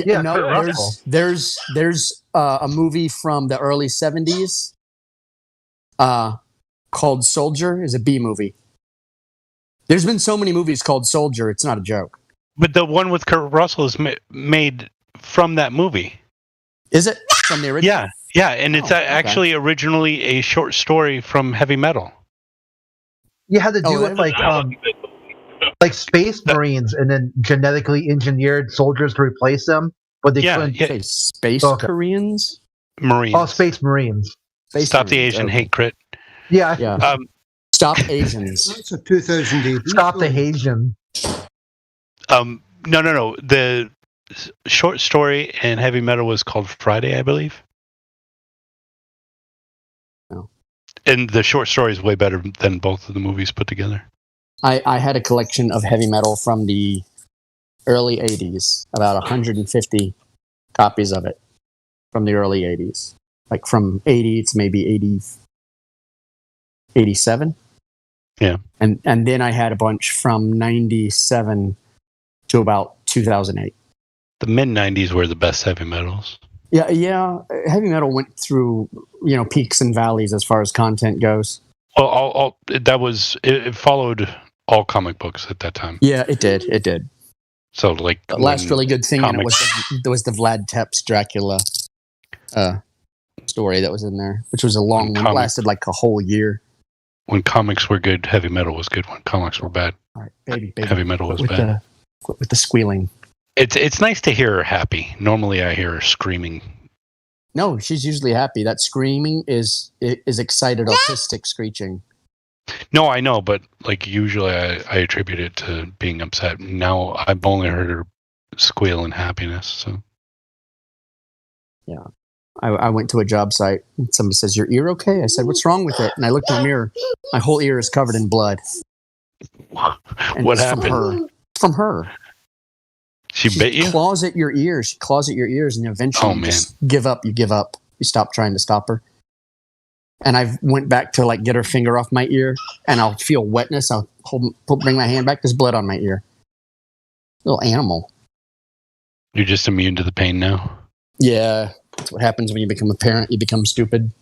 Yeah, no, Kurt Russell. there's a movie from the early 70s called Soldier. Is a B movie. There's been so many movies called Soldier, it's not a joke. But the one with Kurt Russell is made from that movie. Is it from the original? Yeah, and it's actually originally a short story from Heavy Metal. You had to do with like Space Marines and then genetically engineered soldiers to replace them, but they couldn't. Say Space Koreans? Marines. Oh, Space Marines. Stop the Asian hate crit. Yeah. Stop Asians. That's a 2000 AD. Stop the Asian. No. The short story in Heavy Metal was called Friday, I believe. No. And the short story is way better than both of the movies put together. I had a collection of Heavy Metal from the early 80s, about 150 copies of it from the early 80s. Like from 80 to maybe 80, 87. Yeah. And then I had a bunch from 97 to about 2008. The mid-90s were the best Heavy Metals. Yeah. Heavy Metal went through, peaks and valleys as far as content goes. Well, it followed all comic books at that time. Yeah, it did. So, like, the last really good thing in it was the Vlad Tepes Dracula story that was in there, which was a long one. It lasted like a whole year. When comics were good, Heavy Metal was good. When comics were bad, all right, baby, Heavy Metal was bad. With the squealing. It's nice to hear her happy. Normally, I hear her screaming. No, she's usually happy. That screaming is excited, autistic screeching. No, I know, but like usually I attribute it to being upset. Now I've only heard her squeal in happiness. So yeah, I went to a job site and somebody says, "Your ear okay?" I said, "What's wrong with it?" And I looked in the mirror. My whole ear is covered in blood. And what happened? From her. She bit you? She claws at your ears, and eventually you just give up. You give up. You stop trying to stop her. And I went back to like get her finger off my ear, and I'll feel wetness. I'll bring my hand back. There's blood on my ear. Little animal. You're just immune to the pain now? Yeah. That's what happens when you become a parent. You become stupid.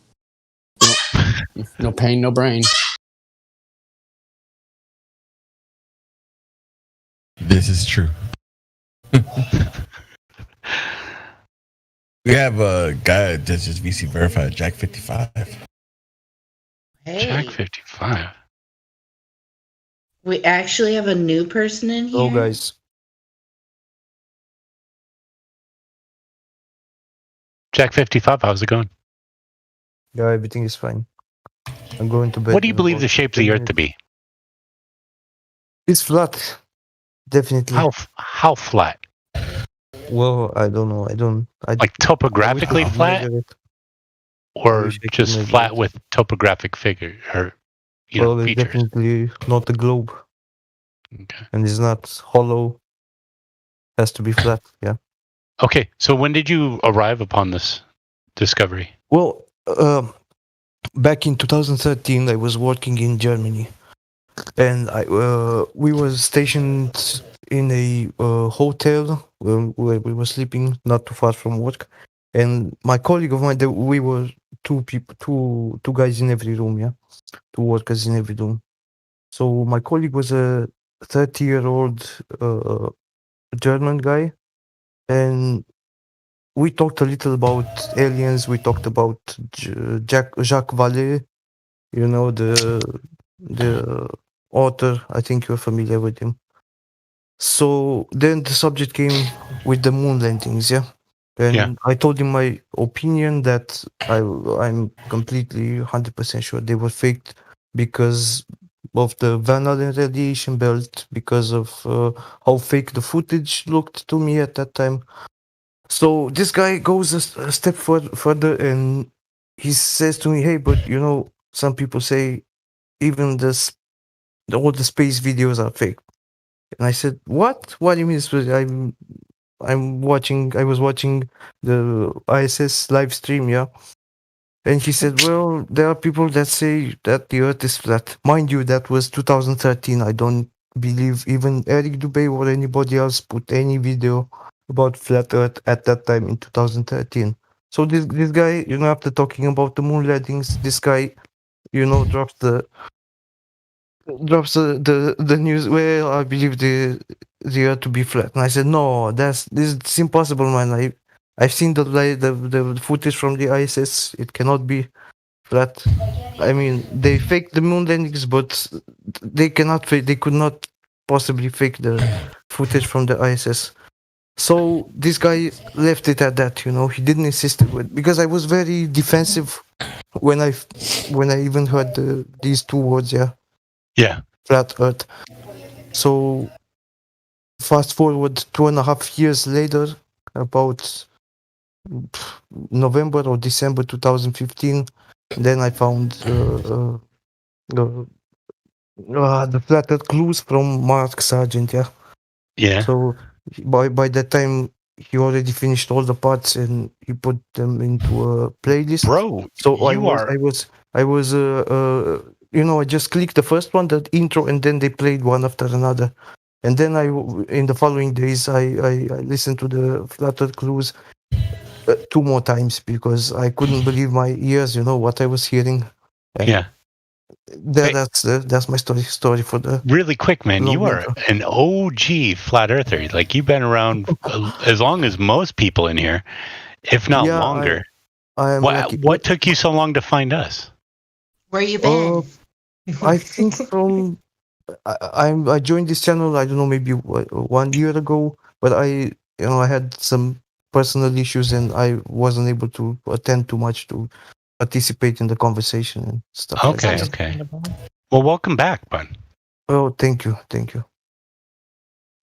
No pain, no brain. This is true. We have a guy that's just VC verified, Jack 55. Hey. Jack 55. We actually have a new person in here. Hello, guys. Jack 55, how's it going? Yeah, everything is fine. I'm going to bed. What do you believe the shape of the Earth to be? It's flat. Definitely. How flat? Well, I don't know. Like topographically flat? Or just flat with topographic figure or it's features? Definitely not a globe. Okay. And it's not hollow. It has to be flat, yeah. Okay, so when did you arrive upon this discovery? Well, back in 2013, I was working in Germany, and we were stationed in a hotel where we were sleeping, not too far from work. And my colleague of mine, we were two guys in every room, yeah, 2 workers in every room. So my colleague was a 30-year-old German guy, and we talked a little about aliens. We talked about Jacques Vallée, the author. I think you're familiar with him. So then the subject came with the moon landings, yeah. And I told him my opinion that I'm completely 100% sure they were faked because of the Van Allen radiation belt, because of how fake the footage looked to me at that time. So this guy goes a step further and he says to me, "Hey, but some people say even all the space videos are fake." And I said, "What? What do you mean? I was watching the ISS live stream, yeah." And he said, "Well, there are people that say that the Earth is flat. Mind you, that was 2013. I don't believe even Eric Dubay or anybody else put any video about flat Earth at that time in 2013. So this guy, after talking about the moon landings, this guy, drops the news. Well, I believe the Earth to be flat, and I said, no, it's impossible, man. I've seen the footage from the ISS. It cannot be flat. I mean, they faked the moon landings, but they could not possibly fake the footage from the ISS. So this guy left it at that. He didn't insist with, because I was very defensive when I even heard these two words. Yeah. Flat Earth. So fast forward 2.5 years later, about November or December 2015, then I found the flat Earth clues from Mark Sargent. Yeah. So by that time he already finished all the parts and he put them into a playlist. Bro, so I just clicked the first one, that intro, and then they played one after another. And then in the following days, I listened to the Flat Earth clues 2 more times because I couldn't believe my ears. What I was hearing. And yeah. That's my story for the really quick, man. You are intro. an OG flat earther. Like, you've been around as long as most people in here, if not longer. What took you so long to find us? Where you been? I think from I joined this channel, I don't know, maybe 1 year ago, but I had some personal issues and I wasn't able to attend too much to participate in the conversation and stuff. Okay. Well, welcome back, bud. Oh, thank you.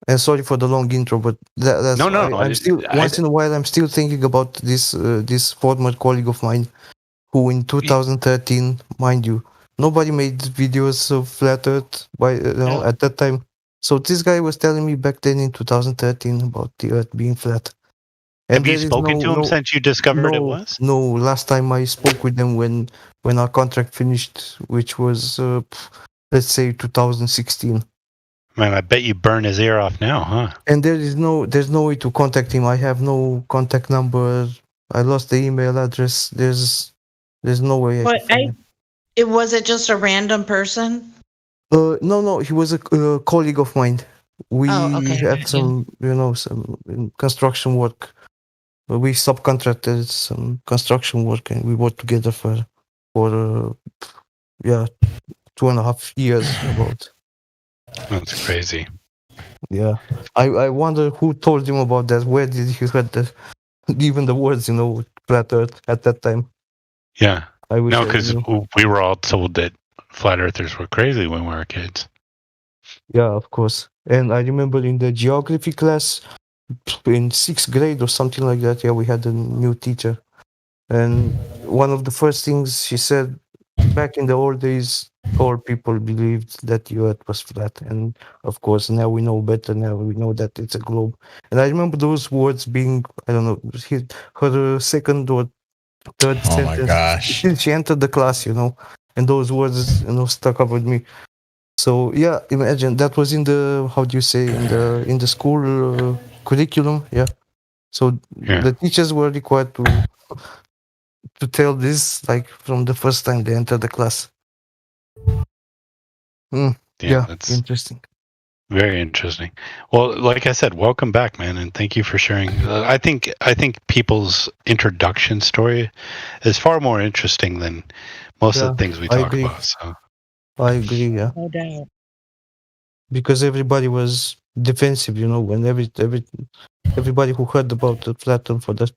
And sorry for the long intro, but that's no. I'm still once in a while I'm still thinking about this former colleague of mine, who in 2013, mind you, nobody made videos of flat Earth at that time. So this guy was telling me back then in 2013 about the Earth being flat. And have you spoken to him since you discovered it was? No, last time I spoke with them when our contract finished, which was let's say 2016. Man, I bet you burn his ear off now, huh? And there's no way to contact him. I have no contact number. I lost the email address. There's no way. Was it just a random person? No, he was a colleague of mine. We had some construction work. We subcontracted some construction work and we worked together for 2.5 years about. That's crazy. Yeah, I wonder who told him about that. Where did he heard even the words, flat Earth at that time? Yeah, because we were all told that flat earthers were crazy when we were kids. Yeah, of course. And I remember in the geography class in 6th grade or something like that, we had a new teacher, and one of the first things she said, back in the old days, all people believed that the Earth was flat, and of course now we know better. Now we know that it's a globe. And I remember those words being, I don't know, her second or third sentence. My gosh! She entered the class, and those words, stuck up with me. So yeah, imagine that was in the, how do you say, in the school curriculum. Yeah. So the teachers were required to tell this like from the first time they entered the class. Yeah, that's interesting. Very interesting. Well, like I said, welcome back, man, and thank you for sharing. I think people's introduction story is far more interesting than most of the things we talk about. So I agree. Yeah, no doubt. Because everybody was defensive, when everybody who heard about the flat Earth for the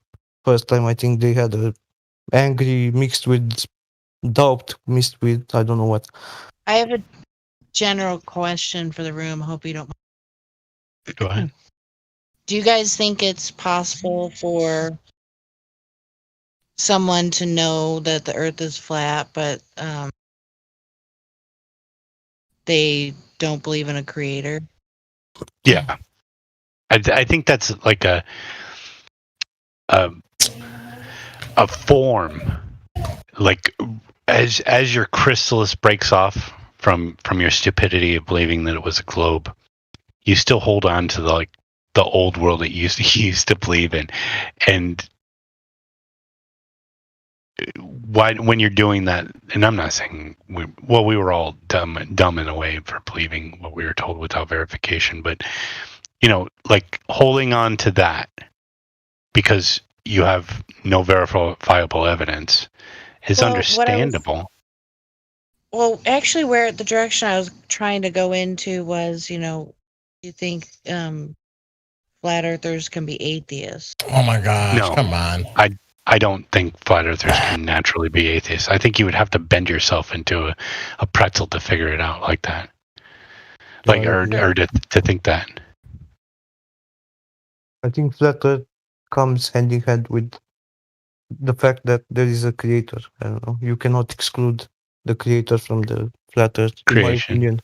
first time, I think they had a angry mixed with doubt, mixed with I don't know what. I have a general question for the room. Hope you don't mind. Go ahead. Do you guys think it's possible for someone to know that the Earth is flat, but they don't believe in a creator? Yeah, I think that's like a form, like as your chrysalis breaks off from your stupidity of believing that it was a globe, you still hold on to the the old world that you used to believe in, and why when you're doing that, and I'm not saying we were all dumb in a way for believing what we were told without verification, but like holding on to that because you have no verifiable evidence is understandable. Well, actually, where the direction I was trying to go into was, you think flat earthers can be atheists? Oh my gosh! No. Come on. I don't think flat earthers can naturally be atheists. I think you would have to bend yourself into a pretzel to figure it out like that. Like, or to think that. I think flat Earth comes hand in hand with the fact that there is a creator. I don't know. You cannot exclude the creator from the flat Earth. Creation. In my opinion.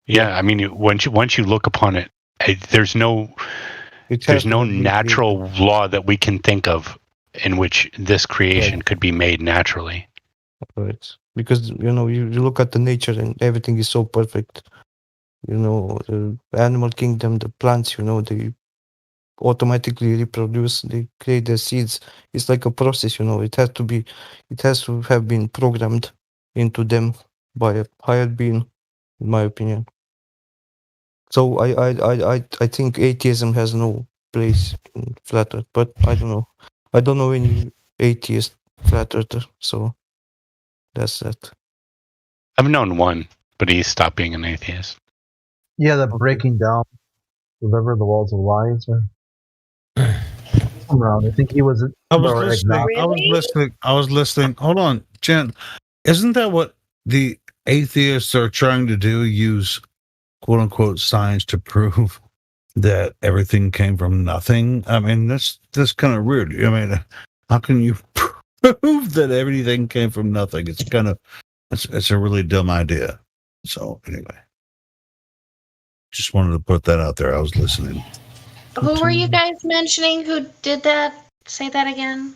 Yeah, I mean, once you look upon it, there's no natural law that we can think of in which this creation could be made naturally. Right. Because you look at the nature and everything is so perfect. The animal kingdom, the plants, they automatically reproduce, they create their seeds. It's like a process, it has to have been programmed into them by a higher being, in my opinion. So I think atheism has no place in flat Earth, but I don't know. I don't know any atheist flat earther, so that's that. I've known one, but he stopped being an atheist. Yeah, the breaking down, whatever the walls of lies, or around. I think he was. I was listening. Hold on, Jen. Isn't that what the atheists are trying to do? Use "quote unquote" science to prove that everything came from nothing? I mean, that's kind of weird. I mean, how can you prove that everything came from nothing? It's a really dumb idea. So anyway, just wanted to put that out there. I was listening. Who were you guys mentioning who did that? Say that again.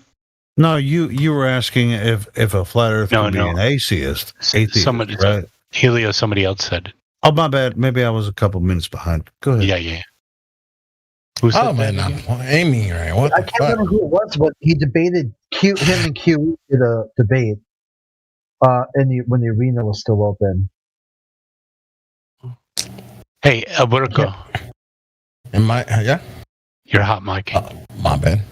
No, you were asking if a flat earth can be an atheist. Somebody, right? Helio, somebody else said it. Oh, my bad. Maybe I was a couple minutes behind. Go ahead. Yeah. Who said that? Amy, right? What I can't remember who it was, but he debated him and Q did a debate. When the arena was still open. Hey, Alberto. You're hot, Mike. My bad.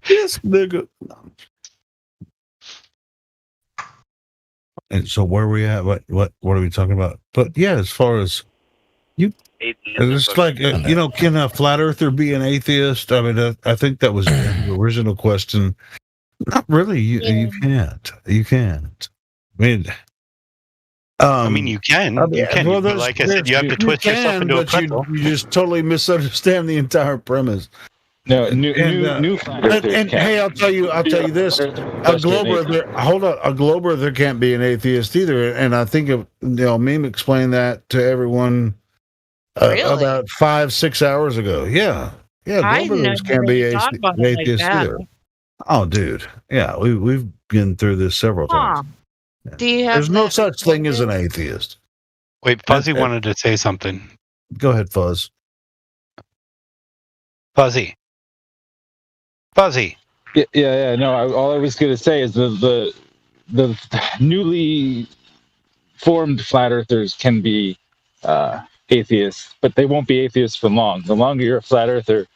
Yes, nigga. And so where are we at? What are we talking about? But yeah, as far as you, it's like can a flat earther be an atheist? I mean, I think that was the original question. Not really. You can't. You can't. I mean, you can. You can. Well, like I said, you have to twist yourself into a pretzel. You just totally misunderstand the entire premise. No, new flat earthers and hey, I'll tell you this: a globe earther can't be an atheist either. And I think Meme explained that to everyone about 5-6 hours ago. Yeah, globe earthers can't be atheists either. Oh, dude, yeah, we've been through this several times. Yeah. Do you have? There's no such thing as an atheist. Wait, Fuzzy wanted to say something. Go ahead, Fuzz. Fuzzy. Yeah. No, all I was going to say is the newly formed flat earthers can be atheists, but they won't be atheists for long. The longer you're a flat earther,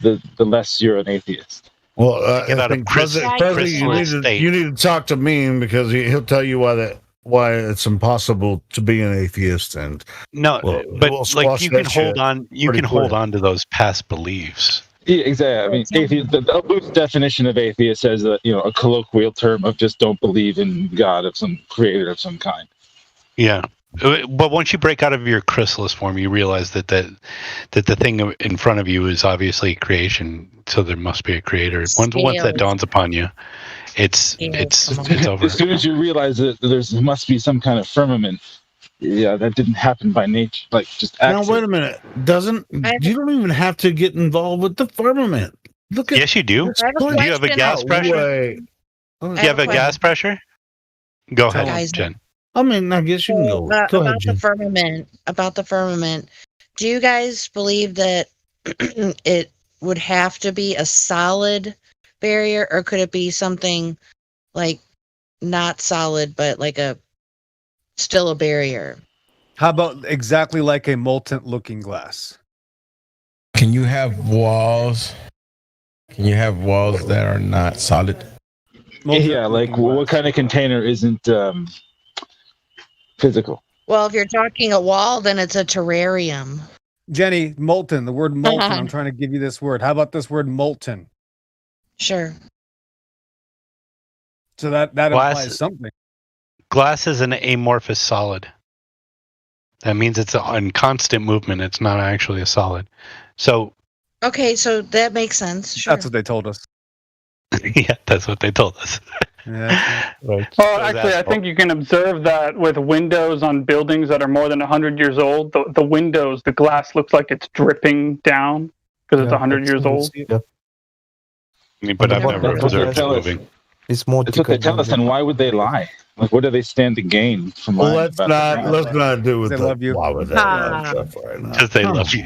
the less you're an atheist. Well, I think Fuzzy, you need to talk to Meme because he'll tell you why it's impossible to be an atheist. And like you can hold on. You can hold on to those past beliefs. Yeah, exactly. I mean, atheist, the loose definition of atheist as a colloquial term of just don't believe in God, of some creator of some kind. Yeah, but once you break out of your chrysalis form, you realize that the thing in front of you is obviously creation. So there must be a creator. Once that dawns upon you, it's over. As soon as you realize that there must be some kind of firmament. Yeah, that didn't happen by nature. Like just accident. Now wait a minute. You don't even have to get involved with the firmament. Yes, you do. Do you have a gas pressure? Do you have a gas pressure? Go ahead, Jen. I mean, I guess you can go. Go ahead, About Jim. the firmament. Do you guys believe that it would have to be a solid barrier, or could it be something like not solid, but like still a barrier? How about exactly like a molten looking glass? Can you have walls? Can you have walls that are not solid? Yeah, like what kind of container isn't physical? Well, if you're talking a wall, then it's a terrarium. Jenny, molten. The word molten. I'm trying to give you this word. How about this word molten? Sure. So that implies something. Glass is an amorphous solid. That means it's in constant movement. It's not actually a solid. So. Okay, so that makes sense. Sure. That's what they told us. Yeah, that's what they told us. Yeah. Right. Well, actually, I think you can observe that with windows on buildings that are more than 100 years old. The windows, the glass looks like it's dripping down because it's 100 years old. Yeah. I mean, but I've never observed it moving. It's more. That's what they tell us. And why would they lie? Like, what do they stand to gain from lying? Let's not do it. They love you. Why would they love stuff right now? Because they love you.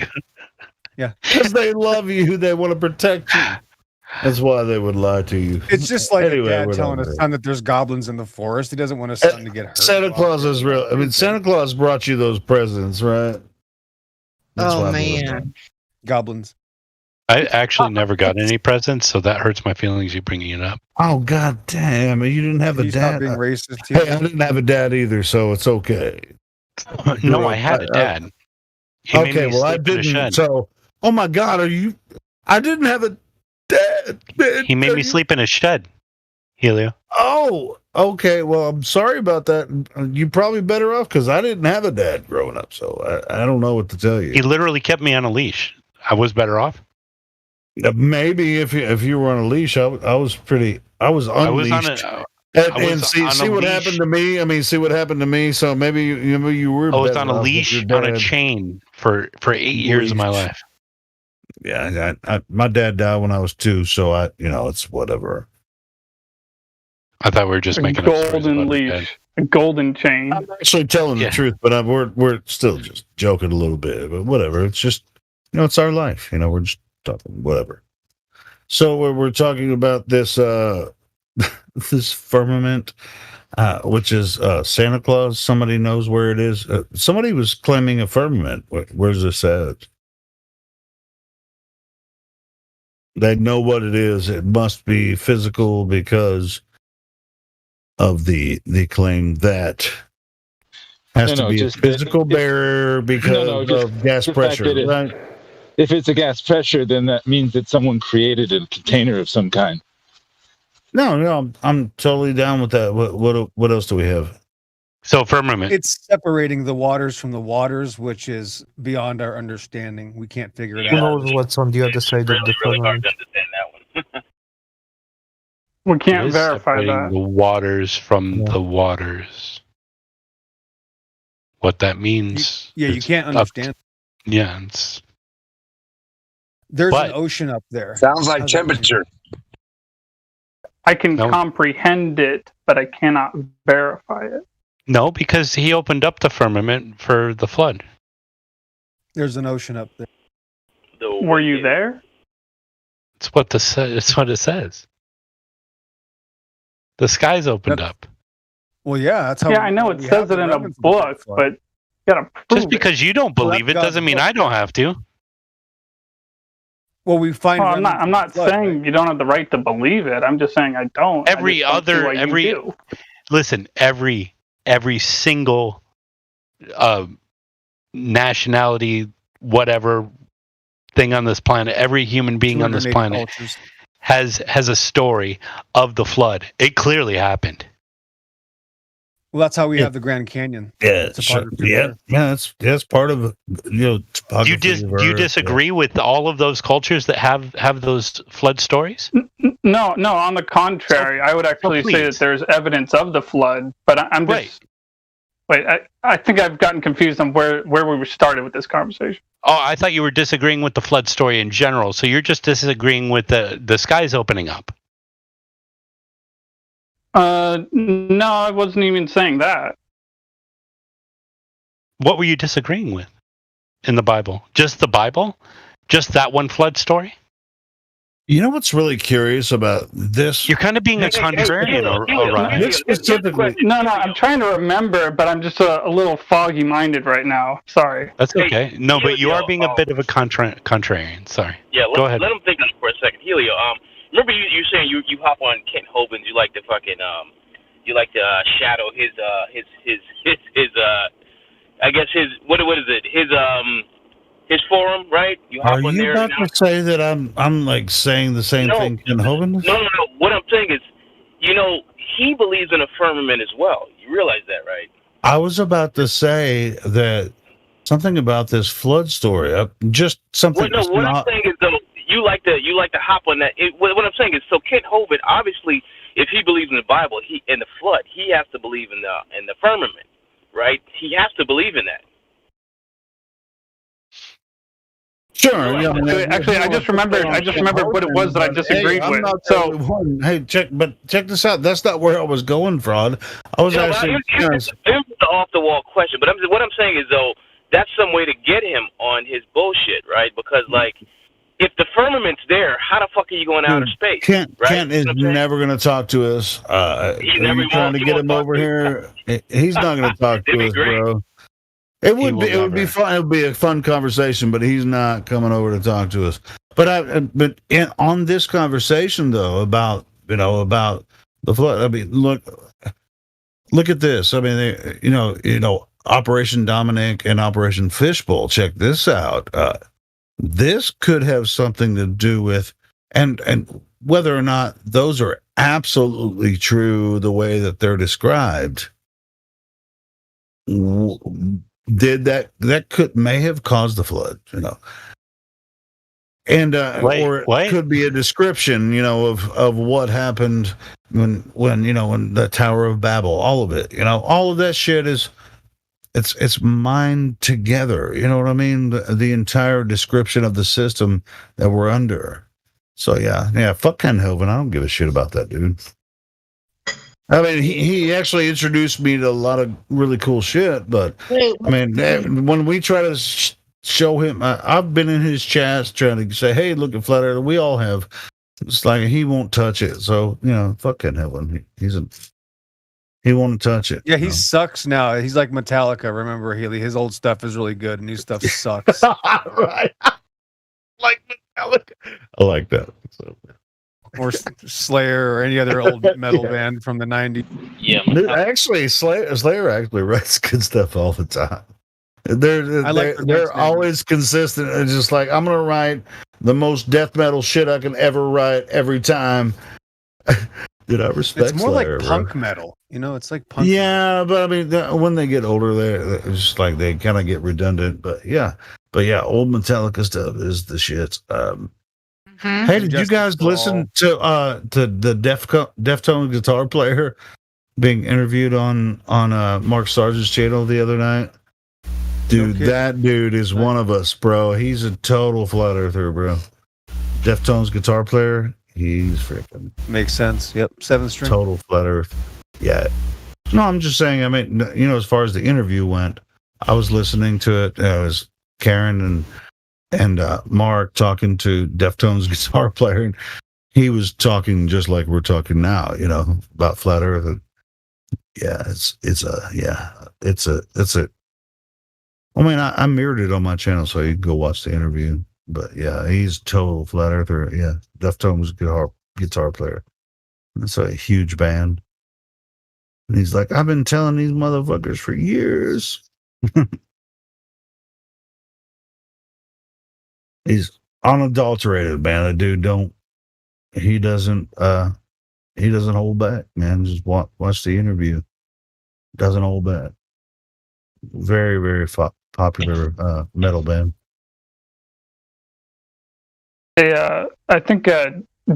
Yeah. Because they love you. They want to protect you. That's why they would lie to you. It's just like Anyway, a dad we're telling not his son that there's goblins in the forest. He doesn't want his son to get hurt. Santa Claus is real. I mean, Santa Claus brought you those presents, right? That's Oh why they would man. Goblins. I actually never got any presents, so that hurts my feelings. You bringing it up. Oh God damn! You didn't have Can a you stop dad. being racist. Hey, I didn't have a dad either, so it's okay. No, I had a dad. He made Okay, me well I sleep in a didn't. shed. So, oh my God, are you? I didn't have a dad. Man. He made me sleep in a shed. Helio. Oh, okay. Well, I'm sorry about that. You're probably better off because I didn't have a dad growing up, so I don't know what to tell you. He literally kept me on a leash. I was better off. Maybe if you were on a leash, I was unleashed. I was on and see what happened to me. I mean, see what happened to me. So maybe you were. I was better on a off with leash your on a dad. chain for 8 years of my life. Yeah, my dad died when I was 2, so it's whatever. I thought we were just A making up stories golden about his dad. leash, a golden chain. I'm actually telling the truth, but we're still just joking a little bit. But whatever. It's just it's our life. We're just talking whatever. So we're talking about this this firmament, which is Santa Claus. Somebody knows where it is. Somebody was claiming a firmament. Where's this at? They know what it is. It must be physical because of the claim that has to be a physical barrier because of gas pressure. Right? If it's a gas pressure, then that means that someone created a container of some kind. No, I'm totally down with that. What else do we have? So firmament. It's separating the waters from the waters, which is beyond our understanding. We can't figure it Who out. knows what's on the other side of the firmament? We can't It is verify separating that. the waters from the waters. What that means? You it's can't up understand. Yeah, it's. There's But- an ocean up there. Sounds like How's that temperature. I can No. comprehend it, but I cannot verify it. No, because he opened up the firmament for the flood. There's an ocean up there. Were you there? It's what it's what it says. The skies opened up. Well, yeah, that's how. Yeah, I know it we says have it the in a remnants of the book, flood. but you gotta prove Just it. because you don't Well, believe that's it doesn't God's mean book. I don't have to. Well, we find. Well, I'm not remnants of the flood, saying right? you don't have the right to believe it. I'm just saying I don't. I Every just don't see other- why you every- do. Listen, every single nationality, whatever thing on this planet, every human being on this 280 planet cultures. has a story of the flood. It clearly happened. Well, that's how we Yeah. have the Grand Canyon. Yeah, Topography yeah, there. that's part of Do topography. you disagree with all of those cultures that have those flood stories? No, on the contrary, I would actually say that please. there's evidence of the flood, but I'm just Right. wait. I think I've gotten confused on where we started with this conversation. Oh, I thought you were disagreeing with the flood story in general. So you're just disagreeing with the skies opening up. No, I wasn't even saying that. What were you disagreeing with in the Bible? Just the Bible? Just that one flood story? You know what's really curious about this? You're kind of being a contrarian, Orion. This specifically. No, I'm trying to remember, but I'm just a little foggy-minded right now. Sorry. That's okay. No, but you are being a bit of a contrarian. Sorry. Yeah, Go ahead. Let him think on it for a second. Helio, remember you saying you hop on Kent Hovind, you like to fucking you like to shadow his I guess what is it? His forum, right? You hop Are on you there. about to say that I'm like saying the same thing Ken Hovind? No. What I'm saying is, he believes in a firmament as well. You realize that, right? I was about to say that something about this flood story. Just something. Well, no, what I'm saying is, though, you like to hop on that. What I'm saying is, so Kent Hovind, obviously, if he believes in the Bible, in the flood, he has to believe in the firmament, right? He has to believe in that. Sure. Yeah, actually, I just remembered what it was that I disagreed with. Hey, check this out. That's not where I was going, Fraud. I was actually. It was an off the wall question, but what I'm saying is, though, that's some way to get him on his bullshit, right? Because if the firmament's there, how the fuck are you going out of space? Kent is never going to talk to us. You're trying to get him over here. He's not going to talk to us, bro. It would be fun. It would be a fun conversation, but he's not coming over to talk to us. But on this conversation though about the flood. I mean, look at this. I mean, Operation Dominic and Operation Fishbowl. Check this out. This could have something to do with and whether or not those are absolutely true the way that they're described. Did that may have caused the flood, and or it could be a description, of what happened when the Tower of Babel, all of it, all of that shit is it's mined together. You know what I mean? The entire description of the system that we're under. So yeah, fuck Ken Hovind. I don't give a shit about that dude. I mean, he actually introduced me to a lot of really cool shit, but I mean, when we try to show him, I've been in his chats trying to say, hey, look at Flat Earth. We all have. It's like he won't touch it. So, fuck Ken Hovind. He won't touch it. Yeah, he sucks now. He's like Metallica. Remember, Healy? His old stuff is really good. New stuff sucks. Right. Like Metallica. I like that. So. Or Slayer or any other old metal band from the 90s. Yeah, actually, Slayer actually writes good stuff all the time. They're always consistent. It's just like, I'm gonna write the most death metal shit I can ever write every time. Dude, I respect. It's more Slayer, like punk metal. It's like punk. Yeah, but I mean, when they get older, they're just like they kind of get redundant. But yeah, old Metallica stuff is the shit. Hey, did you guys listen to the Deftones guitar player being interviewed on Mark Sarge's channel the other night? Dude, that dude is one of us, bro. He's a total flat earther, bro. Deftones guitar player, he's freaking makes sense. Yep, 7th string, total flat earth. Yeah. No, I'm just saying. I mean, as far as the interview went, I was listening to it. It was Karen and Mark talking to Deftones guitar player, and he was talking just like we're talking now, about flat earth. And yeah, I mean, I mirrored it on my channel, so you can go watch the interview. But yeah, he's total flat earther. Yeah, Deftones guitar player. That's a huge band. And he's like, I've been telling these motherfuckers for years. He's unadulterated, man. The dude he doesn't hold back, man. Just watch the interview. Doesn't hold back. Very, very popular metal band. I think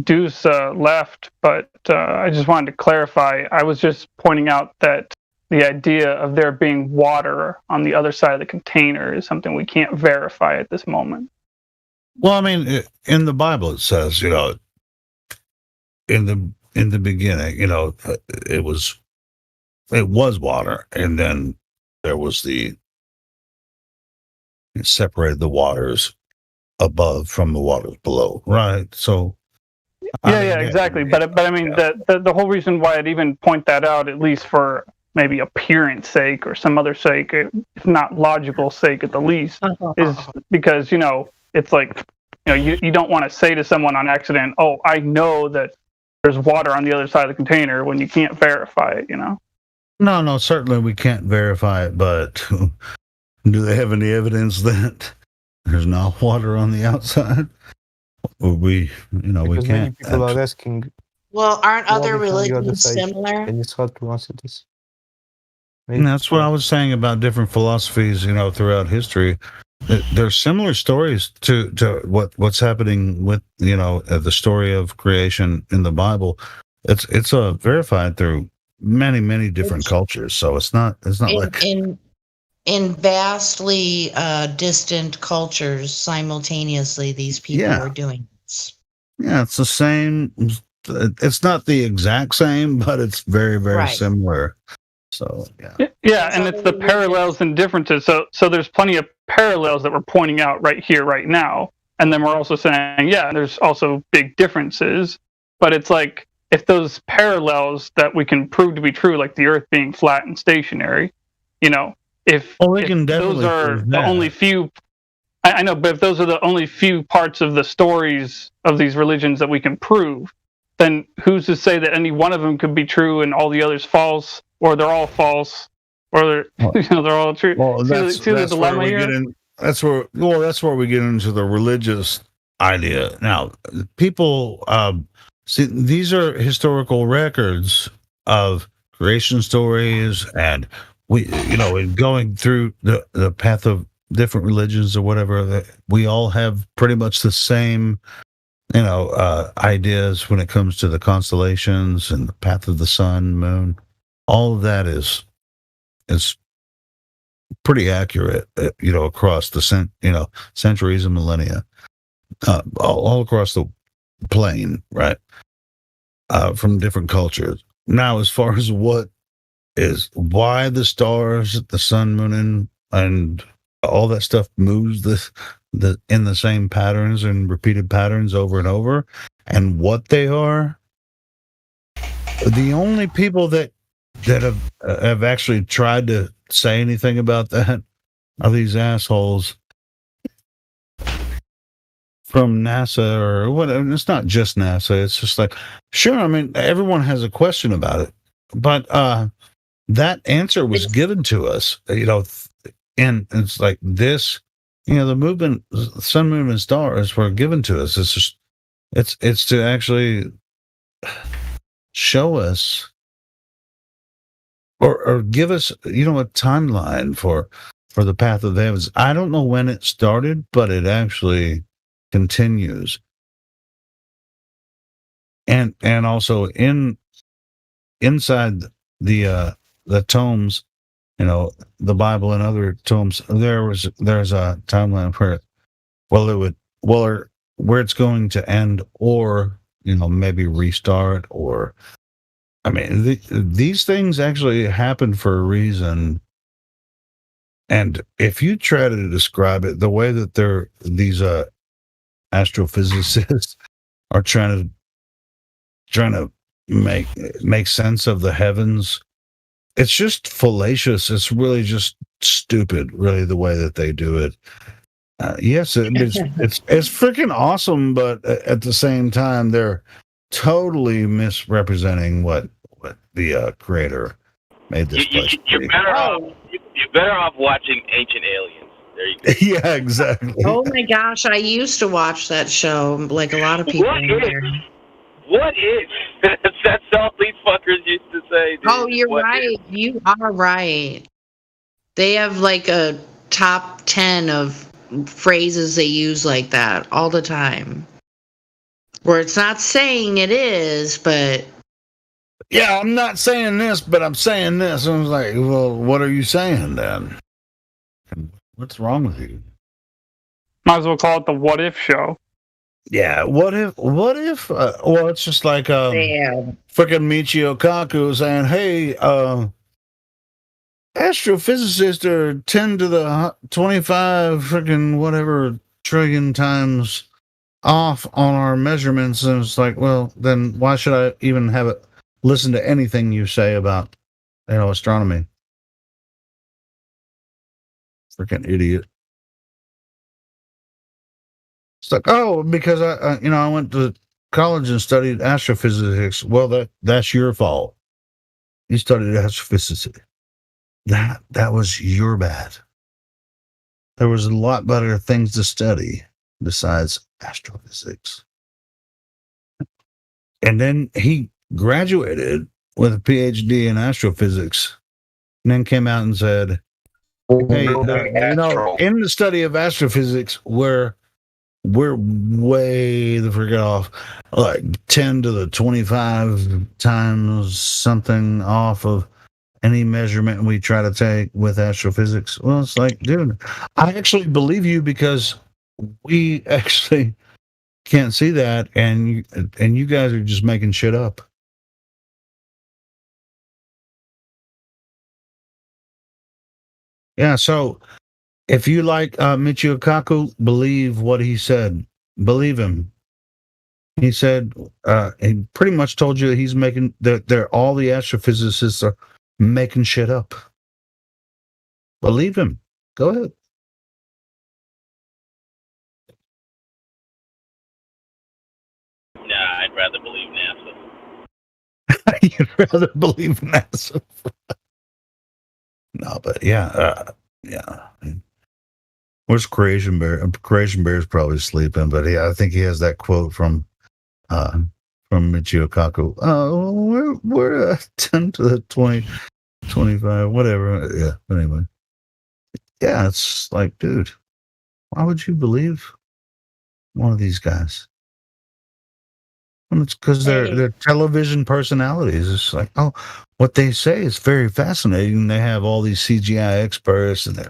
Deuce left, but I just wanted to clarify. I was just pointing out that the idea of there being water on the other side of the container is something we can't verify at this moment. Well, I mean, in the Bible it says, in the beginning, it was water, and then there was the it separated the waters above from the waters below, right? So, yeah, exactly. But I mean, the whole reason why I'd even point that out, at least for maybe appearance sake or some other sake, if not logical sake at the least, is because it's like you don't want to say to someone on accident, "Oh, I know that there's water on the other side of the container," when you can't verify it. No, certainly we can't verify it, but do they have any evidence that there's not water on the outside? Or we Because can't. many people are asking. Well, aren't other water from the other religions side, similar? and it's hard to answer this. And that's what I was saying about different philosophies, throughout history. There's similar stories to what's happening with the story of creation in the Bible. It's verified through many different cultures. So it's not like in vastly distant cultures simultaneously. These people are doing this. Yeah, it's the same. It's not the exact same, but it's very similar. So yeah, and it's the parallels and differences. So there's plenty of parallels that we're pointing out right here, right now, and then we're also saying, there's also big differences. But it's like if those parallels that we can prove to be true, like the Earth being flat and stationary, if those are the only few. I know, but if those are the only few parts of the stories of these religions that we can prove, then who's to say that any one of them could be true and all the others false? Or they're all false, or they're all true. Well, that's where we get in. That's where we get into the religious idea. Now, people see these are historical records of creation stories, and we, in going through the path of different religions or whatever, we all have pretty much the same, ideas when it comes to the constellations and the path of the sun, moon. All of that is pretty accurate, across the centuries and millennia, all across the plane, right? From different cultures. Now, as far as why the stars, the sun, moon, and all that stuff moves in the same patterns and repeated patterns over and over, and what they are, the only people that have actually tried to say anything about that are these assholes from NASA or whatever. It's not just NASA. It's just like, sure, I mean, everyone has a question about it, but that answer was given to us, and it's like this, the movement, sun, moon, and stars were given to us. It's just, it's to actually show us or give us, a timeline for the path of the heavens. I don't know when it started, but it actually continues. And also inside the tomes, the Bible and other tomes, there's a timeline where it's going to end, or maybe restart, or I mean, these things actually happen for a reason. And if you try to describe it the way that these astrophysicists are trying to make sense of the heavens, it's just fallacious. It's really just stupid, really, the way that they do it. Yes, it's freaking awesome, but at the same time, they're totally misrepresenting what the creator made this place. You're better off watching Ancient Aliens. There you go. Yeah, exactly. Oh my gosh, I used to watch that show, like a lot of people. What if? That's all these fuckers used to say. Dude. Oh, you're right. You are right. They have like a top 10 of phrases they use like that all the time. Where it's not saying it is, but... Yeah, I'm not saying this, but I'm saying this. And I was like, well, what are you saying then? What's wrong with you? Might as well call it the What If show. Yeah, what if, well, it's just like freaking Michio Kaku saying, hey, astrophysicists are 10 to the 25 freaking whatever trillion times off on our measurements, and it's like, well, then why should I even have it listen to anything you say about astronomy? Freaking idiot. It's like, oh, because I went to college and studied astrophysics. Well, that's your fault. You studied astrophysics. That was your bad. There was a lot better things to study besides astrophysics. And then he graduated with a PhD in astrophysics, and then came out and said, "Hey, in the study of astrophysics, we're way the frick off, like 10 to the 25 times something off of any measurement we try to take with astrophysics." Well, it's like, dude, I actually believe you because we actually can't see that, and you guys are just making shit up. Yeah, so if you like Michio Kaku, believe what he said. Believe him. He said he pretty much told you that he's making that all the astrophysicists are making shit up. Believe him. Go ahead. Nah, I'd rather believe NASA. You'd rather believe NASA. No, but yeah. Where's Creation Bear? Creation Bear's probably sleeping, but yeah, I think he has that quote from Michio Kaku. We're 10 to the 20, 25, whatever. Yeah, but anyway. Yeah, it's like, dude, why would you believe one of these guys? It's because they're television personalities. It's like, oh, what they say is very fascinating. They have all these CGI experts, and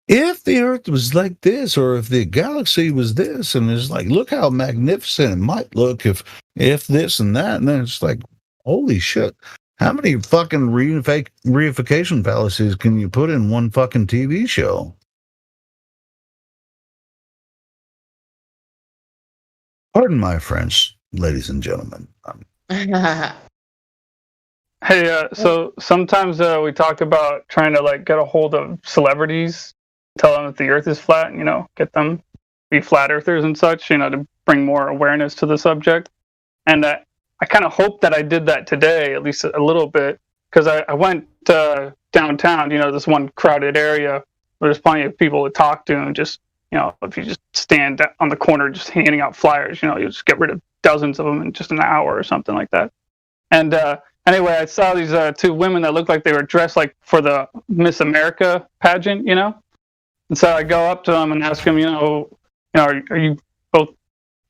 if the Earth was like this, or if the galaxy was this, and it's like, look how magnificent it might look if this and that, and then it's like, holy shit, how many fucking reification fallacies can you put in one fucking TV show? Pardon my French, ladies and gentlemen. Hey, so sometimes we talk about trying to like get a hold of celebrities, tell them that the Earth is flat, get them be flat earthers and such, to bring more awareness to the subject. And I kind of hope that I did that today, at least a little bit, because I went downtown, this one crowded area where there's plenty of people to talk to, and just, if you just stand on the corner just handing out flyers, you just get rid of dozens of them in just an hour or something like that. And anyway, I saw these two women that looked like they were dressed like for the Miss America pageant, And so I go up to them and ask them, are you both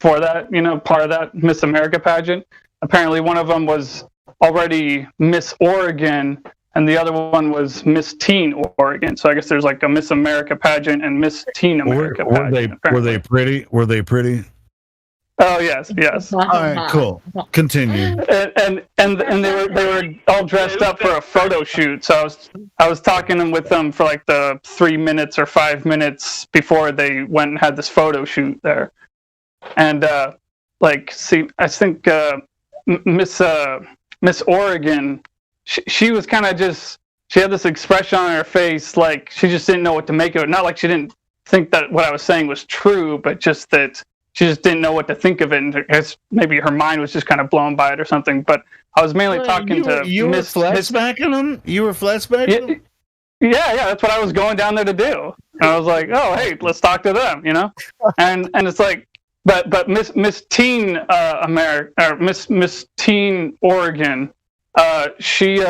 for that, part of that Miss America pageant? Apparently one of them was already Miss Oregon, and the other one was Miss Teen Oregon. So I guess there's like a Miss America pageant and Miss Teen America pageant. Were they pretty? Were they pretty? Oh yes. All right, cool. Continue. And they were all dressed up for a photo shoot. So I was talking with them for like the 3 minutes or 5 minutes before they went and had this photo shoot there. And I think Miss Oregon, she was kind of just, she had this expression on her face like she just didn't know what to make of it. Not like she didn't think that what I was saying was true, but just that she just didn't know what to think of it, and I guess maybe her mind was just kind of blown by it or something. But I was mainly talking to you were flashbacking them. You were flashbacking them. Yeah, that's what I was going down there to do. And I was like, oh, hey, let's talk to them, And it's like, but Miss Teen America, or Miss Teen Oregon, she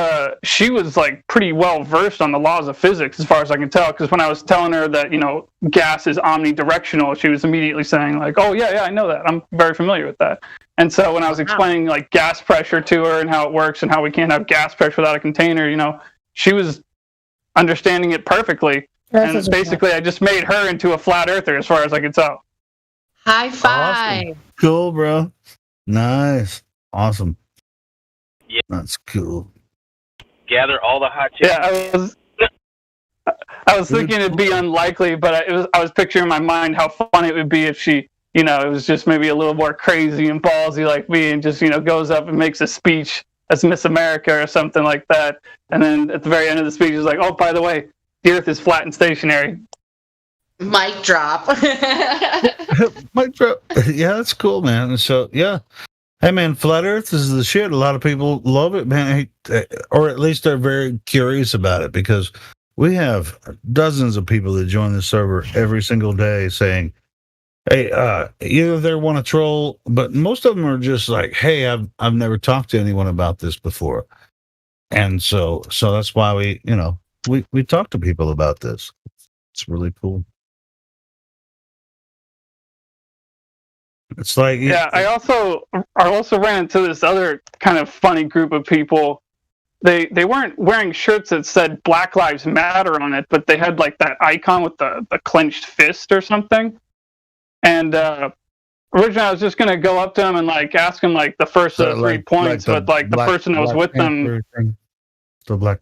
was like pretty well versed on the laws of physics as far as I can tell, because when I was telling her that gas is omnidirectional, she was immediately saying like, oh yeah, I know that, I'm very familiar with that. And so when I was explaining like gas pressure to her and how it works and how we can't have gas pressure without a container, she was understanding it perfectly. And basically I just made her into a flat earther as far as I could tell. High five. Awesome. Cool, bro. Nice. Awesome. Yeah. That's cool. Gather all the hot chicks. Yeah, I was thinking it'd be unlikely, but I was picturing in my mind how funny it would be if she, it was just maybe a little more crazy and ballsy like me, and just goes up and makes a speech as Miss America or something like that, and then at the very end of the speech is like, oh, by the way, the Earth is flat and stationary. Mic drop. Mic drop. Yeah, that's cool, man. So yeah. Hey man, flat Earth is the shit. A lot of people love it, man. Or at least they're very curious about it, because we have dozens of people that join the server every single day saying, hey, either they want to troll, but most of them are just like, hey, I've never talked to anyone about this before. And so that's why we talk to people about this. It's really cool. It's like, yeah, I also ran into this other kind of funny group of people. They weren't wearing shirts that said Black Lives Matter on it, but they had like that icon with the clenched fist or something. And originally I was just gonna go up to them and like ask them like the first of the 3 points, but like the person that was with them,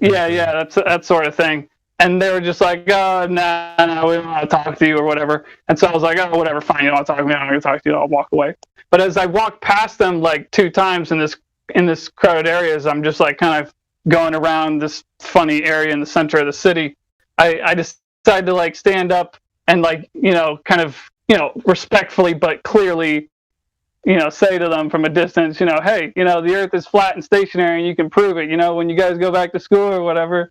yeah, that sort of thing. And they were just like, oh, nah, we don't want to talk to you or whatever. And so I was like, oh, whatever, fine, you don't want to talk to me, I'm not going to talk to you, I'll walk away. But as I walked past them like 2 times in this crowded area, as I'm just like kind of going around this funny area in the center of the city, I decided to like stand up and like, kind of, respectfully but clearly, say to them from a distance, hey, the Earth is flat and stationary and you can prove it, when you guys go back to school or whatever,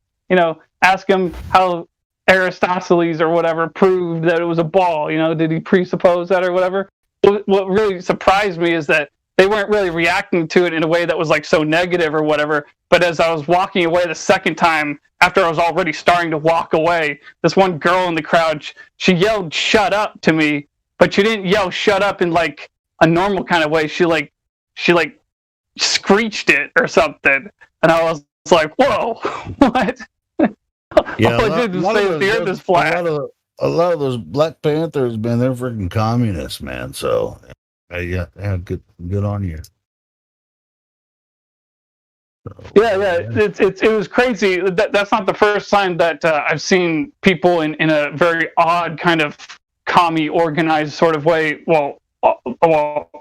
ask him how Aristoteles or whatever proved that it was a ball. Did he presuppose that or whatever? What really surprised me is that they weren't really reacting to it in a way that was like so negative or whatever. But as I was walking away the second time, after I was already starting to walk away, this one girl in the crowd, she yelled "shut up" to me, but she didn't yell "shut up" in like a normal kind of way. She screeched it or something, and I was like, "Whoa, what?" Yeah, the Earth is flat. A lot of those Black Panthers, man, they're freaking communists, man. So, yeah, good on you. So, yeah. It was crazy. That's not the first time that I've seen people in a very odd kind of commie organized sort of way. Well,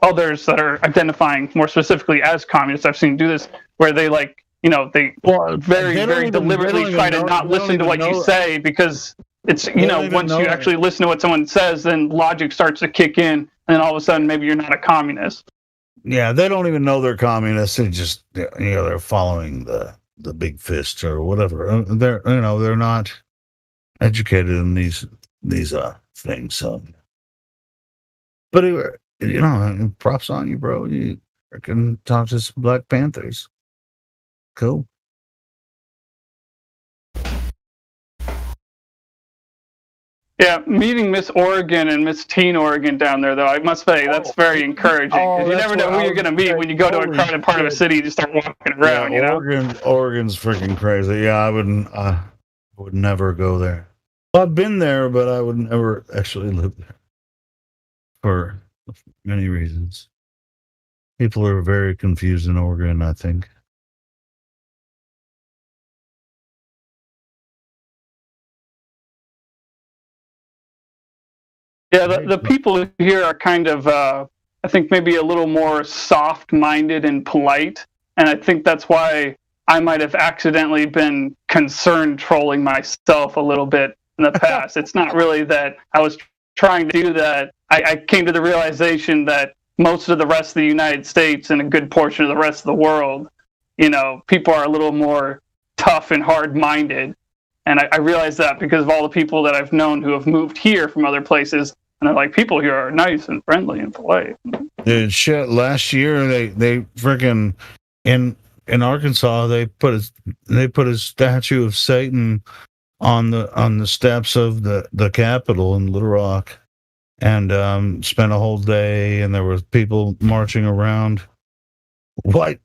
others that are identifying more specifically as communists, I've seen do this, where they like. They very deliberately try to not listen to what you say, because it's, once you actually listen to what someone says, then logic starts to kick in, and then all of a sudden maybe you're not a communist. Yeah, they don't even know they're communists. They just, they're following the big fist or whatever. They're not educated in these things. So, but anyway, props on you, bro. You can talk to some Black Panthers. Cool. Yeah, meeting Miss Oregon and Miss Teen Oregon down there, though, I must say that's very encouraging. Because you never know who you're going to meet when you go to a crowded part of a city. You just start walking around. Oregon's freaking crazy. Yeah, I would never go there. Well, I've been there, but I would never actually live there for many reasons. People are very confused in Oregon, I think. Yeah, the people here are kind of, I think, maybe a little more soft-minded and polite, and I think that's why I might have accidentally been concerned trolling myself a little bit in the past. It's not really that I was trying to do that. I came to the realization that most of the rest of the United States and a good portion of the rest of the world, people are a little more tough and hard-minded. And I realized that because of all the people that I've known who have moved here from other places, and they're like, people here are nice and friendly and polite. Dude, shit! Last year they freaking in Arkansas they put a statue of Satan on the steps of the Capitol in Little Rock, and spent a whole day, and there was people marching around, white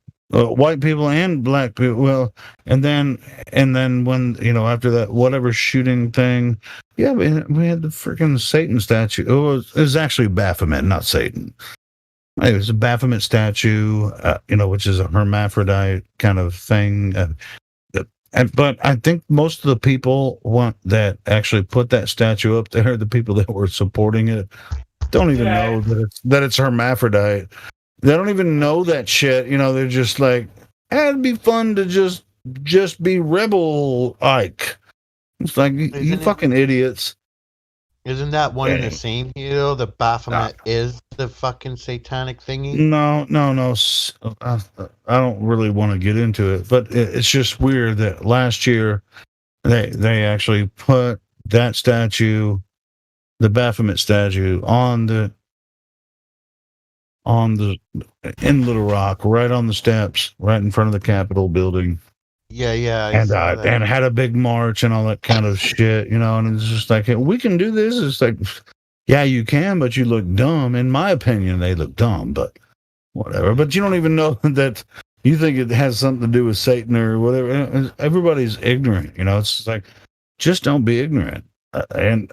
people and black people. Well, and then when after that whatever shooting thing, yeah, we had the freaking Satan statue. It was actually Baphomet, not Satan. It was a Baphomet statue, which is a hermaphrodite kind of thing, But I think most of the people that actually put that statue up there, the people that were supporting it, don't even know that it's hermaphrodite. They don't even know that shit. You know, they're just like, it'd be fun to just be rebel Ike. It's like you fucking idiots. Isn't that one and the same? You know, the Baphomet is the fucking satanic thingy. No. I don't really want to get into it, but it's just weird that last year they actually put that statue, the Baphomet statue, in Little Rock, right on the steps, right in front of the Capitol building. Yeah. And had a big march and all that kind of shit, you know. And it's just like, hey, we can do this. It's like, yeah, you can, but you look dumb. In my opinion, they look dumb, but whatever. But you don't even know that you think it has something to do with Satan or whatever. Everybody's ignorant, you know. It's like, just don't be ignorant. And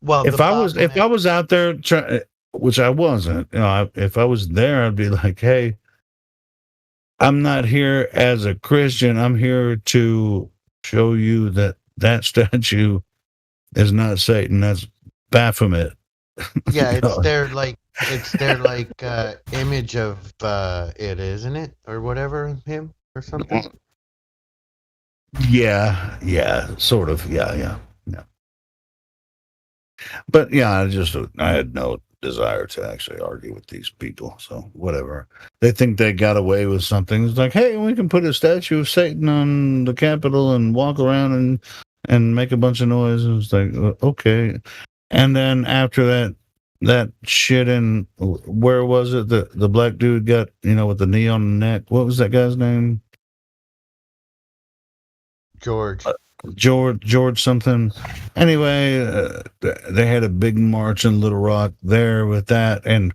well, if I was out there, which I wasn't, you know, if I was there, I'd be like, hey, I'm not here as a Christian. I'm here to show you that statue is not Satan. That's Baphomet. Yeah, it's their image of it, isn't it, or whatever, him or something. Yeah, sort of. Yeah. But yeah, I had no desire to actually argue with these people. So whatever. They think they got away with something. It's like, hey, we can put a statue of Satan on the Capitol and walk around and make a bunch of noise. And it's like, okay. And then after that shit in, where was it? The black dude got, you know, with the knee on the neck. What was that guy's name? George something. Anyway, they had a big march in Little Rock there with that, and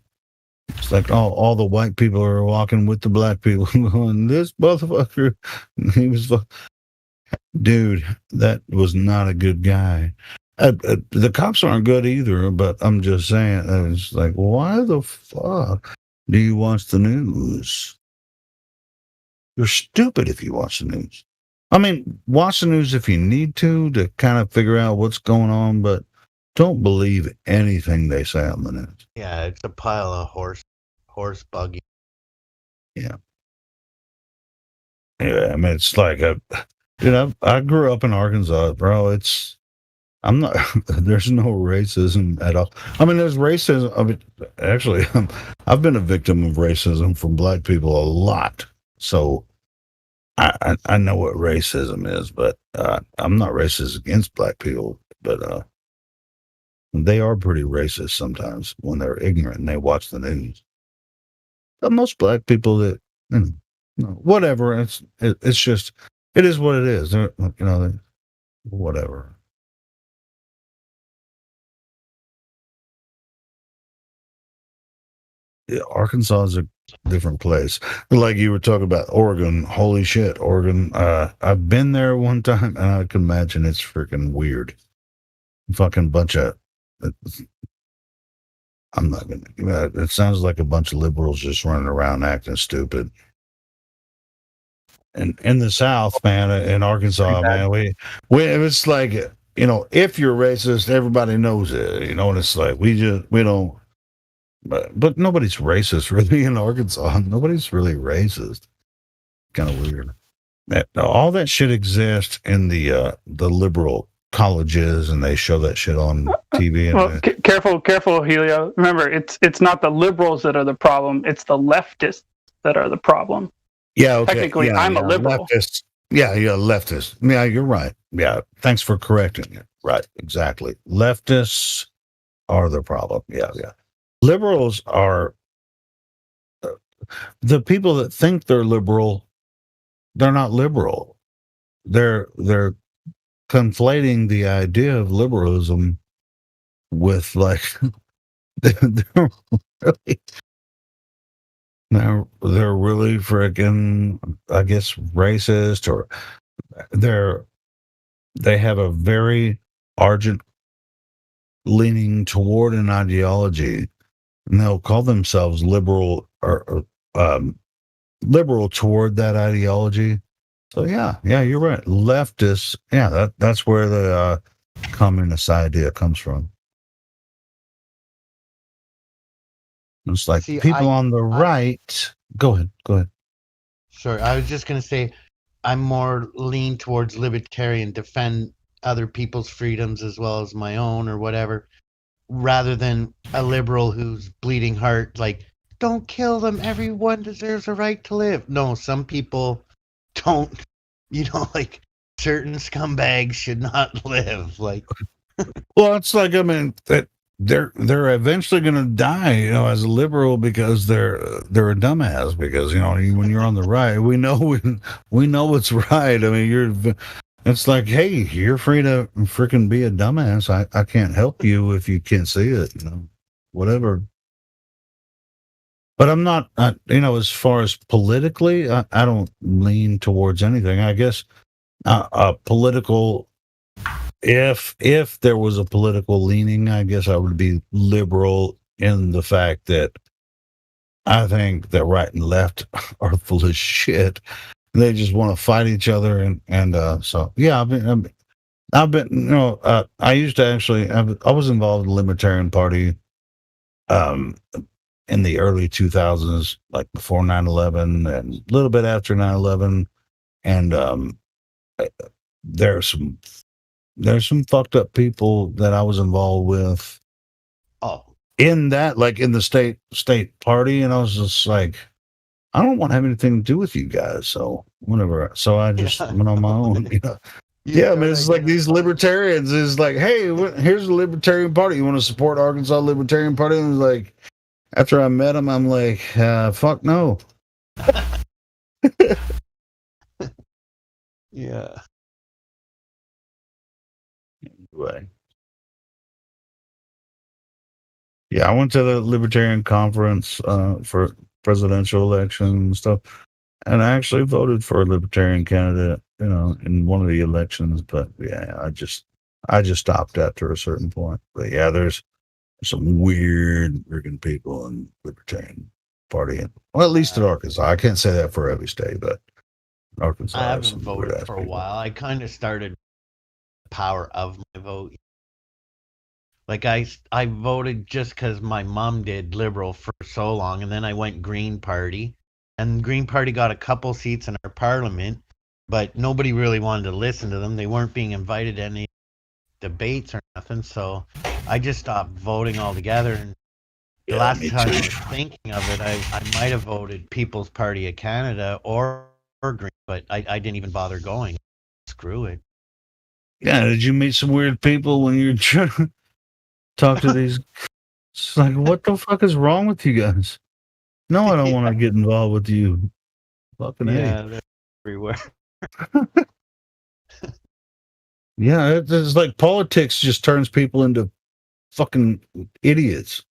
it's like all the white people are walking with the black people going, this motherfucker. He was, dude, that was not a good guy. The cops aren't good either, but I'm just saying, it's like, why the fuck do you watch the news? You're stupid if you watch the news. I mean, watch the news if you need to kind of figure out what's going on, but don't believe anything they say on the news. Yeah, it's a pile of horse buggy. Yeah. Yeah, I mean, it's like, I grew up in Arkansas, bro. There's no racism at all. I mean, there's racism. I mean, actually, I've been a victim of racism from black people a lot. So, I know what racism is, but I'm not racist against black people, but they are pretty racist sometimes when they're ignorant and they watch the news. But most black people that, you know, whatever, it's just, it is what it is. You know, whatever. Yeah, Arkansas is a different place. Like you were talking about Oregon. Holy shit, Oregon. I've been there one time, and I can imagine it's freaking weird. Fucking bunch of. I'm not gonna. It sounds like a bunch of liberals just running around acting stupid. And in the South, man, in Arkansas, man, we it's like, you know, if you're racist, everybody knows it. You know, and it's like we don't. But nobody's racist really in Arkansas. Nobody's really racist. Kind of weird. All that shit exists in the liberal colleges, and they show that shit on TV. Well, careful, Helio. Remember, it's not the liberals that are the problem. It's the leftists that are the problem. Yeah, okay. Technically, I'm a liberal. Leftist. Yeah, leftist. Yeah, you're right. Yeah, thanks for correcting it. Right, exactly. Leftists are the problem. Yeah. Liberals are the people that think they're liberal. They're not liberal. They're conflating the idea of liberalism with, like, they're really freaking, I guess, racist, or they have a very ardent leaning toward an ideology. And they'll call themselves liberal or liberal toward that ideology. It's So yeah, you're right. Leftists, that's where the communist idea comes from. It's like people on the right. Go ahead. Sure, I was just gonna say, I'm more lean towards libertarian, defend other people's freedoms as well as my own or whatever, rather than a liberal who's bleeding heart, like, don't kill them, everyone deserves a right to live. No, some people don't, like certain scumbags should not live. Like, well, it's like, I mean, that they're eventually going to die, as a liberal, because they're a dumbass. Because when you're on the right, we know what's right. I mean, it's like, hey, you're free to freaking be a dumbass. I can't help you if you can't see it, whatever. But I'm not, as far as politically, I don't lean towards anything. I guess political. If there was a political leaning, I guess I would be liberal in the fact that I think that right and left are full of shit. They just want to fight each other, and so yeah, I've been I used to actually I was involved in the Libertarian Party in the early 2000s, like before 9/11 and a little bit after 9/11, and there's some fucked up people that I was involved with. Oh, in that, like in the state party, and I was just like, I don't want to have anything to do with you guys. So whatever. So I just went on my own. Yeah, I mean, it's like these libertarians is like, hey, here's the Libertarian Party. You want to support Arkansas Libertarian Party? And like, after I met him, I'm like, fuck no. Yeah. Anyway. Yeah, I went to the Libertarian Conference for presidential election and stuff, and I actually voted for a Libertarian candidate, in one of the elections. But yeah, I just stopped after a certain point. But yeah, there's some weird freaking people in Libertarian Party, well, at least in Arkansas. I can't say that for every state, but Arkansas. I haven't voted for a while. I kind of started the power of my vote. Like I voted just because my mom did Liberal for so long, and then I went Green Party, and Green Party got a couple seats in our parliament, but nobody really wanted to listen to them. They weren't being invited to any debates or nothing, so I just stopped voting altogether. And the last time I was thinking of it, I might have voted People's Party of Canada or Green, but I didn't even bother going. Screw it. Yeah, did you meet some weird people when you were trying to talk to these? It's like, what the fuck is wrong with you guys? No, I don't want to get involved with you. Fucking they're everywhere. Yeah, it's like politics just turns people into fucking idiots.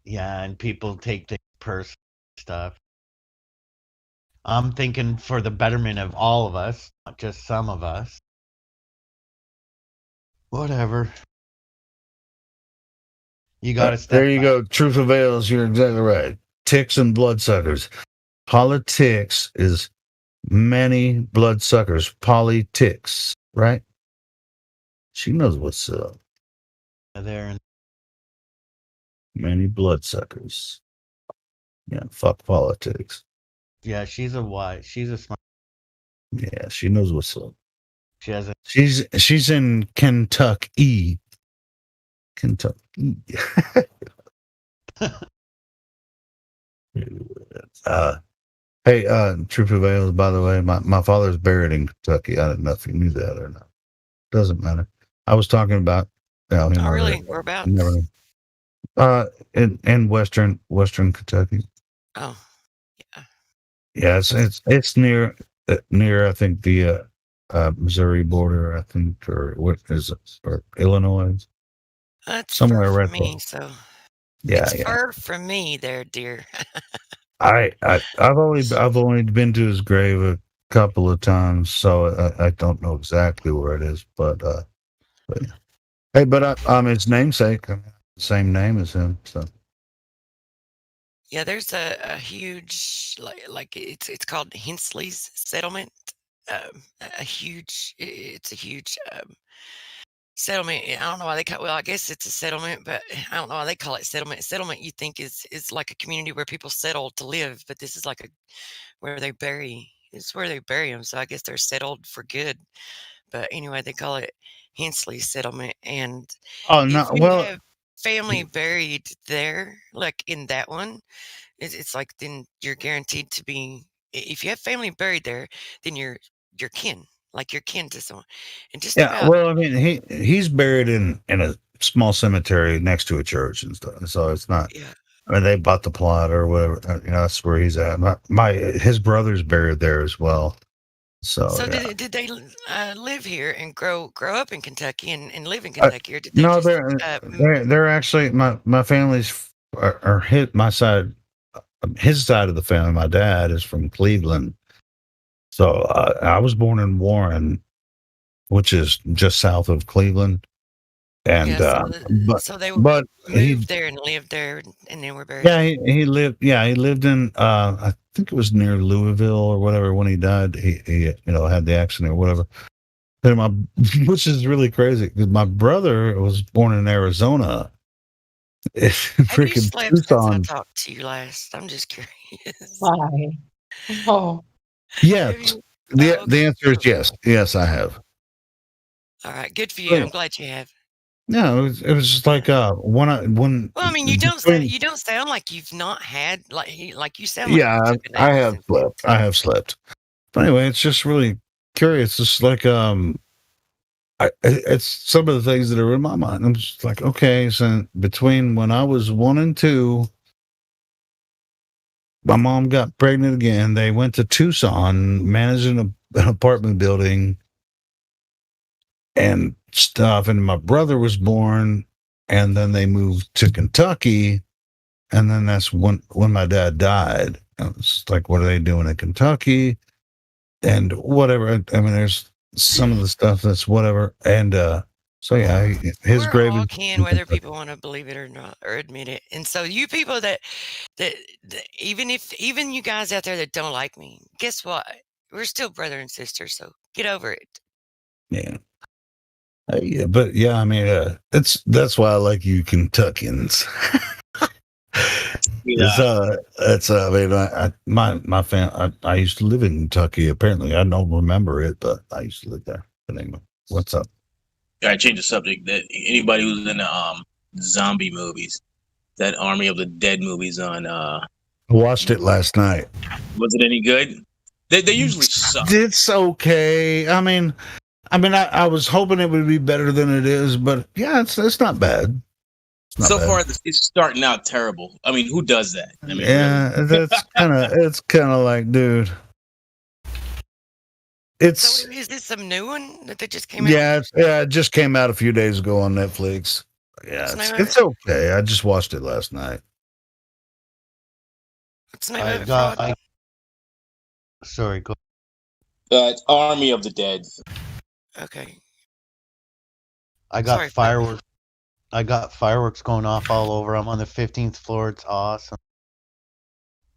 Yeah, and people take the personal stuff. I'm thinking for the betterment of all of us, not just some of us. Whatever. You got to step there you go. Truth avails. You're exactly right. Ticks and bloodsuckers. Politics is many bloodsuckers. Politics, right? She knows what's up. There. Many bloodsuckers. Yeah, fuck politics. Yeah, she's a smart. Yeah, she knows what's up. She has a. She's in Kentucky. Kentucky. Hey, Truth Prevails, by the way, my father's buried in Kentucky. I don't know if you knew that or not. Doesn't matter. I was talking about. Oh, really? Whereabouts? In western Kentucky. Oh, yeah. Yeah, it's near I think the Missouri border, I think, or what is it, or Illinois? That's somewhere far right from me, there. so Yeah, it's yeah. far from me, there, dear. I've only been to his grave a couple of times, so I don't know exactly where it is, but yeah. Hey, but I'm his namesake. I'm the same name as him, so Yeah, there's a huge like it's called Hensley's settlement. It's a huge settlement. I don't know why they call. Well, I guess it's a settlement, but I don't know why they call it settlement. Settlement, you think is like a community where people settle to live, but this is like where they bury. It's where they bury them. So I guess they're settled for good. But anyway, they call it Hensley settlement. And if you have family buried there, like in that one, it's like then you're guaranteed to be. If you have family buried there, then you're kin, like you're kin to someone. And just about Well, I mean, he's buried in a small cemetery next to a church and stuff. So it's not. I mean, they bought the plot or whatever. That's where he's at. His brother's buried there as well. So did they live here and grow up in Kentucky and live in Kentucky, or did they no, just, they're actually my family's or my side, his side of the family. My dad is from Cleveland, so I was born in Warren, which is just south of Cleveland, and so they but moved there and lived there, and then were buried. Yeah, he lived in I think it was near Louisville or whatever when he died. He had the accident or whatever. And which is really crazy because my brother was born in Arizona. Have you slept since I talked to you last? I'm just curious. Why? Oh. Yes. The answer is yes. Yes, I have. All right, good for you. I'm glad you have. No, it was just like when. Well, I mean, you don't sound like you've not had like you sound. Yeah, like I have slept. I have slept. But anyway, it's just really curious. It's like it's some of the things that are in my mind. I'm just like, okay, so between when I was 1 and 2, my mom got pregnant again. They went to Tucson, managing an apartment building and stuff. And my brother was born, and then they moved to Kentucky. And then that's when my dad died. It's like, what are they doing in Kentucky? And whatever. I mean, there's some of the stuff that's whatever. And so, yeah, his grave. All can, whether people want to believe it or not, or admit it. And so you people that even you guys out there that don't like me, guess what? We're still brother and sister, so get over it. Yeah. Yeah, but yeah, I mean, that's why I like you Kentuckians. It's I mean, my family. I used to live in Kentucky. Apparently, I don't remember it, but I used to live there. But anyway, what's up? I change the subject. That anybody who's in the zombie movies, that Army of the Dead movies on. I watched it last night. Was it any good? They usually suck. It's okay. I mean, I was hoping it would be better than it is, but yeah, it's not bad. So far, it's starting out terrible. I mean, who does that? I mean, yeah, really? it's kind of like, dude. So is this some new one that they just came out? Yeah, it just came out a few days ago on Netflix. Yeah, it's okay. I just watched it last night. What's the name of it? Sorry, go. It's Army of the Dead. Okay. I got fireworks. I got fireworks going off all over. I'm on the 15th floor. It's awesome.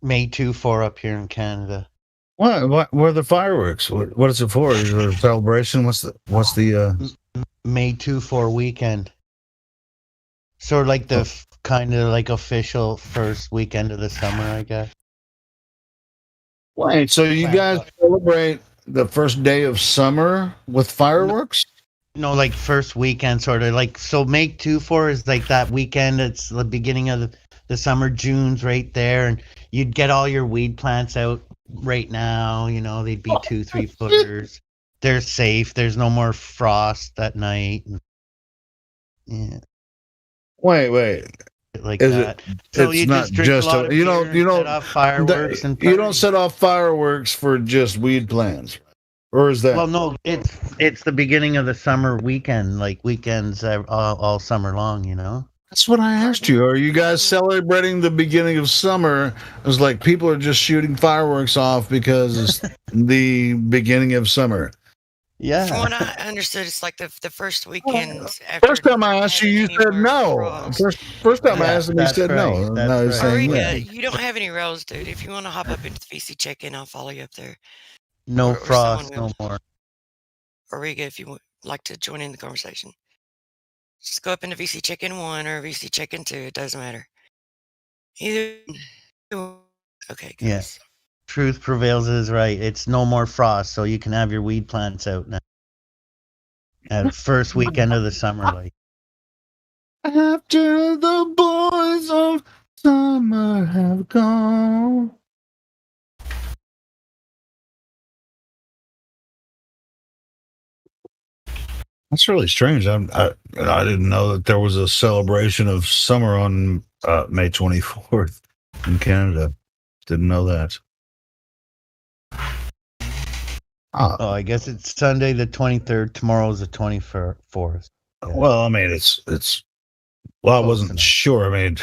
May 2-4 up here in Canada. What are the fireworks? What is it for? Is it a celebration? What's the May 2-4 weekend? Sort of like the kind of like official first weekend of the summer, I guess. Wait, so you guys celebrate the first day of summer with fireworks? No, like first weekend, sort of like, so May 2-4 is like that weekend. It's the beginning of the summer. June's right there, and you'd get all your weed plants out right now. You know, they'd be 2-3 footers. They're safe. There's no more frost at night. Yeah. Wait. Like is that. So you not just you don't set off fireworks and you don't set off fireworks for just weed plants, or is that? Well, no, it's the beginning of the summer weekend, like weekends all summer long. You know. That's what I asked you. Are you guys celebrating the beginning of summer? It was like people are just shooting fireworks off because it's the beginning of summer. Yeah. From what I understood, it's like the first weekend after. First time I asked you, you said no. First time I asked him, you said no. Now he's saying Ariga, yeah. you don't have any roles, dude. If you want to hop up into the VC check-in, I'll follow you up there. No Or frost, someone no will. more. Ariga, if you would like to join in the conversation, just go up into VC check-in 1 or VC check-in 2. It doesn't matter. Either. Okay. Good. Yeah. Truth prevails is right. It's no more frost, so you can have your weed plants out now. At first weekend of the summer, like. After the boys of summer have gone. That's really strange. I didn't know that there was a celebration of summer on May 24th in Canada. Didn't know that. Oh, I guess it's Sunday the 23rd. Tomorrow's the 24th. Yeah. Well, I mean, it's. Well, I wasn't sure. I mean,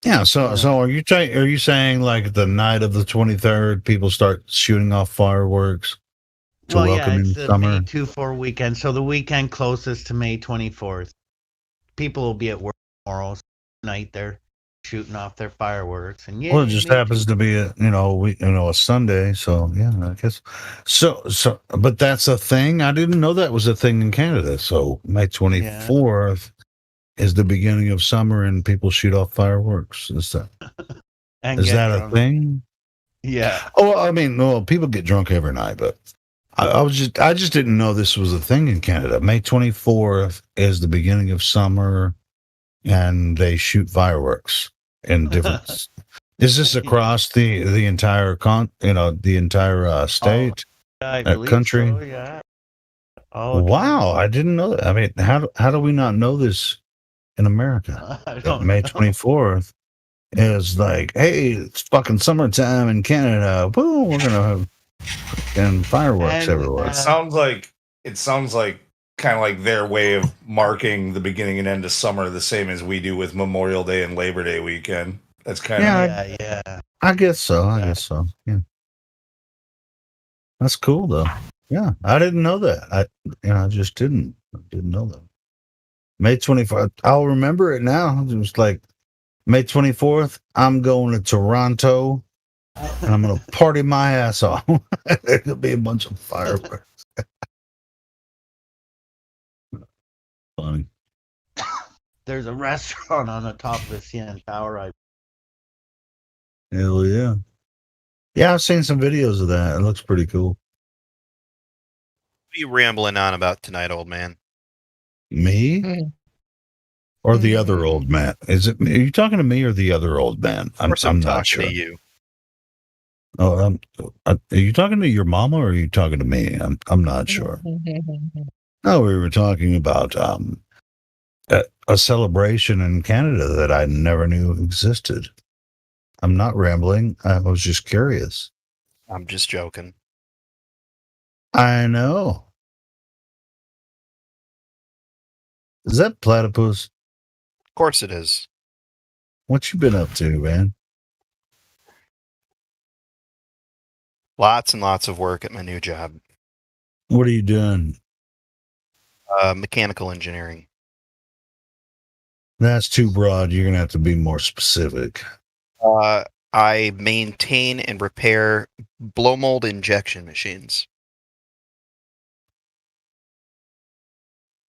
yeah. So are you saying like the night of the 23rd, people start shooting off fireworks to welcome in it's the summer? May 24 weekend. So the weekend closest to May 24th. People will be at work tomorrow night. They're shooting off their fireworks, and Well, it just happens to be a Sunday. So yeah, I guess. So, but that's a thing. I didn't know that was a thing in Canada. So May 24th is the beginning of summer, and people shoot off fireworks. Is that a thing? Yeah. Oh, I mean, well, people get drunk every night, but I just didn't know this was a thing in Canada. May 24th is the beginning of summer, and they shoot fireworks in different. Is this across the entire state, I believe country? so, yeah. Wow, I didn't know that. I mean, how do we not know this in America? May 24th is like, hey, it's fucking summertime in Canada. Boom, we're gonna have and fireworks everywhere. It sounds like kind of like their way of marking the beginning and end of summer, the same as we do with Memorial Day and Labor Day weekend. That's kind of yeah. I guess so. I guess so. Yeah, that's cool though. Yeah, I didn't know that. I just didn't know that. May 24th. I'll remember it now. It was like May 24th. I'm going to Toronto, and I'm going to party my ass off. There'll be a bunch of fireworks. Funny. There's a restaurant on the top of the CN Tower. Hell yeah. Yeah, I've seen some videos of that. It looks pretty cool. What are you rambling on about tonight, old man? Me? Or the other old man? Are you talking to me or the other old man? I'm not sure. To you. Oh, are you talking to your mama or are you talking to me? I'm not sure. No, we were talking about a celebration in Canada that I never knew existed. I'm not rambling. I was just curious. I'm just joking. I know. Is that platypus? Of course it is. What you been up to, man? Lots and lots of work at my new job. What are you doing? Mechanical engineering. That's too broad. You're gonna have to be more specific. I maintain and repair blow mold injection machines.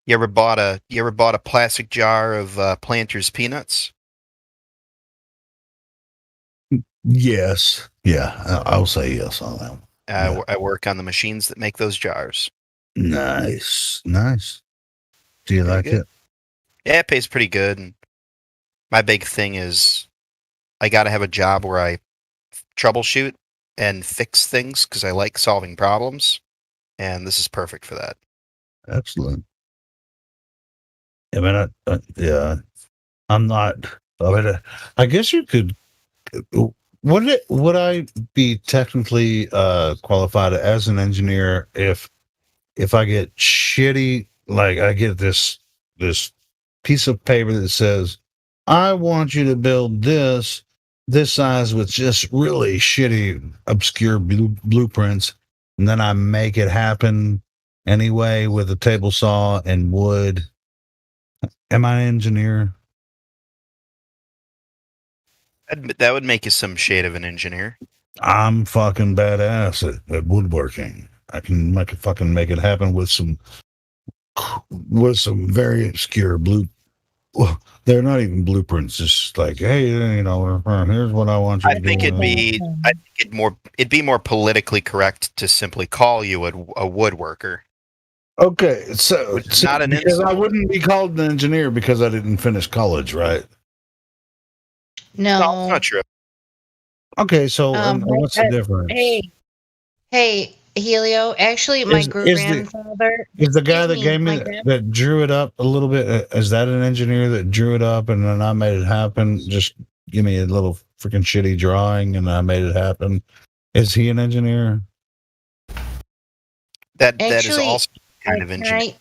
You ever bought a plastic jar of Planters peanuts? Yes. Yeah, I'll say yes on that one. I work on the machines that make those jars. Nice. Do you like it? Yeah, it pays pretty good. And my big thing is I got to have a job where I troubleshoot and fix things because I like solving problems. And this is perfect for that. Excellent. I mean, I'm not. I guess you could. Would I be technically qualified as an engineer if I get shitty? Like I get this piece of paper that says, "I want you to build this size with just really shitty, obscure blueprints," and then I make it happen anyway with a table saw and wood. Am I an engineer? That would make you some shade of an engineer. I'm fucking badass at woodworking. I can fucking make it happen with some very obscure well, they're not even blueprints. Just like, hey, you know, here's what I want you to do. I think it'd be more politically correct to simply call you a woodworker. Okay, so Which is not an because insult. I wouldn't be called an engineer because I didn't finish college, right? No, it's not true. Okay, so what's the difference? Hey, Helio. Actually, my grandfather Is the guy that gave me that drew it up a little bit? Is that an engineer that drew it up and then I made it happen? Just give me a little freaking shitty drawing and I made it happen. Is he an engineer? That is also kind of engineer.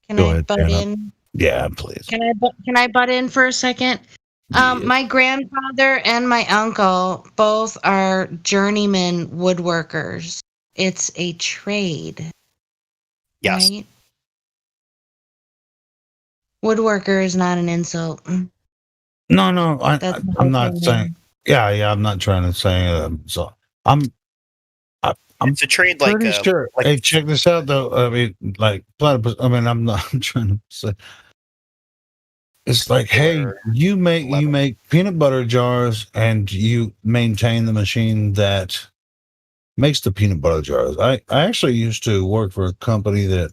Can I butt in? Yeah, please. Can I butt in for a second? My grandfather and my uncle both are journeyman woodworkers. It's a trade. Yes. Right? Woodworker is not an insult. No, I'm not saying. Yeah, I'm not trying to say. So I'm it's a trade like. Pretty sure. Hey, check this out though. I mean, like platypus. I mean, I'm trying to say. It's like, hey, you make peanut butter jars and you maintain the machine that makes the peanut butter jars. I actually used to work for a company that,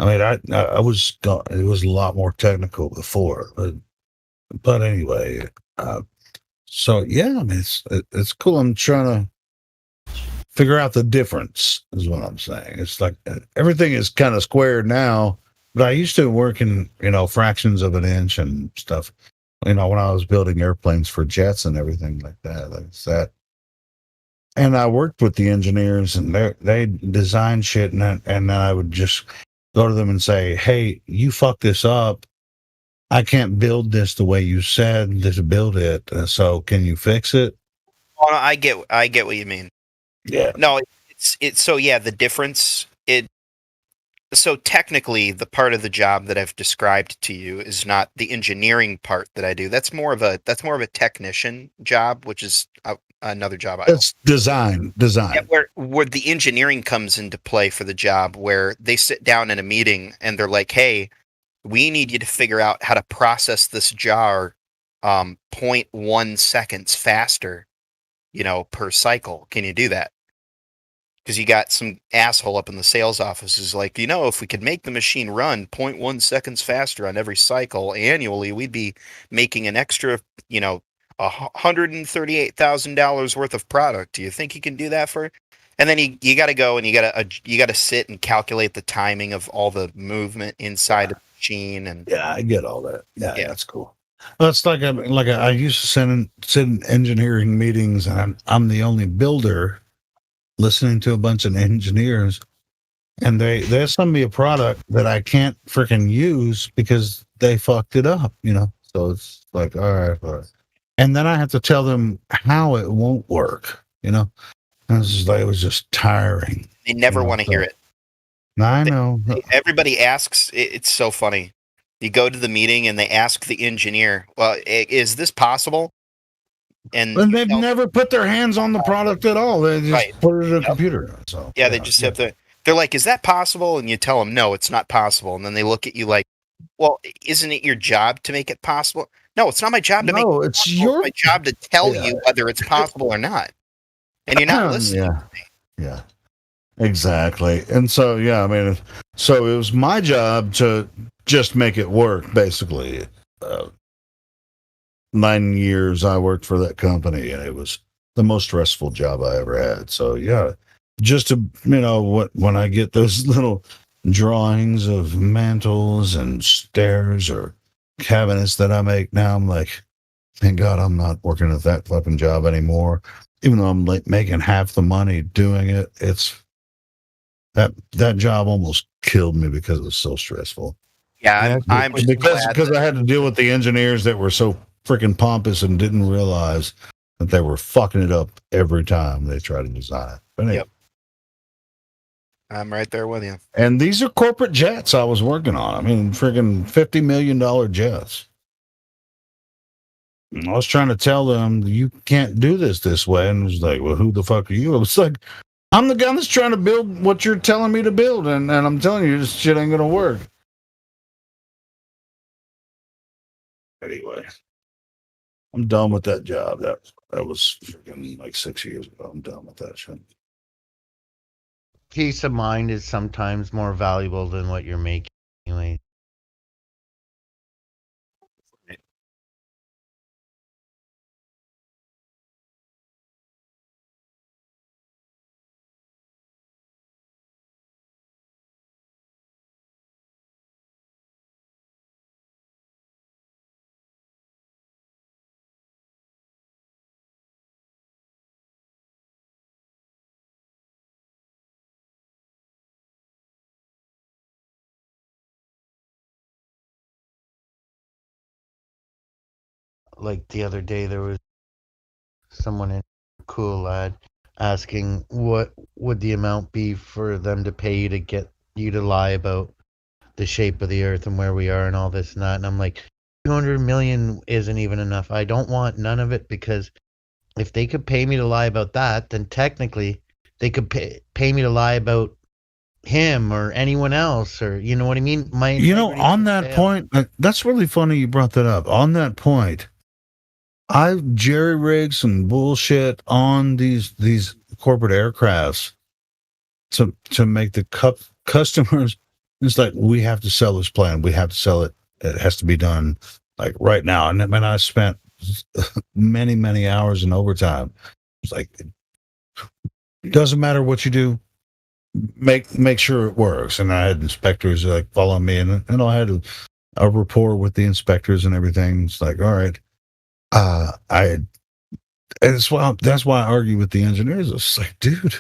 I mean, I was it was a lot more technical before, but anyway, so yeah, I mean, it's cool. I'm trying to figure out the difference is what I'm saying. It's like everything is kind of square now. But I used to work in, fractions of an inch and stuff, when I was building airplanes for jets and everything like that. And I worked with the engineers and they designed shit. And then I would just go to them and say, hey, you fucked this up. I can't build this the way you said to build it. So can you fix it? Oh, no, I get what you mean. Yeah. No, it's so yeah, the difference, so technically, the part of the job that I've described to you is not the engineering part that I do. That's more of a technician job, which is another job. It's design. Yeah, where the engineering comes into play for the job, where they sit down in a meeting and they're like, "Hey, we need you to figure out how to process this jar 0.1 seconds faster, per cycle. Can you do that?" Because you got some asshole up in the sales office who's like, if we could make the machine run 0.1 seconds faster on every cycle annually, we'd be making an extra, $138,000 worth of product. Do you think you can do that for? And then you got to go and you got to sit and calculate the timing of all the movement inside of the machine. And yeah, I get all that. Yeah, that's cool. Well, it's like I used to sit in engineering meetings, and I'm the only builder listening to a bunch of engineers, and they send me a product that I can't freaking use because they fucked it up, So it's like, all right. And then I have to tell them how it won't work, And it's just like, it was just tiring. They never want to hear it. I know. Everybody asks. It's so funny. You go to the meeting and they ask the engineer, well, is this possible? And they've never put their hands on the product at all. They just put it in a computer. So yeah, they just have to. They're like, "Is that possible?" And you tell them, "No, it's not possible." And then they look at you like, "Well, isn't it your job to make it possible?" No, it's not my job to make it possible. It's my job to tell you whether it's possible or not. And you're not listening. Yeah, exactly. And so yeah, I mean, so it was my job to just make it work, basically. 9 years I worked for that company, and it was the most stressful job I ever had. So yeah, just to when I get those little drawings of mantles and stairs or cabinets that I make now, I'm like, thank God I'm not working at that fucking job anymore. Even though I'm like making half the money doing it, it's that job almost killed me because it was so stressful. Yeah, I'm just because I had to deal with the engineers that were so freaking pompous and didn't realize that they were fucking it up every time they tried to design it. But anyway, I'm right there with you. And these are corporate jets I was working on. I mean, friggin' $50 million jets. And I was trying to tell them, you can't do this way. And it was like, well, who the fuck are you? I was like, I'm the guy that's trying to build what you're telling me to build. And I'm telling you, this shit ain't going to work. Anyway, I'm done with that job. That was freaking like 6 years ago. I'm done with that shit. Peace of mind is sometimes more valuable than what you're making anyway. Like the other day, there was someone in Cool Lad asking what would the amount be for them to pay you to get you to lie about the shape of the earth and where we are and all this and that. And I'm like, 200 million isn't even enough. I don't want none of it, because if they could pay me to lie about that, then technically they could pay me to lie about him or anyone else, or you know what I mean? On that point, that's really funny you brought that up. On that point, I jerry rigged some bullshit on these corporate aircrafts to make the customers. It's like, we have to sell this plane. We have to sell it. It has to be done like right now. And I spent many hours in overtime. It's like, it doesn't matter what you do. Make sure it works. And I had inspectors like follow me, and I had a rapport with the inspectors and everything. It's like, all right. That's why I argue with the engineers. It's like, dude,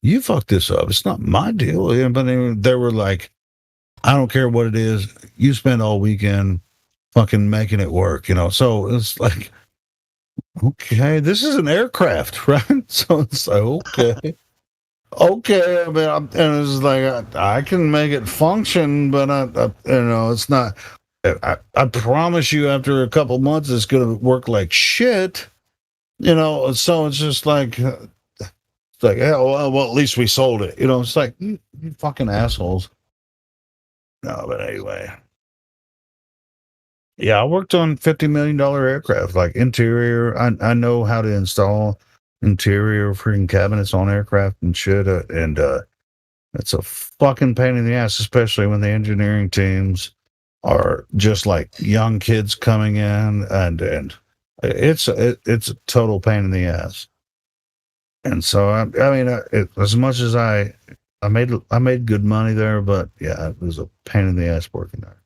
you fucked this up. It's not my deal. Yeah, but they were like, I don't care what it is. You spend all weekend fucking making it work, So it's like, okay, this is an aircraft, right? So it's like, okay. Okay, I mean, and it's like, I can make it function, but it's not. I promise you, after a couple months, it's going to work like shit. So it's just like, yeah, well, at least we sold it. It's like, you fucking assholes. No, but anyway. Yeah, I worked on $50 million aircraft, like interior. I know how to install interior freaking cabinets on aircraft and shit. It's a fucking pain in the ass, especially when the engineering teams are just like young kids coming in, and it's a total pain in the ass. And so I mean, as much as I made good money there, but yeah, it was a pain in the ass working there.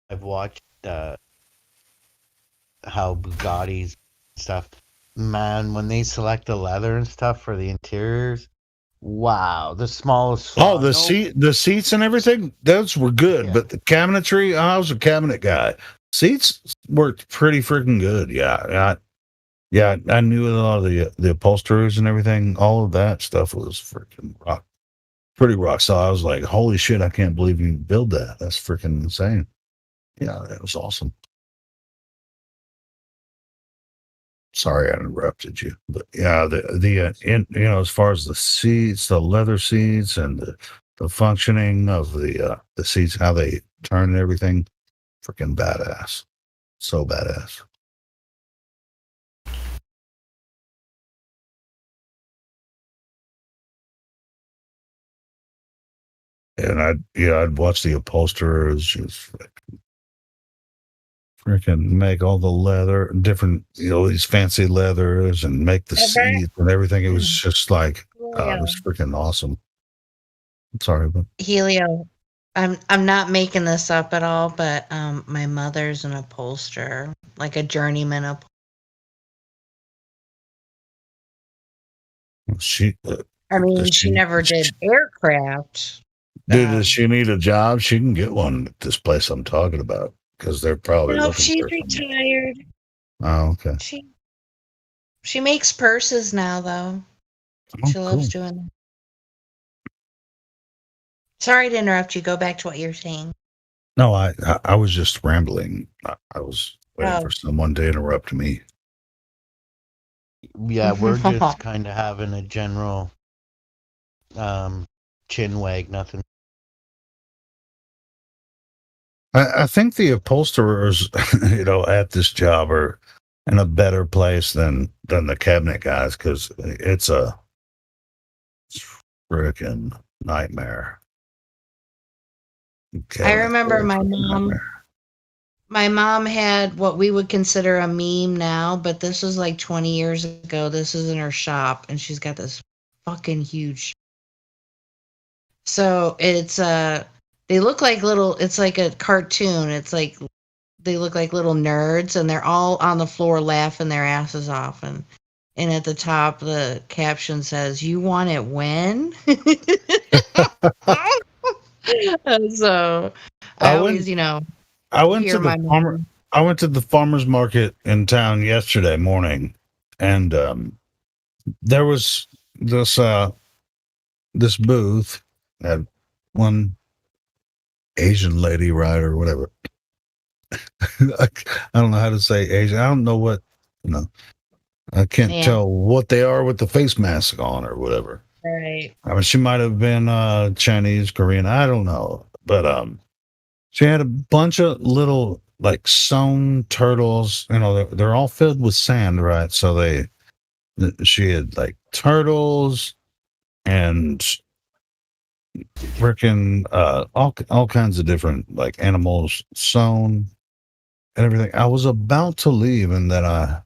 I've watched how Bugattis stuff, man, when they select the leather and stuff for the interiors, wow, the smallest. Oh, the seats and everything, those were good, but the cabinetry, I was a cabinet guy. Seats worked pretty freaking good. Yeah, I knew a lot of the upholsterers and everything. All of that stuff was freaking pretty rock solid. I was like, holy shit, I can't believe you build that. That's freaking insane. Yeah, that was awesome. Sorry, I interrupted you, but yeah, as far as the seats, the leather seats, and the functioning of the seats, how they turn and everything, freaking badass, so badass. And I'd watch the upholsterers just freaking make all the leather, different, these fancy leathers, and make the seats and everything. It was just like, it was freaking awesome. Sorry, but Helio, I'm not making this up at all, but my mother's an upholsterer, like a journeyman upholsterer. I mean, she never did aircraft. Dude, does she need a job? She can get one at this place I'm talking about, because they're probably No, looking she's for someone. retired. Oh, okay. She makes purses now, though. Oh, She loves cool. doing them. Sorry to interrupt you. Go back to what you're saying. No, I was just rambling. I was waiting Oh. for someone to interrupt me. Yeah, we're just kind of having a general chin wag, nothing. I think the upholsterers, at this job are in a better place than the cabinet guys because it's a freaking nightmare. I remember my mom. My mom had what we would consider a meme now, but this was like 20 years ago. This is in her shop, and she's got this fucking huge. So it's they look like little. It's like a cartoon. It's like they look like little nerds, and they're all on the floor laughing their asses off. And at the top, the caption says, "You want it when?" So I always, I went hear to my the mom. I went to the farmers market in town yesterday morning, and there was this booth had one Asian lady, right, or whatever. I don't know how to say Asian. I don't know what I can't tell what they are with the face mask on or whatever. Right. I mean, she might have been Chinese, Korean. I don't know, but she had a bunch of little like sewn turtles. They're all filled with sand, right? So she had like turtles and freaking all kinds of different like animals sewn and everything. I was about to leave, and then I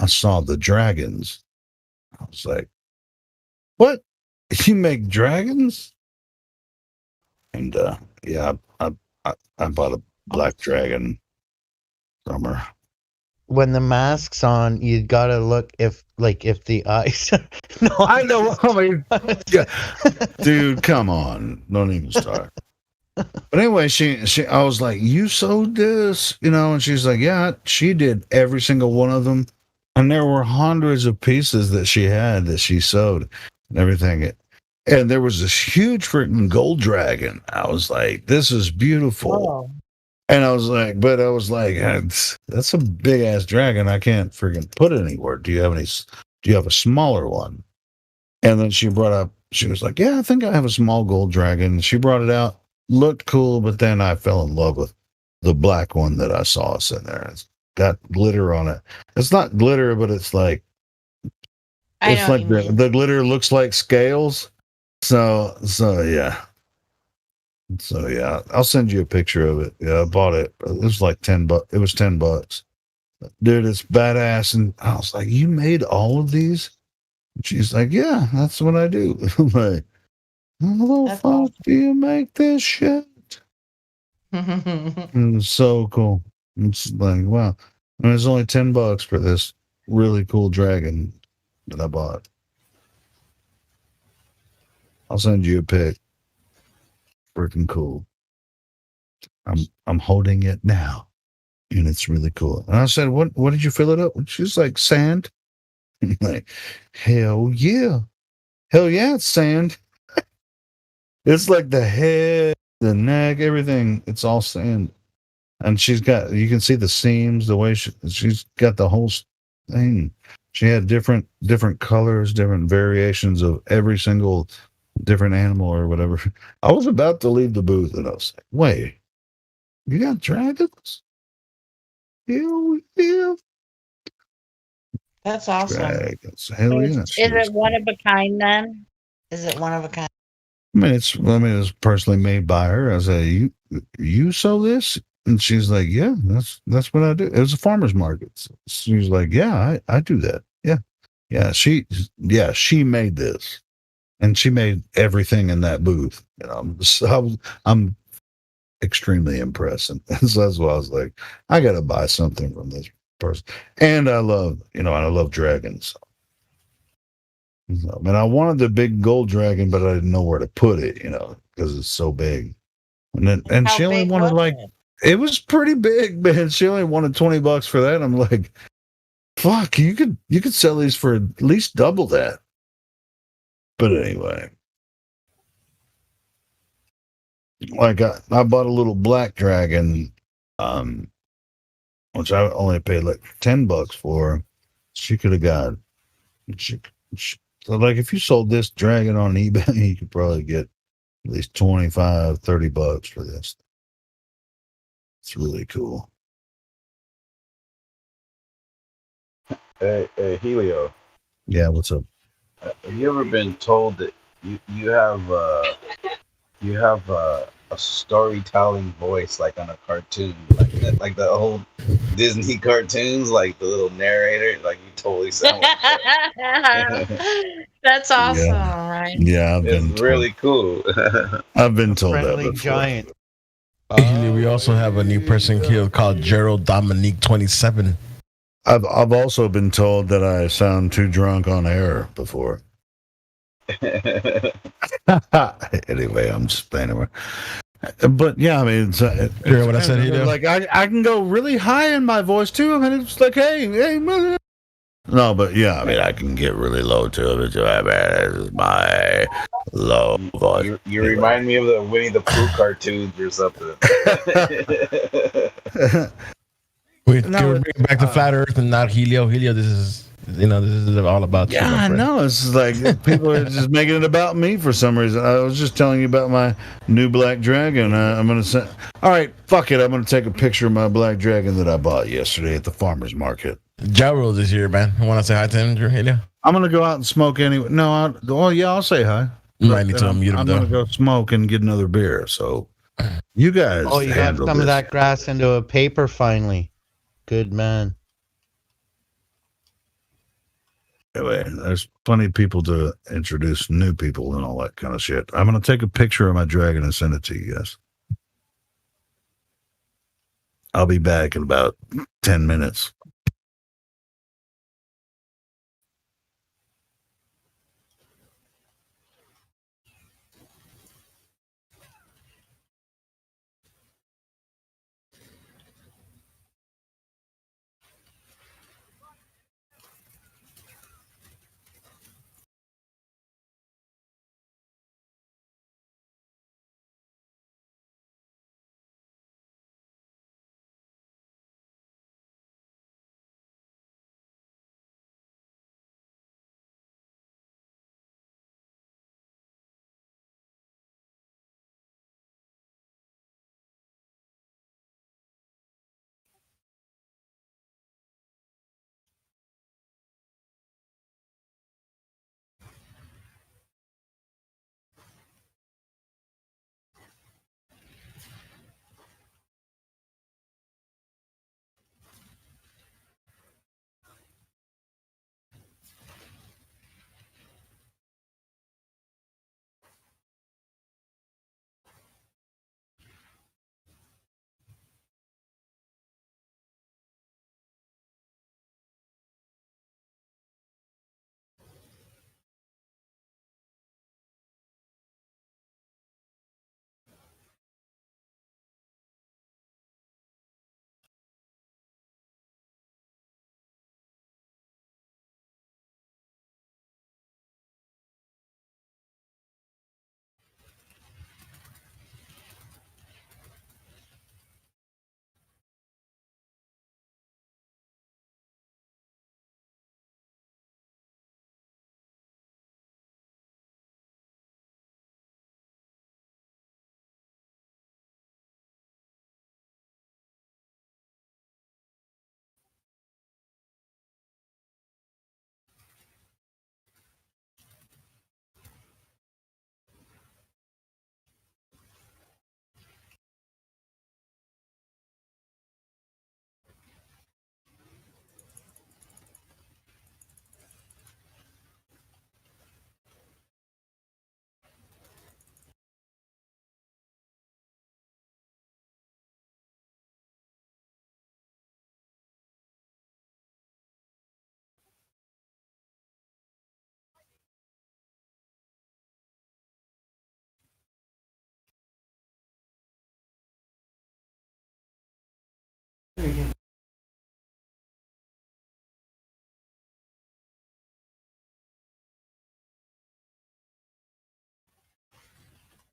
saw the dragons. I was like, "What? You make dragons?" And yeah, I bought a black dragon from her. When the mask's on, you gotta look if the eyes. No, I know. I mean, yeah. Dude, come on! Don't even start. But anyway, I was like, "You sewed this?" And she's like, "Yeah, she did every single one of them." And there were hundreds of pieces that she had that she sewed and everything. And there was this huge freaking gold dragon. I was like, "This is beautiful." Oh. And I was like, that's a big ass dragon. I can't freaking put it anywhere. Do you have a smaller one? And then she was like, "Yeah, I think I have a small gold dragon." She brought it out, looked cool, but then I fell in love with the black one that I saw sitting there. It's got glitter on it. It's not glitter, but it's like, the glitter looks like scales. So yeah. So yeah, I'll send you a picture of it. Yeah, I bought it. It was like $10. It was $10. Dude, it's badass. And I was like, "You made all of these?" And she's like, "Yeah, that's what I do." I'm like, "How the fuck do you make this shit?" It's so cool. It's like, wow. And it's only $10 for this really cool dragon that I bought. I'll send you a pic. Freaking cool. I'm holding it now, and it's really cool. And I said, "What did you fill it up with?" She's like, "Sand." I'm like, hell yeah, it's sand. It's like the head, the neck, everything. It's all sand. And you can see the seams, the way she's got the whole thing. She had different colors, different variations of every single different animal or whatever. I was about to leave the booth, and I was like, "Wait, you got dragons?" Hell yeah. That's awesome. Dragons. Hell yeah. Is it one of a kind then? Is it one of a kind? I mean, it's personally made by her. I say, you sew this? And she's like, "Yeah, that's what I do." It was a farmer's market. So she's like, "Yeah, I do that." Yeah. She made this. And she made everything in that booth. So I'm extremely impressed. And so that's why I was like, I got to buy something from this person. And I love dragons. So, I wanted the big gold dragon, but I didn't know where to put it, because it's so big. And she only wanted it was pretty big, man. She only wanted $20 for that. I'm like, Fuck, you could sell these for at least double that. But anyway, like I bought a little black dragon, which I only paid like $10 for. She could have got. So like if you sold this dragon on eBay, you could probably get at least $25-$30 for this. It's really cool. Hey, Helio. Yeah, what's up? Have you ever been told that you have a storytelling voice like on a cartoon, like the old Disney cartoons, like the little narrator, like you totally sound like That's awesome, right? Yeah, it's really cool. I've been told that Friendly before. giant. Actually, we also have a new person here called Gerald Dominique 27. I've also been told that I sound too drunk on air before. Anyway, I'm just playing around. But yeah, I mean, it's hear what I said, Helio? like I can go really high in my voice too. I mean, it's like, hey, no, but yeah, I mean, I can get really low too. This is my low voice. You remind me of the Winnie the Pooh cartoons or something. We're bringing back the flat Earth and not Helio. Helio, this is all about you. Yeah, I know. It's like people are just making it about me for some reason. I was just telling you about my new black dragon. I'm gonna say, all right, fuck it. I'm gonna take a picture of my black dragon that I bought yesterday at the farmer's market. Jarrell is here, man. I want to say hi to him, Helio. I'm gonna go out and smoke anyway. No, I'll say hi. You might need to I'm unmute him, gonna though. go smoke and get another beer. So you guys, Oh, you got handle some of this. that grass into a paper finally. Good man. Anyway, there's plenty of people to introduce new people and all that kind of shit. I'm gonna take a picture of my dragon and send it to you guys. I'll be back in about 10 minutes.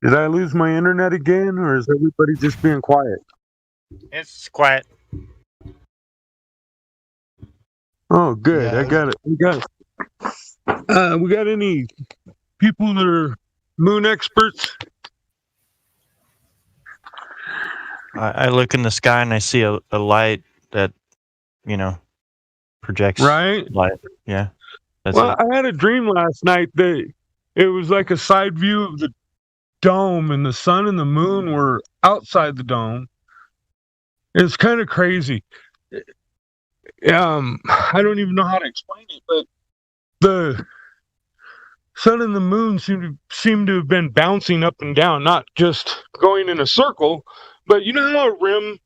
Did I lose my internet again, or is everybody just being quiet? It's quiet. Oh, good. Yeah, I got it. We got any people that are moon experts? I look in the sky and I see a light that, projects Right. light. Yeah. That's Well, it. I had a dream last night that it was like a side view of the dome, and the sun and the moon were outside the dome. It's kind of crazy. I don't even know how to explain it, but the sun and the moon seem to have been bouncing up and down, not just going in a circle. But you know how a rim,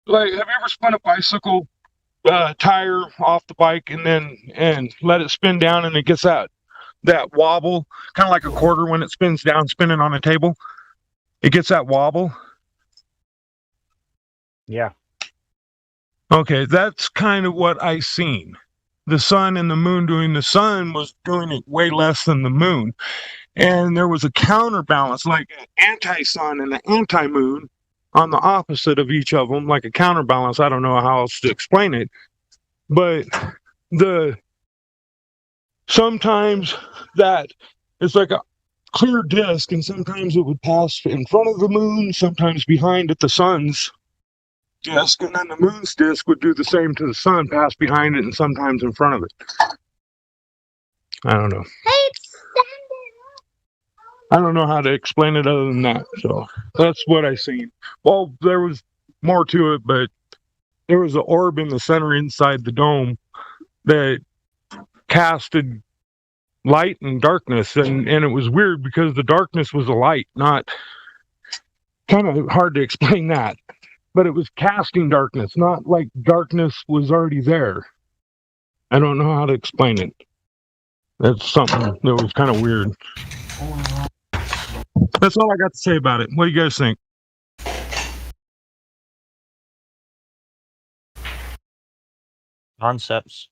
like, have you ever spun a bicycle tire off the bike and let it spin down, and it gets that wobble, kind of like a quarter when it spins down, spinning on a table? It gets that wobble. Yeah. Okay, that's kind of what I seen. The sun and the moon doing. The sun was doing it way less than the moon. And there was a counterbalance, like an anti-sun and an anti-moon on the opposite of each of them, like a counterbalance. I don't know how else to explain it. But sometimes that it's like a clear disk, and sometimes it would pass in front of the moon, sometimes behind at the sun's disk, and then the moon's disk would do the same to the sun, pass behind it and sometimes in front of it. I don't know. I don't know how to explain it other than that. So that's what I seen. Well, there was more to it, but there was an orb in the center inside the dome that casted light and darkness, and it was weird because the darkness was a light, not, kind of hard to explain that, but it was casting darkness, not like darkness was already there. I don't know how to explain it. That's something that was kind of weird. That's all I got to say about it. What do you guys think? Concepts.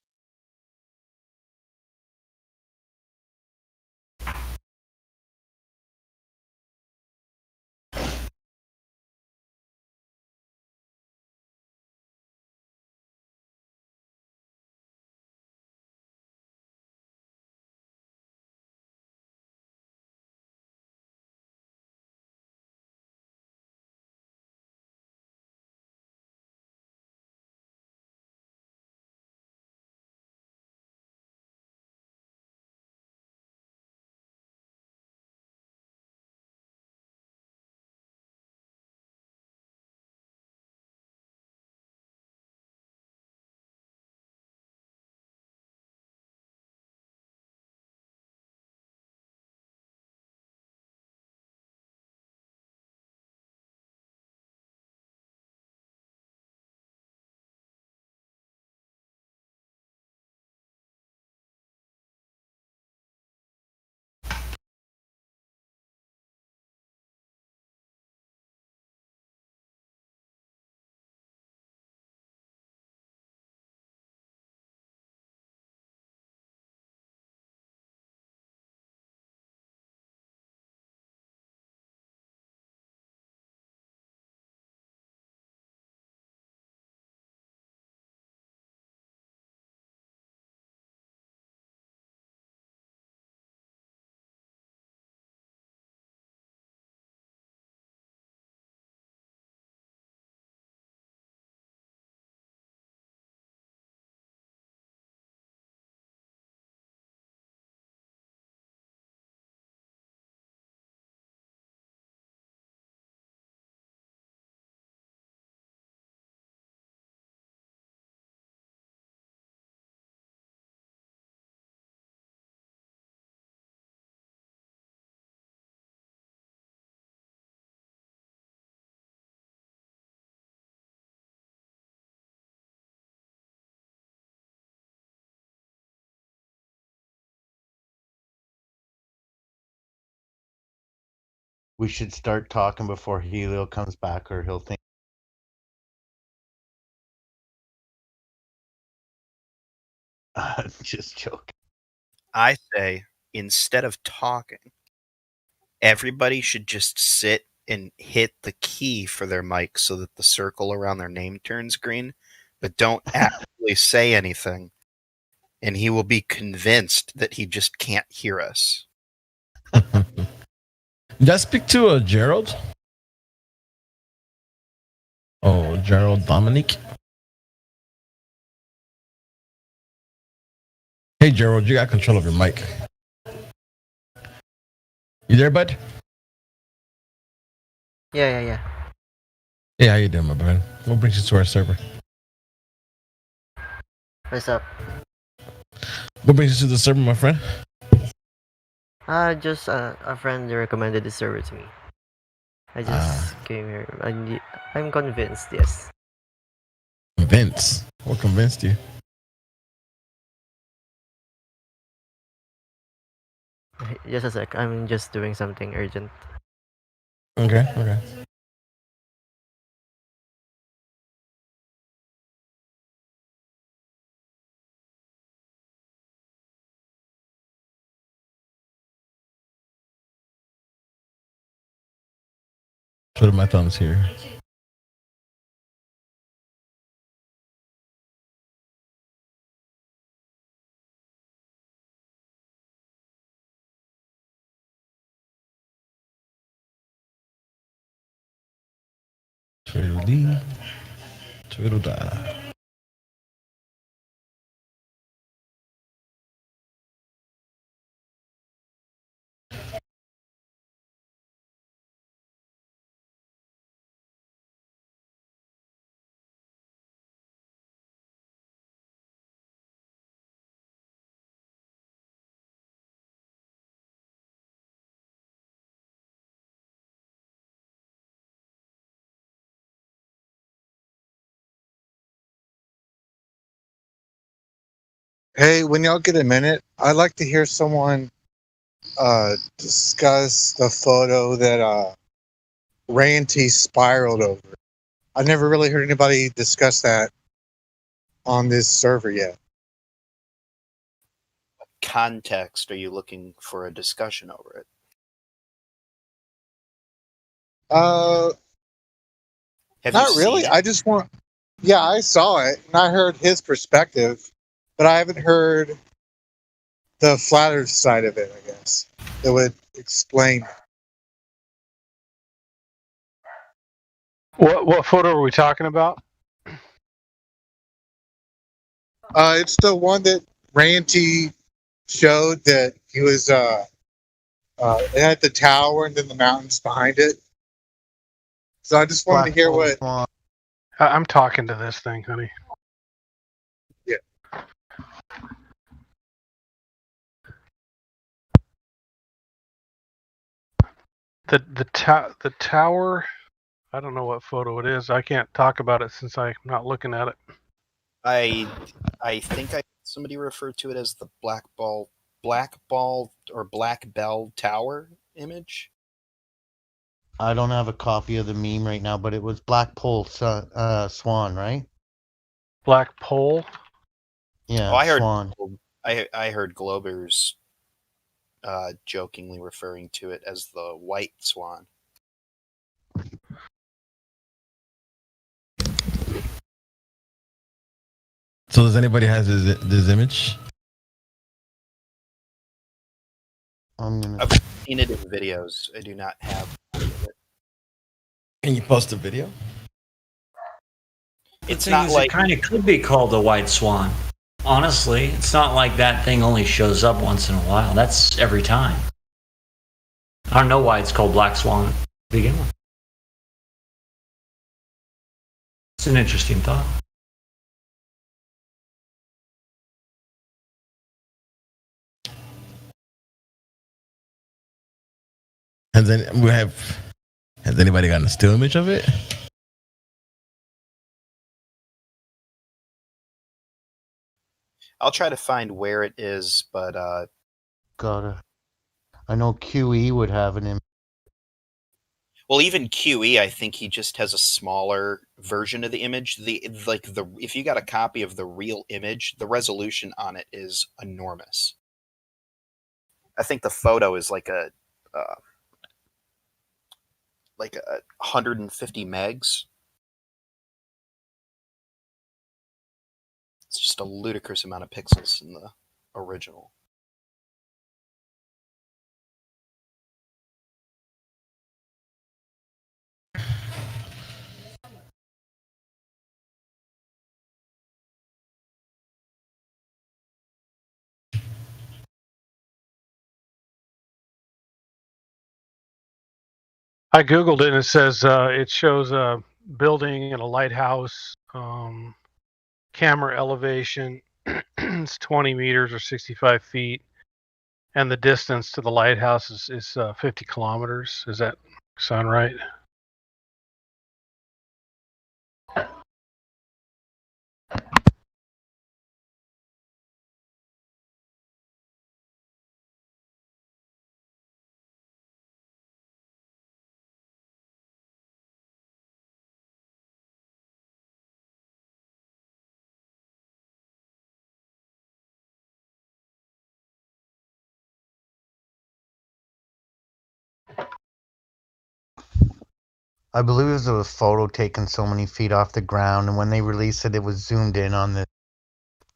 We should start talking before Helio comes back, or he'll think. Just joking. I say, instead of talking, everybody should just sit and hit the key for their mic so that the circle around their name turns green, but don't actually say anything. And he will be convinced that he just can't hear us. Did I speak to Gerald? Oh, Gerald Dominique. Hey, Gerald, you got control of your mic. You there, bud? Yeah. Hey, how you doing, my bud? What brings you to our server? What's up? What brings you to the server, my friend? Just a friend recommended the server to me. I just came here. I'm convinced, yes. Convinced? What convinced you? Just a sec. I'm just doing something urgent. Okay. Twiddle my thumbs here. Twiddle-dee. Twiddle-da. Hey, when y'all get a minute, I'd like to hear someone discuss the photo that Ray and T spiraled over. I've never really heard anybody discuss that on this server yet. Context, are you looking for a discussion over it? Not really. I just want. Yeah, I saw it and I heard his perspective, but I haven't heard the flat Earth side of it. I guess that would explain. What photo are we talking about? It's the one that Ranty showed that he was. It had the tower and then the mountains behind it. So I just wanted to hear what. I'm talking to this thing, honey. Yeah. The tower. I don't know what photo it is. I can't talk about it since I'm not looking at it. I think somebody referred to it as the Black Bell Tower image. I don't have a copy of the meme right now, but it was Black Pole Swan, right? Black Pole? Yeah, Oh, I heard Swan. I heard Globers jokingly referring to it as the White Swan. So does anybody has this image? I've seen it in videos. I do not have it. Can you post a video? It's The thing not is, like it kind of could be called a white swan. Honestly, it's not like that thing only shows up once in a while. That's every time. I don't know why it's called black swan to begin with. It's an interesting thought. Has anybody gotten a still image of it? I'll try to find where it is, but I know QE would have an image. Well, even QE, I think he just has a smaller version of the image. If you got a copy of the real image, the resolution on it is enormous. I think the photo is like like 150 megs. It's just a ludicrous amount of pixels in the original. I googled it and it says it shows a building and a lighthouse, camera elevation. It's 20 meters or 65 feet, and the distance to the lighthouse is 50 kilometers. Does that sound right? I believe it was a photo taken so many feet off the ground, and when they released it, it was zoomed in on the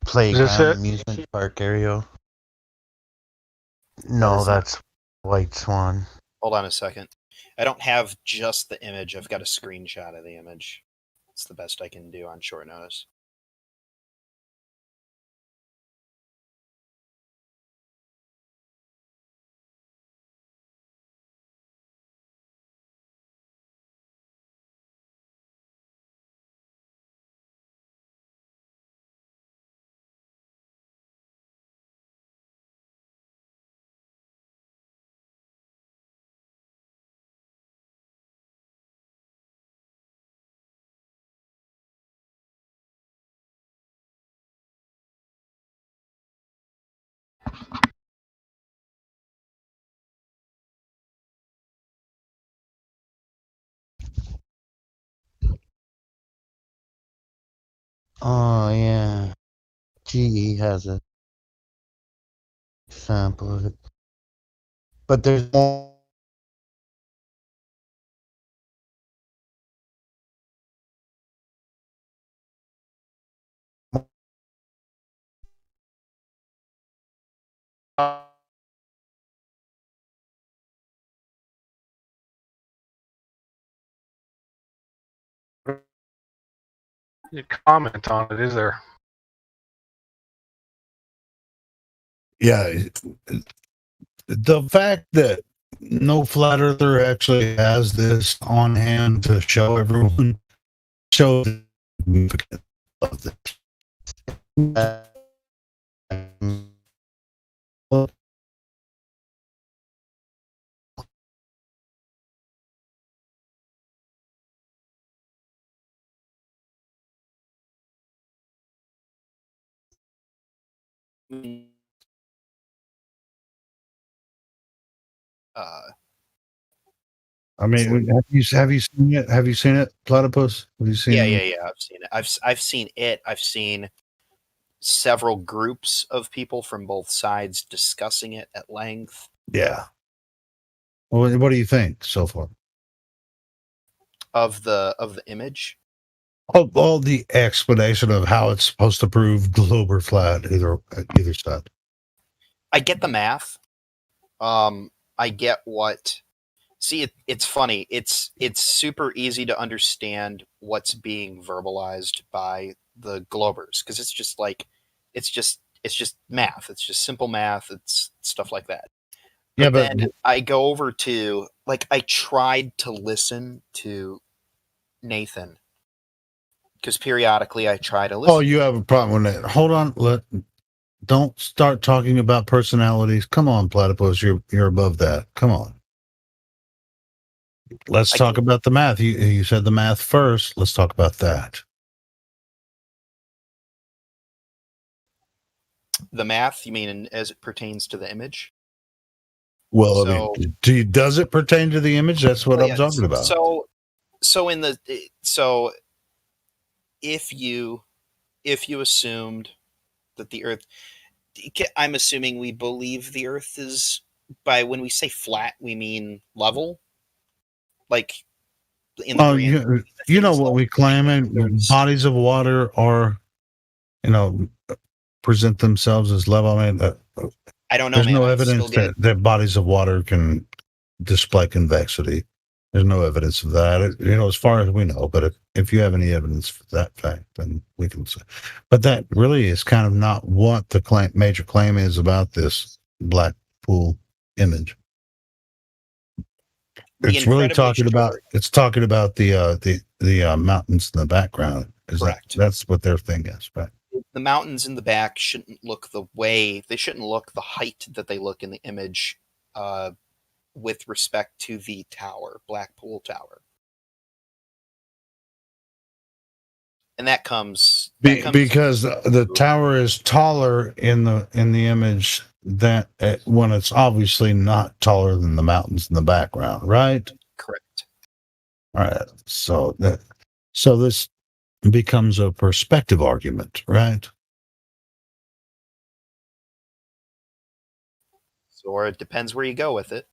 playground it? amusement park area. That No, is- that's White Swan. Hold on a second. I don't have just the image. I've got a screenshot of the image. It's the best I can do on short notice. Oh, yeah. GE has a sample of it. But there's more. Comment on it, is there? Yeah. The fact that no flat earther actually has this on hand to show everyone shows the significance of this. I mean, have you seen it? Have you seen it, Platypus? Have you seen? Yeah. I've seen it. I've seen it. I've seen several groups of people from both sides discussing it at length. Yeah. Well, what do you think so far? Of the image. All the explanation of how it's supposed to prove globe or flat, either side. I get the math. I get what. See, it's funny. It's super easy to understand what's being verbalized by the Globers because it's just math. It's just simple math. It's stuff like that. Yeah, but then I go over to I tried to listen to Nathan because periodically I try to listen. Oh, you have a problem with that? Hold on. Don't start talking about personalities. Come on, Platypus. You're above that. Come on. Let's talk about the math. You said the math first. Let's talk about that. The math, you mean as it pertains to the image? Well, I mean, does it pertain to the image? That's what I'm talking about. So if you assumed that the Earth, I'm assuming we believe the Earth is, by when we say flat, we mean level. Like in the Oh, grand you know what we claim, and bodies of water are, present themselves as level. I mean, I don't know, there's man. no I'm still evidence getting- that bodies of water can display convexity. There's no evidence of that, as far as we know. But if you have any evidence for that fact, then we can say. But that really is kind of not what the major claim is about this black pool image. It's really talking about the mountains in the background. That's what their thing is, right? The mountains in the back shouldn't look the height that they look in the image with respect to the tower, Blackpool Tower. And that comes because the tower is taller in the image that when it's obviously not taller than the mountains in the background, right? Correct. All right. So this becomes a perspective argument, right? Or it depends where you go with it.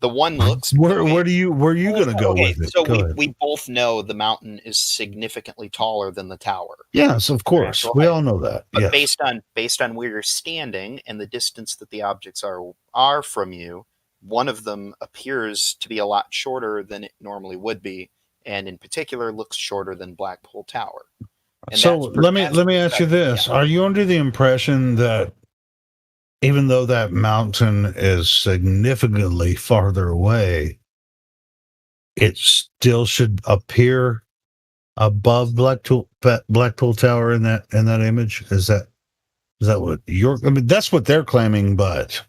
The one looks. Where are you going to go with it? So Go ahead. we both know the mountain is significantly taller than the tower. Yes, of course. We all know that. But Yes. based on where you're standing and the distance that the objects are from you, one of them appears to be a lot shorter than it normally would be, and in particular looks shorter than Blackpool Tower. And So let me ask you this: Are you under the impression that even though that mountain is significantly farther away, it still should appear above Blackpool Tower in that image? Is that what that's what they're claiming, but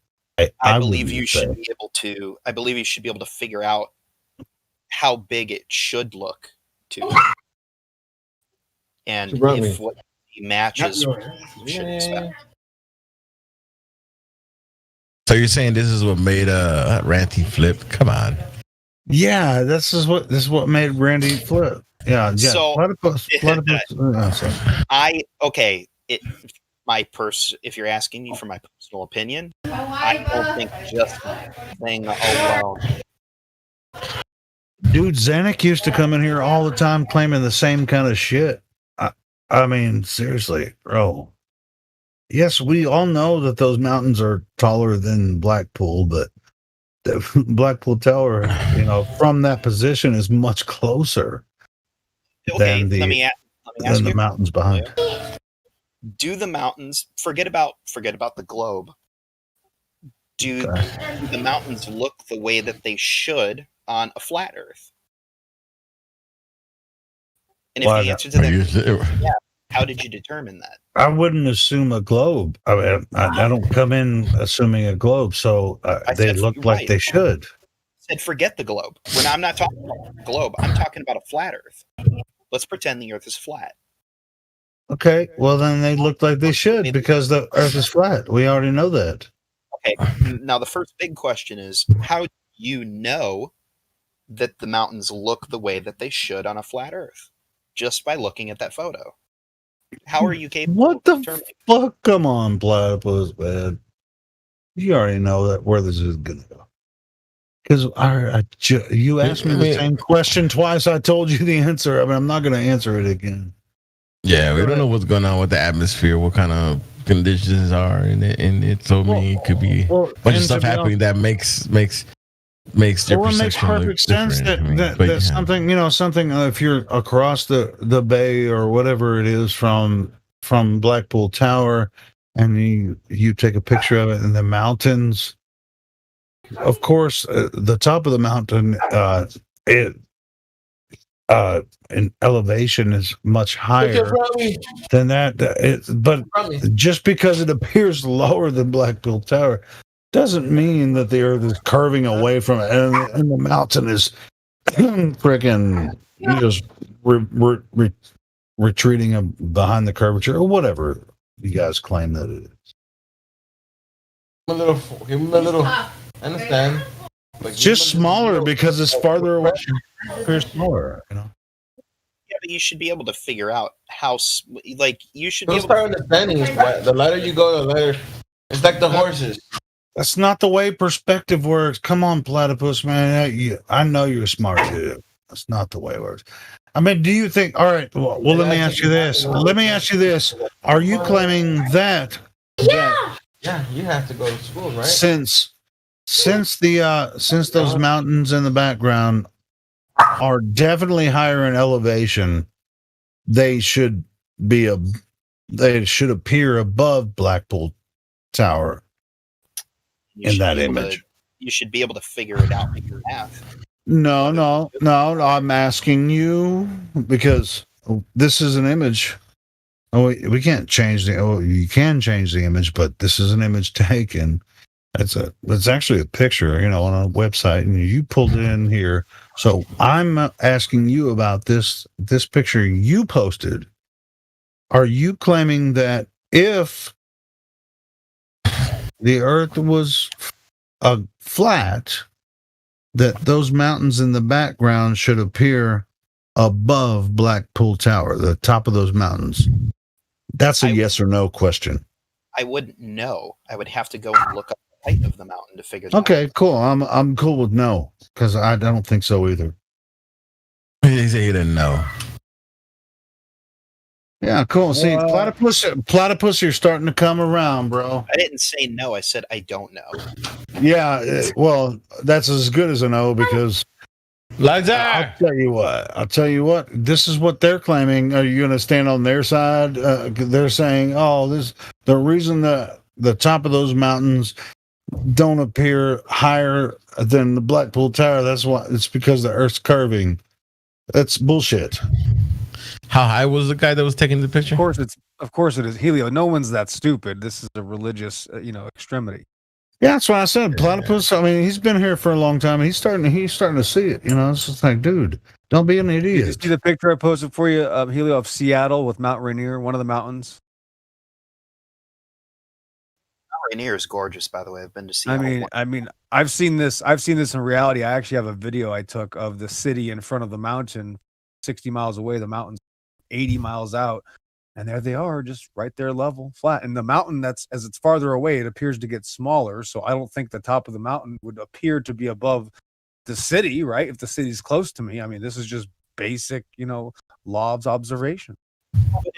I believe you should be able to. I believe you should be able to figure out how big it should look to, and if what matches what you should expect. So you're saying this is what made Ranty flip? Come on. Yeah, this is what made Randy flip. Yeah. So platypus, if you're asking me for my personal opinion, I don't think just that thing alone. Dude, Zanuck used to come in here all the time claiming the same kind of shit. I mean, seriously, bro. Yes, we all know that those mountains are taller than Blackpool, but the Blackpool Tower, from that position is much closer than let me ask the you, mountains behind. Do the mountains forget about the globe? Do the mountains look the way that they should on a flat Earth? And if the answer to that is yeah, how did you determine that? I wouldn't assume a globe. I don't come in assuming a globe, so they look like they should. I said forget the globe. I'm not talking about the globe. I'm talking about a flat Earth. Let's pretend the Earth is flat. Okay, well then they look like they should because the Earth is flat. We already know that. Okay, now the first big question is, how do you know that the mountains look the way that they should on a flat Earth? Just by looking at that photo. How are you capable What of the determining? fuck? Come on, platypus, man. You already know that where this is gonna go. Because you asked me the same question twice. I told you the answer. I mean, I'm not going to answer it again. Yeah, we don't know what's going on with the atmosphere, what kind of conditions are in it. So it could be a bunch of stuff happening that makes their Well, it makes perception look perfect sense different. that something if you're across the bay or whatever it is from Blackpool Tower, and you take a picture of it in the mountains. Of course, the top of the mountain, in elevation is much higher than that. But just because it appears lower than Blackpool Tower doesn't mean that the Earth is curving away from it, and the mountain is freaking just retreating behind the curvature or whatever you guys claim that it is. Give him a little. I understand. It's just smaller because it's farther away. It's smaller, Yeah, but you should be able to figure out how. You should be Don't able start understanding. The lighter you go, the lighter. It's like the horses. That's not the way perspective works. Come on, platypus, man. I know you're smart, dude. That's not the way it works. I mean, do you think? All right. Well, let me ask you this. Are you claiming that? Yeah, you have to go to school, right? Since those mountains in the background are definitely higher in elevation, they should appear above Blackpool Tower in that image. You should be able to figure it out in your math. No. I'm asking you because this is an image. Oh, we can't change the. Oh, you can change the image, but this is an image taken. It's actually a picture, on a website, and you pulled it in here. So I'm asking you about this picture you posted. Are you claiming that if the Earth was flat, that those mountains in the background should appear above Blackpool Tower, the top of those mountains? That's a yes or no question. I wouldn't know. I would have to go and look up the height of the mountain to figure that out. Okay, cool. I'm cool with no, because I don't think so either. He said he didn't know. Yeah, cool. See, platypus, you're starting to come around, bro. I didn't say no. I said I don't know. Yeah, well, that's as good as a no because I'll tell you what. This is what they're claiming. Are you going to stand on their side? They're saying, the reason the top of those mountains don't appear higher than the Blackpool Tower. That's why it's because the Earth's curving. That's bullshit. How high was the guy that was taking the picture? Of course it is. Helio, no one's that stupid. This is a religious, extremity. Yeah, that's why I said platypus. I mean, he's been here for a long time. He's starting to see it. It's just like, dude, don't be an idiot. Did you see the picture I posted for you, Helio, of Seattle with Mount Rainier, one of the mountains? Mount Rainier is gorgeous, by the way. I've been to Seattle. I mean, I've seen this in reality. I actually have a video I took of the city in front of the mountain, 60 miles away. The mountain's 80 miles out. And there they are, just right there, level, flat. And the mountain, as it's farther away, it appears to get smaller. So I don't think the top of the mountain would appear to be above the city, right? If the city's close to me. I mean, this is just basic, law of observation. But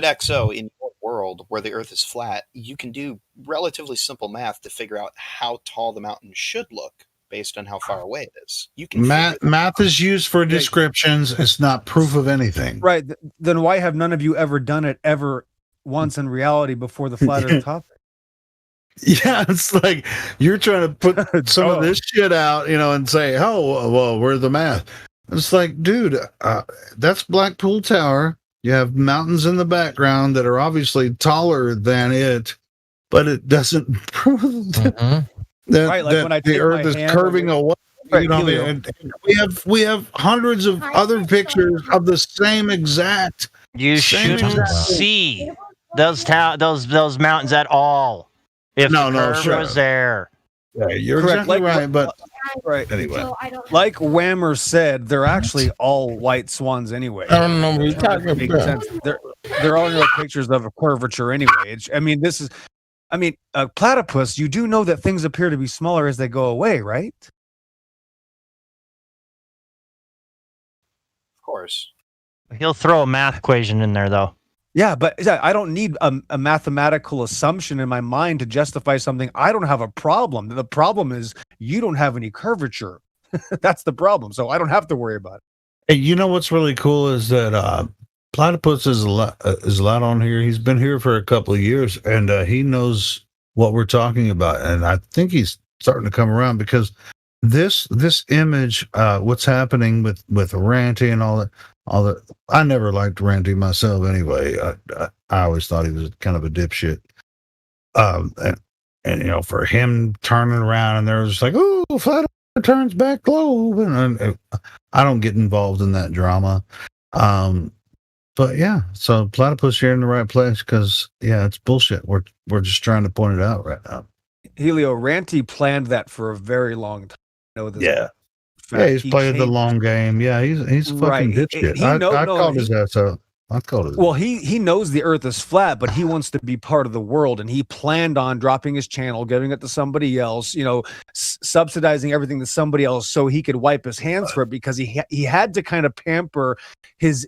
XO, in your world where the Earth is flat, you can do relatively simple math to figure out how tall the mountain should look based on how far away it is. You can math is used for descriptions. It's not proof of anything. Right. Then why have none of you ever done it ever once in reality before the flat Earth topic? Yeah, it's like you're trying to put some of this shit out, and say, "Oh, well, where's the math?" It's like, dude, that's Blackpool Tower. You have mountains in the background that are obviously taller than it, but it doesn't prove that when the Earth is curving away. We have hundreds of other pictures of the same exact. You shouldn't see those mountains at all. If the curve was there. Yeah, you're exactly right, but anyway. Like Whammer said, they're actually all white swans anyway. I don't know what you're talking about. They're all real pictures of a curvature anyway. Platypus, you do know that things appear to be smaller as they go away, right? Of course. He'll throw a math equation in there, though. Yeah, but I don't need a mathematical assumption in my mind to justify something. I don't have a problem. The problem is you don't have any curvature. That's the problem. So I don't have to worry about it. Hey, you know what's really cool is that Platypus is a lot on here. He's been here for a couple of years, and he knows what we're talking about. And I think he's starting to come around because this image, what's happening with Ranty and all that. I never liked Ranty myself anyway. I always thought he was kind of a dipshit. And for him turning around and there was like, oh, Flat Earth turns back globe, and I don't get involved in that drama. But yeah, so Platypus, you're in the right place because it's bullshit. We're just trying to point it out right now. Helio, Ranty planned that for a very long time. He's played the long game. Yeah, he's fucking dipshit. I called his ass out. I'd call it. Well, he knows the Earth is flat, but he wants to be part of the world, and he planned on dropping his channel, giving it to somebody else, subsidizing everything to somebody else, so he could wipe his hands for it, because he had to kind of pamper his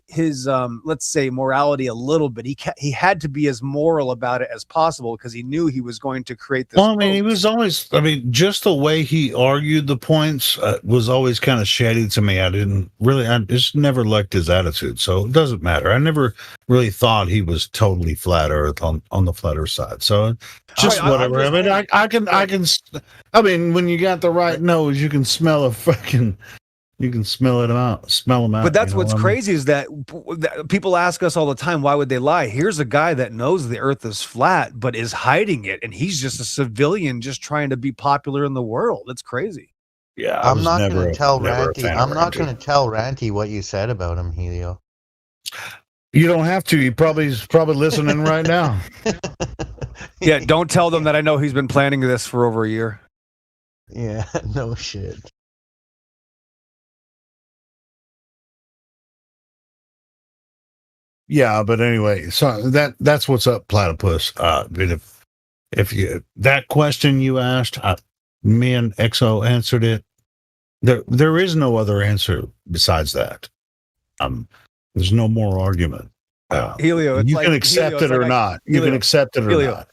let's say morality a little bit. He had to be as moral about it as possible, because he knew he was going to create this. Well, I mean, he was always. I mean, just the way he argued the points was always kind of shady to me. I just never liked his attitude, so it doesn't matter. I never really thought he was totally flat Earth on the flat Earth side. So just whatever. I mean, when you got the right nose, you can smell you can smell them out. But that's what's crazy is that people ask us all the time, why would they lie? Here's a guy that knows the Earth is flat, but is hiding it, and he's just a civilian, just trying to be popular in the world. It's crazy. Yeah, I'm not going to tell Ranty. I'm not going to tell Ranty what you said about him, Helio. You don't have to. He's probably listening right now. Yeah, don't tell them that I know he's been planning this for over a year. Yeah, no shit. Yeah, but anyway, so that's what's up, Platypus. If you that question you asked, me and XO answered it. There is no other answer besides that. There's no more argument. Helio, you can accept it or not. You can accept it or not.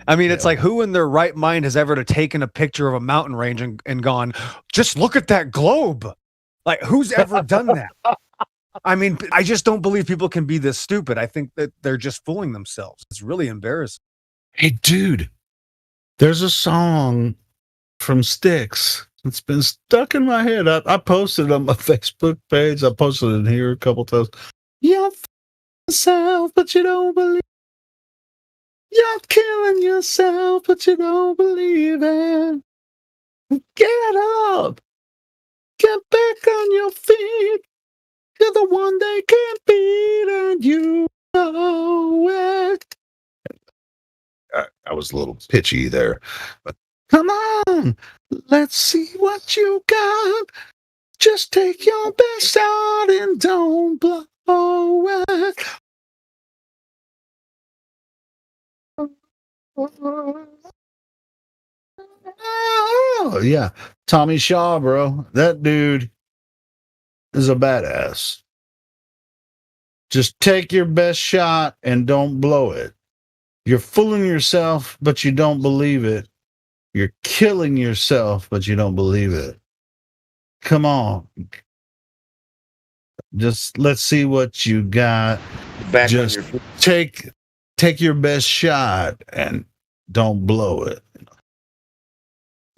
I mean, it's like, who in their right mind has ever taken a picture of a mountain range and gone, just look at that globe? Like, who's ever done that? I mean, I just don't believe people can be this stupid. I think that they're just fooling themselves. It's really embarrassing. Hey, dude, there's a song from Styx. It's been stuck in my head. I posted it on my Facebook page. I posted it here a couple times. You're yourself, but you don't believe. You're killing yourself, but you don't believe it. Get up. Get back on your feet. You're the one they can't beat, and you know it. I was a little pitchy there, but come on, let's see what you got. Just take your best shot and don't blow it. Oh, yeah. Tommy Shaw, bro. That dude is a badass. Just take your best shot and don't blow it. You're fooling yourself, but you don't believe it. You're killing yourself, but you don't believe it. Come on. Just let's see what you got. Just take your best shot and don't blow it.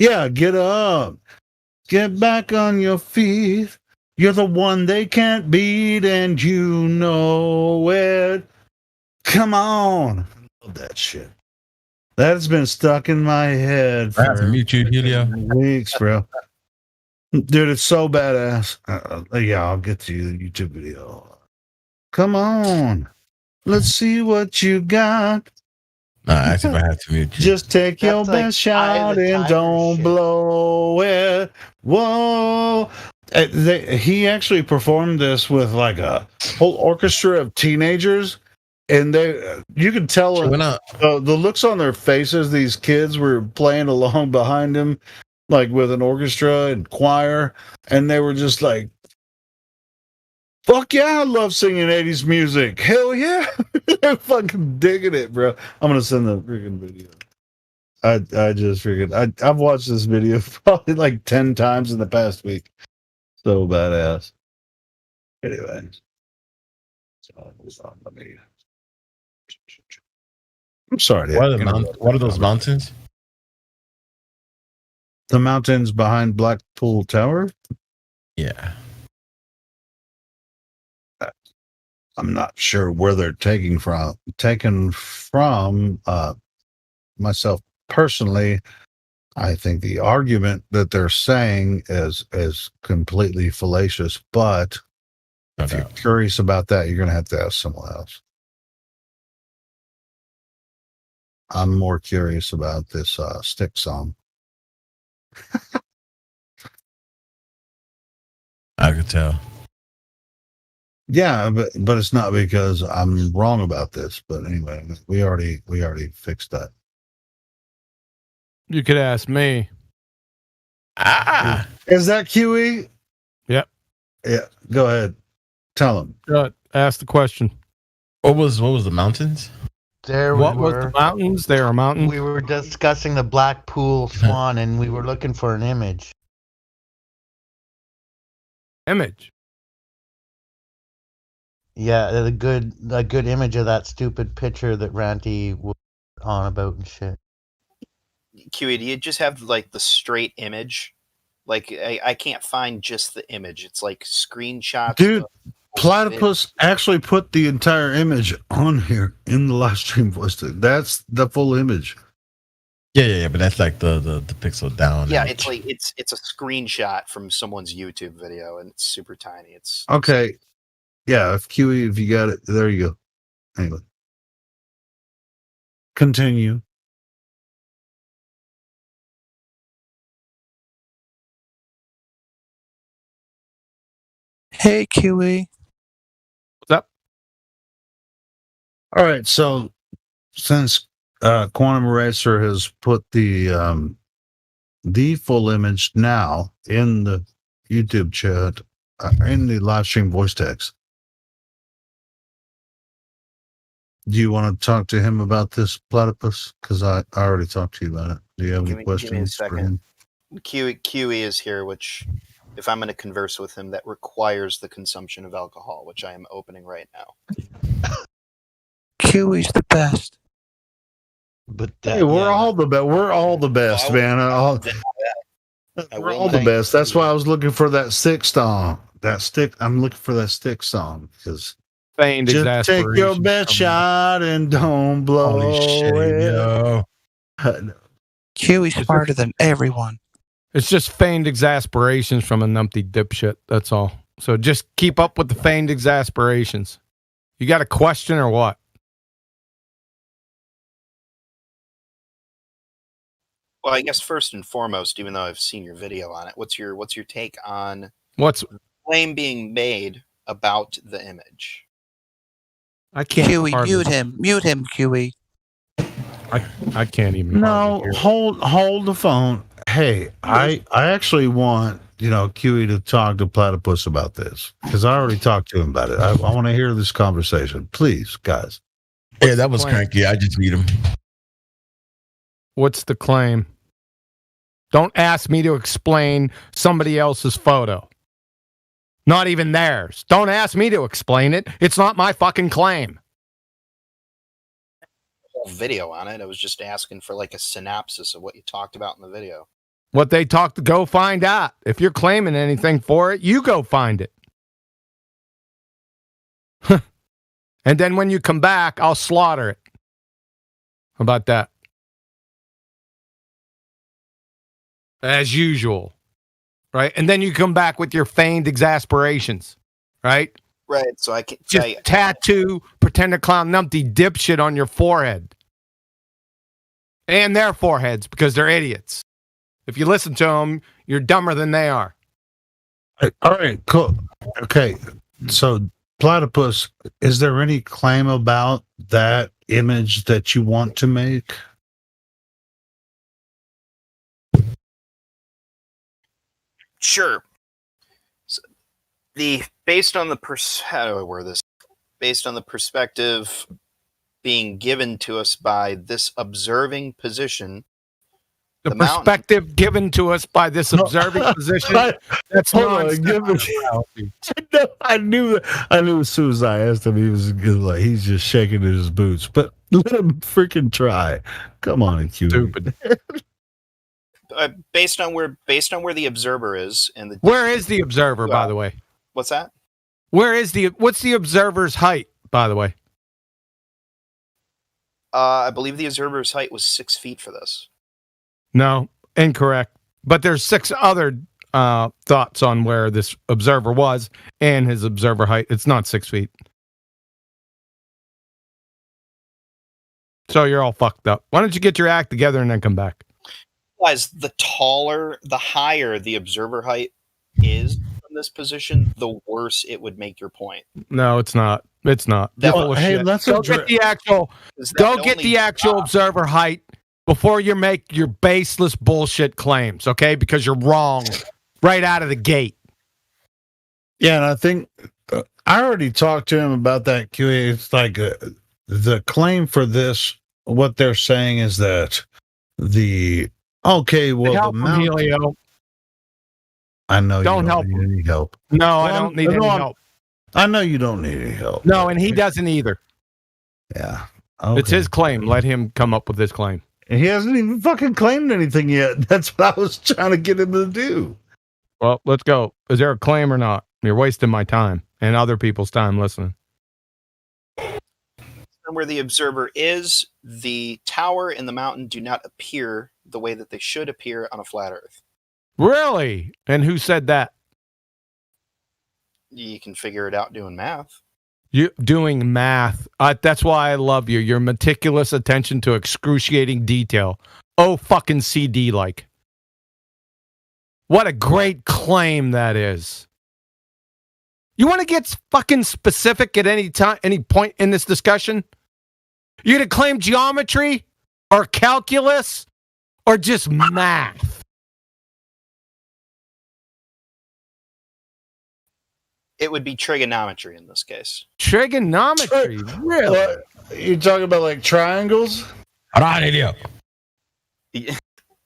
Yeah, get up. Get back on your feet. You're the one they can't beat, and you know it. Come on. I love that shit. That's been stuck in my head I have to mute you, Helio. weeks, bro. Dude, it's so badass. Yeah, I'll get to you the YouTube video. Come on. Let's see what you got. As if I have to mute you. Just take your best shot and don't blow it. Whoa. He actually performed this with like a whole orchestra of teenagers. And you could tell the looks on their faces. These kids were playing along behind him, like with an orchestra and choir. And they were just like, fuck yeah, I love singing 80s music. Hell yeah. They're fucking digging it, bro. I'm going to send the freaking video. I just freaking, I've watched this video probably like 10 times in the past week. So badass. Anyway. I'm sorry. What are those mountains? The mountains behind Blackpool Tower? Yeah. I'm not sure where they're taken from. Myself personally, I think the argument that they're saying is completely fallacious, but if you're curious about that, you're going to ask someone else. I'm more curious about this Styx song. I could tell. Yeah, but it's not because I'm wrong about this. But anyway, we already fixed that. You could ask me. Is that QE? Yep. Yeah. Go ahead. Tell him. Ask the question. What was the mountains? There What we was were. the mountains? There are mountains. We were discussing the Blackpool Swan, and we were looking for an image. Image. Yeah, a good image of that stupid picture that Ranty was on about and shit. QE, do you just have like the straight image? Like I can't find just the image. It's like screenshots. Dude, Platypus actually put the entire image on here in the live stream voice. That's the full image. Yeah, but that's like the pixel down. Yeah, it's like it's a screenshot from someone's YouTube video, and it's super tiny. It's Okay. Yeah, if you got it, there you go. Anyway. Continue. Hey, QE. What's up? All right, so since Quantum Eraser has put the full image now in the YouTube chat, in the live stream voice text, do you want to talk to him about this, Platypus? Because I already talked to you about it. Do you have any questions? Give me a for second. him? QE is here, which, if I'm going to converse with him, that requires the consumption of alcohol, which I am opening right now. QE's the best. But Hey, we're all the best. We're all the best, man. We're all the best. That's why I was looking for that stick song. I'm looking for that stick song because Feigned just take exasperation your best shot and don't blow it. QE's smarter than everyone. It's just feigned exasperations from a numpty dipshit. That's all. So just keep up with the feigned exasperations. You got a question or what? Well, I guess first and foremost, even though I've seen your video on it, what's your take on what's the claim being made about the image? I can't. QE, mute him, QE. I can't even. No, hold the phone. Hey, I actually want QE to talk to Platypus about this because I already talked to him about it. I want to hear this conversation, please, guys. Yeah, that was cranky. I just beat him. What's the claim? Don't ask me to explain somebody else's photo. Not even theirs. Don't ask me to explain it. It's not my fucking claim. Whole video on it. I was just asking for like a synopsis of what you talked about in the video. What they talked, go find out. If you're claiming anything for it, you go find it. And then when you come back, I'll slaughter it. How about that? As usual. Right? And then you come back with your feigned exasperations. Right? Right. So I can just tattoo pretend to clown numpty dipshit on your forehead. And their foreheads because they're idiots. If you listen to them, you're dumber than they are. All right, cool. Okay, so Platypus, is there any claim about that image that you want to make? Sure. So based on the how do I word this? Based on the perspective being given to us by this observing position. The perspective given to us by this observing position. That's I knew as soon as I asked him, he was like, he's just shaking in his boots. But let him freaking try. Come on, stupid. Based on where the observer is, and where is the observer, by the way? What's that? What's the observer's height, by the way? I believe the observer's height was 6 feet for this. No, incorrect. But there's 6 other thoughts on where this observer was and his observer height. It's not 6 feet. So you're all fucked up. Why don't you get your act together and then come back? Guys, the higher the observer height is, the in this position, the worse it would make your point. No, it's not. It's not. That- You're full of hey, shit. let's Go address- get the actual. Is that Go the get only the actual job? observer height before you make your baseless bullshit claims. Okay, because you're wrong right out of the gate. Yeah, and I think I already talked to him about that, QA. It's like the claim for this, what they're saying is that the help him, mountain. Helio. I know Don't you help don't need any help. No, I Well, don't need any no, help. I know you don't need any help. No, and he doesn't either. Yeah. It's Okay. his claim. Let him come up with his claim. He hasn't even fucking claimed anything yet. That's what I was trying to get him to do. Well, let's go. Is there a claim or not? You're wasting my time and other people's time listening. Where the observer is, the tower and the mountain do not appear the way that they should appear on a flat Earth. Really? And who said that? You can figure it out doing math. You doing math. That's why I love you. Your meticulous attention to excruciating detail. Oh, fucking CD like. What a great claim that is. You want to get fucking specific at any time, any point in this discussion? You going to claim geometry or calculus or just math? It would be trigonometry in this case. Trigonometry, really? You talking about like triangles? Right, idiot.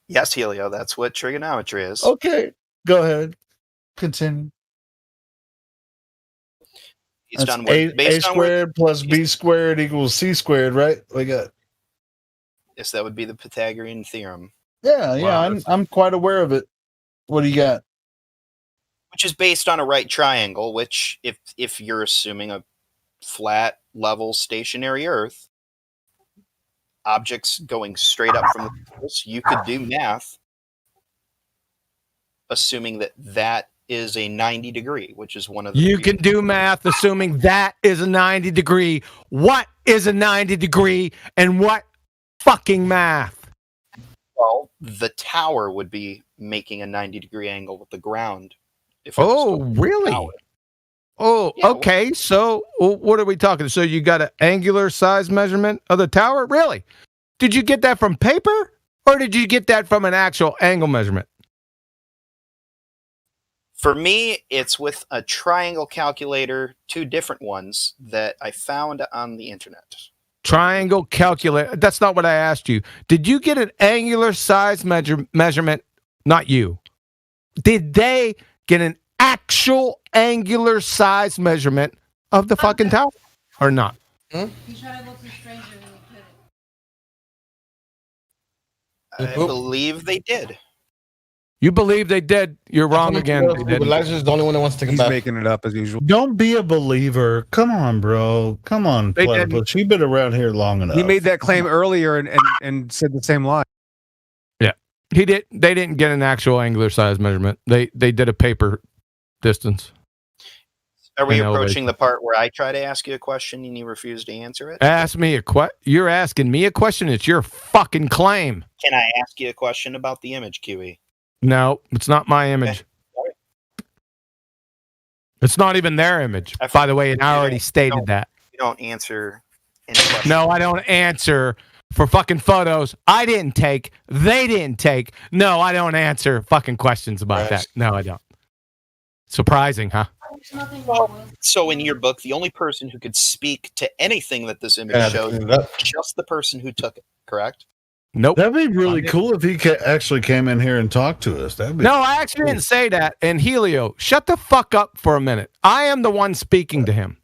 Yes, Helio, that's what trigonometry is. Okay, go ahead. Continue. Based That's on what? A Based on what? squared plus B squared equals C squared, right? We got. Yes, that would be the Pythagorean theorem. Yeah, Wow. I'm quite aware of it. What do you got? Which is based on a right triangle, which if you're assuming a flat, level, stationary Earth, objects going straight up from the surface, you could do math assuming that that is a 90 degree, which is one of the You can do math assuming that is a 90 degree. What is a 90 degree and what fucking math? well, the tower would be making a 90 degree angle with the ground. If it was Oh, really? tower. Oh, okay. So what are we talking? So you got an angular size measurement of the tower? Really? Did you get that from paper or did you get that from an actual angle measurement? For me, it's with a triangle calculator, two different ones that I found on the internet. Triangle calculator. That's not what I asked you. Did you get an angular size measurement? Not you. Did they get an actual angular size measurement of the fucking tower or not? I believe they did. You believe they did. You're wrong again. They didn't. Elijah's the only one that wants to come He's back. making it up as usual. Don't be a believer. Come on, bro. Come on, They Platypus. You've been around here long enough. He made that claim earlier and said the same line. Yeah, he did. They didn't get an actual angular size measurement. They did a paper distance. Are we And approaching the part where I try to ask you a question and you refuse to answer it? Ask me a question. You're asking me a question. It's your fucking claim. Can I ask you a question about the image, QE? No, it's not my image. It's not even their image, by the way, and I already stated that. You don't answer any questions. No, I don't answer for fucking photos I didn't take, they didn't take. No, I don't answer fucking questions about that. No, I don't. Surprising, huh? So in your book, the only person who could speak to anything that this image Yeah, shows that- is just the person who took it, correct? Nope. That'd be really cool if he actually came in here and talked to us. That'd be No, I actually didn't say that. And Helio, shut the fuck up for a minute. I am the one speaking to him.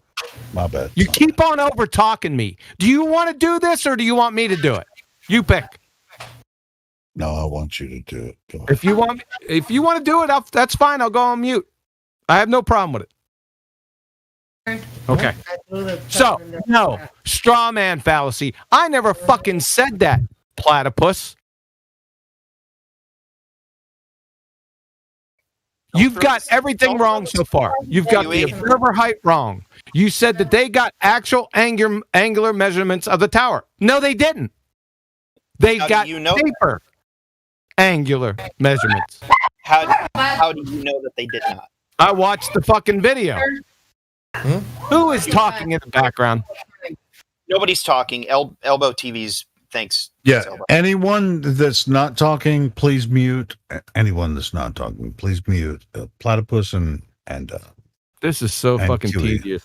My bad. You keep on over talking me. Do you want to do this or do you want me to do it? You pick. No, I want you to do it. Go ahead. If you want to do it, that's fine. I'll go on mute. I have no problem with it. Okay. So, no, straw man fallacy. I never fucking said that, platypus. You've got everything wrong so far. You've got the observer height wrong. You said that they got actual angular measurements of the tower. No, they didn't. They How do got you know paper angular measurements. How do you know that they did not? I watched the fucking video. Who is talking in the background? Nobody's talking. Elbow TV's. Thanks. Yeah. Elbow. Anyone that's not talking, please mute. Anyone that's not talking, please mute. Platypus and this is so and fucking QE. tedious.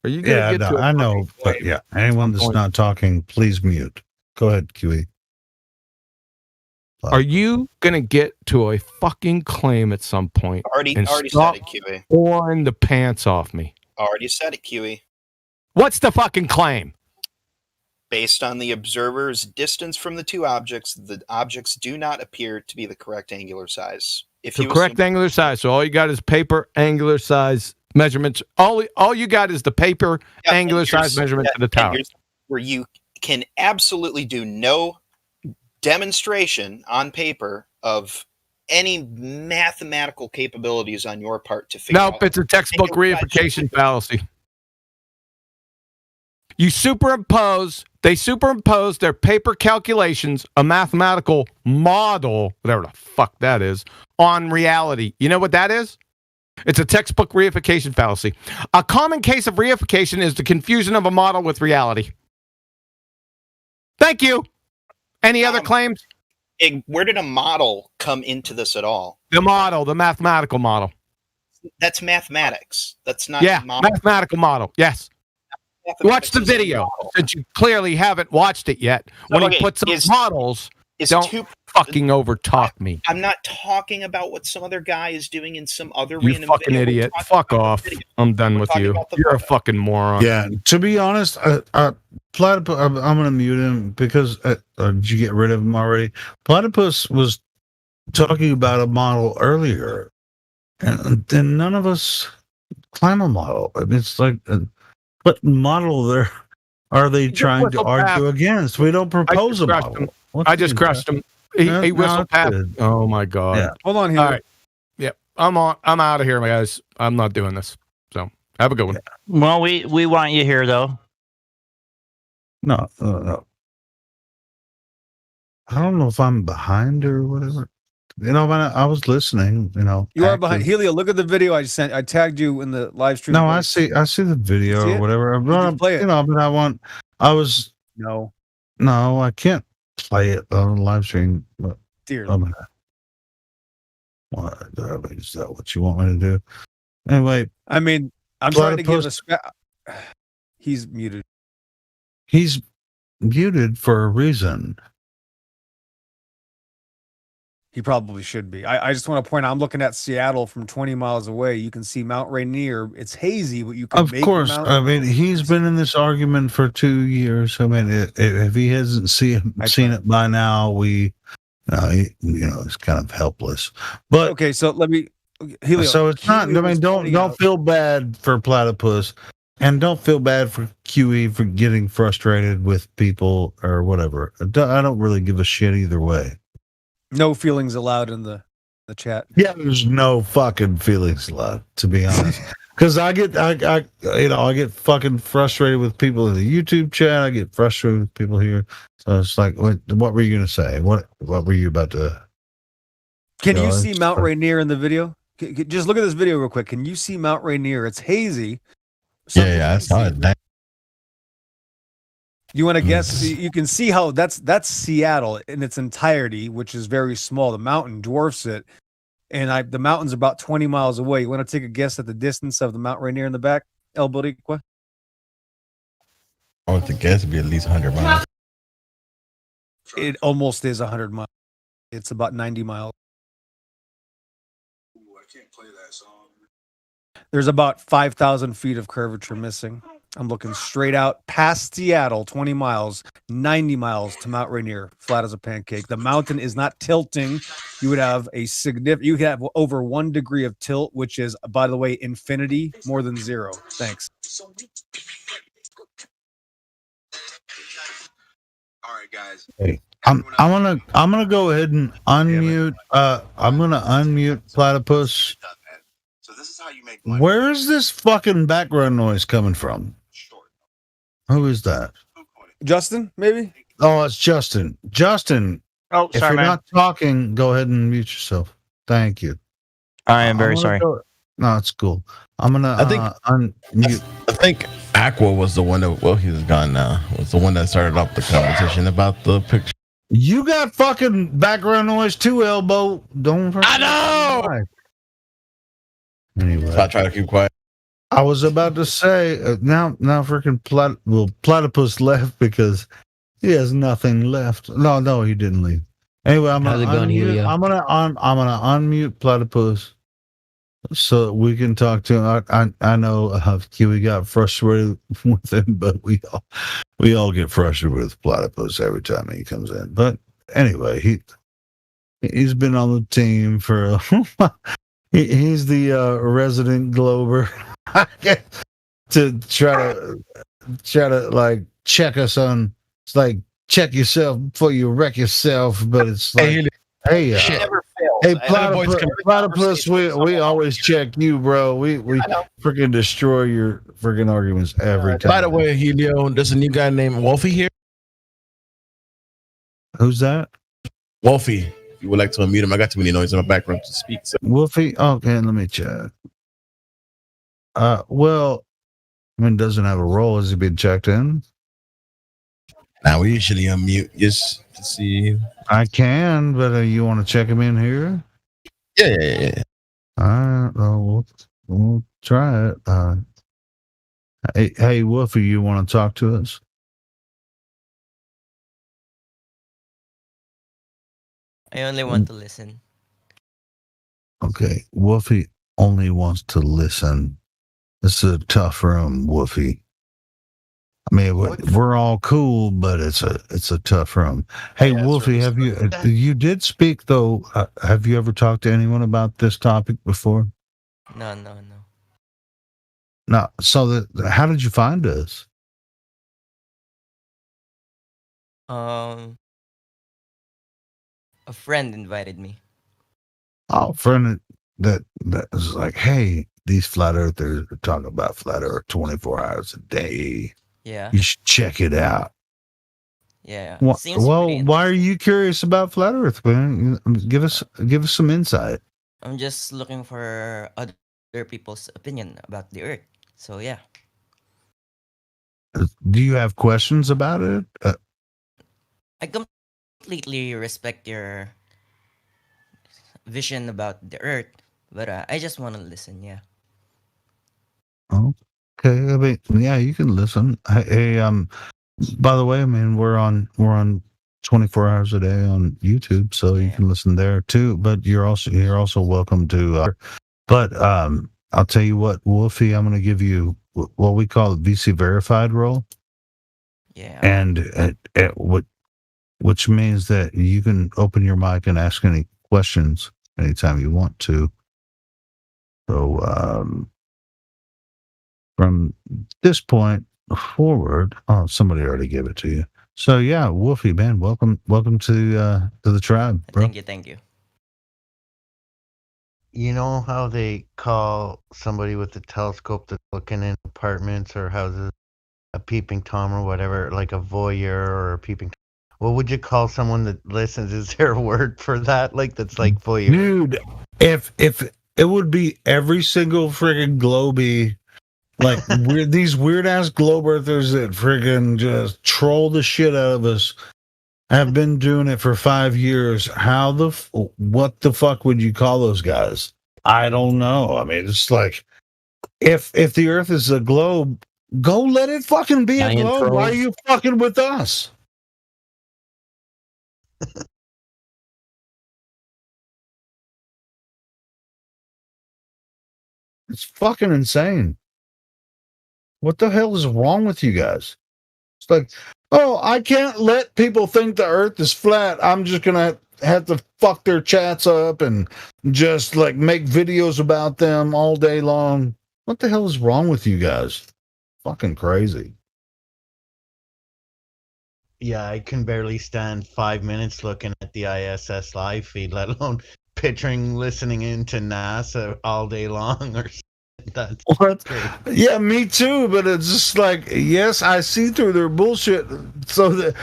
Are you gonna get to? I know, but yeah. Anyone that's not talking, please mute. Go ahead, QE. Are you gonna get to a fucking claim at some point? Already and said stop it, QE. pouring the pants off me? Already said it, QE. What's the fucking claim? Based on the observer's distance from the two objects, the objects do not appear to be the correct angular size. If The you correct angular size. So all you got is paper angular size measurements. All you got is the paper angular size measurement to the tower. Where you can absolutely do no demonstration on paper of any mathematical capabilities on your part to figure out. Nope, it's a textbook reification fallacy. They superimpose their paper calculations, a mathematical model, whatever the fuck that is, on reality. You know what that is? It's a textbook reification fallacy. A common case of reification is the confusion of a model with reality. Thank you. Any other claims? Where did a model come into this at all? The model, the mathematical model. That's mathematics. That's not mathematical model. Yes. Watch the video, since you clearly haven't watched it yet. When he puts up models, don't fucking overtalk me. I'm not talking about what some other guy is doing in some other You random fucking video. idiot. Fuck off. I'm done with you. You're a fucking moron. Yeah, to be honest, Platypus, I'm going to mute him because did you get rid of him already? Platypus was talking about a model earlier, and then none of us climb a model. I mean, it's like, what model are they trying to argue against? We don't propose a model. I just crushed him. He whistled past. Oh my god! Yeah. Hold on here. All right. Yep. I'm out of here, guys. I'm not doing this. So have a good one. Well, we want you here though. No. I don't know if I'm behind or whatever. You know, when I was listening, you know. You are behind. Helio, look at the video I sent. I tagged you in the live stream. No, I see the video or whatever. Play it. You know, but no, I can't play it on the live stream. But Dear. Is that what you want me to do? Anyway, I mean, I'm trying to give he's muted. He's muted for a reason. He probably should be. I just want to point out, I'm looking at Seattle from 20 miles away. You can see Mount Rainier. It's hazy, but you can Of course. I mean, he's been in this argument for 2 years. I mean, if he hasn't seen it by now, he's kind of helpless. But okay, so let me. Helio, so it's not. I mean, don't feel bad for Platypus, and don't feel bad for QE for getting frustrated with people or whatever. I don't really give a shit either way. No feelings allowed in the chat. Yeah, there's no fucking feelings allowed, to be honest. Because I get fucking frustrated with people in the YouTube chat. I get frustrated with people here. So it's like, what were you gonna say? What were you about to? Can you see Mount Rainier in the video? Just look at this video real quick. Can you see Mount Rainier? It's hazy. Yeah, I saw it. You want to guess? You can see how that's Seattle in its entirety, which is very small. The mountain dwarfs it, and the mountain's about 20 miles away. You want to take a guess at the distance of the Mount Rainier in the back, El Boricua? I want to guess it'd be at least 100 miles. It almost is 100 miles. It's about 90 miles. There's about 5,000 feet of curvature missing. I'm looking straight out past Seattle, 20 miles, 90 miles to Mount Rainier, flat as a pancake. The mountain is not tilting. You could have over 1 degree of tilt, which is, by the way, infinity, more than zero. Thanks. All right, guys. Hey, I'm gonna go ahead and unmute. I'm gonna unmute Platypus. So this is how you make money. Where is this fucking background noise coming from? Who is that? Justin, maybe? Oh, it's Justin. Justin. Oh, if sorry, you're man. not talking, go ahead and mute yourself. Thank you. I am very sorry. No, it's cool. I'm gonna. I think unmute. I think Aqua was the one that. Well, he's gone now. Was the one that started up the conversation about the picture. You got fucking background noise too, Elbow. Don't. I know. Anyway, So I try to keep quiet. I was about to say now freaking Platypus left because he has nothing left. No, he didn't leave. Anyway, I'm gonna unmute. I'm gonna unmute Platypus so that we can talk to him. I know Kiwi got frustrated with him, but we all get frustrated with Platypus every time he comes in. But anyway, he's been on the team for. He's the resident Glober to try to like check us on. It's like check yourself before you wreck yourself, but it's like, hey, Platypus, we always check you, bro. We freaking destroy your freaking arguments every time. By the way, Helio, there's a new guy named Wolfie here. Who's that? Wolfie. If you would like to unmute him, I got too many noise in my background to speak. So. Wolfie, okay, let me check. Well, I mean, doesn't have a role. Has he been checked in? Now we usually unmute just to see. I can, but you want to check him in here? Yeah. All right, well, we'll try it. Hey, Wolfie, you want to talk to us? I only want to listen. Okay, Wolfie only wants to listen. This is a tough room, Wolfie. I mean, we're all cool, but it's a tough room. Hey, yeah, Wolfie, have you did speak though? Have you ever talked to anyone about this topic before? No. No. So how did you find us? A friend invited me. Oh, a friend that was like, hey, these flat earthers are talking about flat earth 24 hours a day. Yeah. You should check it out. Yeah. Well, why are you curious about flat earth, man? Give us some insight. I'm just looking for other people's opinion about the earth. So, yeah. Do you have questions about it? I completely respect your vision about the earth, but I just want to listen, yeah. Okay, I mean, yeah, you can listen. Hey, by the way, I mean, we're on 24 hours a day on YouTube, so you can listen there too. But you're also welcome to. But I'll tell you what, Wolfie, I'm going to give you what we call a VC verified role. Yeah. And which means that you can open your mic and ask any questions anytime you want to. So from this point forward, somebody already gave it to you. So yeah, Wolfie, man, welcome to the tribe, bro. Thank you. You know how they call somebody with a telescope that's looking in apartments or houses a peeping Tom or whatever, like a voyeur or a peeping Tom? What would you call someone that listens? Is there a word for that? Like that's like voyeur? Dude, if it would be every single friggin' globey, like these weird ass globe earthers that friggin' just troll the shit out of us, have been doing it for 5 years. What the fuck would you call those guys? I don't know. I mean, it's like if the Earth is a globe, go let it fucking be a globe. Why are you fucking with us? It's fucking insane. What the hell is wrong with you guys? It's like, oh, I can't let people think the earth is flat. I'm just going to have to fuck their chats up and just like make videos about them all day long. What the hell is wrong with you guys? Fucking crazy. Yeah, I can barely stand 5 minutes looking at the ISS live feed, let alone picturing listening into NASA all day long or that's what? Yeah, me too. But it's just like, yes, I see through their bullshit. So that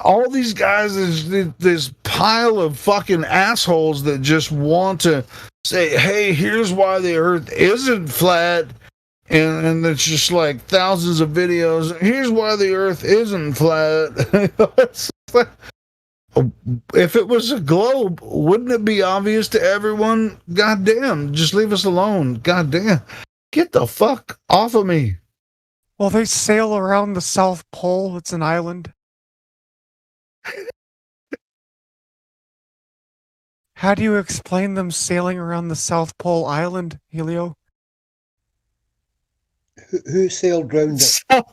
all these guys is this pile of fucking assholes that just want to say, hey, here's why the earth isn't flat. And it's just like thousands of videos. Here's why the earth isn't flat. If it was a globe, wouldn't it be obvious to everyone? Goddamn, just leave us alone. Goddamn. Get the fuck off of me. Well, they sail around the South Pole. It's an island. How do you explain them sailing around the South Pole Island, Helio? Who sailed round it?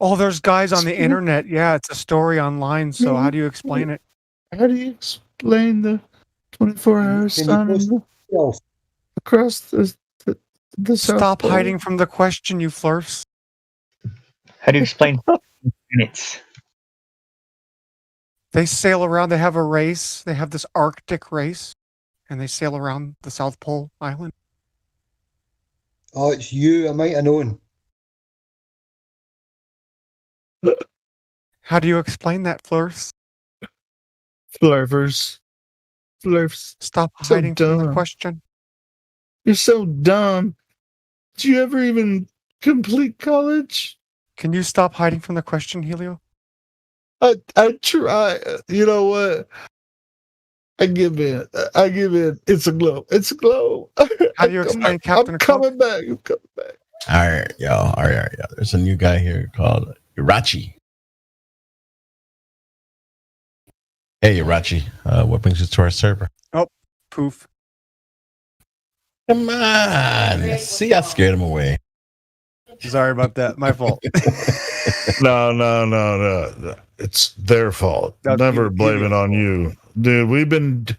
Oh, there's guys on the internet. Yeah, it's a story online. So how do you explain it? How do you explain the 24-hour sun across the South Stop Pole? hiding from the question, you flirts. How do you explain minutes? They sail around. They have a race. They have this Arctic race, and they sail around the South Pole Island. Oh, it's you. I might have known. How do you explain that, Flurs? Flurfers. Stop So hiding from the dumb. question. You're so dumb. Did you ever even complete college? Can you stop hiding from the question, Helio? I try. You know what? I give in. It's a globe. It's a globe. How do you explain Captain I'm coming back. I'm coming back. All right, y'all. All right. There's a new guy here called Irachi. Hey, Irachi. What brings you to our server? Oh, poof. Come on. See, I scared him away. Sorry about that. My fault. No. It's their fault. Never blame it on you. Dude,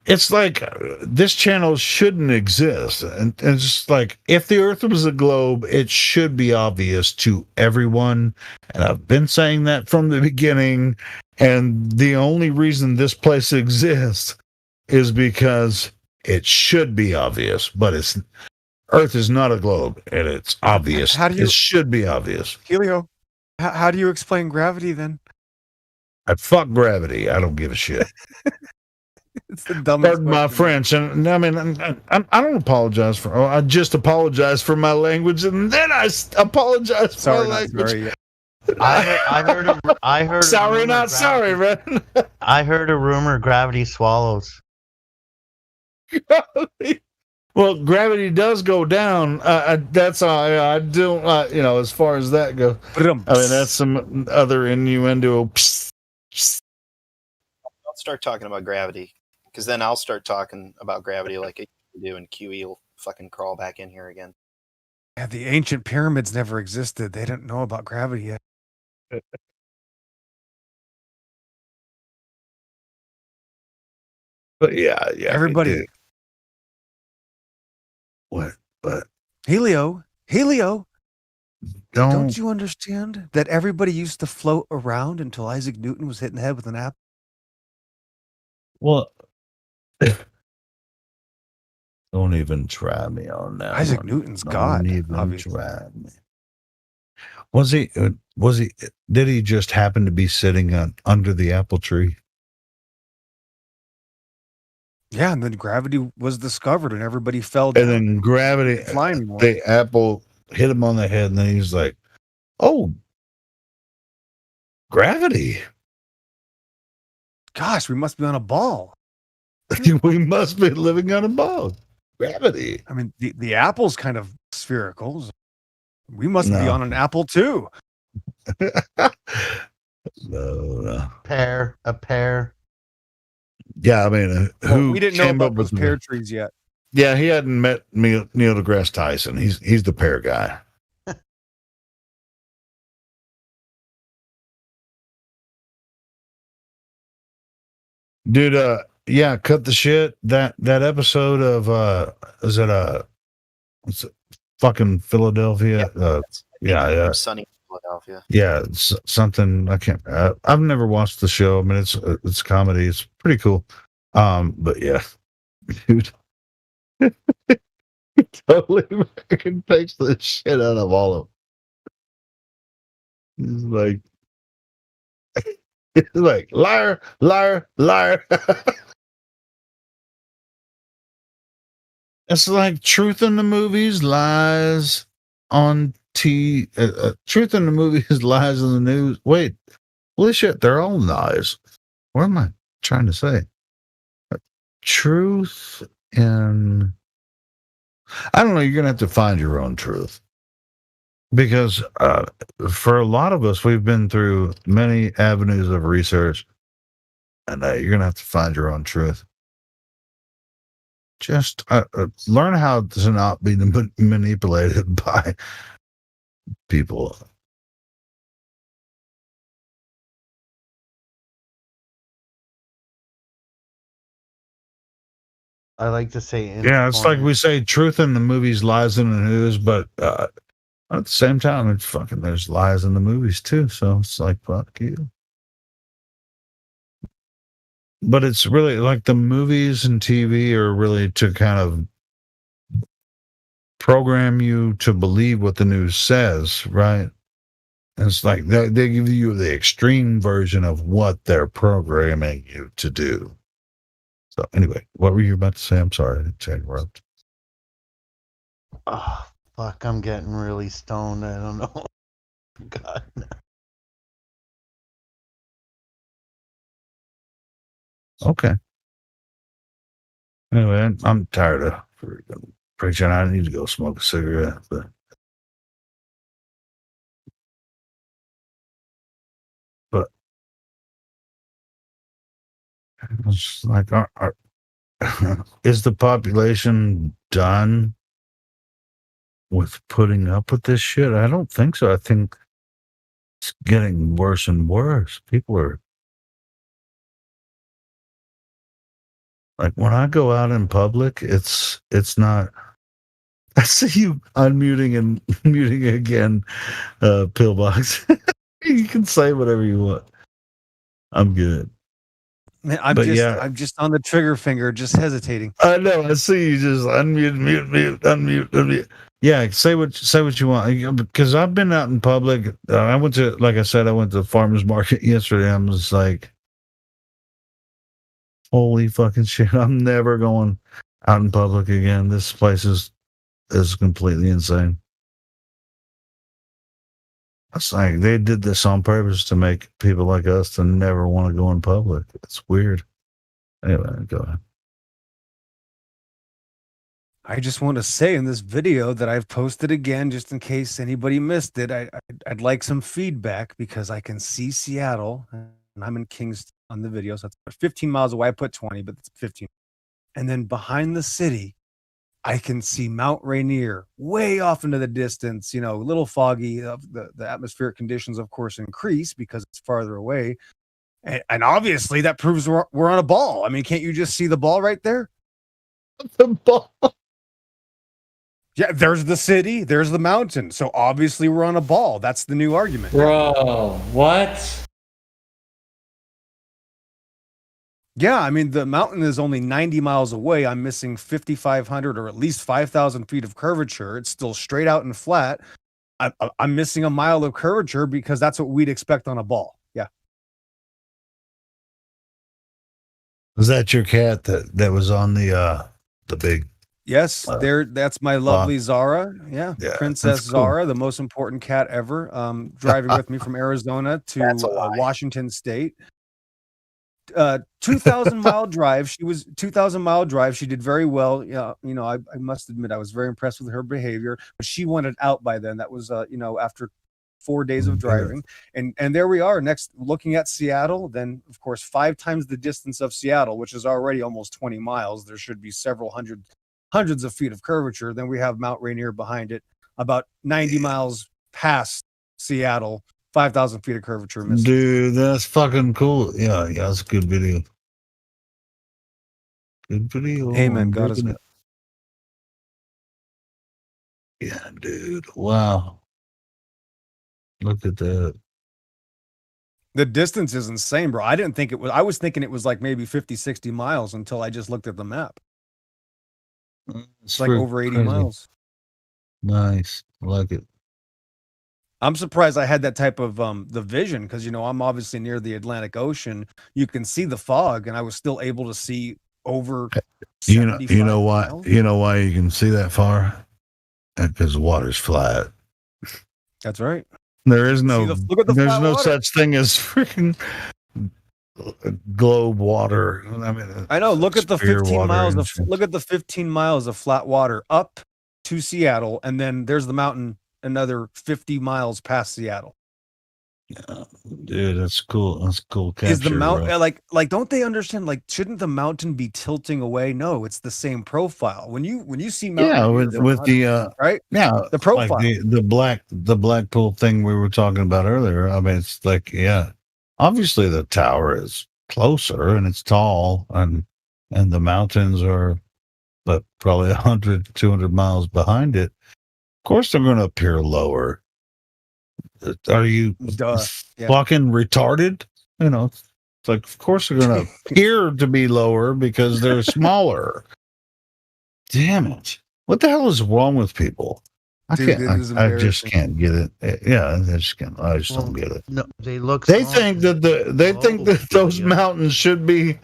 it's like this channel shouldn't exist. And it's just like, if the earth was a globe, it should be obvious to everyone. And I've been saying that from the beginning. And the only reason this place exists is because it should be obvious. But Earth is not a globe, and it's obvious. It should be obvious. Helio, how do you explain gravity then? I fuck gravity. I don't give a shit. It's the dumbest. Pardon my French, and I mean, I don't apologize for. I just apologize for my language, and then I apologize for my language. I heard. Sorry, not sorry, man. I heard a rumor gravity swallows. Well, gravity does go down. That's I don't. As far as that goes, I mean, that's some other innuendo. Don't start talking about gravity, because then I'll start talking about gravity like I do, and QE will fucking crawl back in here again. Yeah, the ancient pyramids never existed. They didn't know about gravity yet. But yeah. Everybody. What? But Helio, don't don't you understand that everybody used to float around until Isaac Newton was hit in the head with an apple? Well, don't even try me on that. Isaac Newton's God, Don't even obviously. try me. Was he? Did he just happen to be sitting under the apple tree? Yeah, and then gravity was discovered, and everybody fell down. And then gravity, Fly anymore. the apple hit him on the head, and then he's like, "Oh, gravity! Gosh, we must be on a ball. We must be living on a ball. Gravity." I mean, the apple's kind of spherical. We must be No. on an apple too. No. A pear. Yeah, I mean, Well, who we didn't know came about up with those pear trees yet. Yeah, he hadn't met Neil deGrasse Tyson. He's the pear guy. Dude, yeah, cut the shit. That episode of is it what's it, fucking Philadelphia? Yeah. Sunny Philadelphia. Yeah, it's something I can't. I've never watched the show. I mean, it's comedy. It's pretty cool. But yeah, dude, totally fucking takes the shit out of all of them. He's like, It's like liar, liar, liar. It's like truth in the movies, lies on truth in the movies, lies in the news. Wait, holy shit, they're all lies. What am I trying to say? Truth in, I don't know. You're gonna have to find your own truth, because for a lot of us, we've been through many avenues of research, and you're gonna have to find your own truth. Just learn how to not be manipulated by people. I like to say, Yeah, it's like we say, truth in the movies, lies in the news, but at the same time, it's fucking, there's lies in the movies too. So it's like, fuck you. But it's really like the movies and TV are really to kind of program you to believe what the news says, right? And it's like they give you the extreme version of what they're programming you to do. So anyway, what were you about to say? I'm sorry to interrupt. Oh, fuck, I'm getting really stoned. I don't know. God. Okay. Anyway, I'm tired of preaching. I need to go smoke a cigarette. But it's like, is the population done with putting up with this shit? I don't think so. I think it's getting worse and worse. People are like, when I go out in public, it's not. I see you unmuting and muting again, Pillbox. You can say whatever you want. I'm good. Man, I'm just on the trigger finger, just hesitating. I know. I see you just unmute, unmute. Yeah, say what you want. Because I've been out in public. I went to, like I said, I went to the farmers market yesterday. I was like, holy fucking shit! I'm never going out in public again. This place is completely insane. It's like they did this on purpose to make people like us to never want to go in public. It's weird. Anyway, go ahead. I just want to say in this video that I've posted again, just in case anybody missed it, I'd like some feedback, because I can see Seattle, and I'm in Kingston on the video, so it's 15 miles away. I put 20, but it's 15. And then behind the city, I can see Mount Rainier way off into the distance, a little foggy. The atmospheric conditions, of course, increase because it's farther away. And obviously that proves we're on a ball. I mean, can't you just see the ball right there? The ball. Yeah, there's the city, there's the mountain. So obviously we're on a ball. That's the new argument. Bro, what? Yeah, I mean, the mountain is only 90 miles away. I'm missing 5,500 or at least 5,000 feet of curvature. It's still straight out and flat. I'm missing a mile of curvature because that's what we'd expect on a ball. Yeah. Was that your cat that was on the big? Yes, that's my lovely Zara. Yeah, Princess cool. Zara, the most important cat ever. Driving with me from Arizona to Washington State. 2,000 mile drive. She was 2,000 mile drive. She did very well. Yeah, I must admit I was very impressed with her behavior. But she wanted out by then. That was after 4 days of driving, and there we are. Next, looking at Seattle. Then of course 5 times the distance of Seattle, which is already almost 20 miles. There should be several hundreds of feet of curvature. Then we have Mount Rainier behind it, about 90 miles past Seattle. 5,000 feet of curvature. Dude, that's fucking cool. Yeah, that's a good video. Good video. Amen. God is good. Yeah, dude. Wow. Look at that. The distance is insane, bro. I didn't think it was. I was thinking it was like maybe 50, 60 miles until I just looked at the map. It's like over 80 miles. Nice. I like it. I'm surprised I had that type of the vision because I'm obviously near the Atlantic Ocean. You can see the fog, and I was still able to see over. You know why? Miles. You know why you can see that far? Because the water's flat. That's right. There is no. There's no such thing as freaking globe water. I know. Look at the 15 miles. Look at the 15 miles of flat water up to Seattle, and then there's the mountain. Another 50 miles past Seattle. Yeah, dude, that's cool. That's cool. Capture, is the mountain right? like? Don't they understand? Like, shouldn't the mountain be tilting away? No, it's the same profile. When you see mountain, with the right, the profile, like the Blackpool thing we were talking about earlier. I mean, it's like obviously the tower is closer and it's tall, and the mountains are, but probably 100, 200 miles behind it. Of course, they're going to appear lower. Are you fucking retarded? It's like, of course, they're going to appear to be lower because they're smaller. Damn it. What the hell is wrong with people? I just can't get it. Yeah, I just don't get it. No, they think that those mountains should be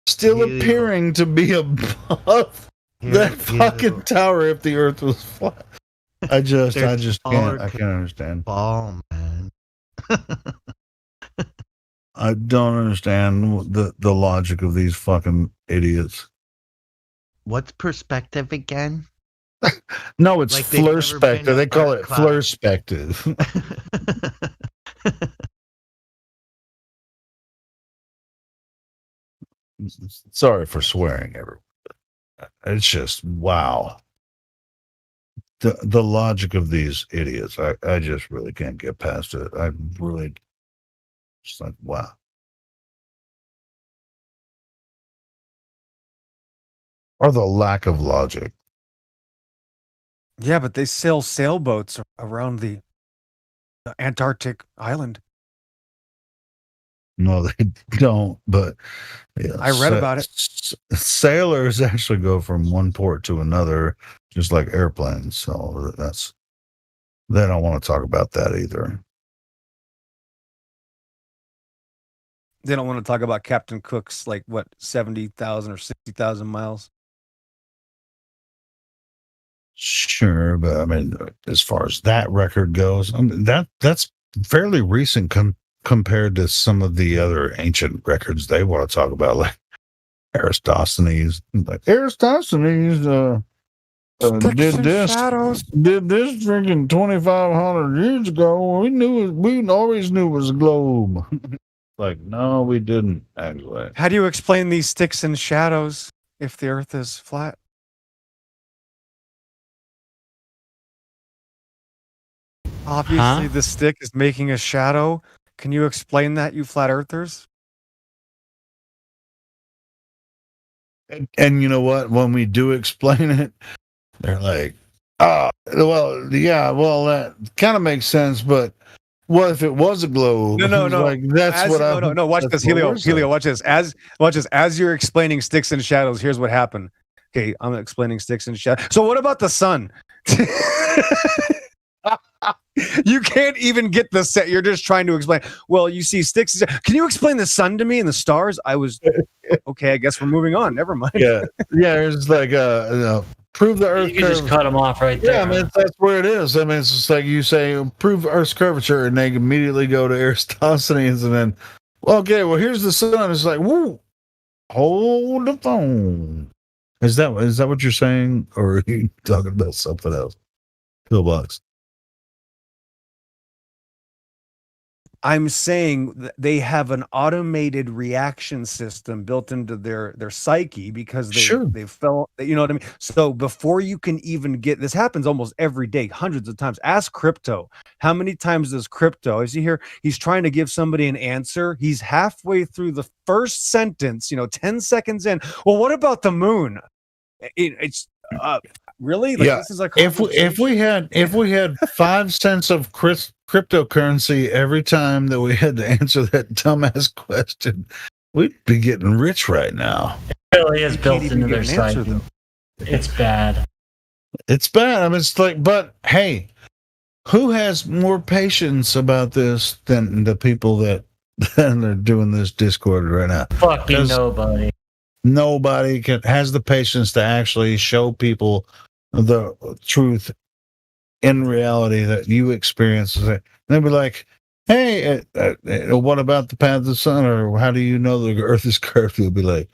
still appearing to be above that fucking tower if the earth was flat. I just can't understand. Ball, man. I don't understand the logic of these fucking idiots. What's perspective again? No, it's flurspective. They call it flurspective. Sorry for swearing, everyone. It's just wow. The logic of these idiots, I just really can't get past it. I really just like, wow. Or the lack of logic. Yeah, but they sail sailboats around the Antarctic island. No, they don't, but yeah, I read about it. Sailors actually go from one port to another, just like airplanes. So they don't want to talk about that either. They don't want to talk about Captain Cook's 70,000 or 60,000 miles. Sure, but I mean, as far as that record goes, I mean, that's fairly recent compared to some of the other ancient records they want to talk about, like Aristophanes. Aristophanes did this freaking 2,500 years ago. We always knew it was a globe. No, we didn't actually. How do you explain these sticks and shadows if the Earth is flat? Obviously, the stick is making a shadow. Can you explain that, you flat earthers? And you know what? When we do explain it, they're like, that kind of makes sense, but what if it was a globe? No. No, watch this, Helio, watch this. As you're explaining sticks and shadows, here's what happened. Okay, I'm explaining sticks and shadows. So what about the sun? You can't even get the set. You're just trying to explain. Well, you see sticks. Can you explain the sun to me and the stars? I was okay. I guess we're moving on. Never mind. Yeah. It's like prove the Earth. You can just cut them off right there. Yeah, I mean that's where it is. I mean it's just like you say, prove Earth's curvature, and they immediately go to Aristophanes, and then, okay, well here's the sun. It's like, whoa, hold the phone. Is that what you're saying, or are you talking about something else? Pillbox. I'm saying that they have an automated reaction system built into their psyche because they felt, you know what I mean? So before you can even get, this happens almost every day, hundreds of times. Ask Crypto. How many times does Crypto, is he here? He's trying to give somebody an answer. He's halfway through the first sentence, 10 seconons in. Well, what about the moon? It's really? This is if we had 5 cents of cryptocurrency every time that we had to answer that dumbass question, we'd be getting rich right now. It really is built into their psyche. It's bad. It's bad. I mean, it's like, but hey, who has more patience about this than the people that are doing this Discord right now? Fucking nobody. Nobody has the patience to actually show people the truth in reality that you experience. They'll be like, hey, what about the path of the sun? Or how do you know the earth is curved? You'll be like,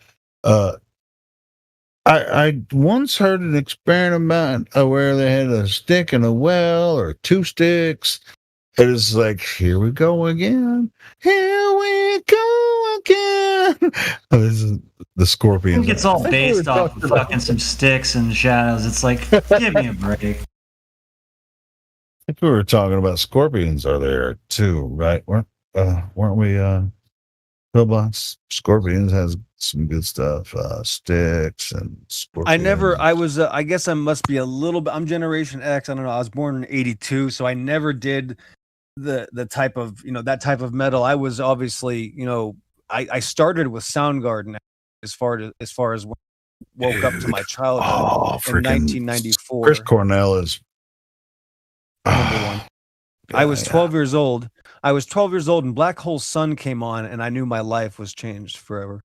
I once heard an experiment where they had a stick in a well or 2 sticks. It is like, here we go again. Here we go again. This is the Scorpions. I think it's all based off of fucking some sticks and shadows. It's like, give me a break. I think we were talking about Scorpions earlier too, right? Weren't we? Pillbox Scorpions has some good stuff. Sticks and Scorpions. I guess I must be a little bit. I'm Generation X. I don't know. I was born in '82, so I never did the type of that type of metal. I was obviously I started with Soundgarden as far as woke up to my childhood in 1994. Chris Cornell is number one. I was 12 years old. I was 12 years old, and Black Hole Sun came on, and I knew my life was changed forever.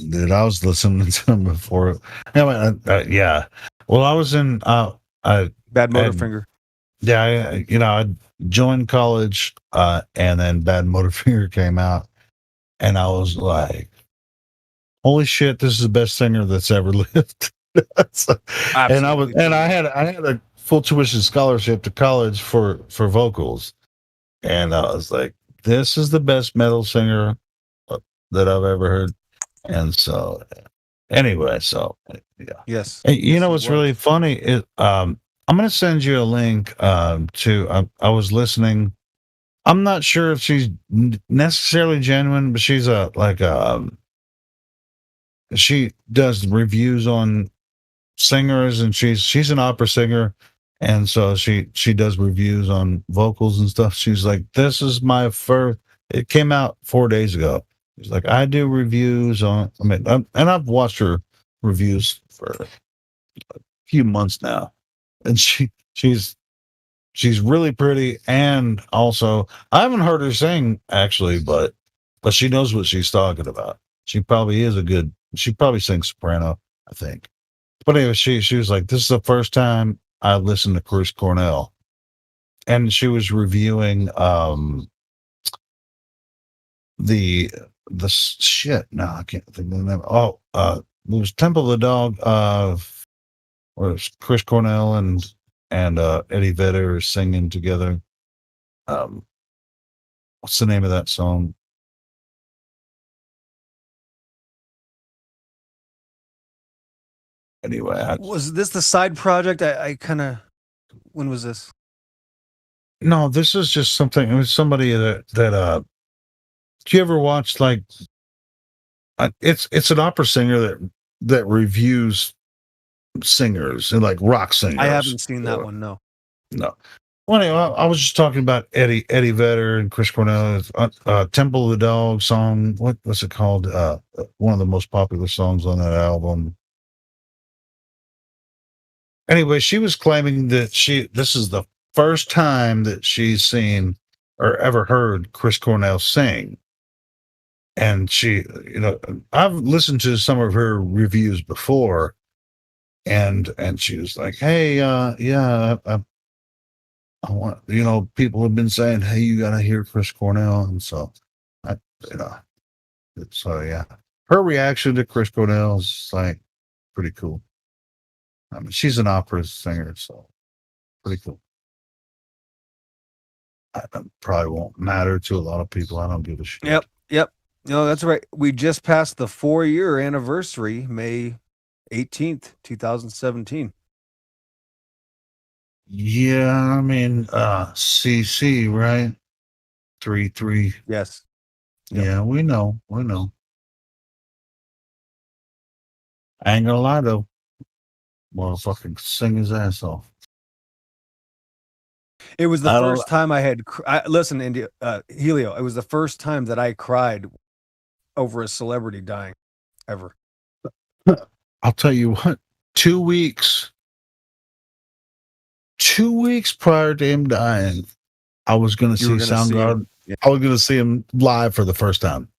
Dude, I was listening to him before. Yeah. Well, I was in Bad Motorfinger. Yeah, I joined college, and then Bad Motorfinger came out, and I was like, "Holy shit, this is the best singer that's ever lived." And I had a full tuition scholarship to college for vocals, and I was like, "This is the best metal singer that I've ever heard." And so, anyway, yeah. Yes. Hey, what's really funny is I'm going to send you a link to. I was listening. I'm not sure if she's necessarily genuine, but she's she does reviews on singers, and she's an opera singer, and so she does reviews on vocals and stuff. She's like, "This is my first." It came out 4 days ago. She's like, "I do reviews on." And I've watched her reviews for a few months now. And she's really pretty, and also I haven't heard her sing actually, but she knows what she's talking about. She probably sings soprano, I think. But anyway, she was like, "This is the first time I listened to Chris Cornell," and she was reviewing the shit. No, I can't think of the name. Oh, it was Temple of the Dog. Where it's Chris Cornell and Eddie Vedder singing together. What's the name of that song? Anyway, was this the side project? I kind of. When was this? No, this is just something. It was somebody that. Do you ever watch like? It's an opera singer that reviews singers and like rock singers. I haven't seen that one. No. Well, anyway, I was just talking about Eddie Vedder and Chris Cornell. Temple of the Dog song. What's it called? One of the most popular songs on that album. Anyway, she was claiming that this is the first time that she's seen or ever heard Chris Cornell sing. And I've listened to some of her reviews before. And she was like, "Hey, yeah, I want, people have been saying, hey, you got to hear Chris Cornell." And so, yeah, her reaction to Chris Cornell is like pretty cool. I mean, she's an opera singer, so pretty cool. Probably won't matter to a lot of people. I don't give a shit. Yep. No, that's right. We just passed the 4-year anniversary, May 18th, 2017. Yeah, I mean, CC, right? 3-3. Yes. Yep. Yeah, we know. I ain't gonna lie though. Motherfucking sing his ass off. It was the first time I had. Listen, Helio. It was the first time that I cried over a celebrity dying, ever. I'll tell you what. 2 weeks prior to him dying, I was going to You see were gonna see Soundgarden. him. Yeah. I was going to see him live for the first time.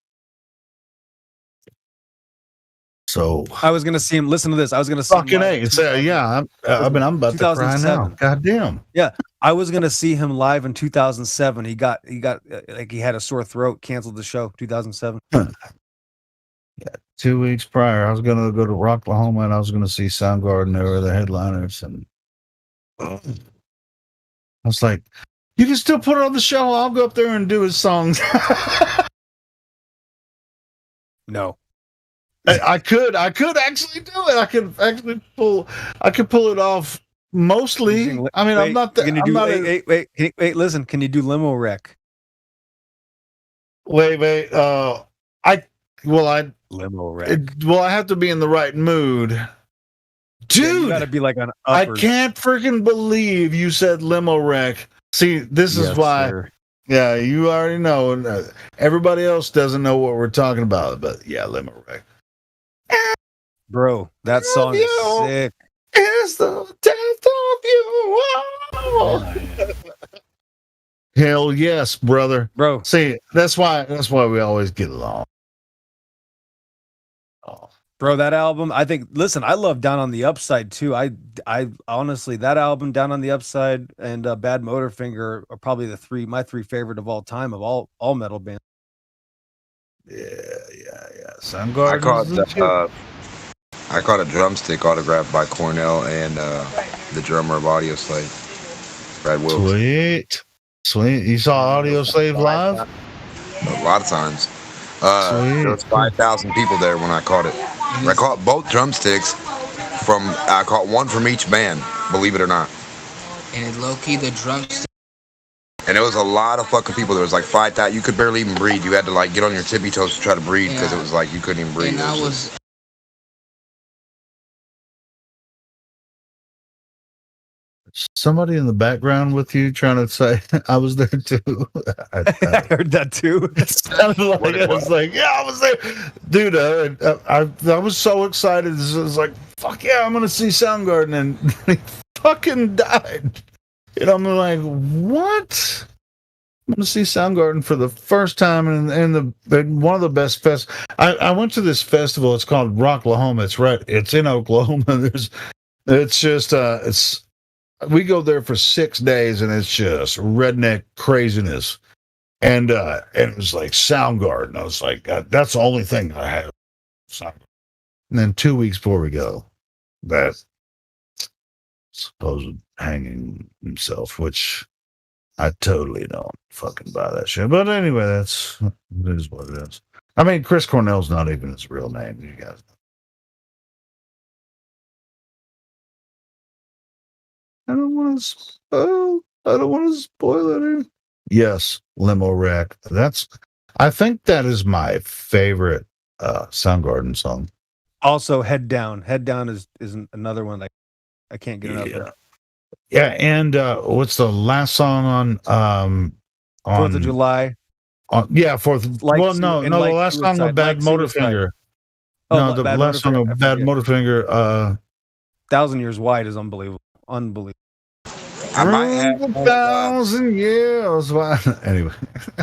So I was gonna see him. Listen to this. I was gonna see him fucking live A. in It's 2000 yeah. I'm about to cry now. 2007. God damn. Yeah, I was gonna see him live in 2007. He got like he had a sore throat, canceled the show. 2007. 2 weeks prior, I was going to go to Rocklahoma and I was going to see Soundgarden. They were the headliners, and I was like, "You can still put it on the show. I'll go up there and do his songs." No. I could actually do it. I could actually pull it off mostly. I mean, I'm not Can you do, wait, listen, can you do Limo Wreck? Wait. Limo Wreck. I have to be in the right mood. Dude, Yeah, you gotta be like an I upper. can't freaking believe you said Limo Wreck. See, this is Yes, why. sir. Yeah, you already know. Everybody else doesn't know what we're talking about, but yeah, Limo Wreck. Bro, that song is sick. It's the death of you. Hell yes, brother. Bro. See, that's why we always get along. Bro, that album, I think, listen, I love Down on the Upside too. I honestly, that album, Down on the Upside and Bad Motorfinger are probably my three favorite of all time of all metal bands. Yeah. Soundgarden. I caught a drumstick autographed by Cornell and the drummer of Audio Slave, Brad Wills. Sweet. You saw Audio Slave live? A lot of times. There was 5,000 people there when I caught it. I caught both drumsticks I caught one from each band, believe it or not. And low-key, the drumstick. And it was a lot of fucking people. There was like 5,000. You could barely even breathe. You had to like get on your tippy toes to try to breathe because it was like you couldn't even breathe. And I was. Somebody in the background with you trying to say I was there too. I heard that too. It sounded like I was like, yeah, I was there, dude. I was so excited. It was like, fuck yeah, I'm gonna see Soundgarden, and he fucking died. And I'm like, what? I'm gonna see Soundgarden for the first time, and one of the best fest. I went to this festival. It's called Rocklahoma. It's in Oklahoma. We go there for 6 days, and it's just redneck craziness. And it was like Soundgarden. I was like, that's the only thing I have. And then 2 weeks before we go, that supposed hanging himself, which I totally don't fucking buy that shit. But anyway, it is what it is. I mean, Chris Cornell's not even his real name, you guys know. I don't want to spoil it. Yes, Limo Wreck. I think that is my favorite Soundgarden song. Also, Head Down. Head Down is another one I can't get enough of. Yeah, and what's the last song on 4th of July? Fourth. Well, no, the last song of Bad Motorfinger. No, the last song of Bad Motorfinger. 1,000 Years Wide is unbelievable. Unbelievable. I might have 1,000 years. Anyway,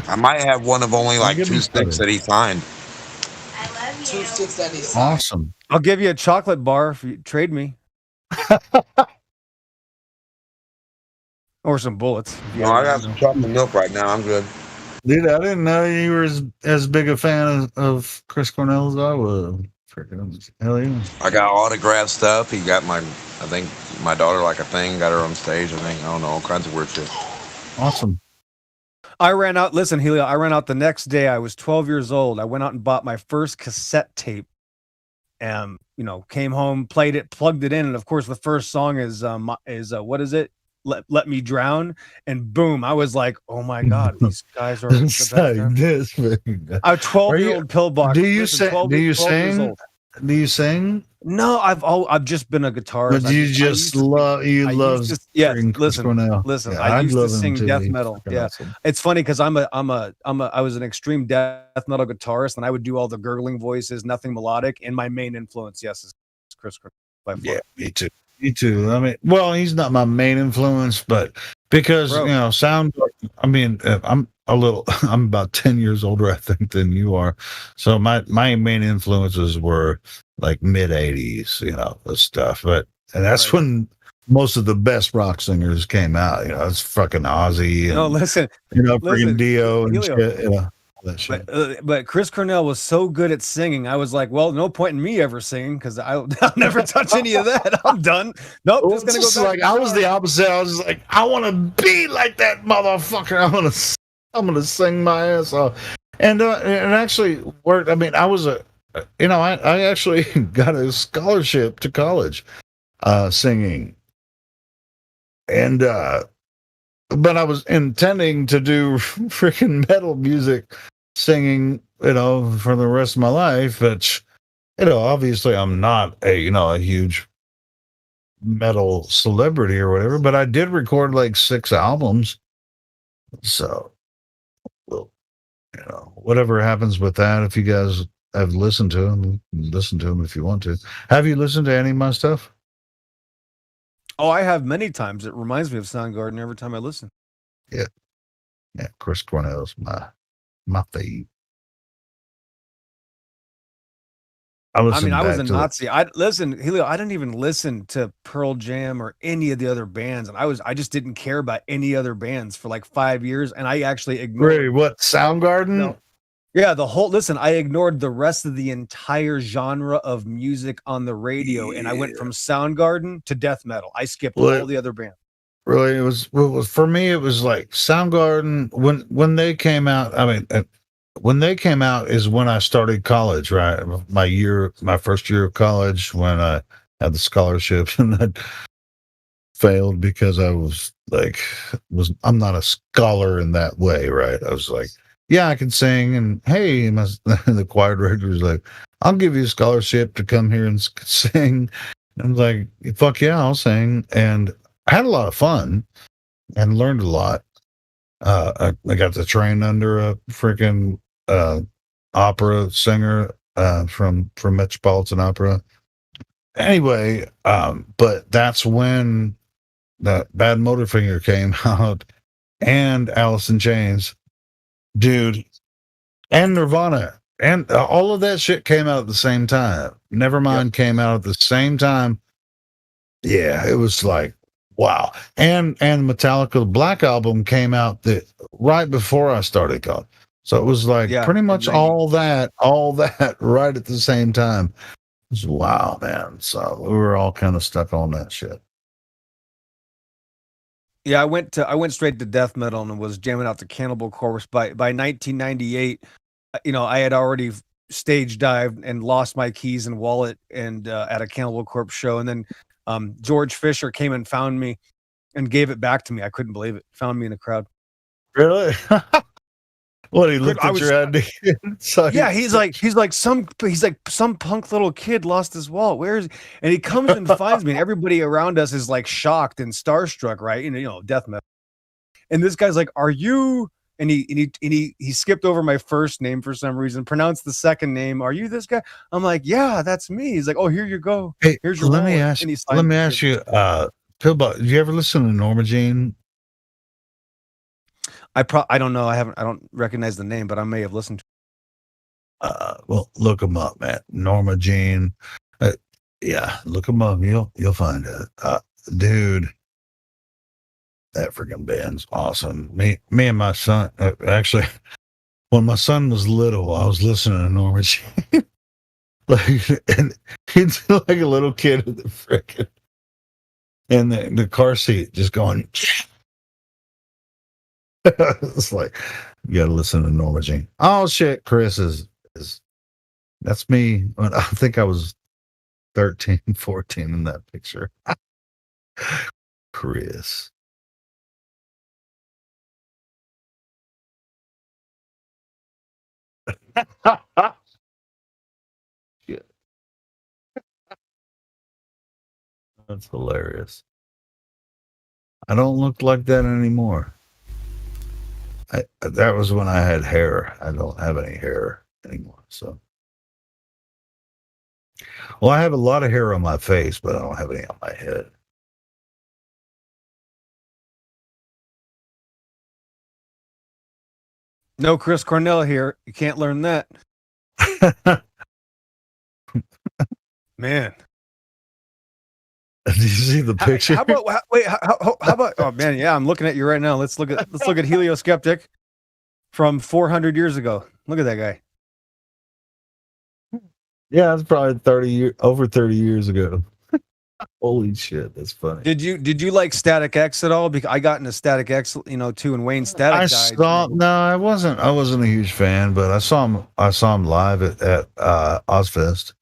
I might have one of only like 2 sticks that he signed. 2 sticks that he signed. Awesome. I'll give you a chocolate bar if you trade me. Or some bullets. No, I got some chocolate milk right now. I'm good. Dude, I didn't know you were as big a fan of Chris Cornell as I was. Freaking hell yeah. I got autographed stuff. He got I think my daughter like a thing, got her on stage, I think. I don't know, all kinds of weird shit. Awesome. I ran out the next day. I was 12 years old. I went out and bought my first cassette tape. And, came home, played it, plugged it in. And of course, the first song is what is it? Let Me Drown. And boom, I was like, oh my God, these guys are the best ever. I'm a 12-year-old pillbox. Do you sing? Do you sing? No, I've just been a guitarist. But Listen, I used to sing death metal. Yeah, awesome. It's funny because I was an extreme death metal guitarist, and I would do all the gurgling voices, nothing melodic. And my main influence, yes, is Chris by far. Yeah, me too. I mean, well, he's not my main influence, but because Bro. you know sound. I mean, I'm I'm about 10 years older, I think, than you are. So my main influences were like mid 80s, you know, the stuff. And that's when most of the best rock singers came out. You know, it's fucking Ozzy and No, listen, you know, listen, freaking Dio and Helio. shit. You know, all that shit. But Chris Cornell was so good at singing. I was like, well, no point in me ever singing because I'll never touch any of that. I'm done. Nope, Well, just gonna it's go back. like I was the opposite. I was just like, I want to be like that motherfucker. I'm gonna sing my ass off, and actually worked. I mean, I was I actually got a scholarship to college, singing, and but I was intending to do freaking metal music, singing, you know, for the rest of my life. But you know, obviously, I'm not a huge metal celebrity or whatever. But I did record like 6 albums, so. Well, you know, whatever happens with that, if you guys have listened to them, listen to them if you want to. Have you listened to any of my stuff? Oh, I have many times. It reminds me of Soundgarden every time I listen. Yeah. Chris Cornell's my fave. I mean, I was a Nazi. Helio, I didn't even listen to Pearl Jam or any of the other bands, and I just didn't care about any other bands for like 5 years, and I actually ignored. Really, what, Soundgarden? No. Yeah, I ignored the rest of the entire genre of music on the radio, and I went from Soundgarden to death metal. I skipped all the other bands. Really, it was for me. It was like Soundgarden when they came out. I mean. When they came out is when I started college, right? My first year of college, when I had the scholarship, and I failed because I I'm not a scholar in that way, right? I was like, yeah, I can sing, and hey, the choir director was like, I'll give you a scholarship to come here and sing. And I was like, fuck yeah, I'll sing, and I had a lot of fun and learned a lot. I got to train under a freaking opera singer from Metropolitan Opera. Anyway, but that's when the Bad Motorfinger came out, and Alice in Chains, dude, and Nirvana, and all of that shit came out at the same time. Nevermind came out at the same time. Yeah, it was like, wow. And Metallica, the Black Album, came out right before I started college. So it was like pretty much all that right at the same time. It was wow, man. So we were all kind of stuck on that shit. Yeah, I went straight to death metal and was jamming out to Cannibal Corpse. By 1998, you know, I had already stage dived and lost my keys and wallet and at a Cannibal Corpse show, and then George Fisher came and found me and gave it back to me. I couldn't believe it. Found me in the crowd. Really? What, he looked at your ID? Yeah, he's like some punk little kid lost his wallet. Where is he? And he comes and finds me, and everybody around us is like shocked and starstruck, right? You know, death metal. And this guy's like, "Are you?" And he skipped over my first name for some reason, pronounced the second name. "Are you this guy?" I'm like, "Yeah, that's me." He's like, "Oh, here you go. Hey, here's your let me wallet." ask you, Pillbot, did you ever listen to Norma Jean? I don't know. I don't recognize the name, but I may have listened to well, look them up, man. Norma Jean. Yeah, look them up. You'll find it. Dude, that freaking band's awesome. Me and my son, actually, when my son was little, I was listening to Norma Jean. And he's like a little kid in the freaking in the car seat, just going. It's like, you gotta listen to Norma Jean. Oh shit, Chris is that's me. I think I was 13, 14 in that picture. Chris. Shit. That's hilarious. I don't look like that anymore. That was when I had hair. I don't have any hair anymore. So, well, I have a lot of hair on my face, but I don't have any on my head. No Chris Cornell here. You can't learn that. Man. Did you see the picture? How about? Oh man, yeah, I'm looking at you right now. Let's look at Helioskeptic from 400 years ago. Look at that guy. Yeah, that's probably over 30 years ago. Holy shit, that's funny. Did you like Static X at all? Because I got into Static X, too, and Wayne Static died. No, I wasn't a huge fan, but I saw him live at Ozfest.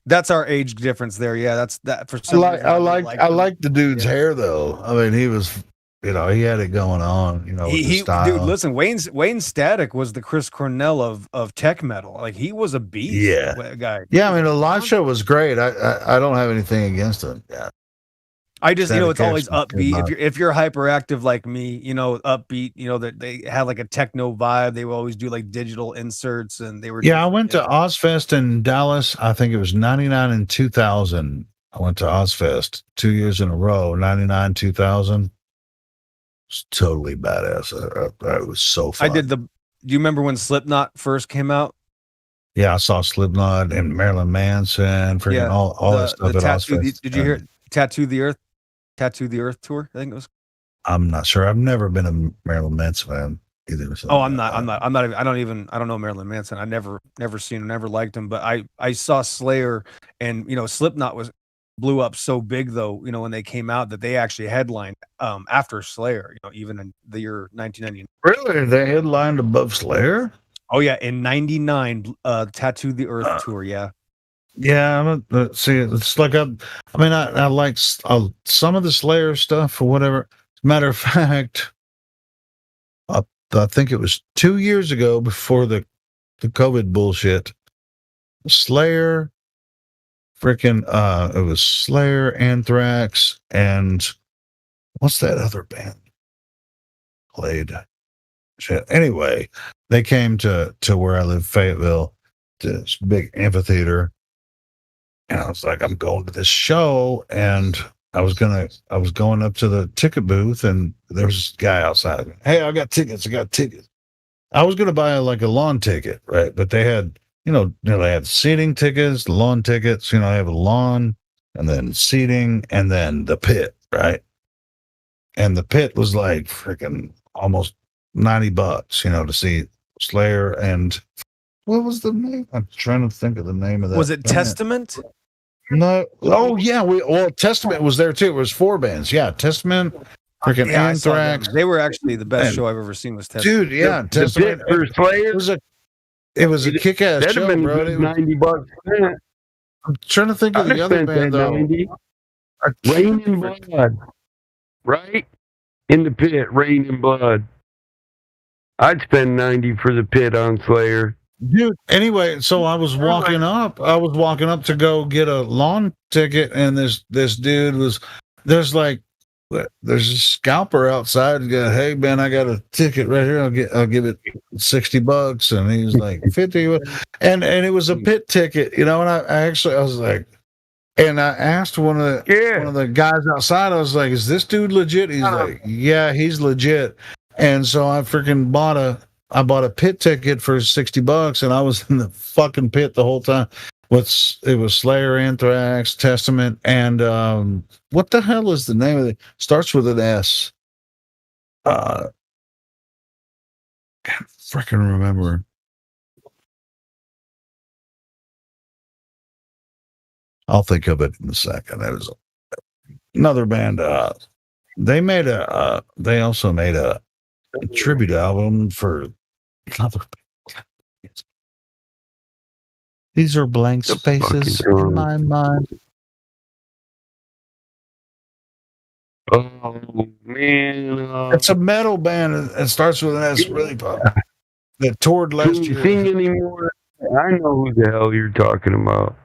That's our age difference there. Yeah, that's that for some reason. I like the dude's hair though. I mean, he was, he had it going on. With the style. Dude, listen, Wayne Static was the Chris Cornell of tech metal. Like he was a beast. Yeah, guy. Yeah, I mean, the live show was great. I don't have anything against him. Yeah. I just, it's always upbeat. If you're hyperactive like me, upbeat, that they had like a techno vibe. They would always do like digital inserts, and they were. Yeah, I went to Ozfest in Dallas. I think it was 99 and 2000. I went to Ozfest 2 years in a row. 99, 2000. It's totally badass. It was so fun. Do you remember when Slipknot first came out? Yeah, I saw Slipknot and Marilyn Manson, all that stuff at Ozfest. Did you hear Tattoo the Earth tour? I think it was. I'm not sure. I've never been a Marilyn Manson fan either. So I don't know Marilyn Manson. I never seen him, never liked him. But I saw Slayer, and Slipknot blew up so big though. When they came out, that they actually headlined after Slayer. Even in the year 1999. Really, they headlined above Slayer? Oh yeah, in '99, Tattoo the Earth tour. Yeah. Yeah, see, it's like I like some of the Slayer stuff or whatever. As a matter of fact, I think it was 2 years ago before the COVID bullshit. Slayer, it was Slayer, Anthrax, and what's that other band played? Shit. Anyway, they came to where I live, Fayetteville, to this big amphitheater. And I was like, I'm going to this show, and I was going up to the ticket booth, and there was this guy outside. Hey, I got tickets. I was going to buy like a lawn ticket, right? But they had, they had seating tickets, lawn tickets. I have a lawn, and then seating, and then the pit, right? And the pit was like freaking almost $90, to see Slayer and. What was the name? I'm trying to think of the name of that. Was it Testament? No. Oh yeah. Testament was there too. It was 4 bands. Yeah, Testament, freaking Anthrax. They were actually the best show I've ever seen. Was Testament. Dude, yeah, Testament. For Slayer. It was a kick-ass show, bro. $90. I'm trying to think of the other band though. Rain and Blood. Right in the pit. Rain and Blood. I'd spend $90 for the pit on Slayer. Dude, anyway, so I was walking up to go get a lawn ticket, and this dude there's a scalper outside. Go, hey man, I got a ticket right here. I'll give it $60, and he was like 50, and it was a pit ticket, and I was like, and I asked one of the guys outside. I was like, is this dude legit? He's like, yeah, he's legit, and so I freaking bought a pit ticket for $60, and I was in the fucking pit the whole time. It was Slayer, Anthrax, Testament, and what the hell is the name of it? Starts with an S. Can't freaking remember. I'll think of it in a second. That was another band. They also made a tribute album for another. These are blank spaces in my mind. Oh man, it's a metal band. It starts with an S. Really popular. That toured last year. Sing anymore? I know who the hell you're talking about.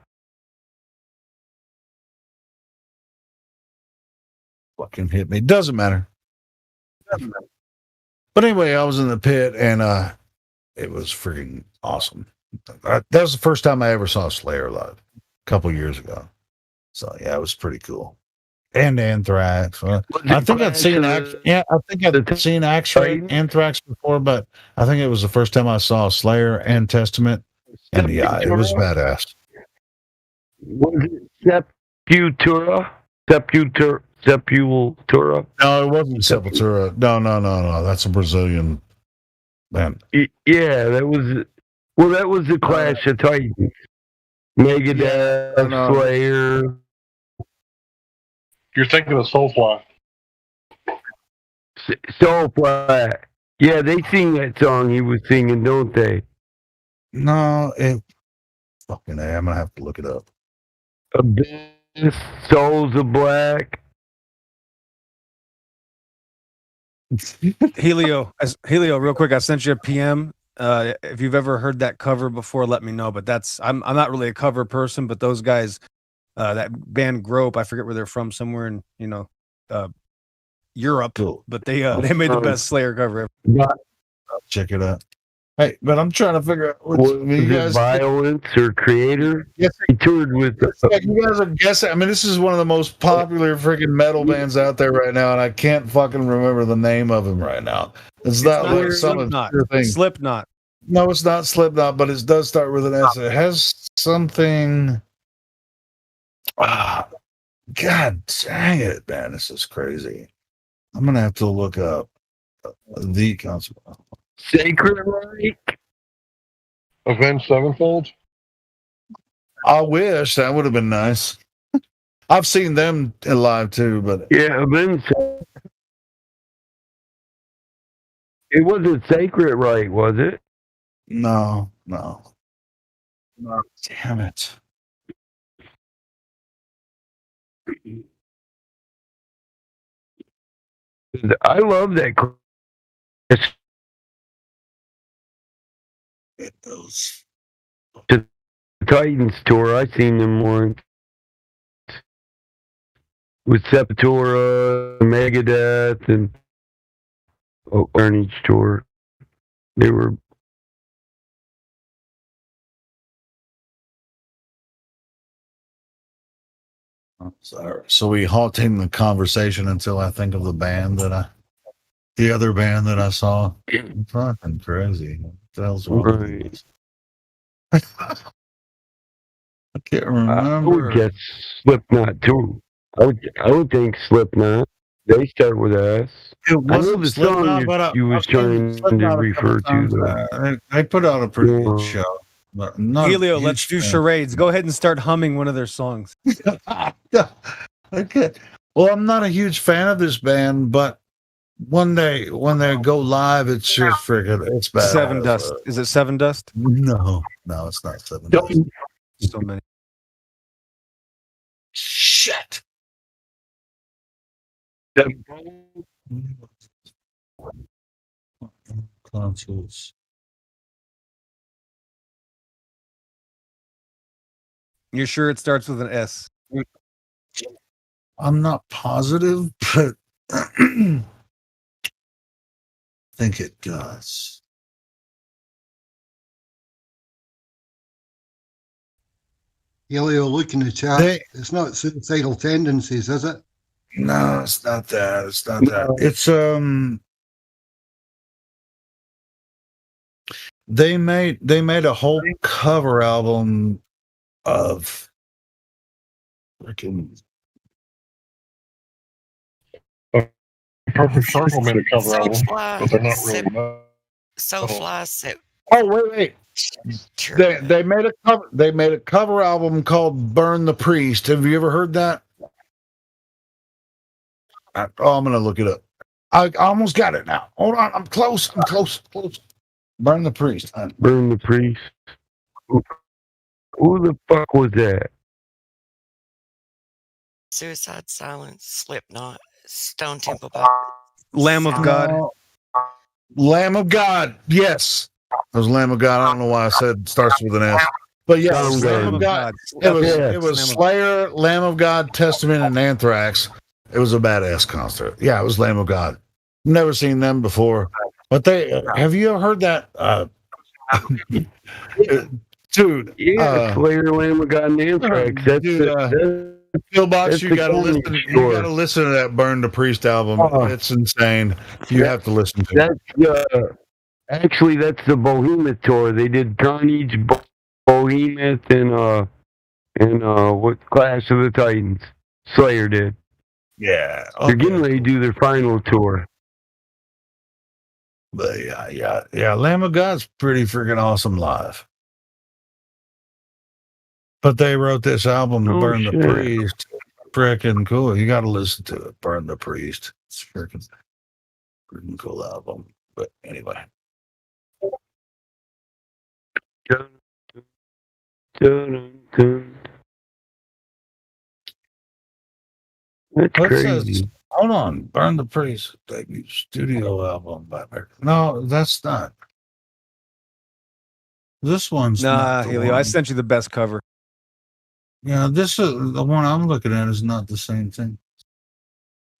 Fucking hit me. Doesn't matter. But anyway, I was in the pit, and it was freaking awesome. That was the first time I ever saw Slayer live, a couple years ago. So yeah, it was pretty cool. And Anthrax. I think I'd seen actual Anthrax before, but I think it was the first time I saw Slayer and Testament, and yeah, it was badass. Was it Sepultura? Sepultura? No, it wasn't Sepultura. No. That's a Brazilian band. Yeah, that was. Well, that was the Clash of Titans. Megadeth, Slayer. You're thinking of Soulfly. Soulfly. Yeah, they sing that song he was singing, don't they? No, fucking A. I'm gonna have to look it up. Abyss, Souls of Black. Helio, real quick. I sent you a PM. If you've ever heard that cover before, let me know. But I'm not really a cover person, but those guys, that band Grope, I forget where they're from, somewhere in Europe, but they made the best Slayer cover ever. Check it out. Hey, but I'm trying to figure out was it Violence or Creator? Yes, he toured with. You guys are guessing. I mean, this is one of the most popular freaking metal bands out there right now, and I can't fucking remember the name of them right now. It's not like some obscure thing. Slipknot. No, it's not Slipknot, but it does start with an S. It has something. God dang it, man! This is crazy. I'm gonna have to look up the concert. Sacred Reich. Avenged Sevenfold. I wish that would have been nice. I've seen them live too, but yeah, Avenged. It wasn't Sacred Reich, was it? No. Damn it. I love that. The Titans tour, I seen them once with Sepultura, Megadeth, and Carnage tour. They were. Sorry. So we halting the conversation until I think of the other band that I saw. Fucking crazy. What the hell's wrong with this? I can't remember. I would guess Slipknot too. I would think Slipknot. They start with S. It I know the song you was trying to refer to. They put out a pretty good show. Helio, let's do charades. Go ahead and start humming one of their songs. Okay. Well, I'm not a huge fan of this band, but when they go live, it's just freaking. It's bad. Seven Dust. Is it Seven Dust? No, it's not Seven Dust. So many. Shit. Consoles. You're sure it starts with an S? I'm not positive, but I think it does. Helio, look in the chat. It's not suicidal tendencies, is it? No, it's not that. It's not that. It's They made a whole cover album of freaking. Perfect Circle made a cover album, but they're not really metal. Soulfly. Oh wait. They made a cover. They made a cover album called "Burn the Priest." Have you ever heard that? I'm gonna look it up. I almost got it now. Hold on, I'm close. Burn the Priest. Burn the Priest. Who the fuck was that? Suicide Silence, Slipknot, Stone Temple Pilots. Lamb of God. Lamb of God. Yes. It was Lamb of God. I don't know why I said starts with an S. But yeah, it was Lamb of God. It was Slayer, Lamb of God, Testament, and Anthrax. It was a badass concert. Yeah, it was Lamb of God. Never seen them before. But have you ever heard that? Dude. Yeah, Slayer, Lamb of God, and Anthrax. Pillbox, you gotta listen. You gotta listen to that Burn the Priest album. It's insane. You have to listen to it. That's actually that's the Behemoth tour. They did Carnage, Behemoth, and what Clash of the Titans. Slayer did. Yeah, they're getting ready to do their final tour. But yeah. Lamb of God's pretty freaking awesome live. But they wrote this album, Burn the Priest. Freaking cool. You got to listen to it. Burn the Priest. It's freaking cool album. But anyway. That's crazy. Hold on. Burn the Priest. Debut studio album by No, that's not. This one's not Helio. one. I sent you the best cover. Yeah, this is the one I'm looking at is not the same thing.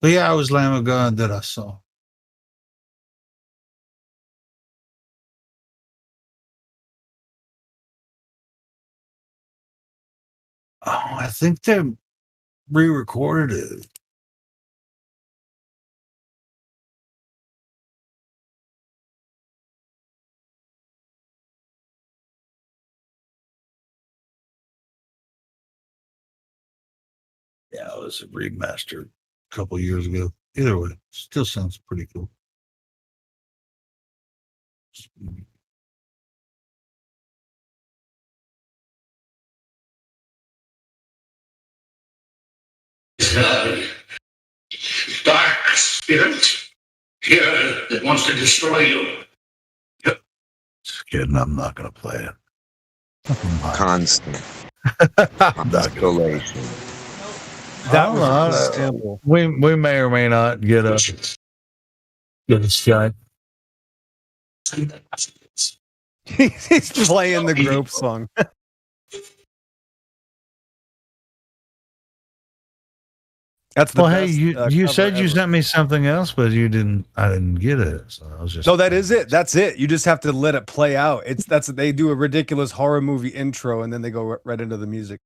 But yeah, it was Lamb of God that I saw. Oh, I think they re-recorded it. Yeah, it was a remaster a couple years ago. Either way, still sounds pretty cool. Dark spirit here that wants to destroy you. Just kidding, I'm not going to play it. Constant. Constellation. That was we may or may not get a Skype. He's playing the Grope song. That's the well, best, hey, you said you ever. sent me something else, but you didn't. I didn't get it. So I was just. No, that is it. That's it. You just have to let it play out. They do a ridiculous horror movie intro and then they go right into the music.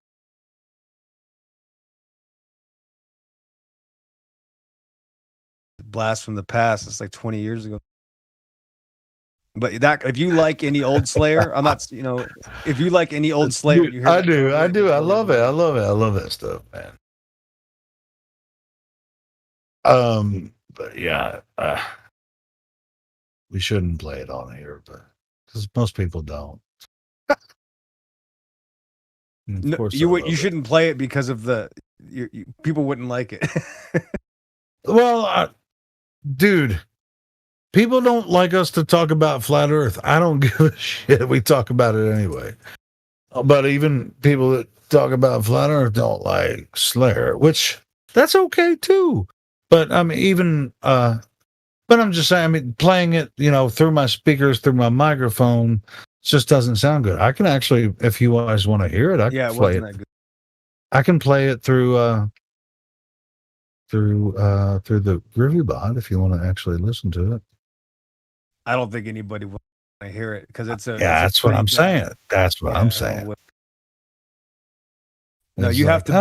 Blast from the past. It's like 20 years ago. But that if you like any old Slayer, I'm not. If you like any old Slayer, Dude, I do. I love it. I love that stuff, man. But yeah, we shouldn't play it on here, but because most people don't. No, you shouldn't play it because of people wouldn't like it. Well, dude, people don't like us to talk about flat Earth. I don't give a shit. We talk about it anyway. But even people that talk about flat Earth don't like Slayer, which that's okay too. But I mean, but I'm just saying, I mean, playing it, through my speakers, through my microphone, just doesn't sound good. I can actually, if you guys want to hear it, I can play it. That good. I can play it through the GroovyBot if you want to actually listen to it. I don't think anybody will want to hear it because it's a. Yeah, that's what I'm saying. That's what I'm saying. No, you have to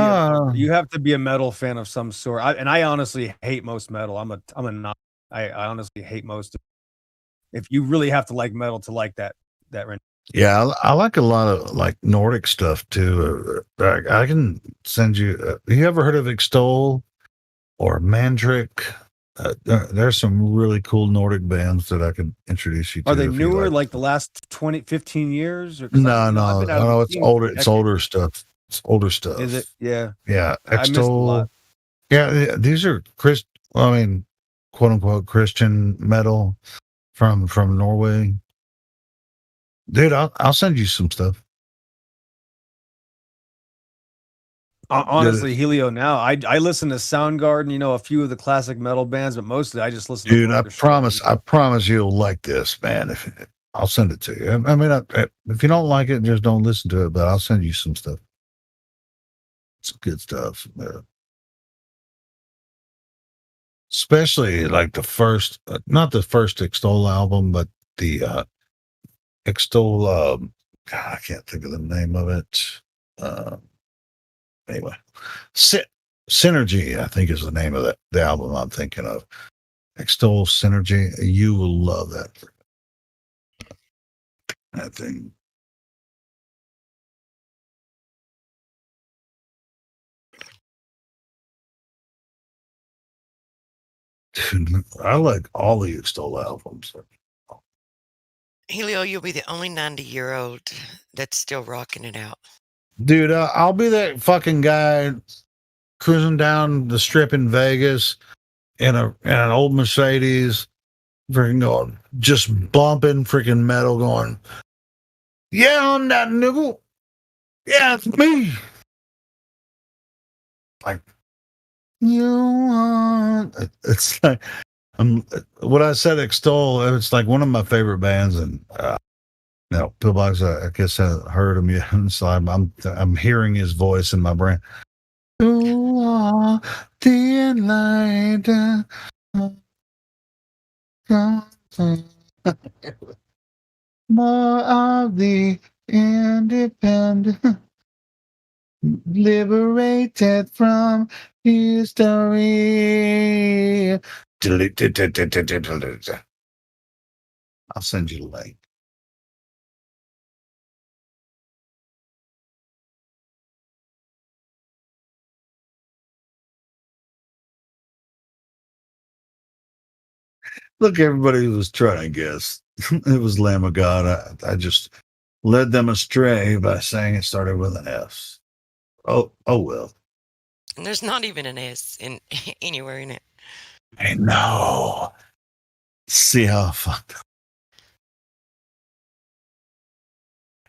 be. You have to be a metal fan of some sort. I honestly hate most metal. I honestly hate most. If you really have to like metal to like that. Yeah, I like a lot of like Nordic stuff too. I can send you. You ever heard of Extol or Mandrick? There's some really cool Nordic bands that I can introduce you to. Are they newer, like the last 15 years? Or, no, it's older. It's older stuff. It's older stuff. Is it? Yeah. Yeah. I missed a lot. Yeah, these are quote unquote Christian metal from Norway. Dude, I'll send you some stuff. Honestly, Helio, now I listen to Soundgarden, a few of the classic metal bands, but mostly I just listen. Dude, I promise you'll like this, man. I'll send it to you. I mean, if you don't like it, just don't listen to it. But I'll send you some stuff. Some good stuff. Especially like the first, not the first Extol album, but the Extol. God, I can't think of the name of it. Anyway, Synergy, I think, is the name of the album I'm thinking of. Extol Synergy. You will love that thing. Dude, I like all the Extol albums. Helio, you'll be the only 90-year-old that's still rocking it out. Dude, I'll be that fucking guy cruising down the strip in Vegas in an old Mercedes, freaking going, just bumping freaking metal, going, yeah, I'm that nigga. Yeah, it's me. Like, you want? It's like, what I said, Extol, it's like one of my favorite bands, and Pillbox, I guess I haven't heard him yet, so I'm hearing his voice in my brain. You are the light. More of the independent, liberated from history. I'll send you the link. Look, everybody was trying to guess. It was Lamb of God. I just led them astray by saying it started with an S. Oh well. And there's not even an S anywhere in it. I know. See how fucked up.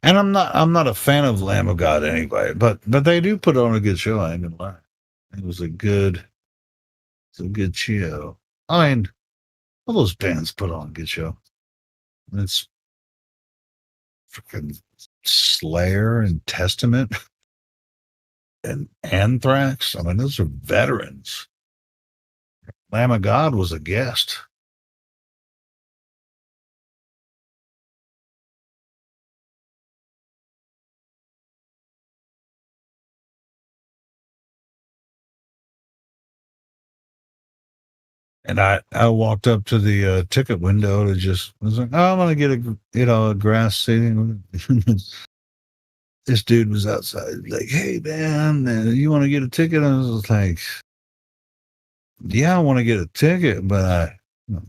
And I'm not a fan of Lamb of God anyway, but they do put on a good show. I ain't gonna lie. It was a good show. I mean, all those bands put on a good show. It's freaking Slayer and Testament and Anthrax. I mean, those are veterans. Lamb of God was a guest. And I walked up to the ticket window to just, I was like, oh, I'm going to get a grass seating. This dude was outside, like, hey, man, you want to get a ticket? I was like, yeah, I want to get a ticket, but I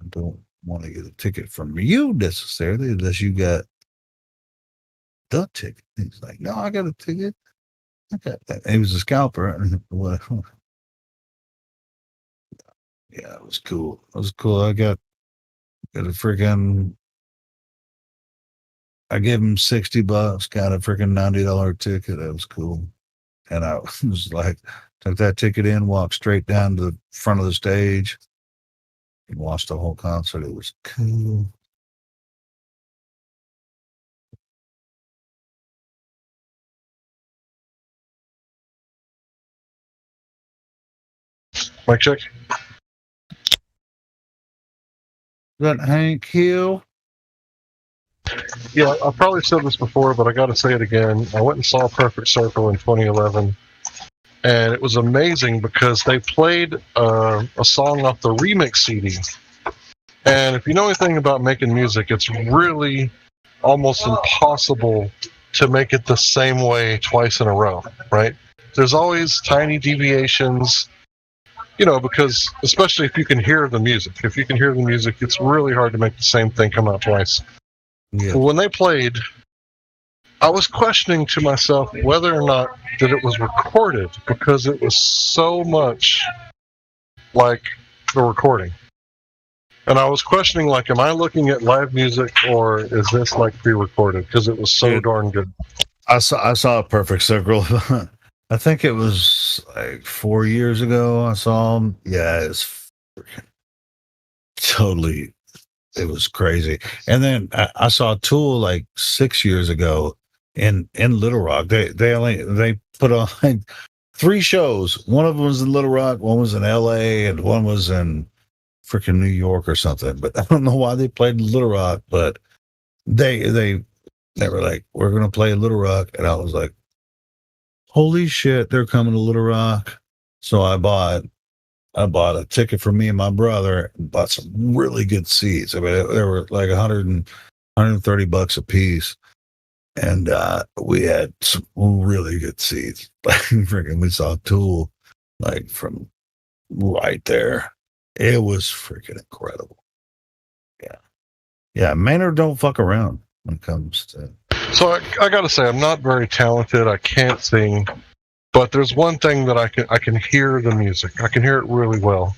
don't want to get a ticket from you necessarily unless you got the ticket. He's like, no, I got a ticket. I got that. He was a scalper. Yeah, it was cool. It was cool. I got a freaking. I gave him $60, got a freaking $90 ticket. That was cool. And I was like, took that ticket in, walked straight down to the front of the stage, and watched the whole concert. It was cool. Mic check. That Hank Hill? Yeah, I probably said this before, but I got to say it again. I went and saw Perfect Circle in 2011, and it was amazing because they played a song off the remix CD. And if you know anything about making music, it's really almost impossible to make it the same way twice in a row, right? There's always tiny deviations. Because especially if you can hear the music. If you can hear the music, it's really hard to make the same thing come out twice. Yeah. When they played, I was questioning to myself whether or not that it was recorded because it was so much like the recording. And I was questioning, like, am I looking at live music or is this like pre-recorded? Because it was so darn good. I saw a Perfect Circle. I think it was like 4 years ago I saw him. Yeah, it's totally, it was crazy. And then I saw Tool like 6 years ago in Little Rock. They put on like 3 shows. One of them was in Little Rock, one was in LA, and one was in freaking New York or something. But I don't know why they played Little Rock, but they were like, we're gonna play Little Rock, and I was like, holy shit, they're coming to Little Rock. So I bought a ticket for me and my brother and bought some really good seats. I mean, they were like $130 a piece. And we had some really good seats. Like freaking, we saw Tool like from right there. It was freaking incredible. Yeah, Maynard don't fuck around when it comes to. So I gotta say, I'm not very talented. I can't sing, but there's one thing that I can hear the music. I can hear it really well.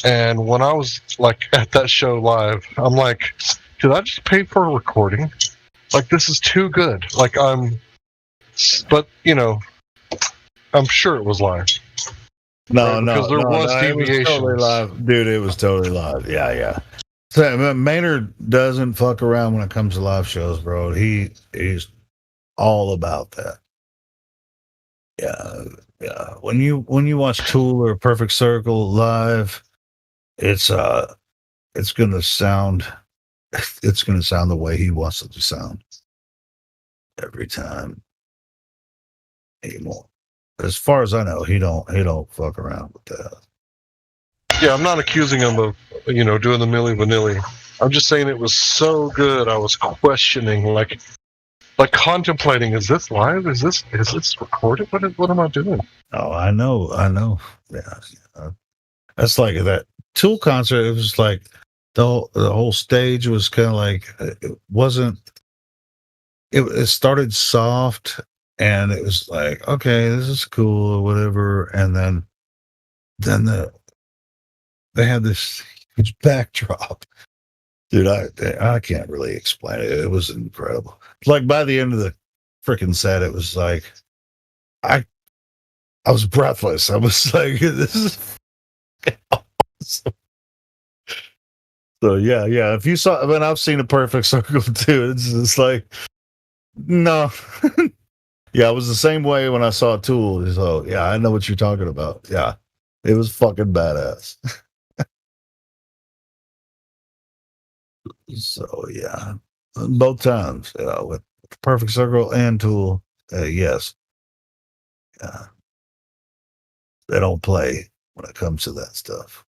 And when I was like at that show live, I'm like, did I just pay for a recording? Like, this is too good. Like, but you know, I'm sure it was live. No, right? Because there was deviations. It was totally live. Dude, it was totally live. Yeah. So, Maynard doesn't fuck around when it comes to live shows, bro. He's all about that. Yeah. When you watch Tool or Perfect Circle live, it's gonna sound the way he wants it to sound every time. Anymore. As far as I know, he don't fuck around with that. Yeah, I'm not accusing him of, doing the Milli Vanilli. I'm just saying it was so good. I was questioning, like contemplating: is this live? Is this recorded? What am I doing? Oh, I know. Yeah. That's like that Tool concert. It was like the whole stage was kind of like it wasn't. It started soft, and it was like, okay, this is cool or whatever, and then they had this huge backdrop. Dude, I can't really explain it. It was incredible. Like by the end of the freaking set, it was like I was breathless. I was like, this is awesome. So yeah. If you saw, I've seen a Perfect Circle too. It's just like, no. Yeah, it was the same way when I saw Tool. So yeah, I know what you're talking about. Yeah, it was fucking badass. So yeah, both times, with Perfect Circle and Tool, yes, they don't play when it comes to that stuff.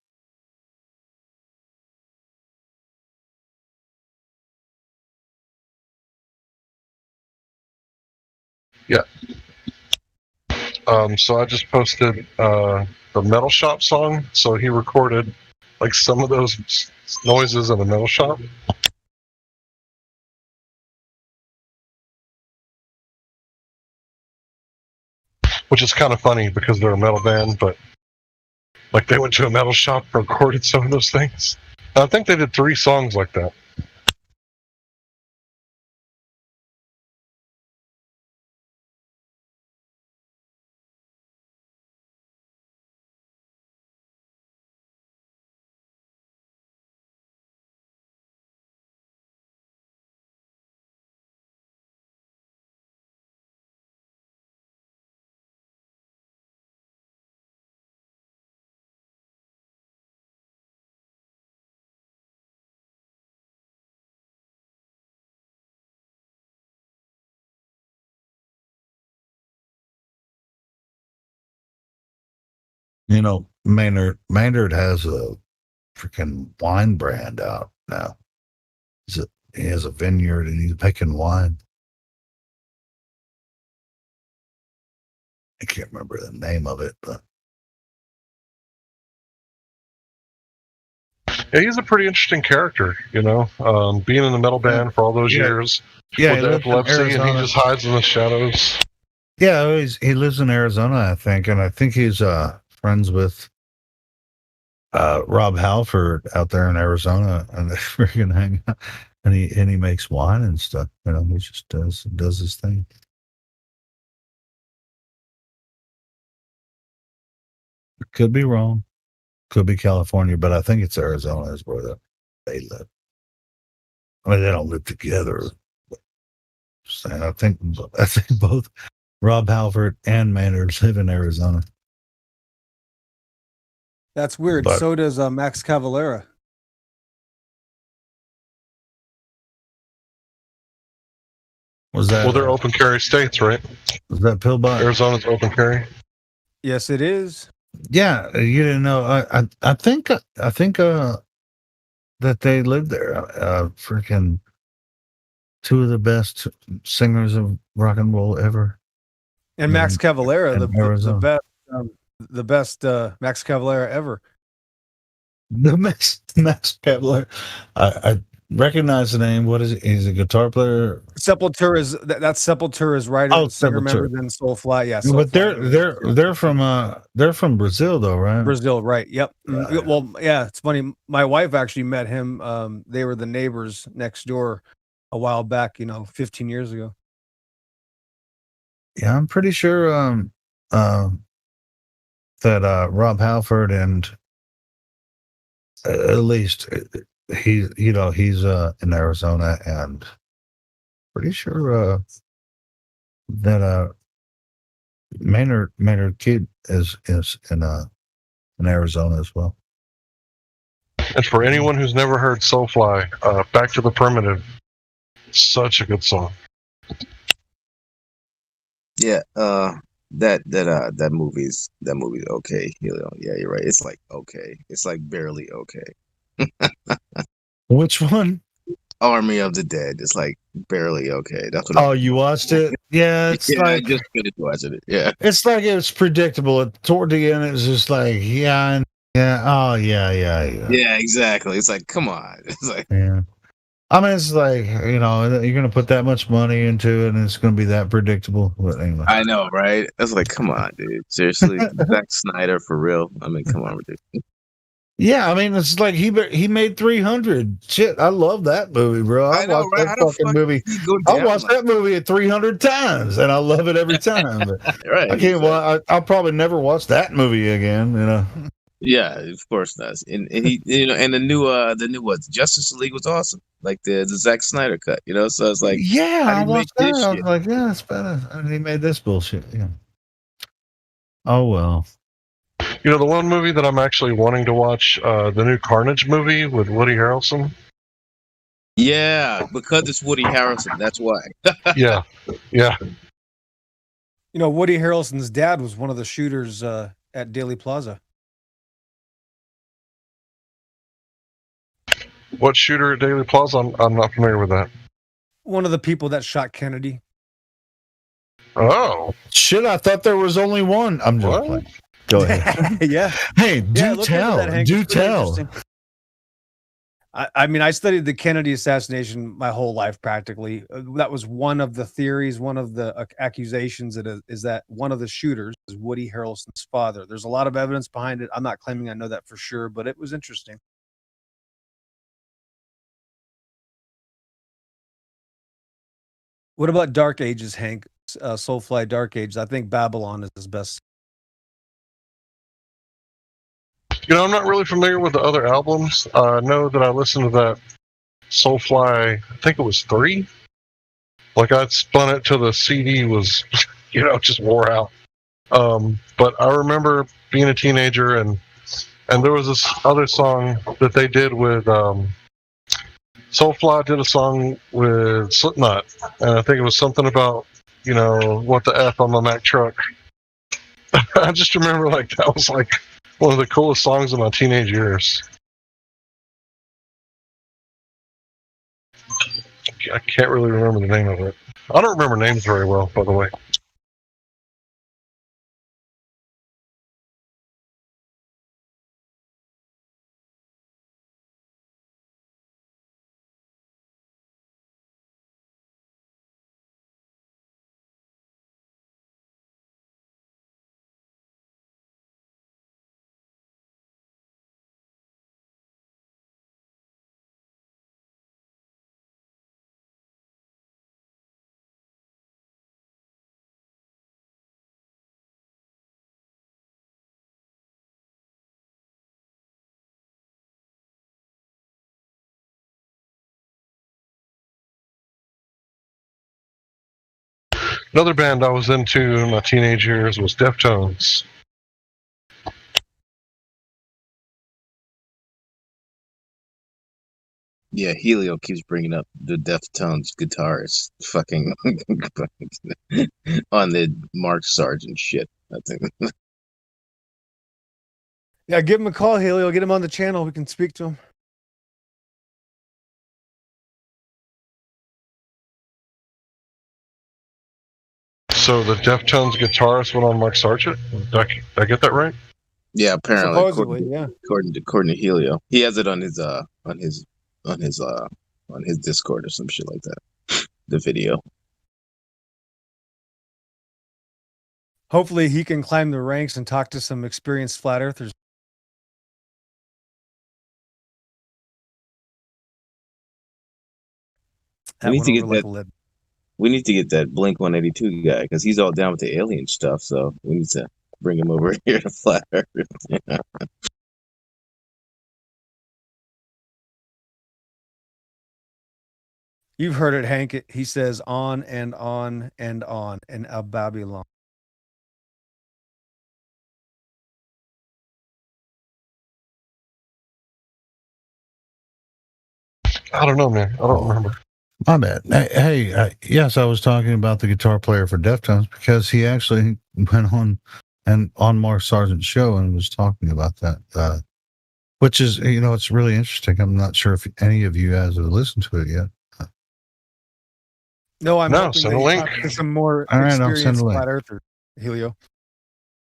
Yeah. So I just posted the Metal Shop song. So he recorded like some of those noises in the Metal Shop. Which is kind of funny because they're a metal band, but like they went to a metal shop and recorded some of those things. And I think they did 3 songs like that. Maynard has a freaking wine brand out now. He has a vineyard and he's making wine. I can't remember the name of it, but Yeah, he's a pretty interesting character, being in the metal band for all those years with epilepsy, and he just hides in the shadows. Yeah, he lives in Arizona, I think, and I think he's friends with Rob Halford out there in Arizona, and they freaking hang out, and he makes wine and stuff. He just does his thing. Could be wrong. Could be California, but I think it's Arizona is where they live. I mean, they don't live together. And I think both Rob Halford and Maynard live in Arizona. That's weird. But- So does Max Cavalera. Was that? Well, they're open carry states, right? Was that Pillbot? Arizona's open carry. Yes, it is. Yeah, you didn't know. I think that they lived there. Freaking two of the best singers of rock and roll ever. And Max Cavalera, the best Max Cavalera ever. The Max Cavalera. I recognize the name. What is it? He's a guitar player. Sepultura is that's Sepultura's writer, singer, member, then Soulfly. Yeah, but they're from Brazil though, right? Brazil, right? Yep. Well, yeah, it's funny. My wife actually met him. They were the neighbors next door a while back. 15 years ago. Yeah, I'm pretty sure that Rob Halford and at least he's in Arizona, and pretty sure that Maynard Kid is in Arizona as well. And for anyone who's never heard Soulfly, Back to the Primitive, such a good song. Yeah, that movie's okay. Yeah, you're right. It's like okay. It's like barely okay. Which one? Army of the Dead. It's like barely okay. That's what. You watched it? Yeah, it's like I just finished watching it. Yeah, it's like it was predictable. Toward the end, it was just like yeah. Yeah, exactly. It's like come on. It's like yeah. I mean, it's like you're gonna put that much money into it, and it's gonna be that predictable. But anyway, I know, right? It's like, come on, dude. Seriously, Zack Snyder for real. I mean, come on, dude. Yeah, I mean, it's like he made 300. Shit, I love that movie, bro. I watched that fucking movie. I watched that movie 300 times, and I love it every time. Right? I can't. Well, I'll probably never watch that movie again. Yeah, of course not. And he, and the new what? Justice League was awesome. Like the Zack Snyder cut, So it's like, yeah, I watched that. I was like, yeah, it's better. And he made this bullshit. Yeah. Oh well. The one movie that I'm actually wanting to watch, the new Carnage movie with Woody Harrelson. Yeah, because it's Woody Harrelson. That's why. Yeah. Woody Harrelson's dad was one of the shooters at Dealey Plaza. What shooter at Dealey Plaza? I'm not familiar with that. One of the people that shot Kennedy. Oh. Shit, I thought there was only one. I'm just playing. Go ahead. Yeah. Hey, do tell. I mean, I studied the Kennedy assassination my whole life practically. That was one of the theories, one of the accusations is that one of the shooters is Woody Harrelson's father. There's a lot of evidence behind it. I'm not claiming I know that for sure, but it was interesting. What about Dark Ages, Hank? Soulfly Dark Ages. I think Babylon is his best. I'm not really familiar with the other albums. I know that I listened to that Soulfly, I think it was 3. Like I'd spun it till the CD was, just wore out. But I remember being a teenager and there was this other song that they did with, Soulfly did a song with Slipknot, and I think it was something about, what the F on my Mack truck. I just remember that was one of the coolest songs of my teenage years. I can't really remember the name of it. I don't remember names very well, by the way. Another band I was into in my teenage years was Deftones. Yeah, Helio keeps bringing up the Deftones guitarist fucking on the Mark Sargent shit. I think. Yeah, give him a call, Helio. Get him on the channel. We can speak to him. So the Deftones guitarist went on Mark Sargent? Did I get that right? Yeah, apparently. Supposedly, according to Helio, he has it on his Discord or some shit like that. The video. Hopefully, he can climb the ranks and talk to some experienced flat earthers. We need to get that. We need to get that Blink 182 guy because he's all down with the alien stuff. So we need to bring him over here to Flat Earth. You've heard it, Hank. He says on and on and on in a Babylon. I don't know, man. I don't remember. My bad. Hey, yes, I was talking about the guitar player for Deftones because he actually went on Mark Sargent's show and was talking about that, which is, it's really interesting. I'm not sure if any of you guys have listened to it yet. No, I'm no. Send a link. Some more all right, I'll experienced send a link. flat earther, Helio.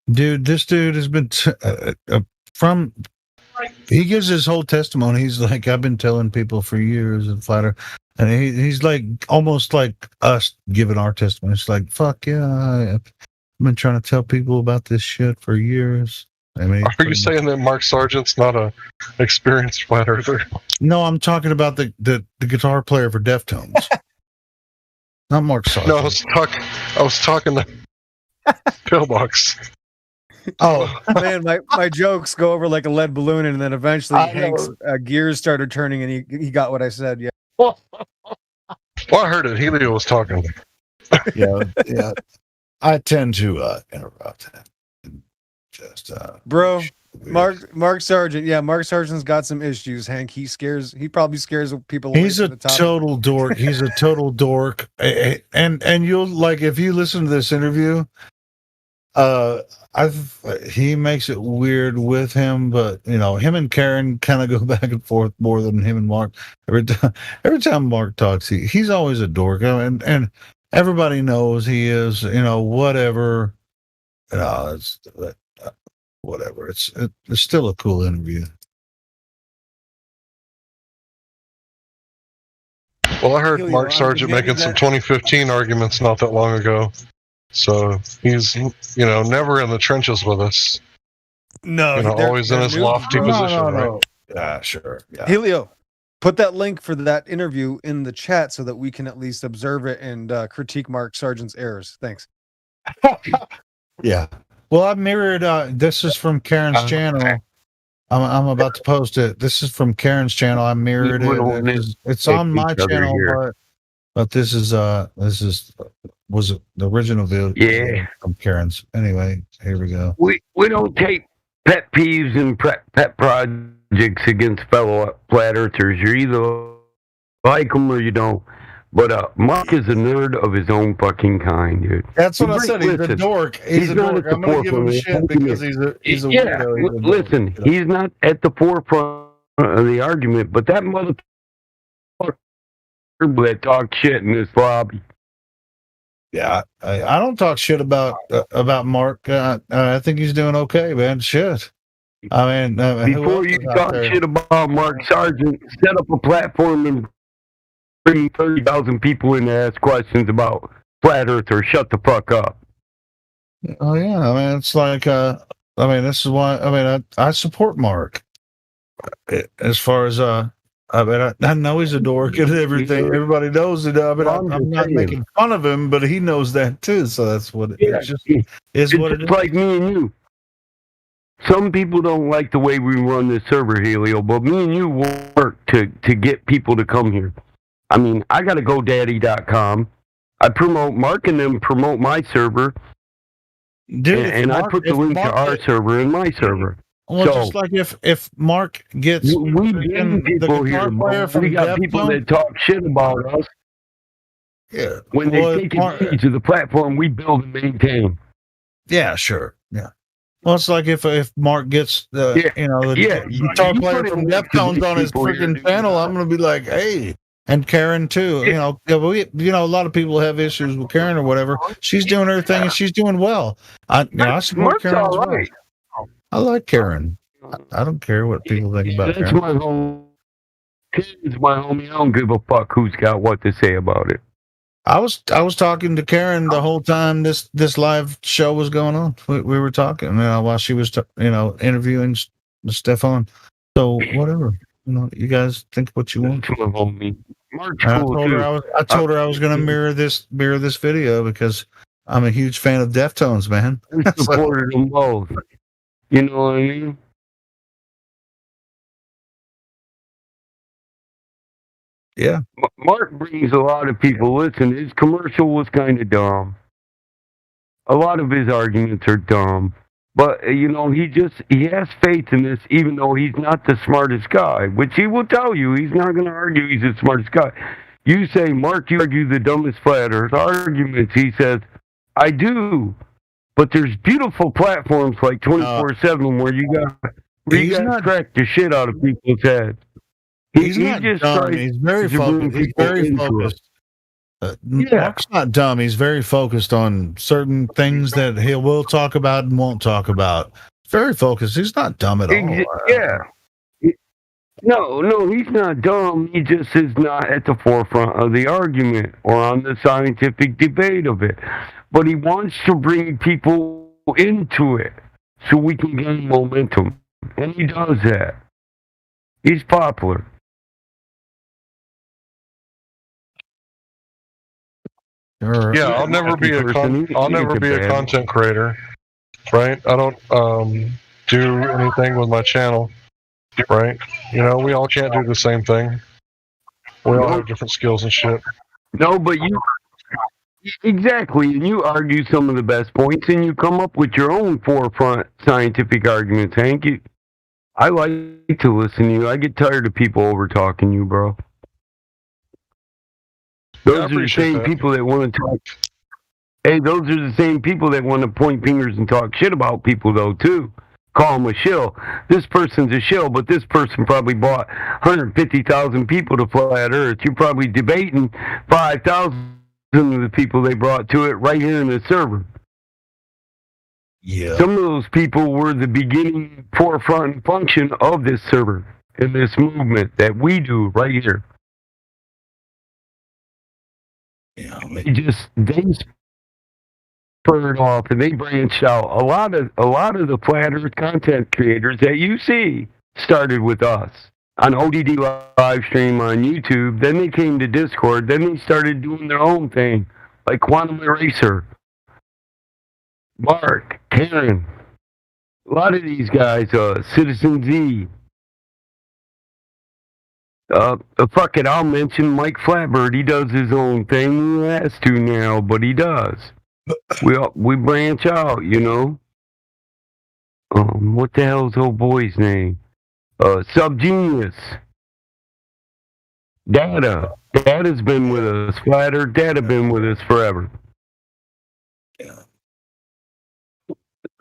Dude, this dude has been from. He gives his whole testimony. He's like, I've been telling people for years and Flat Earth. And he's like almost like us giving our testimony. It's like, fuck yeah, I've been trying to tell people about this shit for years. I mean, are you saying that Mark Sargent's not a experienced flat earther? No, I'm talking about the guitar player for Deftones. Not Mark Sargent. No, I was talking to Pillbox. Oh man, my jokes go over like a lead balloon, and then eventually Hank's gears started turning, and he got what I said. Yeah. Well, I heard it. Helio was talking. yeah. I tend to interrupt. Just bro, Mark Sargent. Yeah, Mark Sargent's got some issues. Hank, he probably scares people. He's a total dork. He's a total dork. And you'll like if you listen to this interview. He makes it weird with him, but him and Karen kind of go back and forth more than him and Mark. Every time Mark talks, he's always a dork, and everybody knows he is. Whatever. It's whatever. It's still a cool interview. Well, I heard Mark Sargent making some 2015 arguments not that long ago. So he's, never in the trenches with us. No, always in his lofty position, right? Yeah, sure. Yeah. Helio, put that link for that interview in the chat so that we can at least observe it and critique Mark Sargent's errors. Thanks. Yeah. Well, I mirrored. This is from Karen's channel. I'm about to post it. This is from Karen's channel. I mirrored it. It's on my channel, but this was the original video from Karen's. Anyway, here we go. We don't take pet peeves and pet projects against fellow flat earthers. You either like them or you don't. But Mark is a nerd of his own fucking kind, dude. That's what I said. He's a dork. He's a dork. I'm going to give him shit because he's a weirdo. Listen, he's not at the forefront of the argument, but that motherfucker that talk shit in this lobby. Yeah, I don't talk shit about Mark. I think he's doing okay, man. Shit. I mean, before you talk shit about Mark Sargent, set up a platform and bring 30,000 people in to ask questions about flat Earth or shut the fuck up. Oh yeah, I mean it's like this is why I support Mark. As far as I know he's a dork and everything. Everybody knows it. I'm not making fun of him, but he knows that too. So that's what it's just what it is. Like me and you. Some people don't like the way we run this server, Helio, but me and you work to get people to come here. I mean, I got to GoDaddy.com. I promote Mark and them promote my server. Dude, and I put the link to our server in my server. Well, So- just like if Mark gets We gain people here, but we got people that talk shit about us. Yeah. When Well, they take Mark- advantage of the platform we build and maintain. Yeah, sure. Yeah. Well, it's like if Mark gets the guitar You player put from it next to Deftones these on his people here, freaking dude. channel, I'm gonna be like, hey, and Karen too. A lot of people have issues with Karen or whatever. She's doing her thing and she's doing well. I support Mark's Karen as all well. right. I like Karen. I don't care what people think about That's Karen. my home. Karen's my homie. I don't give a fuck who's got what to say about it. I was talking to Karen the whole time this live show was going on. We were talking while she was interviewing Stefan. So whatever, you guys think what you want. That's my homie. Mark's And cool I told too. her I told her I was going to mirror this video because I'm a huge fan of Deftones, man. I supported them both. You know what I mean? Yeah. Mark brings a lot of people. Listen, his commercial was kind of dumb. A lot of his arguments are dumb. But, he has faith in this, even though he's not the smartest guy, which he will tell you. He's not going to argue he's the smartest guy. You say, Mark, you argue the dumbest flat earth arguments. He says, I do. But there's beautiful platforms like 24/7 where you got to crack the shit out of people's heads. He's not dumb. He's very focused. He's very focused. Mark's not dumb. He's very focused on certain things that he will talk about and won't talk about. Very focused. He's not dumb at all. Yeah. No, he's not dumb. He just is not at the forefront of the argument or on the scientific debate of it. But he wants to bring people into it so we can gain momentum. And he does that. He's popular. Yeah, I'll never be a content creator, right? I don't do anything with my channel, right? We all can't do the same thing. We all have different skills and shit. No, but exactly, and you argue some of the best points, and you come up with your own forefront scientific arguments, Hank. I like to listen to you. I get tired of people over talking you, bro. Those are the same people that want to talk. Hey, those are the same people that want to point fingers and talk shit about people, though, too. Call them a shill. This person's a shill, but this person probably bought 150,000 people to Flat Earth. You're probably debating 5,000 of the people they brought to it right here in the server. Yeah. Some of those people were the beginning forefront function of this server and this movement that we do right here. Yeah, they spurred off and they branched out. A lot of the Flat Earth content creators that you see started with us on ODD live stream on YouTube. Then they came to Discord. Then they started doing their own thing, like Quantum Eraser, Mark, Karen. A lot of these guys, Citizen Z. Fuck it, I'll mention Mike Flatbird. He does his own thing. He has to now, but he does. We branch out, what the hell's old boy's name? Subgenius. Data. Data's been with us. Flat Earth Data been with us forever.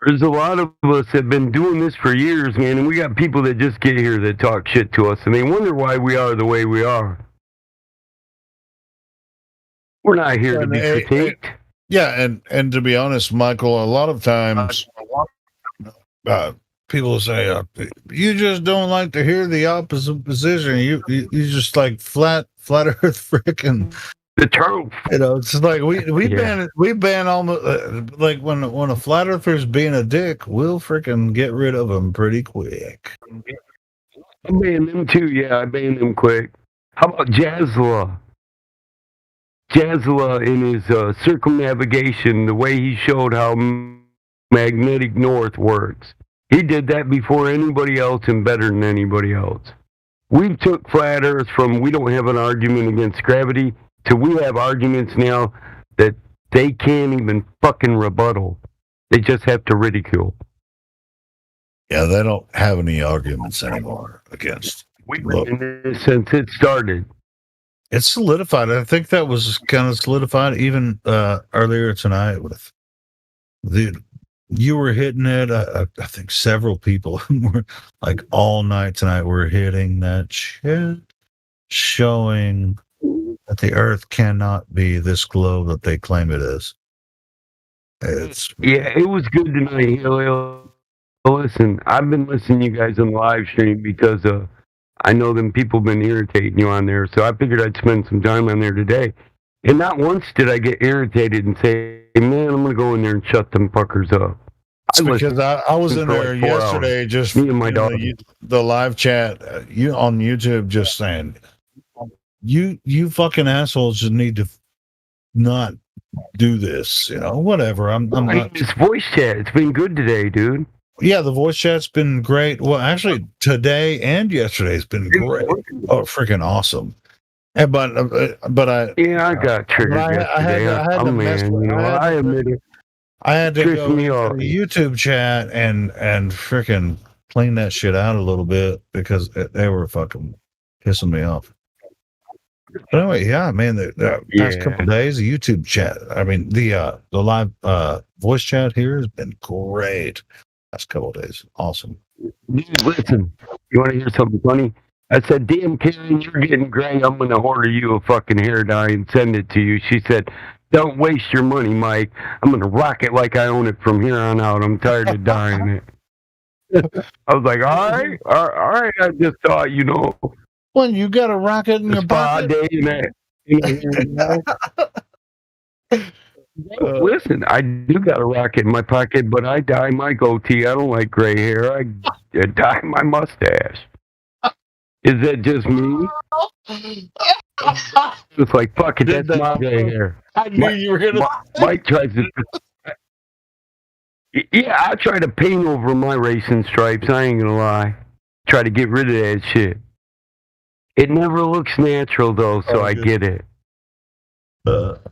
There's a lot of us that have been doing this for years, man, and we got people that just get here that talk shit to us, and they wonder why we are the way we are. We're not here to be critiqued. Yeah, and to be honest, Michael, a lot of times people say, you just don't like to hear the opposite position. You just like flat earth frickin' the truth. It's like we ban almost like when a flat earther's being a dick, we'll frickin' get rid of them pretty quick. I ban them too. Yeah, I ban them quick. How about Jazla? Jazla in his circumnavigation, the way he showed how magnetic north works. He did that before anybody else and better than anybody else. We took flat earth from we don't have an argument against gravity to we have arguments now that they can't even fucking rebuttal. They just have to ridicule. Yeah, they don't have any arguments anymore against. Since it started. It's solidified. I think that was kind of solidified even earlier tonight with you were hitting it. I think several people were like all night tonight were hitting that shit, showing that the Earth cannot be this globe that they claim it is. It was good tonight, Helio. Listen, I've been listening to you guys on the live stream because I know them people been irritating you on there, so I figured I'd spend some time on there today. And not once did I get irritated and say, man, I'm going to go in there and shut them fuckers up. Because I was in there yesterday, just me and my dog, the live chat, you on YouTube, just saying, you fucking assholes just need to not do this, whatever. I'm not. This voice chat, it's been good today, dude. Yeah, the voice chat's been great. Well, actually, today and yesterday's been great. Oh, freaking awesome! And, but I got triggered yesterday. I admit it. I had to go to the YouTube chat and freaking clean that shit out a little bit because they were fucking pissing me off. But anyway, yeah, man, the past couple of days, the YouTube chat. I mean, the live voice chat here has been great. Last couple of days, awesome. Dude, listen, you want to hear something funny? I said, damn, Karen, you're getting gray. I'm going to order you a fucking hair dye and send it to you. She said, don't waste your money, Mike. I'm going to rock it like I own it from here on out. I'm tired of dyeing it. I was like, all right. I just thought, Well, you got a rocket in your pocket. Listen, I do got a rocket in my pocket, but I dye my goatee. I don't like gray hair. I dye my mustache. Is that just me? It's like, fuck it, that's my gray hair. I knew you were gonna. Mike tries to. Yeah, I try to paint over my racing stripes. I ain't gonna lie. Try to get rid of that shit. It never looks natural though, so I get it.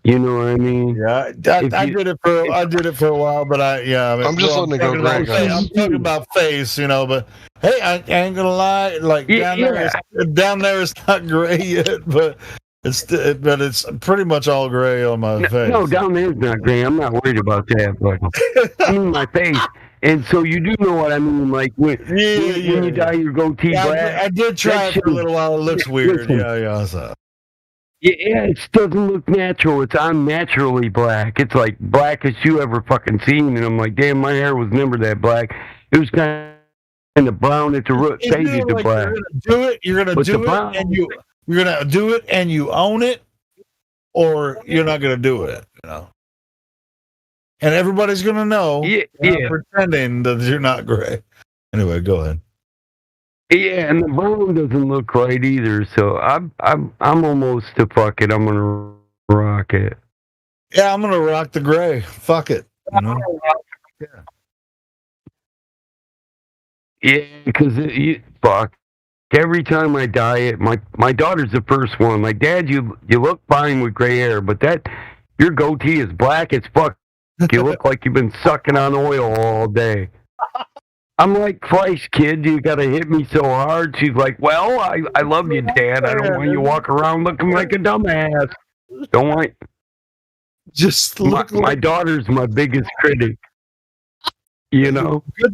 You know what I mean? Yeah, I did it for a while, but I'm just letting it go. I'm talking about face, but hey, I ain't gonna lie. Like down there, it's not gray yet, but it's pretty much all gray on my face. No, down there's not gray. I'm not worried about that, but I mean my face. And so you do know what I mean, like when you dye your goatee black. I did try it for a little while. It looks weird. So. Yeah, it doesn't look natural. It's unnaturally black. It's like blackest you ever fucking seen. And I'm like, damn, my hair was never that black. It was kind of brown at the root, faded to black. You're gonna do it, and you own it, or you're not gonna do it. And everybody's gonna know. Pretending that you're not gray. Anyway, go ahead. Yeah, and the brown doesn't look right either. So I'm almost to fuck it. I'm gonna rock it. Yeah, I'm gonna rock the gray. Fuck it. Yeah, because fuck. Every time I dye it, my daughter's the first one. Like, Dad, you look fine with gray hair, but your goatee is black as fuck. You look like you've been sucking on oil all day. I'm like, Christ, kid, you gotta hit me so hard. She's like, well, I love you, Dad. I don't want you to walk around looking like a dumbass. Don't want. Just look. My daughter's my biggest critic. Good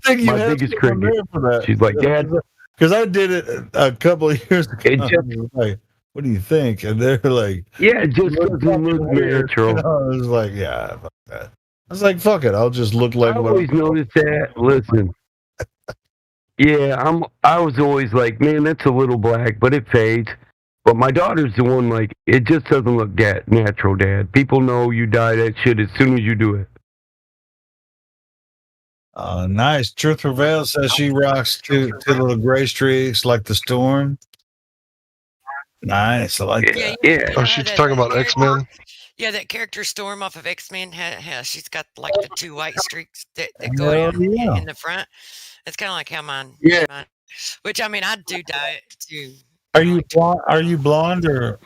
thing you my biggest critic. For that. She's like, Dad, because I did it a couple of years ago. Like, what do you think? And they're like, yeah, it just doesn't look natural. I was like, yeah, fuck that. I was like, fuck it, I'll just look like. I always noticed that. Listen. Yeah, I was always like, man, that's a little black, but it fades. But my daughter's the one, like, it just doesn't look that natural, Dad. People know you dye that shit as soon as you do it. Nice. Truth Prevails says she rocks two little gray streaks like the storm. Nice. I like that. Yeah. Oh, she's talking about X-Men? Yeah, that character Storm off of X-Men, she's got like the two white streaks that go in the front. It's kind of like how mine. Which, I mean, I do dye it too. Are you blonde or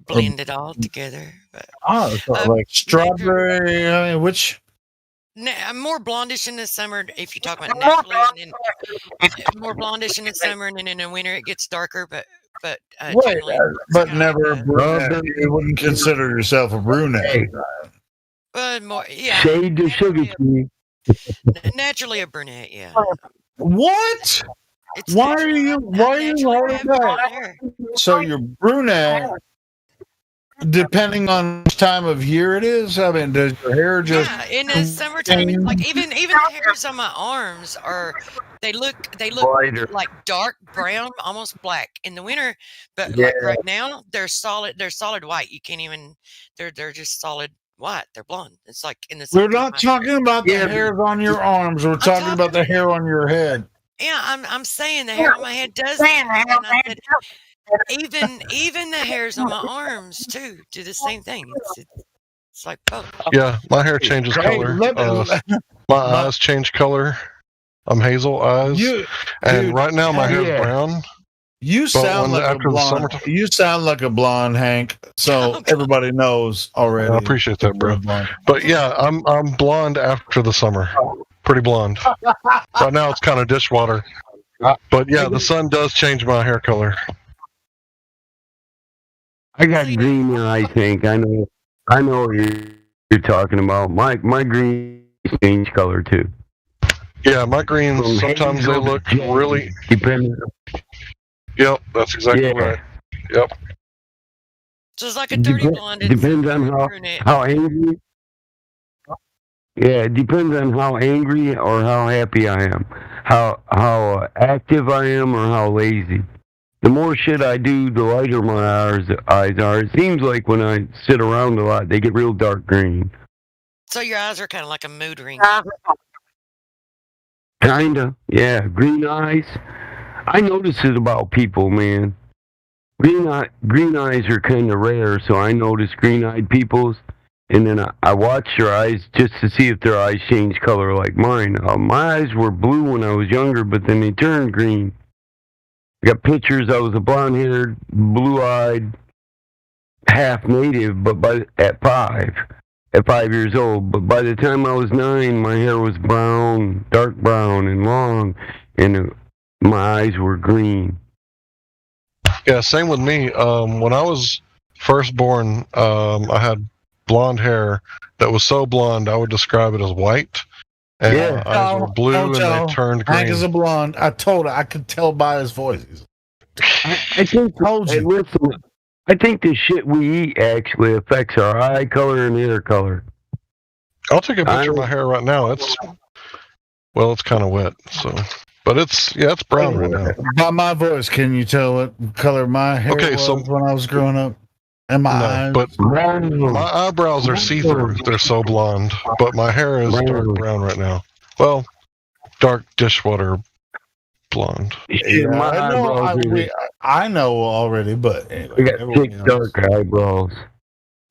blend it all together? But, so like strawberry. I mean, which? More blondish in the summer if you talk about naturally, and then more blondish in the summer, and then in the winter it gets darker. But generally, but never a brunette. You wouldn't consider yourself a brunette. more, yeah. Shade to sugar tea. Naturally a brunette, yeah. What? Why are you holding back? So you're brunette. Depending on which time of year it is, I mean, does your hair just? Yeah, in the summertime, it's like even the hairs on my arms they look Lighter. like dark brown, almost black in the winter. But like right now, they're solid white. You can't even. They're just solid white. They're blonde. It's like in the. We're not talking about the hairs on your arms. We're talking about the hair on your head. Yeah, I'm saying the hair on my head does. Even the hairs on my arms too do the same thing. It's like both. Yeah, my hair changes color. My eyes change color. I'm hazel eyes, and right now my hair is brown. You sound like a blonde. You sound like a blonde, Hank. So everybody knows already. I appreciate that, bro. But yeah, I'm blonde after the summer. Pretty blonde. Right now it's kind of dishwater. But yeah, the sun does change my hair color. I got green eyes, Hank. I know what you're talking about. My green change color too. Yeah, my greens sometimes they look really. Yep, that's exactly right. Yep. So it's like a dirty blonde. Depends on how angry. Yeah, it depends on how angry or how happy I am, how active I am or how lazy. The more shit I do, the lighter my eyes are. It seems like when I sit around a lot, they get real dark green. So your eyes are kind of like a mood ring. Kinda, yeah. Green eyes. I notice it about people, man. Green eyes are kind of rare, so I notice green-eyed people's, and then I watch their eyes just to see if their eyes change color like mine. My eyes were blue when I was younger, but then they turned green. I got pictures. I was a blonde-haired, blue-eyed, half native, but at 5 years old. But by the time I was 9, my hair was brown, dark brown, and long, and my eyes were green. Yeah, same with me. When I was first born, I had blonde hair that was so blonde I would describe it as white. And my eyes were blue and they turned green. Hank is a blonde. I told her. I could tell by his voice. I think listen, I think the shit we eat actually affects our eye color and hair color. I'll take a picture of my hair right now. It's kind of wet, so. But it's brown right now. By my voice, can you tell what color my hair was when I was growing up? And my eyes? But my eyebrows are see-through. They're so blonde. But my hair is dark brown right now. Well, dark dishwater blonde. Yeah, I know already, but anyway, we got thick, dark eyebrows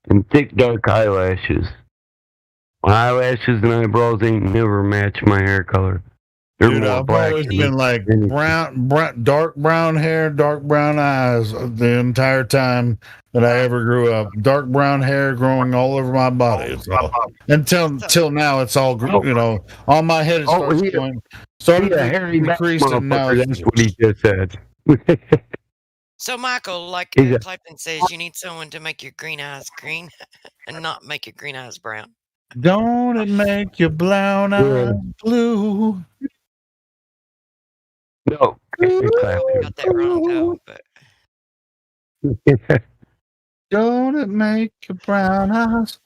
and thick, dark eyelashes. My eyelashes and eyebrows ain't never match my hair color. Dude, I've always been like brown, dark brown hair, dark brown eyes the entire time that I ever grew up. Dark brown hair growing all over my body. Until now, it's all on my head. It started to increase, and now that's what he just said. So, Michael, like Clapton says, you need someone to make your green eyes green and not make your green eyes brown. Don't it make your brown eyes blue? No, got that wrong though. But don't it make your brown eyes?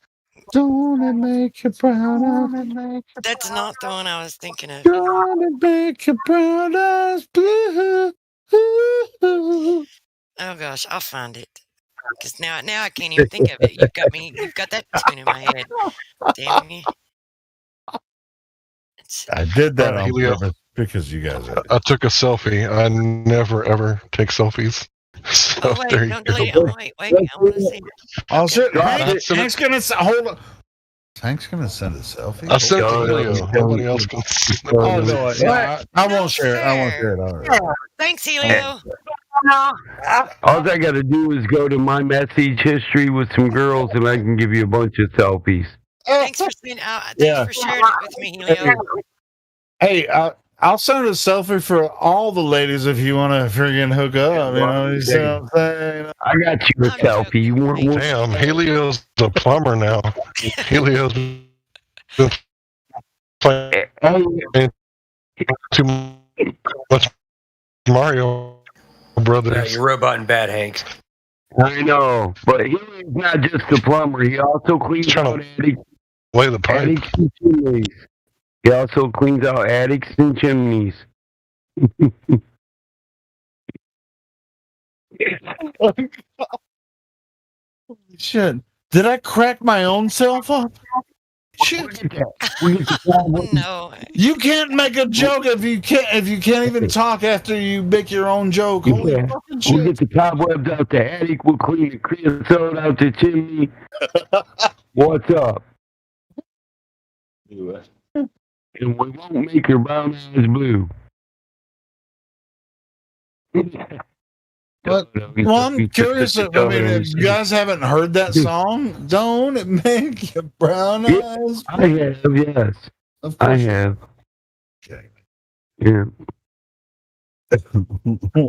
Don't it make your brown eyes? That's not the one I was thinking of. Don't it make your brown eyes blue? Oh gosh, I'll find it. Because now I can't even think of it. You've got that tune in my head. Damn you. I did that on purpose because you guys. I took a selfie. I never ever take selfies. So wait, don't delete it. Wait, I want to see it. I'll sit. Hank's gonna hold on. Hank's gonna send a selfie. I sent the video. Nobody else can. Oh no! Yeah, I won't share it. I won't share it. All right. Thanks, Helio. All I got to do is go to my message history with some girls, and I can give you a bunch of selfies. Thanks for sharing it with me, Helio. Hey, I'll send a selfie for all the ladies if you want to friggin' hook up. You know what I'm saying? I got you a selfie. You want one? Damn, Helio's a plumber now. Helio's been playing too much Mario Brothers. Yeah, you're robot and bad, Hank. I know, but he's not just a plumber. He also cleans out attics. Lay the pipe. Attics and chimneys. He also cleans out attics and chimneys. Shit. Did I crack my own self up? Shit. No. You can't make a joke if you can't even talk after you make your own joke. Holy fucking shit. We'll get the cobwebs out the attic. We'll clean the creosote out the chimney. What's up? And we won't make your brown eyes blue. Well, I'm curious. I mean, if you guys haven't heard that song, don't it make your brown eyes? I have, yes. Of course. I have. Yeah.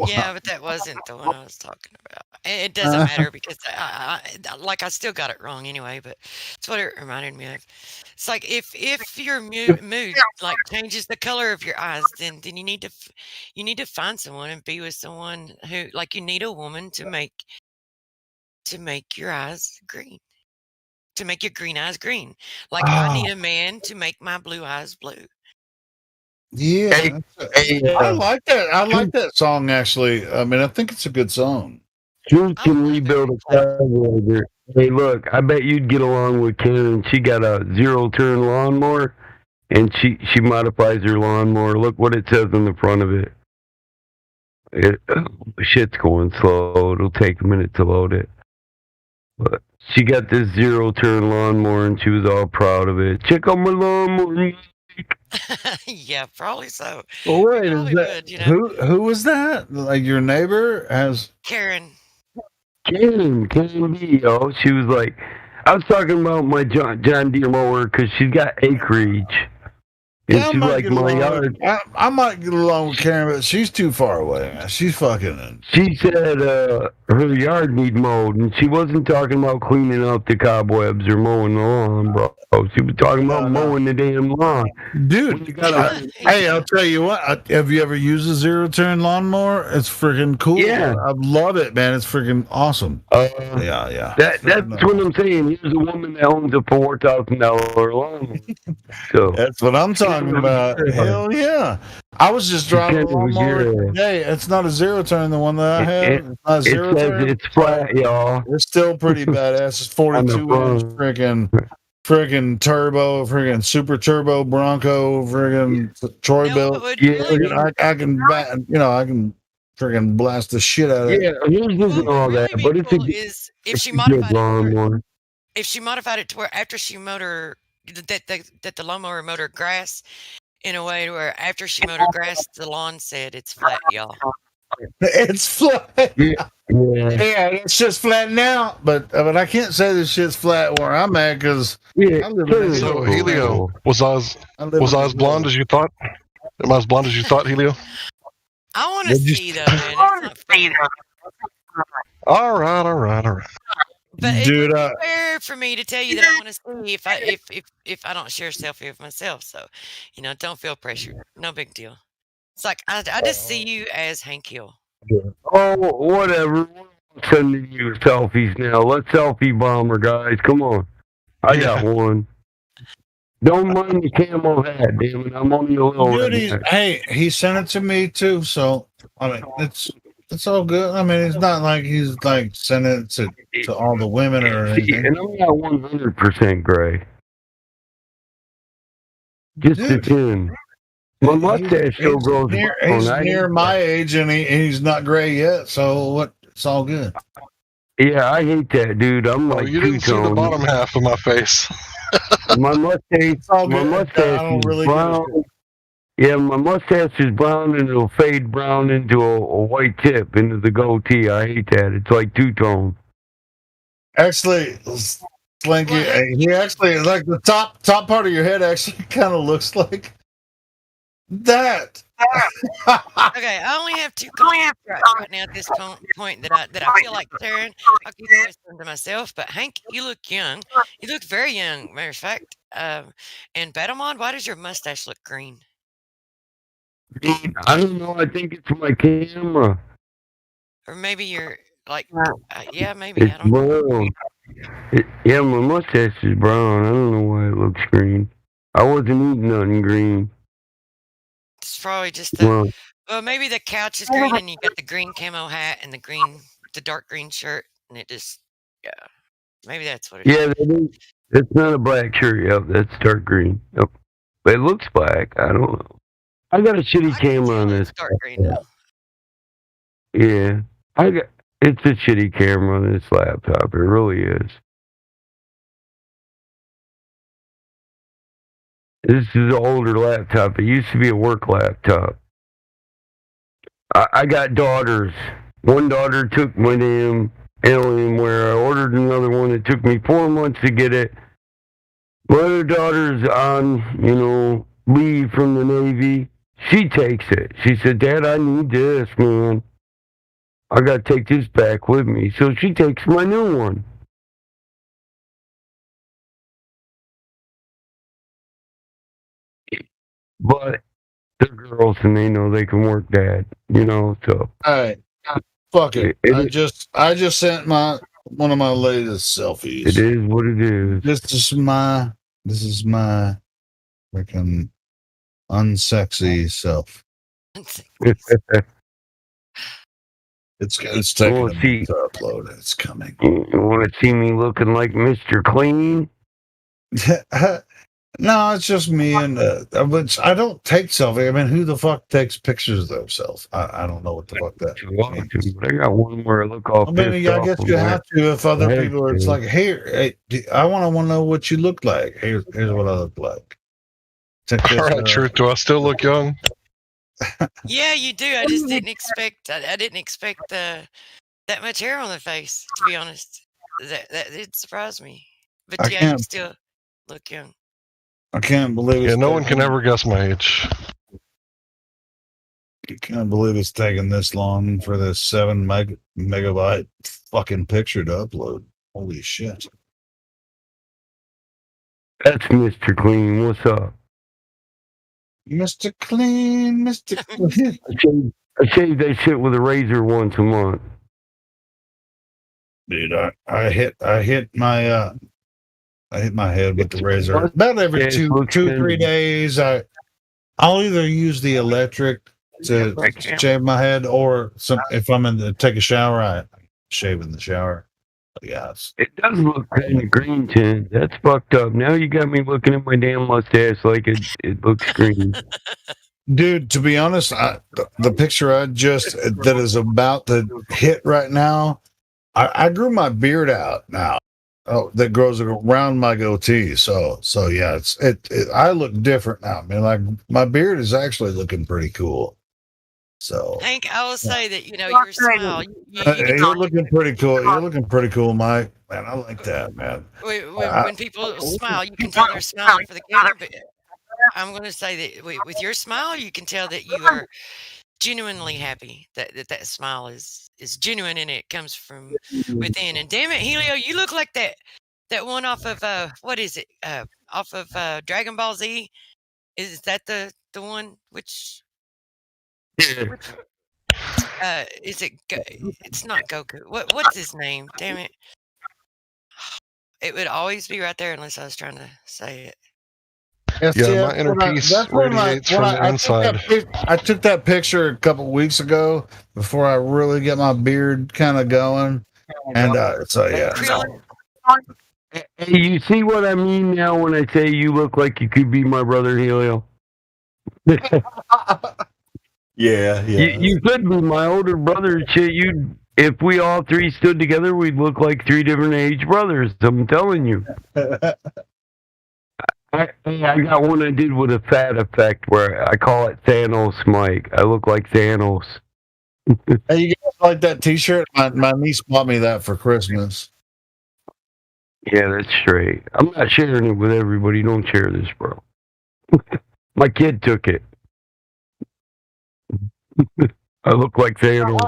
Yeah, but that wasn't the one I was talking about. It doesn't matter because I still got it wrong anyway. But it's what it reminded me of. It's like if your mood like changes the color of your eyes, then you need to find someone and be with someone who like you need a woman to make your eyes green, to make your green eyes green. Like I need a man to make my blue eyes blue. Yeah, I like that. I like that song actually. I mean, I think it's a good song. You can rebuild a carburetor. Hey, look, I bet you'd get along with Karen. She got a zero-turn lawnmower, and she modifies her lawnmower. Look what it says on the front of it. Shit's going slow. It'll take a minute to load it. But she got this zero-turn lawnmower, and she was all proud of it. Check out my lawnmower. Yeah, probably so. Well, wait, is that, who was that? Like your neighbor has Karen B, yo. She was like, I was talking about my John Deere mower because she's got acreage. And yeah, she's like, my yard. I might get along with Karen, but she's too far away, man. She's fucking. She said her yard need mowed, and she wasn't talking about cleaning up the cobwebs or mowing the lawn, bro. She was talking about mowing the damn lawn. Dude, hey, I'll tell you what. Have you ever used a zero-turn lawnmower? It's freaking cool. Yeah. I love it, man. It's freaking awesome. Yeah. That's what I'm saying. Here's a woman that owns a $4,000 lawnmower. So that's what I'm talking about. Hell yeah. I was just driving a lawnmower today. It's not a zero-turn, the one that I have. It's not a zero-turn. It's flat, y'all. It's still pretty badass. It's 42-inch friggin' turbo, friggin' super turbo Bronco, friggin' Troy Bill. Yeah, I can friggin' blast the shit out of it. Yeah, here's all that, but it's if she modified it to where after she mowed her that the lawnmower mowed her grass in a way where after she mowed her grass, the lawn said it's flat, y'all. It's flat. Yeah, it's just flat now. But I can't say this shit's flat where I'm at because So Helio, was I as blonde as you thought? Am I as blonde as you thought, Helio? I want to see though, man. It's not fair. All right. But it Dude, would be fair for me to tell you that I want to see if I don't share a selfie of myself. So, don't feel pressured. No big deal. It's like I just see you as Hank Hill. Oh, whatever. I'm sending you selfies now. Let's selfie bomber, guys. Come on. I got one. Don't mind the camo hat, damn it. I'm only a little. Dude, he sent it to me too. So I mean, it's all good. I mean, it's not like he's like sending it to all the women or anything. And I'm not 100% gray. Just a tune. My mustache still grows. He's near my age and he's not gray yet, so it's all good. Yeah, I hate that, dude. I'm like you didn't see the bottom half of my face. My mustache is brown. Yeah, my mustache is brown and it'll fade brown into a white tip into the goatee. I hate that. It's like two-tone. Actually, Slinky, he actually like the top part of your head actually kind of looks like that. Okay, I only have 2 comments right now at this point that I feel like sharing. I'll keep the rest of them to myself. But Hank, you look young. You look very young, matter of fact. And Battlemon, why does your mustache look green? I don't know. I think it's my camera. Or maybe you're like, yeah, maybe. I It's don't know. brown. Yeah, my mustache is brown. I don't know why it looks green. I wasn't eating nothing green. It's probably just Well, well, maybe the couch is green and you got the green camo hat and the dark green shirt, and it just, yeah, maybe that's what it is. yeah, that is, it's not a black shirt. Yep, that's dark green. Yep, but it looks black. I don't know. I got a shitty camera on this. Dark green now. Yeah, it's a shitty camera on this laptop. It really is. This is an older laptop. It used to be a work laptop. I got daughters. One daughter took my damn Alienware. I ordered another one. It took me 4 months to get it. My other daughter's on, leave from the Navy. She takes it. She said, Dad, I need this, man. I got to take this back with me. So she takes my new one. But they're girls and they know they can work, Dad. So. All right, fuck it. I just sent one of my latest selfies. It is what it is. This is my freaking unsexy self. It's taking a minute to upload. It's coming. You want to see me looking like Mr. Clean? No, it's just me and I don't take selfie. I mean, who the fuck takes pictures of themselves? I don't know what the fuck that means. But I got one where I look all I mean, pissed I off guess on you that. have to if other I people are. It's have like, hey, I want to know what you look like. Here's what I look like. Check this All right, out. Truth. Do I still look young? Yeah, you do. I just didn't expect. I didn't expect that much hair on the face. To be honest, that it surprised me. But I yeah, you can't- still look young. I can't believe Yeah, no one can ever guess my age. I can't believe it's taking this long for this 7 megabyte fucking picture to upload. Holy shit. That's Mr. Clean. What's up? Mr. Clean, Mr. Clean. I shave that shit with a razor once a month. Dude, I hit my head with the razor about every 2-3 days. I'll either use the electric to shave my head, or if I'm to take a shower, I shave in the shower. Yes, it does look kind of green tint. That's fucked up. Now you got me looking at my damn mustache like it looks green. Dude, to be honest, the picture that is about to hit right now, I grew my beard out now. Oh, that grows around my goatee. So yeah, I look different now, man. Like my beard is actually looking pretty cool. So Hank, I will say that your smile. you're looking pretty cool. You're looking pretty cool, Mike. Man, I like that, man. When people smile, you can tell they're smiling for the camera. But I'm going to say that with your smile, you can tell that you are genuinely happy. That smile is genuine and it comes from within. And damn it, Helio, you look like that one off of what is it? Off of Dragon Ball Z. Is that the one which? Is it? It's not Goku. What's his name? Damn it! It would always be right there unless I was trying to say it. Yeah, my inner peace radiates from the inside. I took that picture a couple weeks ago before I really get my beard kind of going, and so yeah. Hey, you see what I mean now when I say you look like you could be my brother Helio? Yeah. You could be my older brother. Shit, if we all three stood together, we'd look like 3 different age brothers. I'm telling you. I got one I did with a fat effect where I call it Thanos Mike. I look like Thanos. Hey, you guys like that T-shirt? My niece bought me that for Christmas. Yeah, that's straight. I'm not sharing it with everybody. Don't share this, bro. My kid took it. I look like Thanos.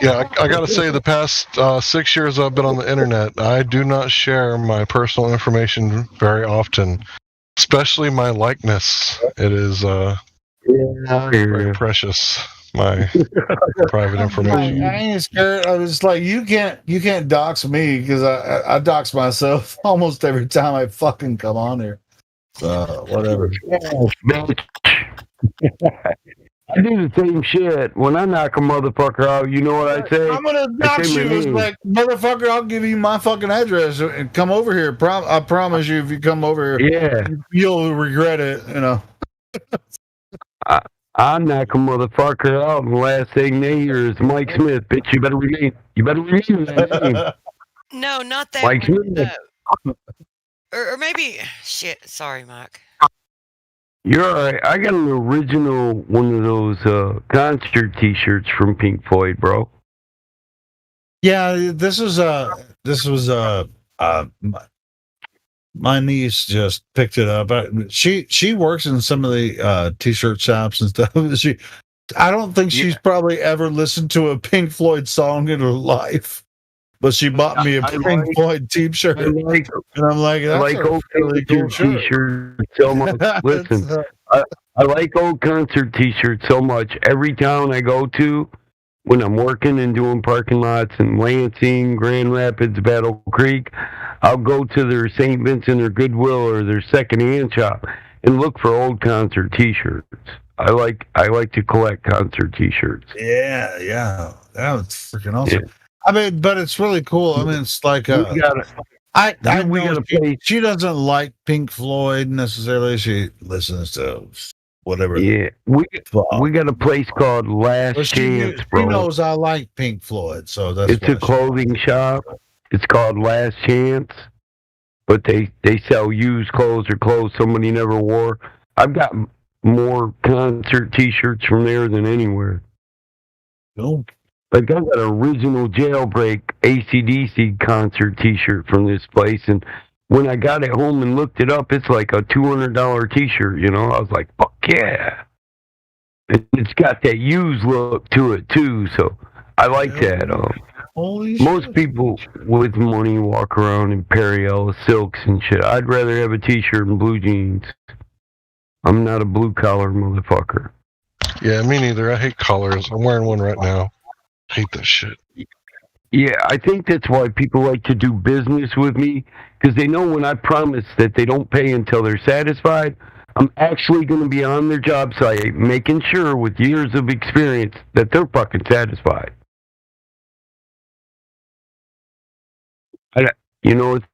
Yeah, I got to say, the past 6 years I've been on the internet, I do not share my personal information very often, especially my likeness. It is very precious. My private information. I ain't scared. I was like, you can't dox me because I dox myself almost every time I fucking come on here. So whatever. I do the same shit. When I knock a motherfucker out, you know what I say? I'm gonna dox you. It's like, motherfucker, I'll give you my fucking address and come over here. I promise you, if you come over here, you'll regret it. You know. I knock a motherfucker out, and the last thing they hear is Mike Smith. Bitch, you better remain that name. No, not that Mike one. Smith. Or maybe shit. Sorry, Mike. You're all right. I got an original one of those concert T-shirts from Pink Floyd, bro. Yeah, this was my niece just picked it up. She works in some of the T-shirt shops and stuff. I don't think she's probably ever listened to a Pink Floyd song in her life, but she bought me a Pink Floyd T-shirt, and I'm like, that's a really cool T-shirt so much. Listen, I like old concert T-shirts so much. Every town I go to, when I'm working and doing parking lots in Lansing, Grand Rapids, Battle Creek, I'll go to their St. Vincent or Goodwill or their secondhand shop and look for old concert T-shirts. I like to collect concert T-shirts. Yeah, that was freaking awesome. Yeah. I mean, but it's really cool. I mean, it's like she doesn't like Pink Floyd necessarily. She listens to whatever. Yeah, we got a place called Last Chance, bro. She knows I like Pink Floyd, so that's. It's a clothing shop. It's called Last Chance, but they sell used clothes or clothes somebody never wore. I've got more concert T-shirts from there than anywhere. Nope. Like, I got an original Jailbreak AC/DC concert T-shirt from this place, and when I got it home and looked it up, it's like a $200 T-shirt. You know, I was like, "Fuck yeah!" It's got that used look to it too, so I like that. Most people with money walk around in Perry Ellis silks and shit. I'd rather have a T-shirt and blue jeans. I'm not a blue collar motherfucker. Yeah, me neither. I hate collars. I'm wearing one right now. Hate that shit. Yeah, I think that's why people like to do business with me, because they know when I promise that they don't pay until they're satisfied, I'm actually going to be on their job site making sure with years of experience that they're fucking satisfied. You know, it's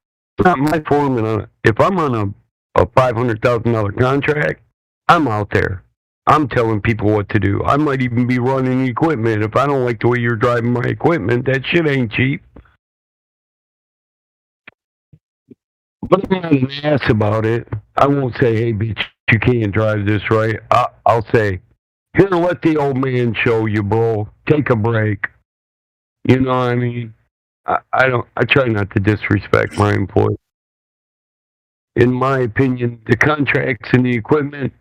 not my formula. If I'm on a $500,000 contract, I'm out there. I'm telling people what to do. I might even be running equipment. If I don't like the way you're driving my equipment, that shit ain't cheap. But I'm not an ass about it. I won't say, "Hey, bitch, you can't drive this right." I'll say, "Here, let the old man show you, bro. Take a break." You know what I mean? I try not to disrespect my employees. In my opinion, the contracts and the equipment,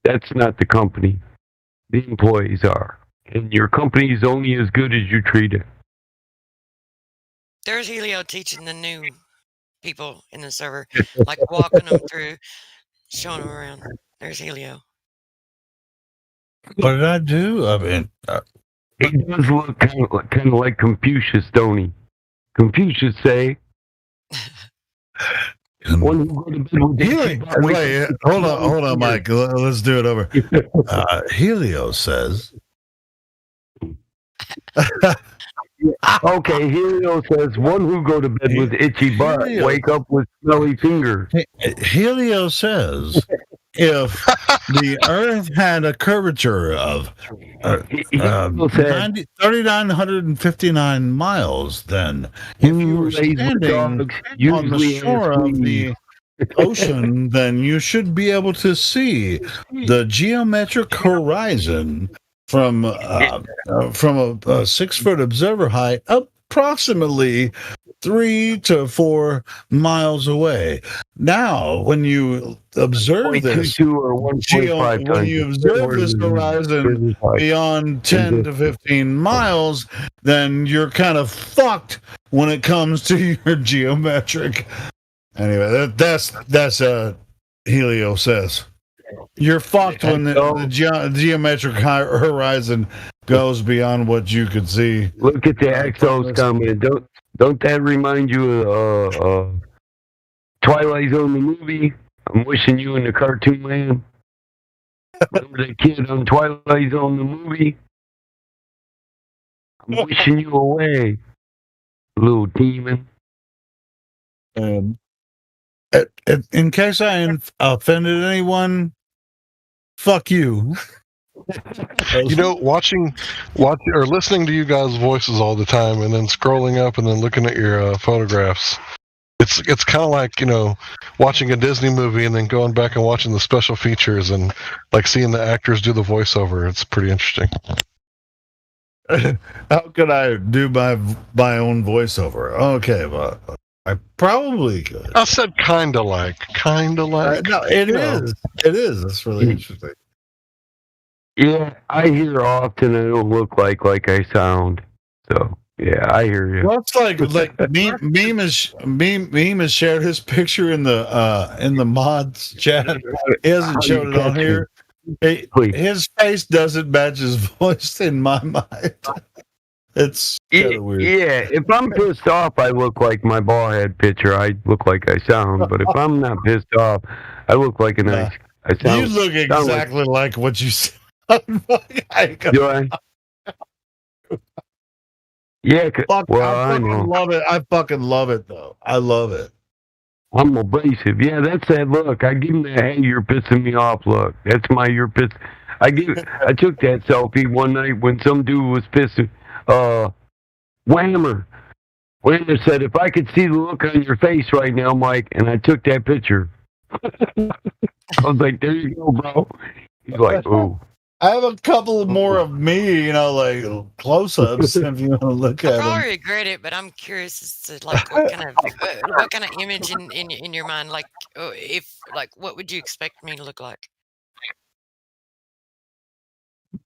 that's not the company. The employees are. And your company is only as good as you treat it. There's Helio teaching the new people in the server, like walking them through, showing them around. There's Helio. What did I do? I mean, it does look kind of like Confucius, don't he? Confucius say, "One who go to bed with wait, hold on, Mike. Let's do it over. Helio says, okay, Helio says, "One who go to bed with itchy butt, wake up with smelly fingers." Helio says, if the Earth had a curvature of 3,959 miles, then if you were standing on the shore of the ocean, then you should be able to see the geometric horizon from a 6-foot observer height up approximately 3 to 4 miles away. Now, when you observe this, 0.22 or 1.5 when you observe this horizon beyond 10 to 15 miles, then you're kind of fucked when it comes to your geometric. Anyway, that's Helio says. You're fucked when the geometric horizon goes beyond what you could see. Look at the Exos coming. Don't that remind you of Twilight Zone the movie? I'm wishing you in the cartoon land. Remember that kid on Twilight Zone the movie? I'm wishing you away, little demon. In case I offended anyone, fuck you. You know, watching or listening to you guys' voices all the time, and then scrolling up and then looking at your photographs. It's kind of like, you know, watching a Disney movie and then going back and watching the special features and like seeing the actors do the voiceover. It's pretty interesting. How could I do my own voiceover? Okay, well, I probably could. I said kind of like. No, it is. It is. It's really interesting. Yeah, I hear often I don't look like I sound. So yeah, I hear you. Well, it's like Meme has shared his picture in the mods chat. He hasn't shown it on here. His face doesn't match his voice in my mind. It's kind of weird. Yeah, if I'm pissed off, I look like my bald head picture. I look like I sound. But if I'm not pissed off, I look like a nice. You look exactly like what you sound. Do I? Yeah. I love it. I fucking love it, though. I love it. I'm abrasive. Yeah, that's that look. I give him that, hey, you're pissing me off look. That's my you're pissed. I took that selfie one night when some dude was pissing. Whammer said, if I could see the look on your face right now, Mike, and I took that picture. I was like, there you go, bro. He's like, ooh. I have a couple more of me, you know, like close-ups if you want to look at I them. probably regret it, but I'm curious as to like what kind of image in your mind, like if like what would you expect me to look like?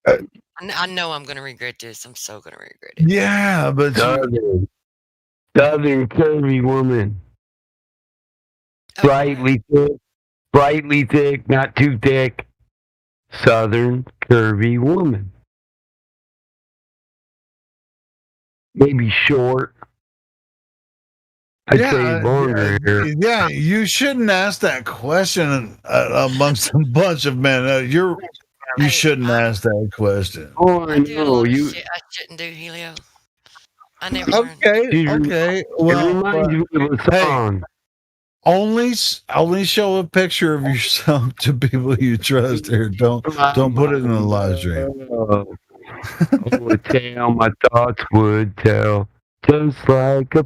I know I'm gonna regret this. I'm so gonna regret it. Yeah, but Southern curvy woman, brightly thick, not too thick. Southern curvy woman. Maybe short. I'd say longer hair. Yeah, you shouldn't ask that question amongst a bunch of men. You shouldn't ask that question. Oh, I know. Shit I shouldn't do, Helio. I never learned. Okay. Well, it reminds you of a song. Only show a picture of yourself to people you trust here. Don't put it in the live stream. Would tell my thoughts would tell, just like a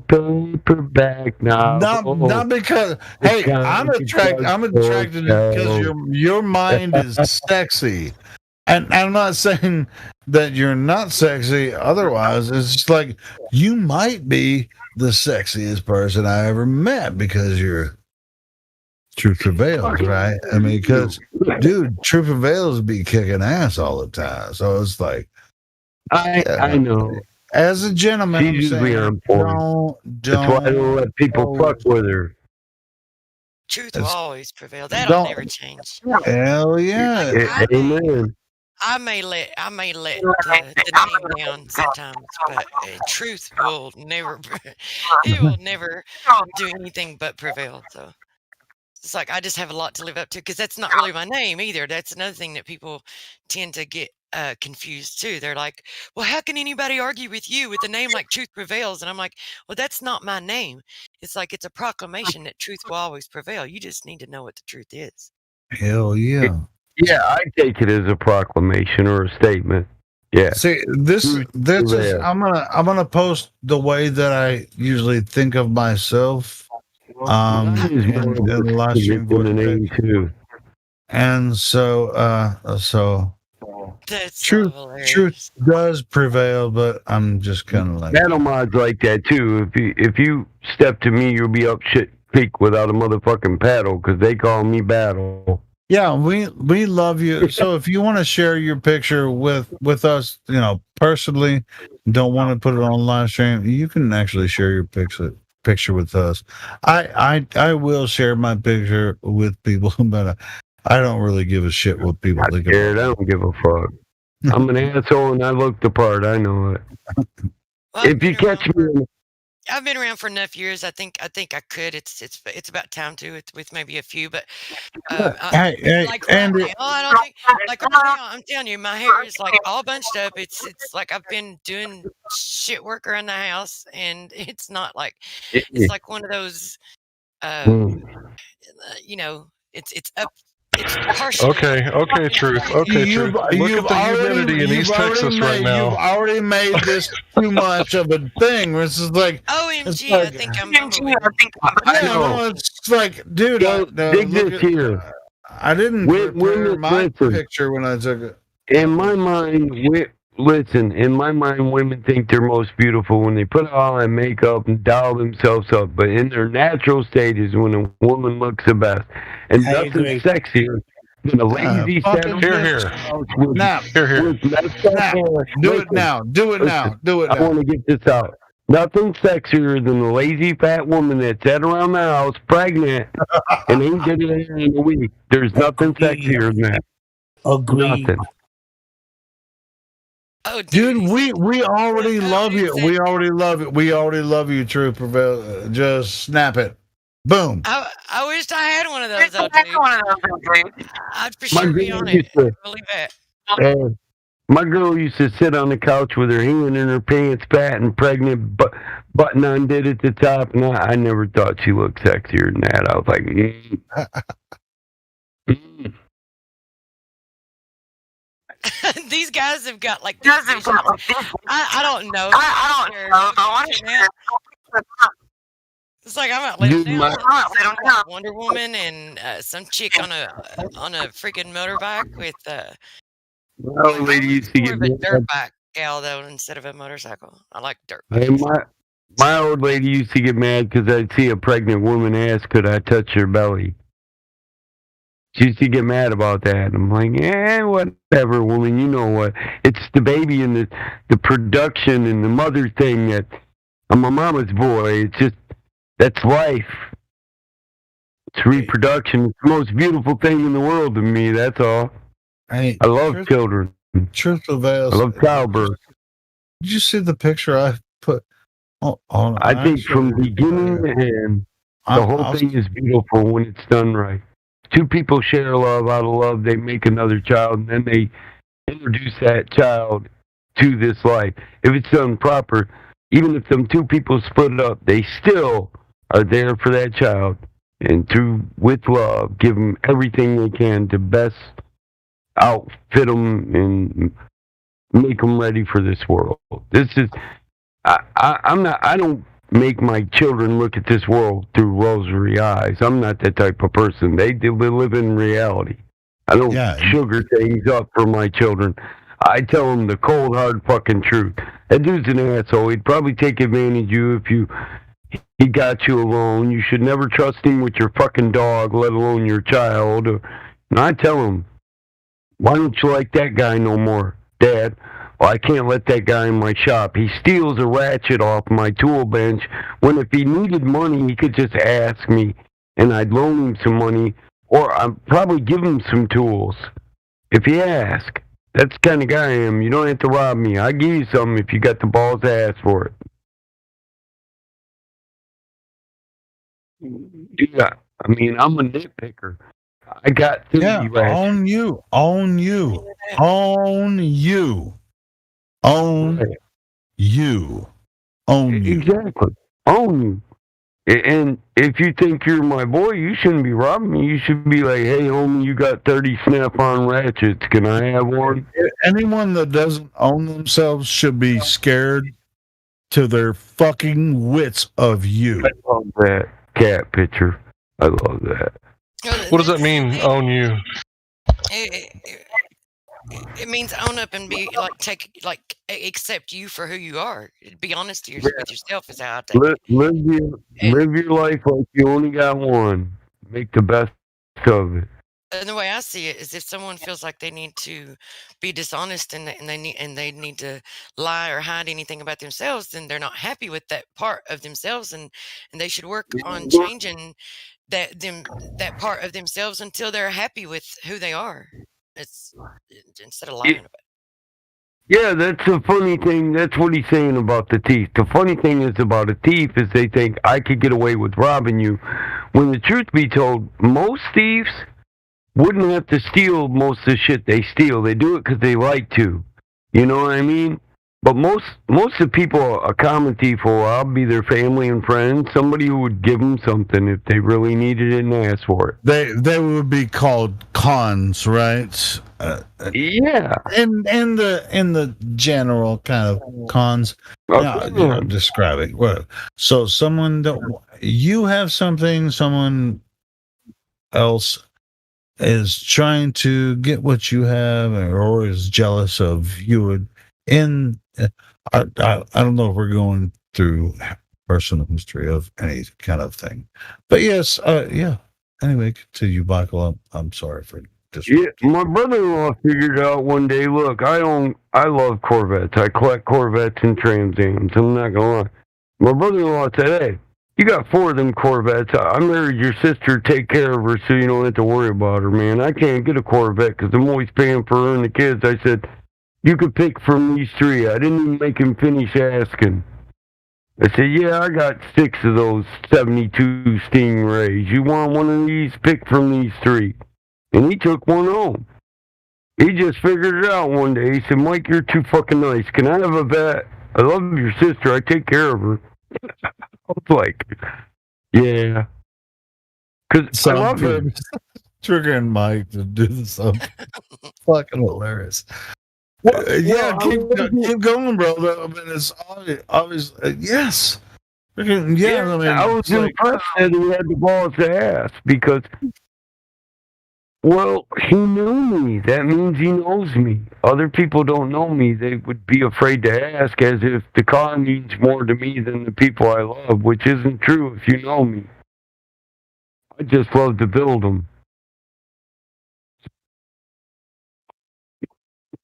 paperback novel. Not because. Hey, I'm attracted because your mind is sexy, and I'm not saying that you're not sexy. Otherwise, it's just like you might be the sexiest person I ever met because you're Truth Prevails, right? I mean, because dude, Truth Prevails be kicking ass all the time. So it's like, I know. As a gentleman, she's usually on point. That's why I don't let people fuck with her. Truth will always prevail. That'll never change. Hell yeah. Amen. I may let the name down sometimes, but truth will never. It will never do anything but prevail. So it's like I just have a lot to live up to because that's not really my name either. That's another thing that people tend to get confused too. They're like, "Well, how can anybody argue with you with a name like Truth Prevails?" And I'm like, "Well, that's not my name. It's like it's a proclamation that truth will always prevail. You just need to know what the truth is." Hell yeah. Yeah, I take it as a proclamation or a statement. Yeah. See, this is I'm gonna post the way that I usually think of myself. In the live stream too. And so That's truth, so hilarious. truth does prevail, but I'm just kind of like Battle mods like that too. If you step to me, you'll be up shit creek without a motherfucking paddle because they call me Battle. Yeah, we love you. So if you want to share your picture with us, personally, don't want to put it on live stream, you can actually share your picture with us. I will share my picture with people, but I don't really give a shit what people think about I don't give a fuck. I'm an asshole and I look the part. I know it. If you catch me, I've been around for enough years. I think I could. It's about time to with maybe a few, but like right now, I don't think like right now. I'm telling you, my hair is like all bunched up. It's like I've been doing shit work around the house, and it's not like it's like one of those. It's up. It's partially. Okay, truth. Okay, truth. Look at the humidity in East Texas right now. You've already made this too much of a thing. This is like OMG. Like, I think I'm. It's like, dude. dig this here. I didn't prepare my picture when I took it. In my mind, women think they're most beautiful when they put all that makeup and doll themselves up. But in their natural state is when a woman looks the best. And nothing sexier than a lazy Here. Now. Do it now. I want to get this out. Nothing sexier than a lazy fat woman that sat around the house pregnant and ain't did it in a week. There's nothing sexier than that. Nothing. Oh, dude, we already love you. We already love it. We already love you, True Prevail. Just snap it. Boom. I wished I had one of those. I'd for sure be on it. Believe that. My girl used to sit on the couch with her hand in her pants, fat and pregnant, but button undid at the top, and I never thought she looked sexier than that. I was like, These guys have got like this vision. I don't know. I don't know. It's like I'm not letting down. Wonder Woman and some chick on a freaking motorbike with my old lady used to get a dirt bike gal though instead of a motorcycle. I like dirt bikes. Hey, my old lady used to get mad because I'd see a pregnant woman ask, "Could I touch her belly?" She used to get mad about that. I'm like, whatever, woman. You know what? It's the baby and the production and the mother thing that I'm a mama's boy. It's just, that's life. It's reproduction. It's the most beautiful thing in the world to me. That's all. Hey, I love children. Truth prevails. I love childbirth. Did you see the picture I put? I think from beginning to end, the whole thing is beautiful when it's done right. Two people share love. Out of love, they make another child, and then they introduce that child to this life. If it's done proper, even if them two people split up, they still are there for that child. And with love, give them everything they can to best outfit them and make them ready for this world. This is, I don't make my children look at this world through rosary eyes. I'm not that type of person. They live in reality. I don't sugar things up for my children. I tell them the cold, hard fucking truth. That dude's an asshole. He'd probably take advantage of you if he got you alone. You should never trust him with your fucking dog, let alone your child. And I tell him, why don't you like that guy no more, Dad? Well, I can't let that guy in my shop. He steals a ratchet off my tool bench when if he needed money, he could just ask me and I'd loan him some money or I'd probably give him some tools if he asked. That's the kind of guy I am. You don't have to rob me. I'll give you something if you got the balls to ask for it. Yeah, I mean, I'm a nitpicker. I got own you. Own you. Exactly. Own you. And if you think you're my boy, you shouldn't be robbing me. You should be like, hey, homie, you got 30 Snap-on ratchets. Can I have one? Anyone that doesn't own themselves should be scared to their fucking wits of you. I love that cat picture. I love that. What does that mean, own you? it means own up and be accept you for who you are. Be honest with yourself is how I take it. Live your life like you only got one. Make the best of it. And the way I see it is, if someone feels like they need to be dishonest and they need to lie or hide anything about themselves, then they're not happy with that part of themselves, and they should work on changing that part of themselves until they're happy with who they are. It's instead of lying about it. Yeah, that's the funny thing. That's what he's saying about the thief. The funny thing is about a thief is they think I could get away with robbing you. When the truth be told, most thieves wouldn't have to steal most of the shit they steal. They do it because they like to. You know what I mean? But most of the people, a common thief will rob, be their family and friends, somebody who would give them something if they really needed it and asked for it. They would be called cons, right? Yeah. In the general kind of cons, describe it. What? So you have something, someone else is trying to get what you have, or is jealous of you. I don't know if we're going through personal history of any kind of thing, but yes, Anyway, continue, Michael. I'm sorry for this. Yeah, my brother-in-law figured out one day. Look, I love Corvettes. I collect Corvettes and Trans Ams. I'm not gonna lie. My brother-in-law said, "Hey, you got 4 of them Corvettes. I married your sister. Take care of her so you don't have to worry about her, man. I can't get a Corvette because I'm always paying for her and the kids." I said, "You could pick from these 3. I didn't even make him finish asking. I said, "Yeah, I got 6 of those 72 Stingrays. You want one of these? Pick from these 3. And he took one home. He just figured it out one day. He said, "Mike, you're too fucking nice. Can I have a vet? I love your sister. I take care of her." I was like, yeah. Because I love him. Triggering Mike to do something. Fucking hilarious. Keep going, brother. I mean, it's obvious. Yes. I mean, I was impressed that he had the balls to ask because, well, he knew me. That means he knows me. Other people don't know me. They would be afraid to ask, as if the car means more to me than the people I love, which isn't true if you know me. I just love to build them.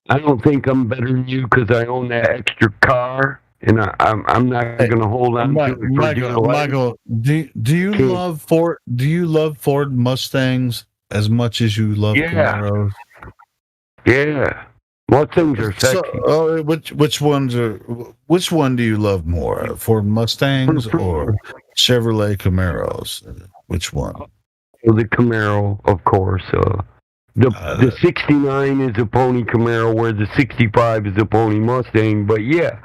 I don't think I'm better than you because I own that extra car, and I'm not going to hold on to it. Michael, do you love Ford? Do you love Ford Mustangs as much as you love Camaros? Yeah, Mustangs are sexy. So, which one do you love more, Ford Mustangs or Chevrolet Camaros? Which one? The Camaro, of course. The 69 is a pony Camaro, where the 65 is a pony Mustang. But yeah,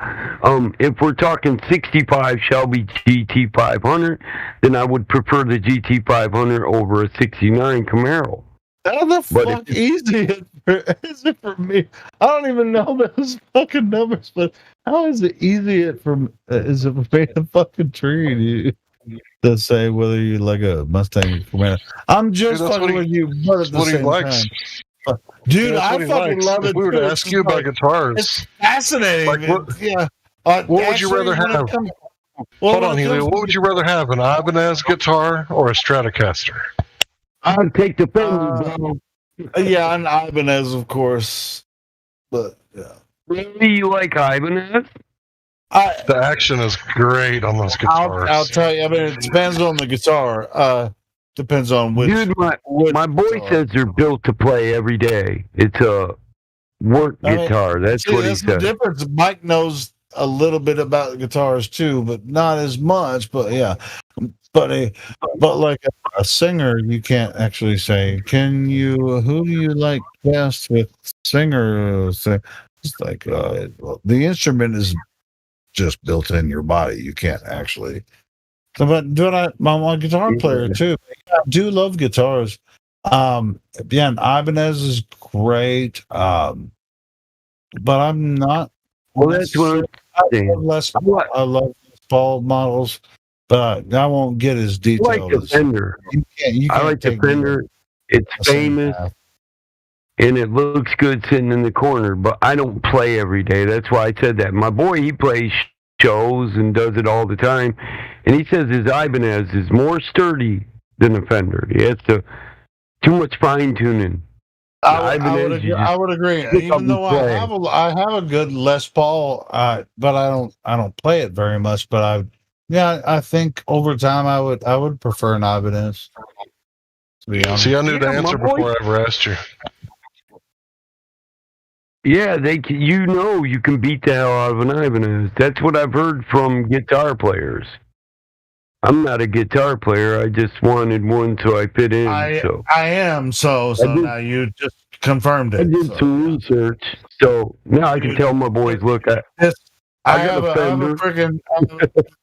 if we're talking 65 Shelby GT500, then I would prefer the GT500 over a 69 Camaro. How the fuck easy is it for me? I don't even know those fucking numbers, but how is it easy is it for me to fucking tree to say whether you like a Mustang Camaro? I'm just fucking with you, but at the same time. Dude, I fucking love it. If we were to ask you about guitars, it's fascinating. What would you rather have? Hold on, Helio. What would you rather have, an Ibanez guitar or a Stratocaster? I'd take the Fender, bro. Yeah, an Ibanez, of course. But yeah. Really, you like Ibanez? The action is great on those guitars. I'll tell you. I mean, it depends on the guitar. Depends on which. Dude, my boy says they're built to play every day. It's a work guitar. That's what he says. The difference. Mike knows a little bit about guitars too, but not as much. But yeah, but like a singer, you can't actually say, "Can you? Who do you like best with singer?" It's like the instrument is just built in your body. You can't actually. But I'm a guitar player too. I do love guitars. An Ibanez is great. But I'm not. Well, that's what I love Les Paul models, but I won't get as detailed. I like the Fender. I like the Fender. It's famous. and it looks good sitting in the corner, but I don't play every day. That's why I said that. My boy, he plays shows and does it all the time, and he says his Ibanez is more sturdy than a Fender. He has too much fine tuning. I would agree. Even though I have a good Les Paul, but I don't play it very much. But I think over time I would prefer an Ibanez. To be honest. See, I knew the answer before I ever asked you. Yeah, you can beat the hell out of an Ibanez. That's what I've heard from guitar players. I'm not a guitar player. I just wanted one so I fit in. I am, so now you just confirmed it. I did some research, so now I can tell my boys, look, I have a freaking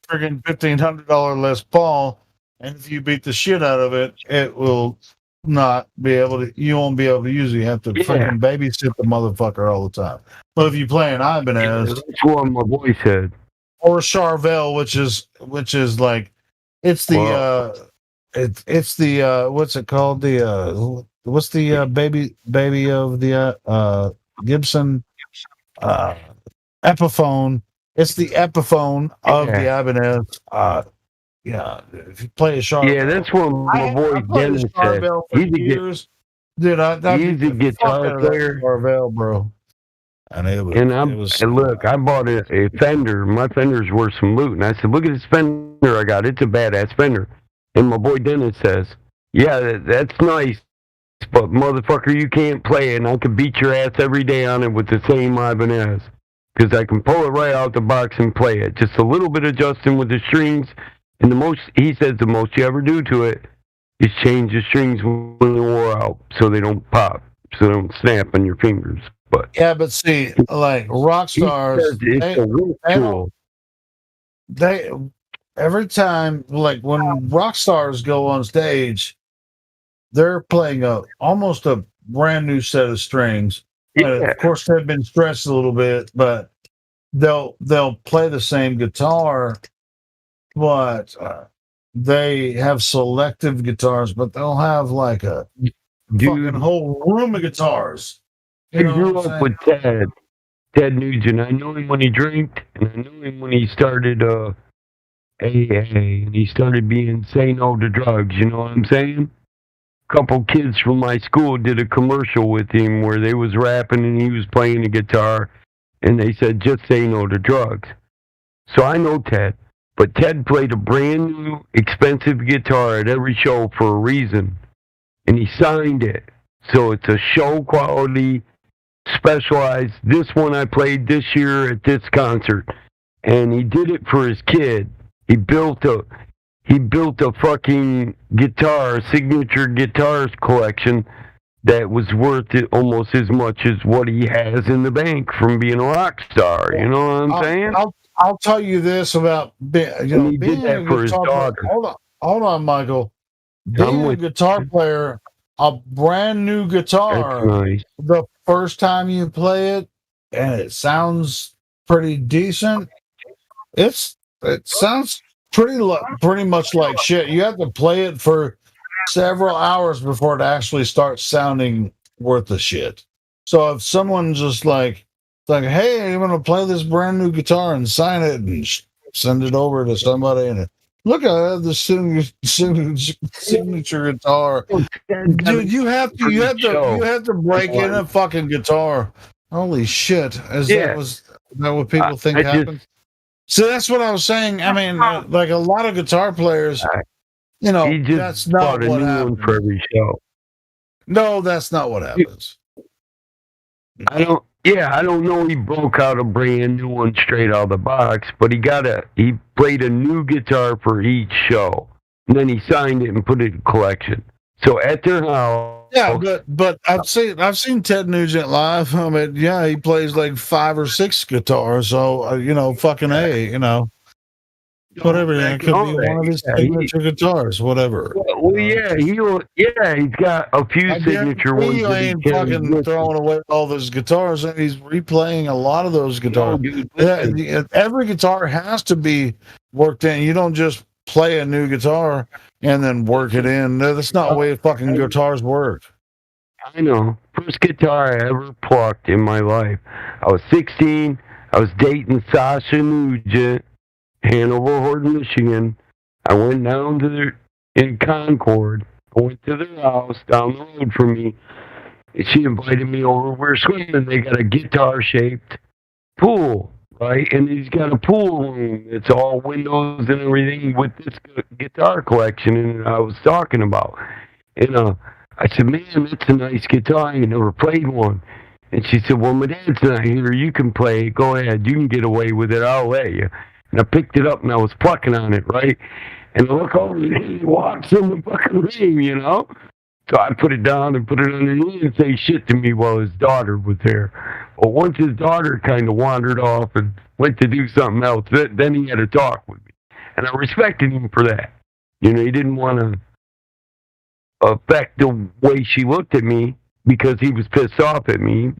$1,500 Les Paul, and if you beat the shit out of it, it will not be able to. You won't be able to use it. You have to freaking babysit the motherfucker all the time. But if you play an Ibanez, that's what my boy said, or Charvel, which is like. It's the it's the what's it called, the what's the baby of the Gibson Epiphone. It's the Epiphone of the Ibanez. Yeah, if you play a Charvel, yeah, that's what my boy Dennis said. He's a guitar player, Charvel, bro. And I bought a Fender. My Fender's worth some loot. And I said, look at this Fender I got. It's a badass Fender. And my boy Dennis says, yeah, that's nice, but motherfucker, you can't play it. And I can beat your ass every day on it with the same Ibanez. Because I can pull it right out the box and play it. Just a little bit adjusting with the strings. And he says the most you ever do to it is change the strings when they wore out so they don't pop, so they don't snap on your fingers. But but see, like rock stars, they every time, like when rock stars go on stage, they're playing almost a brand new set of strings. Of course, they've been stretched a little bit, but they'll play the same guitar, but they have selective guitars, but they'll have like a fucking whole room of guitars. I grew up with Ted Nugent. I knew him when he drank, and I knew him when he started AA, and he started say no to drugs. You know what I'm saying? A couple kids from my school did a commercial with him where they was rapping and he was playing the guitar, and they said, just say no to drugs. So I know Ted, but Ted played a brand new, expensive guitar at every show for a reason, and he signed it. So it's a show quality, specialized. This one I played this year at this concert, and he did it for his kid. He built a fucking guitar, signature guitars collection that was worth it almost as much as what he has in the bank from being a rock star. You know what I'm saying? I'll tell you this about he did that for his daughter. Hold on, Michael. Being a guitar player, a brand new guitar, nice. The first time you play it and it sounds pretty decent, it sounds pretty much like shit. You have to play it for several hours before it actually starts sounding worth the shit. So if someone just like, hey, I'm gonna play this brand new guitar and sign it and send it over to somebody, and look, I have the signature guitar. Dude, you have to break in a fucking guitar. Holy shit! That what people think happens? So that's what I was saying. I mean, like a lot of guitar players, that's not what happens for every show. No, that's not what happens. I don't know. He broke out a brand new one straight out of the box, but he played a new guitar for each show, and then he signed it and put it in collection. So at their house, but I've seen Ted Nugent live. I mean, he plays like 5 or 6 guitars. So fucking A, whatever. That could be one of his signature guitars, whatever. Well, he's got a few signature ones. He ain't fucking throwing away all those guitars, and he's replaying a lot of those guitars. Every guitar has to be worked in. You don't just play a new guitar and then work it in. No, that's not the way fucking guitars work. I know. First guitar I ever plucked in my life. I was 16. I was dating Sasha Nugent, Hanover, Horton, Michigan. I went down to in Concord. I went to their house down the road from me. And she invited me over. We were swimming. They got a guitar-shaped pool, right? And he's got a pool room. It's all windows and everything with this guitar collection and I was talking about. And I said, man, that's a nice guitar. I ain't never played one. And she said, well, my dad's not here. You can play. Go ahead. You can get away with it. I'll let you. And I picked it up and I was plucking on it, right? And I look over and he walks in the fucking room, you know? So I put it down and put it on her knee and say shit to me while his daughter was there. Well, once his daughter kind of wandered off and went to do something else, then he had a talk with me. And I respected him for that. You know, he didn't want to affect the way she looked at me because he was pissed off at me.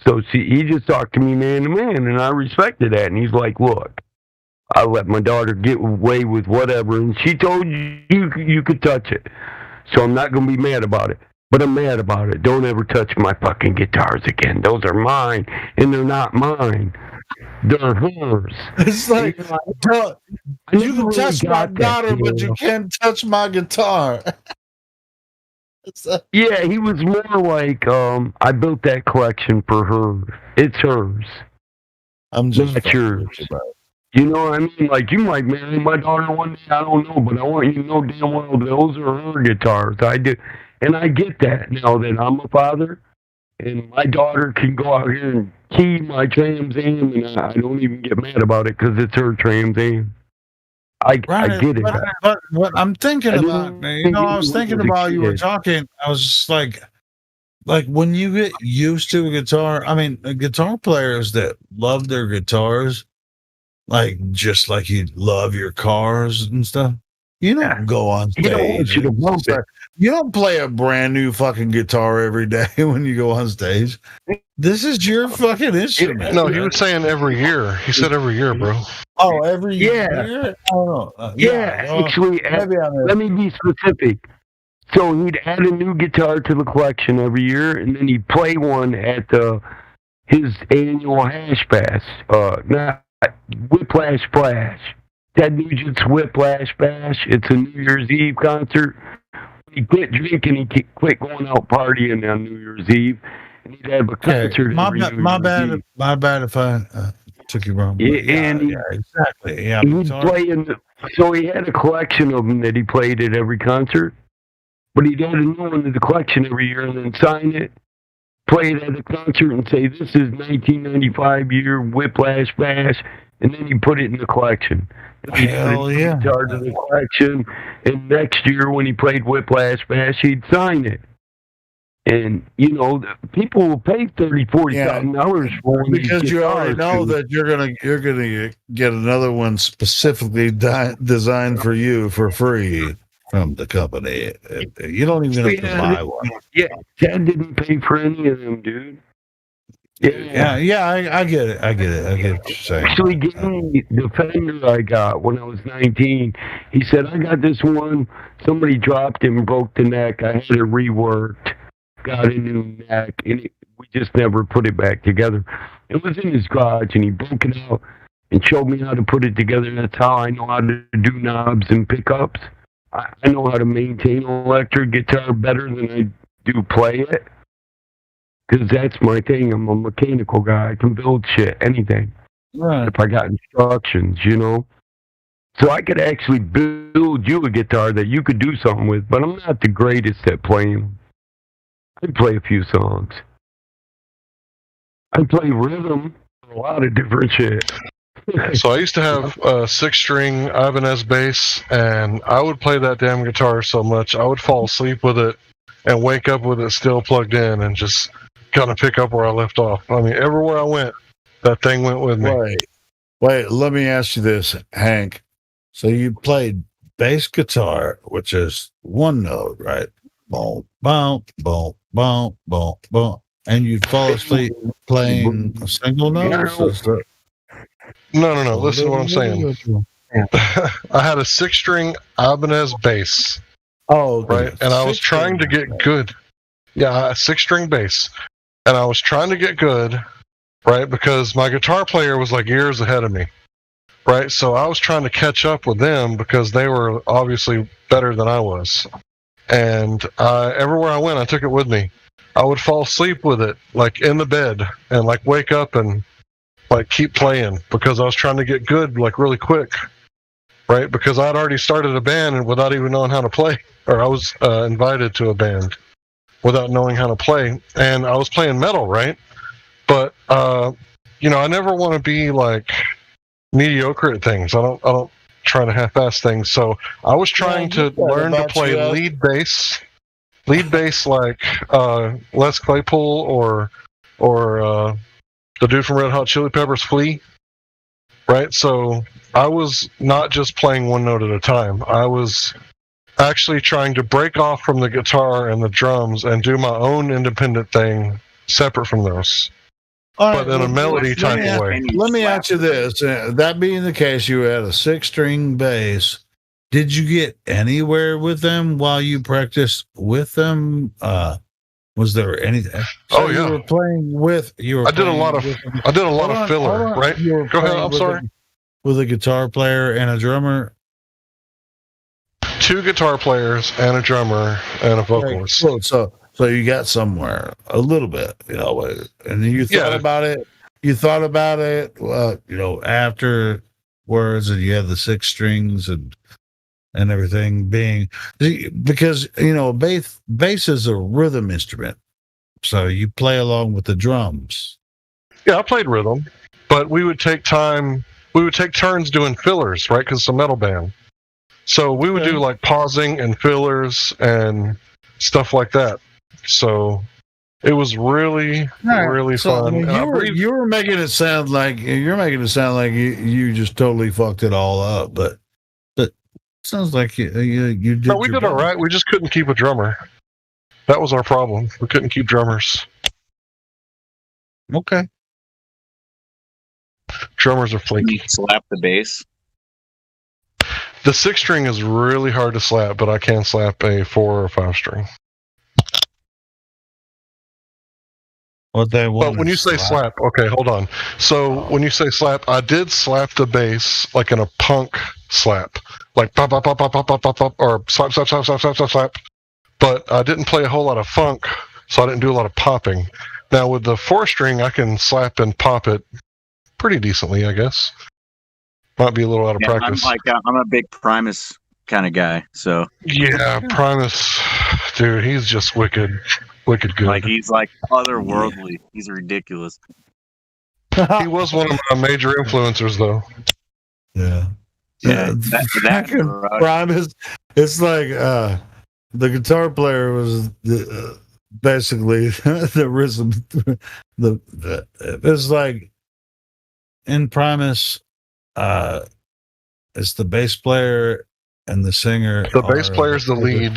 So he just talked to me man to man, and I respected that. And he's like, look, I let my daughter get away with whatever, and she told you could touch it. So I'm not going to be mad about it. But I'm mad about it. Don't ever touch my fucking guitars again. Those are mine, and they're not mine. They're hers. It's like, you can touch my daughter, but you can't touch my guitar. Yeah, he was more like, I built that collection for her. It's hers. I'm just not yours. You know what I mean? Like, you might marry my daughter one day, I don't know, but I want you to know damn well those are her guitars. I do. And I get that now that I'm a father, and my daughter can go out here and key my Trans Am, and I don't even get mad about it because it's her Trans Am. I get it. But what I'm thinking about, you know, I was thinking about you were talking, I was just like when you get used to a guitar, I mean, guitar players that love their guitars, like just like you love your cars and stuff, you don't go on stage. You don't play a brand new fucking guitar every day when you go on stage. This is your fucking instrument. No, he was saying every year. He said every year, bro. Oh, every year? Oh, actually, let me be specific. So he'd add a new guitar to the collection every year, and then he'd play one at his annual Hash Bash. Not Whiplash Flash. Ted Nugent's Whiplash Bash. It's a New Year's Eve concert. He quit drinking. He quit going out partying on New Year's Eve, and he'd have a concert. My bad if I took you wrong. Yeah, exactly. Yeah, he'd play so he had a collection of them that he played at every concert, but he'd add a new one to the collection every year and then sign it, play it at the concert, and say this is 1995 year Whiplash Bash, and then he put it in the collection. Hell yeah! Guitar to the collection, and next year when he played Whiplash Bash, he'd sign it. And you know, people will pay $40,000 for one because you already know that you're gonna get another one specifically designed for you for free from the company. You don't even have to buy one. Yeah, Ted didn't pay for any of them, dude. Yeah, I get it. I get what you're saying. Actually, gave me the Fender I got when I was 19. He said, I got this one. Somebody dropped it and broke the neck. I had it reworked, got a new neck, and we just never put it back together. It was in his garage, and he broke it out and showed me how to put it together. That's how I know how to do knobs and pickups. I know how to maintain an electric guitar better than I do play it. Because that's my thing. I'm a mechanical guy. I can build shit, anything. Right. If I got instructions, you know. So I could actually build you a guitar that you could do something with, but I'm not the greatest at playing. I play a few songs. I play rhythm, a lot of different shit. So I used to have a 6-string Ibanez bass, and I would play that damn guitar so much, I would fall asleep with it and wake up with it still plugged in and just kind of pick up where I left off. I mean, everywhere I went, that thing went with me. Wait, let me ask you this, Hank. So you played bass guitar, which is one note, right? Boom, boom, boom, boom, boom, boom. And you'd fall asleep playing a single note? No. Listen to what I'm saying. I had a 6-string Ibanez bass. Oh, okay. Right? And I was trying to get good. Yeah, a 6-string bass. And I was trying to get good, right? Because my guitar player was like years ahead of me, right? So I was trying to catch up with them because they were obviously better than I was. And everywhere I went, I took it with me. I would fall asleep with it, like in the bed, and like wake up and like keep playing because I was trying to get good like really quick, right? Because I'd already started a band and without even knowing how to play, or I was invited to a band without knowing how to play, and I was playing metal, right? But I never want to be like mediocre at things. I don't try to half-ass things. So I was trying to learn to play lead bass like Les Claypool or the dude from Red Hot Chili Peppers, Flea, right? So I was not just playing one note at a time. I was actually trying to break off from the guitar and the drums and do my own independent thing separate from those, but in a melody type of way. Let me ask you this. That being the case, you had a 6-string bass. Did you get anywhere with them while you practiced with them? Was there anything? So yeah. You were playing with. I did a lot of filler, right? Go ahead. I'm sorry. With a guitar player and a drummer. 2 guitar players and a drummer and a vocalist. Right. So you got somewhere a little bit, and you thought about it. You thought about it, afterwards, and you had the 6 strings and everything being because bass is a rhythm instrument, so you play along with the drums. Yeah, I played rhythm, but we would take turns doing fillers, right? Because it's a metal band. So we would do like pausing and fillers and stuff like that. So it was really fun. You were making it sound like you just totally fucked it all up, but it sounds like you did. No, we did all right. We just couldn't keep a drummer. That was our problem. We couldn't keep drummers. Okay. Drummers are flaky. You slap the bass. The 6-string is really hard to slap, but I can slap a 4 or 5-string. But when you say slap, okay, hold on. So when you say slap, I did slap the bass like in a punk slap, like pop, pop, pop, pop, pop, pop, pop, pop, or slap, slap, slap, slap, slap, slap, slap. But I didn't play a whole lot of funk, so I didn't do a lot of popping. Now with the 4-string, I can slap and pop it pretty decently, I guess. Might be a little out of practice. I'm a big Primus kind of guy, so yeah, Primus, dude, he's just wicked good. Like he's like otherworldly. He's ridiculous. He was one of my major influencers, though. Yeah. That Primus. It's like the guitar player was basically the rhythm. It's like in Primus. It's the bass player and the singer. The bass player's the lead.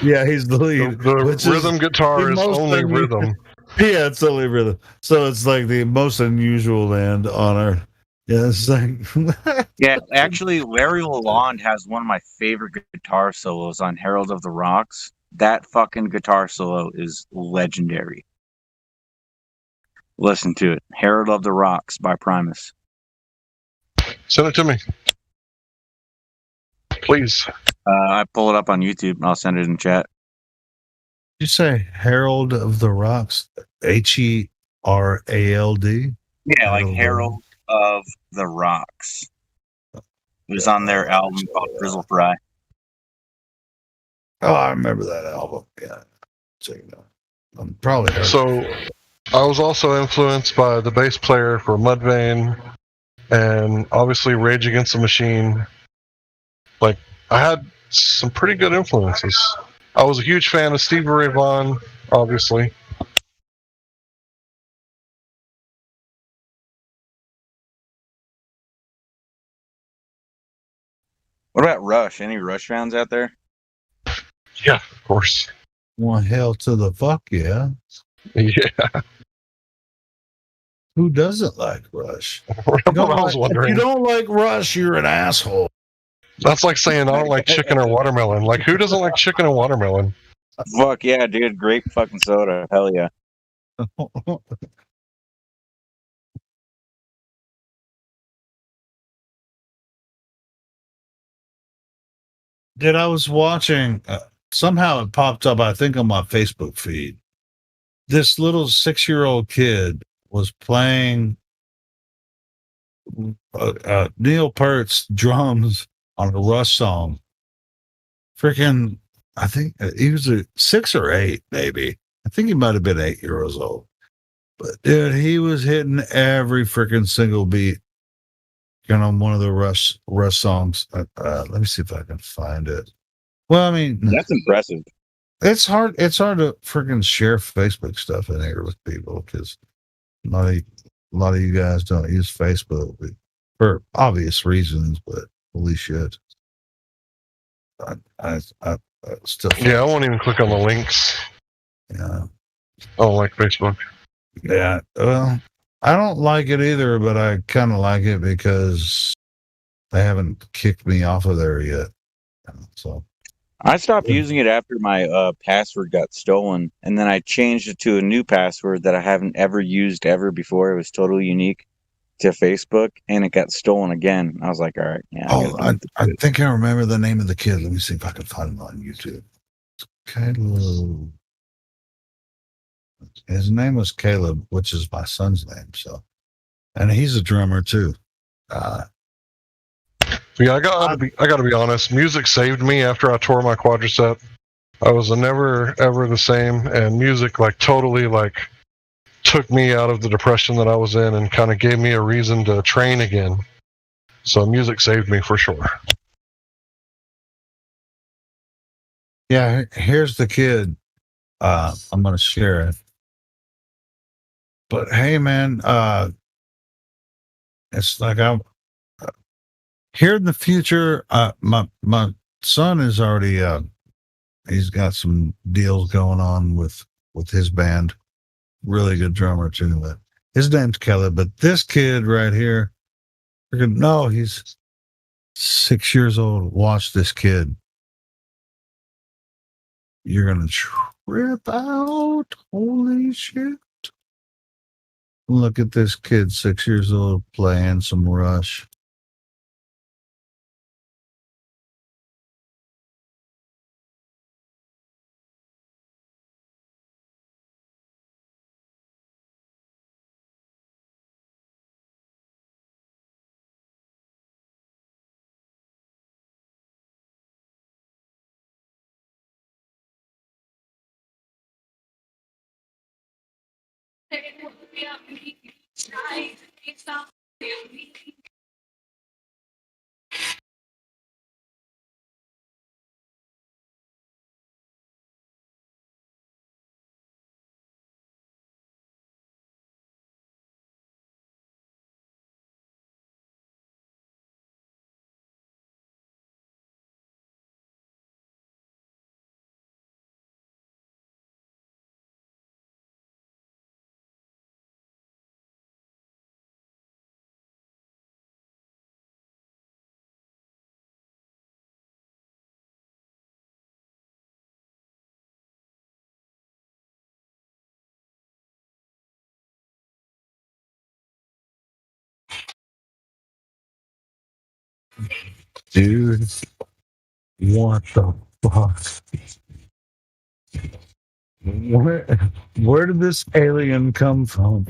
Yeah, he's the lead. The rhythm guitar is only rhythm. Yeah, it's only rhythm. So it's like the most unusual band on earth. Yeah, it's like yeah. Actually, Larry Lalonde has one of my favorite guitar solos on Herald of the Rocks. That fucking guitar solo is legendary. Listen to it. Herald of the Rocks by Primus. Send it to me, please. I pull it up on YouTube and I'll send it in chat. Did you say Herald of the Rocks? HERALD? Yeah, like Herald of the Rocks. It was on their album called Frizzle Fry. Oh, I remember that album. Yeah, check it out. I'm probably heard so. I was also influenced by the bass player for Mudvayne. And obviously Rage Against the Machine. Like, I had some pretty good influences. I was a huge fan of Stevie Ray Vaughan, obviously. What about Rush? Any Rush fans out there? Yeah, of course. Well, hell to the fuck, yeah. Yeah. Who doesn't like Rush? That's what I was wondering. If you don't like Rush, you're an asshole. That's like saying I don't like chicken or watermelon. Like, who doesn't like chicken and watermelon? Fuck yeah, dude! Grape fucking soda. Hell yeah. Dude, I was watching. Somehow it popped up. I think on my Facebook feed. This little 6-year-old kid was playing Neil Peart's drums on a Rush song. Freaking, I think he was 6 or 8, maybe. I think he might have been 8 years old. But dude, he was hitting every freaking single beat. On one of the Rush songs. Let me see if I can find it. Well, I mean, that's impressive. It's hard. It's hard to freaking share Facebook stuff in here with people because a lot of you guys don't use Facebook for obvious reasons. But holy shit, I still. Yeah, I won't even click on the links. Yeah, I don't like Facebook. Yeah, well, I don't like it either, but I kind of like it because they haven't kicked me off of there yet. So I stopped using it after my password got stolen, and then I changed it to a new password that I haven't ever used ever before. It was totally unique to Facebook, and it got stolen again. I was like, all right, yeah. I think I remember the name of the kid. Let me see if I can find him on YouTube. Caleb. His name was Caleb, which is my son's name. So, and he's a drummer too. Yeah, I got to be honest. Music saved me after I tore my quadricep. I was never ever the same, and music totally took me out of the depression that I was in and kind of gave me a reason to train again. So music saved me for sure. Yeah, here's the kid. I'm gonna share it. But hey, man, it's like I'm here in the future. My son is already he's got some deals going on with his band. Really good drummer too. But his name's Kelly. But this kid right here, no, he's 6 years old. Watch this kid. You're gonna trip out. Holy shit. Look at this kid, 6 years old, playing some Rush. Dude, what the fuck? Where did this alien come from?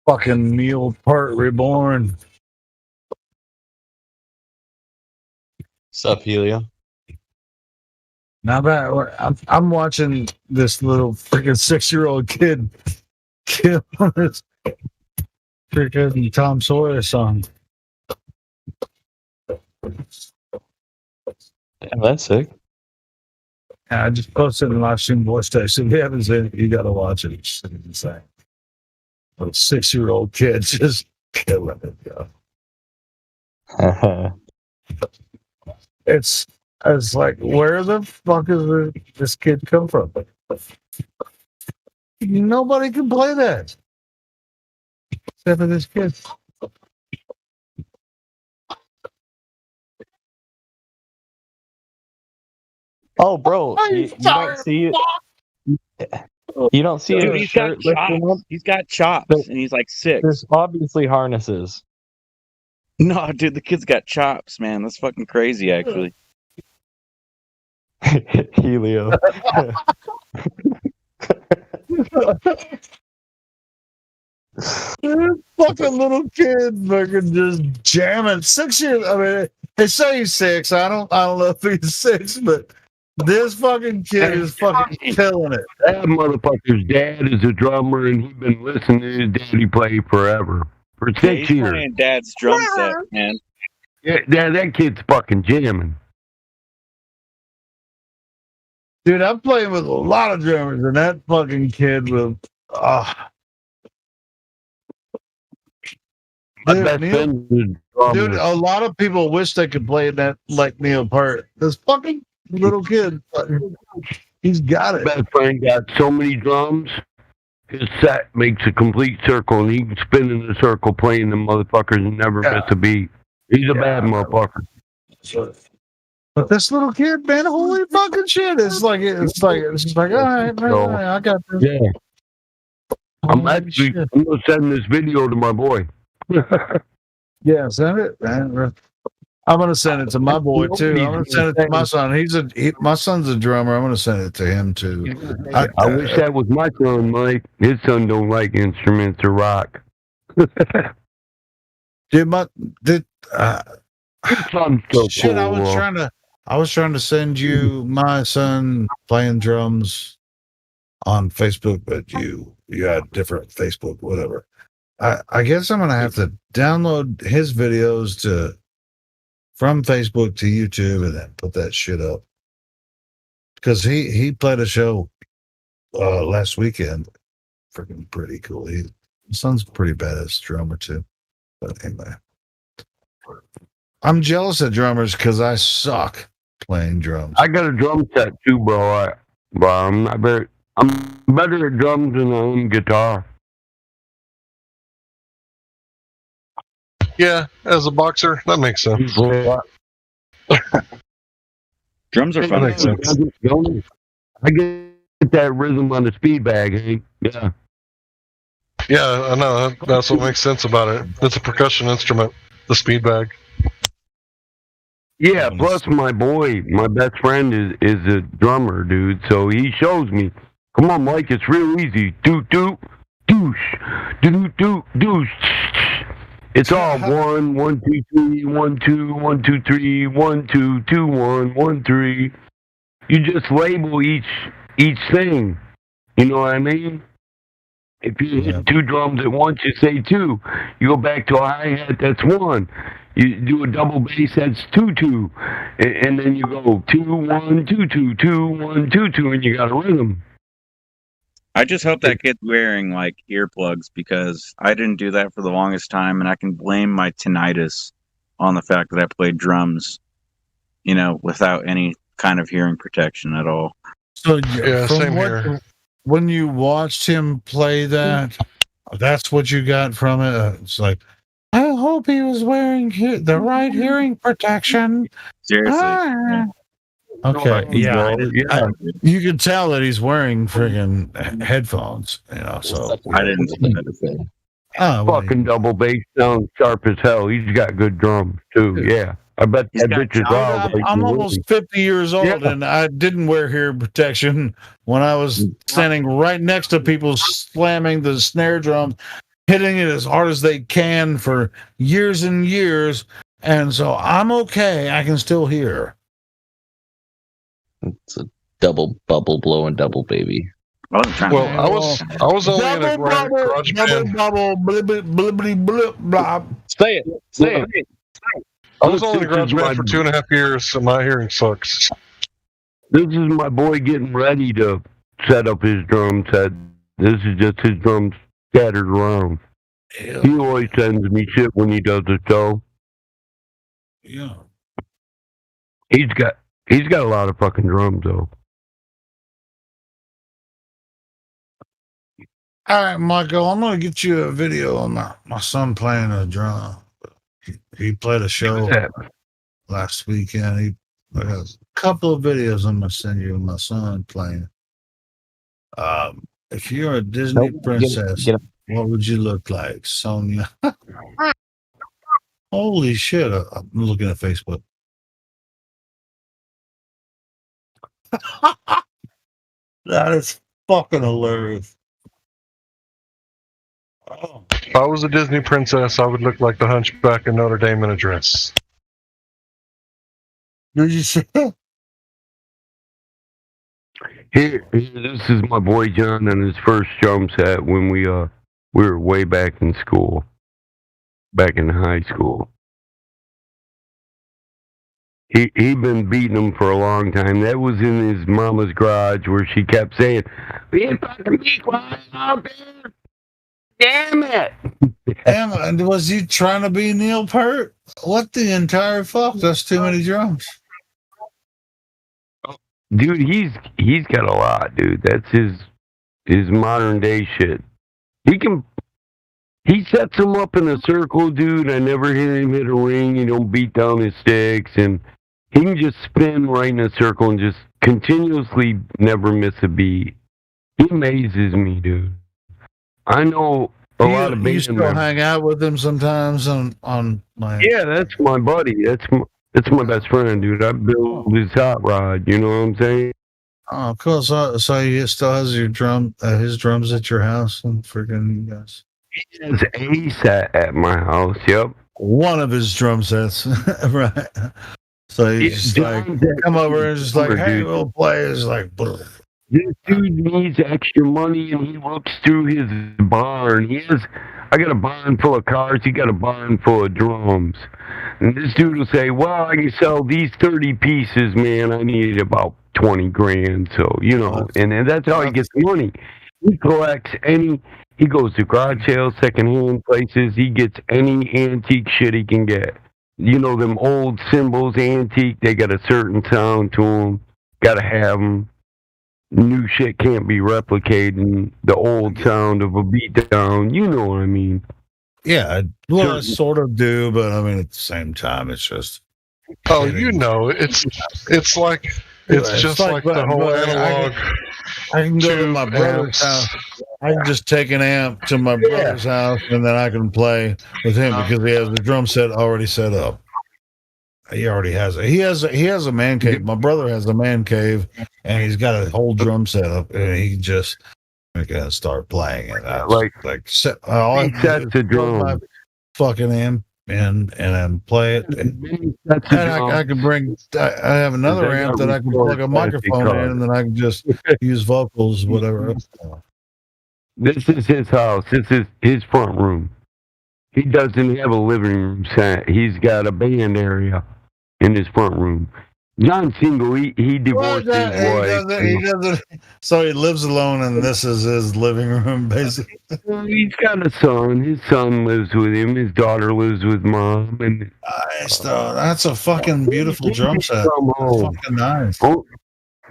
Fucking Neil Peart reborn. Sup, Helio? Now that I'm watching this little freaking 6-year-old kid kill this freaking Tom Sawyer song. Damn, that's sick. Yeah, I just posted in live stream voice text. If you haven't seen it, you gotta watch it. It's insane. Little 6-year-old kid just killing it, yo. It's like, where the fuck is this kid come from? Nobody can play that except for this kid. Oh, bro, you don't see it. You don't see Dude, a he's got shirt lifting chops. up? He's got chops, and he's like 6. There's obviously harnesses. No, dude, the kid's got chops, man. That's fucking crazy, actually. Helio. Fucking little kid fucking just jamming. 6 years. I mean, they say he's 6. I don't know if he's 6, but this fucking kid is fucking killing it. That motherfucker's dad is a drummer, and he's been listening to his daddy play forever. For 6 He's years. playing Dad's drum set, man. Yeah, that kid's fucking jamming. Dude, I'm playing with a lot of drummers, and that fucking kid will. My best friend is a drummer. Dude, a lot of people wish they could play that like Neil Peart. This fucking little kid, he's got it. My best friend got so many drums. His set makes a complete circle, and he can spin in the circle playing the motherfuckers and never miss a beat. He's a bad motherfucker. But this little kid, man, holy fucking shit! It's like all right, man, I got this. Yeah. I'm gonna send this video to my boy. Yeah, send it, man. I'm gonna send it to my boy too. I'm gonna send it to my son. My son's a drummer. I'm gonna send it to him too. I wish that was my son, Mike. His son don't like instruments or rock. Dude, son's so shit, cool. I was trying to send you my son playing drums on Facebook, but you had different Facebook, whatever. I guess I'm gonna have to download his videos from Facebook to YouTube and then put that shit up. Because he played a show last weekend. Freaking pretty cool. His son's a pretty badass drummer too. But anyway. I'm jealous of drummers because I suck playing drums. I got a drum set too, bro. I'm better at drums than I am guitar. Yeah, as a boxer, that makes sense. Drums are fun. That makes sense. I get that rhythm on the speed bag, Hank. Yeah. Yeah, I know. That's what makes sense about it. It's a percussion instrument, the speed bag. Yeah, plus my boy, my best friend is a drummer, dude. So he shows me, come on, Mike, it's real easy. Doot, doot, douche. Doot, doot, douche. It's all 1, 1, 2, 3, 1, 2, 1, 2, 3, 1, 2, 2, 1, 1, 3. You just label each thing. You know what I mean? If you hit 2 drums at once, you say 2. You go back to a hi-hat, that's 1. You do a double bass, that's 2, 2. And then you go 2, 1, 2, 2, 2, 1, 2, 2, and you got a rhythm. I just hope that kid's wearing like earplugs because I didn't do that for the longest time, and I can blame my tinnitus on the fact that I played drums, without any kind of hearing protection at all. So yeah, same here. When you watched him play that, that's what you got from it. It's like, I hope he was wearing the right hearing protection. Seriously. Okay, yeah. You can tell that he's wearing friggin' headphones, so. I didn't see that. Fucking double bass sounds sharp as hell. He's got good drums, too, yeah. I bet that bitch is loud. I'm almost 50 years old, and I didn't wear hearing protection when I was standing right next to people slamming the snare drums. hitting it as hard as they can for years and years, and so I'm okay. I can still hear. It's a double bubble blow and double baby. I was only in a garage band. Bubble, blibbity, blibbity, blip, blah. Say it. I was only in a garage band for 2.5 years, so my hearing sucks. This is my boy getting ready to set up his drum set. This is just his drums scattered around. Yeah. He always sends me shit when he does a show. Yeah. He's got a lot of fucking drums though. All right, Michael, I'm gonna get you a video of my son playing a drum. He played a show last weekend. I got a couple of videos I'm gonna send you of my son playing. If you're a Disney princess, what would you look like, Sonia? Holy shit! I'm looking at Facebook. That is fucking hilarious. Oh. If I was a Disney princess, I would look like the Hunchback of Notre Dame in a dress. Did you say that? Here, this is my boy John on his first drum set when we were way back in school, back in high school. He'd been beating them for a long time. That was in his mama's garage where she kept saying, "Be fucking be quiet out there. Damn it." Damn, and was he trying to be Neil Peart? What the entire fuck? That's too many drums. Dude, he's got a lot, dude. That's his modern day shit. He sets them up in a circle, dude. I never hear him hit a ring. He don't beat down his sticks, and he can just spin right in a circle and just continuously never miss a beat. He amazes me, dude. I know a lot of You still hang out with him sometimes on my. Yeah, that's my buddy. That's my best friend, dude. I built his hot rod. You know what I'm saying? Oh, cool. So he still has your his drums at your house and freaking you guys. He has a set at my house. Yep. One of his drum sets, right? So he's just like, come over and just like, hey, we'll play. It's like, bleh. This dude needs extra money, and he looks through his barn. I got a barn full of cars. He got a barn full of drums. And this dude will say, well, I can sell these 30 pieces, man. I need about 20 grand. So, you know, and that's how he gets money. He collects he goes to garage sales, secondhand places. He gets any antique shit he can get. You know, them old cymbals, antique, they got a certain sound to them. Got to have them. New shit can't be replicating the old sound of a beatdown. You know what I mean? Yeah, well, I sort of do, but I mean, at the same time, it's just. Oh, you know, it's like just like the whole analog. I can go to my brother's house. I can just take an amp to my brother's house, and then I can play with him because he has the drum set already set up. He already has it. He has a man cave. My brother has a man cave, and he's got a whole drum set up, and he just can start playing it. He sets the drum, fucking amp, and then play it. And I can bring. I have another amp that I can plug a microphone in, and then I can just use vocals, whatever. This is his house. This is his front room. He doesn't have a living room set. He's got a band area in his front room. John Single, he divorced his wife. He doesn't. So he lives alone, and this is his living room, basically. He's got a son. His son lives with him. His daughter lives with mom. And nice, though. That's a fucking beautiful drum set. That's fucking nice.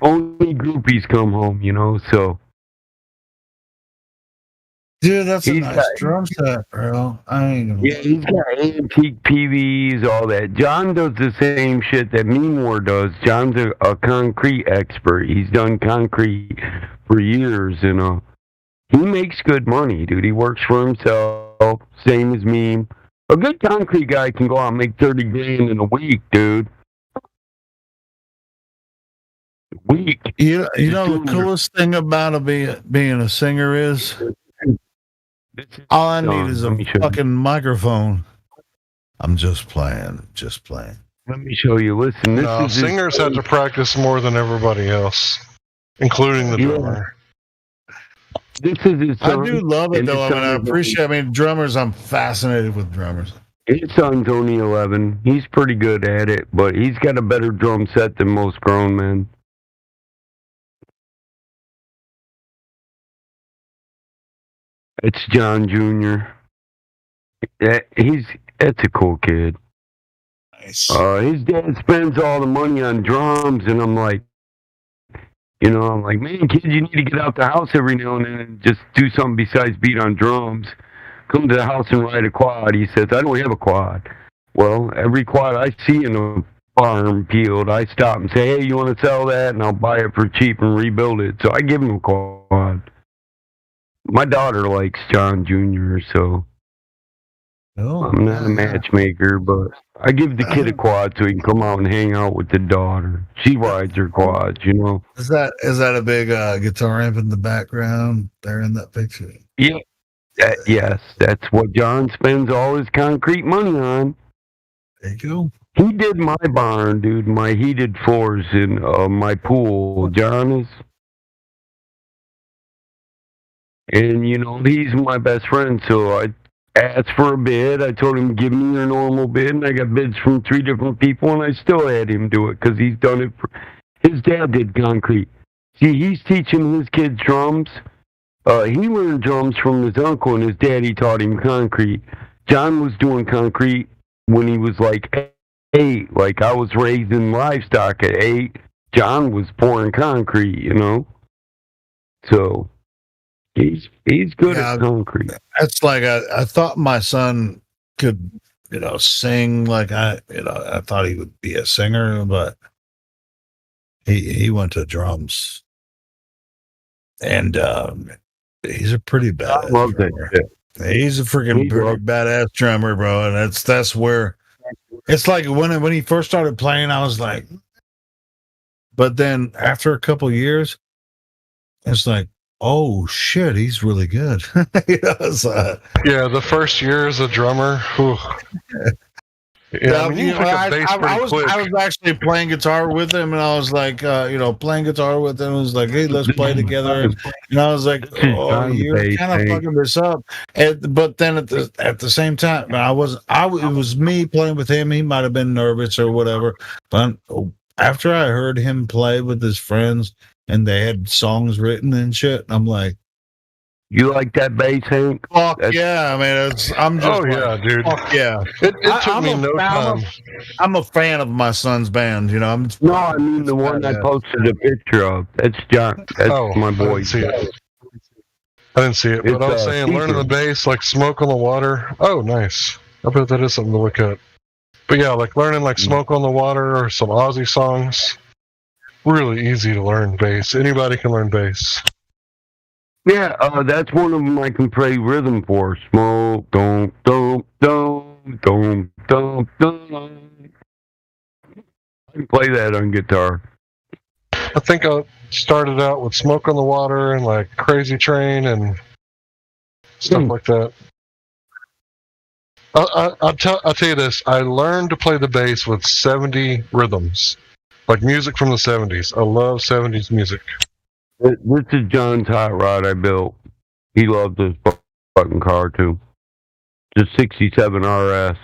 Only groupies come home, you know. So. Dude, that's a nice drum set, bro. He's got antique PVs, all that. John does the same shit that Meemore does. John's a concrete expert. He's done concrete for years, and he makes good money, dude. He works for himself, same as me. A good concrete guy can go out and make 30 grand in a week, dude. You know the coolest thing about being a singer is All I need is a let me show you. fucking microphone. I'm just playing. Let me show you. Listen, this No, is singers have to practice more than everybody else, including the drummer. This is his I son, do love it and though. his I mean, son I is appreciate. I mean, drummers. I'm fascinated with drummers. His son's only 11. He's pretty good at it, but he's got a better drum set than most grown men. It's John Jr. That's a cool kid. Nice. His dad spends all the money on drums, and I'm like, man, kid, you need to get out the house every now and then and just do something besides beat on drums. Come to the house and ride a quad. He says, I don't have a quad. Well, every quad I see in a farm field, I stop and say, hey, you want to sell that? And I'll buy it for cheap and rebuild it. So I give him a quad. My daughter likes John Jr., so I'm not a matchmaker, but I give the kid a quad so he can come out and hang out with the daughter. She rides her quads, Is that a big guitar amp in the background there in that picture? Yeah. Yes, that's what John spends all his concrete money on. There you go. He did my barn, dude, my heated floors in my pool. John is. And, he's my best friend, so I asked for a bid. I told him, give me your normal bid, and I got bids from 3 different people, and I still had him do it because he's done it. His dad did concrete. See, he's teaching his kids drums. He learned drums from his uncle, and his daddy taught him concrete. John was doing concrete when he was like 8. Like, I was raising livestock at 8. John was pouring concrete, So, he's good at concrete. That's like I thought my son could, sing. Like I thought he would be a singer, but he went to drums, and he's a pretty badass drummer. He's a freaking pretty badass drummer, bro. And that's where it's like when he first started playing, I was like, but then after a couple years, it's like, oh shit, he's really good. Yeah, the first year as a drummer. I was actually playing guitar with him, and I was like, playing guitar with him. I was like, hey, let's play together. And I was like, oh, you're kind of fucking this up. But then at the same time, it was me playing with him. He might have been nervous or whatever. But after I heard him play with his friends, and they had songs written and shit, I'm like, you like that bass, Hank? Fuck yeah, I mean, I'm just dude. Fuck yeah. It took me no time. I'm a fan of my son's band, I mean the one I posted a picture of. That's John. That's my boy. I didn't see it, but I was saying learning the bass, like Smoke on the Water. Oh, nice. I bet that is something to look at. But yeah, like learning like Smoke on the Water or some Aussie songs. Really easy to learn bass. Anybody can learn bass. Yeah, that's one of them I can play rhythm for. Smoke, dum, dum, dum, dum, dum, dum. I can play that on guitar. I think I started out with Smoke on the Water and like Crazy Train and stuff like that. I'll tell you this. I learned to play the bass with 70 rhythms. Like music from the 70s. I love 70s music. This is John's hot rod I built. He loved this fucking car too. It's a 67 RS.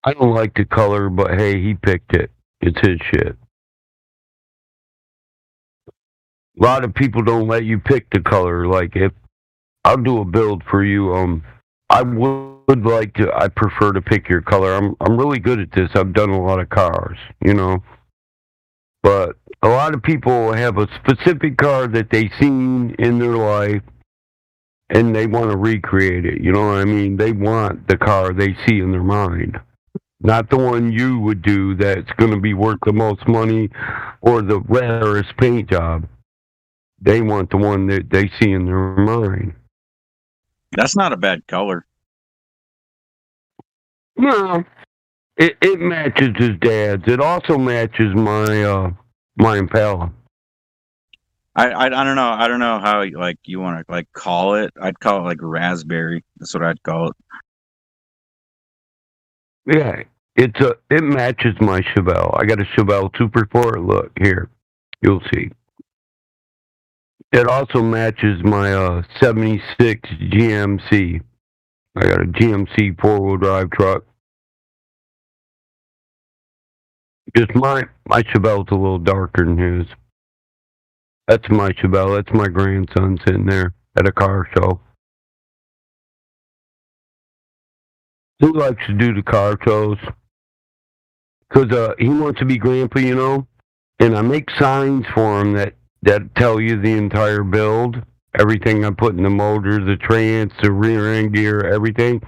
I don't like the color, but hey, he picked it. It's his shit. A lot of people don't let you pick the color. Like, if I'll do a build for you, I would like to. I prefer to pick your color. I'm really good at this. I've done a lot of cars, you know. But a lot of people have a specific car that they've seen in their life, and they want to recreate it. You know what I mean? They want the car they see in their mind, not the one you would do that's going to be worth the most money or the rarest paint job. They want the one that they see in their mind. That's not a bad color. No, It matches his dad's. It also matches my my Impala. I don't know. I don't know how you want to call it. I'd call it like raspberry. That's what I'd call it. Yeah, it matches my Chevelle. I got a Chevelle Super 4. Look here, you'll see. It also matches my 76 GMC. I got a GMC 4-wheel drive truck. Just my Chevelle's a little darker than his. That's my Chevelle. That's my grandson sitting there at a car show. He likes to do the car shows because he wants to be grandpa, you know. And I make signs for him that tell you the entire build, everything I put in the motor, the trans, the rear end gear, everything.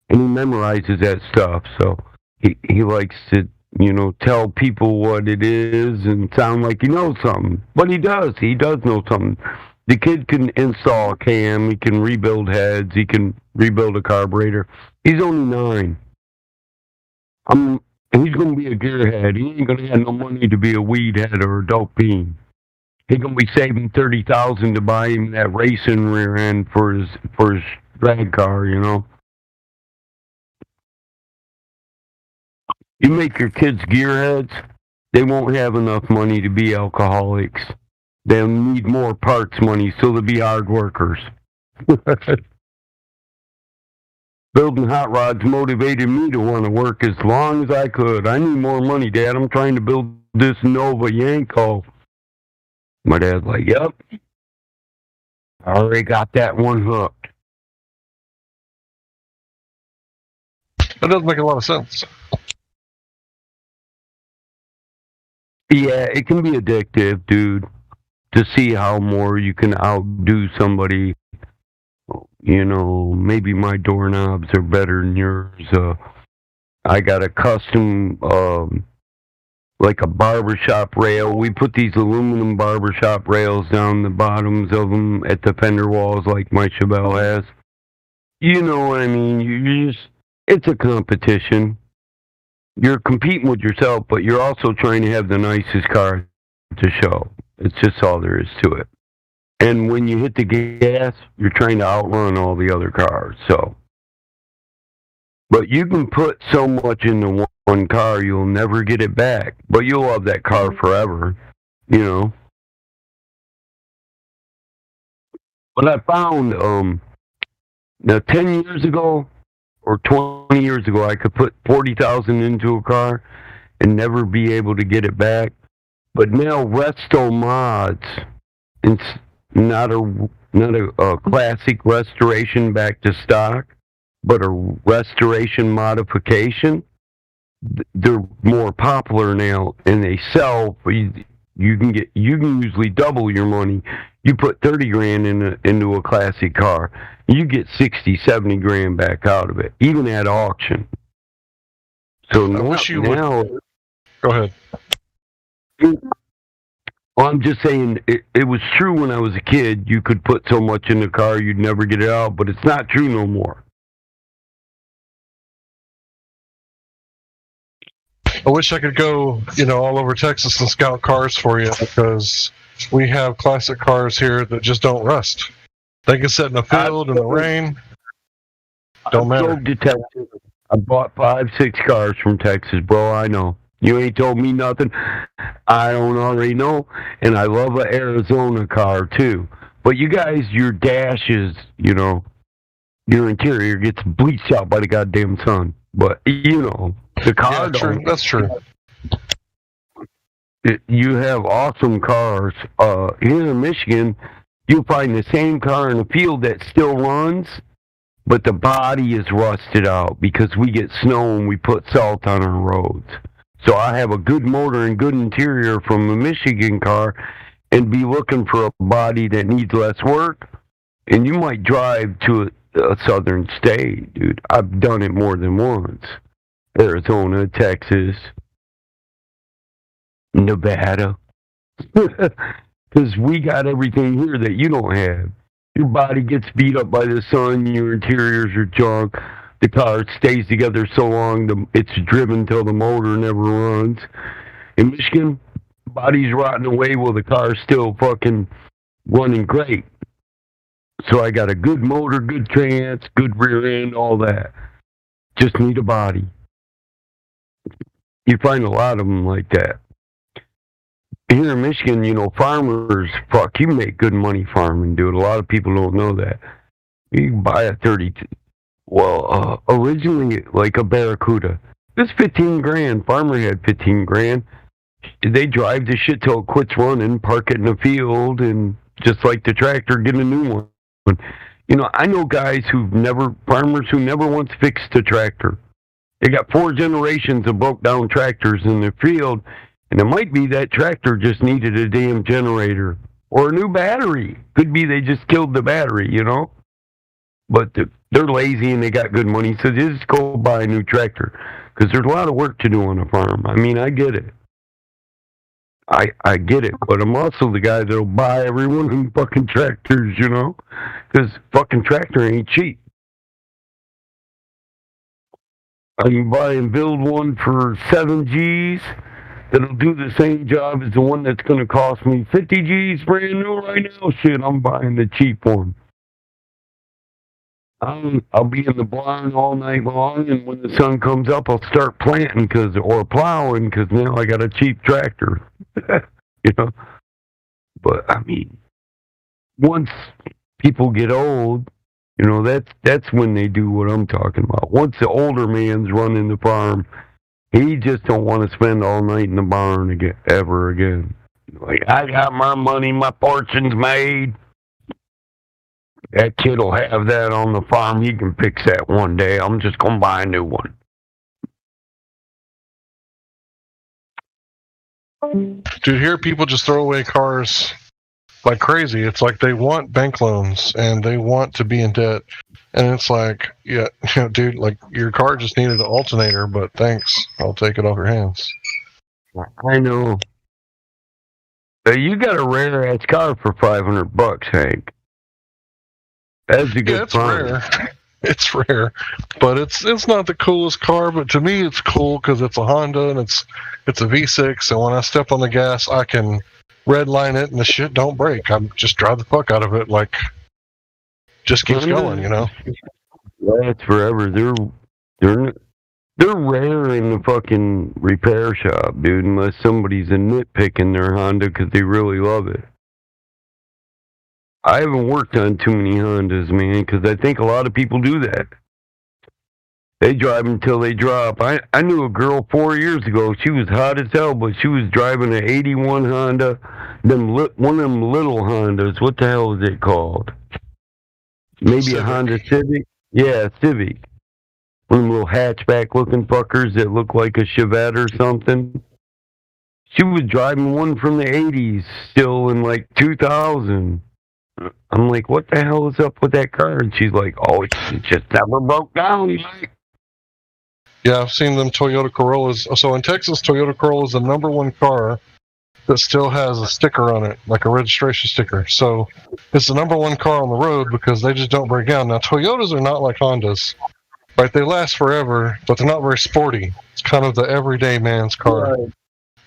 And he memorizes that stuff. So he likes to, you know, tell people what it is and sound like he knows something. But he does. He does know something. The kid can install a cam. He can rebuild heads. He can rebuild a carburetor. He's only 9. He's going to be a gearhead. He ain't going to have no money to be a weed head or a dope fiend. He's going to be saving $30,000 to buy him that racing rear end for his drag car, you know. You make your kids gearheads, they won't have enough money to be alcoholics. They'll need more parts money, so they'll be hard workers. Building hot rods motivated me to want to work as long as I could. I need more money, Dad. I'm trying to build this Nova Yanko. My dad's like, yep. I already got that one hooked. That does make a lot of sense. Yeah, it can be addictive, dude, to see how more you can outdo somebody. You know, maybe my doorknobs are better than yours. I got a custom, like a barbershop rail. We put these aluminum barbershop rails down the bottoms of them at the fender walls like my Chevelle has. You know what I mean? You just, it's a competition. You're competing with yourself, but you're also trying to have the nicest car to show. It's just all there is to it. And when you hit the gas, you're trying to outrun all the other cars. So, but you can put so much into one car, you'll never get it back. But you'll love that car forever, you know. But I found, now 10 years ago or 20 years ago, I could put 40,000 into a car and never be able to get it back. But now Resto Mods, it's not a classic restoration back to stock, but a restoration modification. They're more popular now, and they sell. You can usually double your money. You put 30 grand into a classic car, you get 60, 70 grand back out of it, even at auction. So now, Go ahead. Well, I'm just saying, it was true when I was a kid. You could put so much in the car, you'd never get it out, but it's not true no more. I wish I could go, all over Texas and scout cars for you, because we have classic cars here that just don't rust. They can sit in the field in the rain. Don't matter. I bought 5-6 cars from Texas, bro. I know. You ain't told me nothing I don't already know. And I love an Arizona car, too. But you guys, your dashes, your interior gets bleached out by the goddamn sun. But, the car don't. That's true. You have awesome cars. Here in Michigan, you'll find the same car in a field that still runs, but the body is rusted out because we get snow and we put salt on our roads. So I have a good motor and good interior from a Michigan car and be looking for a body that needs less work. And you might drive to a southern state, dude. I've done it more than once. Arizona, Texas, Nevada. Because we got everything here that you don't have. Your body gets beat up by the sun, your interiors are junk. the car stays together so long, it's driven till the motor never runs. In Michigan, body's rotting away while the car's still fucking running great. So I got a good motor, good trans, good rear end, all that. Just need a body. You find a lot of them like that. Here in Michigan, farmers, you make good money farming, dude. A lot of people don't know that. You can buy a 32. Well, originally, like a Barracuda. It was 15 grand. Farmer had 15 grand. They drive the shit till it quits running, park it in the field, and just like the tractor, get a new one. I know guys farmers who never once fixed a tractor. They got 4 generations of broke down tractors in the field, and it might be that tractor just needed a damn generator or a new battery. Could be they just killed the battery, But they're lazy and they got good money, so they just go buy a new tractor. Because there's a lot of work to do on a farm. I mean, I get it. I get it, but I'm also the guy that'll buy every one of them fucking tractors, Because fucking tractor ain't cheap. I can buy and build one for 7 G's that'll do the same job as the one that's going to cost me 50 G's brand new right now. Shit, I'm buying the cheap one. I'll be in the barn all night long, and when the sun comes up, I'll start planting or plowing because now I got a cheap tractor. But I mean, once people get old, that's when they do what I'm talking about. Once the older man's running the farm, he just don't want to spend all night in the barn ever again. Like, I got my money, my fortune's made. That kid will have that on the farm. He can fix that one day. I'm just going to buy a new one. Dude, here people just throw away cars like crazy. It's like they want bank loans and they want to be in debt. And it's like, yeah, dude, like your car just needed an alternator, but thanks. I'll take it off your hands. I know. You got a rare ass car for $500, Hank. That's a good find. Rare. It's rare, but it's not the coolest car. But to me, it's cool because it's a Honda and it's a V6. And when I step on the gas, I can red line it and the shit don't break. I just drive the fuck out of it, like just keeps going, Lasts forever. They're rare in the fucking repair shop, dude. Unless somebody's nitpicking their Honda because they really love it. I haven't worked on too many Hondas, man, because I think a lot of people do that. They drive until they drop. I knew a girl 4 years ago. She was hot as hell, but she was driving an 81 Honda, one of them little Hondas. What the hell is it called? Maybe Civic. A Honda Civic? Yeah, Civic. One of them little hatchback-looking fuckers that look like a Chevette or something. She was driving one from the 80s, still in like 2000. I'm like, what the hell is up with that car? And she's like, oh, it just never broke down. Yeah, I've seen them Toyota Corollas. So in Texas, Toyota Corolla is the #1 car that still has a sticker on it, like a registration sticker. So it's the #1 car on the road because they just don't break down. Now, Toyotas are not like Hondas. Right? They last forever, but they're not very sporty. It's kind of the everyday man's car. Right.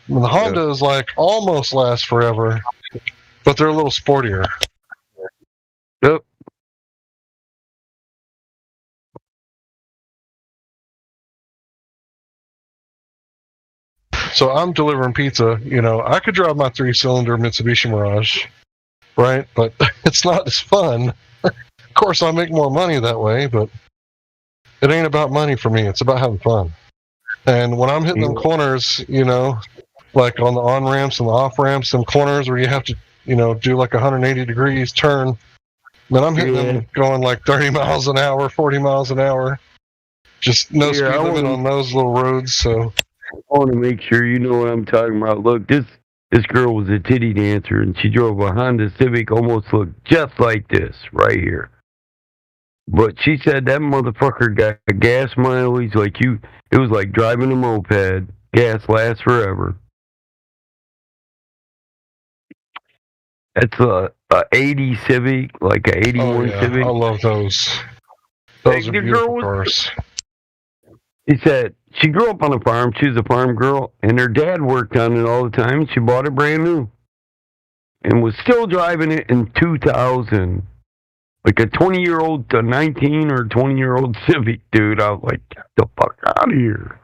And the Honda is like almost lasts forever, but they're a little sportier. Yep. So I'm delivering pizza. I could drive my 3-cylinder Mitsubishi Mirage, right? But it's not as fun. Of course, I make more money that way, but it ain't about money for me. It's about having fun. And when I'm hitting them corners, like on the on-ramps and the off-ramps, them corners where you have to, do like 180 degrees turn, then I'm hitting them going like 30 miles an hour, 40 miles an hour. Just no speed limit on those little roads. So I want to make sure you know what I'm talking about. Look, this girl was a titty dancer, and she drove a Honda Civic, almost looked just like this right here. But she said that motherfucker got gas mileage like it was like driving a moped. Gas lasts forever. That's a 80 Civic, like a 81 Civic. I love those. Those are beautiful cars. He said she grew up on a farm. She was a farm girl, and her dad worked on it all the time. She bought it brand new and was still driving it in 2000. Like a 20-year-old, a 19 or 20-year-old Civic, dude. I was like, get the fuck out of here.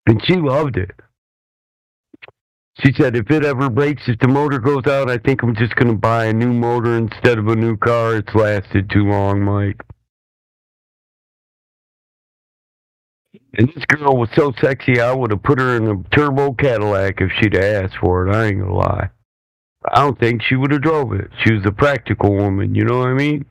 And she loved it. She said, if it ever breaks, if the motor goes out, I think I'm just going to buy a new motor instead of a new car. It's lasted too long, Mike. And this girl was so sexy, I would have put her in a turbo Cadillac if she'd asked for it. I ain't going to lie. I don't think she would have drove it. She was a practical woman, you know what I mean?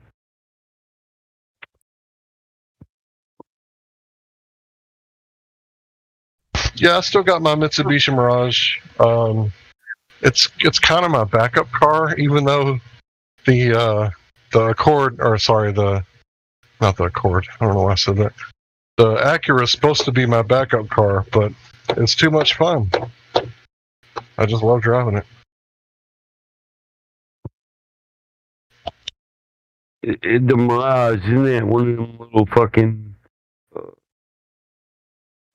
Yeah, I still got my Mitsubishi Mirage. It's kind of my backup car, even though the Accord, or sorry, not the Accord. I don't know why I said that. The Acura is supposed to be my backup car, but it's too much fun. I just love driving it. The Mirage, isn't that one of them little fucking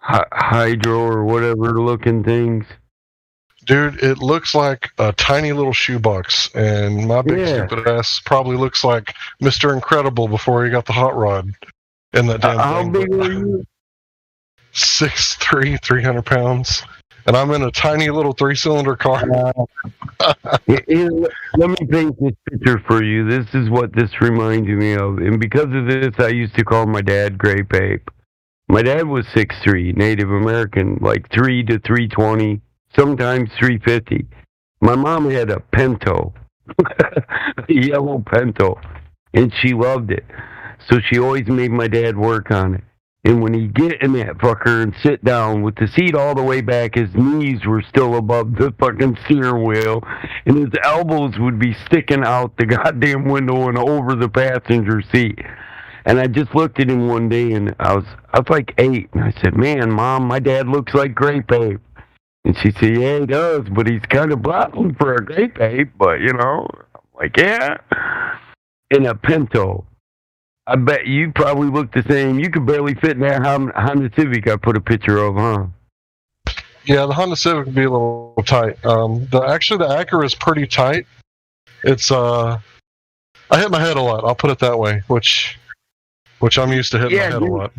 hydro or whatever looking things? Dude, it looks like a tiny little shoebox, and my big stupid ass probably looks like Mr. Incredible before he got the hot rod in that damn thing. How big are you? 6'3", 300 pounds. And I'm in a tiny little 3-cylinder car. Let me paint this picture for you. This is what this reminds me of. And because of this, I used to call my dad Grape Ape. My dad was 6'3", Native American, like 3 to 320, sometimes 350. My mom had a Pinto, a yellow Pinto, and she loved it. So she always made my dad work on it. And when he'd get in that fucker and sit down with the seat all the way back, his knees were still above the fucking steering wheel, and his elbows would be sticking out the goddamn window and over the passenger seat. And I just looked at him one day, and I was like 8, and I said, "Man, Mom, my dad looks like Grape Ape." And she said, "Yeah, he does, but he's kind of brown for a Grape Ape, but you know." I'm like, "Yeah." In a Pinto. I bet you probably look the same. You could barely fit in that Honda Civic I put a picture of, huh? Yeah, the Honda Civic would be a little tight. The Acura is pretty tight. It's I hit my head a lot. I'll put it that way, which I'm used to hitting my head a lot.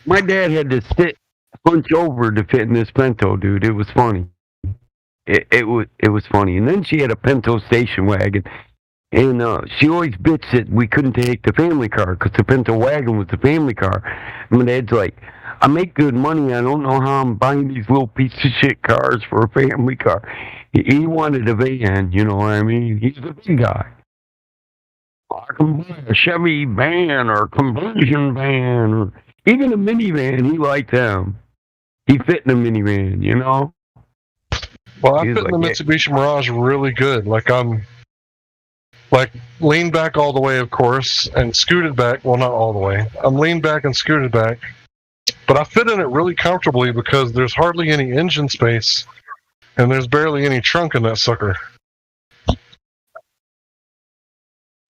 My dad had to hunch over to fit in this Pinto, dude. It was funny. It was funny. And then she had a Pinto station wagon. And she always bitched that we couldn't take the family car because the Pinto wagon was the family car. And my dad's like, "I make good money. I don't know how I'm buying these little piece of shit cars for a family car." He wanted a van, you know what I mean? He's the big guy. I can buy a Chevy van or a conversion van or even a minivan. He liked them. He fit in a minivan, you know? Well, I fit in the Mitsubishi Mirage really good. Like, leaned back all the way, of course, and scooted back. Well, not all the way. I'm leaned back and scooted back. But I fit in it really comfortably because there's hardly any engine space, and there's barely any trunk in that sucker.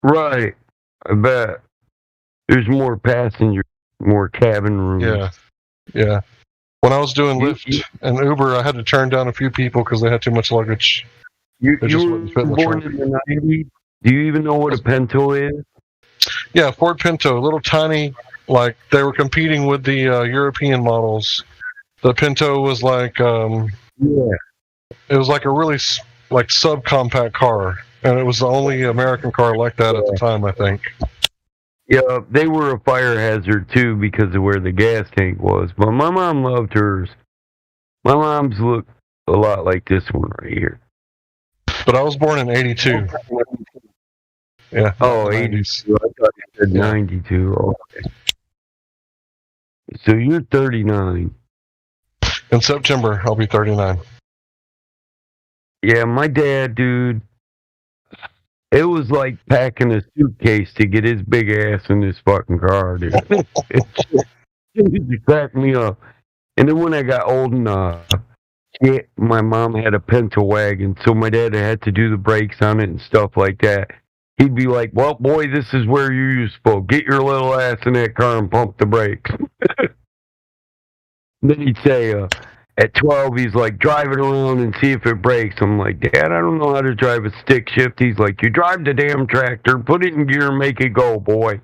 Right. I bet. There's more passenger, more cabin room. Yeah. When I was doing Lyft and Uber, I had to turn down a few people because they had too much luggage. You were born in the 90s? Do you even know what a Pinto is? Yeah, Ford Pinto, little tiny, like they were competing with the European models. The Pinto was like, it was like a really subcompact car, and it was the only American car like that at the time, I think. Yeah, they were a fire hazard too because of where the gas tank was. But my mom loved hers. My mom's looked a lot like this one right here. But I was born in 82. Yeah. Oh, 82. I thought you said 92. Okay. So you're 39. In September, I'll be 39. Yeah, my dad, dude, it was like packing a suitcase to get his big ass in this fucking car, dude. It cracked me up. And then when I got old enough, my mom had a Pinto wagon, so my dad had to do the brakes on it and stuff like that. he'd be like, "Well, boy, this is where you're supposed to get your little ass in that car and pump the brakes." Then he'd say, at 12, he's like, "Drive it around and see if it breaks." I'm like, "Dad, I don't know how to drive a stick shift." He's like, "You drive the damn tractor, put it in gear, and make it go, boy.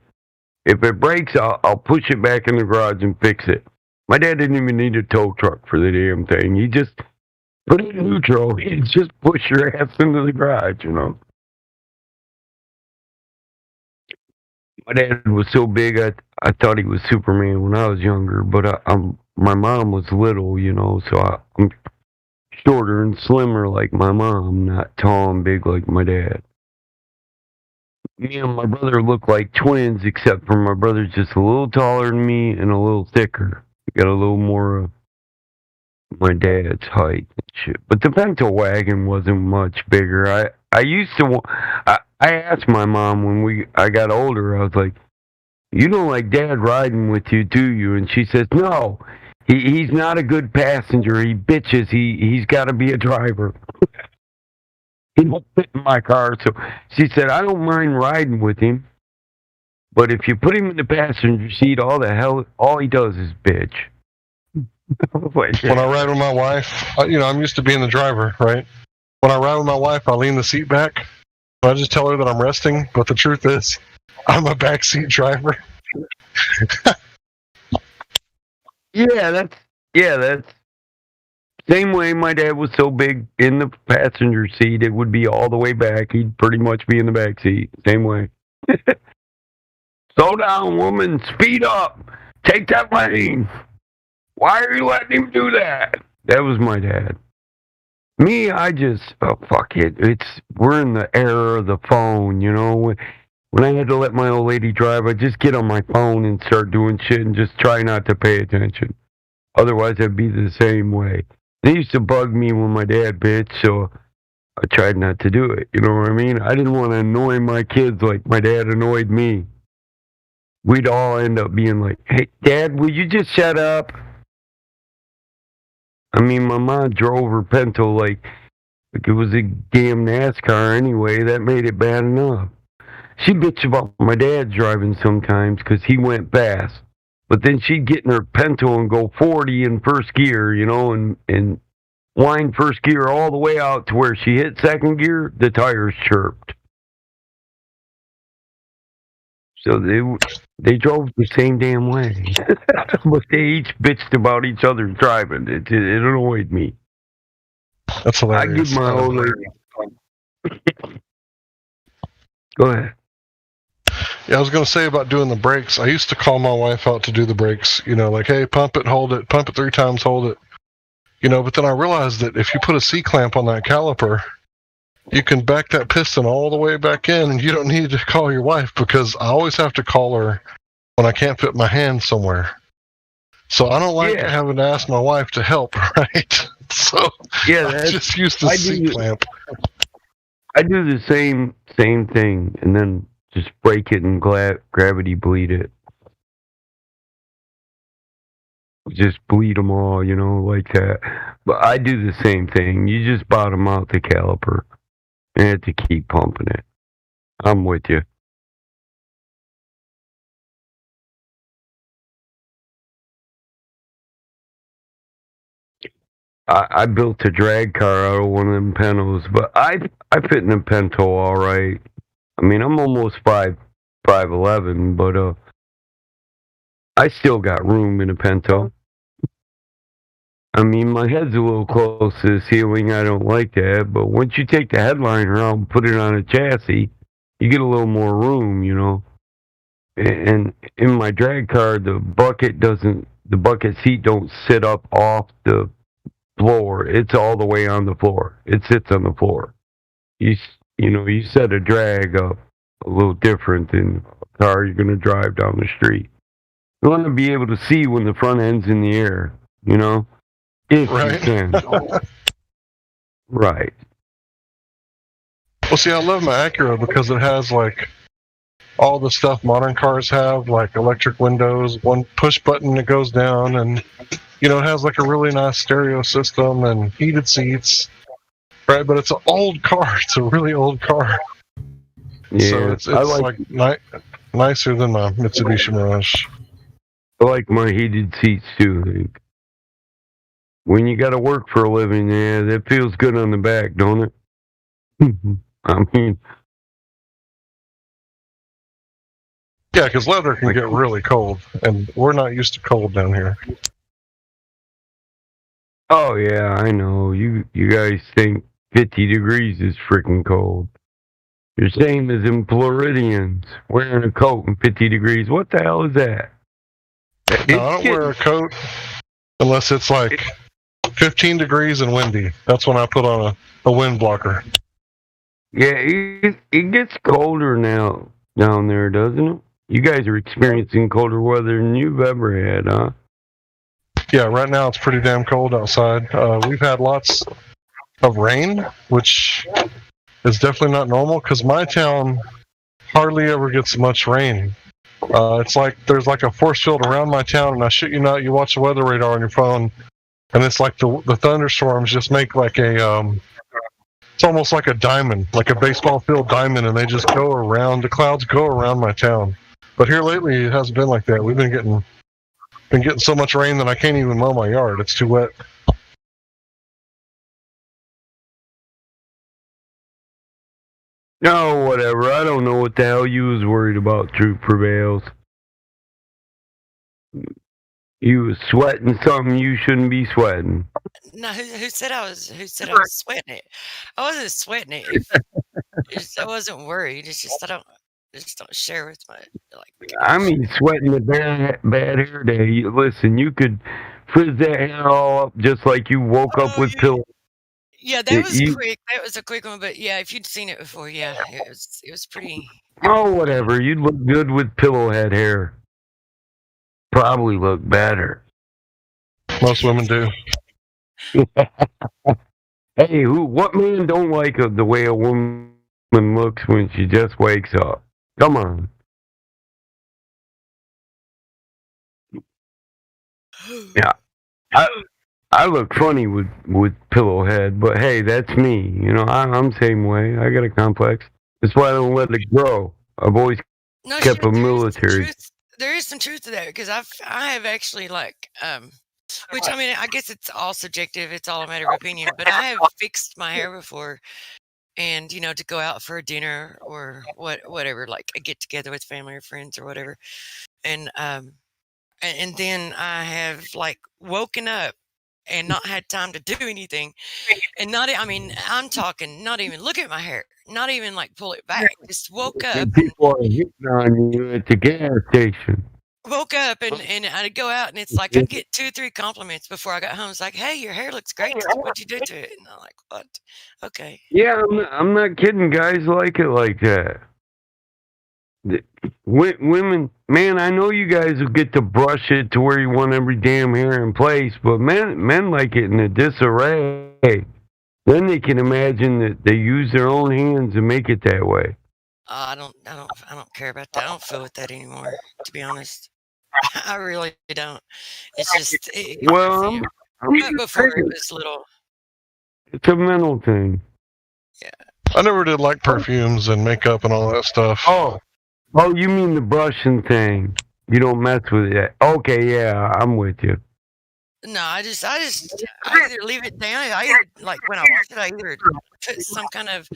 If it breaks, I'll push it back in the garage and fix it." My dad didn't even need a tow truck for the damn thing. He just put it in neutral. He'd just push your ass into the garage, you know. My dad was so big, I thought he was Superman when I was younger, but my mom was little, you know, so I'm shorter and slimmer like my mom, not tall and big like my dad. Me and my brother look like twins, except for my brother's just a little taller than me and a little thicker. Got a little more of my dad's height and shit. But the Pinto wagon wasn't much bigger. I used to. I asked my mom when I got older. I was like, "You don't like Dad riding with you, do you?" And she says, "No, he's not a good passenger. He bitches. He's got to be a driver. He won't fit in my car." So she said, "I don't mind riding with him, but if you put him in the passenger seat, all he does is bitch." When I ride with my wife, I'm used to being the driver, right? When I ride with my wife, I lean the seat back. I just tell her that I'm resting, but the truth is, I'm a backseat driver. That's same way my dad was so big in the passenger seat, it would be all the way back. He'd pretty much be in the back seat. Same way. "Slow down, woman. Speed up. Take that lane. Why are you letting him do that?" That was my dad. Me, I just, fuck it. We're in the era of the phone, you know. When I had to let my old lady drive, I'd just get on my phone and start doing shit and just try not to pay attention. Otherwise, I'd be the same way. It used to bug me when my dad bitched, so I tried not to do it. You know what I mean? I didn't want to annoy my kids like my dad annoyed me. We'd all end up being like, "Hey, Dad, will you just shut up?" I mean, my mom drove her Pinto like it was a damn NASCAR anyway. That made it bad enough. She bitched about my dad driving sometimes because he went fast. But then she'd get in her Pinto and go 40 in first gear, you know, and wind first gear all the way out to where she hit second gear, the tires chirped. So they drove the same damn way. But they each bitched about each other driving. It annoyed me. That's hilarious. I give my old lady. Go ahead. Yeah, I was going to say about doing the brakes. I used to call my wife out to do the brakes, like, "Hey, pump it, hold it, pump it 3 times, hold it." But then I realized that if you put a C-clamp on that caliper, you can back that piston all the way back in, and you don't need to call your wife, because I always have to call her when I can't fit my hand somewhere. So I don't like having to ask my wife to help, right? So I just use the C-clamp. I do the same thing, and then just break it and gravity bleed it. Just bleed them all, like that. But I do the same thing. You just bottom out the caliper and have to keep pumping it. I'm with you. I built a drag car out of one of them Pintos, but I fit in a Pinto all right. I mean, I'm almost 5'11", but I still got room in a Pinto. I mean, my head's a little close to the ceiling. I don't like that, but once you take the headliner out and put it on a chassis, you get a little more room, And in my drag car, the bucket seat don't sit up off the floor. It's all the way on the floor. It sits on the floor. You set a drag up a little different than a car you're going to drive down the street. You want to be able to see when the front end's in the air, if you can. Right. Well, see, I love my Acura because it has, all the stuff modern cars have, like electric windows, one push button that goes down, and, it has, a really nice stereo system and heated seats. Right, but it's an old car. It's a really old car. Yeah, So it's I like nicer than my Mitsubishi Mirage. I like my heated seats too. I think. When you got to work for a living, yeah, that feels good on the back, don't it? I mean, Yeah, because leather can get really cold, and we're not used to cold down here. oh yeah, I know. You guys think 50 degrees is freaking cold. You're same as in Floridians wearing a coat in 50 degrees. What the hell is that? No, I don't wear a coat unless it's like 15 degrees and windy. That's when I put on a wind blocker. Yeah, it gets colder now down there, doesn't it? You guys are experiencing colder weather than you've ever had, huh? Yeah, right now it's pretty damn cold outside. We've had lots of rain, which is definitely not normal because my town hardly ever gets much rain. It's like there's like a force field around my town, and I shit you not, you watch the weather radar on your phone, and it's like the thunderstorms just make like it's almost like a diamond, like a baseball field diamond, and they just go around, the clouds go around my town. But here lately, it hasn't been like that. We've been getting so much rain that I can't even mow my yard. It's too wet. No, whatever. I don't know what the hell you was worried about, Truth Prevails. You was sweating something you shouldn't be sweating. No, who said I was? Who said I was sweating it? I wasn't sweating it. I wasn't worried. It's just I just don't share with my like. I mean, sweating the bad hair day. Listen, you could frizz that hair all up just like you woke up with pillows. Yeah, that was quick. That was a quick one, but yeah, if you'd seen it before, yeah, it was pretty. Oh, whatever. You'd look good with pillow head hair. Probably look better. Most women do. Hey, what man don't like the way a woman looks when she just wakes up? Come on. Yeah. I look funny with pillow head, but hey, that's me. You know, I'm same way. I got a complex. That's why I don't let it grow. I've always kept a military. There is some truth to that because I have actually like which I mean I guess it's all subjective. It's all a matter of opinion. But I have fixed my hair before, and you know, to go out for a dinner or whatever, like a get together with family or friends or whatever, and then I have like woken up and not had time to do anything, and I'm talking not even look at my hair, not even like pull it back, just woke up. And people are hitting on you at the gas station. Woke up and I'd go out and it's like I'd get 2-3 compliments before I got home. It's like, hey, your hair looks great. What'd you do to it? And I'm like, what? Okay. Yeah, I'm not kidding. Guys like it like that. Women, man, I know you guys will get to brush it to where you want every damn hair in place, but men like it in a disarray. Then they can imagine that they use their own hands and make it that way. I don't care about that. I don't feel with that anymore, to be honest. I really don't. It's just well, before it was little. It's a mental thing. Yeah. I never did like perfumes and makeup and all that stuff. Oh, you mean the brushing thing? You don't mess with it. Okay, yeah, I'm with you. No, I either leave it down. I either like when I wash it, I either put some kind of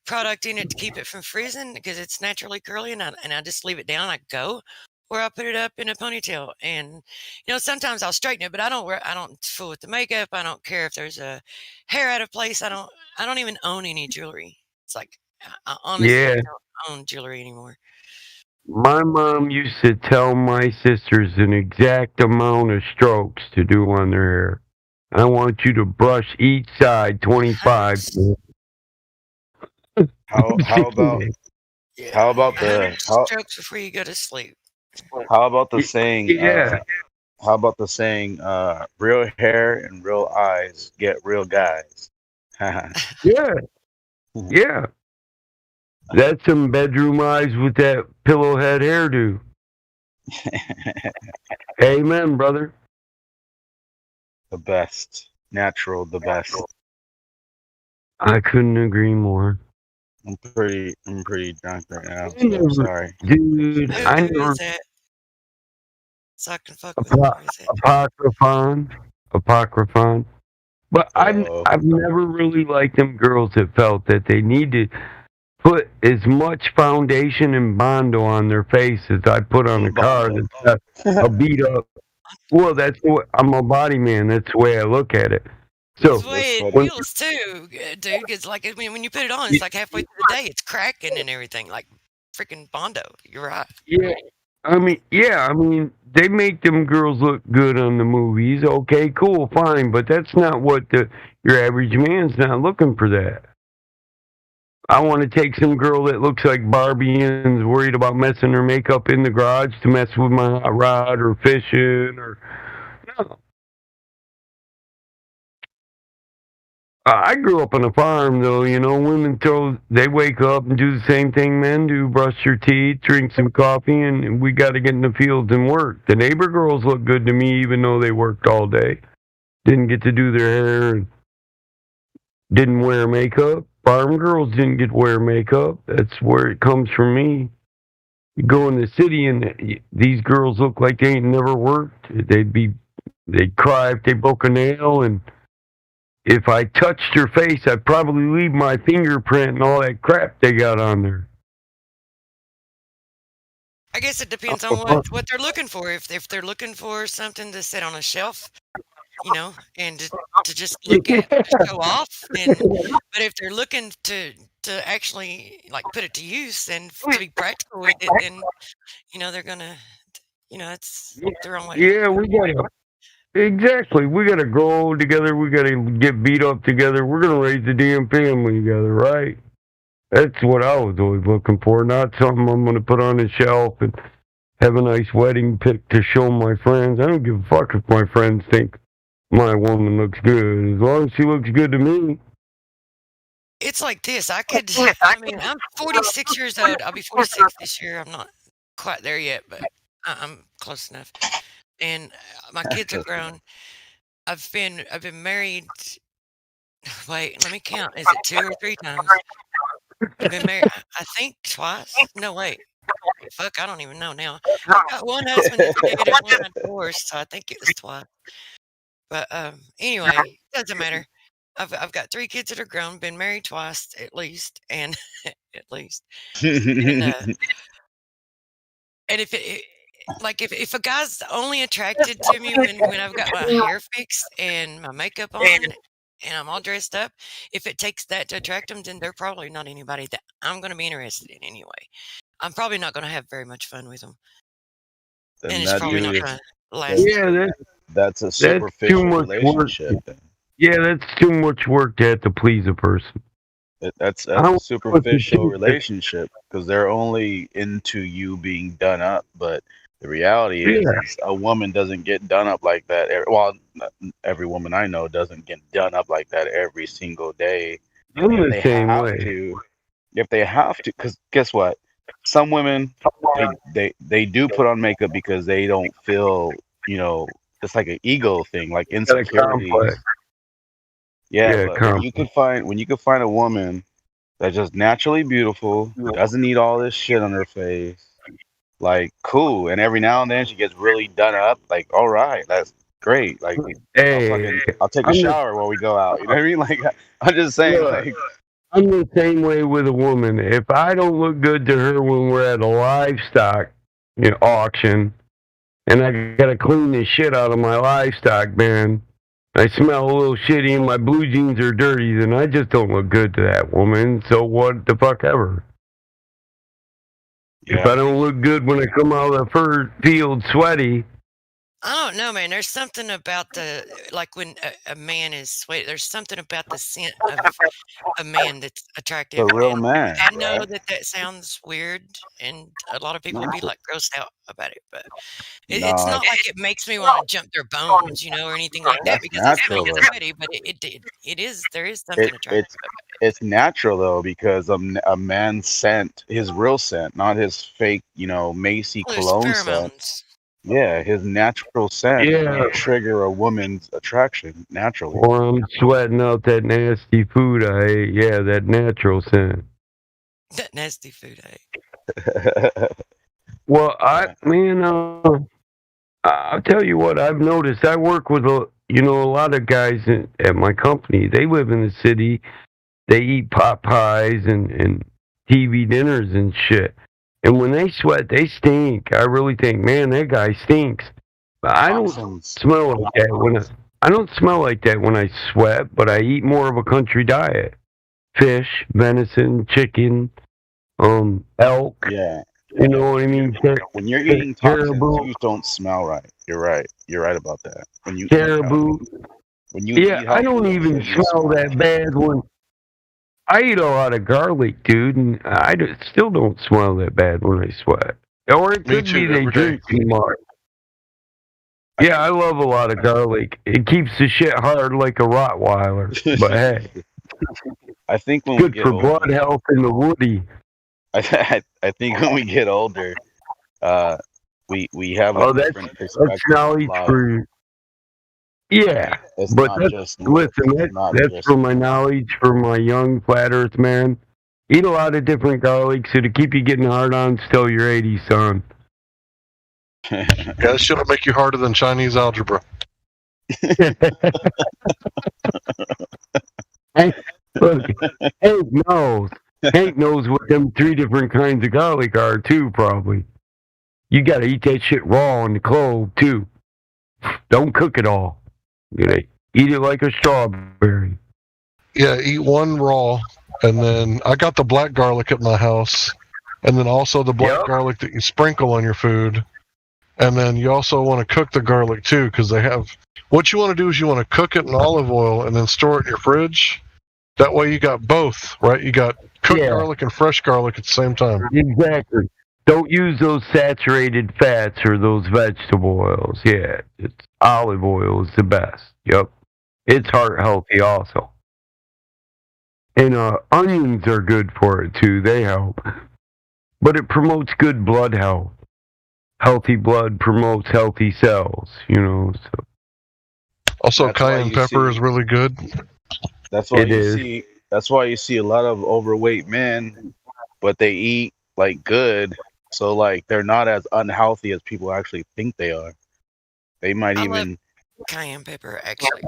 product in it to keep it from freezing because it's naturally curly, and I just leave it down. I go, or I put it up in a ponytail, and you know sometimes I'll straighten it, but I don't fool with the makeup. I don't care if there's a hair out of place. I don't even own any jewelry. It's like I honestly don't own jewelry anymore. My mom used to tell my sisters an exact amount of strokes to do on their hair. I want you to brush each side 25. How about the strokes before you go to sleep? How about the saying? Yeah. How about the saying? Real hair and real eyes get real guys. Yeah. Yeah. That's some bedroom eyes with that pillow head hairdo. Amen, brother. The best. Natural, the best. I couldn't agree more. I'm pretty drunk right now. So I'm sorry. Dude, I Who never is that? So I can fuck with him. Apocryphon. But Uh-oh. I've never really liked them girls that felt that they need to put as much foundation and Bondo on their face as I put on a car that's a beat up. Well, that's what I'm a body man. That's the way I look at it. So That's the way it feels too, dude. It's like when you put it on, it's like halfway through the day, it's cracking and everything, like freaking Bondo. You're right. yeah, I mean, they make them girls look good on the movies. Okay, cool, fine, but that's not what your average man's not looking for that. I want to take some girl that looks like Barbie and is worried about messing her makeup in the garage to mess with my hot rod or fishing or no. I grew up on a farm, though. You know, women they wake up and do the same thing men do: brush their teeth, drink some coffee, and we got to get in the fields and work. The neighbor girls look good to me, even though they worked all day, didn't get to do their hair, and didn't wear makeup. Farm girls didn't get to wear makeup. That's where it comes from me. You go in the city, and these girls look like they ain't never worked. They'd cry if they broke a nail, and if I touched her face, I'd probably leave my fingerprint and all that crap they got on there. I guess it depends on what they're looking for. If they're looking for something to sit on a shelf, you know, and to just look at, to show off, then. But if they're looking to actually like put it to use and to be practical with it, then you know they're gonna, you know, it's their own way. Yeah, we gotta. Exactly. We got to grow together. We got to get beat up together. We're going to raise the damn family together, right? That's what I was always looking for. Not something I'm going to put on the shelf and have a nice wedding pic to show my friends. I don't give a fuck if my friends think my woman looks good. As long as she looks good to me. It's like this. I mean, I'm 46 years old. I'll be 46 this year. I'm not quite there yet, but I'm close enough. And my kids are grown. I've been married. Wait, let me count. Is it 2 or 3 times? I've been married, I think twice. No, wait. Fuck, I don't even know now. I've got one husband that's dead and one I divorced, so I think it was twice. But anyway, doesn't matter. I've got 3 kids that are grown. Been married twice at least, and at least. And if if a guy's only attracted to me when I've got my hair fixed and my makeup on and I'm all dressed up, if it takes that to attract them, then they're probably not anybody that I'm going to be interested in anyway. I'm probably not going to have very much fun with them. Then And it's probably not going to last. Yeah, that's a superficial relationship. Then. Yeah, that's too much work to have to please a person. That's a superficial relationship because they're only into you being done up. But the reality is a woman doesn't get done up like that. Well, every woman I know doesn't get done up like that every single day. I'm the same way. If they have to, because guess what? Some women, they do put on makeup because they don't feel, you know, it's like an ego thing, like insecurities. Yeah, but when you can find a woman that's just naturally beautiful, doesn't need all this shit on her face, like cool, and every now and then she gets really done up, like all right, that's great. Like I'll take a shower while we go out. You know what I mean? Like I'm just saying, like I'm the same way with a woman. If I don't look good to her when we're at a livestock auction, and I gotta clean the shit out of my livestock, man. I smell a little shitty and my blue jeans are dirty, then I just don't look good to that woman. So what the fuck ever. Yeah. If I don't look good when I come out of the field sweaty. I don't know, man. There's something about when a man is sweaty, there's something about the scent of a man that's attractive. A real man. I know that sounds weird, and a lot of people would be like grossed out about it, but it's not like it makes me want to jump their bones, you know, or anything like that because it smells sweaty, but there is something attractive about it. It's natural though because a man's scent, his real scent, not his fake, you know, Macy cologne scent. Yeah, his natural scent will trigger a woman's attraction naturally. Or I'm sweating out that nasty food I ate. Yeah, that natural scent. That nasty food, eh? Well, I'll tell you what I've noticed. I work with a lot of guys at my company. They live in the city. They eat pot pies and TV dinners and shit. And when they sweat, they stink. I really think, man, that guy stinks. But I don't smell like that I don't smell like that when I sweat. But I eat more of a country diet: fish, venison, chicken, elk. Yeah. You know what I mean? When you're eating toxins, caribou. you don't smell right. You're right. You're right about that. When you Caribou. when you Yeah, eat I don't healthy, even you smell that bad when I eat a lot of garlic, dude, and still don't smell that bad when I sweat. Or it Me could too, be they every drink too much. Yeah, I love a lot of garlic. It keeps the shit hard like a Rottweiler. But hey, I think when we good get for older, blood health in the woody. I think when we get older, we have a Oh, that's different perspective. knowledge of life. for yeah. It's But not that's just listen, not that's just for my knowledge for my young flat earth man. Eat a lot of different garlic so to keep you getting hard on till you're 80, son. Yeah, this shit'll make you harder than Chinese algebra. Look, Hank knows what them 3 different kinds of garlic are too, probably. You gotta eat that shit raw in the cold too. Don't cook it all. You know, eat it like a strawberry. Yeah, eat one raw, and then I got the black garlic at my house, and then also the black garlic that you sprinkle on your food. And then you also want to cook the garlic too, because they have. What you want to do is you want to cook it in olive oil and then store it in your fridge. That way you got both, right? You got cooked garlic and fresh garlic at the same time. Exactly. Don't use those saturated fats or those vegetable oils. Yeah, it's olive oil is the best. Yep. It's heart healthy also. And onions are good for it too. They help. But it promotes good blood health. Healthy blood promotes healthy cells, So. Also, cayenne pepper is really good. That's why see. That's why you see a lot of overweight men, but they eat like good. So like they're not as unhealthy as people actually think they are. They might even cayenne pepper actually.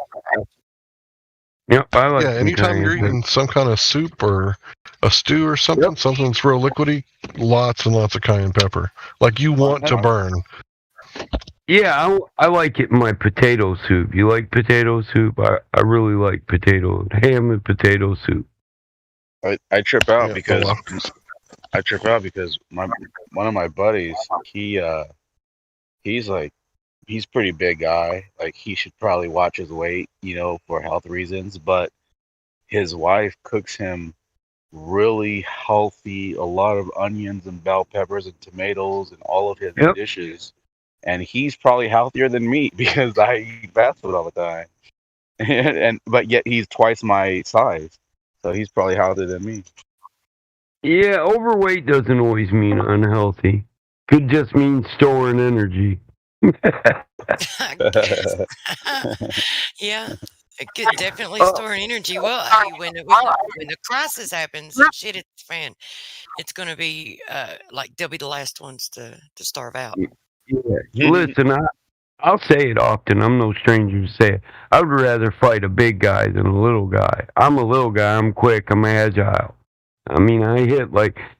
Yep, I like. Yeah, anytime you're eating some kind of soup or a stew or something, something that's real liquidy, lots and lots of cayenne pepper. Like you want to burn. Yeah, I like it in my potato soup. You like potato soup? I really like ham and potato soup. I trip out because one of my buddies, he's pretty big guy. Like he should probably watch his weight, for health reasons. But his wife cooks him really healthy, a lot of onions and bell peppers and tomatoes and all of his dishes. And he's probably healthier than me because I eat fast food all the time. But yet he's twice my size. So he's probably healthier than me. Yeah, overweight doesn't always mean unhealthy. Could just mean storing energy. Yeah, it could definitely store energy. Well, hey, when the crisis happens, shit hits the fan, it's going to be like they'll be the last ones to starve out. Yeah. Listen, I'll say it often. I'm no stranger to say it. I would rather fight a big guy than a little guy. I'm a little guy. I'm quick. I'm agile. I mean, I hit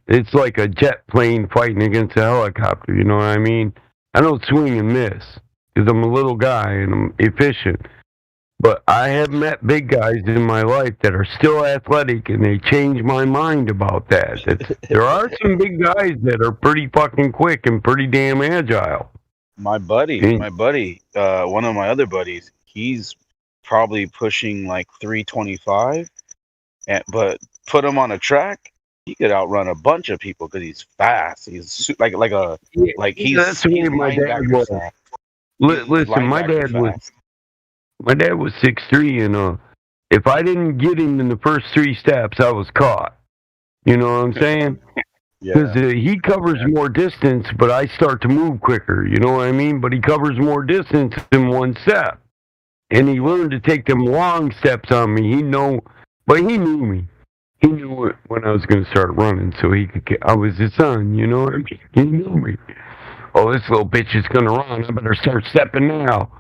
it's like a jet plane fighting against a helicopter. You know what I mean? I don't swing and miss because I'm a little guy and I'm efficient. But I have met big guys in my life that are still athletic, and they change my mind about that. There are some big guys that are pretty fucking quick and pretty damn agile. My buddy, one of my other buddies, he's probably pushing like 325, but put him on a track, he could outrun a bunch of people because he's fast. He's like that's the way my dad was. Listen, my dad was 6'3", and if I didn't get him in the first 3 steps, I was caught. You know what I'm saying? Because he covers more distance, but I start to move quicker. You know what I mean? But he covers more distance in 1 step, and he learned to take them long steps on me. But he knew me. he knew when I was going to start running, so he could I was his son, you know what I mean? He knew me. Oh, this little bitch is going to run. I better start stepping now.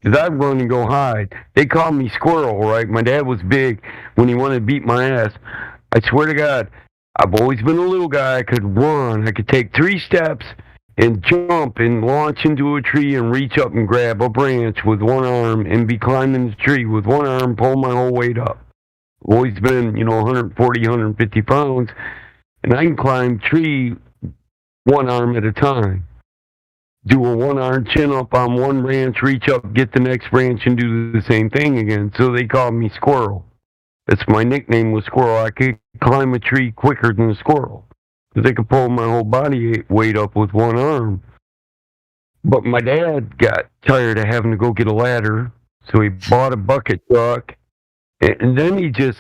Because I'd run and go hide. They called me Squirrel, right? My dad was big when he wanted to beat my ass. I swear to God, I've always been a little guy. I could run. I could take 3 steps and jump and launch into a tree and reach up and grab a branch with one arm and be climbing the tree with one arm, pull my whole weight up. I've always been, 140, 150 pounds. And I can climb tree one arm at a time. Do a one-arm chin-up on one branch, reach up, get the next branch, and do the same thing again. So they called me Squirrel. That's my nickname was Squirrel. I could climb a tree quicker than a squirrel. Because I could pull my whole body weight up with one arm. But my dad got tired of having to go get a ladder, so he bought a bucket truck. And then he just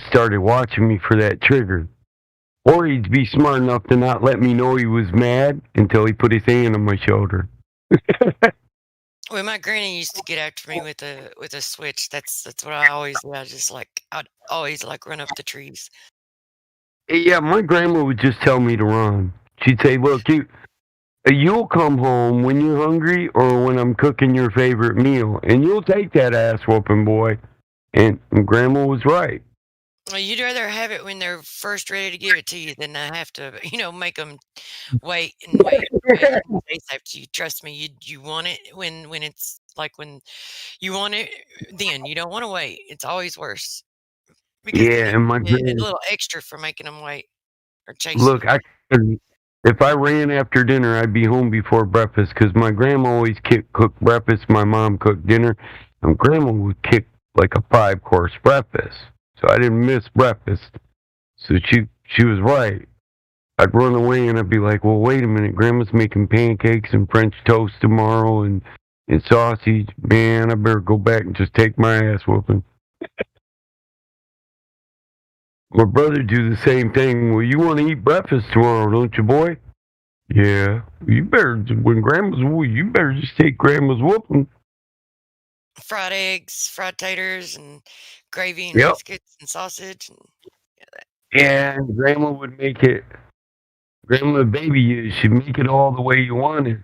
started watching me for that trigger. Or he'd be smart enough to not let me know he was mad until he put his hand on my shoulder. Well, my granny used to get after me with a switch. That's what I always did. I'd always run up the trees. Yeah, my grandma would just tell me to run. She'd say, "Look, you'll come home when you're hungry or when I'm cooking your favorite meal, and you'll take that ass whooping, boy." And grandma was right. Well, you'd rather have it when they're first ready to give it to you than have to, make them wait and wait and chase after you. Trust me, you want it when it's like when you want it, then you don't want to wait. It's always worse because Yeah, and my a grand. little extra for making them wait or chasing. Look, if I ran after dinner, I'd be home before breakfast because my grandma always cooked breakfast. My mom cooked dinner, and grandma would cook like a 5-course breakfast. So I didn't miss breakfast. So she was right. I'd run away and I'd be like, well, wait a minute. Grandma's making pancakes and French toast tomorrow and sausage. Man, I better go back and just take my ass whooping. My brother do the same thing. Well, you want to eat breakfast tomorrow, don't you, boy? Yeah. You better, when Grandma's, you better just take Grandma's whooping. Fried eggs, fried taters, and gravy and Yep. biscuits and sausage. And, Yeah, and Grandma would make it. Grandma, baby, she'd make it all the way you wanted.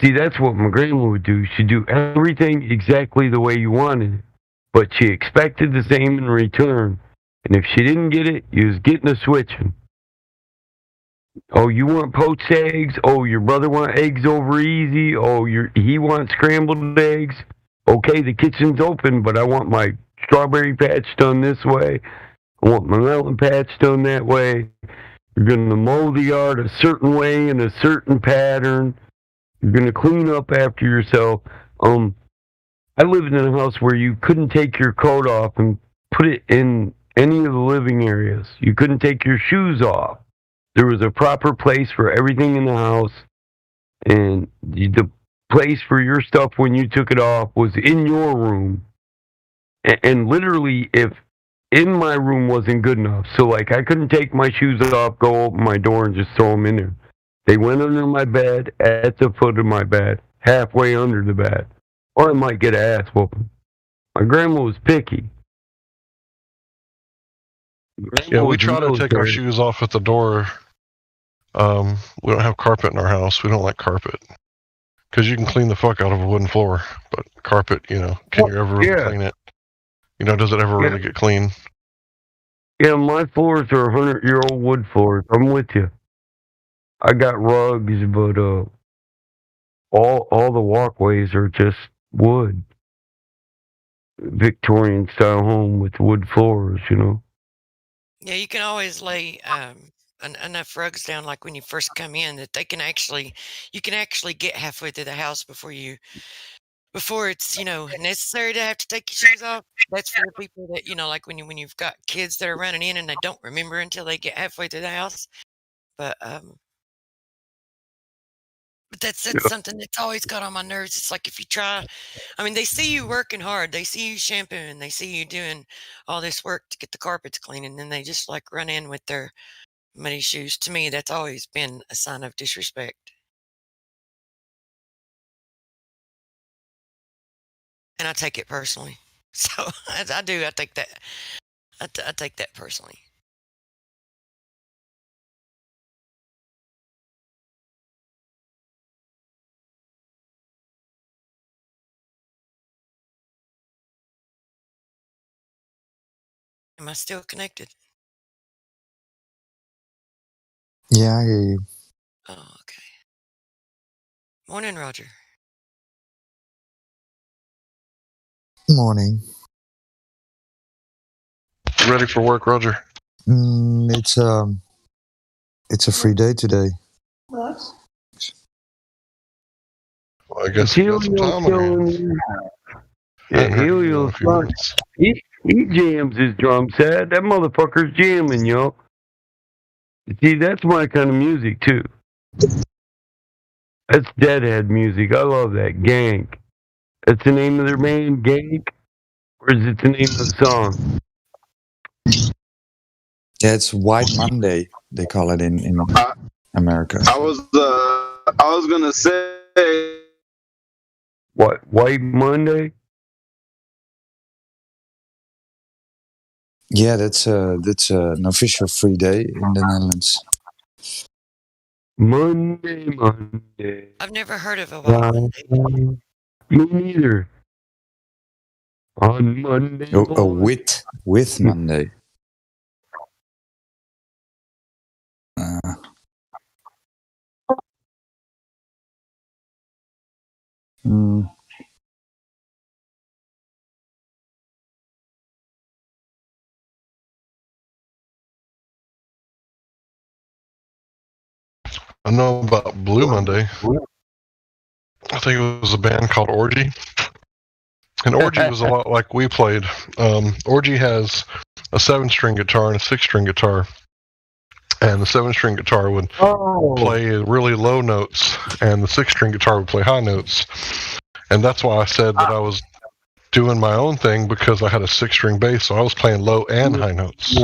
See, that's what my grandma would do. She'd do everything exactly the way you wanted it, but she expected the same in return. And if she didn't get it, you was getting a switching. Oh, you want poached eggs? Oh, your brother want eggs over easy? Oh, he wants scrambled eggs? Okay, the kitchen's open, but I want my strawberry patch done this way. I want my melon patch done that way. You're going to mow the yard a certain way in a certain pattern. You're going to clean up after yourself. I lived in a house where you couldn't take your coat off and put it in any of the living areas. You couldn't take your shoes off. There was a proper place for everything in the house, and the place for your stuff when you took it off was in your room. And literally, if in my room wasn't good enough, so like I couldn't take my shoes off, go open my door, and just throw them in there. They went under my bed, at the foot of my bed, halfway under the bed, or I might get an ass whooping. My grandma was picky. Yeah, we try to take our shoes off at the door. We don't have carpet in our house. We don't like carpet because you can clean the fuck out of a wooden floor, but carpet, can you ever really clean it? Does it ever really get clean? Yeah, my floors are 100-year-old wood floors. I'm with you. I got rugs, but all the walkways are just wood. Victorian style home with wood floors, Yeah, you can always lay enough rugs down, like when you first come in, that you can actually get halfway through the house before it's necessary to have to take your shoes off. That's for the people that like when you've got kids that are running in and they don't remember until they get halfway through the house. But that's something that's always got on my nerves. It's like if you try, they see you working hard, they see you shampooing, they see you doing all this work to get the carpets clean, and then they just run in with their muddy shoes. To me, that's always been a sign of disrespect. And I take it personally. So I do. I think that I take that personally. Am I still connected? Yeah, I hear you. Oh, okay. Morning, Roger. Morning. Ready for work, Roger? It's a free day today. Well, I guess you got some time on your Yeah, Helio's fun. He jams his drum set. That motherfucker's jamming, yo. See, that's my kind of music too. That's Deadhead music. I love that. Gank. That's the name of their band, Gank? Or is it the name of the song? Yeah, it's White Monday. They call it in America. I was gonna say. What, White Monday? Yeah, that's an official free day in the Netherlands. Monday. I've never heard of a White Monday. Me neither. On Monday. A with Monday. I know about Blue Monday. I think it was a band called Orgy. And Orgy was a lot like we played. Orgy has a 7-string guitar and a 6-string guitar. And the 7-string guitar would play really low notes, and the 6-string guitar would play high notes. And that's why I said that I was doing my own thing, because I had a 6-string bass, so I was playing low and high notes.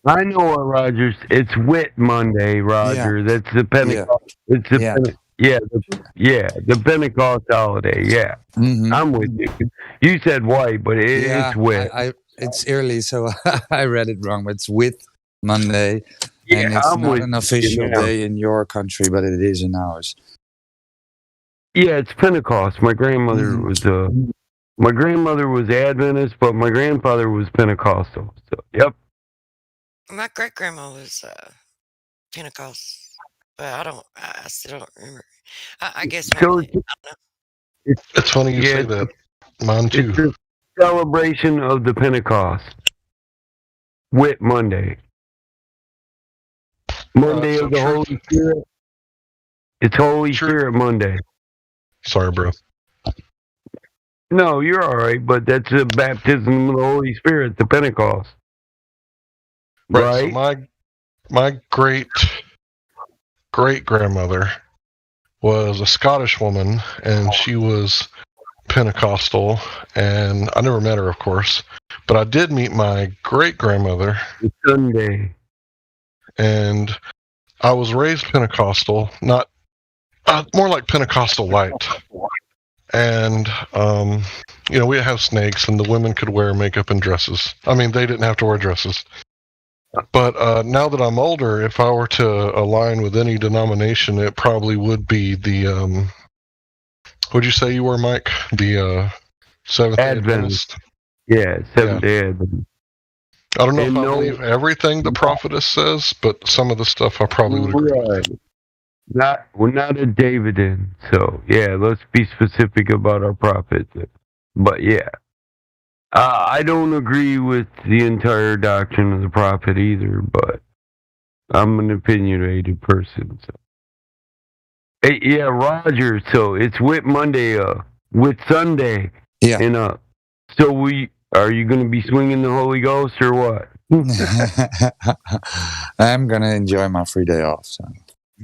I know what, Rogers. It's Whit Monday, Roger. Yeah. That's the Pentecost. Yeah. It's the the Pentecost holiday. Yeah, I'm with you. You said white, but it's Whit. It's early, so I read it wrong. But it's with Monday, and it's not an official day in your country, but it is in ours. Yeah, it's Pentecost. My grandmother was my grandmother was Adventist, but my grandfather was Pentecostal. So, yep. My great grandma was Pentecost, but I still don't remember. I guess maybe, So I don't know. It's funny you say that. Mine too. It's a celebration of the Pentecost. Whit Monday. Monday of the Holy Spirit. It's Holy Spirit Monday. Sorry, bro. No, you're all right, but that's the baptism of the Holy Spirit, the Pentecost. Right. So my great grandmother was a Scottish woman, and she was Pentecostal, and I never met her, of course, but I did meet my great grandmother Sunday, and I was raised Pentecostal, not more like Pentecostal light. And we have snakes, and the women could wear makeup and dresses. I mean, they didn't have to wear dresses. But now that I'm older, if I were to align with any denomination, it probably would be the what'd you say you were, Mike? The Seventh-day Adventist. Yeah, Seventh-day Adventist. I don't know if I believe everything the prophetess says, but some of the stuff I probably would agree with. We're not a Davidian, so yeah, let's be specific about our prophet. But yeah, I don't agree with the entire doctrine of the prophet either, but I'm an opinionated person. So. Hey, yeah, Roger. So it's Whit Monday, Whit Sunday. Yeah. And so are you going to be swinging the Holy Ghost or what? I'm gonna enjoy my free day off. So.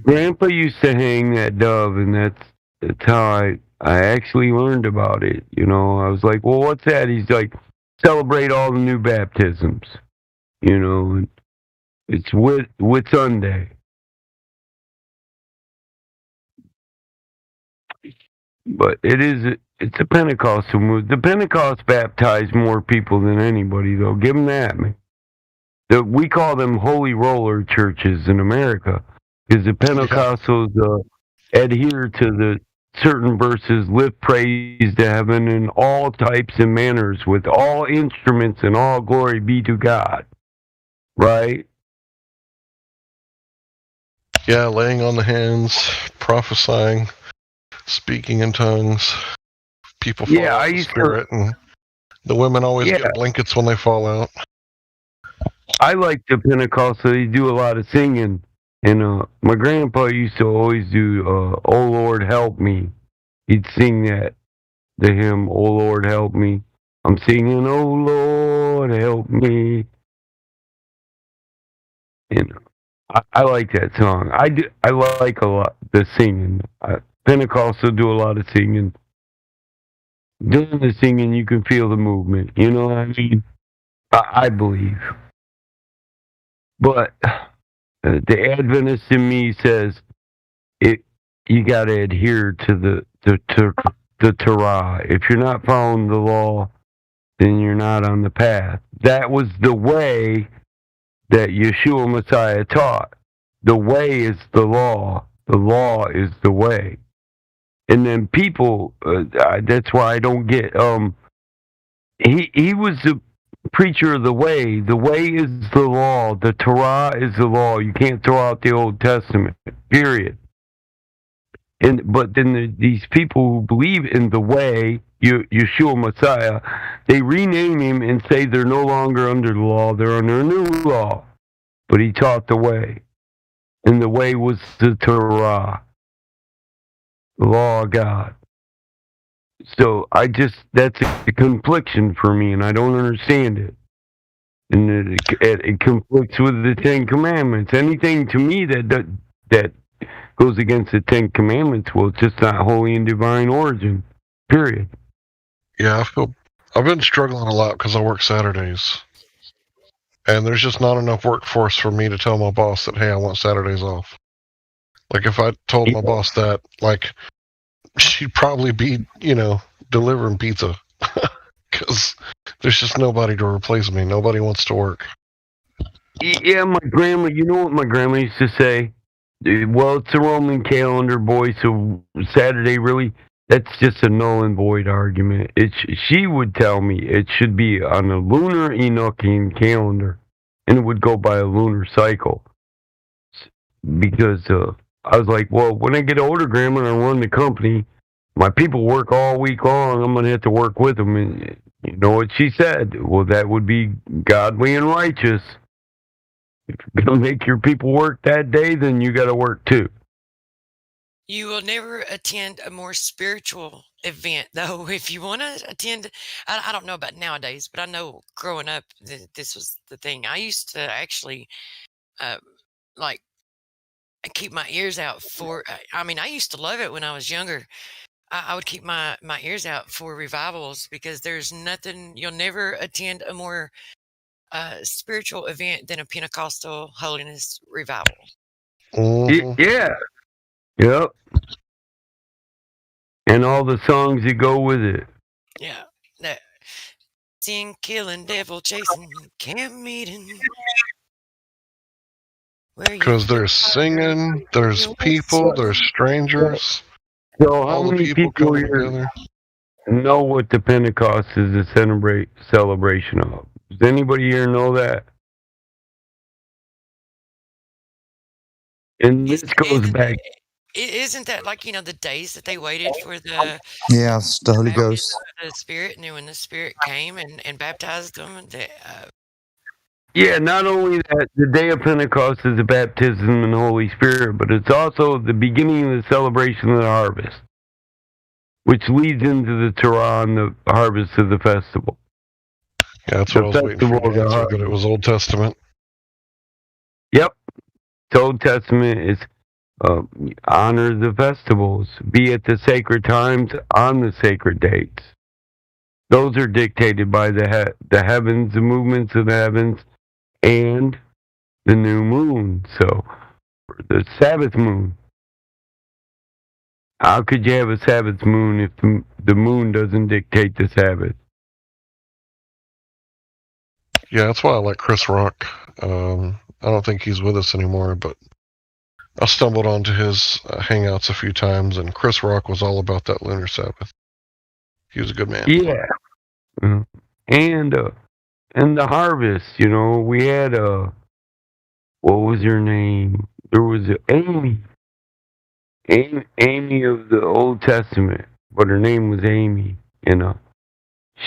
Grandpa used to hang that dove, and that's how I actually learned about it. I was like, well, what's that? He's like, celebrate all the new baptisms. And it's Whit Sunday. But it's a Pentecostal move. The Pentecost baptized more people than anybody, though. Give them that, man. we call them holy roller churches in America, because the Pentecostals adhere to the certain verses, lift praise to heaven in all types and manners, with all instruments, and all glory be to God. Right? Yeah, laying on the hands, prophesying, speaking in tongues. People fall out of the spirit, and the women always get blankets when they fall out. I like the Pentecostal. They do a lot of singing. And my grandpa used to always do, "Oh Lord, help me." He'd sing that, the hymn, "Oh Lord, help me." I'm singing, "Oh Lord, help me." And I like that song. I like a lot the singing. Pentecostal do a lot of singing. Doing the singing, you can feel the movement. You know what I mean? I believe. But the Adventist in me says you got to adhere to the Torah. If you're not following the law, then you're not on the path. That was the way that Yeshua Messiah taught. The way is the law. The law is the way. And then people, that's why I don't get. He was the preacher of the way. The way is the law. The Torah is the law. You can't throw out the Old Testament. Period. But then these people who believe in the way, Yeshua Messiah, they rename him and say they're no longer under the law. They're under a new law. But he taught the way. And the way was the Torah. The law of God. So that's a confliction for me, and I don't understand it. And it conflicts with the Ten Commandments. Anything to me that goes against the Ten Commandments, well, it's just not holy and divine origin. Period. Yeah, I've been struggling a lot because I work Saturdays. And there's just not enough workforce for me to tell my boss that, hey, I want Saturdays off. Like, if I told my boss that, like, she'd probably be, delivering pizza. Because there's just nobody to replace me. Nobody wants to work. Yeah, my grandma, you know what my grandma used to say? Well, it's a Roman calendar, boy, so Saturday really, that's just a null and void argument. She would tell me it should be on a lunar Enochian calendar, and it would go by a lunar cycle. Because I was like, well, when I get older, Grandma, and I run the company, my people work all week long. I'm going to have to work with them. And you know what she said? Well, that would be godly and righteous. If you're going to make your people work that day, then you got to work too. You will never attend a more spiritual event, though. If you want to attend, I don't know about nowadays, but I know growing up, this was the thing. I used to actually, keep my ears out for. I used to love it when I was younger. I would keep my ears out for revivals, because there's nothing. You'll never attend a more spiritual event than a Pentecostal holiness revival. Yeah. Yep. And all the songs that go with it. Yeah. That sin, killing, devil chasing, camp meeting. Because there's singing, there's people, there's strangers. So how many people here know what the Pentecost is a celebration of? Does anybody here know that? And this goes back. Isn't that like, the days that they waited for the Yes, the Holy Ghost. The Spirit, and then when the Spirit came and baptized them, Yeah, not only that, the day of Pentecost is the baptism in the Holy Spirit, but it's also the beginning of the celebration of the harvest, which leads into the Torah and the harvest of the festival. Yeah, that's what I was waiting for the answer, but it was Old Testament. Yep. The Old Testament is honor the festivals, be at the sacred times on the sacred dates. Those are dictated by the heavens, the movements of the heavens, and the new moon. So, the Sabbath moon. How could you have a Sabbath moon if the moon doesn't dictate the Sabbath? Yeah, that's why I like Chris Rock. I don't think he's with us anymore, but I stumbled onto his hangouts a few times, and Chris Rock was all about that lunar Sabbath. He was a good man. Yeah. And the harvest, we had what was her name? There was Amy of the Old Testament, but her name was Amy.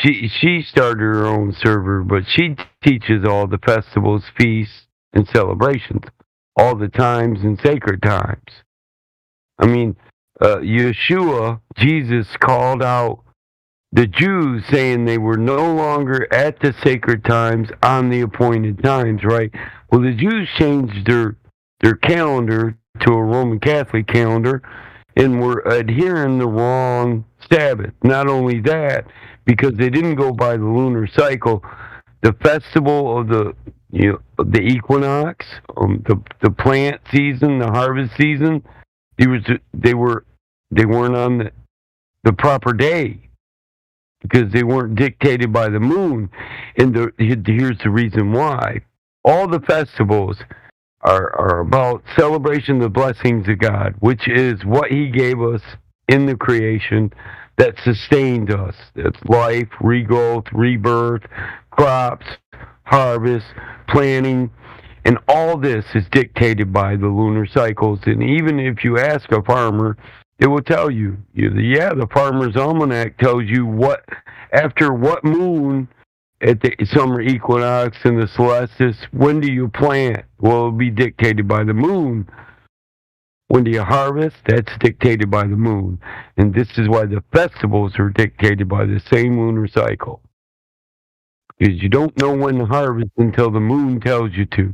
She started her own server, but she teaches all the festivals, feasts, and celebrations, all the times and sacred times. I mean, Yeshua, Jesus, called out the Jews, saying they were no longer at the sacred times on the appointed times, right? Well, the Jews changed their calendar to a Roman Catholic calendar and were adhering the wrong Sabbath. Not only that, because they didn't go by the lunar cycle, the festival of the equinox, the plant season, the harvest season, they weren't on the proper day, because they weren't dictated by the moon. And here's the reason why. All the festivals are about celebration of the blessings of God, which is what He gave us in the creation that sustained us. It's life, regrowth, rebirth, crops, harvest, planting, and all this is dictated by the lunar cycles. And even if you ask a farmer, it will tell you, the Farmer's Almanac tells you after what moon at the summer equinox and the solstice, when do you plant? Well, it'll be dictated by the moon. When do you harvest? That's dictated by the moon. And this is why the festivals are dictated by the same lunar cycle. Because you don't know when to harvest until the moon tells you to.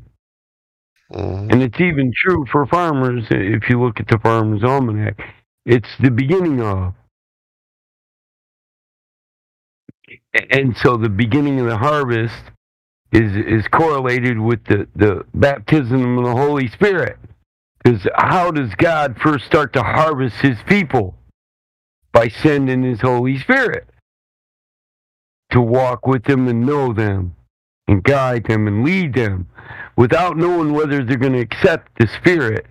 And it's even true for farmers. If you look at the Farmer's Almanac, it's the beginning of. And so the beginning of the harvest is correlated with the baptism of the Holy Spirit. Because how does God first start to harvest His people? By sending His Holy Spirit to walk with them and know them and guide them and lead them. Without knowing whether they're going to accept the Spirit,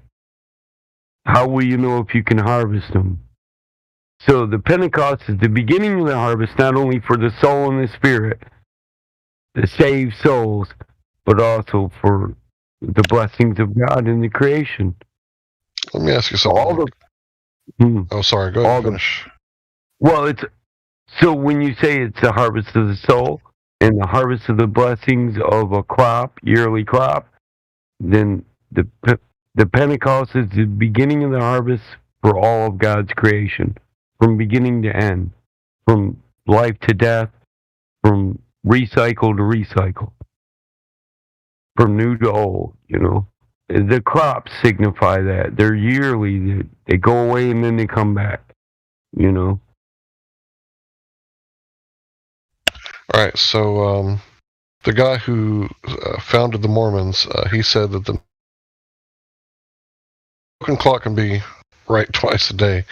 how will you know if you can harvest them? So the Pentecost is the beginning of the harvest, not only for the soul and the spirit, the saved souls, but also for the blessings of God in the creation. Let me ask you something. Oh, sorry. Go ahead and finish. Well, so when you say it's the harvest of the soul and the harvest of the blessings of a crop, yearly crop, then the Pentecost is the beginning of the harvest for all of God's creation. From beginning to end, from life to death, from recycle to recycle, from new to old, The crops signify that. They're yearly. They go away and then they come back, All right, so the guy who founded the Mormons, he said that the broken clock can be right twice a day.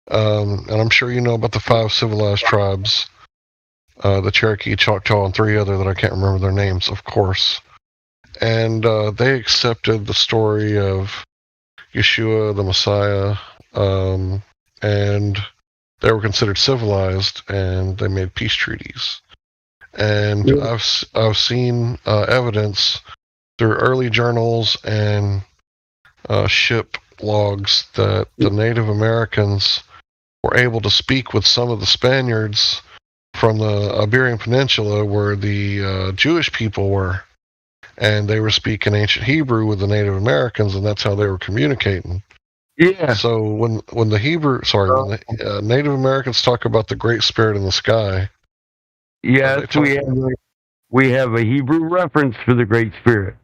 And I'm sure you know about the 5 civilized tribes, the Cherokee, Choctaw, and 3 other that I can't remember their names, of course. And they accepted the story of Yeshua, the Messiah, and they were considered civilized, and they made peace treaties. And yeah. I've seen evidence through early journals and ship logs that the Native Americans were able to speak with some of the Spaniards from the Iberian Peninsula where the Jewish people were. And they were speaking ancient Hebrew with the Native Americans, and that's how they were communicating. Yeah. So when the Native Americans talk about the Great Spirit in the sky. Yes, we have a Hebrew reference for the Great Spirit.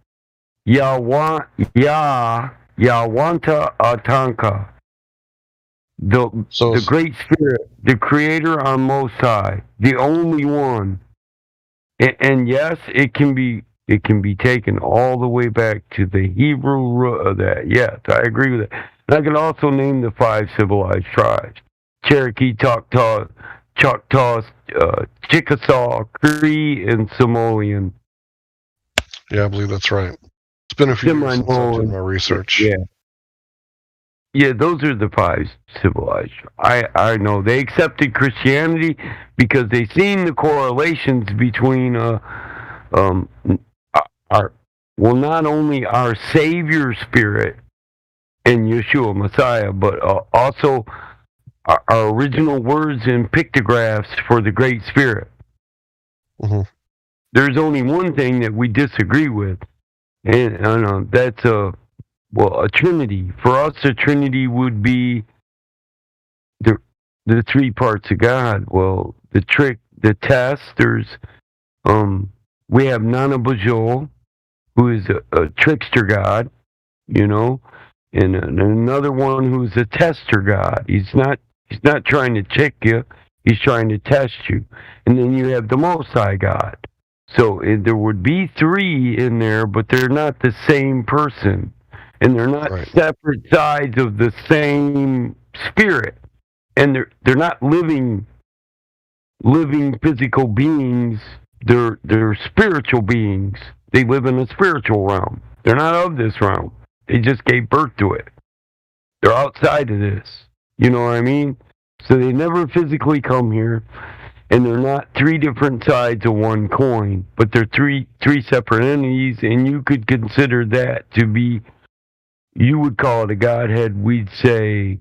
Yawanta Atanka. The Great Spirit, the Creator on Most High, the only one. And yes, it can be taken all the way back to the Hebrew root of that. Yes, I agree with that. And I can also name the 5 civilized tribes: Cherokee, Choctaw, Chickasaw, Cree, and Samoan. Yeah, I believe that's right. It's been a few years since I did my research. Yeah. Yeah, those are the 5 civilized. I know they accepted Christianity because they seen the correlations between not only our Savior Spirit and Yeshua Messiah, but also our original words and pictographs for the Great Spirit. Mm-hmm. There's only one thing that we disagree with, and that's a Trinity. For us, a Trinity would be the 3 parts of God. Well, the test. We have Nana Bajol, who is a trickster god, and another one who's a tester god. He's not trying to trick you. He's trying to test you. And then you have the Most High God. So there would be 3 in there, but they're not the same person. And they're not separate sides of the same spirit. And they're not living physical beings. They're spiritual beings. They live in a spiritual realm. They're not of this realm. They just gave birth to it. They're outside of this. You know what I mean? So they never physically come here, and they're not 3 different sides of one coin, but they're three separate entities, and you could consider that to be, you would call it a Godhead, we'd say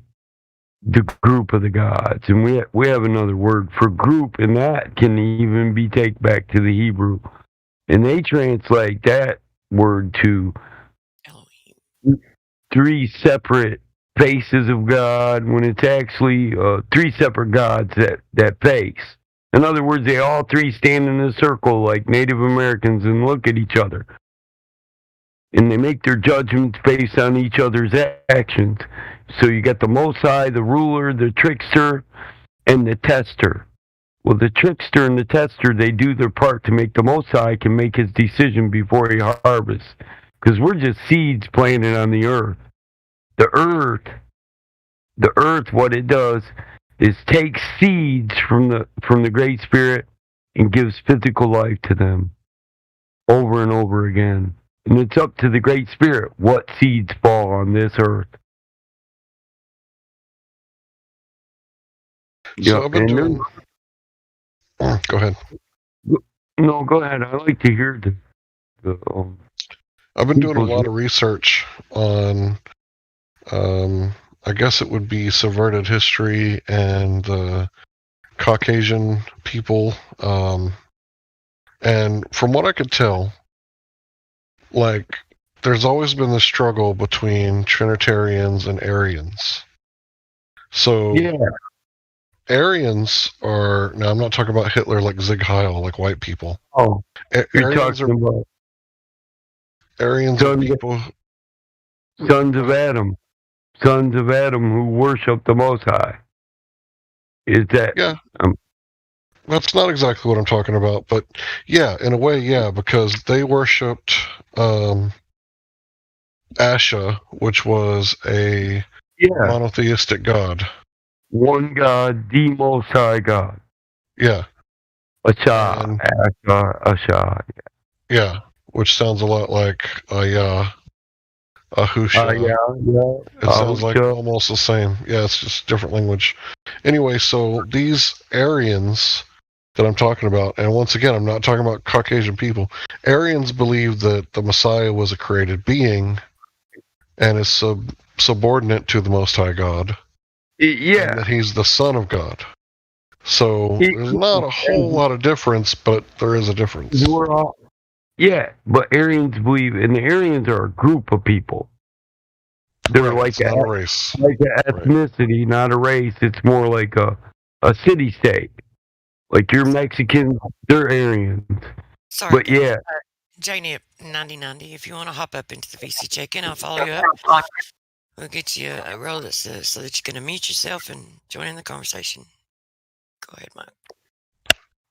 the group of the gods. And we have another word for group, and that can even be taken back to the Hebrew. And they translate that word to 3 separate faces of God, when it's actually 3 separate gods that face. In other words, they all 3 stand in a circle like Native Americans and look at each other. And they make their judgments based on each other's actions. So you got the Most High, the ruler, the trickster, and the tester. Well, the trickster and the tester, they do their part to make the Most High can make his decision before he harvests. Because we're just seeds planted on the earth. The earth, what it does is takes seeds from the Great Spirit and gives physical life to them over and over again. And it's up to the Great Spirit what seeds fall on this earth. So I've been doing... Go ahead. No, go ahead. I like to hear I've been doing a lot of research on, I guess it would be subverted history and the Caucasian people. And from what I could tell, like, there's always been the struggle between Trinitarians and Arians. So, Aryans are, now I'm not talking about Hitler like Zig Heil, like white people. Oh, you're Aryans talking about Aryans are people. Sons of Adam who worship the Most High. Is that? Yeah. That's not exactly what I'm talking about, but yeah, in a way, yeah, because they worshipped Asha, which was a monotheistic god. One God, the Most High God. Yeah. Asha. Yeah, which sounds a lot like Ahusha. It sounds like almost the same. Yeah, it's just different language. Anyway, so these Aryans that I'm talking about, and once again, I'm not talking about Caucasian people. Aryans believe that the Messiah was a created being and is subordinate to the Most High God. Yeah. And that he's the Son of God. So there's not a whole lot of difference, but there is a difference. But Aryans believe, and the Aryans are a group of people. They're like not a race. Like an ethnicity, not a race. It's more like a city-state. Like you're Mexican, they're Aryans. Sorry, but yeah. Janie 9090, if you want to hop up into the VC check-in, I'll follow you up. We'll get you a role that says so that you can unmute yourself and join in the conversation. Go ahead, Mike.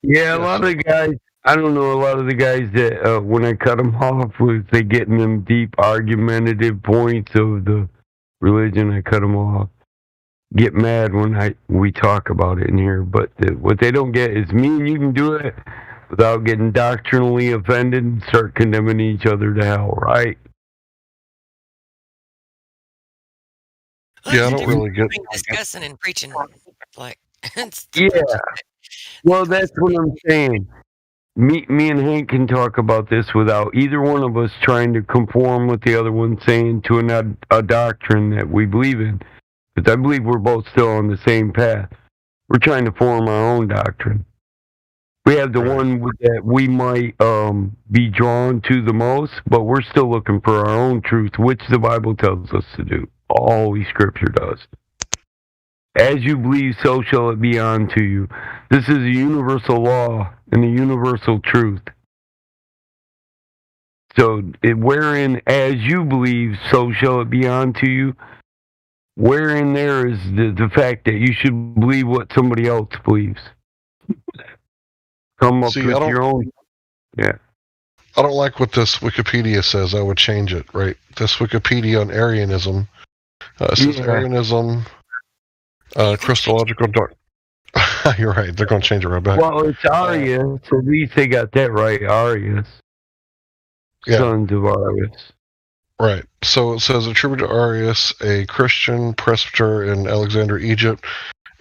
Yeah, a lot of the guys, I don't know, a lot of the guys that when I cut them off was they getting them deep argumentative points of the religion. I cut them off. Get mad when we talk about it in here, but what they don't get is me and you can do it. without getting doctrinally offended and start condemning each other to hell, right? Yeah, I don't really get. Discussing and preaching, like Yeah. Well, that's what I'm saying. Me and Hank can talk about this without either one of us trying to conform with the other one saying to a doctrine that we believe in. Because I believe we're both still on the same path. We're trying to form our own doctrine. We have the one that we might be drawn to the most, but we're still looking for our own truth, which the Bible tells us to do. Holy Scripture does. As you believe, so shall it be unto you. This is a universal law and a universal truth. So, wherein as you believe, so shall it be unto you, wherein there is the fact that you should believe what somebody else believes. Come up with your own. Yeah. I don't like what this Wikipedia says. I would change it, right? This Wikipedia on Arianism. It says Arianism, Christological doctrine. You're right. They're going to change it right back. Well, it's Arius. At least they got that right. Arius. Yeah. Sons of Arius. Right. So it says attributed to Arius, a Christian presbyter in Alexandria, Egypt.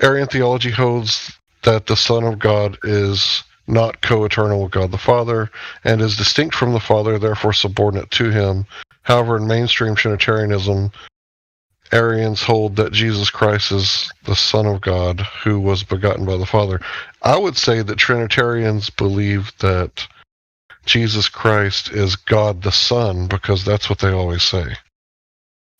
Arian theology holds that the Son of God is not co-eternal with God the Father, and is distinct from the Father, therefore subordinate to him. However, in mainstream Trinitarianism, Arians hold that Jesus Christ is the Son of God, who was begotten by the Father. I would say that Trinitarians believe that Jesus Christ is God the Son, because that's what they always say.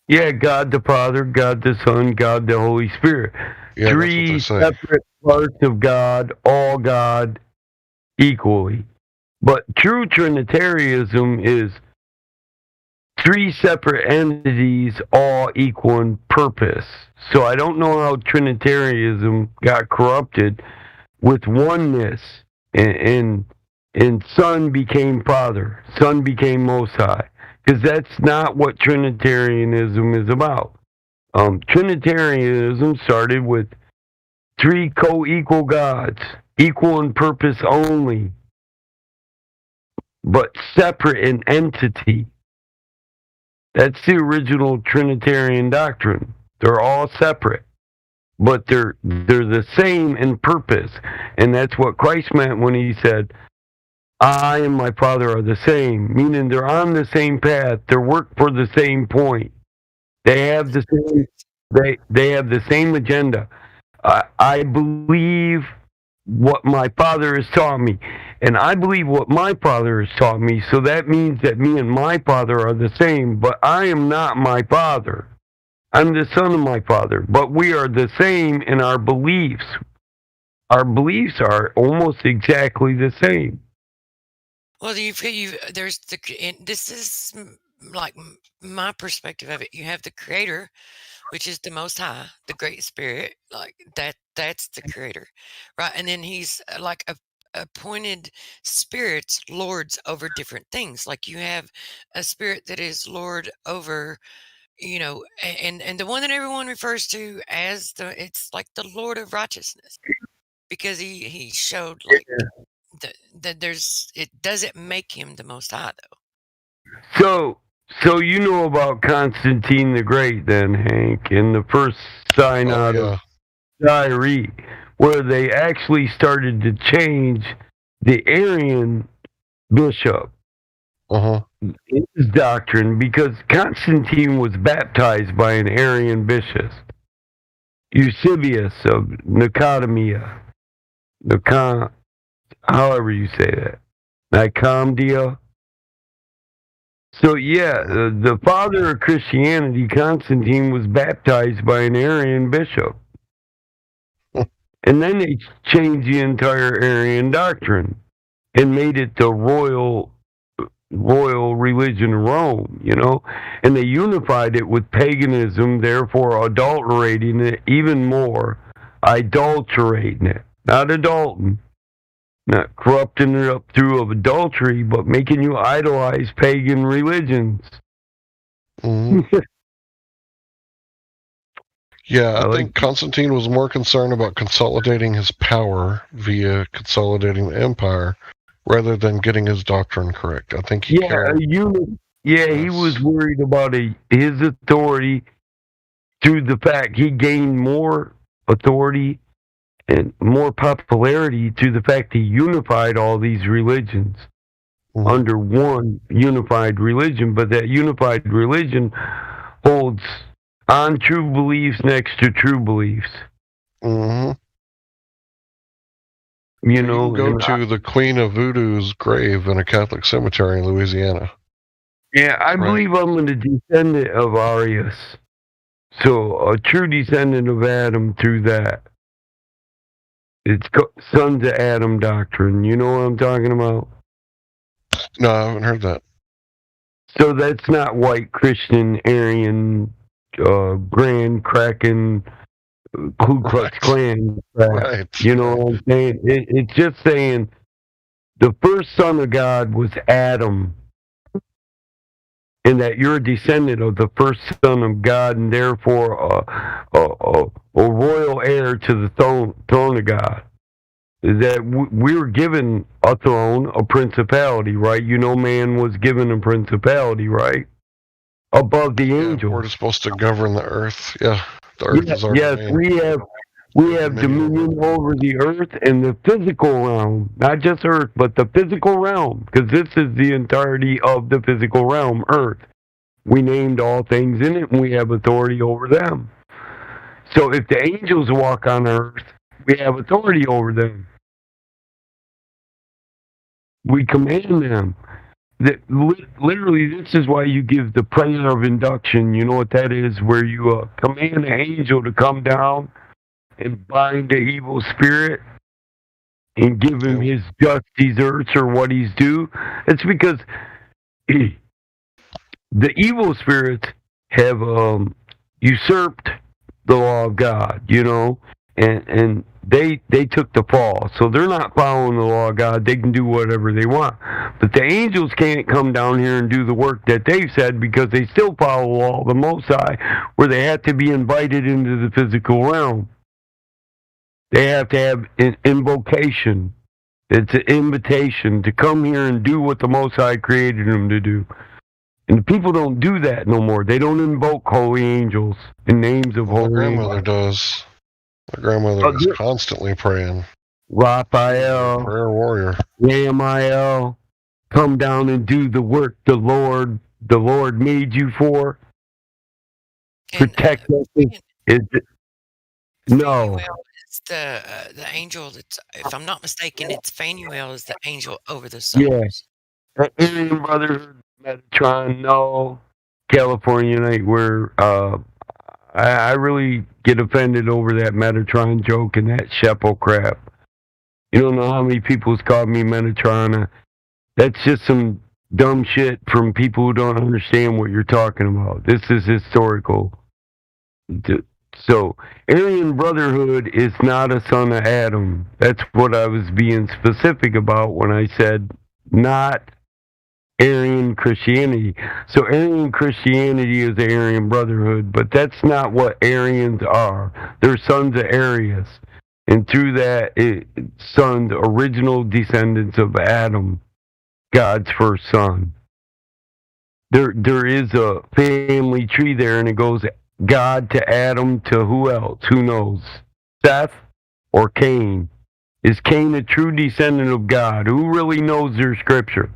Yeah, God the Father, God the Son, God the Holy Spirit. Yeah, Three separate parts of God, all God, equally. But true Trinitarianism is three separate entities, all equal in purpose. So I don't know how Trinitarianism got corrupted with oneness, and Son became Father, Son became Most High, because that's not what Trinitarianism is about. Trinitarianism started with three co-equal gods, equal in purpose only, but separate in entity. That's the original Trinitarian doctrine. They're all separate, but they're the same in purpose. And that's what Christ meant when he said, I and my Father are the same, meaning they're on the same path. They work for the same point. They have the same. They have the same agenda. I believe what my Father has taught me, and I believe what my Father has taught me. So that means that me and my Father are the same. But I am not my Father. I'm the son of my Father. But we are the same in our beliefs. Our beliefs are almost exactly the same. Well, there's this is like my perspective of it. You have the Creator, which is the Most High, the Great Spirit, like that's the Creator, right? And then he's like appointed spirits, lords over different things. Like you have a spirit that is Lord over, and the one that everyone refers to as it's like the Lord of Righteousness, because he showed like that it doesn't make him the Most High though. So you know about Constantine the Great then, Hank, in the first sign out of Diary, where they actually started to change the Arian bishop, his doctrine, because Constantine was baptized by an Arian bishop, Eusebius of Nicomedia, however you say that, Nicomedia. So yeah, the father of Christianity, Constantine, was baptized by an Arian bishop. And then they changed the entire Arian doctrine and made it the royal religion of Rome, and they unified it with paganism, therefore adulterating it even more, adulterating it, not adulting. Not corrupting it up through adultery, but making you idolize pagan religions. Mm-hmm. Yeah, I think Constantine was more concerned about consolidating his power via consolidating the empire rather than getting his doctrine correct. I think he cared. He was worried about his authority through the fact he gained more authority and more popularity through the fact he unified all these religions under one unified religion. But that unified religion holds untrue beliefs next to true beliefs. Mm-hmm. You know, go to the Queen of Voodoo's grave in a Catholic cemetery in Louisiana. Yeah, I believe I'm a descendant of Arius. So a true descendant of Adam through that. It's Sons of Adam doctrine. You know what I'm talking about? No, I haven't heard that. So that's not white Christian, Aryan, Grand Kraken, Ku Klux Klan. Right. You know what I'm saying? It's just saying the first son of God was Adam. And that you're a descendant of the first son of God, and therefore a royal heir to the throne of God. That we were given a throne, a principality, right? You know, man was given a principality, right? Above the angels. We're supposed to govern the earth. Yeah, the earth is our domain. we have dominion over the earth and the physical realm, not just earth, but the physical realm, because this is the entirety of the physical realm, earth. We named all things in it, and we have authority over them. So if the angels walk on earth, we have authority over them. We command them. Literally, this is why you give the prayer of induction. You know what that is? Where you command the angel to come down and bind the evil spirit and give him his just deserts or what he's due. It's because the evil spirits have usurped the law of God, you know, and they took the fall. So they're not following the law of God. They can do whatever they want. But the angels can't come down here and do the work that they've said because they still follow the law of the Most High, where they have to be invited into the physical realm. They have to have an invocation. It's an invitation to come here and do what the Most High created them to do. And the people don't do that no more. They don't invoke holy angels in names of holy angels. My grandmother does. My grandmother was constantly praying. Raphael, prayer warrior, Ramiel, come down and do the work the Lord made you for. Protect us. No. It's the angel that's, if I'm not mistaken, it's Phanuel is the angel over the sun. Yes. Aryan Brotherhood, Metatron, no. California Night, where I really get offended over that Metatron joke and that Sheppel crap. You don't know how many people's called me Metatron. That's just some dumb shit from people who don't understand what you're talking about. This is historical. So, Aryan Brotherhood is not a son of Adam. That's what I was being specific about when I said not Aryan Christianity. So, Aryan Christianity is the Aryan Brotherhood, but that's not what Aryans are. They're sons of Arius. And through that, sons, original descendants of Adam, God's first son. There is a family tree there, and it goes God to Adam to who else? Who knows? Seth or Cain? Is Cain a true descendant of God? Who really knows their scripture?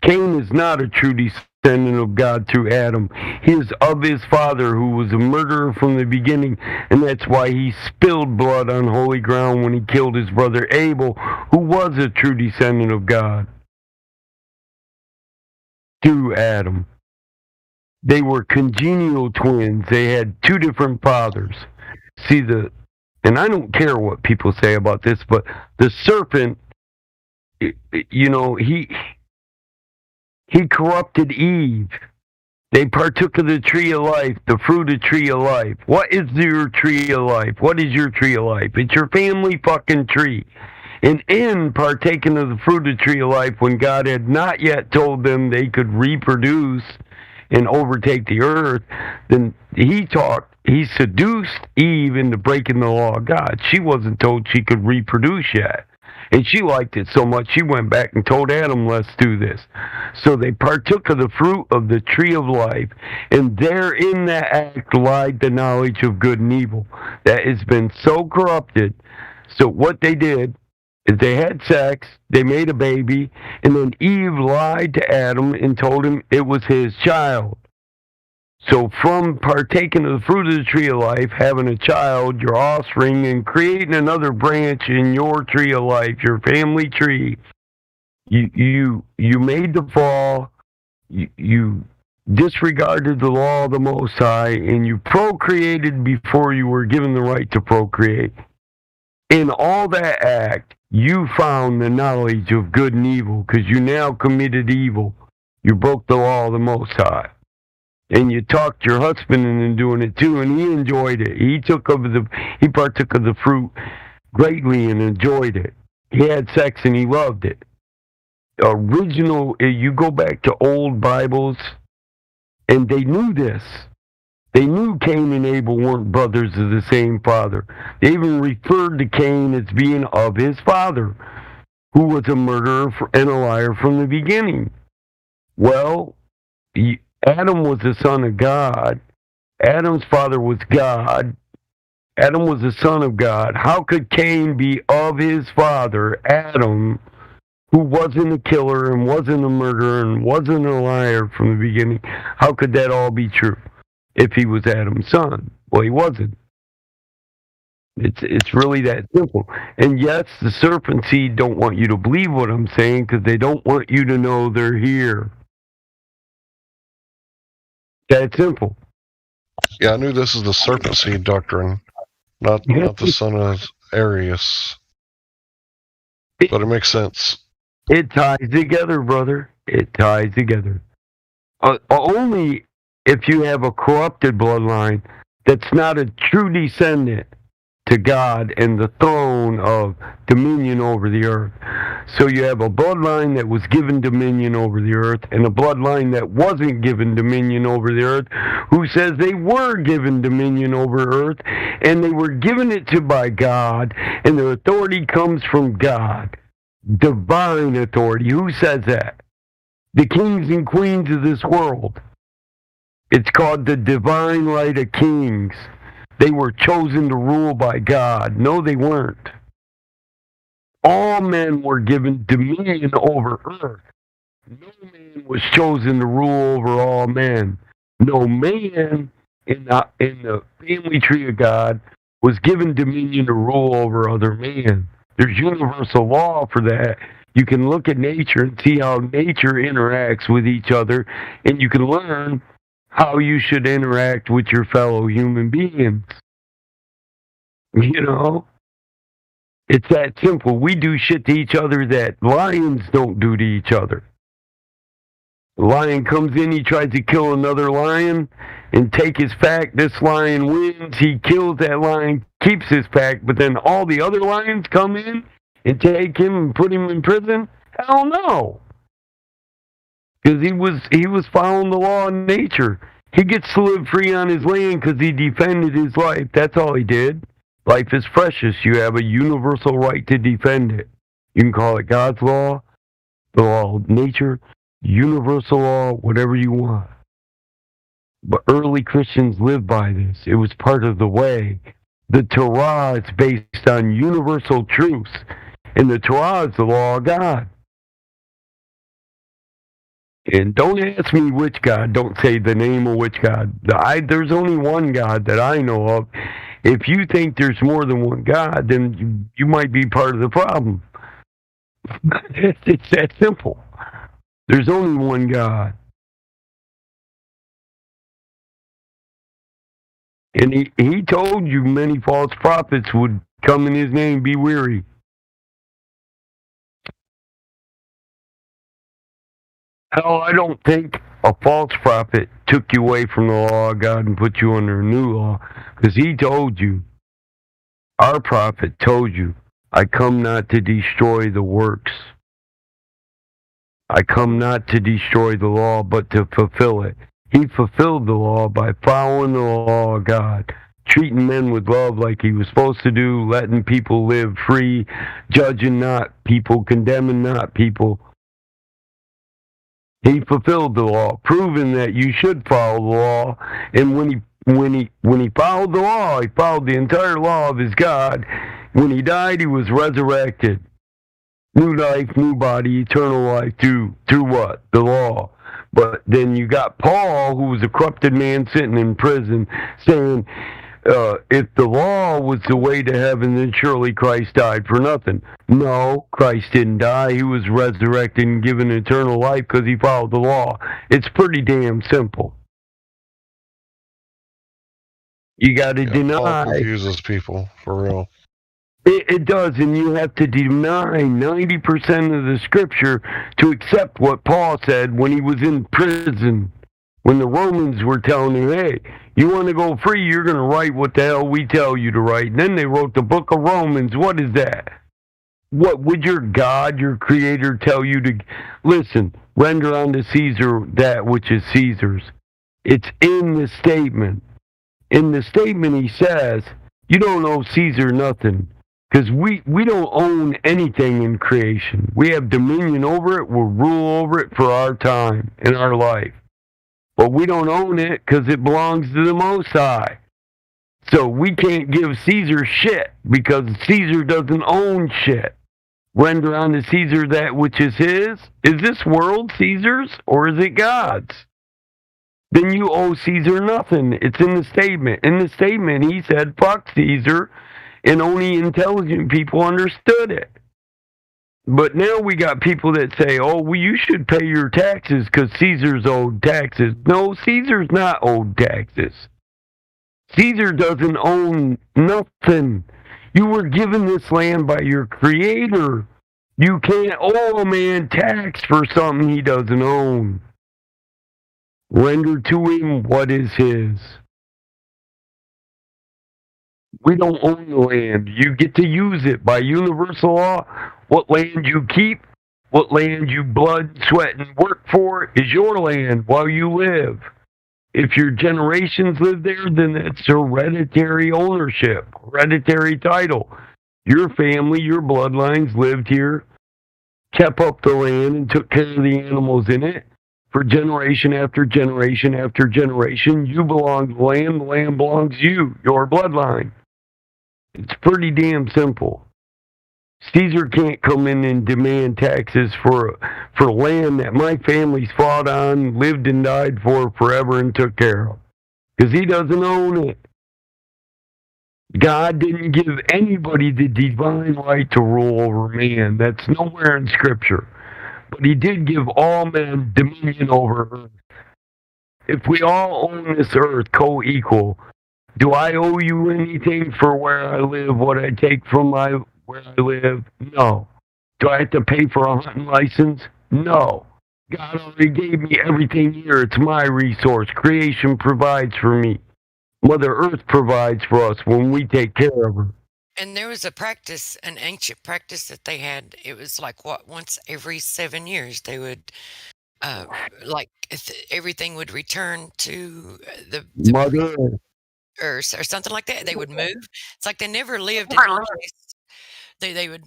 Cain is not a true descendant of God through Adam. He is of his father, who was a murderer from the beginning, and that's why he spilled blood on holy ground when he killed his brother Abel, who was a true descendant of God through Adam. They were congenial twins. They had two different fathers. See, and I don't care what people say about this, but the serpent, you know, he corrupted Eve. They partook of the tree of life, the fruit of tree of life. What is your tree of life? What is your tree of life? It's your family fucking tree. And in partaking of the fruit of tree of life, when God had not yet told them they could reproduce and overtake the earth, then he seduced Eve into breaking the law of God. She wasn't told she could reproduce yet. And she liked it so much, she went back and told Adam, let's do this. So they partook of the fruit of the tree of life, and there in that act lied the knowledge of good and evil that has been so corrupted. So what they did is they had sex, they made a baby, and then Eve lied to Adam and told him it was his child. So from partaking of the fruit of the tree of life, having a child, your offspring, and creating another branch in your tree of life, your family tree, you made the fall, you disregarded the law of the Most High, and you procreated before you were given the right to procreate. In all that act, you found the knowledge of good and evil, because you now committed evil. You broke the law of the Most High. And you talked your husband into doing it too, and he enjoyed it. He partook of the fruit greatly and enjoyed it. He had sex and he loved it. You go back to old Bibles, and they knew this. They knew Cain and Abel weren't brothers of the same father. They even referred to Cain as being of his father, who was a murderer and a liar from the beginning. Well, Adam was the son of God. Adam's father was God. Adam was the son of God. How could Cain be of his father, Adam, who wasn't a killer and wasn't a murderer and wasn't a liar from the beginning? How could that all be true if he was Adam's son? Well, he wasn't. It's really that simple. And yes, the serpent seed don't want you to believe what I'm saying, because they don't want you to know they're here. That simple. Yeah, I knew this is the serpent seed doctrine, not the son of Arius. But it makes sense. It ties together, brother. It ties together. Only if you have a corrupted bloodline that's not a true descendant to God and the throne of dominion over the earth. So you have a bloodline that was given dominion over the earth and a bloodline that wasn't given dominion over the earth, who says they were given dominion over earth and they were given it to by God, and their authority comes from God. Divine authority. Who says that? The kings and queens of this world. It's called the divine right of kings. They were chosen to rule by God. No, they weren't. All men were given dominion over earth. No man was chosen to rule over all men. No man in the family tree of God was given dominion to rule over other man. There's universal law for that. You can look at nature and see how nature interacts with each other, and you can learn how you should interact with your fellow human beings. You know? It's that simple. We do shit to each other that lions don't do to each other. The lion comes in, he tries to kill another lion and take his pack. This lion wins. He kills that lion, keeps his pack, but then all the other lions come in and take him and put him in prison? Hell no. Because he was following the law of nature. He gets to live free on his land because he defended his life. That's all he did. Life is precious. You have a universal right to defend it. You can call it God's law, the law of nature, universal law, whatever you want. But early Christians lived by this. It was part of the way. The Torah is based on universal truths, and the Torah is the law of God. And don't ask me which God. Don't say the name of which God. There's only one God that I know of. If you think there's more than one God, then you might be part of the problem. It's that simple. There's only one God. And he told you many false prophets would come in his name, be weary. Hell, I don't think a false prophet took you away from the law of God and put you under a new law, because he told you, our prophet told you, I come not to destroy the works. I come not to destroy the law, but to fulfill it. He fulfilled the law by following the law of God, treating men with love like he was supposed to do, letting people live free, judging not people, condemning not people. He fulfilled the law, proving that you should follow the law. And when he followed the law, he followed the entire law of his God. When he died, he was resurrected. New life, new body, eternal life through what? The law. But then you got Paul, who was a corrupted man sitting in prison, saying, if the law was the way to heaven, then surely Christ died for nothing. No, Christ didn't die. He was resurrected and given eternal life because he followed the law. It's pretty damn simple. You got to deny. Paul confuses people, for real. It does, and you have to deny 90% of the scripture to accept what Paul said when he was in prison. When the Romans were telling him, hey, you want to go free, you're going to write what the hell we tell you to write. And then they wrote the book of Romans. What is that? What would your God, your creator, tell you to... Listen, render unto Caesar that which is Caesar's. It's in the statement. In the statement he says, you don't owe Caesar nothing. Because we don't own anything in creation. We have dominion over it. We'll rule over it for our time in our life. But we don't own it because it belongs to the Most High. So we can't give Caesar shit because Caesar doesn't own shit. Render unto Caesar that which is his. Is this world Caesar's or is it God's? Then you owe Caesar nothing. It's in the statement. In the statement he said, fuck Caesar. And only intelligent people understood it. But now we got people that say, oh, well, you should pay your taxes because Caesar's owed taxes. No, Caesar's not owed taxes. Caesar doesn't own nothing. You were given this land by your creator. You can't owe a man tax for something he doesn't own. Render to him what is his. We don't own the land. You get to use it by universal law. What land you keep, what land you blood, sweat, and work for is your land while you live. If your generations live there, then it's hereditary ownership, hereditary title. Your family, your bloodlines lived here, kept up the land, and took care of the animals in it. For generation after generation after generation, you belong to the land belongs to you, your bloodline. It's pretty damn simple. Caesar can't come in and demand taxes for land that my family's fought on, lived and died for forever and took care of. Because he doesn't own it. God didn't give anybody the divine right to rule over man. That's nowhere in Scripture. But he did give all men dominion over earth. If we all own this earth co-equal, do I owe you anything for where I live, what I take from where I live? No. Do I have to pay for a hunting license? No. God already gave me everything here. It's my resource. Creation provides for me. Mother Earth provides for us when we take care of her. And there was a practice, an ancient practice that they had. It was like once every 7 years they would, everything would return to the Mother Earth. Or something like that. They would move. It's like they never lived in one place. They would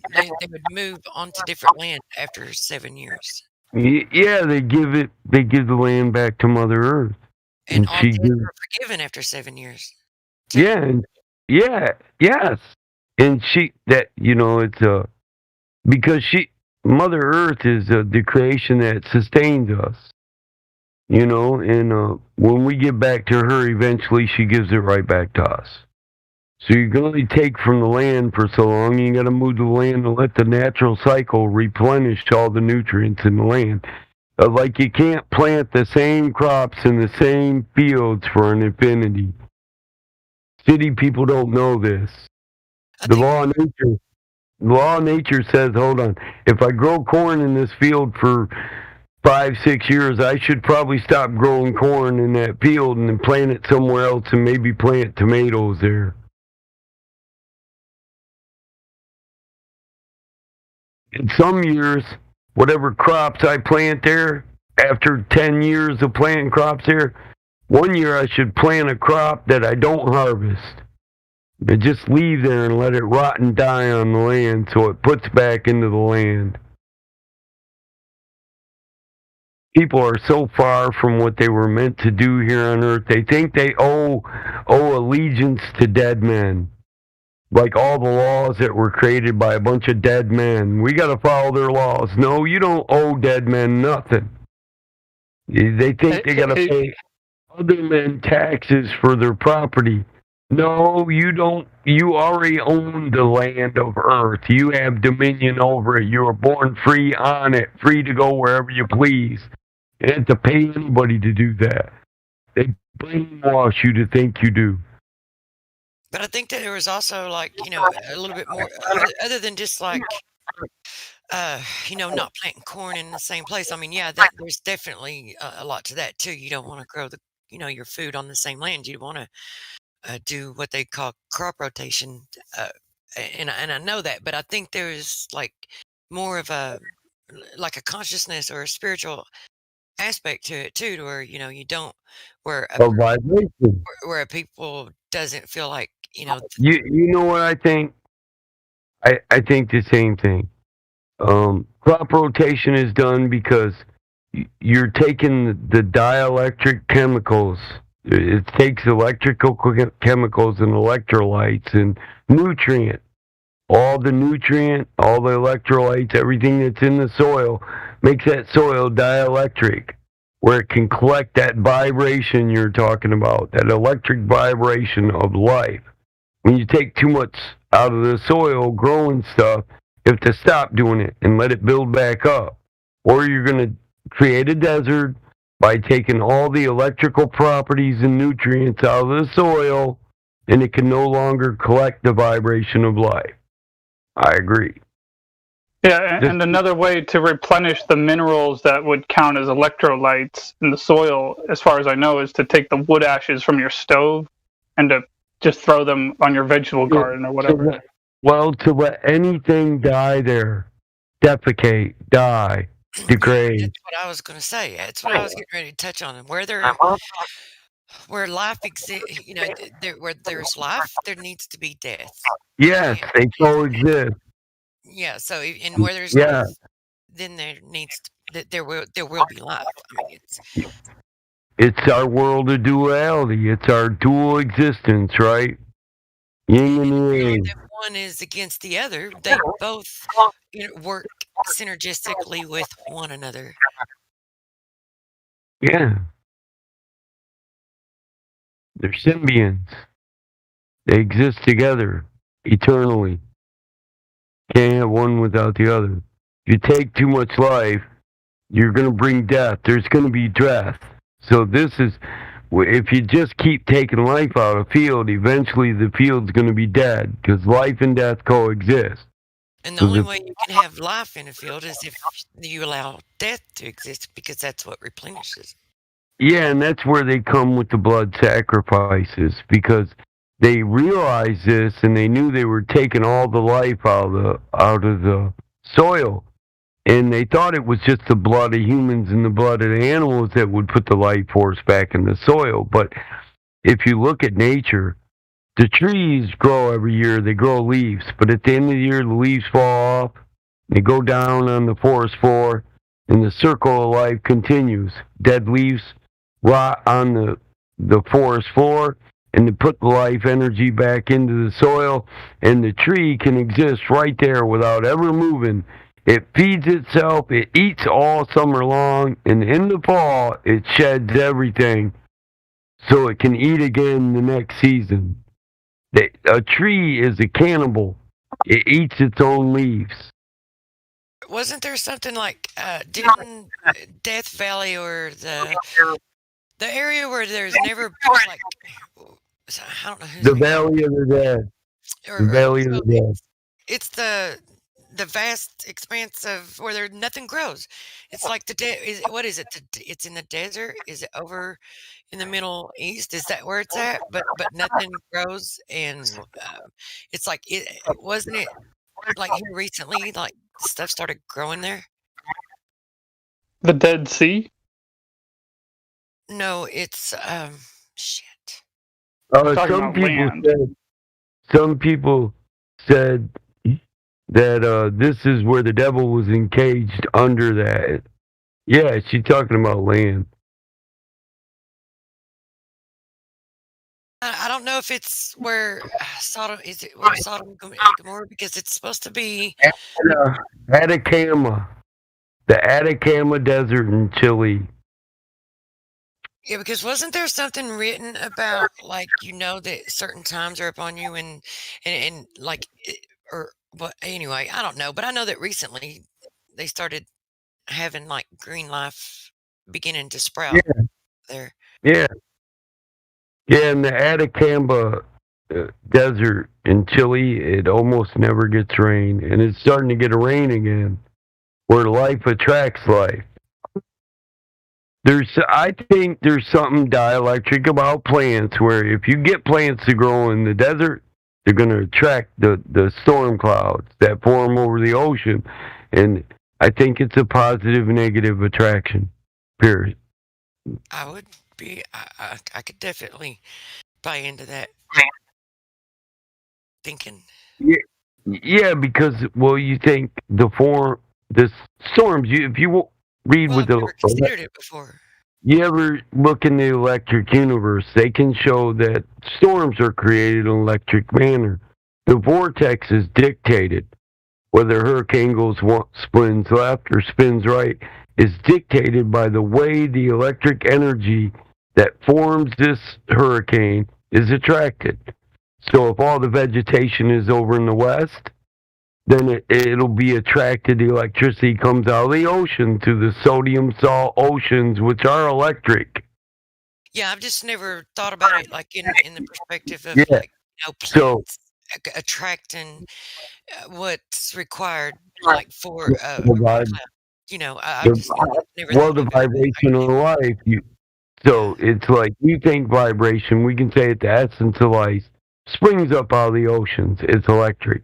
move on to different land after 7 years. Yeah, they give the land back to Mother Earth. And all sins were forgiven after 7 years. Yes. And because Mother Earth is the creation that sustains us. And when we get back to her, eventually she gives it right back to us. So you can only take from the land for so long. You got to move the land and let the natural cycle replenish all the nutrients in the land. Like you can't plant the same crops in the same fields for an infinity. City people don't know this. The law of nature says, hold on, if I grow corn in this field for 5-6 years, I should probably stop growing corn in that field and then plant it somewhere else and maybe plant tomatoes there. In some years, whatever crops I plant there, after 10 years of planting crops there, one year I should plant a crop that I don't harvest. They just leave there and let it rot and die on the land so it puts back into the land. People are so far from what they were meant to do here on earth. They think they owe allegiance to dead men. Like all the laws that were created by a bunch of dead men. We got to follow their laws. No, you don't owe dead men nothing. They think they got to pay other men taxes for their property. No, you don't. You already own the land of earth. You have dominion over it. You were born free on it, free to go wherever you please. You don't have to pay anybody to do that. They brainwash you to think you do. But I think that there was also like, a little bit more other than just like, not planting corn in the same place. I mean, yeah, there's definitely a lot to that too. You don't want to grow your food on the same land. You want to do what they call crop rotation, and I know that, but I think there's like more of a consciousness or a spiritual aspect to it too, to where you don't where A vibration. where people doesn't feel like You know what I think? I think the same thing. Crop rotation is done because you're taking the dielectric chemicals. It takes electrical chemicals and electrolytes and nutrient. All the nutrient, all the electrolytes, everything that's in the soil makes that soil dielectric, where it can collect that vibration you're talking about, that electric vibration of life. When you take too much out of the soil growing stuff, you have to stop doing it and let it build back up. Or you're going to create a desert by taking all the electrical properties and nutrients out of the soil, and it can no longer collect the vibration of life. I agree. Yeah, and another way to replenish the minerals that would count as electrolytes in the soil, as far as I know, is to take the wood ashes from your stove and to just throw them on your vegetable garden or whatever. To let anything die there, defecate, die, degrade. That's what I was going to say. That's what I was getting ready to touch on. Where life exists, where there's life, there needs to be death. Yes, they coexist. Yeah. So, and where there's life, then there will be life. I mean, it's our world of duality. It's our dual existence, right? Yin and yang. If one is against the other, they both work synergistically with one another. Yeah. They're symbionts. They exist together eternally. Can't have one without the other. If you take too much life, you're going to bring death. There's going to be death. So if you just keep taking life out of the field, eventually the field's going to be dead because life and death coexist. And the only way you can have life in a field is if you allow death to exist, because that's what replenishes. Yeah, and that's where they come with the blood sacrifices, because they realized this and they knew they were taking all the life out of the soil. And they thought it was just the blood of humans and the blood of the animals that would put the life force back in the soil. But if you look at nature, the trees grow every year. They grow leaves. But at the end of the year, the leaves fall off. They go down on the forest floor. And the circle of life continues. Dead leaves rot on the forest floor. And they put the life energy back into the soil. And the tree can exist right there without ever moving. It feeds itself, it eats all summer long, and in the fall, it sheds everything so it can eat again the next season. A tree is a cannibal. It eats its own leaves. Wasn't there something like, didn't Death Valley or the area where there's never, like, I don't know who's the Valley of the Dead. The Valley of the Dead. It's the vast expanse of where nothing grows. It's like what is it? It's in the desert. Is it over in the Middle East? Is that where it's at? But nothing grows, and it's like wasn't it like here recently? Like stuff started growing there. The Dead Sea? No, it's shit. Some some people said that this is where the devil was encaged under that. Yeah, she's talking about land. I don't know if it's where Sodom is. It where Sodom and Gomorrah, because it's supposed to be Atacama, the Atacama Desert in Chile. Yeah, because wasn't there something written about like that certain times are upon you and like or but anyway, I don't know, but I know that recently they started having like green life beginning to sprout there. Yeah, in the Atacama Desert in Chile, it almost never gets rain, and it's starting to get rain again, where life attracts life. I think there's something dielectric about plants, where if you get plants to grow in the desert, they're going to attract the storm clouds that form over the ocean, and I think it's a positive negative attraction. Period. I would be. I could definitely buy into that thinking. Yeah, because you think the storms. If you read with I've never considered it before. You ever look in the electric universe, they can show that storms are created in an electric manner. The vortex is dictated. Whether a hurricane spins left or spins right is dictated by the way the electric energy that forms this hurricane is attracted. So if all the vegetation is over in the west, then it'll be attracted. The electricity comes out of the ocean to the sodium salt oceans, which are electric. Yeah, I've just never thought about it like in the perspective of plants attracting what's required like for the vibration of life. So it's like you think vibration. We can say it the essence of life springs up out of the oceans. It's electric.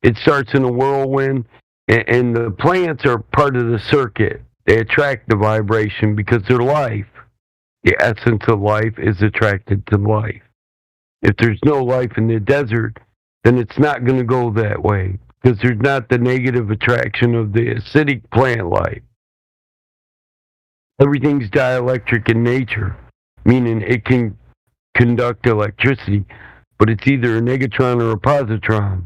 It starts in a whirlwind, and the plants are part of the circuit. They attract the vibration because they're life. The essence of life is attracted to life. If there's no life in the desert, then it's not going to go that way because there's not the negative attraction of the acidic plant life. Everything's dielectric in nature, meaning it can conduct electricity, but it's either a negatron or a positron.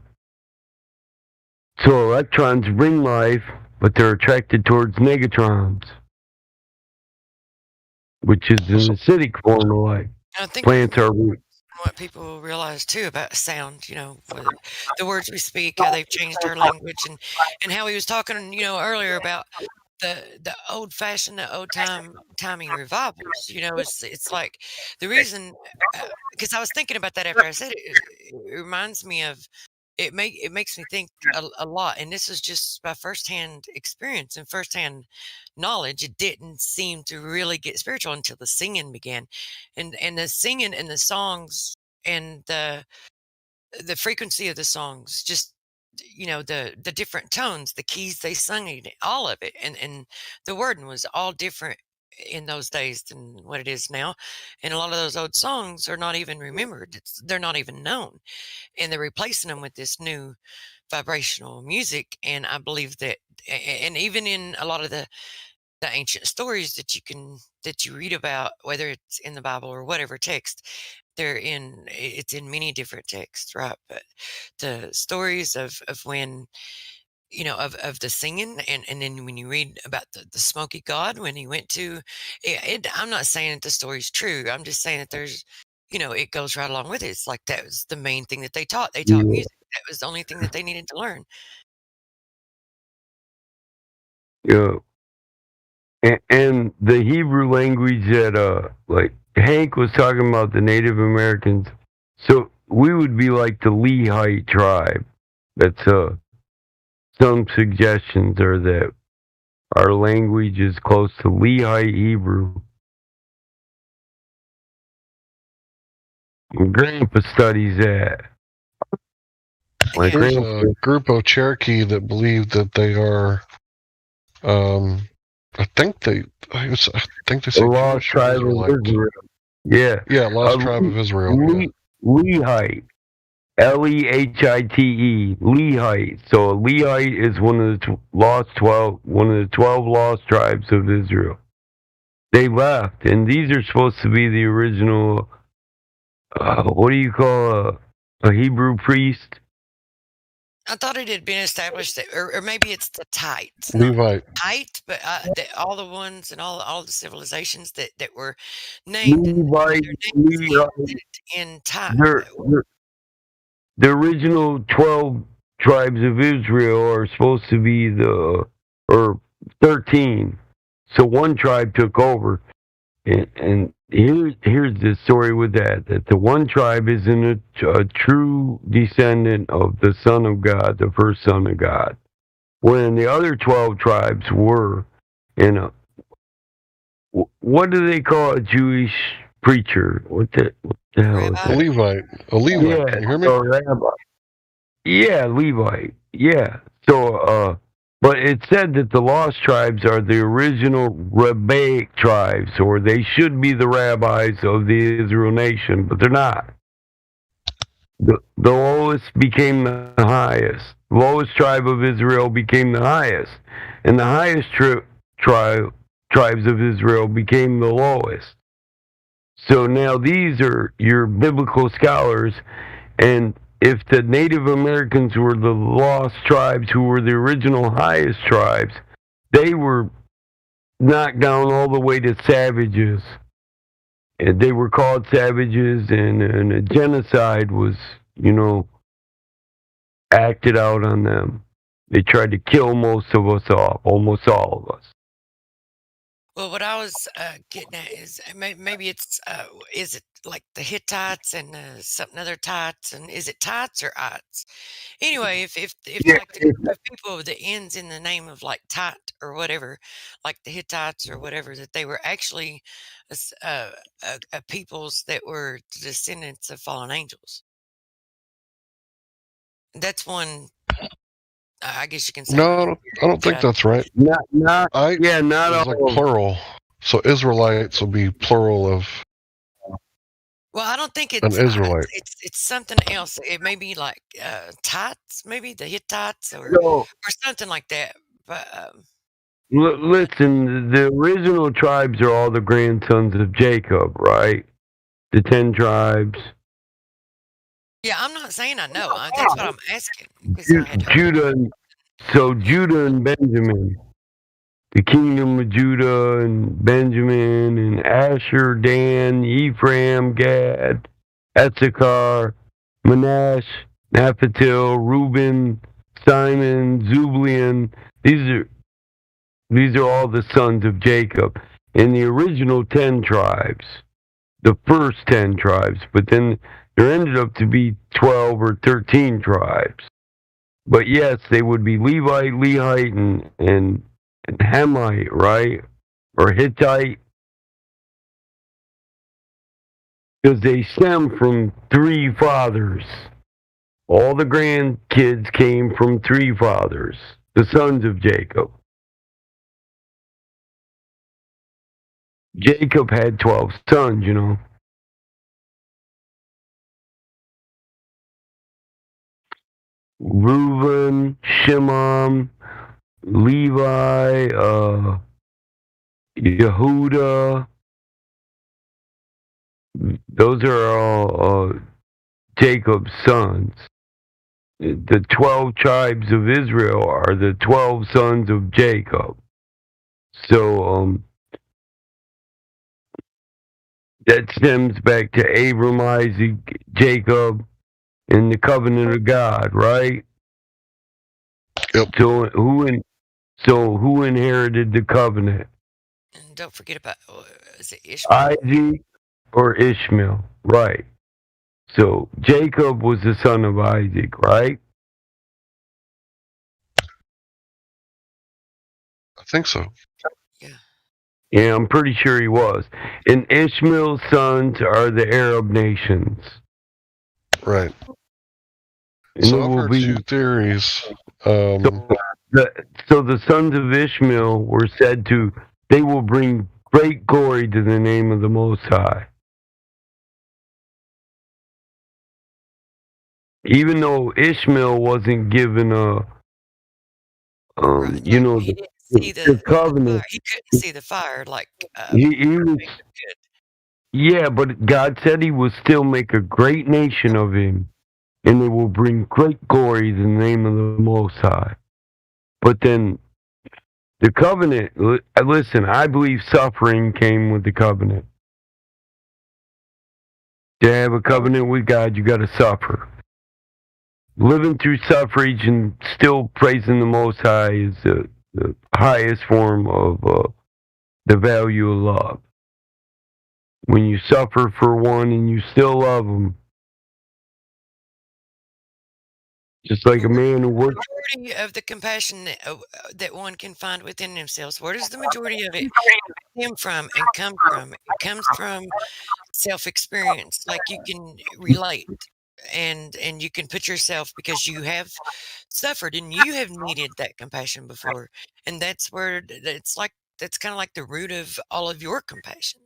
So electrons bring life, but they're attracted towards negatrons, which is an acidic form of life. I think plants are what people realize too about sound, the words we speak, how they've changed our language, and how he was talking, earlier about the old-fashioned, the old-timing revivals. It's like the reason, because I was thinking about that after I said it. It reminds me of. It makes me think a lot, and this is just by firsthand experience and firsthand knowledge. It didn't seem to really get spiritual until the singing began, and the singing and the songs and the frequency of the songs, just the different tones, the keys they sung it, all of it, and the wording was all different in those days than what it is now. And a lot of those old songs are not even remembered. They're not even known, and they're replacing them with this new vibrational music. And I believe that, and even in a lot of the ancient stories that you read about, whether it's in the Bible or whatever text, it's in many different texts, right? But the stories of when of the singing, and then when you read about the smoky god when he went to I'm not saying that the story's true. I'm just saying that there's it goes right along with it. It's like that was the main thing that they taught music. That was the only thing that they needed to learn. Yeah. And the Hebrew language that like Hank was talking about, the Native Americans, so we would be like the Lehite tribe. That's some suggestions are that our language is close to Lehite Hebrew. Grandpa studies that. My There's grandpa, a group of Cherokee that believe that they are. I think they say the lost Jewish or tribe of Israelite. Israel. Yeah. Yeah, lost tribe of Israel. Lehite. Lehite, Lehite. So a Lehite is one of the one of the 12 lost tribes of Israel. They left, and these are supposed to be the original. What do you call a Hebrew priest? I thought it had been established that, or maybe it's the Tites. Levite. Tite, but all the ones and all the civilizations that were named Levite, in Tite. The original 12 tribes of Israel are supposed to be or 13. So one tribe took over. And here's the story with that the one tribe isn't a true descendant of the Son of God, the first Son of God. When the other 12 tribes were what do they call a Jewish preacher? What the hell is that? A Levite. Yeah, you hear me? Rabbi. Yeah, Levite. Yeah. So, but it said that the lost tribes are the original rabbinic tribes, or they should be the rabbis of the Israel nation, but they're not. The lowest became the highest. The lowest tribe of Israel became the highest, and the highest tribes of Israel became the lowest. So now these are your biblical scholars, and if the Native Americans were the lost tribes who were the original highest tribes, they were knocked down all the way to savages. And they were called savages, and a genocide was, acted out on them. They tried to kill most of us off, almost all of us. Well, what I was getting at is maybe it's is it like the Hittites and something other Tites, and is it Tites or Ites? Anyway, if like the group of people that ends in the name of like Tite or whatever, like the Hittites or whatever, that they were actually a peoples that were the descendants of fallen angels. That's one. I guess you can say. No, I don't think that's right. Not all. Like plural. So Israelites will be plural of. Well, I don't think it's an Israelite. It's something else. It may be like Tites, maybe the Hittites or something like that. But listen, the original tribes are all the grandsons of Jacob, right? The 10 tribes. Yeah, I'm not saying I know. That's what I'm asking. Judah and Benjamin, the kingdom of Judah and Benjamin and Asher, Dan, Ephraim, Gad, Issachar, Manasseh, Naphtali, Reuben, Simon, Zebulun. These are all the sons of Jacob. In the original 10 tribes, the first 10 tribes, but then there ended up to be 12 or 13 tribes. But yes, they would be Levite, Lehite, and Hamite, right? Or Hittite. Because they stem from 3 fathers. All the grandkids came from 3 fathers, the sons of Jacob. Jacob had 12 sons, Reuben, Shimon, Levi, Yehuda. Those are all Jacob's sons. The 12 tribes of Israel are the 12 sons of Jacob. So that stems back to Abram, Isaac, Jacob, and the covenant of God, right? Yep. So who inherited the covenant? And don't forget about is it Ishmael? Isaac or Ishmael, right? So Jacob was the son of Isaac, right? I think so. Yeah, I'm pretty sure he was. And Ishmael's sons are the Arab nations. Right. And So I've heard 2 theories. So the sons of Ishmael were said to, they will bring great glory to the name of the Most High. even though Ishmael wasn't given a, you know, the covenant. He couldn't see the fire like. He was, yeah, but God said He will still make a great nation of him, and they will bring great glory in the name of the Most High. But then the covenant. Listen, I believe suffering came with the covenant. To have a covenant with God, you got to suffer. Living through suffrage and still praising the Most High is the highest form of the value of love. When you suffer for one and you still love them, just like a man who works. The majority of the compassion that one can find within themselves, where does the majority of it come from and come from? It comes from self-experience. Like you can relate and you can put yourself, because you have suffered and you have needed that compassion before, and that's where it's like, that's kind of like the root of all of your compassion.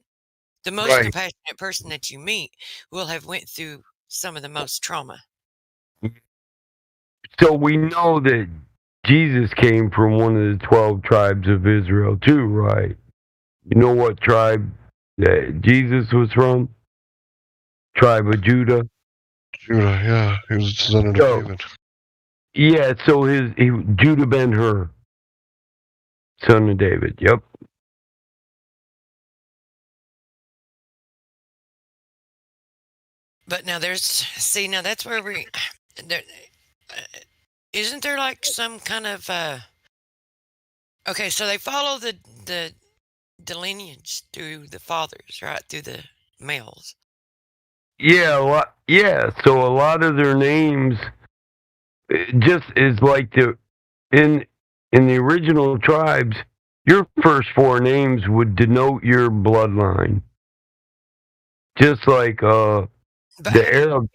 The most Right. compassionate person that you meet will have went through some of the most trauma. So we know that Jesus came from one of the 12 tribes of Israel too, right? You know what tribe that Jesus was from? Tribe of Judah. Judah, yeah, he was the son of David. Yeah, so Judah Ben-Hur, son of David. Yep. But now now that's where isn't there like some kind of okay, so they follow the lineage through the fathers, right? Through the males. Yeah, so a lot of their names just is like in the original tribes, your first four names would denote your bloodline. Just like the Arabs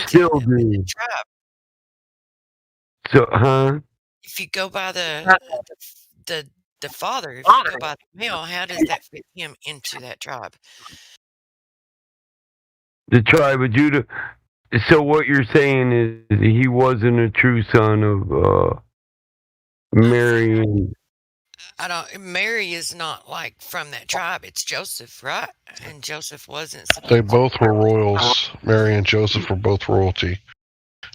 still do. So, huh? If you go by the father, if you go by the male, how does that fit him into that tribe? The tribe of Judah. So what you're saying is he wasn't a true son of Mary. Mary is not like from that tribe. It's Joseph, right? And Joseph wasn't. They both were royals. Mary and Joseph were both royalty.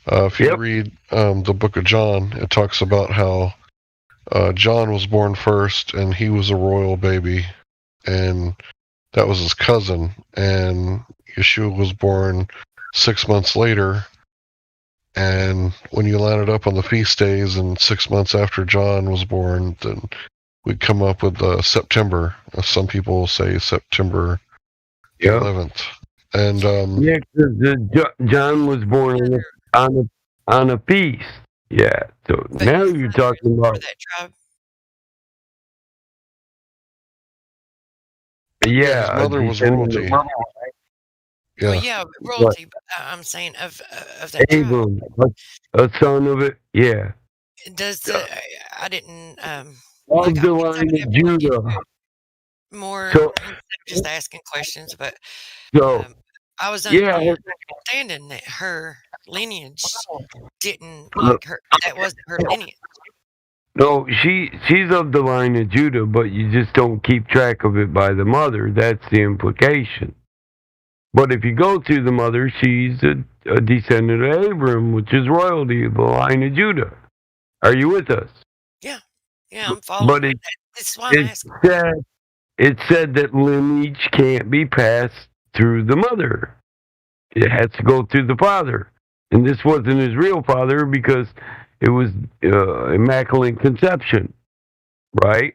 If you read the book of John, it talks about how John was born first, and he was a royal baby, and that was his cousin. And Yeshua was born 6 months later. And when you line it up on the feast days, and 6 months after John was born, then we'd come up with September. Some people say September 11th. And yeah, because John was born on a feast. Yeah. So now you're talking about that tribe. Yeah, his mother was royalty. Yeah. Well, yeah, royalty. But I'm saying of that Abram, a son of it. Yeah. Does I didn't of the line of Judah. More So, just asking questions, but so I was understanding that her lineage didn't like her. That wasn't her lineage. No, she's of the line of Judah, but you just don't keep track of it by the mother. That's the implication. But if you go to the mother, she's a descendant of Abram, which is royalty of the line of Judah. Are you with us? Yeah, I'm following. But that's why I'm asking. It said that lineage can't be passed through the mother. It has to go through the father. And this wasn't his real father because it was immaculate conception, right?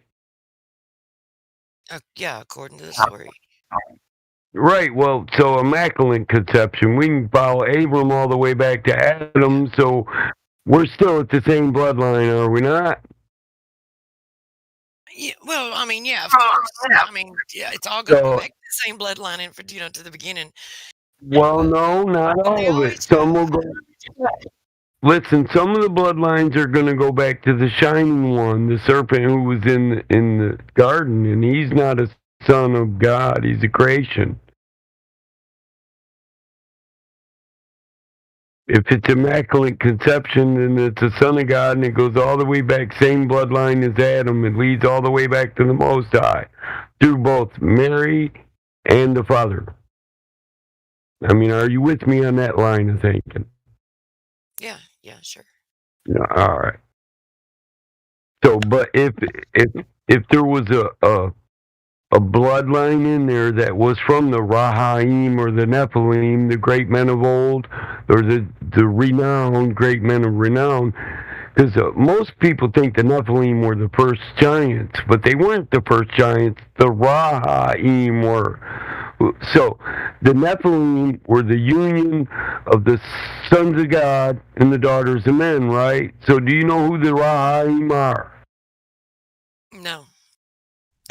Yeah, according to the story. Right, well, so immaculate conception. We can follow Abram all the way back to Adam, so we're still at the same bloodline, are we not? Yeah, well, I mean, yeah, of course. I mean, yeah, it's all going back to the same bloodline and to the beginning. Well, no, not all of it. Some will go. Listen, some of the bloodlines are going to go back to the Shining One, the serpent who was in the garden, and he's not a son of God. He's a creation. If it's Immaculate Conception, then it's a Son of God, and it goes all the way back, same bloodline as Adam. It leads all the way back to the Most High, through both Mary and the Father. I mean, are you with me on that line of thinking? Yeah, sure. Yeah, all right. So, but if there was a bloodline in there that was from the Rahaim or the Nephilim, the great men of old, or the renowned great men of renown, because most people think the Nephilim were the first giants, but they weren't the first giants. The Rahaim were. So the Nephilim were the union of the sons of God and the daughters of men, right? So do you know who the Rahaim are? No.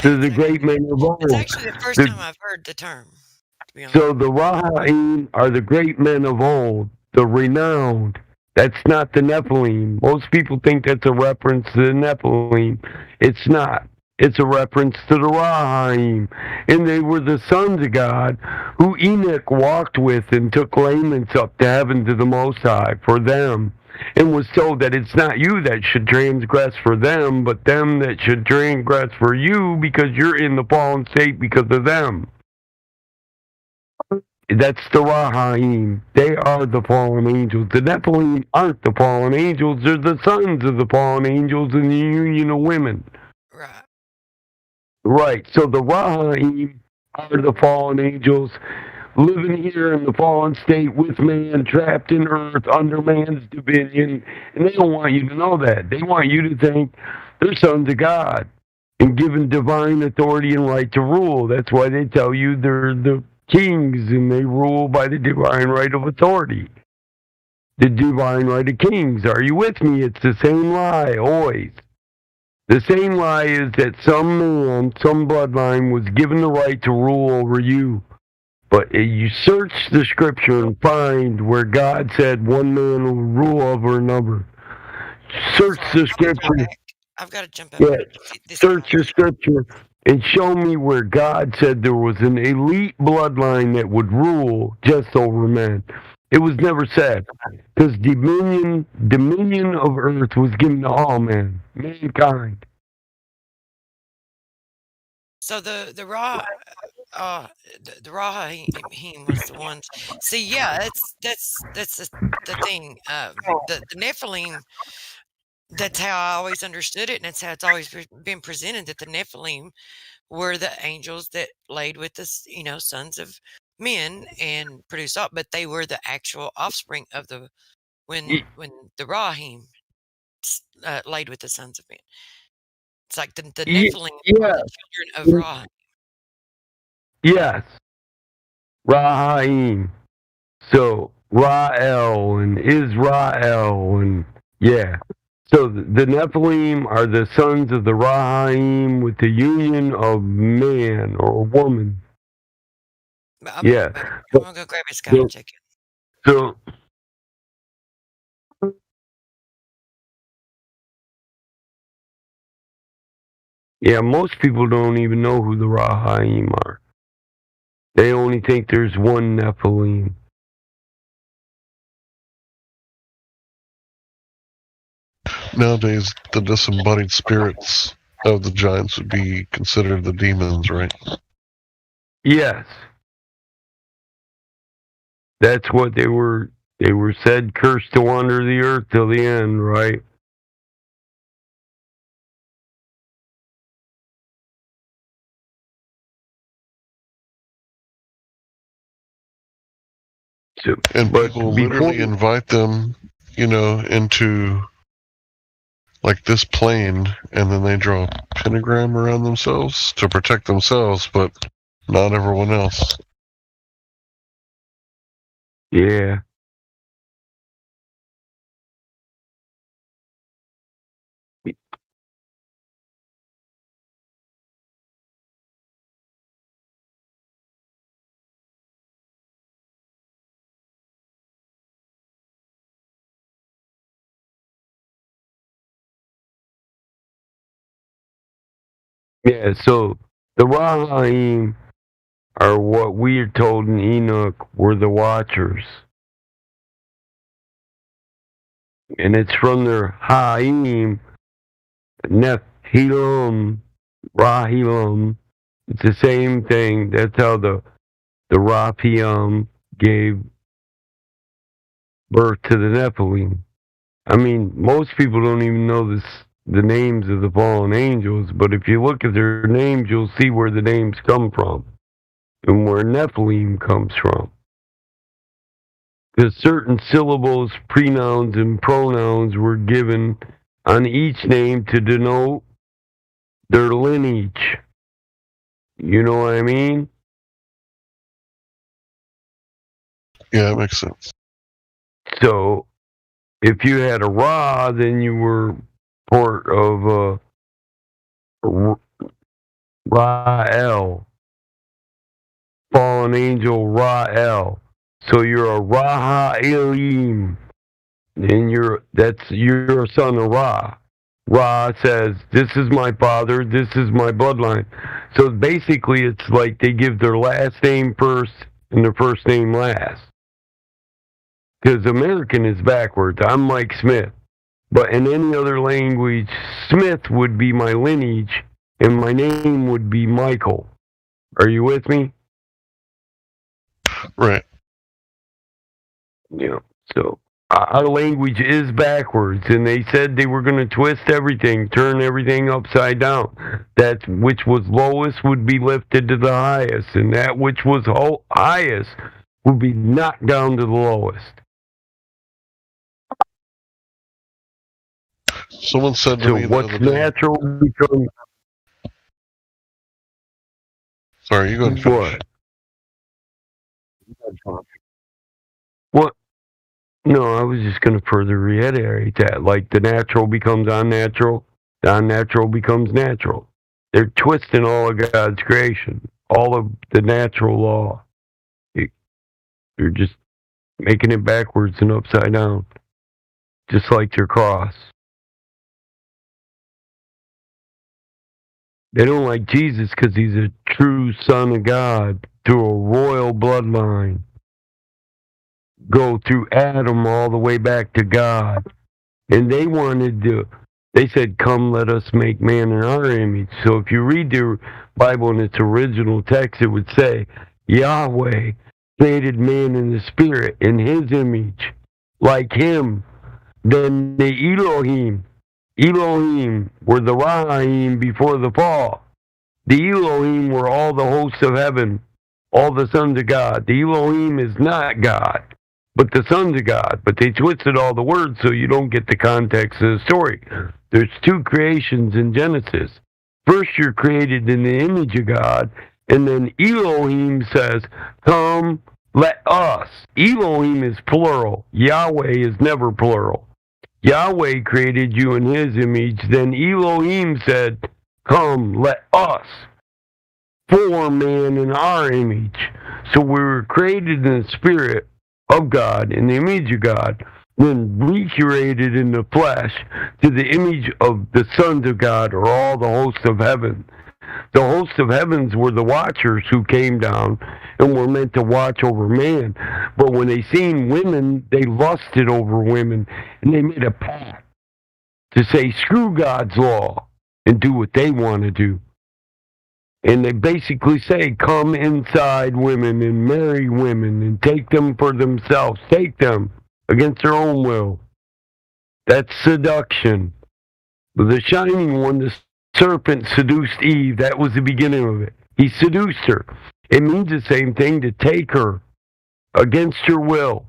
They're the great men of old. It's actually the first time I've heard the term, to be honest. So the Rahaim are the great men of old, the renowned. That's not the Nephilim. Most people think that's a reference to the Nephilim. It's not. It's a reference to the Rahaim. And they were the sons of God who Enoch walked with and took laments up to heaven to the Most High for them, and was told that it's not you that should transgress for them, but them that should transgress for you, because you're in the fallen state because of them. That's the Rahaim. They are the fallen angels. The Nephilim aren't the fallen angels. They're the sons of the fallen angels in the union of women. Right. So the Rahaim are the fallen angels living here in the fallen state with man, trapped in earth, under man's dominion. And they don't want you to know that. They want you to think they're sons of God and given divine authority and right to rule. That's why they tell you they're the kings and they rule by the divine right of authority. The divine right of kings. Are you with me? It's the same lie, always. The same lie is that some man, some bloodline was given the right to rule over you. But you search the scripture and find where God said one man will rule over another. Search the scripture. I've got to jump out. Yeah, search the scripture and show me where God said there was an elite bloodline that would rule just over men. It was never said, because dominion of earth was given to all men, mankind. So the Rahaim was the ones. See, yeah, that's the thing. The Nephilim. That's how I always understood it, and that's how it's always been presented. That the Nephilim were the angels that laid with the sons of men and produced up, but they were the actual offspring of when the Rahim laid with the sons of men. It's like the Nephilim are the children of Rahim. Yes, Rahaim. So Ra'el and Israel and yeah. So the Nephilim are the sons of the Rahaim with the union of man or woman. I'm gonna go grab his guy and check it. So yeah, most people don't even know who the Rahaim are. They only think there's one Nephilim. Nowadays, the disembodied spirits of the giants would be considered the demons, right? Yes. That's what they were said, cursed to wander the earth till the end, right? And people literally invite them, into like this plane, and then they draw a pentagram around themselves to protect themselves, but not everyone else. Yeah. Yeah, so the Rahaim are what we are told in Enoch were the Watchers. and it's from their Haim, Nephilim, Rahilim. It's the same thing. That's how the Raphaim gave birth to the Nephilim. I mean, most people don't even know the names of the fallen angels, but if you look at their names, you'll see where the names come from and where Nephilim comes from. Because certain syllables, pronouns, and pronouns were given on each name to denote their lineage. You know what I mean? Yeah, it makes sense. So, if you had a Ra, then you were part of Ra'el, fallen angel Ra'el. So you're a Raha'elim, and you're a son of Ra. Ra says, "This is my father. This is my bloodline." So basically, it's like they give their last name first and their first name last. Because American is backwards. I'm Mike Smith. But in any other language, Smith would be my lineage, and my name would be Michael. Are you with me? Right. Yeah. So our language is backwards, and they said they were going to twist everything, turn everything upside down. That which was lowest would be lifted to the highest, and that which was highest would be knocked down to the lowest. Someone said to So me the what's other day, natural becomes... Sorry, you go and finish. What? No, I was just going to further reiterate that. Like, the natural becomes unnatural, the unnatural becomes natural. They're twisting all of God's creation, all of the natural law. They're just making it backwards and upside down, just like your cross. They don't like Jesus because he's a true son of God through a royal bloodline. Go through Adam all the way back to God. And they said, "Come, let us make man in our image." So if you read the Bible in its original text, it would say, Yahweh created man in the spirit, in his image, like him. Then the Elohim were the Rahim before the fall. The Elohim were all the hosts of heaven, all the sons of God. The Elohim is not God, but the sons of God. But they twisted all the words so you don't get the context of the story. There's two creations in Genesis. First, you're created in the image of God, and then Elohim says, "Come, let us." Elohim is plural. Yahweh is never plural. Yahweh created you in his image. Then Elohim said, "Come, let us form man in our image." So we were created in the spirit of God, in the image of God, then recreated in the flesh to the image of the sons of God, or all the hosts of heaven. The hosts of heavens were the watchers who came down and were meant to watch over man. But when they seen women, they lusted over women, and they made a pact to say, screw God's law and do what they want to do. And they basically say, come inside women and marry women and take them for themselves. Take them against their own will. That's seduction. The shining one, the serpent, seduced Eve. That was the beginning of it. He seduced her. It means the same thing, to take her against her will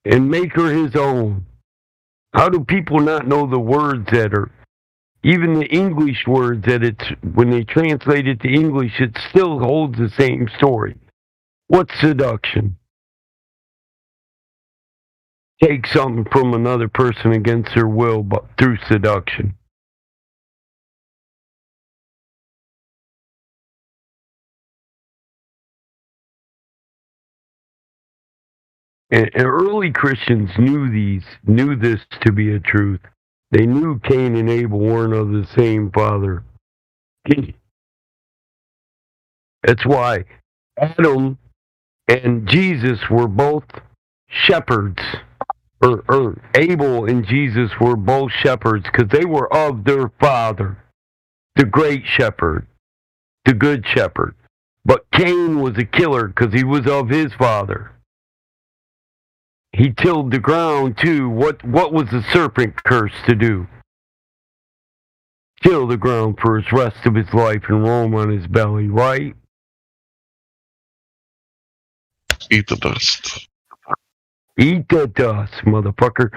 and make her his own. How do people not know the words that are, even the English words that it's, when they translate it to English, it still holds the same story. What's seduction? Take something from another person against their will, but through seduction. And early Christians knew this to be a truth. They knew Cain and Abel weren't of the same father. That's why Adam and Jesus were both shepherds. or Abel and Jesus were both shepherds because they were of their father, the great shepherd, the good shepherd. But Cain was a killer because he was of his father. He tilled the ground too. What was the serpent cursed to do? Till the ground for his rest of his life and roam on his belly, right? Eat the dust. Eat the dust, motherfucker.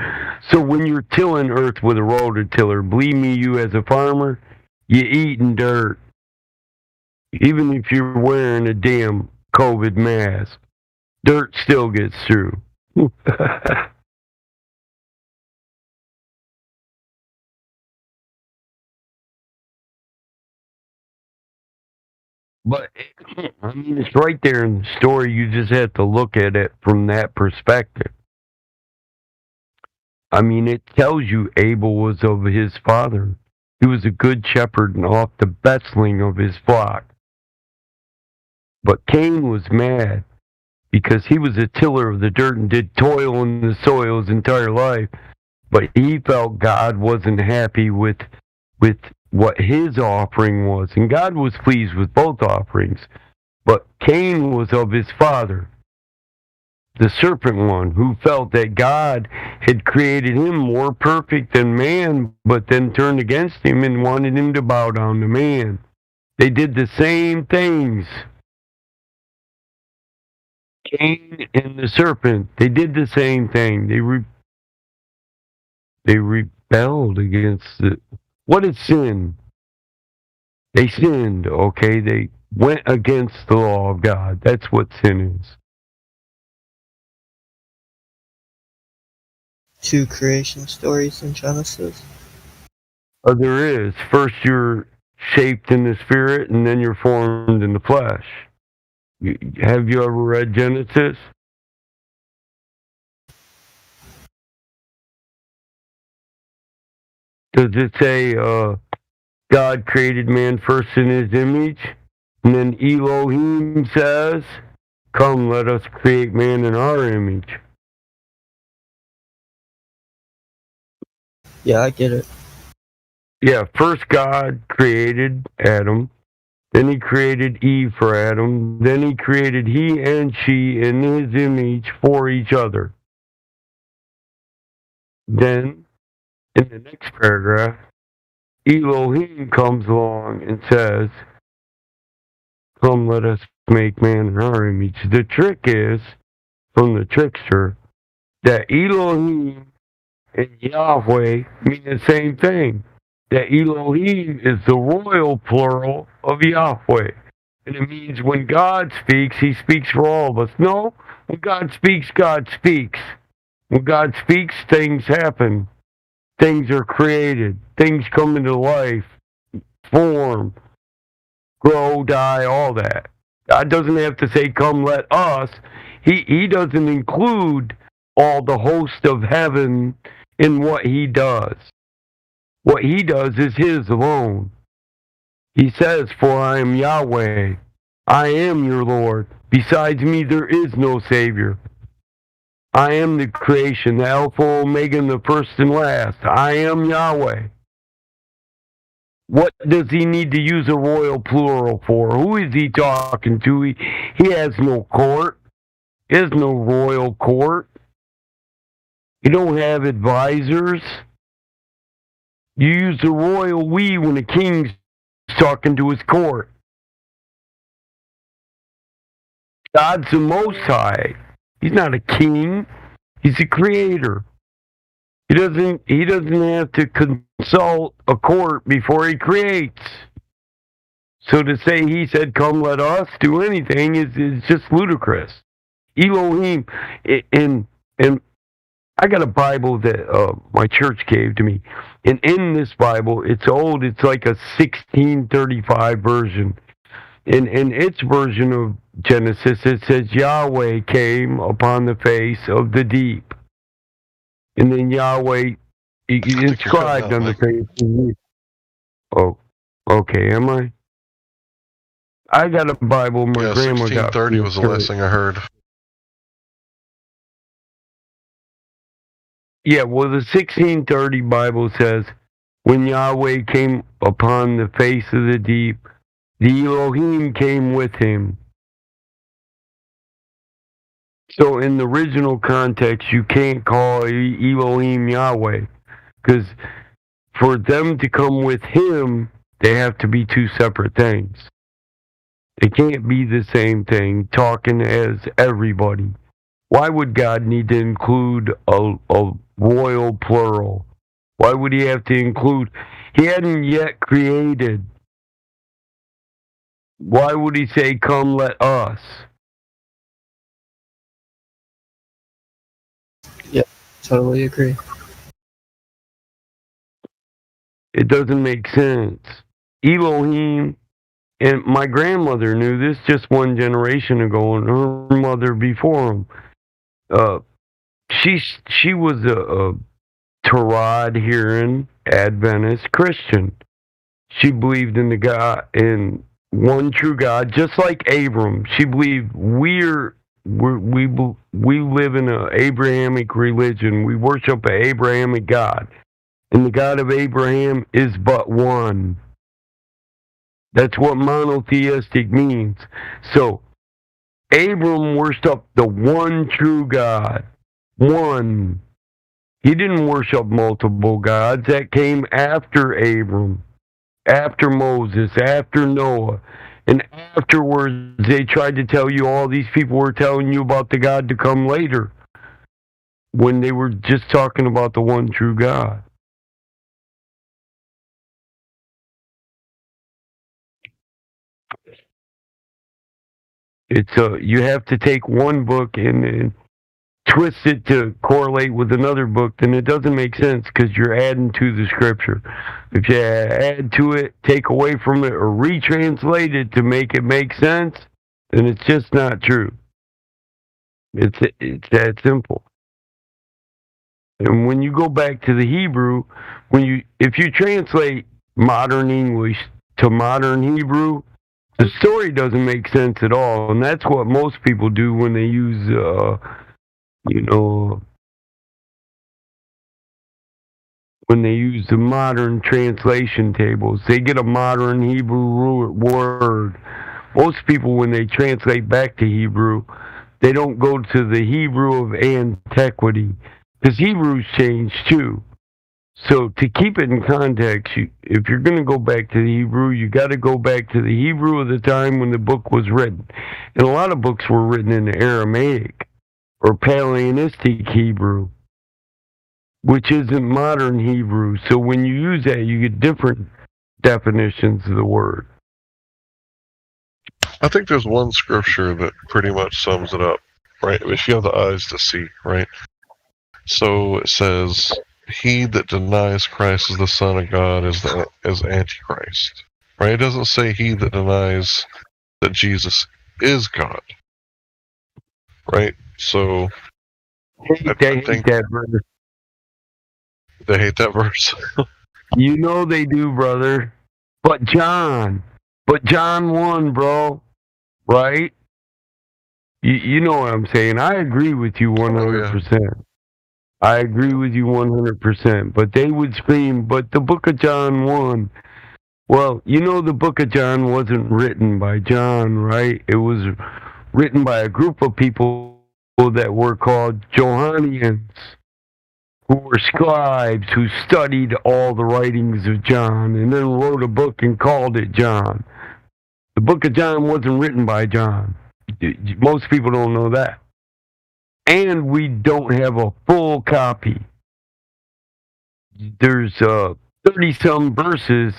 So when you're tilling earth with a rototiller, believe me, you as a farmer, you're eating dirt. Even if you're wearing a damn COVID mask, dirt still gets through. But, I mean, it's right there in the story. You just have to look at it from that perspective. I mean, it tells you Abel was of his father. He was a good shepherd and off the bestling of his flock. But Cain was mad because he was a tiller of the dirt and did toil in the soil his entire life. But he felt God wasn't happy with what his offering was. And God was pleased with both offerings. But Cain was of his father, the serpent one, who felt that God had created him more perfect than man, but then turned against him and wanted him to bow down to man. They did the same things. Cain and the serpent, they did the same thing. They rebelled against it. What is sin? They sinned, okay? They went against the law of God. That's what sin is. 2 creation stories in Genesis? There is. First you're shaped in the spirit, and then you're formed in the flesh. Have you ever read Genesis? Does it say God created man first in his image? And then Elohim says, come, let us create man in our image. Yeah, I get it. Yeah, first God created Adam. Then he created Eve for Adam. Then he created he and she in his image for each other. Then, in the next paragraph, Elohim comes along and says, come, let us make man in our image. The trick is, from the trickster, that Elohim and Yahweh mean the same thing. That Elohim is the royal plural of Yahweh. And it means when God speaks, he speaks for all of us. No, when God speaks, God speaks. When God speaks, things happen. Things are created. Things come into life, form, grow, die, all that. God doesn't have to say, come, let us. He doesn't include all the host of heaven in what he does. What he does is his alone. He says, for I am Yahweh. I am your Lord. Besides me, there is no Savior. I am the creation, the Alpha, Omega, and the first and last. I am Yahweh. What does he need to use a royal plural for? Who is he talking to? He has no court. He has no royal court. He don't have advisors. You use the royal we when a king's talking to his court. God's the Most High. He's not a king. He's a creator. He doesn't have to consult a court before he creates. So to say he said, come let us do anything is just ludicrous. Elohim, and I got a Bible that my church gave to me. And in this Bible, it's old. It's like a 1635 version. In its version of Genesis, it says Yahweh came upon the face of the deep. And then Yahweh inscribed on the face of the deep. Oh, okay, am I? I got a Bible my grandma got. 1630 was the last thing I heard. Yeah, well, the 1630 Bible says, when Yahweh came upon the face of the deep, the Elohim came with him. So in the original context, you can't call Elohim Yahweh, because for them to come with him, they have to be two separate things. They can't be the same thing, talking as everybody. Why would God need to include a royal plural? Why would he have to include? He hadn't yet created. Why would he say, come let us? Yep, totally agree. It doesn't make sense. Elohim, and my grandmother knew this just one generation ago, and her mother before him. She was a Torah hearing Adventist Christian. She believed in the God, in one true God, just like Abram. She believed we live in an Abrahamic religion. We worship an Abrahamic God, and the God of Abraham is but one. That's what monotheistic means. So Abram worshiped the one true God. One. He didn't worship multiple gods. That came after Abram, after Moses, after Noah. And afterwards, they tried to tell you, all these people were telling you about the God to come later, when they were just talking about the one true God. It's you have to take one book and twist it to correlate with another book, then it doesn't make sense, because you're adding to the scripture. If you add to it, take away from it, or retranslate it to make it make sense, then it's just not true. It's that simple. And when you go back to the Hebrew, if you translate modern English to modern Hebrew, the story doesn't make sense at all, and that's what most people do when they use when they use the modern translation tables. They get a modern Hebrew word. Most people, when they translate back to Hebrew, they don't go to the Hebrew of antiquity, because Hebrew's changed too. So to keep it in context, if you're going to go back to the Hebrew, you got to go back to the Hebrew of the time when the book was written. And a lot of books were written in Aramaic or Paleonistic Hebrew, which isn't modern Hebrew. So when you use that, you get different definitions of the word. I think there's one scripture that pretty much sums it up, right? If you have the eyes to see, right? So it says, he that denies Christ as the Son of God is Antichrist, right? It doesn't say he that denies that Jesus is God, right? So They hate that verse. They hate that verse. You know they do, brother. But John 1, bro, right? You know what I'm saying. I agree with you 100%. I agree with you 100%. But they would scream, but the book of John 1. Well, you know the book of John wasn't written by John, right? It was written by a group of people that were called Johannians, who were scribes who studied all the writings of John and then wrote a book and called it John. The book of John wasn't written by John. Most people don't know that. And we don't have a full copy. There's 30-some verses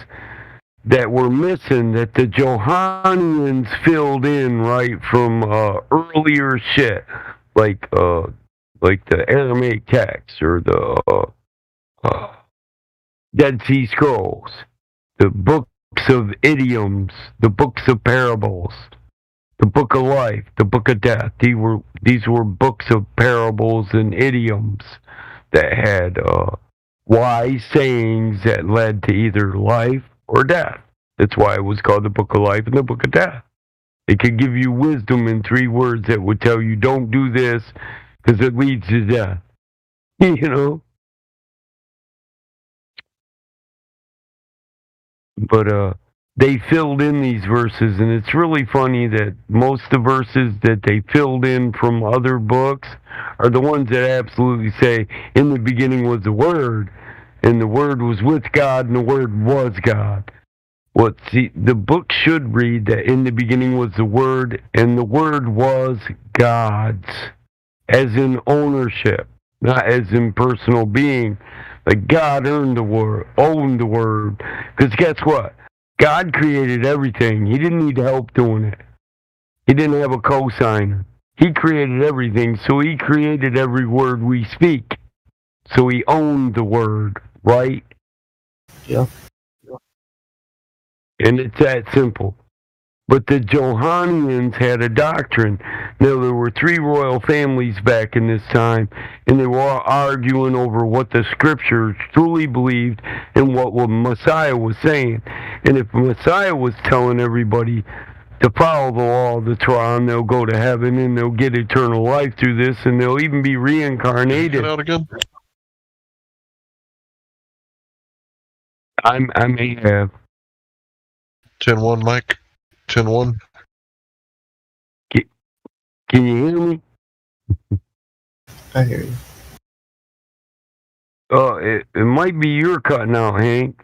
that were missing that the Johannians filled in, right, from earlier shit, like the Aramaic text or the Dead Sea Scrolls, the books of idioms, the books of parables, the book of life, the book of death. These were books of parables and idioms that had wise sayings that led to either life or death. That's why it was called the book of life and the book of death. It could give you wisdom in 3 words that would tell you, don't do this because it leads to death. You know? But they filled in these verses, and it's really funny that most of the verses that they filled in from other books are the ones that absolutely say, in the beginning was the Word, and the Word was with God, and the Word was God. The book should read that in the beginning was the Word, and the Word was God's, as in ownership, not as in personal being. Like God owned the Word. Because guess what? God created everything. He didn't need help doing it. He didn't have a cosigner. He created everything, so he created every word we speak. So he owned the Word, right? Yeah. And it's that simple. But the Johannians had a doctrine. Now, there were 3 royal families back in this time, and they were all arguing over what the scriptures truly believed and what Messiah was saying. And if Messiah was telling everybody to follow the law of the Torah, and they'll go to heaven, and they'll get eternal life through this, and they'll even be reincarnated. Get out again? I may have. 10-1, Mike. 10-1. Can you hear me? I hear you. It might be you're cutting out, Hank.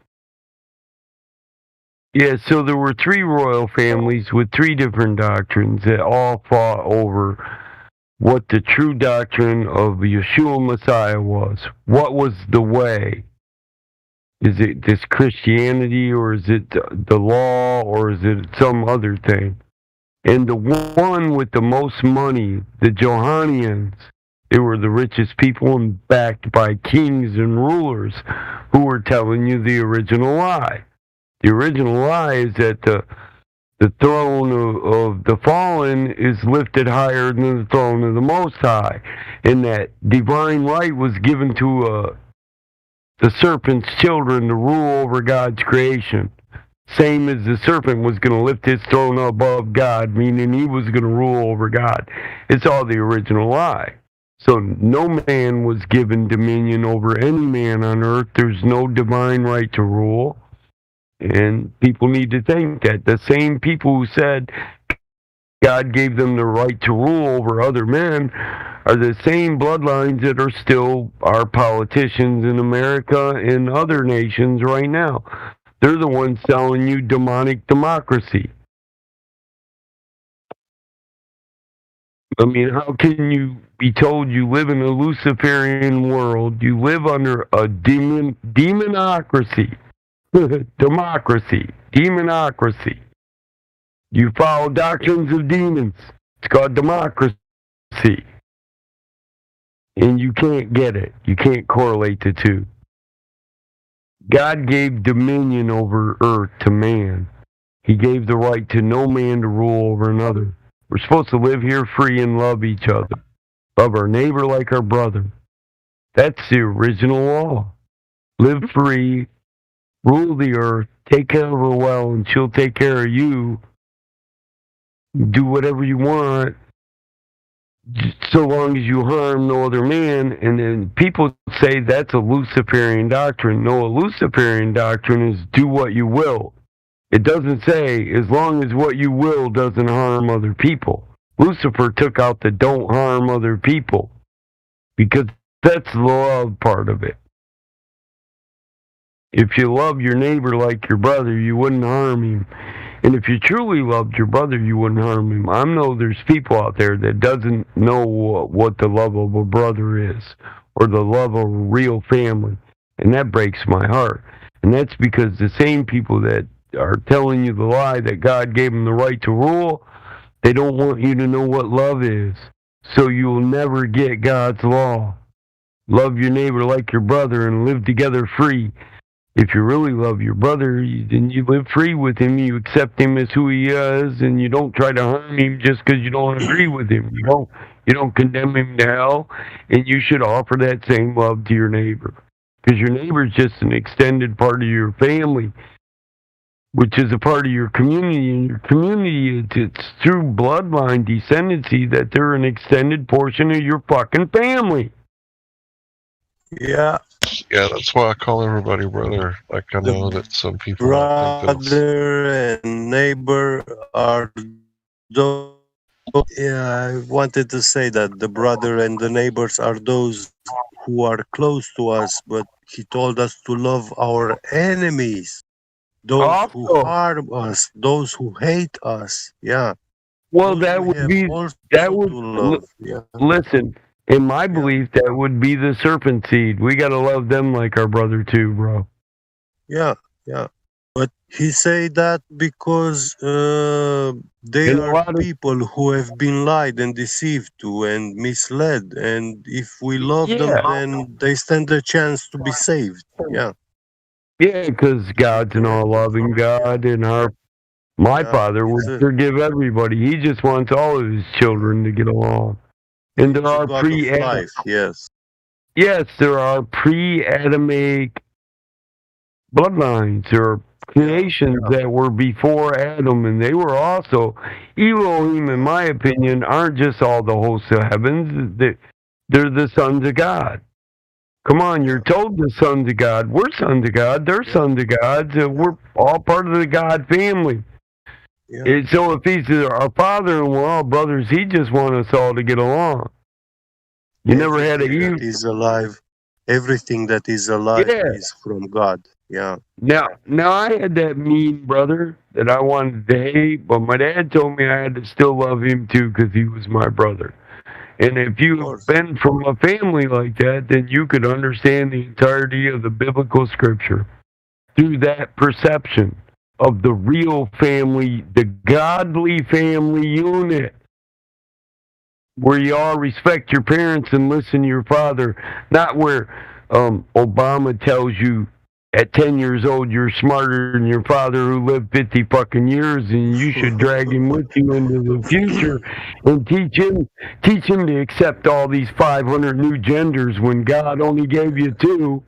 Yeah, so there were 3 royal families with 3 different doctrines that all fought over what the true doctrine of Yeshua Messiah was. What was the way? Is it this Christianity, or is it the law, or is it some other thing? And the one with the most money, the Johannians, they were the richest people and backed by kings and rulers who were telling you the original lie. The original lie is that the throne of the fallen is lifted higher than the throne of the Most High, and that divine right was given to the serpent's children to rule over God's creation. Same as the serpent was going to lift his throne above God, meaning he was going to rule over God. It's all the original lie. So no man was given dominion over any man on earth. There's no divine right to rule. And people need to think that the same people who said God gave them the right to rule over other men are the same bloodlines that are still our politicians in America and other nations right now. They're the ones selling you demonic democracy. I mean, how can you be told you live in a Luciferian world? You live under a demonocracy. Demonocracy. You follow doctrines of demons. It's called democracy. And you can't get it. You can't correlate the two. God gave dominion over earth to man. He gave the right to no man to rule over another. We're supposed to live here free and love each other. Love our neighbor like our brother. That's the original law. Live free, rule the earth, take care of her well, and she'll take care of you. Do whatever you want, so long as you harm no other man. And then people say that's a Luciferian doctrine. No, a Luciferian doctrine is do what you will. It doesn't say as long as what you will doesn't harm other people. Lucifer took out the don't harm other people, because that's the love part of it. If you love your neighbor like your brother, you wouldn't harm him. And if you truly loved your brother, you wouldn't harm him. I know there's people out there that doesn't know what the love of a brother is, or the love of a real family. And that breaks my heart. And that's because the same people that are telling you the lie that God gave them the right to rule, they don't want you to know what love is. So you'll never get God's law. Love your neighbor like your brother and live together free. If you really love your brother, then you live free with him. You accept him as who he is, and you don't try to harm him just because you don't agree with him. You don't condemn him to hell, and you should offer that same love to your neighbor, because your neighbor is just an extended part of your family, which is a part of your community. And your community, it's through bloodline descendancy that they're an extended portion of your fucking family. Yeah. Yeah, that's why I call everybody brother. Like I know that some people might think that's Brother and neighbor are those. Yeah, I wanted to say that the brother and the neighbors are those who are close to us, but he told us to love our enemies, those who harm us, those who hate us. Yeah. Well, Those that we would have be also that would to love. Yeah. listen. In my belief, that would be the serpent seed. We gotta love them like our brother too, bro. Yeah, yeah. But he say that because they And a are lot of people who have been lied and deceived to and misled. And if we love them, yeah, then they stand a chance to be saved. Yeah. yeah, because God's an all-loving God, and my Yeah. Father would It's a, forgive everybody. He just wants all of his children to get along. And there it's a are God of life. Yes. yes, there are pre-Adamic bloodlines or creations that were before Adam, and they were also Elohim. In my opinion, aren't just all the hosts of heavens. They're the sons of God. Come on, you're told the sons of God. We're sons of God. They're sons of God. We're all part of the God family. Yeah. And so if he's our father and we're all brothers, he just wants us all to get along. You never had a Everything that is alive. Everything that is alive is from God. Yeah. Now I had that mean brother that I wanted to hate, but my dad told me I had to still love him too because he was my brother. And if you've been from a family like that, then you could understand the entirety of the biblical scripture through that perception of the real family, the godly family unit, where you all respect your parents and listen to your father, not where Obama tells you at 10 years old you're smarter than your father who lived 50 fucking years and you should drag him with you into the future and teach him to accept all these 500 new genders when God only gave you 2.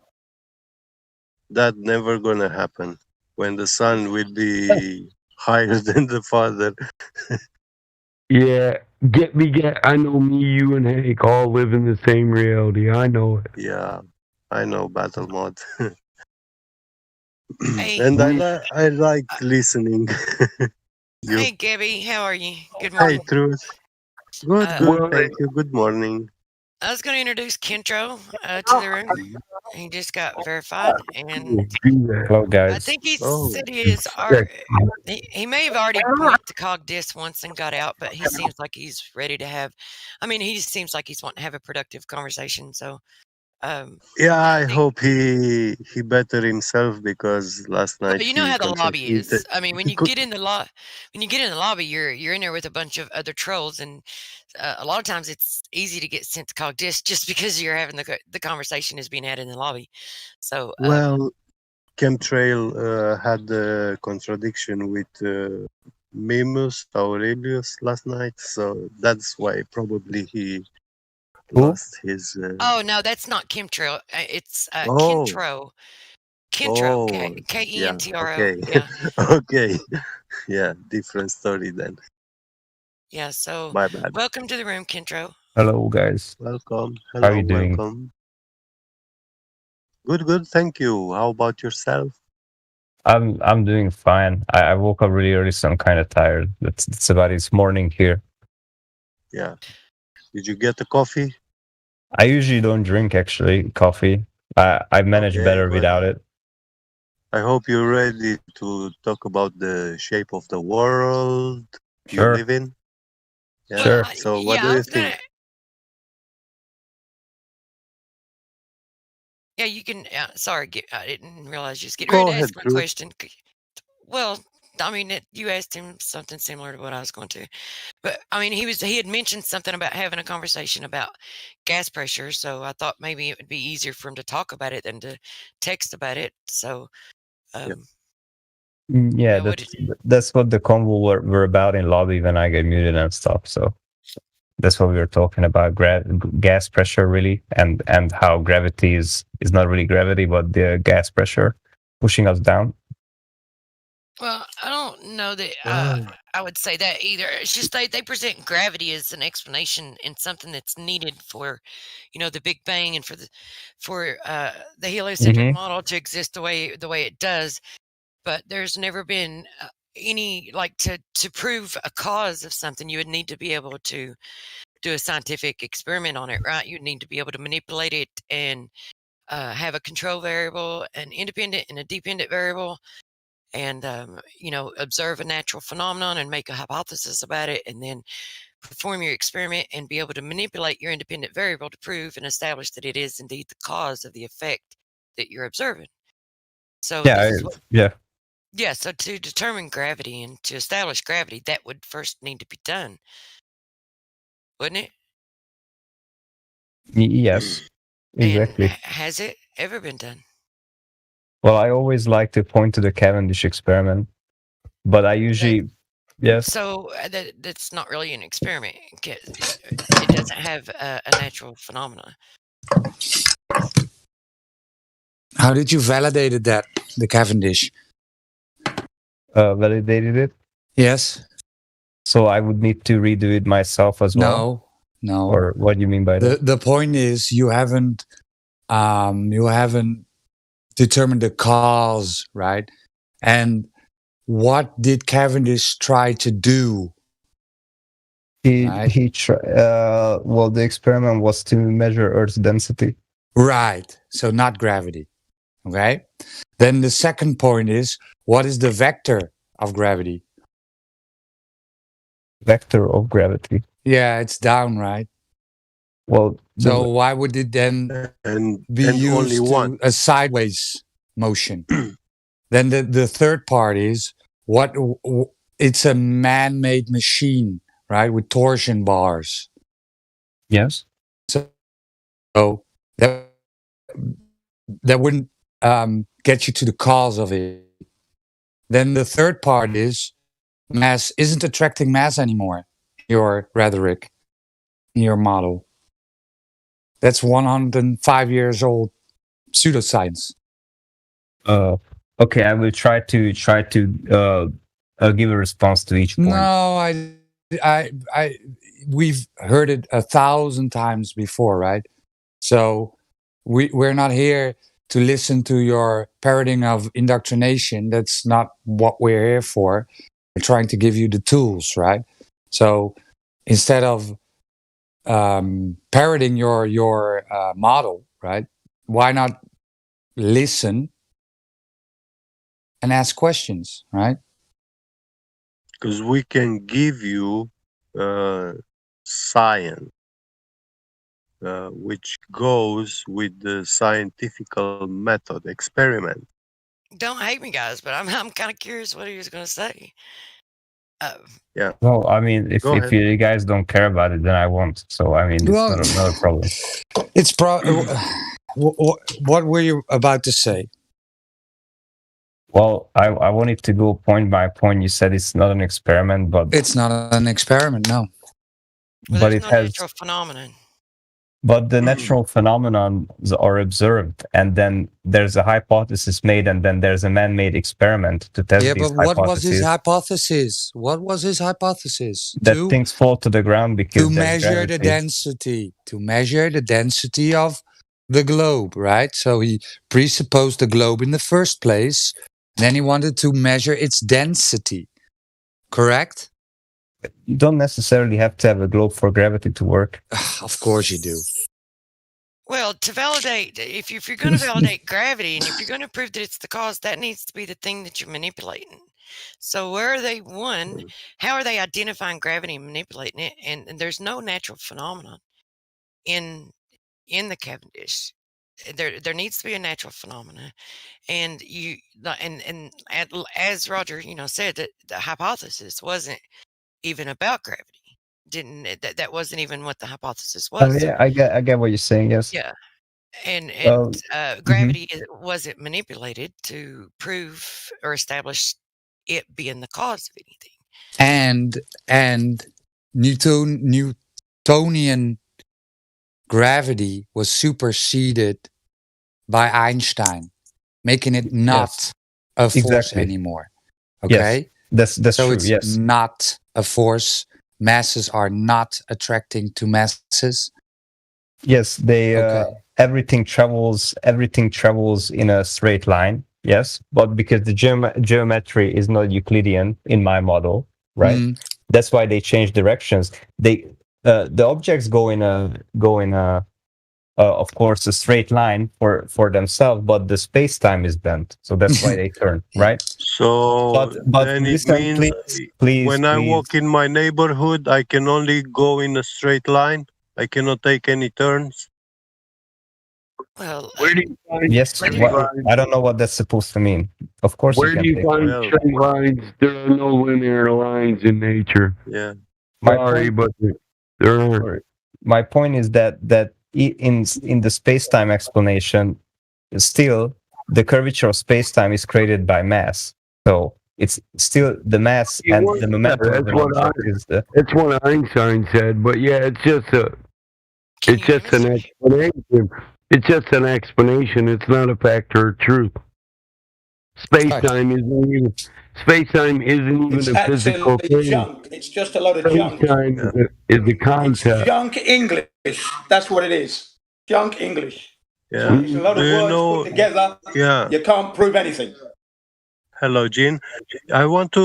That never gonna happen. When the son will be higher than the father. Yeah, I know me, you, and Hank all live in the same reality. I know it. Yeah, I know Battle Mod. Hey. And I like listening. Hey, Gabby, how are you? Good Hey, morning. Truth. Good, good. Thank you. Good morning. I was going to introduce Kentro to the room. He just got verified, and Hello, guys. I think he said he may have already went to CogDis once and got out, but he seems like he's ready to have. I mean, he seems like he's wanting to have a productive conversation. So, Yeah, I hope he better himself because last night but you know how the lobby is. contributed- I mean, when you get in the lobby, you're in there with a bunch of other trolls, and a lot of times it's easy to get sent to CogDis just because you're having the conversation is being had in the lobby. So, Well, Chemtrail had a contradiction with Mimus Aurelius last night, so that's why probably he lost his. oh no, that's not Chemtrail. It's Oh. Kentro. Oh, Kentro. okay. Yeah. Okay. Yeah, different story then. Yeah. So, My bad. welcome to the room, Kentro. Hello, guys. Welcome. How Hello, are you doing? welcome. Good, good. Thank you. How about yourself? I'm doing fine. I woke up really early, so I'm kind of tired. It's about it's morning here. Yeah. Did you get a coffee? I usually don't drink actually coffee. I manage Okay, better but without it. I hope you're ready to talk about the shape of the world Sure. you live in. Yeah. Sure. So, what Yeah, do I you was gonna. think? Yeah, you can. Sorry, I didn't realize you was getting Go ready to ahead, ask my Drew. question. Well, I mean, you asked him something similar to what I was going to, but I mean, he had mentioned something about having a conversation about gas pressure, so I thought maybe it would be easier for him to talk about it than to text about it. So, Yeah, that's what the convo were about in lobby when I get muted and stuff. So that's what we were talking about: gas pressure, really, and how gravity is not really gravity, but the gas pressure pushing us down. Well, I don't know that I would say that either. It's just they present gravity as an explanation and something that's needed for, the Big Bang and for the heliocentric Mhm. model to exist the way it does. But there's never been any to prove a cause of something. You would need to be able to do a scientific experiment on it, right? You'd need to be able to manipulate it and have a control variable, an independent and a dependent variable, and observe a natural phenomenon and make a hypothesis about it, and then perform your experiment and be able to manipulate your independent variable to prove and establish that it is indeed the cause of the effect that you're observing. So Yeah, this is what, yeah. yeah. So to determine gravity and to establish gravity, that would first need to be done, wouldn't it? Yes, exactly. Has it ever been done? Well, I always like to point to the Cavendish experiment, but I usually, yes. So that's not really an experiment. It doesn't have a natural phenomena. How did you validate that, the Cavendish? Validated it? Yes. So I would need to redo it myself as well? No. Or what do you mean by that? The point is you haven't determined the cause, right? And what did Cavendish try to do? Well, the experiment was to measure Earth's density. Right. So not gravity. Okay. Then the second point is, what is the vector of gravity? Vector of gravity. Yeah, it's down, right? Well, so why would it then be used to a sideways motion? Then the third part is it's a man-made machine, right, with torsion bars. Yes. So that wouldn't get you to the cause of it. Then the third part is mass isn't attracting mass anymore. Your rhetoric, your model. That's 105 years old pseudoscience. Okay, I will try to give a response to each point. No, we've heard it 1,000 times before, right? So we're not here to listen to your parroting of indoctrination. That's not what we're here for. We're trying to give you the tools, right? So instead of parroting your model, right? Why not listen and ask questions, right? Because we can give you science, which goes with the scientific method experiment. Don't hate me, guys, but I'm kind of curious what he was going to say. Yeah. Well, I mean, if you guys don't care about it, then I won't. So I mean, it's not a problem. It's what were you about to say? Well, I wanted to go point by point. You said it's not an experiment, but it's not an experiment, no. Well, but it has natural phenomenon. But the natural phenomenon are observed, and then there's a hypothesis made, and then there's a man-made experiment to test these hypotheses. Yeah, but what was his hypothesis? What was his hypothesis? That things fall to the ground because to measure the density, of the globe, right? So he presupposed the globe in the first place. Then he wanted to measure its density. Correct? You don't necessarily have to have a globe for gravity to work. Of course you do. Well, to validate, if you're going to validate gravity and if you're going to prove that it's the cause, that needs to be the thing that you're manipulating. So where are they, how are they identifying gravity and manipulating it? And there's no natural phenomenon in the Cavendish. There needs to be a natural phenomenon. And as Roger, said, that the hypothesis wasn't even about gravity. That wasn't even what the hypothesis was. Yeah, I get what you're saying. Yes. Yeah, and gravity wasn't manipulated to prove or establish it being the cause of anything. And Newtonian gravity was superseded by Einstein, making it not a force anymore. Okay. Yes, that's so true. it's Yes. not a force. Masses are not attracting to masses. Yes, they Okay. everything travels in a straight line. Yes, but because the geometry is not Euclidean in my model, right? Mm. That's why they change directions. They the objects go in a of course a straight line for themselves, but the space time is bent, so that's why they turn, right? So But then it listen, means please, when I walk in my neighborhood, I can only go in a straight line. I cannot take any turns. Well, Where do you find Yes, straight what, lines? I don't know what that's supposed to mean. Of course, Where you do can you take find turns. straight lines? There are no linear lines in nature. Yeah. My Sorry, point- but there aren't. My point is that in the space-time explanation, still the curvature of space-time is created by mass. So it's still the mass and the momentum of That's an what object is the. That's what Einstein said. But yeah, it's just an explanation. It's just an explanation. It's not a factor of truth. Space-time isn't even It's a physical absolutely thing. junk. It's just a lot of junk. Space-time is a concept. Junk English. That's what it is. Junk English. Yeah. It's a lot of Do you words know? put together. Yeah. You can't prove anything. Hello, Gene. I want to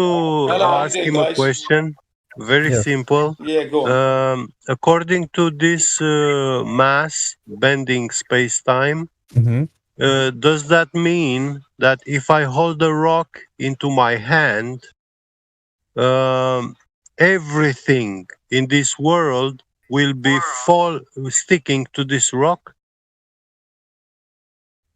Hello, how you ask doing, him a guys? question. Very Yes. simple. Yeah, go on. According to this mass bending space-time, does that mean that if I hold a rock into my hand, everything in this world will be sticking to this rock?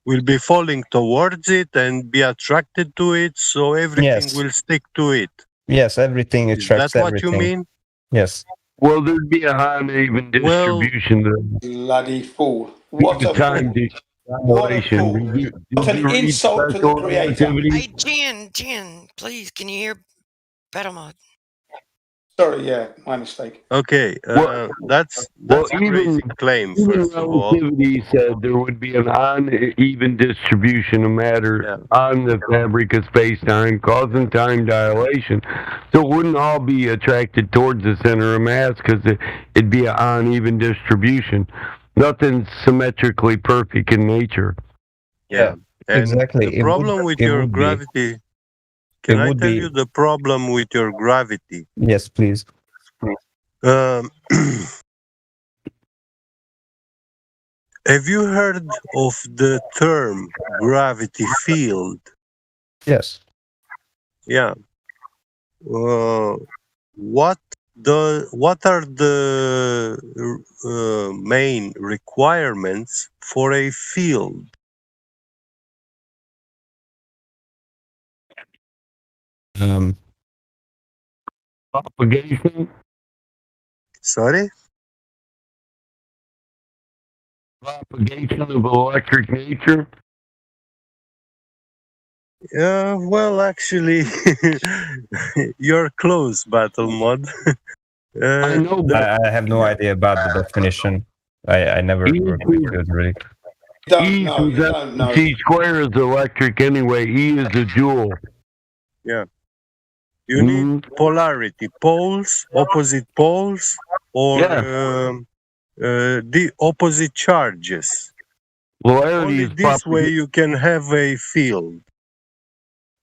Will be falling towards it and be attracted to it, so everything Yes. will stick to it. Yes, everything Is attracts that what you everything. mean? Yes. Well, there'd be a uneven distribution. Bloody fool. Due What to a time fool. What a fool. dilation. What an insult to the creator. Hey, Jen, please, can you hear Battlemod? Sorry, yeah, my mistake. Okay, that's Well, a crazy claim. even First of all, relativity said there would be an uneven distribution of matter on the fabric of space-time, causing time dilation. So it wouldn't all be attracted towards the center of mass because it'd be an uneven distribution. Nothing's symmetrically perfect in nature. yeah. And Exactly. the It problem would- with it your would be. gravity. Can It I would tell be- you the problem with your gravity? Yes, please. Have you heard of the term gravity field? Yes. Yeah. What are the main requirements for a field? Propagation. Sorry? Propagation of electric nature. Yeah, well, actually, you're close, Battle Mod. I know, I have no idea about the definition. I never looked into it really. E is C square is electric anyway. E is a joule. Yeah. You need polarity, poles, opposite poles, or the opposite charges. Polarity Only is this way you can have a field.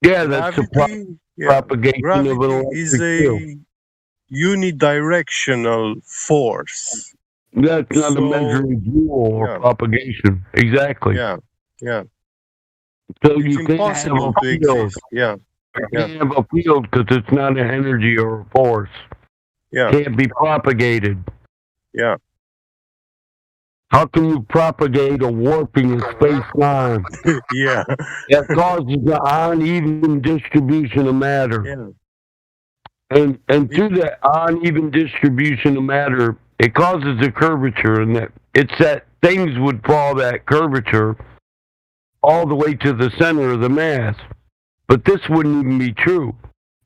Yeah, that's the propagation gravity of an electric is a field. unidirectional force. That's not a So- measuring joule or yeah. propagation. Exactly. Yeah, yeah. So It's you can't have impossible a to field. exist. Yeah, You yeah, can't have a field because it's not an energy or a force. yeah, Can't be propagated. yeah. How can you propagate a warping of space-time? Yeah. That causes the uneven distribution of matter. Yeah. And through that uneven distribution of matter, it causes a curvature, and that things would follow that curvature all the way to the center of the mass. But this wouldn't even be true,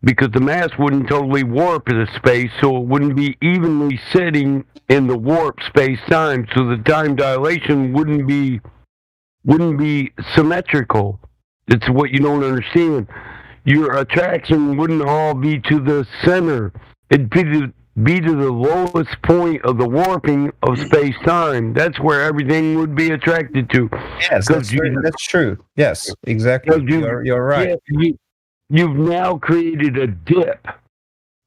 because the mass wouldn't totally warp in the space, so it wouldn't be evenly sitting in the warp space-time, so the time dilation wouldn't be symmetrical. It's what you don't understand. your attraction wouldn't all be to the center. It'd be to the lowest point of the warping of space-time. That's where everything would be attracted to. Yes, that's true. Yes, exactly. You're right. Yeah, you've now created a dip,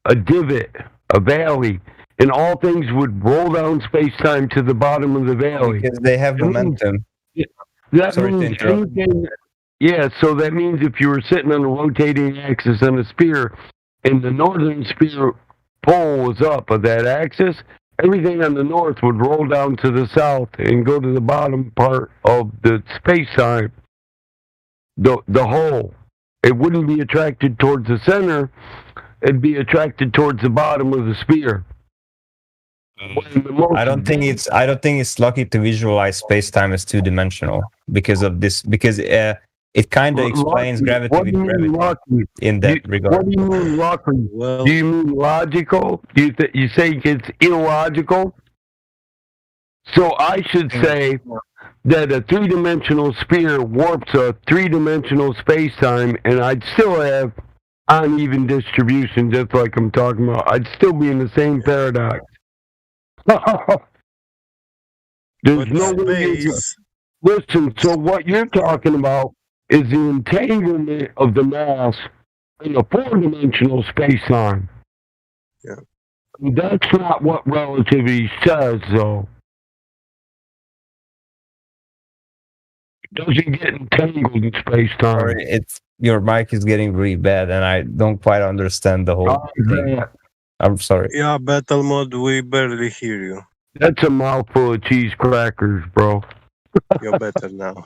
a divot, a valley, and all things would roll down space-time to the bottom of the valley. Because they have momentum. That Sorry to means interrupt. anything. Yeah, so that means if you were sitting on a rotating axis on a sphere, and the northern sphere pole was up of that axis, everything on the north would roll down to the south and go to the bottom part of the space-time, the hole. It wouldn't be attracted towards the center. It'd be attracted towards the bottom of the sphere. I don't think it's lucky to visualize space-time as two-dimensional because of this. Because it kind of explains gravity with gravity in that regard. What do you mean lucky? Do you mean logical? You say it's illogical? So I should say that a three-dimensional sphere warps a three-dimensional space-time, and I'd still have uneven distribution, just like I'm talking about. I'd still be in the same paradox. There's no way. Listen, so what you're talking about is the entanglement of the mass in a four-dimensional space-time. Yeah. That's not what relativity says, though. It doesn't get entangled in space-time. Sorry, your mic is getting really bad, and I don't quite understand the whole thing. I'm sorry. Yeah, battle mode, we barely hear you. That's a mouthful of cheese crackers, bro. You're better now.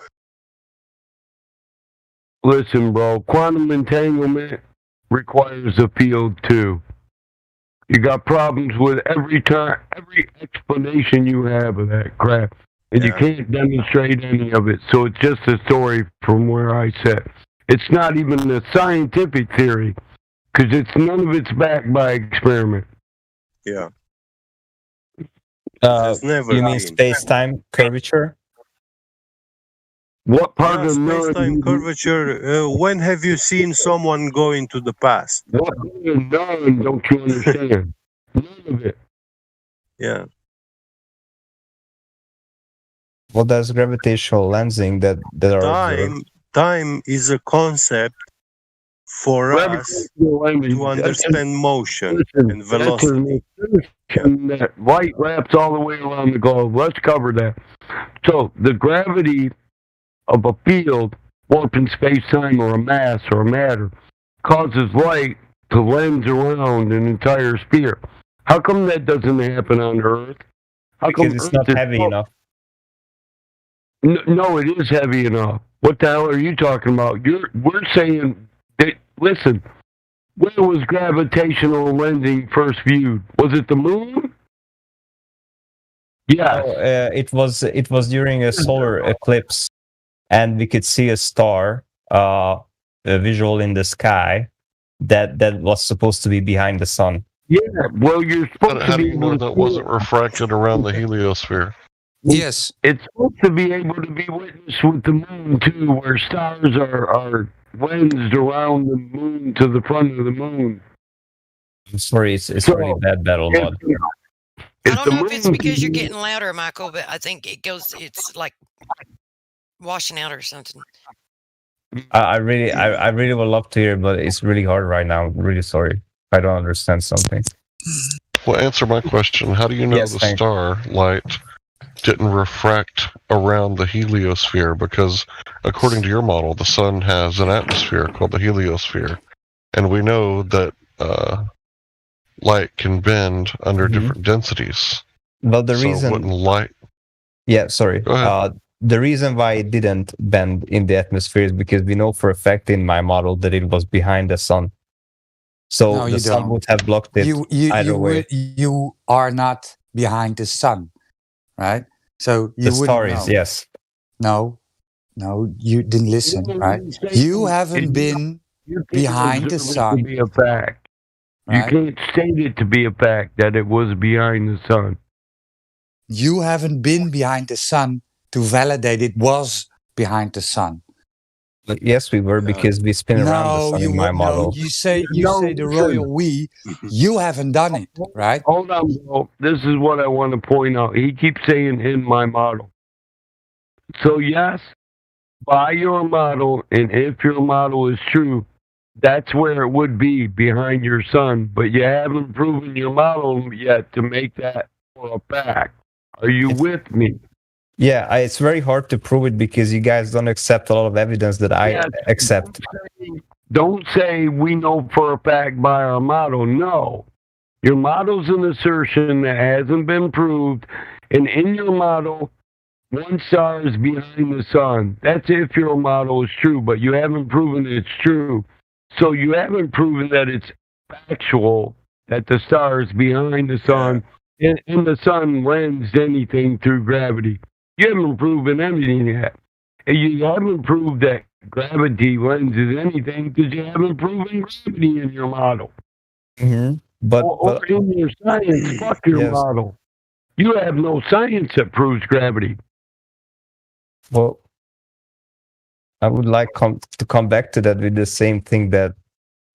Listen, bro, quantum entanglement requires a field too. You got problems with every explanation you have of that crap, and you can't demonstrate any of it. So it's just a story from where I sit. It's not even a scientific theory, because none of it's backed by experiment. Yeah. You mean space-time curvature? What part of space-time curvature? When have you seen someone go into the past? What none? Don't you understand? None of it. Yeah. What does gravitational lensing that are observed? Time is a concept for us to understand motion and velocity. And that light wraps all the way around the globe. Let's cover that. So the gravity of a field, warping space-time or a mass or a matter, causes light to lens around an entire sphere. How come that doesn't happen on Earth? Because it's not heavy enough. No, it is heavy enough. What the hell are you talking about? We're saying that, listen, where was gravitational lensing first viewed? Was it the moon? Yes. It was during a solar eclipse, and we could see a star, a visual in the sky, that was supposed to be behind the sun. Yeah, well, you're supposed How to do be you know able to that wasn't refracted around the heliosphere? Yes. It's supposed to be able to be witnessed with the moon, too, where stars are lensed around the moon to the front of the moon. I'm sorry, it's really bad battle mod. I don't know if it's because you're getting louder, Michael, but I think it's like washing out or something. I really would love to hear, but it's really hard right now. I'm really sorry. I don't understand something. Well, answer my question. How do you know Yes, the thank you. star light didn't refract around the heliosphere? Because according to your model, the sun has an atmosphere called the heliosphere. And we know that light can bend under different densities. Well, the So reason... wouldn't light... Yeah, sorry. Go ahead. The reason why it didn't bend in the atmosphere is because we know for a fact in my model that it was behind the sun. So No, the you sun don't. would have blocked it either way. You are not behind the sun, right? So you The wouldn't star is, know. yes. No, you didn't listen, right? You haven't been behind the Observe it sun. to be a fact. You Right? can't state it to be a fact that it was behind the sun. You haven't been behind the sun to validate it was behind the sun. Yes, we were because we spin around the No, sun you in my no. model. You say No, the listen. royal we. You haven't done it, right? Hold on, bro. This is what I want to point out. He keeps saying in my model. So yes, by your model, and if your model is true, that's where it would be behind your sun. But you haven't proven your model yet to make that for a fact. Are you with me? Yeah, it's very hard to prove it because you guys don't accept a lot of evidence that I Yes. accept. Don't say we know for a fact by our model. No. Your model's an assertion that hasn't been proved. And in your model, one star is behind the sun. That's if your model is true, but you haven't proven it's true. So you haven't proven that it's factual, that the star is behind the sun, and the sun lends anything through gravity. You haven't proven anything yet. And you haven't proved that gravity lenses anything because you haven't proven gravity in your model. Mm-hmm. But in your science, fuck your Yes. model. You have no science that proves gravity. Well, I would like to come back to that with the same thing that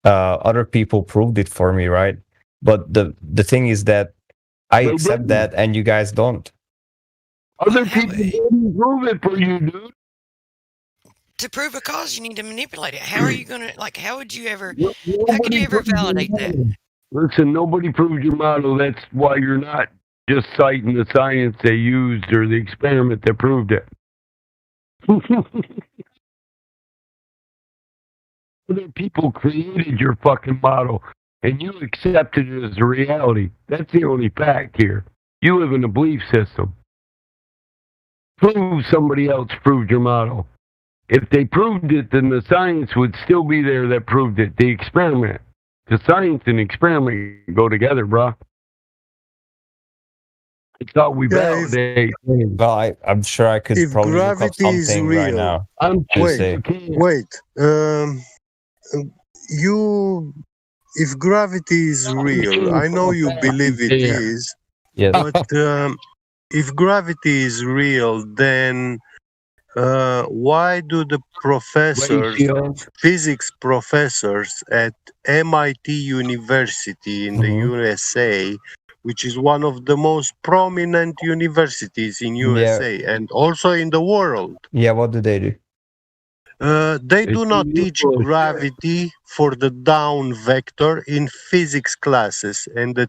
other people proved it for me, right? But the thing is that I They accept didn't. that, and you guys don't. Other people didn't prove it for you, dude. To prove a cause, you need to manipulate it. How are you gonna how would you ever? How could you ever proved your validate that? model. Listen, nobody proved your model. That's why you're not just citing the science they used or the experiment that proved it. Other people created your fucking model, and you accepted it as a reality. That's the only fact here. You live in a belief system. Prove somebody else proved your model. If they proved it, then the science would still be there that proved it. The experiment. The science and experiment go together, bro. It's how we validate things. Well, I'm sure I could If probably look up gravity is something right real- now. I'm to say. Wait. If gravity is real, I know you believe it Yeah. is. Yes. But if gravity is real, then why do the professors, Ratio. physics professors at MIT University in the USA, which is one of the most prominent universities in USA and also in the world, Yeah, what do they do? they do not teach gravity for the down vector in physics classes, and the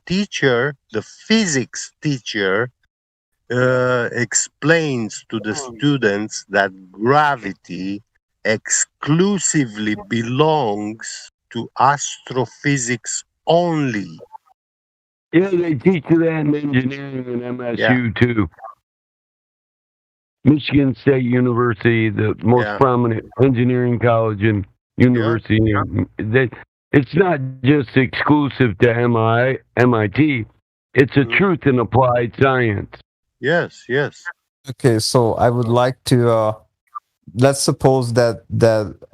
physics teacher, explains to the students that gravity exclusively belongs to astrophysics only. Yeah, they teach you that in engineering and MSU too. Michigan State University, the most prominent engineering college and university. It's not just exclusive to MIT. It's a truth in applied science. Yes, yes. Okay, so I would like to let's suppose that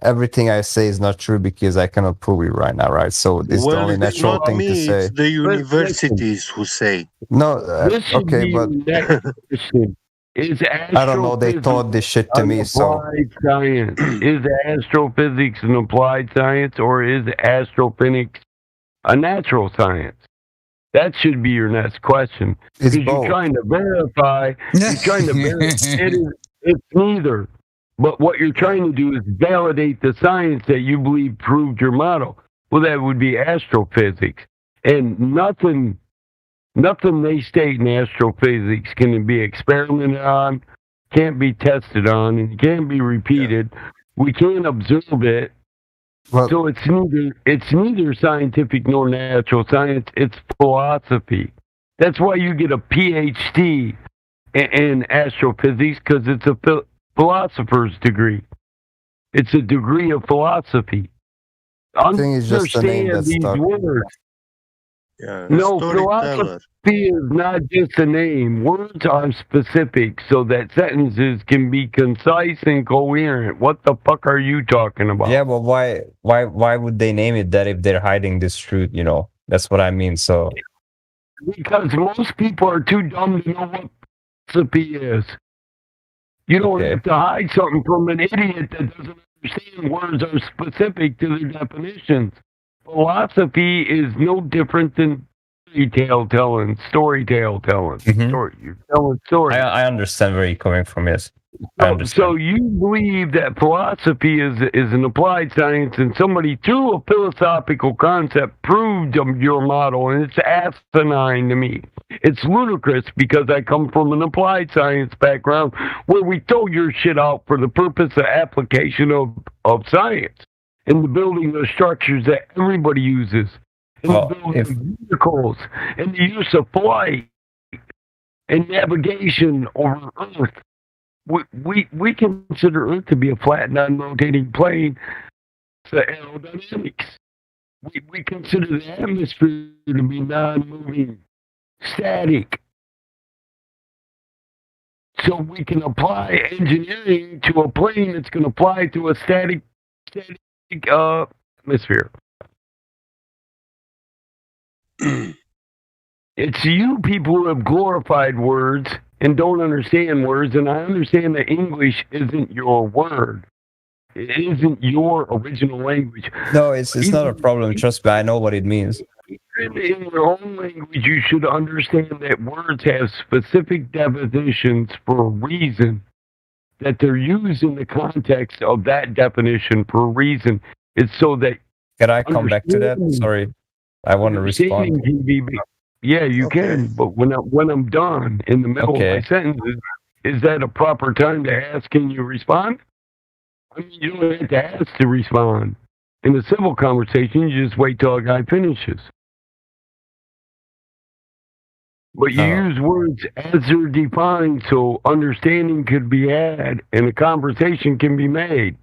everything I say is not true because I cannot prove it right now, right? So it's the only it's natural not thing me, to say. it's the universities who say. No, This should okay, be but your next question. Is I don't know. They astrophysics taught this shit to an me, so applied science? Is astrophysics an applied science, or is astrophysics a natural science? That should be your next question. It's Because you're both. trying to verify. You're trying to verify. It's neither. But what you're trying to do is validate the science that you believe proved your model. Well, that would be astrophysics, and nothing they state in astrophysics can be experimented on, can't be tested on, and can't be repeated. We can't observe it. So it's neither scientific nor natural science. It's philosophy. That's why you get a PhD in astrophysics, because it's a philosopher's degree. It's a degree of philosophy. I think it's just a name Understand that's these stuck. words. Yeah, No, storyteller. philosophy is not just a name. Words are specific so that sentences can be concise and coherent. What the fuck are you talking about? Yeah, but why would they name it that if they're hiding this truth? You know, that's what I mean. So Because most people are too dumb to know what philosophy is. You don't have to hide something from an idiot that doesn't understand understand words are specific to their definitions. Philosophy is no different than storytale telling. You're telling stories. I understand where you're coming from. Yes, I understand. So you believe that philosophy is an applied science, and somebody through a philosophical concept proved your model, and it's asinine to me. It's ludicrous because I come from an applied science background where we throw your shit out for the purpose of application of science and the building of structures that everybody uses, and the building of vehicles, and the use of flight and navigation over Earth. We consider Earth to be a flat, non-rotating plane. It's aerodynamics. We consider the atmosphere to be non-moving, static. So we can apply engineering to a plane that's going to apply to a static atmosphere. It's you people who have glorified words and don't understand words, and I understand that English isn't your word. It isn't your original language. No, it's not a problem. Trust me, I know what it means. In your own language, you should understand that words have specific definitions for a reason, that they're used in the context of that definition for a reason. It's so that... Can I come back to that? Sorry, I want to respond. Yeah, you can, but when I'm done in the middle of my sentences, is that a proper time to ask, can you respond? I mean, you don't have to ask to respond. In a civil conversation, you just wait till a guy finishes. But you use words as they're defined so understanding could be had and a conversation can be made.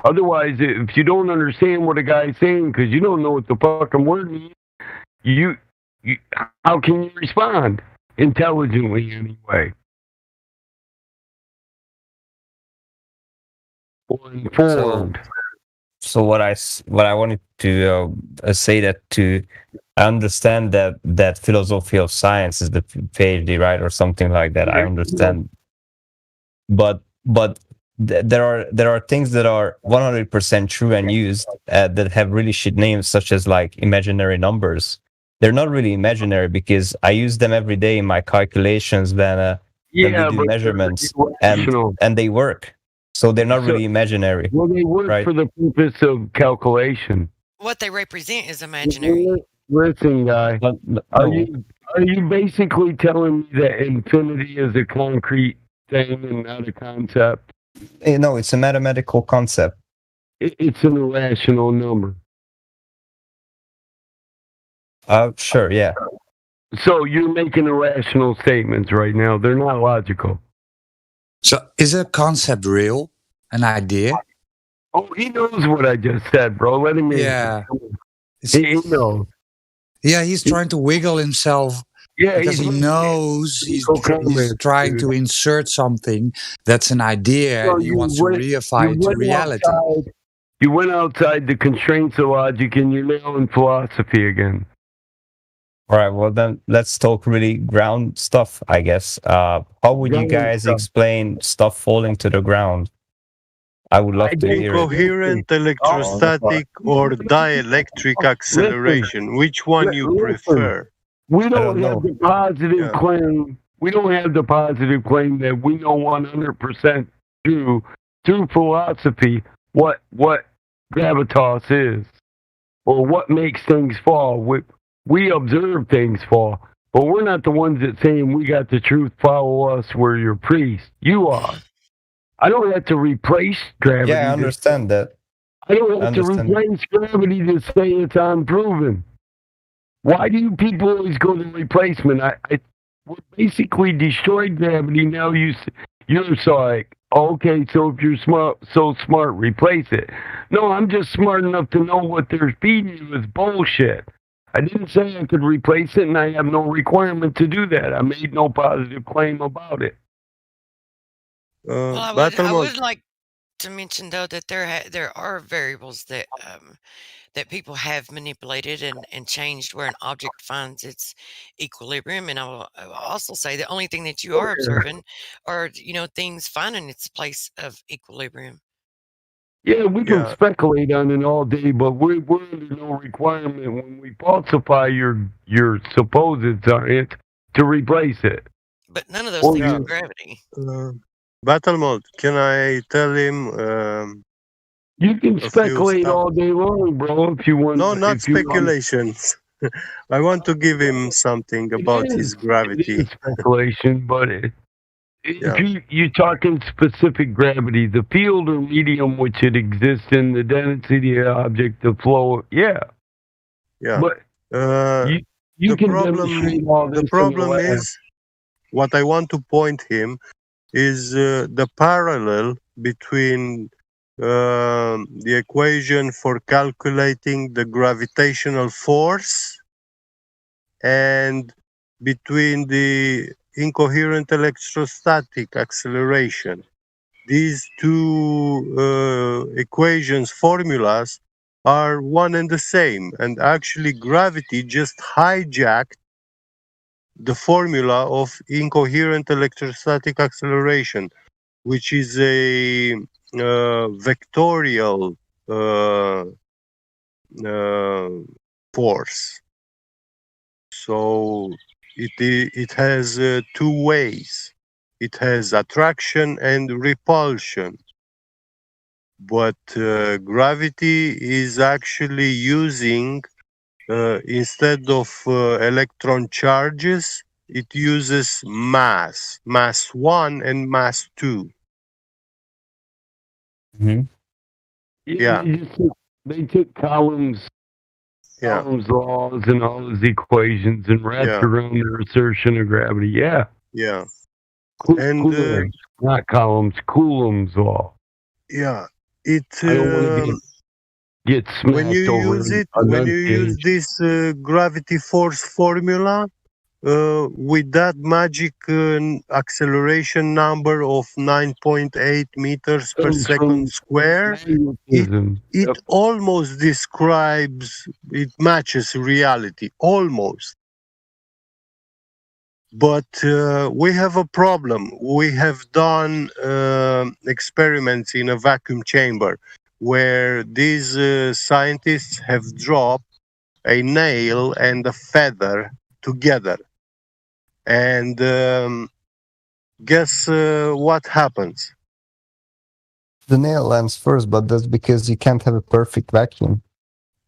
Otherwise, if you don't understand what a guy's saying because you don't know what the fucking word means, you how can you respond intelligently anyway? Or informed. So what I wanted to say that I understand that philosophy of science is the PhD, right, or something like that. I understand, but there are things that are 100% true and used that have really shit names, such as like imaginary numbers. They're not really imaginary because I use them every day in my calculations when we do measurements, and they work. So they're not really imaginary. Well, they work for the purpose of calculation. What they represent is imaginary. Listen, guy, are you basically telling me that infinity is a concrete thing and not a concept? No, it's a mathematical concept. It's an irrational number. Sure, yeah. So you're making irrational statements right now. They're not logical. So is a concept real? An idea? Oh, he knows what I just said, bro. Let him in. Yeah. He knows. Yeah, he's trying to wiggle himself. Yeah, because he knows he's trying to insert something that's an idea. So and he wants to reify it to reality. You went outside the constraints of logic and you're now in philosophy again. All right, well then let's talk really ground stuff, I guess. How would you guys explain stuff falling to the ground? I would love to hear Incoherent electrostatic or dielectric acceleration. Which one you prefer? We don't have the positive claim. We don't have the positive claim that we know 100% through philosophy what gravitas is or what makes things fall. We observe things fall, but we're not the ones that saying we got the truth. Follow us. We're your priest. You are. I don't have to replace gravity. Yeah, I understand that. I don't have to replace gravity to say it's unproven. Why do you people always go to replacement? We basically destroyed gravity. Now you're like, okay, so if you're so smart, replace it. No, I'm just smart enough to know what they're feeding you is bullshit. I didn't say I could replace it, and I have no requirement to do that. I made no positive claim about it. Well, I would like to mention though that there are variables that that people have manipulated and changed where an object finds its equilibrium. And I will also say the only thing that you are observing are things finding its place of equilibrium. Yeah, we can speculate on it all day, but we're under no requirement when we falsify your supposed science to replace it. But none of those things are gravity. Battle mode. Can I tell him? You can speculate all day long, bro, if you want. No, not speculations. I want to give him something about his gravity. Speculation, but if you're talking specific gravity, the field or medium which it exists in, the density of the object, the flow, yeah. But you can demonstrate all this. The problem is, what I want to point him is the parallel between the equation for calculating the gravitational force and between the incoherent electrostatic acceleration. These two equations, formulas, are one and the same, and actually gravity just hijacked the formula of incoherent electrostatic acceleration, which is a vectorial force. So it has two ways. It has attraction and repulsion. But gravity is actually using, instead of electron charges, it uses mass 1 and mass 2. Mm-hmm. Yeah. They took Coulomb's laws and all his equations and wrapped around their assertion of gravity. Yeah. Yeah. And not Coulomb's law. Yeah. It I don't want to get smacked when you over use it, when you use this gravity force formula with that magic acceleration number of 9.8 meters per second square, it almost describes, it matches reality, almost. But we have a problem. We have done experiments in a vacuum chamber where these scientists have dropped a nail and a feather together. And guess what happens? The nail lands first, but that's because you can't have a perfect vacuum.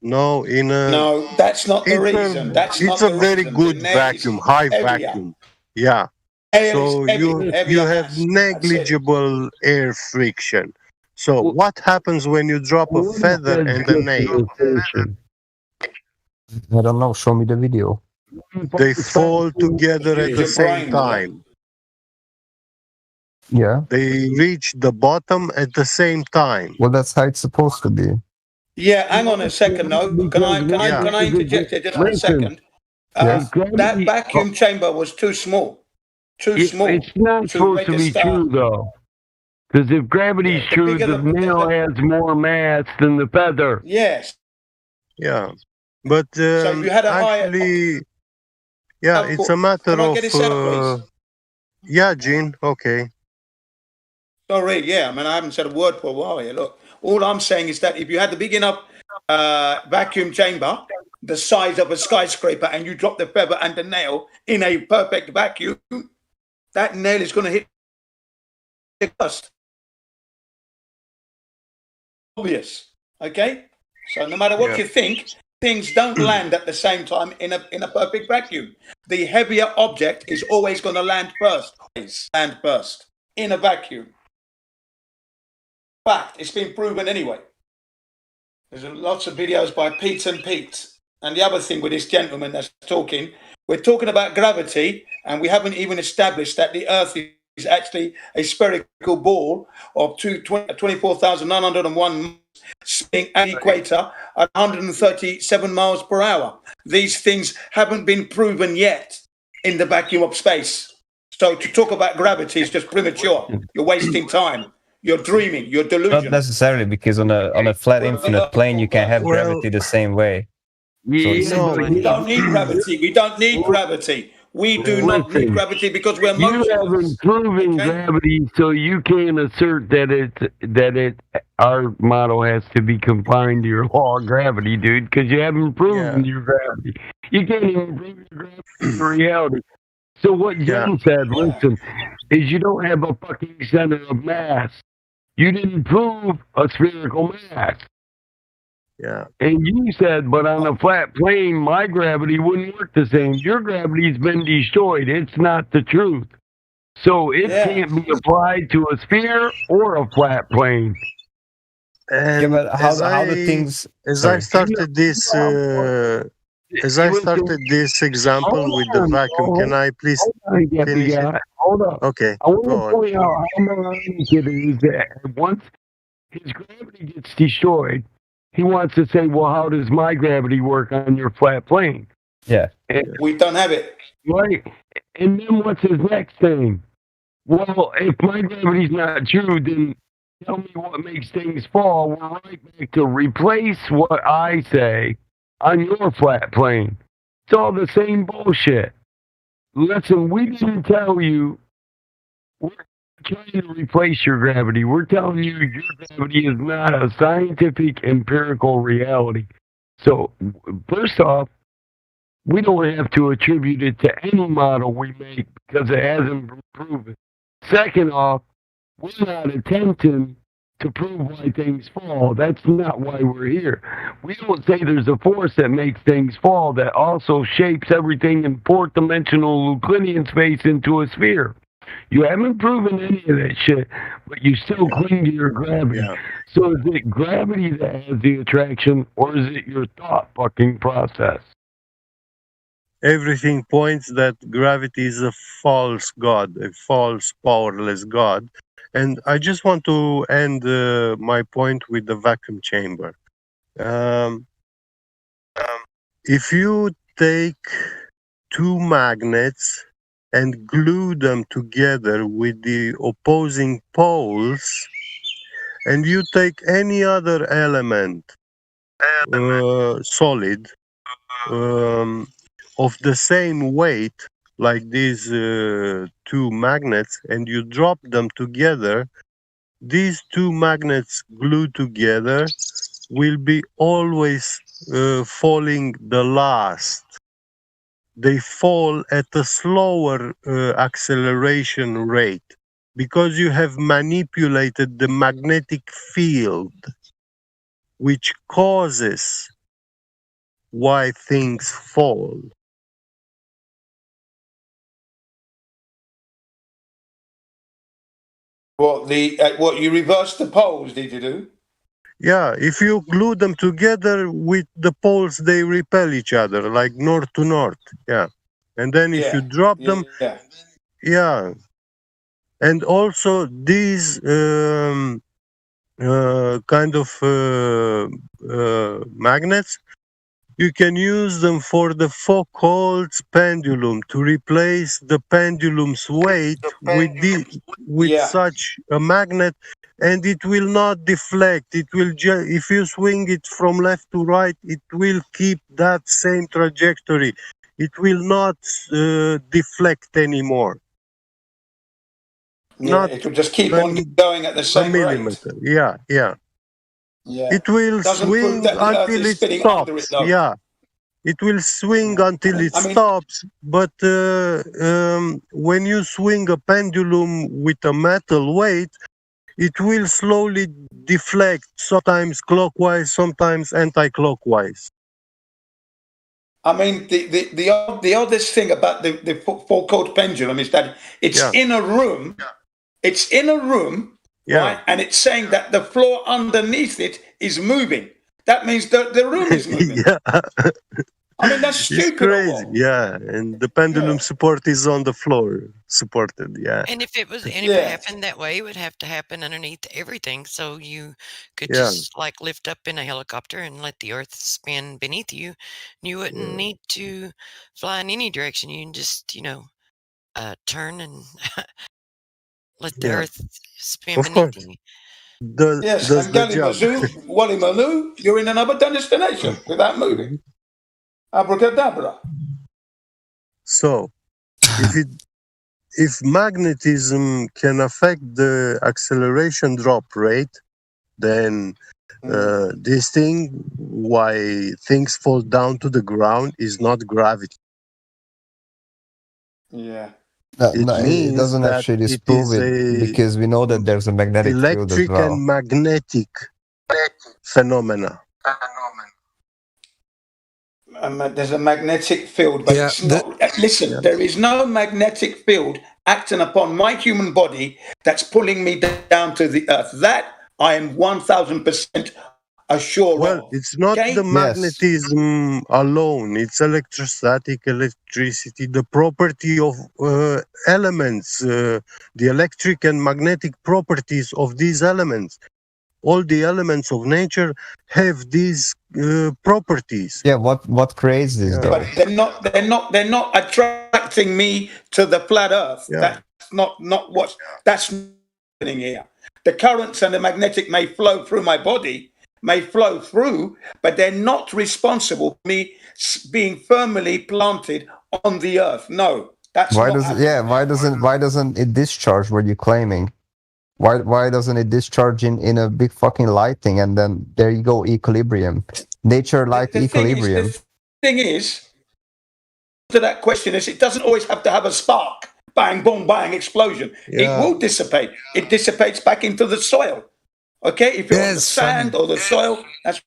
No, no, that's not the reason. It's a very good vacuum, high vacuum. Yeah. So you have negligible air friction. So what happens when you drop a feather and a nail? I don't know. Show me the video. They fall together at the same time. Yeah. They reach the bottom at the same time. Well, that's how it's supposed to be. Yeah, hang on a second. No, can I interject here just a second? That vacuum chamber was too small. Too small. It's not supposed to be true, though. Because if gravity's true, the nail has more mass than the feather. Yes. Yeah. But so you had a actually, it's a matter of. Yeah, Gene. Okay. Sorry. Yeah. I mean, I haven't said a word for a while here. Look. All I'm saying is that if you had the big enough vacuum chamber, the size of a skyscraper, and you drop the feather and the nail in a perfect vacuum, that nail is going to hit the dust. Obvious. Okay? So no matter what you think, things don't land at the same time in a perfect vacuum. The heavier object is always going to land first. Always land first in a vacuum. Fact, it's been proven anyway. There's lots of videos by Pete and Pete. And the other thing with this gentleman that's talking, we're talking about gravity, and we haven't even established that the Earth is actually a spherical ball of 24,901 spinning at the equator at 137 miles per hour. These things haven't been proven yet in the vacuum of space. So to talk about gravity is just premature. You're wasting time. You're dreaming. You're delusional. Not necessarily, because on a flat infinite plane you can have gravity the same way. No, we don't need gravity. We don't need gravity. We do not need Listen, gravity because we're you motionless. haven't proven gravity, so you can't assert that our model has to be confined to your law of gravity, dude, because you haven't proven your gravity. You can't even prove your gravity in reality. So what Jen said, listen, is you don't have a fucking center of mass. You didn't prove a spherical mass. Yeah. And you said, but on a flat plane, my gravity wouldn't work the same. Your gravity's been destroyed. It's not the truth. So it can't be applied to a sphere or a flat plane. And Yeah, but as how the things? As Sorry. I started this example with the vacuum, can I please finish it? Hold on. Okay, I want go to on. point out how moronic it is that once his gravity gets destroyed, he wants to say, well, how does my gravity work on your flat plane? Yeah. And, We don't have it. right. And then what's his next thing? Well, if my gravity's not true, then tell me what makes things fall. We're right back to replace what I say on your flat plane. It's all the same bullshit. Listen, we didn't tell you we're trying to replace your gravity. We're telling you your gravity is not a scientific, empirical reality. So, first off, we don't have to attribute it to any model we make because it hasn't been proven. Second off, we're not attempting to prove why things fall. That's not why we're here. We don't say there's a force that makes things fall that also shapes everything in fourth-dimensional Euclidean space into a sphere. You haven't proven any of that shit, but you still cling to your gravity. Yeah. So is it gravity that has the attraction, or is it your thought fucking process? Everything points that gravity is a false god, a false, powerless god. And I just want to end my point with the vacuum chamber. If you take two magnets and glue them together with the opposing poles, and you take any other element, solid, of the same weight, like these two magnets, and you drop them together, these two magnets glued together will be always falling the last. They fall at a slower acceleration rate because you have manipulated the magnetic field, which causes why things fall. What you reversed the poles? Did you do? Yeah, if you glue them together with the poles, they repel each other, like north to north. Yeah. And then if you drop them, yeah. And also these kind of magnets, you can use them for the Foucault's pendulum to replace the pendulum's weight with such a magnet, and it will not deflect. It will if you swing it from left to right, it will keep that same trajectory. It will not deflect anymore. Yeah, it will just keep on going at the same rate. Yeah, yeah. Yeah. It will Doesn't swing prove that the Earth until is it spinning under stops. it, though. Yeah, it will swing until it stops. But when you swing a pendulum with a metal weight, it will slowly deflect, sometimes clockwise, sometimes anti-clockwise. I mean, the oddest thing about the Foucault pendulum is that it's in a room. It's in a room. Right? And it's saying that the floor underneath it is moving. That means the room is moving. I mean, that's stupid. It's crazy. Yeah, and the pendulum support is on the floor, supported. Yeah. And if it happened that way, it would have to happen underneath everything. So you could just like lift up in a helicopter and let the Earth spin beneath you. You wouldn't need to fly in any direction. You can just, turn and let the Earth spin beneath you. Yes, and Wally Maloo, you're in another destination without moving. Abracadabra. So, if magnetism can affect the acceleration drop rate, then this thing, why things fall down to the ground, is not gravity. Yeah. It doesn't that actually it disprove is it a because we know that there's a magnetic field as electric well. and magnetic phenomena. There's a magnetic field, but it's not. Listen, there is no magnetic field acting upon my human body that's pulling me down to the earth. That I am 1000% assured Well, of. it's not the magnetism alone. It's electrostatic electricity, the property of elements, the electric and magnetic properties of these elements. All the elements of nature have these properties. Yeah, what creates this though? But they're not attracting me to the flat earth. Yeah. That's not what's happening here. The currents and the magnetic may flow through my body, but they're not responsible for me being firmly planted on the earth. No, that's Why not does why doesn't it discharge what you're claiming? Why doesn't it discharge in a big fucking lighting and then there you go, equilibrium. Nature like equilibrium. The thing is, to that question is, it doesn't always have to have a spark, bang, boom, bang, explosion. It will dissipate. It dissipates back into the soil. Okay, if you're on the sand or the soil, that's.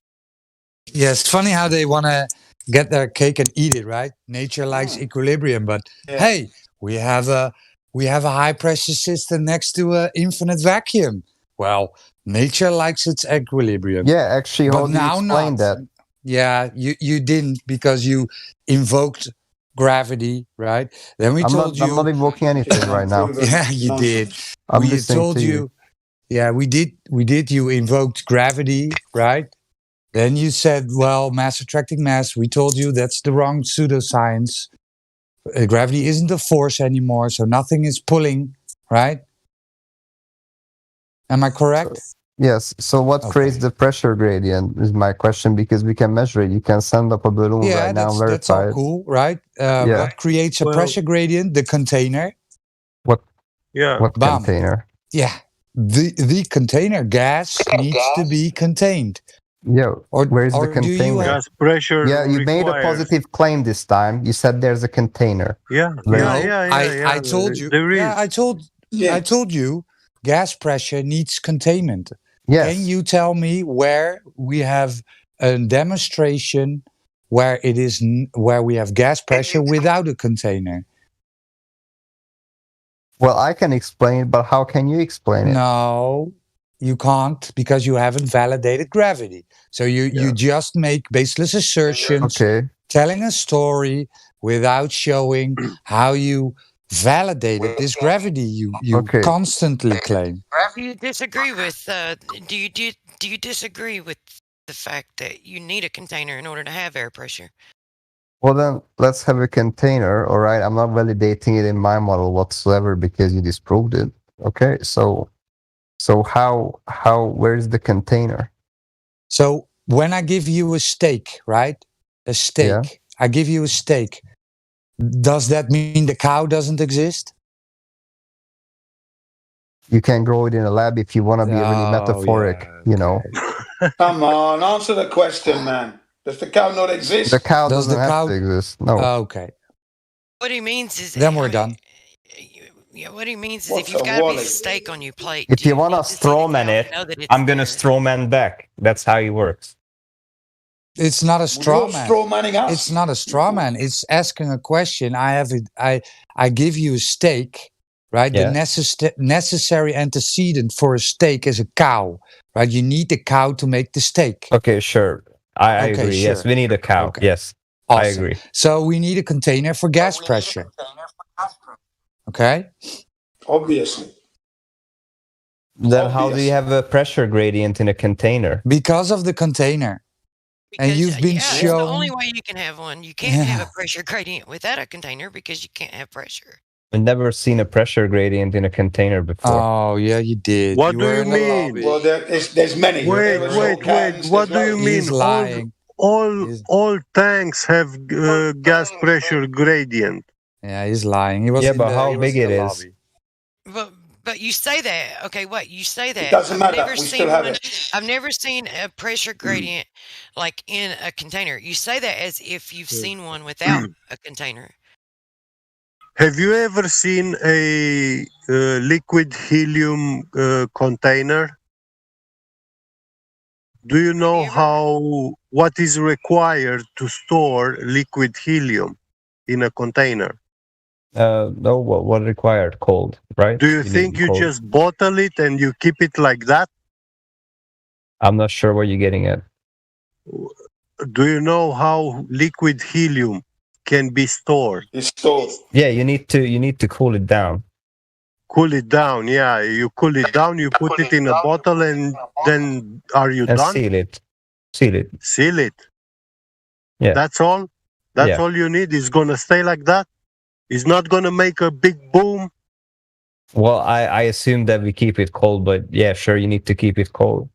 Yeah, it's funny how they want to get their cake and eat it, right? Nature likes equilibrium, but hey, we have a high pressure system next to an infinite vacuum. Well, nature likes its equilibrium. Yeah, actually, how do you explain that? Yeah, you didn't, because you invoked gravity, right? Then we told you. I'm not invoking anything right now. Yeah, you did. I'm We listening told to you. Yeah, we did. You invoked gravity, right? Then you said, well, mass attracting mass. We told you that's the wrong pseudoscience. Gravity isn't a force anymore, so nothing is pulling, right? Am I correct? Yes. So what creates the pressure gradient is my question, because we can measure it. You can send up a balloon right now, verify that's all it. cool, right? What creates a pressure gradient? The container. What? Yeah. What container? Yeah. The container gas needs to be contained. Yeah. Where's the do you container? have- Gas pressure. Yeah, you made a requires- positive claim this time. You said there's a container. Yeah. I told you. There is. I told you. Gas pressure needs containment. Yes. Can you tell me where we have a demonstration where it is where we have gas pressure without a container? Well, I can explain, but how can you explain it? No, you can't, because you haven't validated gravity. So you just make baseless assertions, telling a story without showing how you validated this gravity you constantly claim. Do you disagree with? Do you disagree with the fact that you need a container in order to have air pressure? Well, then let's have a container. All right. I'm not validating it in my model whatsoever because you disproved it. Okay. So where's the container? So when I give you a steak, right? A steak. I give you a steak. Does that mean the cow doesn't exist? You can grow it in a lab if you want to be really metaphoric, you know. Come on, answer the question, man. Does the cow not exist? The cow doesn't have to exist. No. Okay. What he means is. Then we're done. Yeah, what he means is if you've got a piece of steak on your plate. If you want to strawman it, I'm going to strawman back. That's how he works. It's not a straw You're man. strawmanning us. It's not a straw man. It's asking a question. I give you a steak, right? Yeah. The necessary antecedent for a steak is a cow, right? You need the cow to make the steak. Okay, sure. I Okay, agree. Yes, sure. we need a cow. Okay. Yes, I Awesome. agree. So we need a container for gas pressure. Okay. Obviously. Then how do you have a pressure gradient in a container? Because of the container. And you've been It's shown. the only way you can have one. You can't have a pressure gradient without a container because you can't have pressure. I've never seen a pressure gradient in a container before. Oh, yeah, you did. What You do were you in the mean? lobby. Well, there's many. Wait. What do you mean? He's lying. All tanks have gas pressure gradient. Yeah, he's lying. He was Yeah, in but the, how he was big in it the is? lobby. But you say that. Okay, wait. You say that. doesn't I've matter. never We seen still have one. it. I've never seen a pressure gradient like in a container. You say that as if you've seen one without a container. Have you ever seen a liquid helium container? Do you know what is required to store liquid helium in a container? No, what required? Cold, right? Do you need think you cold. just bottle it and you keep it like that? I'm not sure what you're getting at. Do you know how liquid helium can be stored? It's stored. Yeah, you need to cool it down. Cool it down, yeah. You cool it down, you put it in a bottle, and then are you And done? seal it. Seal it. Seal it. Yeah. That's all? That's Yeah. all you need? It's gonna stay like that? It's not gonna make a big boom? Well, I assume that we keep it cold, but yeah, sure, you need to keep it cold.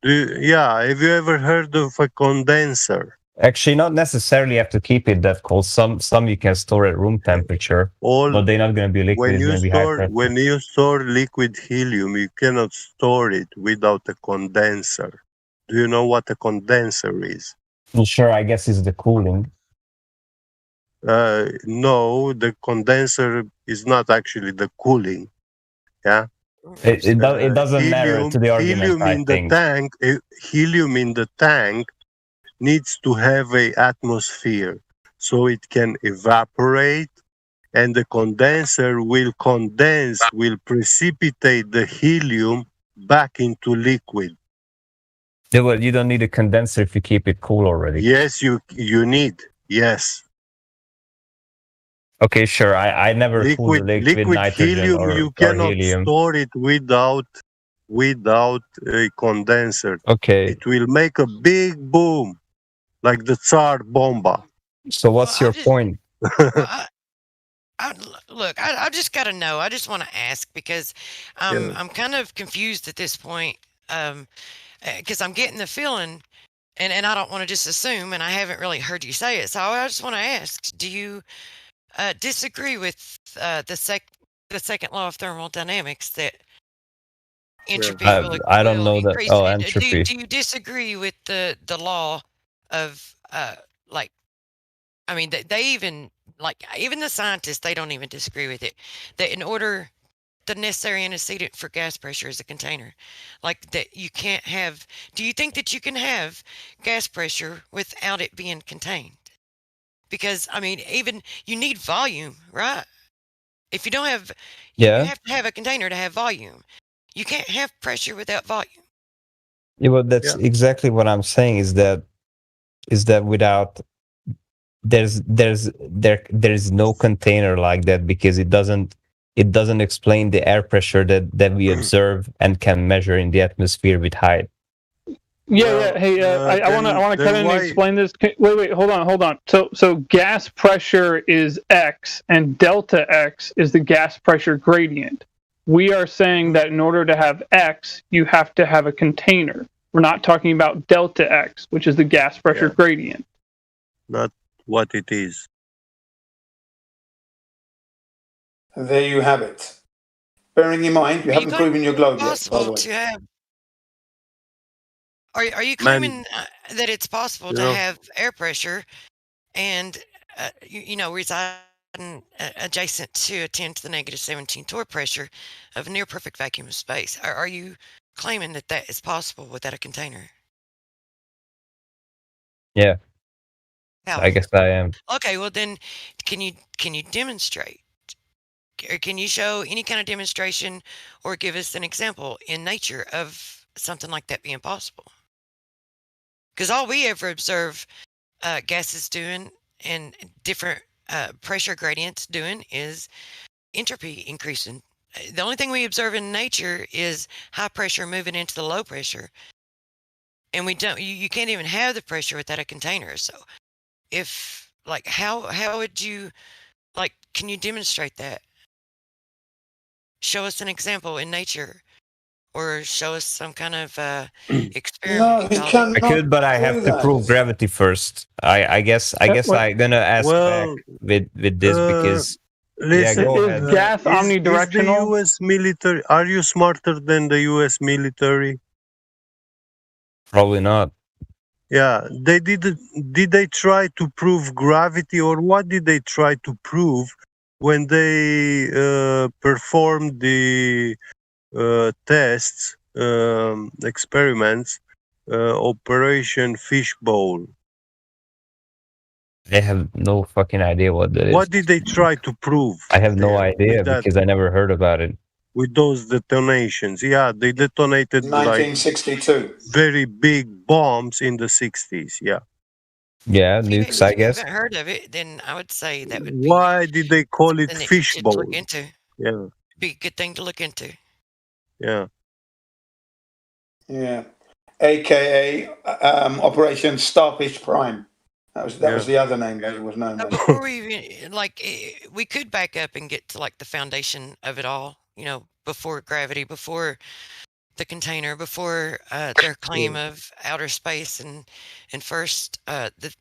Yeah, have you ever heard of a condenser? Actually, not necessarily have to keep it that cold. Some you can store at room temperature, but they're not going to be liquid. When It's you going to be high store pressure. when you store liquid helium, you cannot store it without a condenser. Do you know what a condenser is? Sure, I guess it's the cooling. No, the condenser is not actually the cooling. Yeah. It doesn't matter to the argument. Helium I in think. the tank. Helium in the tank needs to have a atmosphere so it can evaporate, and the condenser will precipitate the helium back into liquid. Yeah, well, you don't need a condenser if you keep it cool already. Yes, you need. Yes. Okay, sure. I never cooled liquid nitrogen helium, or, you or cannot helium. store it without a condenser. Okay. It will make a big boom, like the Tsar Bomba. So what's your point? Look, I just got to know. I just want to ask because I'm kind of confused at this point because I'm getting the feeling, and I don't want to just assume, and I haven't really heard you say it. So I just want to ask, do you disagree with the second law of thermodynamics that entropy will I don't know that. increase? Oh, entropy. Do you disagree with the law of like? I mean, they even even the scientists, they don't even disagree with it. That in order, the necessary antecedent for gas pressure is a container. Like that, you can't have. Do you think that you can have gas pressure without it being contained? Because I mean, even you need volume, right? If you don't have, you have to have a container to have volume. You can't have pressure without volume. Yeah, well, that's exactly what I'm saying. Is that without there's no container like that because it doesn't explain the air pressure that we observe and can measure in the atmosphere with height. Yeah. Hey, I want to cut in and explain this. Wait, hold on. So gas pressure is X, and delta X is the gas pressure gradient. We are saying that in order to have X, you have to have a container. We're not talking about delta X, which is the gas pressure gradient. Not what it is. There you have it. Bearing in mind, you haven't proven your globe yet, by the way. To have. Are you claiming that it's possible to have air pressure and residing adjacent to a 10 to the negative 17 torr pressure of a near perfect vacuum of space? Are you claiming that is possible without a container? Yeah. How? I guess I am. Okay, well then, can you demonstrate? Or can you show any kind of demonstration or give us an example in nature of something like that being possible? Because all we ever observe gases doing and different pressure gradients doing is entropy increasing. The only thing we observe in nature is high pressure moving into the low pressure. And we don't, you can't even have the pressure without a container. So if, how would you, can you demonstrate that? Show us an example in nature or show us some kind of No, experiment. he You call it. cannot I could, but I do have to that. prove gravity first. I guess I'm gonna ask back Well, with this because listen, go ahead. Is gas is the omnidirectional? U.S. military? Are you smarter than the U.S. military? Probably not. Yeah, they did. Did they try to prove gravity, or what did they try to prove when they performed the tests, experiments, Operation Fishbowl? I have no fucking idea what that is. What did they try to prove? I have no there idea with that, because I never heard about it. with those detonations? Yeah, they detonated like 1962. very big bombs in the 60s. Yeah. Yeah, If nukes, you I guess. haven't heard of it, then I would say that would be Why did they call it something that you should fishbowl? look into. Yeah, Be a good thing to look into. yeah. Yeah. AKA Operation Starfish Prime. That was the other name that it was known as. Before we even we could back up and get to like the foundation of it all. You know, before gravity, before the container, before their claim of outer space, and first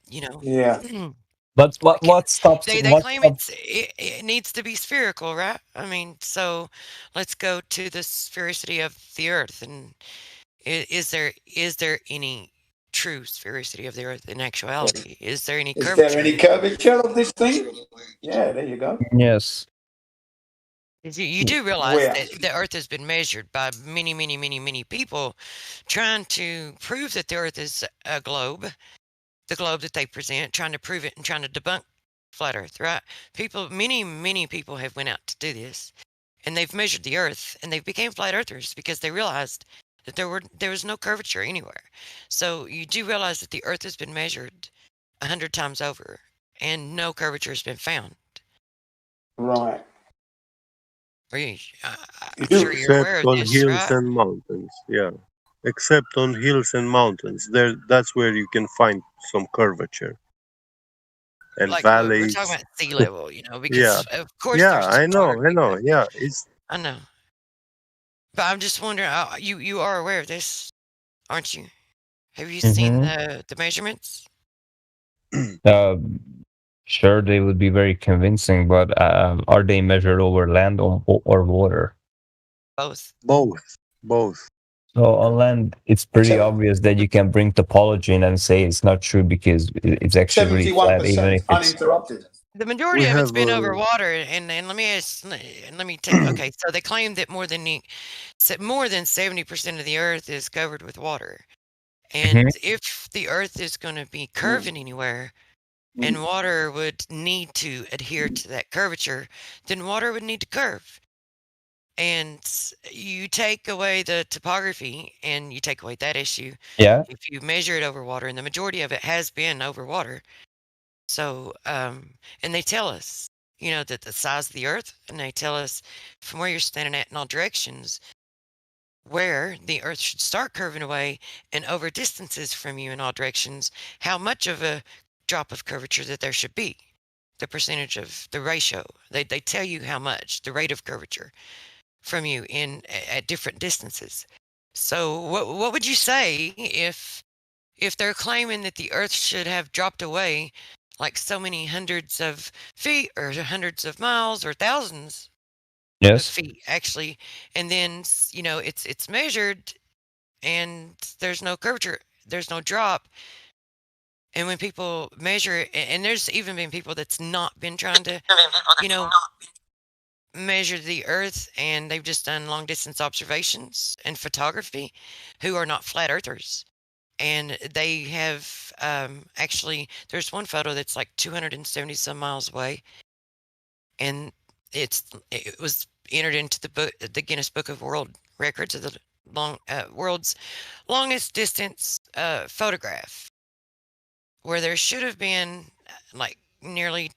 Yeah. But what stops? They what claim stops- it needs to be spherical, right? I mean, so let's go to the sphericity of the Earth, and is there any true sphericity of the Earth in actuality? Is there any Is curvature? there any curvature of this thing? Yeah, there you go. Yes. You do realize Where? that the Earth has been measured by many people trying to prove that the Earth is a globe, the globe that they present, trying to prove it and trying to debunk flat Earth, right? Many people have went out to do this, and they've measured the Earth, and they've became flat Earthers because they realized that there was no curvature anywhere. So you do realize that the Earth has been measured 100 times over, and no curvature has been found. Right. I'm sure you're aware Except of on this, hills right? and mountains. Yeah. Except on hills and mountains. That's where you can find some curvature. And Like valleys. we're talking about sea level, you know, because Yeah. of course Yeah, there's I know. topography. Yeah. It's I know, but I'm just wondering. You are aware of this, aren't you? Have you seen the measurements? Sure, they would be very convincing, but are they measured over land or water? Both. Both. So on land, it's pretty obvious that you can bring topology in and say it's not true because it's actually really flat, even 71% if it's. uninterrupted. The majority We of it's have, been over water, and let me take. Okay, so they claim that more than 70% of the Earth is covered with water, and if the Earth is going to be curving anywhere, and water would need to adhere to that curvature, then water would need to curve. And you take away the topography and you take away that issue. Yeah. If you measure it over water, and the majority of it has been over water. So, and they tell us, you know, that the size of the Earth, and they tell us from where you're standing at in all directions, where the Earth should start curving away, and over distances from you in all directions, how much of a drop of curvature that there should be, the percentage of the ratio. They tell you how much, the rate of curvature from you at different distances. So what would you say if they're claiming that the Earth should have dropped away like so many hundreds of feet or hundreds of miles or thousands of feet actually, and then you know it's measured and there's no curvature, there's no drop. And when people measure it, and there's even been people that's not been trying to, you know, measure the Earth, and they've just done long distance observations and photography, who are not flat earthers. And they have actually, there's one photo that's like 270 some miles away, and it was entered into the Guinness Book of World Records of the world's longest distance photograph, where there should have been like nearly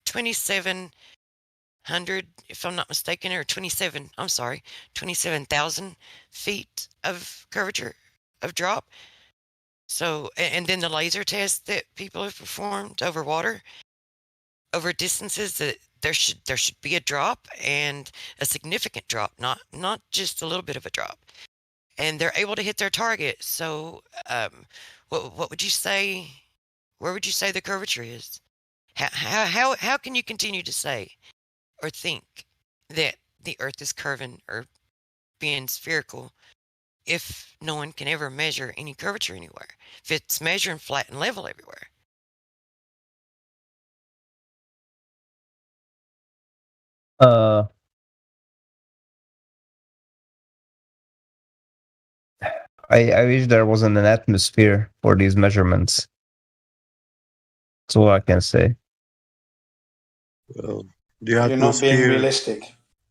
2,700, if I'm not mistaken, or 27,000 feet of curvature of drop. So, and then the laser test that people have performed over water, over distances there should be a drop, and a significant drop, not just a little bit of a drop. And they're able to hit their target. So, what would you say? Where would you say the curvature is? How can you continue to say or think that the Earth is curving or being spherical if no one can ever measure any curvature anywhere? If it's measuring flat and level everywhere. I wish there wasn't an atmosphere for these measurements. That's all I can say. Well, You're not being realistic.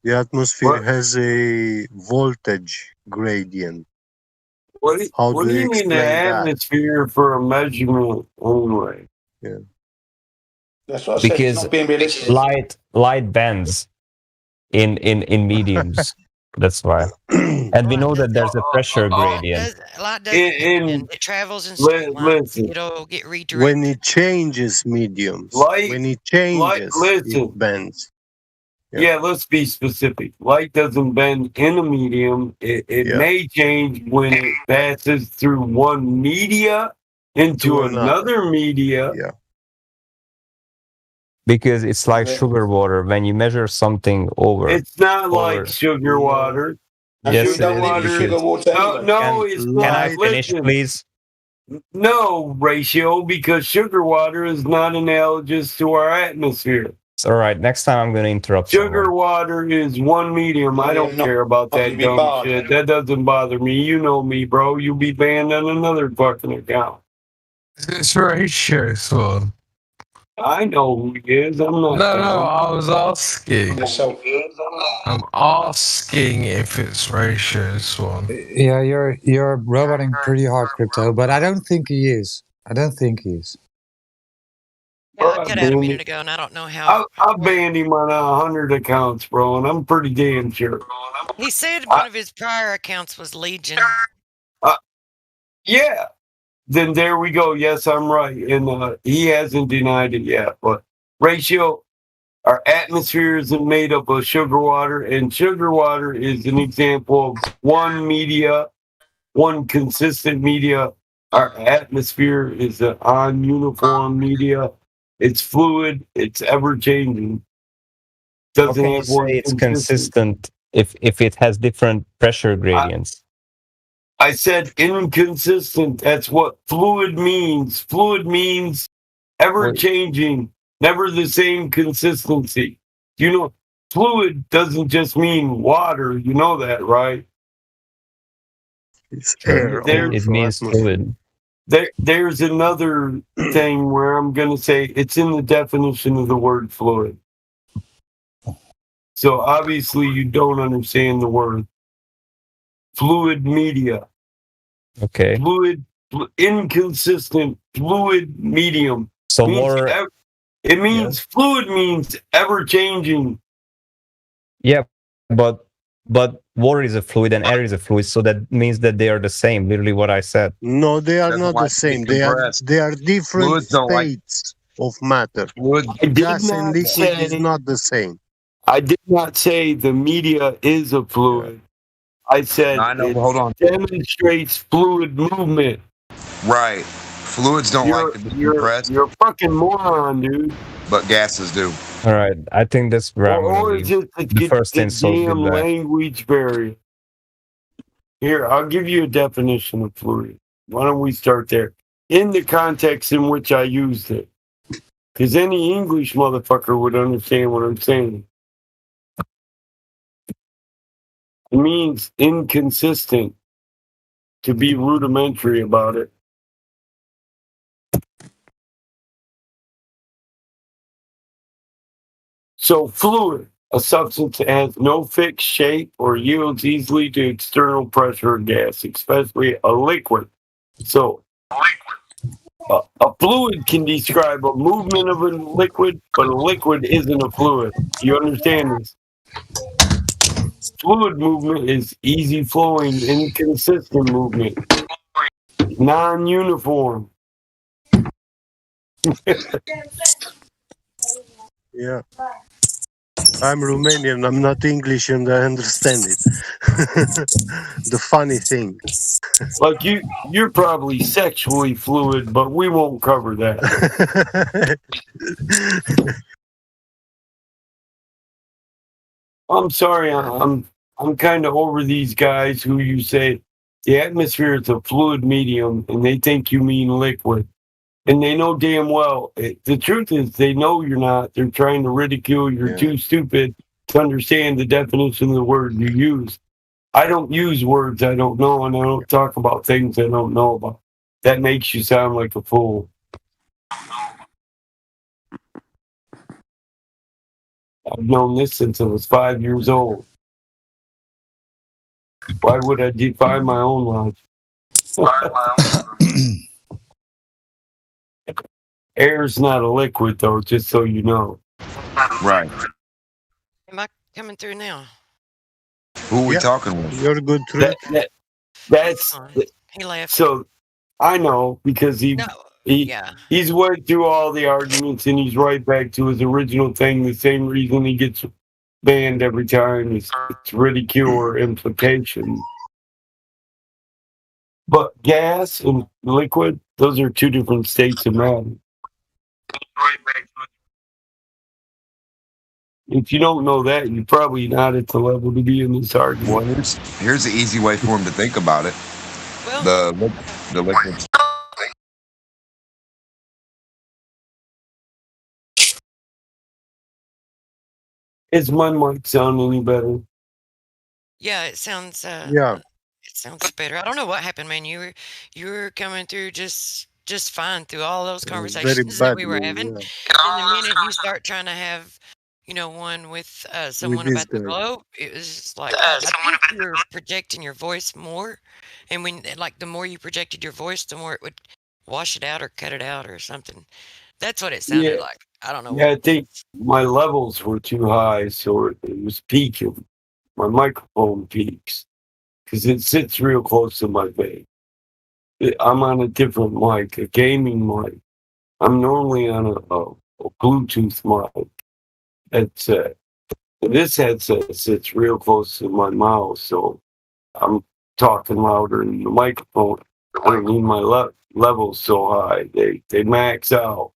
The atmosphere has a voltage gradient. What do you mean the atmosphere for a measurement anyway? Yeah. That's what I said. It's Because not being realistic. light bends in mediums. That's why. And we know that there's a pressure gradient. Light doesn't bend. It travels in straight lines. It'll get redirected. When it changes mediums, when it changes, it bends. Yeah, let's be specific. Light doesn't bend in a medium. It may change when it passes through one media into another media. Yeah. Because it's like sugar water. When you measure something over, it's not like sugar water. Yes, sugar water. No, it's not. Can I finish, please? No, Ratio, because sugar water is not analogous to our atmosphere. It's all right. Next time I'm going to interrupt. Sugar water is one medium. I don't care about that dumb shit. That doesn't bother me. You know me, bro. You'll be banned on another fucking account. It's Ratio, Swan. I know who he is. I'm not. No, I was asking. I'm asking if it's Ratio, Swan. Yeah, you're roboting pretty hard, Crypto, but I don't think he is. Yeah, I got out a minute ago, and I don't know how. I banned him on 100 accounts, bro, and I'm pretty damn sure. He said one of his prior accounts was Legion. Yeah. Then there we go. Yes, I'm right. And he hasn't denied it yet. But Ratio, our atmosphere isn't made up of sugar water, and sugar water is an example of one media, one consistent media. Our atmosphere is an on-uniform media. It's fluid. It's ever-changing. How can you say it's consistent if it has different pressure gradients? I said inconsistent. That's what fluid means. Fluid means ever-changing, never the same consistency. You know, fluid doesn't just mean water. You know that, right? It's air. It means fluid. There's another thing where I'm going to say it's in the definition of the word fluid. So obviously you don't understand the word. Fluid media. Okay. Fluid, inconsistent, fluid medium. So it means fluid means ever changing. Yeah, but water is a fluid and air is a fluid, so that means that they are the same. Literally, what I said. No, they are not the same. They are different states of matter. Gas and liquid is not the same. I did not say the media is a fluid. I said it demonstrates fluid movement. Right. Fluids don't like to be compressed. You're a fucking moron, dude. But gases do. All right. I think that's where the first insult damn with that. language barrier. Here, I'll give you a definition of fluid. Why don't we start there? In the context in which I used it. Because any English motherfucker would understand what I'm saying. It means inconsistent, to be rudimentary about it. So fluid, a substance that has no fixed shape or yields easily to external pressure or gas, especially a liquid. So a fluid can describe a movement of a liquid, but a liquid isn't a fluid. You understand this? Fluid movement is easy flowing, inconsistent movement, non-uniform. Yeah. I'm Romanian. I'm not English, and I understand it. The funny thing. Like you're probably sexually fluid, but we won't cover that. I'm sorry, I'm kind of over these guys who you say the atmosphere is a fluid medium, and they think you mean liquid, and they know damn well. The truth is, they know you're not. They're trying to ridicule. You're too stupid to understand the definition of the word you use. I don't use words I don't know, and I don't talk about things I don't know about. That makes you sound like a fool. I've known this since I was 5 years old. Why would I defy my own logic? Air's not a liquid, though, just so you know. Right. Am I coming through now? Who are we talking with? You're good, Truth. That's He left. So I know because he's went through all the arguments and he's right back to his original thing. The same reason he gets banned every time is it's ridicule or implication. But gas and liquid, those are two different states of matter. If you don't know that, you're probably not at the level to be in this argument. Well, here's the easy way for him to think about it. The liquid. Is my mic sound any better? Yeah, it sounds. Yeah. It sounds better. I don't know what happened, man. You were coming through just fine through all those conversations that we were having. And the minute you start trying to have, one with someone this about the guy. globe, it was just like I think you're projecting your voice more, and the more you projected your voice, the more it would wash it out or cut it out or something. That's what it sounded like. I don't know. Yeah, I think my levels were too high, so it was peaking. My microphone peaks because it sits real close to my face. I'm on a different mic, a gaming mic. I'm normally on a Bluetooth mic headset. This headset sits real close to my mouth, so I'm talking louder in the microphone. I don't need my levels so high. They max out.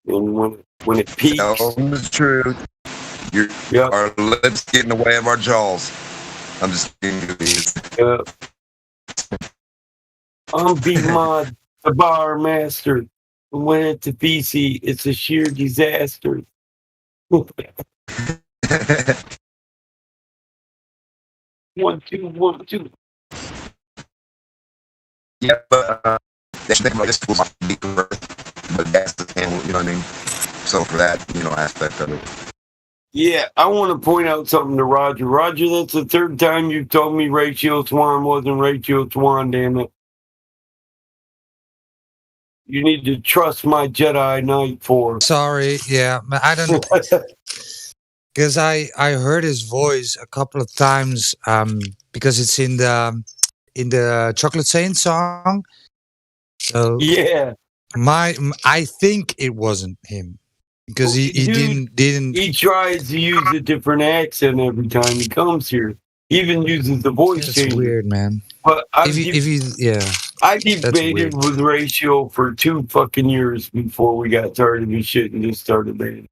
And when it peaks, Tell them the truth. Our lips get in the way of our jaws. I'm just kidding. I'm B-Mod, the bar master. When at the BC, it's a sheer disaster. 1, 2, 1, 2. Yeah, but they should think about this tool but that's the thing, you know what I mean? So for that, aspect of it. Yeah, I want to point out something to Roger. Roger, that's the third time you've told me Rachel Swan wasn't Rachel Swan, damn it. You need to trust my Jedi Knight Force. Sorry, yeah, I don't because I heard his voice a couple of times because it's in the Chocolate Saint song. So yeah, I think it wasn't him because he didn't. He tries to use a different accent every time he comes here. He even uses the voice That's changer. weird, man. But I debated with Ratio for 2 fucking years before we got tired of his shit and just started banning.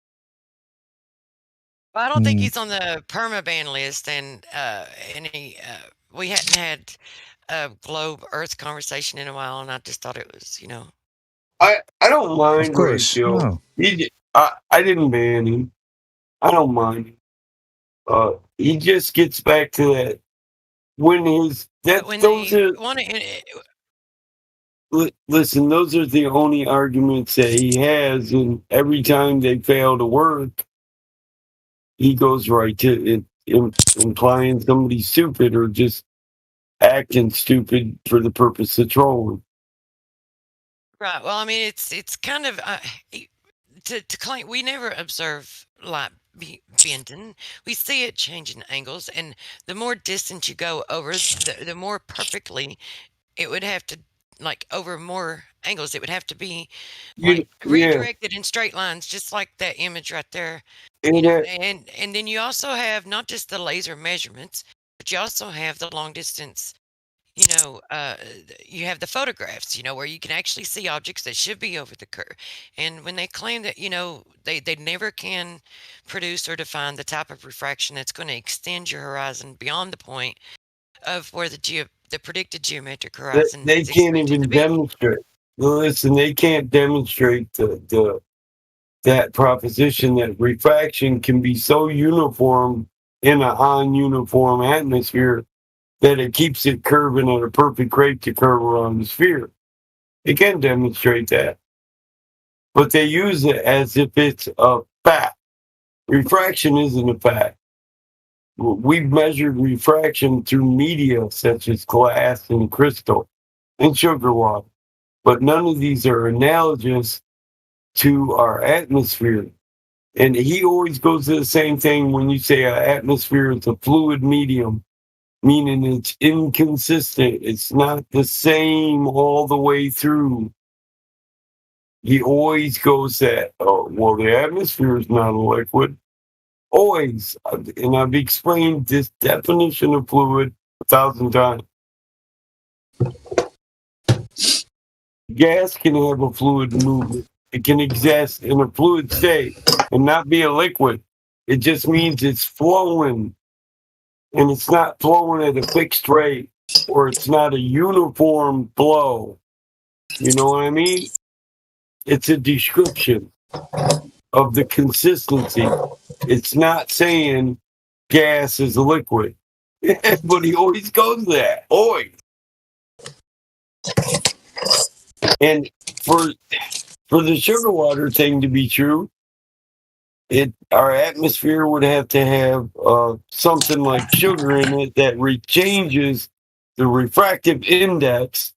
Well, I don't think he's on the permaban list, and we hadn't had a globe Earth conversation in a while, and I just thought it was, I don't mind Of course, Ratio. no. I didn't ban him. I don't mind him. He just gets back to that when his listen, those are the only arguments that he has, and every time they fail to work, he goes right to implying somebody's stupid or just acting stupid for the purpose of trolling. Right. Well, I mean, it's kind of to claim we never observe light bending. We see it changing angles, and the more distance you go over, the more perfectly it would have to like over more angles. It would have to be You- like yeah. redirected in straight lines, just like that image right there. You know, and then you also have not just the laser measurements, but you also have the long distance. You know, you have the photographs. You know, where you can actually see objects that should be over the curve. And when they claim that, you know, they never can produce or define the type of refraction that's going to extend your horizon beyond the point of where the predicted geometric horizon They is can't expected even to be. demonstrate. Well, listen, they can't demonstrate that proposition that refraction can be so uniform in a non-uniform atmosphere that it keeps it curving at a perfect rate to curve around the sphere. They can demonstrate that. But they use it as if it's a fact. Refraction isn't a fact. We've measured refraction through media such as glass and crystal and sugar water, but none of these are analogous to our atmosphere. And he always goes to the same thing when you say an atmosphere is a fluid medium, meaning it's inconsistent. It's not the same all the way through. He always goes that, oh, well, the atmosphere is not a liquid. Always. And I've explained this definition of fluid 1,000 times. Gas can have a fluid movement. It can exist in a fluid state and not be a liquid. It just means it's flowing. And it's not flowing at a fixed rate, or it's not a uniform flow. You know what I mean? It's a description of the consistency. It's not saying gas is a liquid. But he always goes there. Always. And for the sugar water thing to be true, our atmosphere would have to have something like sugar in it that changes the refractive index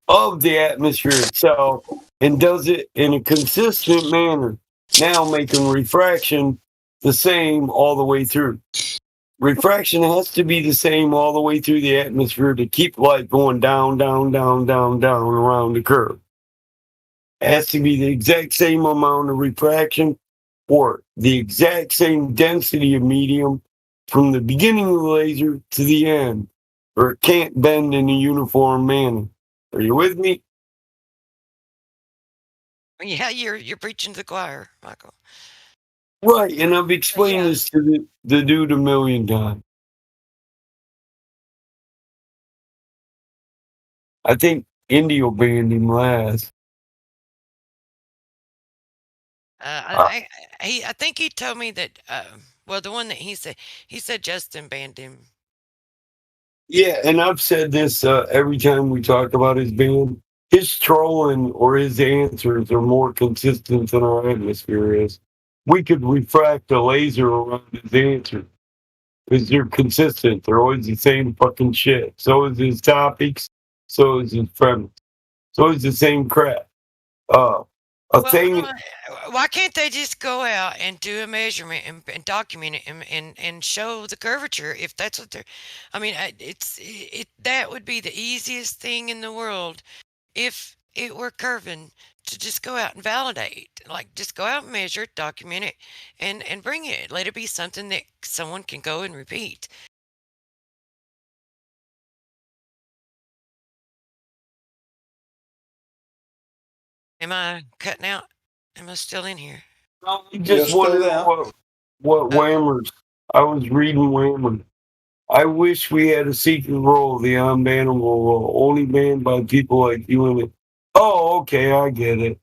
of the atmosphere itself and does it in a consistent manner, now making refraction the same all the way through. Refraction has to be the same all the way through the atmosphere to keep light going down, down, down, down, down around the curve. It has to be the exact same amount of refraction or the exact same density of medium from the beginning of the laser to the end, or it can't bend in a uniform manner. Are you with me? Yeah, you're preaching to the choir, Michael. Right, and I've explained this to the dude a million times. I think Indio banned him last. I think he told me that. Well, the one that he said Justin banned him. Yeah, and I've said this every time we talk about his band. His trolling or his answers are more consistent than our atmosphere is. We could refract a laser around his answer because they're consistent. They're always the same fucking shit. So is his topics. So is his premise. So is the same crap. Why can't they just go out and do a measurement and document it and show the curvature if that's what they're? I mean, that would be the easiest thing in the world if it were curving to just go out and validate. Like, just go out and measure it, document it, and bring it. Let it be something that someone can go and repeat. Am I cutting out? Am I still in here? You just wondering what Whammers. I was reading Whammer. I wish we had a secret role, the unbannable role, only banned by people like you and it. Oh, okay, I get it.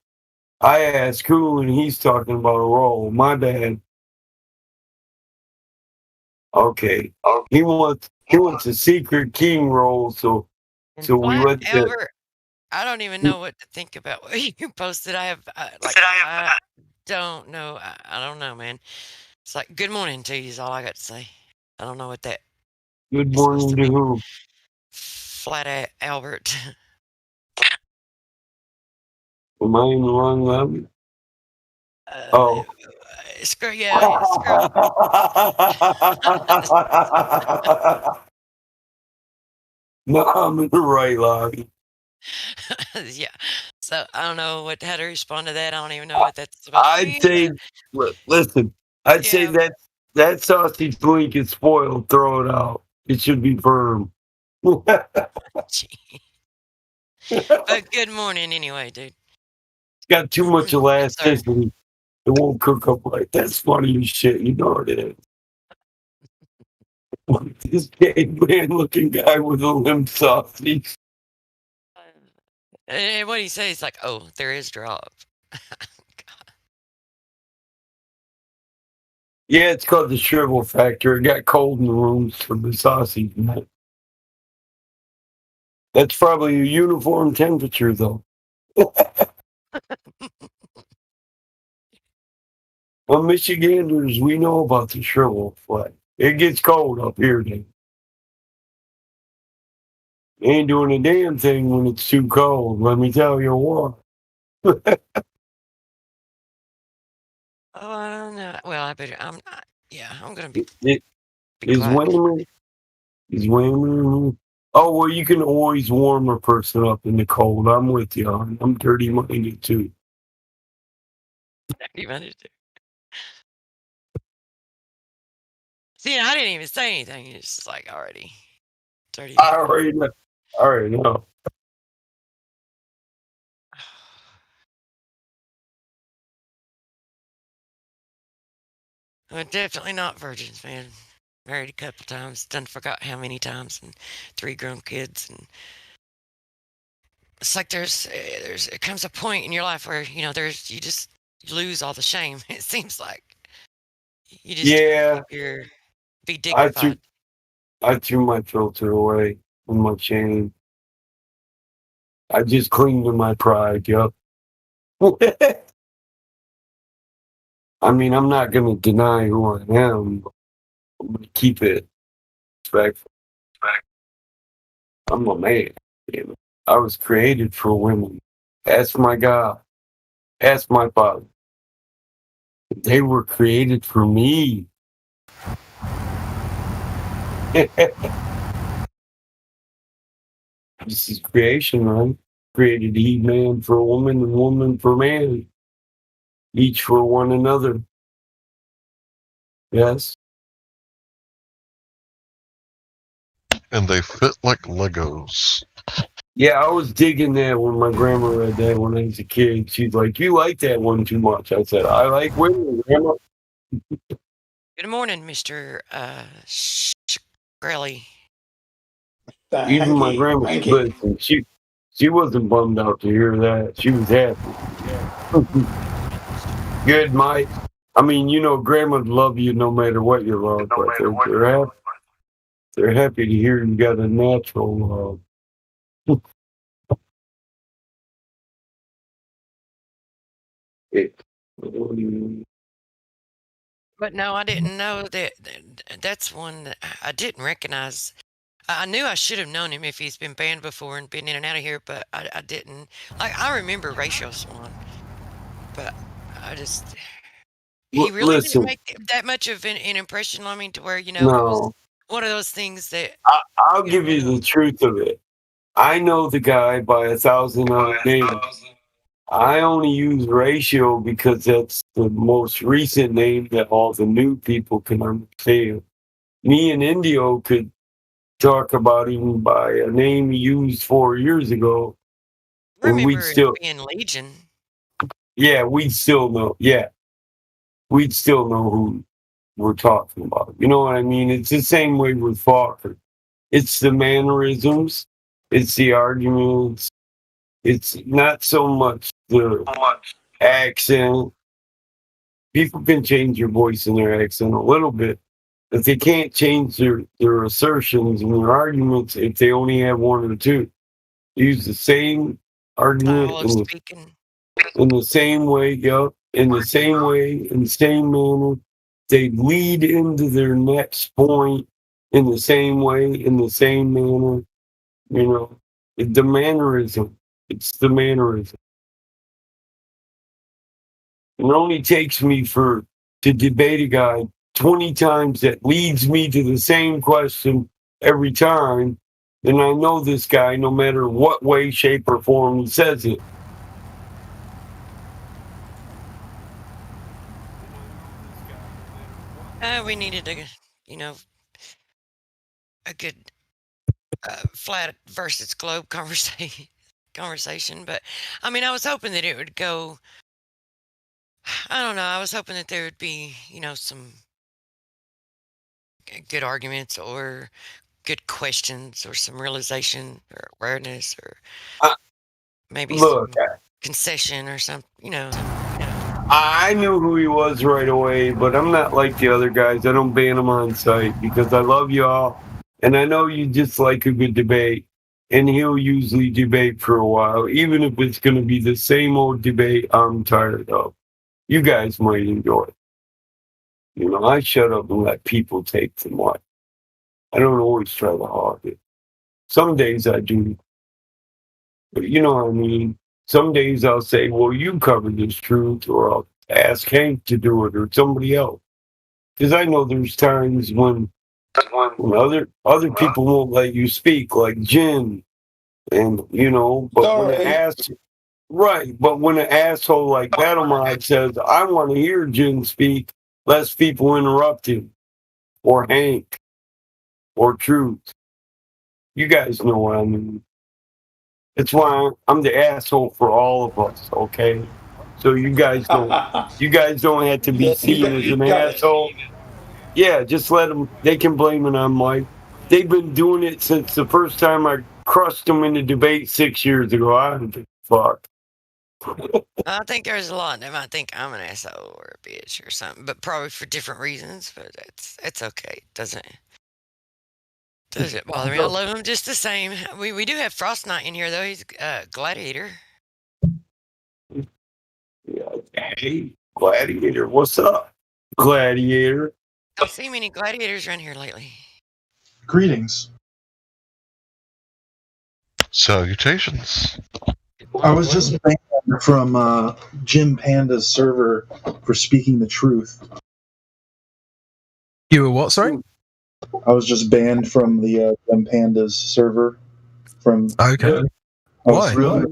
I asked who, and he's talking about a role. My bad. Okay. He wants a secret king role, so we went to. Albert, I don't even know what to think about what you posted. I don't know. I don't know, man. It's like good morning to you is all I got to say. I don't know what that. Good morning to who? Flat Albert. Am I in the wrong level? Oh. Screw yeah. No, I'm in the right lobby. Yeah. So I don't know how to respond to that. I don't even know what that's about. I'd say, listen, I'd say that sausage link is spoiled. Throw it out. It should be firm. But good morning anyway, dude. It's got too much elasticity. It won't cook up right. That's funny as shit. You know it is. This caveman looking guy with a limp sausage. And what he says, he's like, "Oh, there is drop." Yeah, it's called the shrivel factor. It got cold in the rooms from the sausage. That's probably a uniform temperature, though. Well, Michiganders, we know about the shrivel flag. It gets cold up here, then. Ain't doing a damn thing when it's too cold, let me tell you what. Oh, I don't know. Well, I better. I'm not. Yeah, I'm gonna be. Is Wayman? Oh, well, you can always warm a person up in the cold. I'm with you. I'm dirty-minded, too. Dirty-minded, too. See, I didn't even say anything. It's just like already. Dirty. I already know. Well, definitely not virgins, man. Married a couple times, done forgot how many times, and 3 grown kids, and it's like there's it comes a point in your life where you just lose all the shame. It seems like you just be dignified. I threw my filter away on my chain. I just cling to my pride. Yup. I mean, I'm not going to deny who I am. But I'm going to keep it respectful. I'm a man. I was created for women. Ask my God. Ask my Father. They were created for me. This is creation, right? Created man for woman and woman for man. Each for one another. Yes. And they fit like Legos. Yeah, I was digging that when my grandma read that when I was a kid. She's like, "You like that one too much." I said, "I like women, Grandma." Good morning, Mr. Shkreli. Even my grandma, listen, she wasn't bummed out to hear that. She was happy. Good, Mike. I mean, grandma'd love you no matter what you love, but they're happy to hear you got a natural love. But no, I didn't know that. That's one that I didn't recognize. I knew I should have known him if he's been banned before and been in and out of here, but I didn't. Like, I remember Ratio Swan, but I just. He really didn't make that much of an impression on me to where, it was one of those things that. I'll give you the truth of it. I know the guy by 1,000 other names. I only use Ratio because that's the most recent name that all the new people can understand. Me and Indio could talk about him by a name he used 4 years ago. And we'd still being Legion. Yeah, we'd still know. Yeah. We'd still know who we're talking about. You know what I mean? It's the same way with Falker. It's the mannerisms. It's the arguments. It's not so much the accent. People can change your voice and their accent a little bit, but they can't change their assertions and their arguments if they only have one or two. Use the same argument in the same way, in the same way, in the same manner. They lead into their next point in the same way, in the same manner. The mannerism. It's the mannerism. It only takes me to debate a guy 20 times that leads me to the same question every time. and I know this guy no matter what way, shape, or form he says it. We needed a good flat versus globe conversation. But I mean, I was hoping that it would go. I don't know. I was hoping that there would be, some good arguments or good questions or some realization or awareness or maybe some concession or something. I knew who he was right away, but I'm not like the other guys. I don't ban them on sight because I love y'all, and I know you just like a good debate, and he'll usually debate for a while, even if it's going to be the same old debate I'm tired of. You guys might enjoy it. I shut up and let people take the mic. I don't always try to hog it. Some days I do, but you know what I mean? Some days I'll say, well, you cover this truth, or I'll ask Hank to do it, or somebody else. Because I know there's times when other people won't let you speak, like Jin. And, but when an asshole like Battlemod says, I want to hear Jin speak, less people interrupt him, or Hank, or Truth. You guys know what I mean. That's why I'm the asshole for all of us, okay? So you guys don't have to be seen as an asshole. Yeah, just let them. They can blame it on Mike. They've been doing it since the first time I crushed them in the debate 6 years ago. I don't give a fuck. I think there's a lot of them. I think I'm an asshole or a bitch or something, but probably for different reasons. But it's okay. It doesn't bother me. I love him just the same. We do have Frost Knight in here though. He's a gladiator. Yeah, hey, gladiator, what's up, gladiator? Don't see many gladiators around here lately. Greetings. Salutations. I was just banned from Jim Panda's server for speaking the truth. You were what, sorry? I was just banned from the Jim Panda's server. Okay. Why?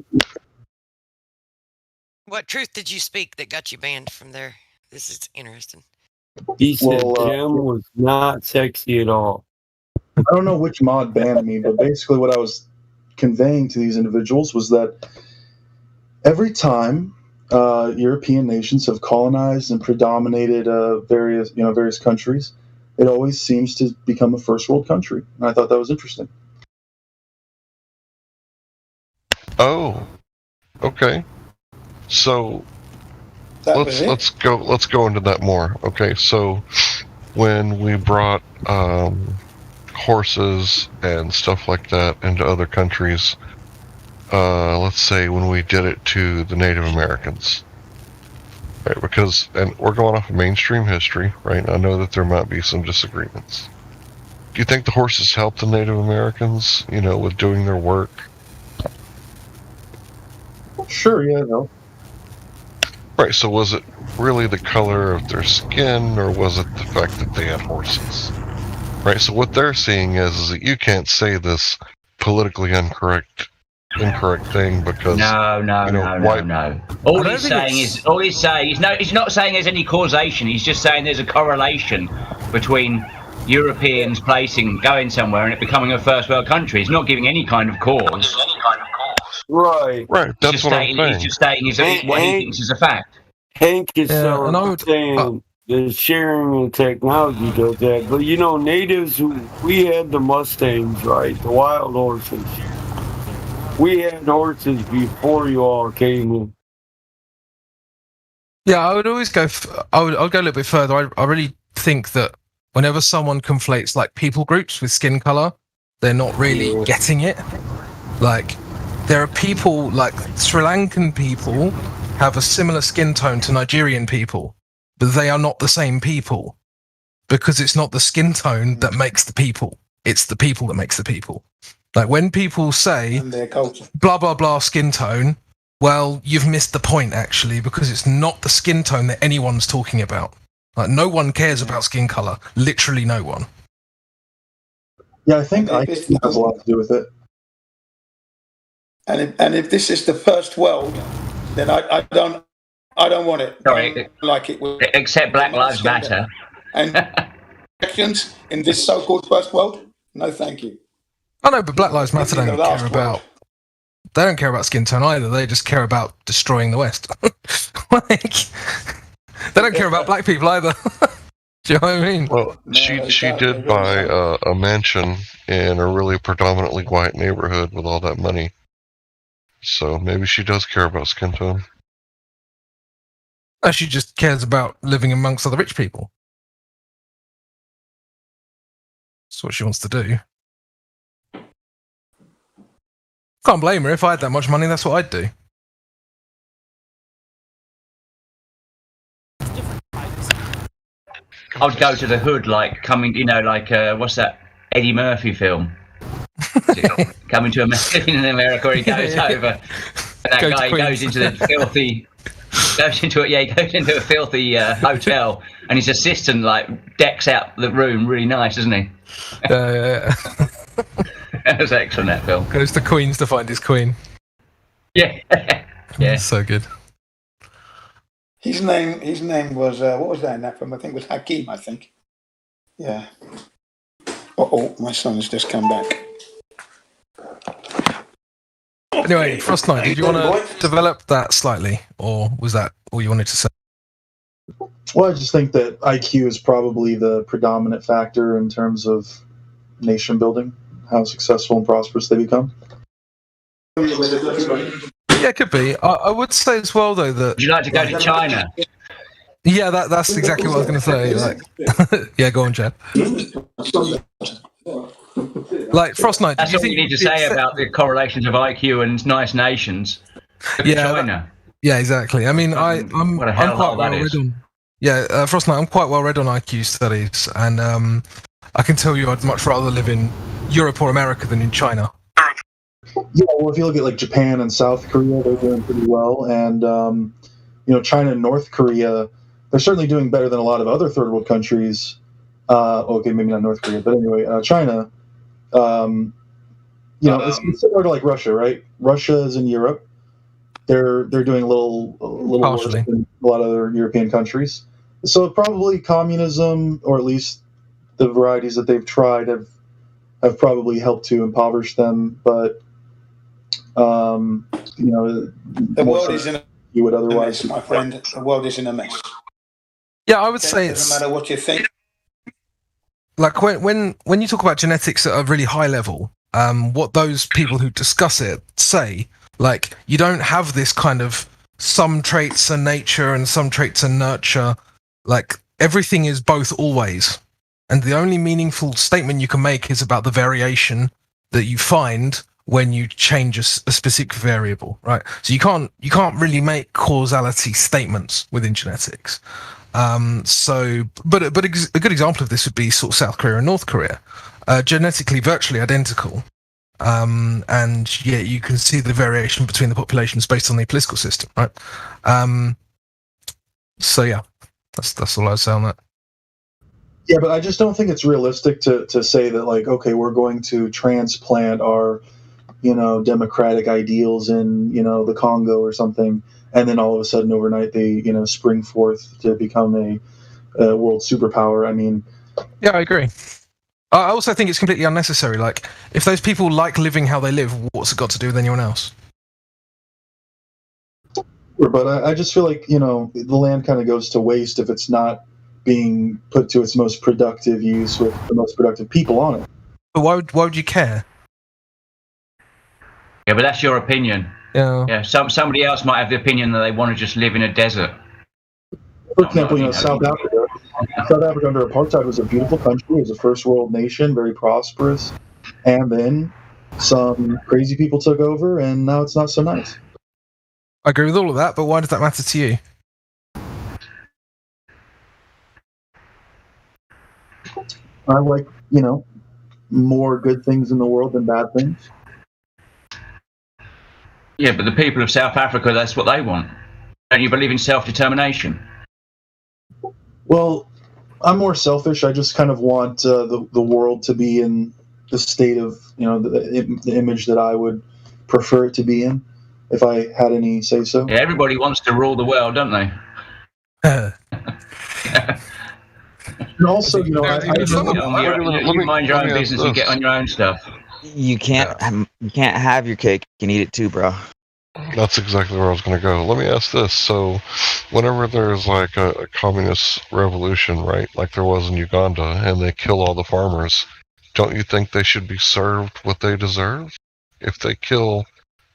What truth did you speak that got you banned from there? This is interesting. He said Jim was not sexy at all. I don't know which mod banned me, but basically what I was conveying to these individuals was that every time European nations have colonized and predominated various countries, it always seems to become a first world country. And I thought that was interesting. Oh, okay. So let's go into that more. Okay, so when we brought horses and stuff like that into other countries, let's say when we did it to the Native Americans, right? And we're going off of mainstream history, right? I know that there might be some disagreements. Do you think the horses helped the Native Americans, with doing their work? Sure, yeah, no. Right, so was it really the color of their skin, or was it the fact that they had horses? Right, so what they're seeing is that you can't say this politically incorrect thing because no. All he's saying he's not saying there's any causation. He's just saying there's a correlation between Europeans going somewhere and it becoming a first world country. He's not giving any kind of cause. Right. That's what I'm saying. He's just stating what he thinks is a fact. Hank is saying the sharing of technology does that, but natives, we had the Mustangs, right? The wild horses. We had horses before you all came in. Yeah, I would always go. I'll go a little bit further. I really think that whenever someone conflates like people groups with skin color, they're not really getting it. Like, there are people like Sri Lankan people have a similar skin tone to Nigerian people, but they are not the same people because it's not the skin tone that makes the people. It's the people that makes the people. Like when people say blah, blah, blah skin tone, well, you've missed the point actually, because it's not the skin tone that anyone's talking about. Like no one cares about skin color. Literally no one. Yeah, I think And I if it's- has a lot to do with it. And if this is the first world, then I don't want it. Sorry, I don't like it. Except Black Lives Matter. And elections in this so-called first world? No, thank you. I know, but Black Lives Matter Maybe don't the last care about. They don't care about skin tone either. They just care about destroying the West. Like, they don't care about black people either. Do you know what I mean? Well, she did buy a mansion in a really predominantly white neighborhood with all that money. So maybe she does care about skin tone. No, she just cares about living amongst other rich people. That's what she wants to do. Can't blame her. If I had that much money, that's what I'd do. I would go to the hood, like coming, like what's that Eddie Murphy film? Coming to America, in America, where he goes over, and that guy goes into the filthy, he goes into a filthy hotel, and his assistant like decks out the room really nice, isn't he? Yeah. That was excellent, that film. Goes to Queens to find his queen. Yeah, yeah, so good. His name was what was that in that film? I think it was Hakeem. I think. Yeah. Oh, my son's just come back. Anyway, Frost Knight, did you want to develop that slightly, or was that all you wanted to say? Well, I just think that IQ is probably the predominant factor in terms of nation building, how successful and prosperous they become. Yeah, it could be. I would say as well, though, that... Would you like to go to China? Yeah, that's exactly what I was going to say. Like, yeah, go on, Chad. Like, Frost Knight, That's do you all think you need to say about the correlations of IQ and nice nations. Look at China. Yeah, exactly. I mean, I'm What a quite hellhole well that read is. on. Yeah, Frost Knight, I'm quite well read on IQ studies, and I can tell you I'd much rather live in Europe or America than in China. Yeah, well, if you look at like Japan and South Korea, they're doing pretty well, and China and North Korea, they're certainly doing better than a lot of other third world countries. Okay, maybe not North Korea, but anyway, China. It's similar to like Russia, right? Russia is in Europe. They're doing a little worse than a lot of other European countries. So probably communism, or at least the varieties that they've tried, have probably helped to impoverish them. But The world is in a you would otherwise, mess, my friend. The world is in a mess. Yeah, I would say It doesn't matter what you think. Like when you talk about genetics at a really high level, what those people who discuss it say, like, you don't have this kind of some traits are nature and some traits are nurture. Like, everything is both always, and the only meaningful statement you can make is about the variation that you find when you change a specific variable, right? So you can't really make causality statements within genetics. But a good example of this would be sort of South Korea and North Korea, genetically virtually identical, and yet you can see the variation between the populations based on the political system, right? So yeah, that's all I'd say on that. Yeah, but I just don't think it's realistic to say that, like, okay, we're going to transplant our, democratic ideals in, the Congo or something, and then all of a sudden overnight they, spring forth to become a world superpower. I mean, yeah, I agree. I also think it's completely unnecessary. Like, if those people like living how they live, what's it got to do with anyone else? But I just feel like, the land kind of goes to waste if it's not being put to its most productive use with the most productive people on it. But why would you care? Yeah, but that's your opinion. Yeah. Yeah. Somebody else might have the opinion that they want to just live in a desert. For example, South Africa. South Africa under apartheid was a beautiful country. It was a first world nation, very prosperous. And then some crazy people took over, and now it's not so nice. I agree with all of that, but why does that matter to you? I like, more good things in the world than bad things. Yeah, but the people of South Africa, that's what they want. Don't you believe in self-determination? Well, I'm more selfish. I just kind of want the world to be in the state of the image that I would prefer it to be in, if I had any say so. Yeah, everybody wants to rule the world, don't they? And also, you mind your own business and get on your own stuff. You can't have your cake and eat it too, bro. That's exactly where I was going to go. Let me ask this. So, whenever there's like a communist revolution, right, like there was in Uganda, and they kill all the farmers, don't you think they should be served what they deserve? If they kill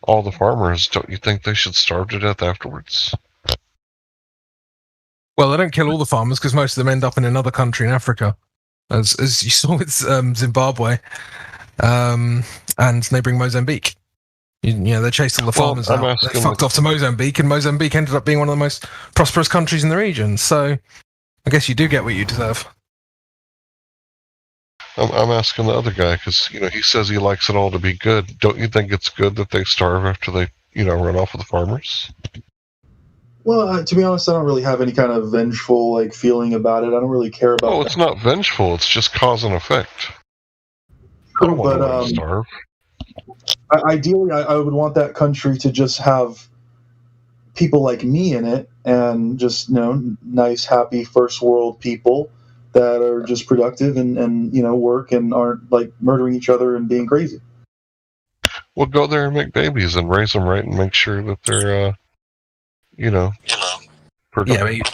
all the farmers, don't you think they should starve to death afterwards? Well, they don't kill all the farmers because most of them end up in another country in Africa, as you saw with Zimbabwe, and neighbouring Mozambique. They chased all the farmers out. They fucked off to Mozambique, and Mozambique ended up being one of the most prosperous countries in the region. So, I guess you do get what you deserve. I'm asking the other guy because he says he likes it all to be good. Don't you think it's good that they starve after they run off with the farmers? Well, to be honest, I don't really have any kind of vengeful feeling about it. I don't really care about. Oh, it's not vengeful. It's just cause and effect. I don't want to starve. Ideally, I would want that country to just have people like me in it, and just nice, happy first world people that are just productive and work and aren't murdering each other and being crazy. We'll go there and make babies and raise them right and make sure that they're Yeah, but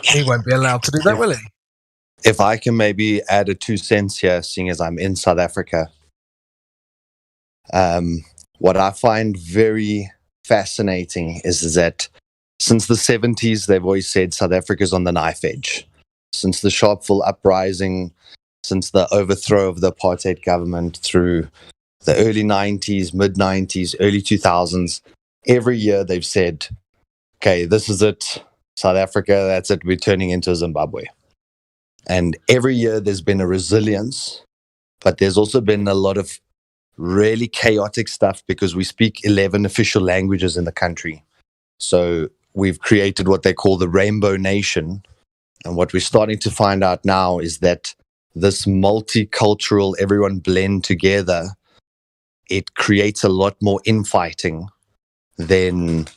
he won't be allowed to do that, will he? If I can maybe add a 2 cents here, seeing as I'm in South Africa. What I find very fascinating is that since the 70s, they've always said South Africa's on the knife edge. Since the Sharpeville uprising, since the overthrow of the apartheid government through the early 90s, mid-90s, early 2000s, every year they've said, okay, this is it. South Africa, that's it. We're turning into Zimbabwe. And every year there's been a resilience, but there's also been a lot of really chaotic stuff because we speak 11 official languages in the country. So we've created what they call the Rainbow Nation. And what we're starting to find out now is that this multicultural, everyone blend together, it creates a lot more infighting than,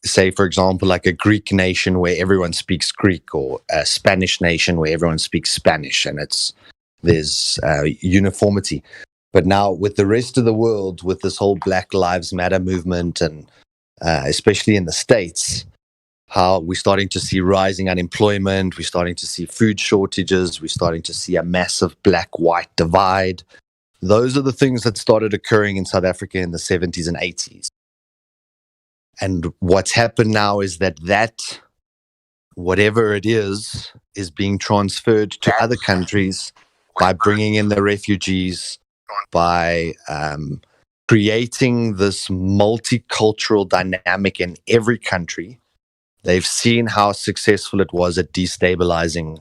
say, for example, like a Greek nation where everyone speaks Greek, or a Spanish nation where everyone speaks Spanish, and there's uniformity. But now with the rest of the world, with this whole Black Lives Matter movement, and especially in the States, how we're starting to see rising unemployment, we're starting to see food shortages, we're starting to see a massive black-white divide. Those are the things that started occurring in South Africa in the 70s and 80s. And what's happened now is that whatever it is being transferred to other countries by bringing in the refugees, by creating this multicultural dynamic in every country. They've seen how successful it was at destabilizing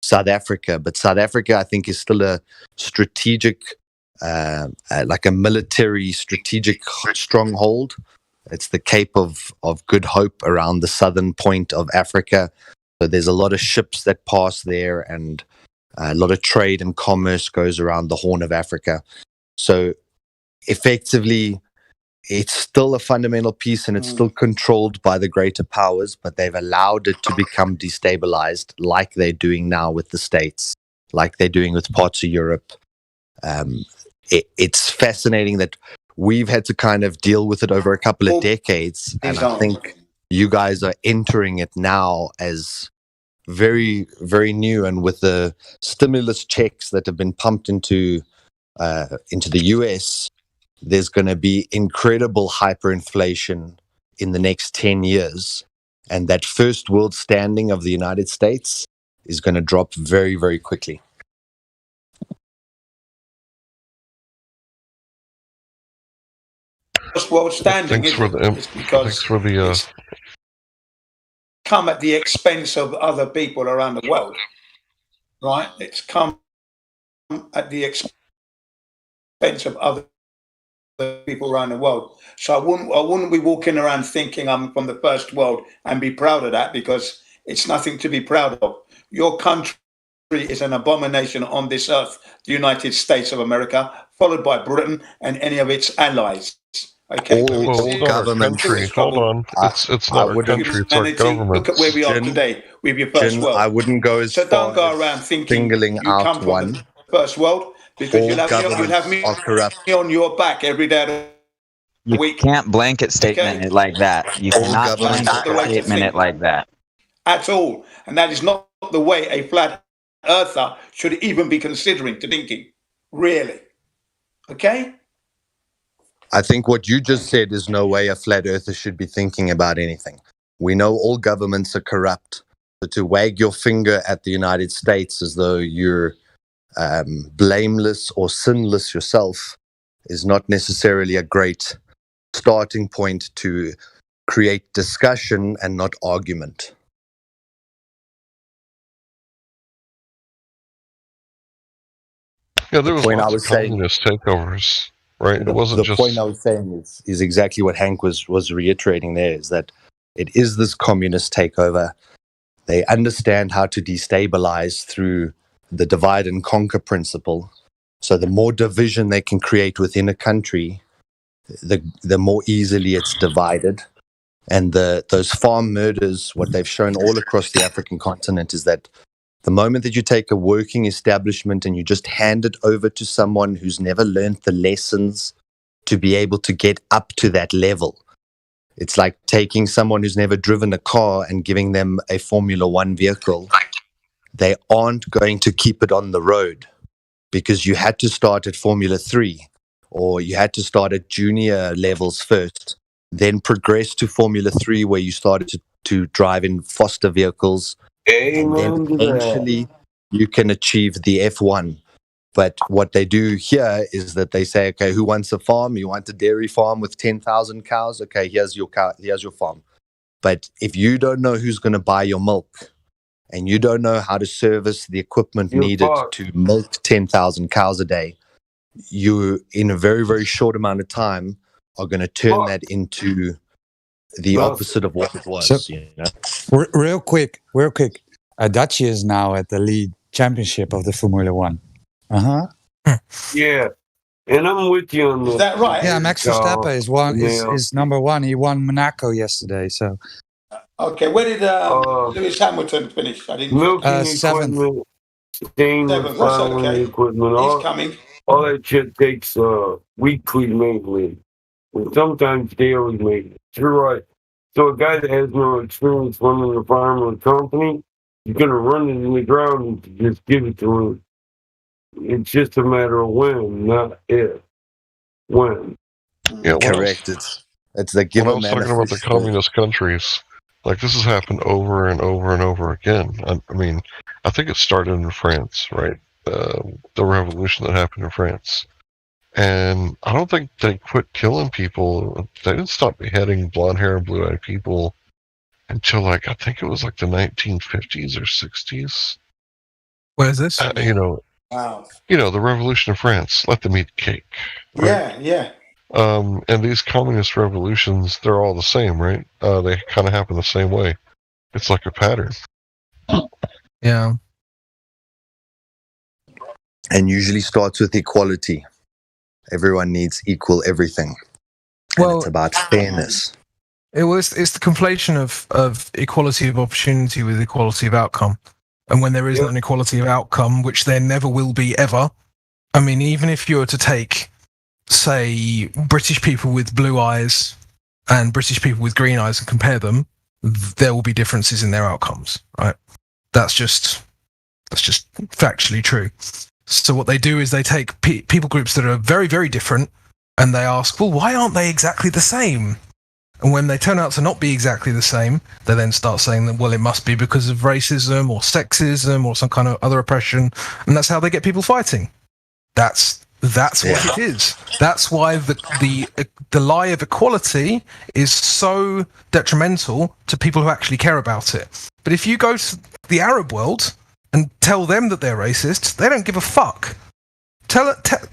South Africa, but South Africa, I think, is still a strategic, like a military strategic stronghold. It's the Cape of Good Hope around the southern point of Africa. So there's a lot of ships that pass there, and a lot of trade and commerce goes around the Horn of Africa. So effectively, it's still a fundamental piece, and it's still controlled by the greater powers, but they've allowed it to become destabilized, like they're doing now with the States, like they're doing with parts of Europe. It's fascinating that we've had to kind of deal with it over a couple of decades, and I think you guys are entering it now as very, very new, and with the stimulus checks that have been pumped into the US, there's going to be incredible hyperinflation in the next 10 years. And that first world standing of the United States is going to drop very, very quickly. First world standing is because it's come at the expense of other people around the world, right? It's come at the expense of other people around the world. So I wouldn't be walking around thinking I'm from the first world and be proud of that, because it's nothing to be proud of. Your country is an abomination on this earth, the United States of America, followed by Britain and any of its allies. Okay, All government. Hold on. It's not our country, it's our government. Look at where we are today with your first world. I wouldn't go as so far don't go around thinking singling you come out from one. the first world, because All you'll have me are corrupt. on your back every day of the week. Can't blanket statement it like that. You cannot blanket statement it like that. At all. And that is not the way a flat earther should even be considering to thinking. Really. Okay? I think what you just said is no way a flat earther should be thinking about anything. We know all governments are corrupt. But to wag your finger at the United States as though you're blameless or sinless yourself is not necessarily a great starting point to create discussion and not argument. Yeah, there was lots of communist takeovers, right? It wasn't the point I was saying is exactly what Hank was reiterating there, is that it is this communist takeover. They understand how to destabilize through the divide and conquer principle. So the more division they can create within a country, the more easily it's divided. And those farm murders, what they've shown all across the African continent is that the moment that you take a working establishment and you just hand it over to someone who's never learned the lessons to be able to get up to that level, it's like taking someone who's never driven a car and giving them a Formula One vehicle. They aren't going to keep it on the road because you had to start at Formula 3 or you had to start at junior levels first, then progress to Formula 3 where you started to drive in foster vehicles. And then eventually you can achieve the F1. But what they do here is that they say, okay, who wants a farm? You want a dairy farm with 10,000 cows? Okay, here's your farm. But if you don't know who's going to buy your milk and you don't know how to service the equipment needed to milk 10,000 cows a day, you, in a very, very short amount of time, are going to turn that into the opposite of what it was. So, you know? Real quick, Dacia is now at the lead championship of the Formula One. Yeah, and I'm with you on that. Is that right? Yeah, Max Verstappen is number one. He won Monaco yesterday. So okay, where did Lewis Hamilton finish? I didn't. Seventh. Seventh. That's okay. He's coming. All that shit takes weekly maintenance, and sometimes daily maintenance. You're right. So a guy that has no experience running a farm or a company, he's gonna run it in the ground and just give it to him. It's just a matter of when, not if. When. Yeah, correct. It's the given. When I was talking about the communist countries, like this has happened over and over and over again. I mean, I think it started in France, right? The revolution that happened in France. And I don't think they quit killing people. They didn't stop beheading blonde hair and blue eyed people until like, I think it was like the 1950s or 60s. Where is this? Wow. The revolution of France. Let them eat cake. Right? Yeah. And these communist revolutions, they're all the same, right? They kind of happen the same way. It's like a pattern. Yeah. And usually starts with equality. Everyone needs equal everything. And it's about fairness. It's the conflation of equality of opportunity with equality of outcome. And when there isn't an equality of outcome, which there never will be ever, I mean, even if you were to take, say, British people with blue eyes and British people with green eyes and compare them, there will be differences in their outcomes, right? That's just factually true. So what they do is they take people groups that are very, very different and they ask, well, why aren't they exactly the same? And when they turn out to not be exactly the same, they then start saying that, well, it must be because of racism or sexism or some kind of other oppression. And that's how they get people fighting. That's what it is. That's why the lie of equality is so detrimental to people who actually care about it. But if you go to the Arab world and tell them that they're racist, they don't give a fuck.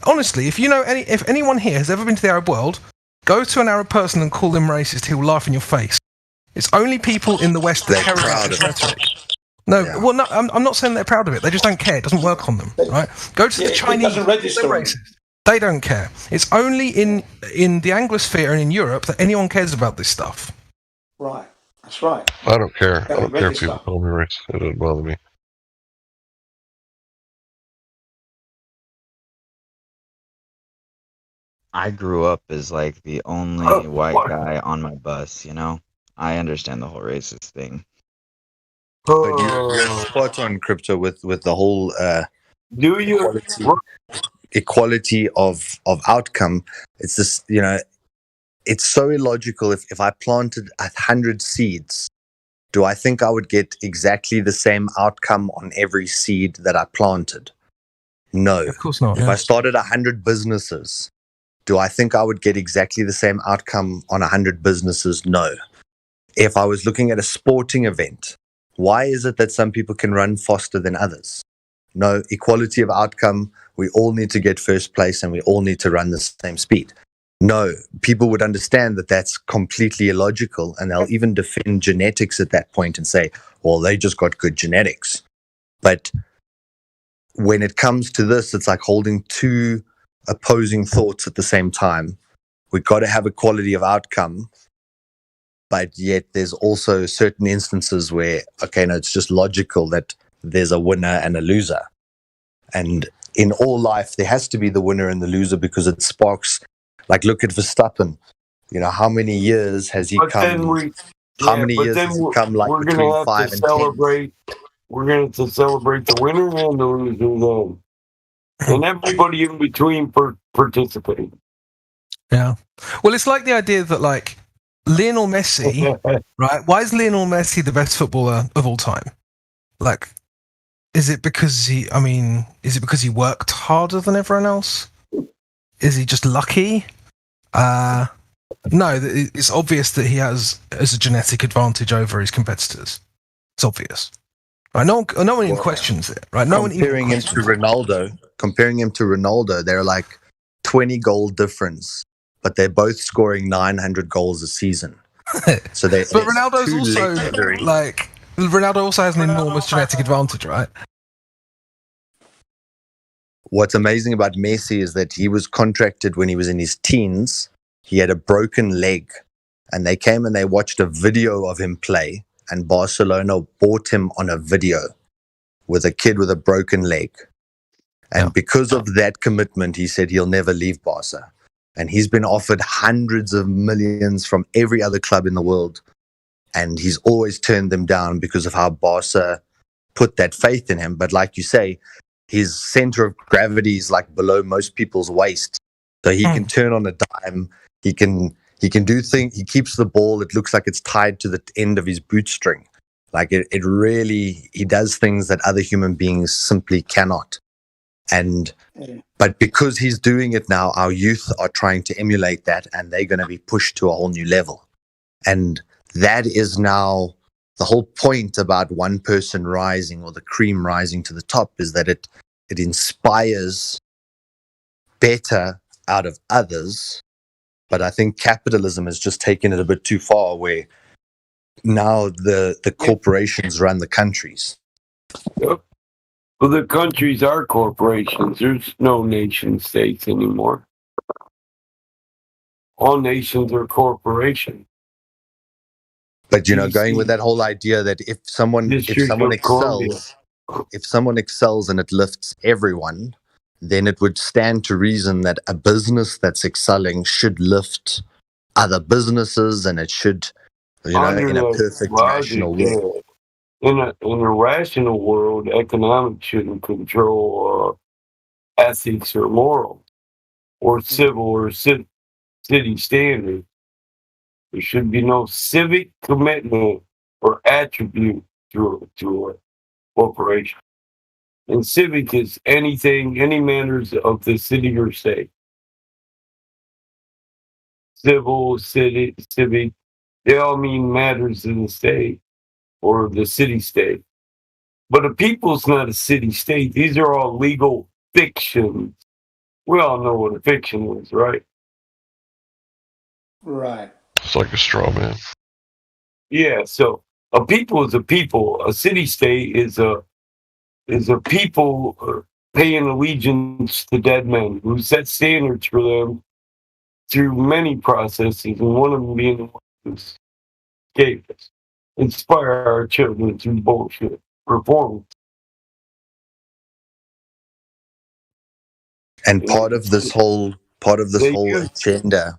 Honestly, if anyone here has ever been to the Arab world, go to an Arab person and call them racist, he will laugh in your face. It's only people in the West that care about this rhetoric. No, well, no, I'm not saying they're proud of it. They just don't care. It doesn't work on them, right? Go to the Chinese. It doesn't register. They're racist. They don't care. It's only in the Anglosphere and in Europe that anyone cares about this stuff. Right. That's right. I don't care. I Doesn't don't care if register. people call me racist. It doesn't bother me. I grew up as like the only white guy on my bus, you know? I understand the whole racist thing. But you're spot on, Crypto, with the whole equality of outcome. It's this, you know, it's so illogical. If I planted 100 seeds, do I think I would get exactly the same outcome on every seed that I planted? No. Of course not. If I started 100 businesses, do I think I would get exactly the same outcome on 100 businesses? No. If I was looking at a sporting event, why is it that some people can run faster than others? No, equality of outcome. We all need to get first place and we all need to run the same speed. No, people would understand that that's completely illogical, and they'll even defend genetics at that point and say, well, they just got good genetics. But when it comes to this, it's like holding two opposing thoughts at the same time. We've got to have equality of outcome, but yet there's also certain instances where, okay, no, it's just logical that there's a winner and a loser. And in all life, there has to be the winner and the loser because it sparks, like, look at Verstappen. You know, how many years has he come? How many years has he come, like, we're between gonna have 5 to and 10? celebrate. We're going to celebrate the winner and the loser then. And everybody in between participating. Yeah. Well, it's like the idea that, like, Lionel Messi, right? Why is Lionel Messi the best footballer of all time? Like, is it because he worked harder than everyone else? Is he just lucky? No, it's obvious that he has a genetic advantage over his competitors. It's obvious. Right? No one even questions it. Right? Comparing him to Ronaldo, they're like 20 goal difference, but they're both scoring 900 goals a season. So they. But Ronaldo's also Ronaldo also has an enormous genetic advantage, right? What's amazing about Messi is that he was contracted when he was in his teens. He had a broken leg, and they came and they watched a video of him play, and Barcelona bought him on a video with a kid with a broken leg. And because of that commitment, he said he'll never leave Barca. And he's been offered hundreds of millions from every other club in the world. And he's always turned them down because of how Barca put that faith in him. But like you say, his center of gravity is like below most people's waist. So he can turn on a dime. He can do things. He keeps the ball. It looks like it's tied to the end of his bootstring. Like it really, he does things that other human beings simply cannot. But because he's doing it now, our youth are trying to emulate that, and they're going to be pushed to a whole new level. And that is now the whole point about one person rising or the cream rising to the top, is that it inspires better out of others. But I think capitalism has just taken it a bit too far, where now the corporations run the countries. Yep. Well, the countries are corporations. There's no nation states anymore. All nations are corporations. But going with that whole idea that if someone excels and it lifts everyone, then it would stand to reason that a business that's excelling should lift other businesses, and it should, in a perfect rational world. In a rational world, economics shouldn't control ethics or morals or civil or city standards. There should be no civic commitment or attribute to a corporation. And civic is any manners of the city or state. Civil, city, civic, they all mean matters in the state or the city-state. But a people's not a city-state. These are all legal fictions. We all know what a fiction is, right? Right. It's like a straw man. Yeah, so A people is a people. A city-state is a people paying allegiance to dead men who set standards for them through many processes, and one of them being the one who's gave us. Inspire our children through bullshit performance. And part of this whole agenda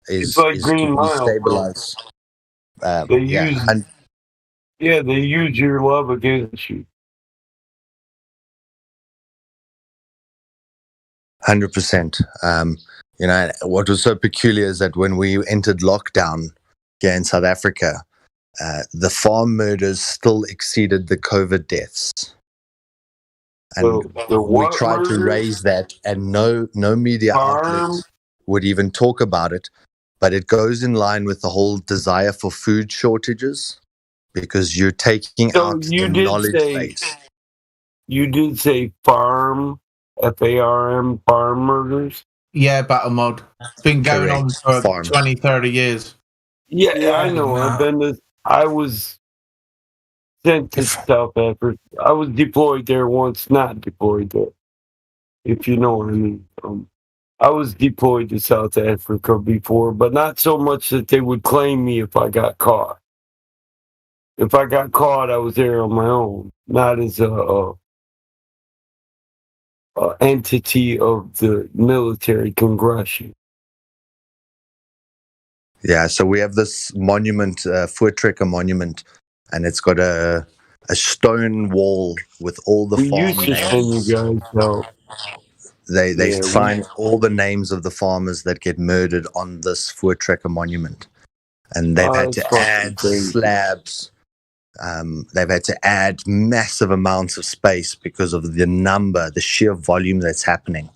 it's like is Green to Mile, destabilize. They use your love against you. 100%. You know, what was so peculiar is that when we entered lockdown here in South Africa, the farm murders still exceeded the COVID deaths. And we tried to raise that, and no media outlets would even talk about it. But it goes in line with the whole desire for food shortages, because you're taking out the knowledge base. You did say farm, FARM, farm murders? Yeah, battle mod. It's been going on for 20, 30 years. Yeah, I know. I was sent to South Africa. I was deployed there once, not deployed there, if you know what I mean. I was deployed to South Africa before, but not so much that they would claim me if I got caught. If I got caught, I was there on my own, not as a entity of the military congression. Yeah, so we have this monument, Voortrekker Monument, and it's got a stone wall with all the farm names. They find all the names of the farmers that get murdered on this Voortrekker Monument, and they've had to add slabs. They've had to add massive amounts of space because of the sheer volume that's happening.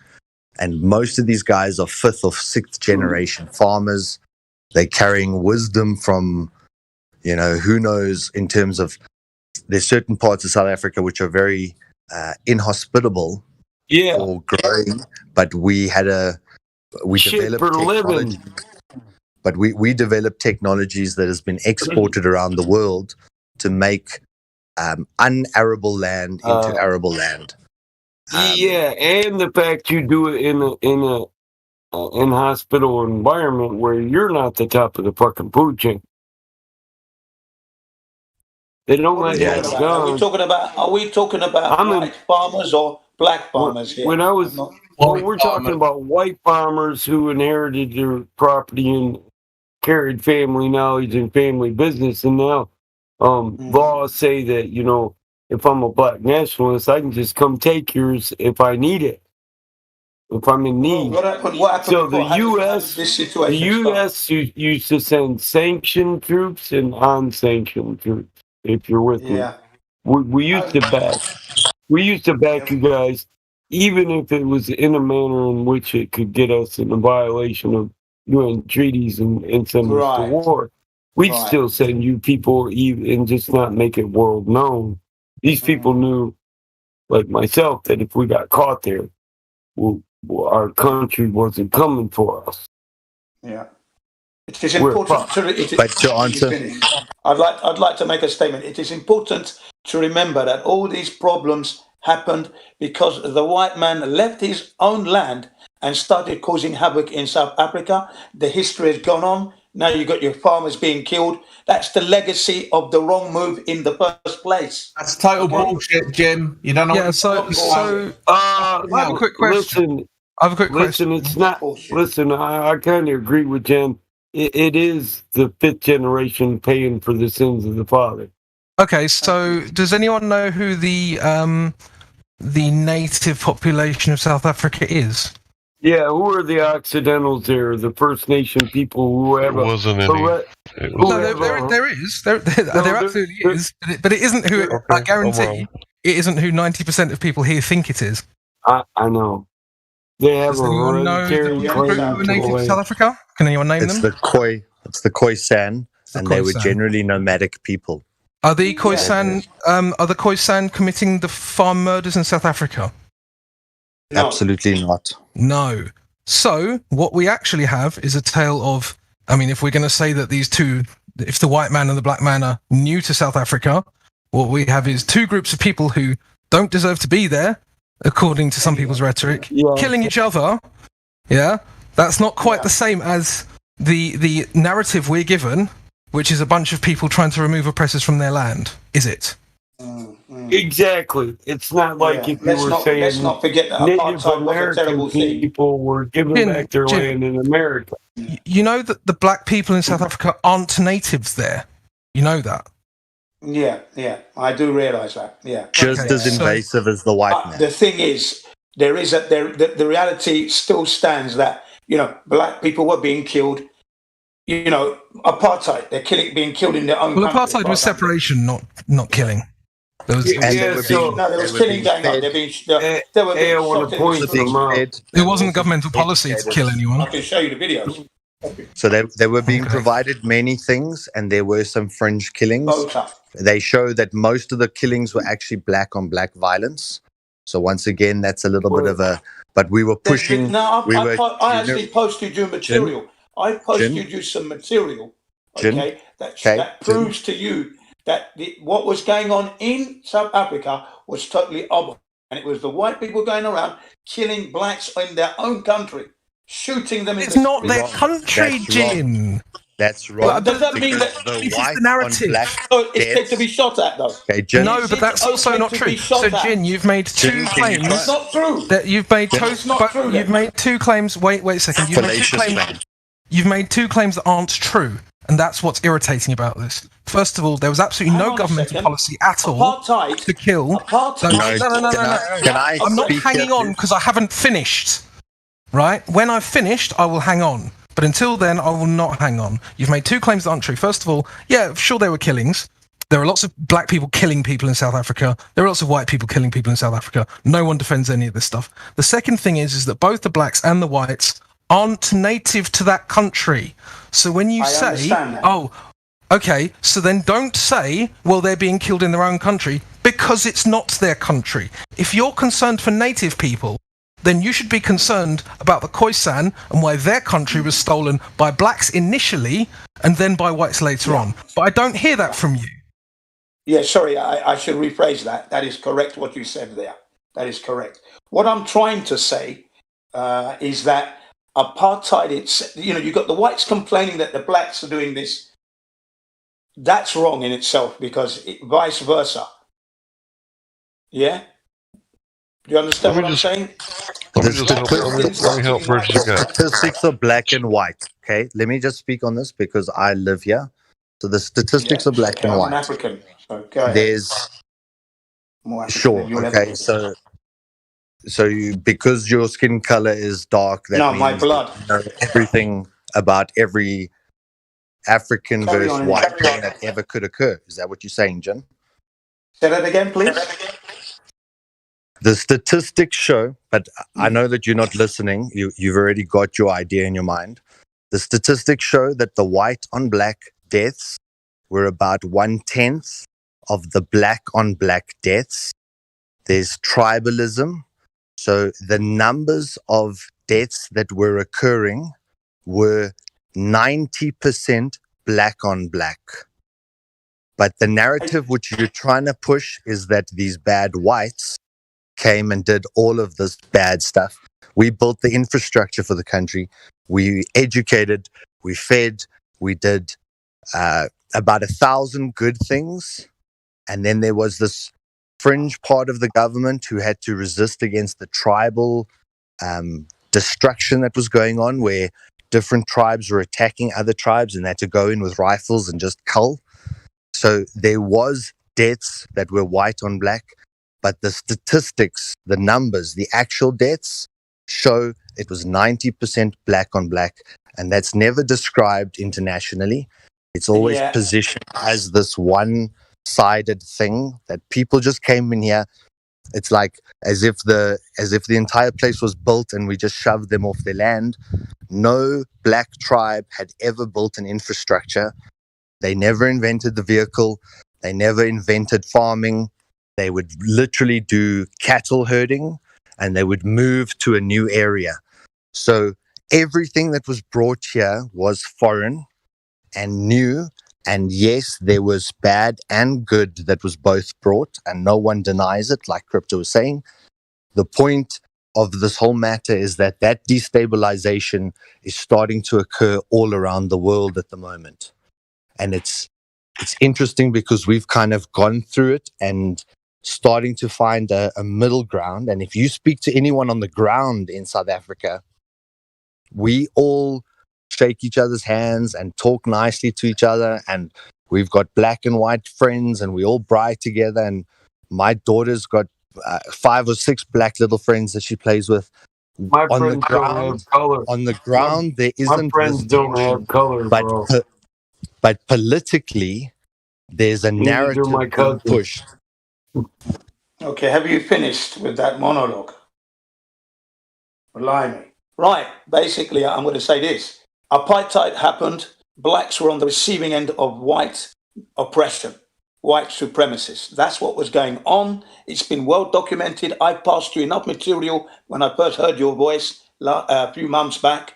And most of these guys are 5th or 6th generation farmers. They're carrying wisdom from, who knows, in terms of there's certain parts of South Africa which are very inhospitable for growing, but we developed technology. But we developed technologies that has been exported around the world to make un-arable land into arable land. And the fact you do it in a hospital environment where you're not the top of the fucking food chain. They don't let that go. Are we talking about white farmers or black farmers here? We're talking about white farmers who inherited their property and carried family knowledge and family business, and now laws say that, if I'm a black nationalist, I can just come take yours if I need it. If I'm in need. What happened So the U.S. used to send sanctioned troops and unsanctioned troops. If you're with me, we used to back. We used to back you guys, even if it was in a manner in which it could get us in a violation of UN treaties and send us to war. We'd still send you people and just not make it world known. These people knew, like myself, that if we got caught there, our country wasn't coming for us. Yeah. It is important I'd like to make a statement. It is important to remember that all these problems happened because the white man left his own land and started causing havoc in South Africa. The history has gone on. Now you've got your farmers being killed. That's the legacy of the wrong move in the first place. That's total bullshit, Jim. You don't know. Yeah. I have a quick question. It's not. Listen, I kind of agree with Jim. It is the 5th generation paying for the sins of the father. Okay, so does anyone know who the native population of South Africa is? Yeah, who are the Occidentals there? The First Nation people who have there is. There absolutely is. But it isn't who, I guarantee, it isn't who 90% of people here think it is. I know. They have Does anyone know the group who are native to South Africa? Can anyone name them? It's the Khoisan, and they were generally nomadic people. Are the Khoisan committing the farm murders in South Africa? No. Absolutely not. No. So what we actually have is a tale of, if we're going to say that these two if the white man and the black man are new to South Africa, what we have is two groups of people who don't deserve to be there, according to some people's rhetoric, killing each other. Yeah, that's not quite the same as the narrative we're given, which is a bunch of people trying to remove oppressors from their land, is it? Exactly. It's not like if you were saying let's not forget that Native apartheid was a terrible American thing. people were giving back their land in America. You know that the black people in South Africa aren't natives there. You know that. Yeah, I do realise that. Yeah, Just as invasive as the white man. The thing is, the reality still stands that black people were being killed. Apartheid. They're being killed in their own. Well, country. apartheid was separation, not killing. There was, there was killing going on. They were being it wasn't a governmental policy to kill anyone. I can show you the videos. So they were being provided many things, and there were some fringe killings. They show that most of the killings were actually black on black violence. So once again, that's a little bit of a. But we were pushing. I actually posted you material. I posted you some material. Okay, that proves to you that what was going on in South Africa was totally opposite, and it was the white people going around killing blacks in their own country, shooting them. It's not their country, Jin. That's wrong. Does that mean that this is the narrative? It's meant to be shot at, though. Okay, Jin. No, but that's also not true. So, Jin, you've made two claims. It's not true. That you've made you've made two claims. Wait a second. You've made two claims that aren't true, and that's what's irritating about this. First of all, there was absolutely no governmental policy at all to kill. No. I'm not hanging on because I haven't finished. Right? When I've finished, I will hang on. But until then, I will not hang on. You've made two claims that aren't true. First of all, yeah, sure, there were killings. There are lots of black people killing people in South Africa. There are lots of white people killing people in South Africa. No one defends any of this stuff. The second thing is that both the blacks and the whites aren't native to that country. So when you say, oh, okay, so then don't say, well, they're being killed in their own country, because it's not their country. If you're concerned for native people, then you should be concerned about the Khoisan and why their country was stolen by blacks initially and then by whites later on. But I don't hear that from you. Yeah, sorry, I should rephrase that. That is correct what you said there. That is correct. What I'm trying to say is that apartheid, you've got the whites complaining that the blacks are doing this. That's wrong in itself because vice versa. Yeah? Do you understand what I'm saying? Let me help bridge the gap. Statistics are black and white. Okay, let me just speak on this because I live here. So the statistics are black and white. I'm African. So go ahead. There's okay. So you, because your skin color is dark, that means my blood. You know everything about every African versus white thing that ever could occur. Is that what you're saying, Jin? Say that again, please. The statistics show, but I know that you're not listening. You've already got your idea in your mind. The statistics show that the white on black deaths were about 1/10 of the black on black deaths. There's tribalism. So the numbers of deaths that were occurring were 90% black on black. But the narrative which you're trying to push is that these bad whites came and did all of this bad stuff. We built the infrastructure for the country. We educated, we fed, we did about 1,000 good things. And then there was this fringe part of the government who had to resist against the tribal destruction that was going on, where different tribes were attacking other tribes and they had to go in with rifles and just cull. So there was deaths that were white on black. But the statistics, the numbers, the actual deaths show it was 90% black on black. And that's never described internationally. It's always positioned as this one-sided thing that people just came in here. It's like as if the entire place was built and we just shoved them off their land. No black tribe had ever built an infrastructure. They never invented the vehicle. They never invented farming. They would literally do cattle herding and they would move to a new area. So everything that was brought here was foreign and new And yes, there was bad and good that was both brought, and no one denies it, like Crypto was saying. The point of this whole matter is that destabilization is starting to occur all around the world at the moment. And it's interesting because we've kind of gone through it and starting to find a middle ground. And if you speak to anyone on the ground in South Africa, we all shake each other's hands and talk nicely to each other. And we've got black and white friends and we all braai together. And my daughter's got 5 or 6 black little friends that she plays with. My friends don't have color. On the ground, there isn't. My friends don't have color, bro. But politically, there's a narrative being pushed. Okay, have you finished with that monologue? Blimey. Right, basically, I'm going to say this. Apartheid happened. Blacks were on the receiving end of white oppression, white supremacists. That's what was going on. It's been well documented. I passed you enough material when I first heard your voice a few months back.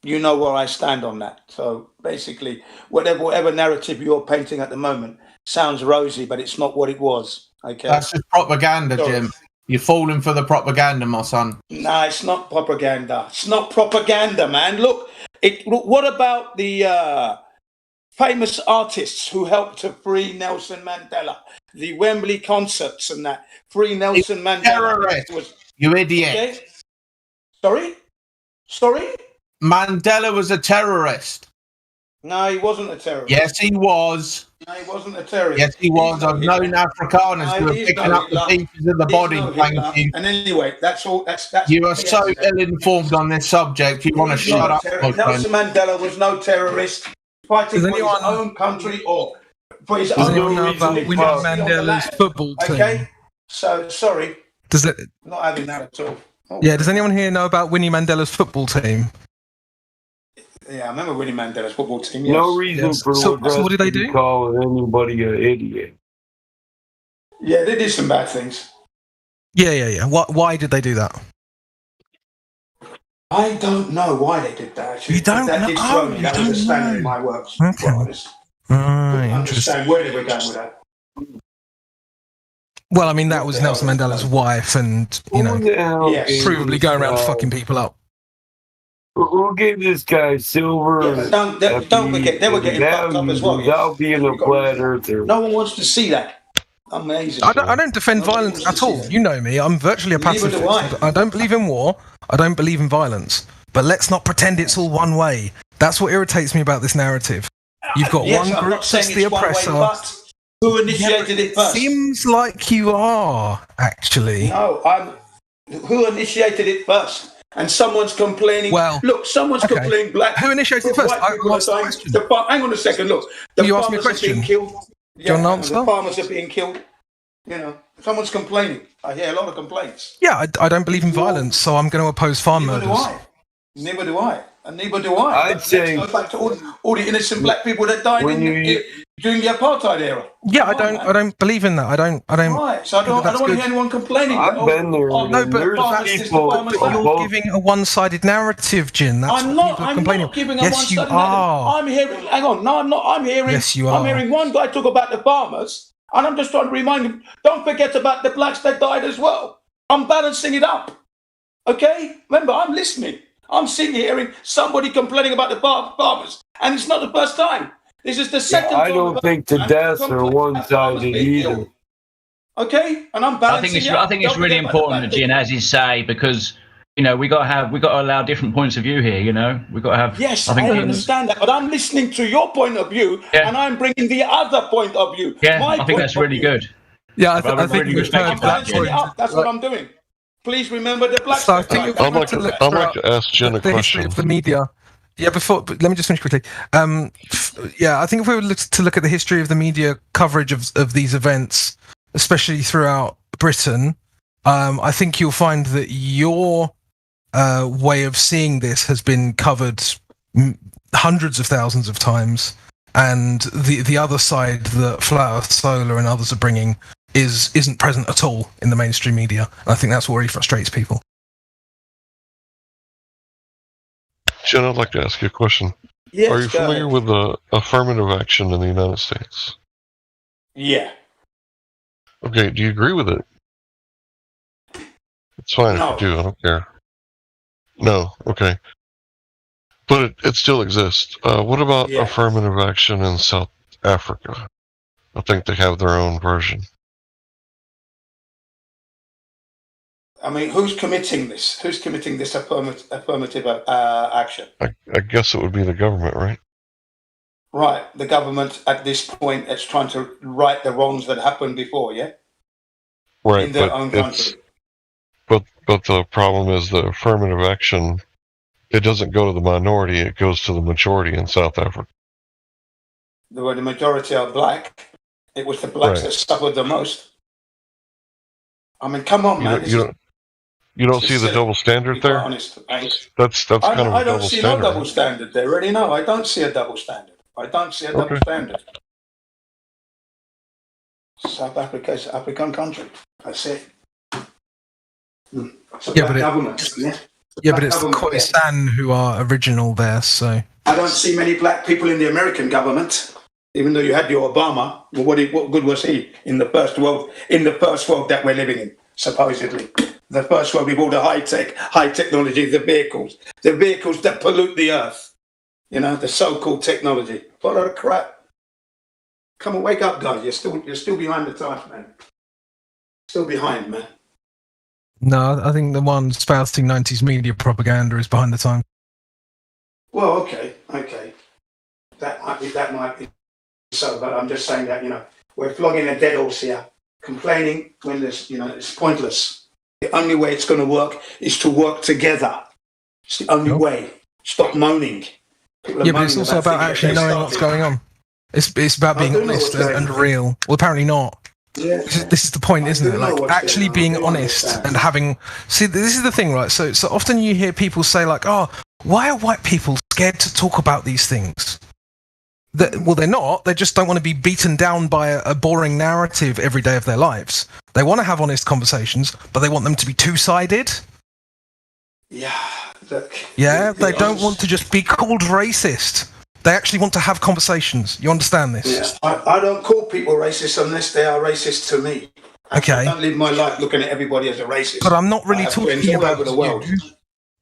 You know where I stand on that. So basically, whatever narrative you're painting at the moment sounds rosy, but it's not what it was. Okay, that's just propaganda, Jim. You're falling for the propaganda, my son. No, it's not propaganda. It's not propaganda, man. Look, what about the famous artists who helped to free Nelson Mandela? The Wembley concerts and that. Free Nelson Mandela. You idiot. Okay? Sorry? Mandela was a terrorist. No, he wasn't a terrorist. Yes, he was. No, he wasn't a terrorist. Yes, he was. I've known Afrikaners who are picking up the pieces of the body. Thank you. And anyway, that's all. That's you are so ill-informed on this subject. You want to shut up, my friend. Nelson Mandela was no terrorist fighting for his own country or for his own. Does anyone know about Winnie Mandela's football team? Okay, so sorry. Not having that at all. Yeah, does anyone here know about Winnie Mandela's football team? Yeah, I remember Winnie Mandela's football team. Yes. No reason for so what did they do? Calling anybody an idiot. Yeah, they did some bad things. Yeah. Why did they do that? I don't know why they did that. Actually. You don't that know? Did throw me. That was a standard in my works. Okay. I understand where they were going with that. Well, I mean, that was Nelson Mandela's wife, and provably going around fucking people up. Who gave this guy silver? Yeah, don't forget, they were getting fucked up as well. Without being a flat earther. No one wants to see that. Amazing. I don't defend violence at all. You know me. I'm virtually a pacifist. I don't believe in war. I don't believe in violence. But let's not pretend it's all one way. That's what irritates me about this narrative. You've got one group that's the oppressor. Who initiated it first? Seems like you are, actually. No, who initiated it first? And someone's complaining. Well, look, someone's complaining. Black. Who initiated it first? Hang on a second. Look, the you asked me a farmers are being question. killed. John Answer? The farmers are being killed. You know, someone's complaining. I hear a lot of complaints. Yeah, I don't believe in violence, so I'm going to oppose farm murders. Neither do I. And neither do I. I'd say go back to all the innocent black people that died during the apartheid era. Yeah, I don't believe in that. I don't. Right. So I don't want to hear anyone complaining. I've been there. No, but you're giving a one-sided narrative, Jin. That's I'm what not. I'm complaining. Not giving a yes, you one-sided are. narrative. I'm hearing. Hang on. No, I'm not. I'm hearing. Yes, you are. I'm hearing one guy talk about the farmers, and I'm just trying to remind him. Don't forget about the blacks that died as well. I'm balancing it up. Okay. Remember, I'm listening. I'm sitting here hearing somebody complaining about the farmers, and it's not the first time. This is the second time. I don't think the deaths are one-sided either. Okay, and I'm balancing it up. I think it's really important, Jin, as you say, because we got to allow different points of view here. We got to have. Yes, I understand that, but I'm listening to your point of view, and I'm bringing the other point of view. Yeah, I think that's really good. Yeah, I think we've heard that point. That's what I'm doing. Please remember the black. So I think I'd like to ask Jen a the question. history of the media. Yeah, but let me just finish quickly. I think if we were to look at the history of the media coverage of these events, especially throughout Britain, I think you'll find that your way of seeing this has been covered hundreds of thousands of times, and the other side that Flat Earth Solar and others are bringing isn't present at all in the mainstream media. And I think that's what really frustrates people. Jen, I'd like to ask you a question. Yes, Are you go familiar ahead. with the affirmative action in the United States? Yeah. Okay, do you agree with it? It's fine if No. you do, I don't care. No, okay. But it still exists. What about Yeah. affirmative action in South Africa? I think they have their own version. I mean, who's committing this? Who's committing this affirmative action? I guess it would be the government, right? Right. The government at this point is trying to right the wrongs that happened before, yeah? Right, In their but own country. but the problem is the affirmative action, it doesn't go to the minority, it goes to the majority in South Africa. Where the majority are black, it was the blacks that suffered the most. I mean, come on, man. You don't see the double standard there? Honest, That's kind of I a don't double see standard. no double standard there. Really, no, I don't see a double standard. I don't see a double standard. South Africa is an African country. That's it. It's a Yeah, black but government. Yeah, but it's the Khoisan who are original there, so. I don't see many black people in the American government, even though you had your Obama. Well, what good was he in the first world? In the first world that we're living in, supposedly, the first world with all the high technology, the vehicles that pollute the earth. You know, the so-called technology. What a lot of crap. Come on, wake up, guys. You're still behind the times, man. Still behind, man. No, I think the one spouting 90s media propaganda is behind the time. Well, okay. That might be so, but I'm just saying that, you know, we're flogging a dead horse here, complaining when there's, you know, it's pointless. The only way it's going to work is to work together. It's the only way. Stop moaning. Yeah, but it's also about actually knowing what's going on. It's about being honest and real. Well, apparently not. Yeah. This is the point, isn't it? Like, actually being honest and having... See, this is the thing, right? So often you hear people say, like, oh, why are white people scared to talk about these things? Well, they're not. They just don't want to be beaten down by a boring narrative every day of their lives. They want to have honest conversations, but they want them to be two-sided. Yeah. Look, yeah, they don't want to just be called racist. They actually want to have conversations. You understand this? Yeah. I don't call people racist unless they are racist to me. Okay. I don't live my life looking at everybody as a racist. But I'm not really talking all about over the world.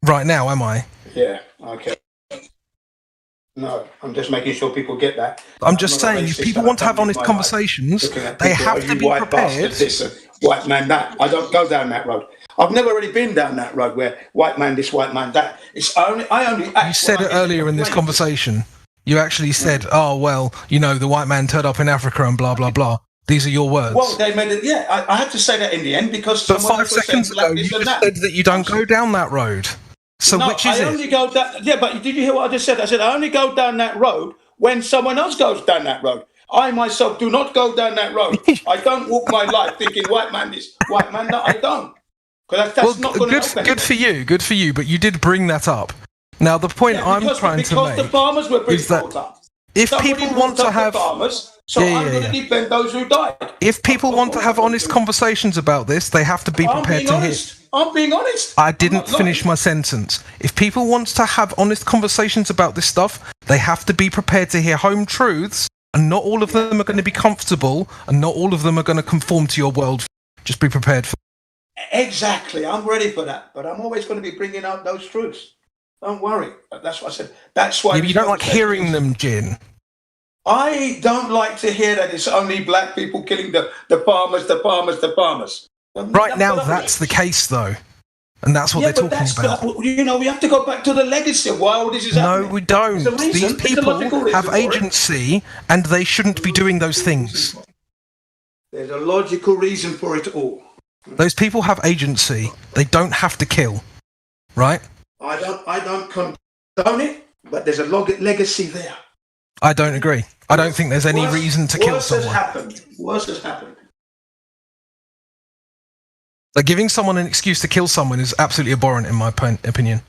Right now, am I? Yeah, okay. No, I'm just making sure people get that. I'm just saying, if people want to have honest conversations, they have to be prepared. This and white man that. I don't go down that road. I've never really been down that road where white man this, white man that. I only. You said it earlier in this conversation. You actually said, "Oh well, you know, the white man turned up in Africa and blah blah blah." These are your words. Well, they made it. Yeah, I had to say that in the end because. But 5 seconds ago, you just said that you don't go down that road. So no, which is I only go down. Yeah, but did you hear what I just said? I said I only go down that road when someone else goes down that road. I myself do not go down that road. I don't walk my life thinking white man this, white man that. I don't. Because that's not going to help. Good for you. But you did bring that up. Now the point I'm trying to make the farmers were is that if people want to have farmers, so I'm going to defend those who died. If people want to have honest conversations about this, they have to be prepared to hear. I'm being honest. I didn't finish my sentence. If people want to have honest conversations about this stuff, they have to be prepared to hear home truths, and not all of them are going to be comfortable, and not all of them are going to conform to your world. Just be prepared for that. Exactly. I'm ready for that, but I'm always going to be bringing out those truths. Don't worry. That's what I said. That's why. You don't like hearing them, Jin. I don't like to hear that it's only black people killing the farmers. Right now, that's the case, though. And that's what they're talking about. You know, we have to go back to the legacy of why all this is happening. No, we don't. These people have agency, and they shouldn't be doing those things. There's a logical reason for it all. Those people have agency. They don't have to kill. Right? I don't condone it, but there's a legacy there. I don't agree. I don't think there's any reason to kill someone. Worse has happened. Like giving someone an excuse to kill someone is absolutely abhorrent in my opinion.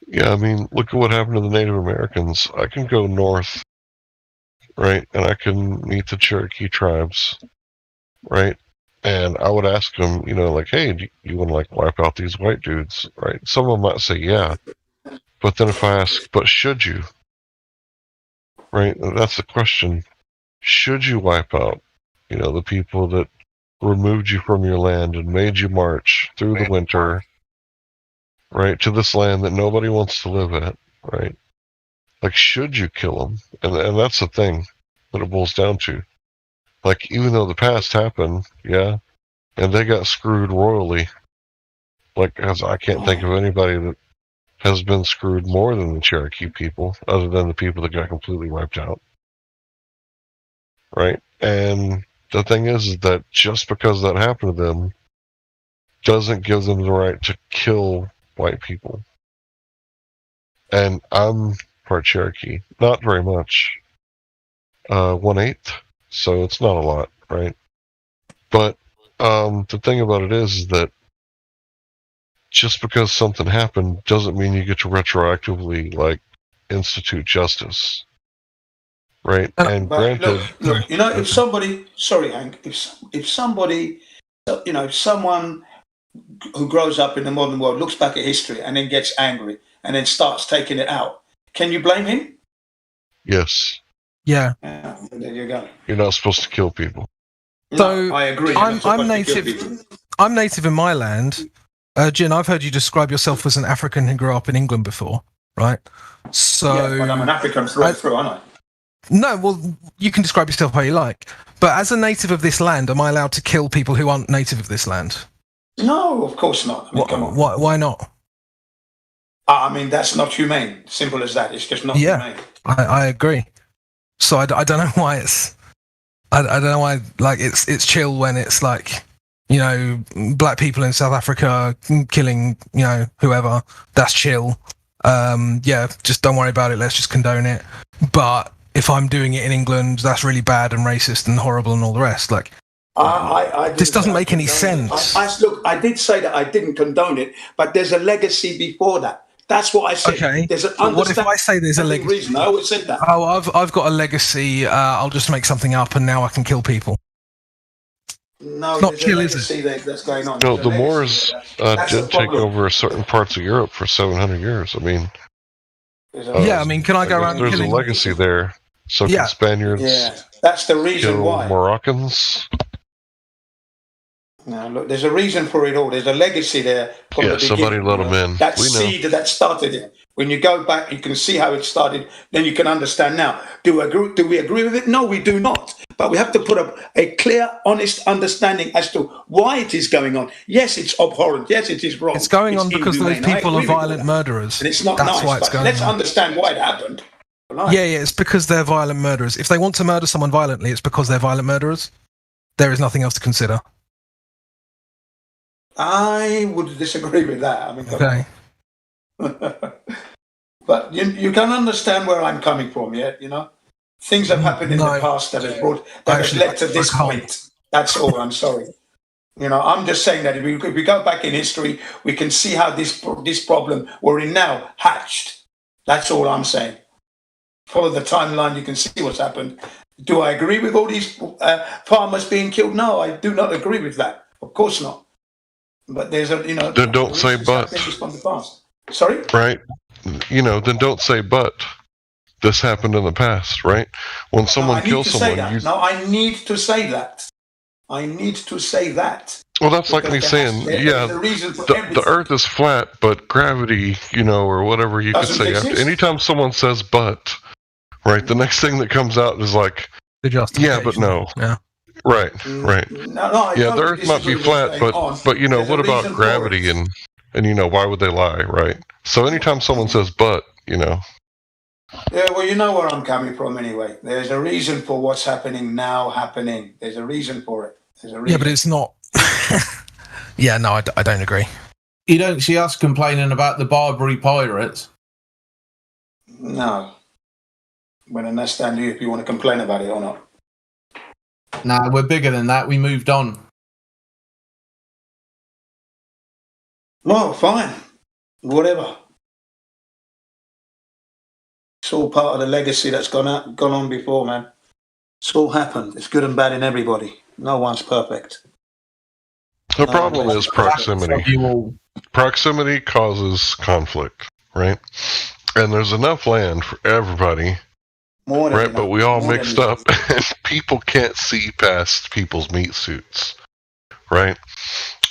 Yeah, I mean, look at what happened to the Native Americans. I can go north right? And I can meet the Cherokee tribes, right? And I would ask them, you know, like, hey, do you want to like wipe out these white dudes, right? Some of them might say, yeah. But then if I ask, but should you? Right? That's the question. Should you wipe out, you know, the people that removed you from your land and made you march through the winter, right, to this land that nobody wants to live at, right? Like, should you kill them? And that's the thing that it boils down to. Like, even though the past happened, yeah, and they got screwed royally. Like, as I can't think of anybody that has been screwed more than the Cherokee people, other than the people that got completely wiped out. Right? And the thing is that just because that happened to them doesn't give them the right to kill white people. And I'm part Cherokee. Not very much. 1/8. So it's not a lot, right? But the thing about it is that just because something happened doesn't mean you get to retroactively, like, institute justice. Right? And But granted... look, you know, if somebody, sorry, Hank, if somebody, you know, someone who grows up in the modern world looks back at history and then gets angry and then starts taking it out, can you blame him? Yes. Yeah. There you go. You're not supposed to kill people. So No, I agree. I'm native. I'm native in my land. Jin, I've heard you describe yourself as an African who grew up in England before, right? So Yeah, but I'm an African through and through, aren't I? No, well, you can describe yourself how you like. But as a native of this land, am I allowed to kill people who aren't native of this land? No, of course not. I mean, come on. Why not? I mean, that's not humane. Simple as that. It's just not humane. I agree. So I don't know why it's... I don't know why, like, it's chill when it's like, you know, black people in South Africa killing, you know, whoever. That's chill. Yeah, just don't worry about it. Let's just condone it. But if I'm doing it in England, that's really bad and racist and horrible and all the rest. Like, this doesn't make any sense. Look, I did say that I didn't condone it, but there's a legacy before that. That's what I said. Okay. There's What if I say there's a legacy? Reason. I always said that. Oh, I've got a legacy. I'll just make something up, and now I can kill people. No, it's not there's chill, a is it? legacy that's going on. No, There's a the Moors That's did the take problem. over certain parts of Europe for 700 years. I mean... yeah, I mean, can I go around There's killing... a legacy there. So Yeah. can Spaniards Yeah, that's the reason kill why. Moroccans? No, look, there's a reason for it all. There's a legacy there from Yeah, the somebody beginning. let you know. them in. That We know. seed that started it. When you go back, you can see how it started. Then you can understand now. Do we agree with it? No, we do not. But we have to put up a clear, honest understanding as to why it is going on. Yes, it's abhorrent. Yes, it is wrong. It's going on because those inhumane. I people are agree with all violent that. murderers. And it's not That's nice. why it's But going let's on. understand why it happened. Yeah, it's because they're violent murderers. If they want to murder someone violently, it's because they're violent murderers. There is nothing else to consider. I would disagree with that. I mean, Okay. But you can understand where I'm coming from, yeah? You know, things have happened in the past that has led to this point. That's all. I'm sorry. You know, I'm just saying that if we go back in history, we can see how this problem we're in now hatched. That's all I'm saying. Follow the timeline, you can see what's happened. Do I agree with all these farmers being killed? No, I do not agree with that. Of course not. But there's a, you know... Then don't say but. From the past. Sorry? Right? You know, then don't say but. This happened in the past, right? When someone kills someone, No, I need to say that. I need to say that. Well, that's like me saying, yeah, there's a reason for the Earth is flat, but gravity, you know, or whatever you could Doesn't say. exist. Anytime someone says but, right, the next thing that comes out is like, yeah, but no. Yeah. Right, right. I Yeah, the totally Earth might be disagree with flat, what's going on. but you know, There's a what about reason for gravity and you know, why would they lie, right? So anytime someone says but, you know. Yeah, well, you know where I'm coming from anyway. There's a reason for what's happening now happening. There's a reason for it. There's a reason. Yeah, but it's not... Yeah, no, I don't agree. You don't see us complaining about the Barbary pirates. No. When I understand you if you want to complain about it or not. Nah, we're bigger than that. We moved on. No, fine. Whatever. It's all part of the legacy that's gone on before, man. It's all happened. It's good and bad in everybody. No one's perfect. The problem is proximity. Proximity causes conflict, right? And there's enough land for everybody, right? But we all mixed up, and people can't see past people's meat suits, right?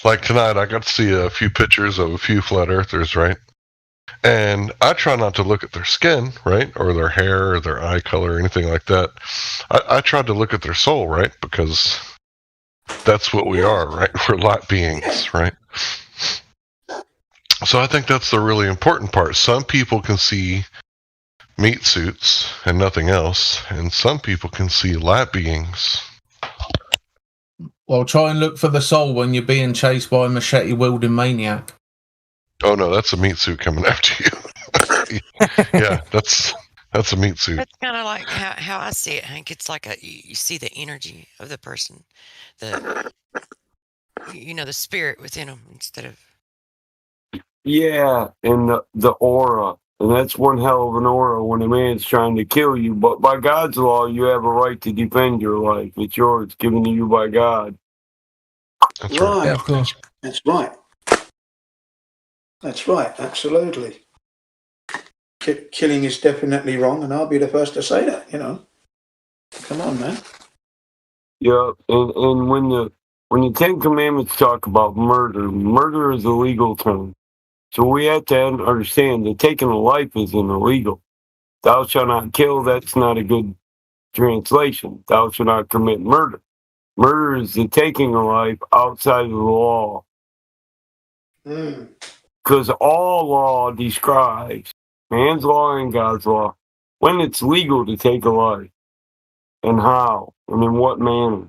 Like tonight, I got to see a few pictures of a few flat earthers, right? And I try not to look at their skin, right? Or their hair or their eye color or anything like that. I tried to look at their soul, right? Because that's what we are, right? We're light beings, right? So I think that's the really important part. Some people can see meat suits and nothing else, and some people can see light beings. Well, try and look for the soul when you're being chased by a machete-wielding maniac. Oh no, that's a meat suit coming after you. Yeah, that's a meat suit. That's kind of like how I see it, Hank. It's like you see the energy of the person, the spirit within them instead of. Yeah, and the aura. And that's one hell of an aura when a man's trying to kill you. But by God's law, you have a right to defend your life. It's yours, given to you by God. That's right. Yeah, of course. That's right. That's right. Absolutely. Killing is definitely wrong, and I'll be the first to say that. Come on, man. Yeah, and when the Ten Commandments talk about murder is a legal term. So we have to understand that taking a life isn't illegal. Thou shalt not kill, that's not a good translation. Thou shalt not commit murder. Murder is the taking a life outside of the law. Because all law describes, man's law and God's law, when it's legal to take a life, and how, and in what manner.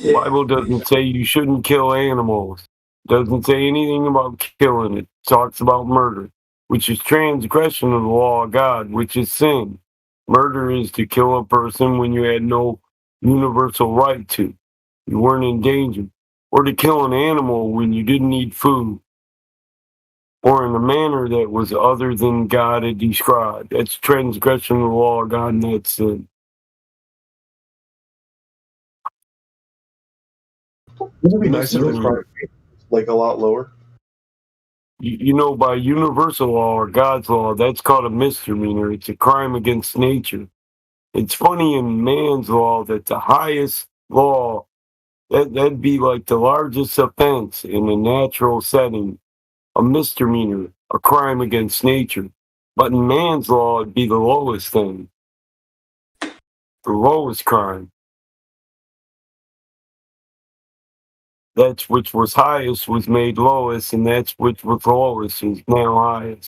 The Bible doesn't say you shouldn't kill animals. Doesn't say anything about killing. It talks about murder, which is transgression of the law of God, which is sin. Murder is to kill a person when you had no universal right to. You weren't in danger. Or to kill an animal when you didn't need food. Or in a manner that was other than God had described. That's transgression of the law of God, and that's sin. Wouldn't it be nice if the like a lot lower? By universal law or God's law, that's called a misdemeanor. It's a crime against nature. It's funny in man's law that the highest law, that'd be like the largest offense in a natural setting, a misdemeanor, a crime against nature. But in man's law, it'd be the lowest thing, the lowest crime. That's which was highest was made lowest, and that's which was lowest is now highest.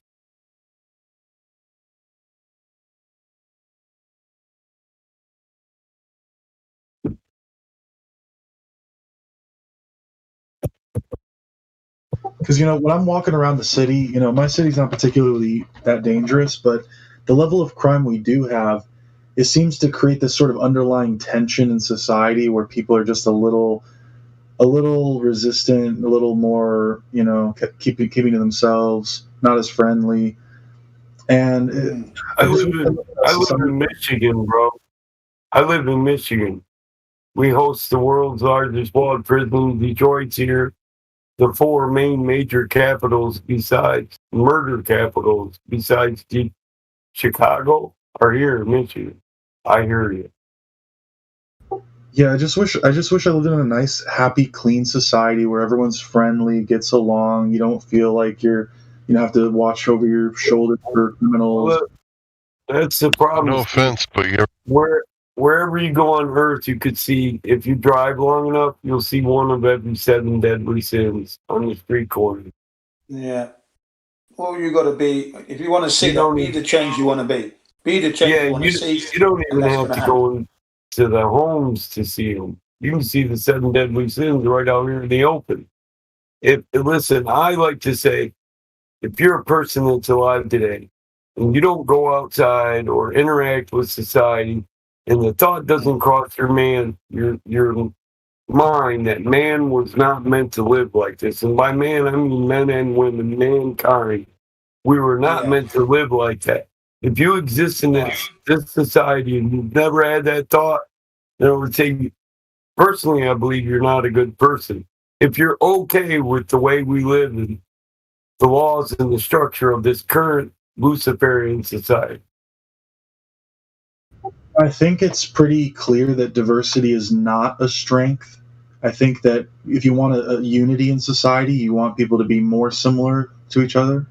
Because when I'm walking around the city, my city's not particularly that dangerous, but the level of crime we do have, it seems to create this sort of underlying tension in society where people are just a little resistant, a little more, keeping to themselves, not as friendly. And I live in Michigan, bro. I live in Michigan. We host the world's largest walled prison. Detroit's here. The four main major capitals besides murder capitals besides Chicago are here in Michigan. I hear you. Yeah, I just wish I lived in a nice, happy, clean society where everyone's friendly, gets along. You don't feel like you have to watch over your shoulder for criminals. Well, that's the problem. No offense, but wherever you go on Earth, you could see, if you drive long enough, you'll see one of every 7 deadly sins on the street corner. Yeah. Well, you got to be, if you want to see that, be the change you want to be. Be the change you want to see. You don't even have to go to the homes to see them. You can see the 7 deadly sins right out here in the open. Listen, I like to say, if you're a person that's alive today, and you don't go outside or interact with society, and the thought doesn't cross your mind that man was not meant to live like this. And by man, I mean men and women, mankind. We were not meant to live like that. If you exist in this society and you've never had that thought, then I would say, personally, I believe you're not a good person. If you're okay with the way we live and the laws and the structure of this current Luciferian society. I think it's pretty clear that diversity is not a strength. I think that if you want a unity in society, you want people to be more similar to each other.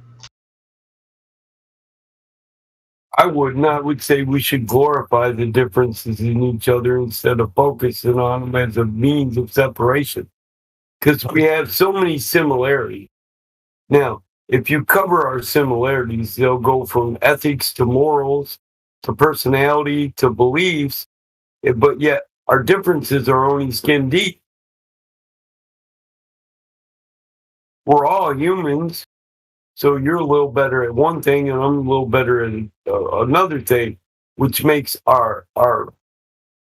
I would say we should glorify the differences in each other instead of focusing on them as a means of separation. Because we have so many similarities. Now, if you cover our similarities, they'll go from ethics to morals to personality to beliefs, but yet our differences are only skin deep. We're all humans, so you're a little better at one thing and I'm a little better at another thing, which makes our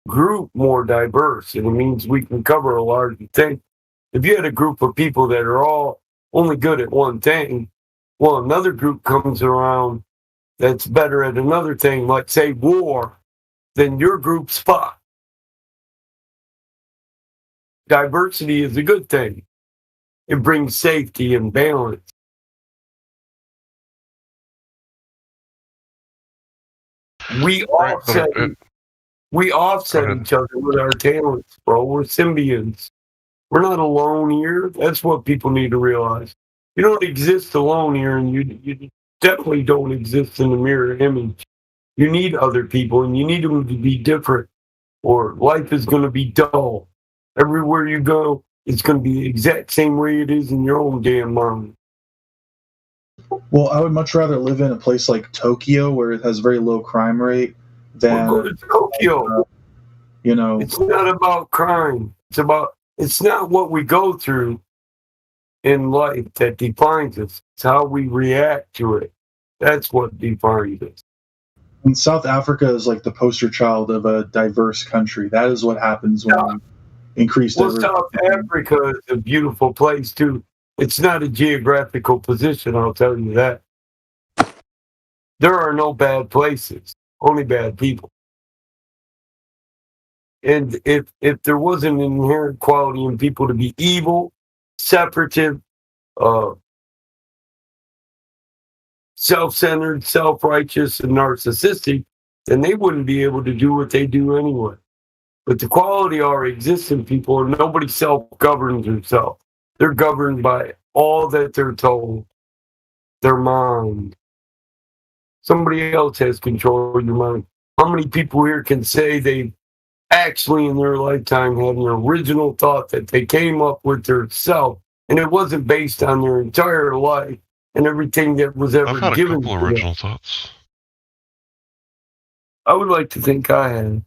group more diverse, and it means we can cover a larger thing. If you had a group of people that are all only good at one thing, well, another group comes around that's better at another thing, like, say, war, then your group's fucked. Diversity is a good thing. It brings safety and balance. We offset each other with our talents, bro. We're symbionts. We're not alone here. That's what people need to realize. You don't exist alone here, and you definitely don't exist in the mirror image. You need other people, and you need them to be different, or life is going to be dull. Everywhere you go, it's going to be the exact same way it is in your own damn mind. Well, I would much rather live in a place like Tokyo, where it has very low crime rate, than go to Tokyo. It's not about crime. It's not what we go through in life that defines us. It's how we react to it. That's what defines us. And South Africa is like the poster child of a diverse country. That is what happens when you increase diversity. South Africa is a beautiful place too. It's not a geographical position, I'll tell you that. There are no bad places, only bad people. And if there wasn't an inherent quality in people to be evil, separative, self-centered, self-righteous, and narcissistic, then they wouldn't be able to do what they do anyway. But the quality already exists in people, and nobody self-governs themselves. They're governed by all that they're told, their mind. Somebody else has control of your mind. How many people here can say they actually in their lifetime had an original thought that they came up with themselves, and it wasn't based on their entire life and everything that was ever I've had given a couple to original them? thoughts. I would like to think I had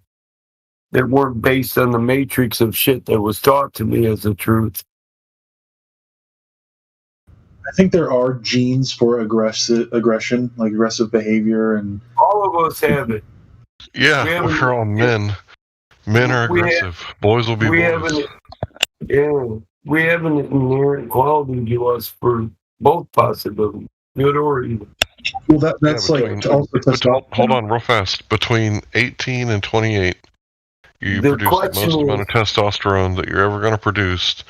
that weren't based on the matrix of shit that was taught to me as the truth. I think there are genes for aggression, like aggressive behavior, and all of us have it. Yeah, we're all men. Men are aggressive. Boys will be boys. We have an inherent quality to us for both possibilities, good or evil. Well, that's hold on real fast. Between 18 and 28, you produce the most amount of testosterone that you're ever going to produce,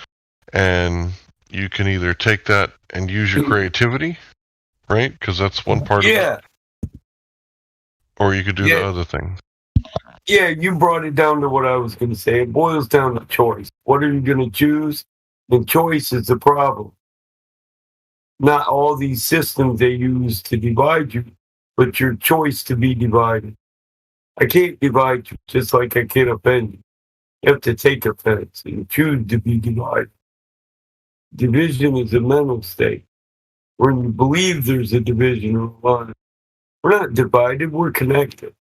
and you can either take that and use your creativity, right? Because that's one part of it. Or you could do the other thing. Yeah, you brought it down to what I was going to say. It boils down to choice. What are you going to choose? And choice is the problem. Not all these systems they use to divide you, but your choice to be divided. I can't divide you just like I can't offend you. You have to take offense and choose to be divided. Division is a mental state. When you believe there's a division of line, we're not divided, we're connected.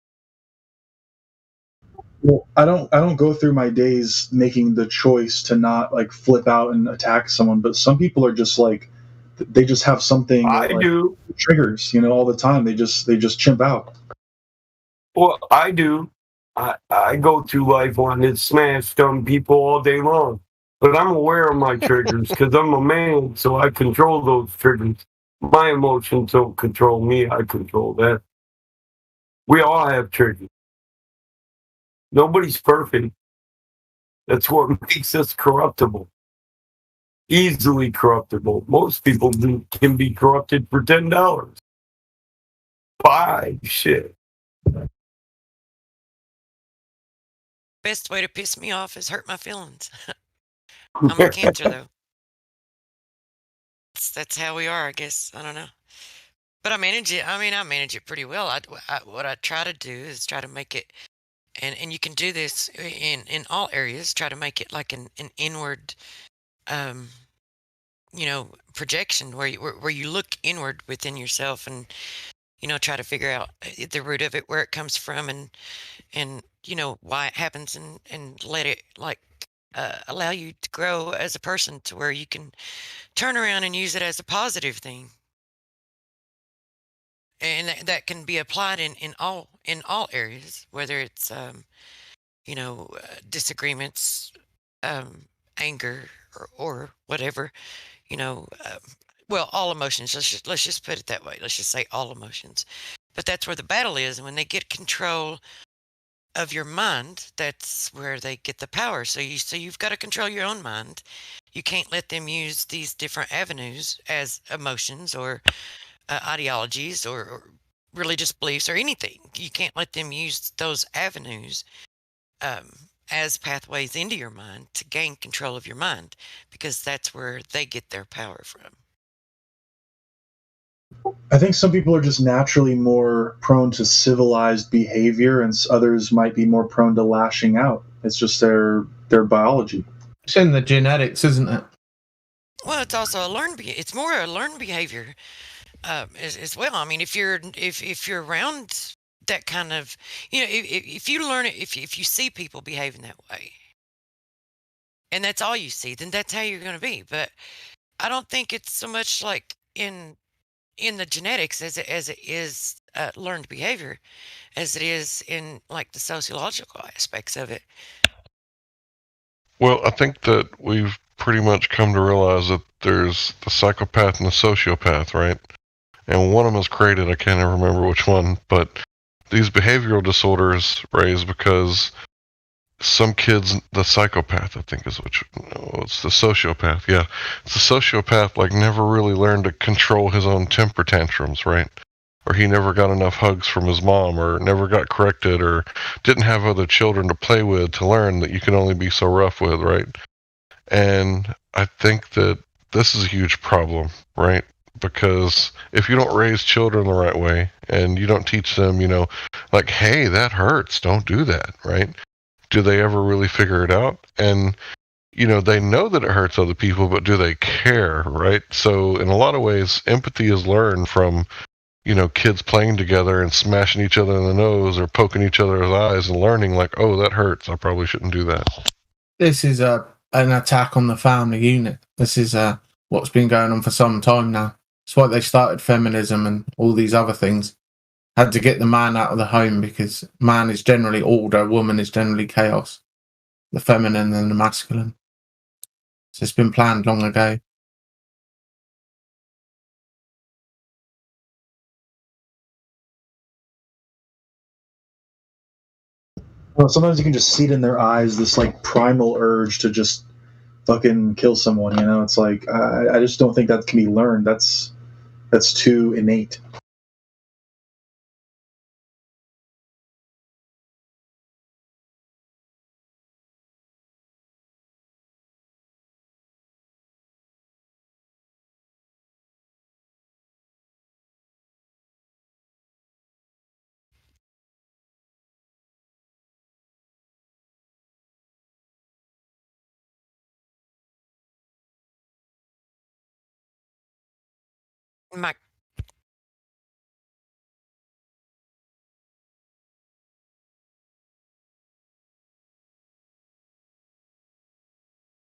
Well, I don't go through my days making the choice to not like flip out and attack someone, but some people are just like they just have something that, triggers, all the time. They just chimp out. Well, I do. I go through life wanting to smash dumb people all day long. But I'm aware of my triggers because I'm a man, so I control those triggers. My emotions don't control me, I control that. We all have triggers. Nobody's perfect. That's what makes us corruptible. Easily corruptible. Most people can be corrupted for $10. Buy shit. Best way to piss me off is hurt my feelings. I'm a Cancer, though. That's how we are, I guess. I don't know. But I manage it. I mean, I manage it pretty well. What I try to do is try to make it, and you can do this in all areas. Try to make it like an inward, projection where you look inward within yourself and try to figure out the root of it, where it comes from, and why it happens, and let it allow you to grow as a person to where you can turn around and use it as a positive thing. And that can be applied in all areas, whether it's disagreements, anger, or whatever, well, all emotions. Let's just put it that way. Let's just say all emotions. But that's where the battle is, and when they get control of your mind, that's where they get the power. So you've got to control your own mind. You can't let them use these different avenues as emotions or ideologies or religious beliefs or anything. You can't let them use those avenues as pathways into your mind to gain control of your mind, because that's where they get their power from. I think some people are just naturally more prone to civilized behavior, and others might be more prone to lashing out. It's just their biology. It's in the genetics, isn't it? Well, it's also it's more a learned behavior as well. I mean, if you're around that kind of, if you learn it, if you see people behaving that way, and that's all you see, then that's how you're going to be. But I don't think it's so much like in the genetics as it is learned behavior, as it is in like the sociological aspects of it. Well, I think that we've pretty much come to realize that there's the psychopath and the sociopath, right? And one of them is created, I can't even remember which one, but these behavioral disorders raise because some kids, the psychopath, I think is it's the sociopath, yeah. It's the sociopath, like, never really learned to control his own temper tantrums, right? Or he never got enough hugs from his mom, or never got corrected, or didn't have other children to play with to learn that you can only be so rough with, right? And I think that this is a huge problem, right? Because if you don't raise children the right way, and you don't teach them, like, hey, that hurts, don't do that, right? Do they ever really figure it out? And, they know that it hurts other people, but do they care, right? So in a lot of ways, empathy is learned from, kids playing together and smashing each other in the nose or poking each other's eyes and learning, like, oh, that hurts, I probably shouldn't do that. This is an attack on the family unit. This is what's been going on for some time now. It's why they started feminism and all these other things. Had to get the man out of the home, because man is generally order, woman is generally chaos. The feminine and the masculine. So it's been planned long ago. Well, sometimes you can just see it in their eyes, this like primal urge to just fucking kill someone. It's like I just don't think that can be learned. That's too innate.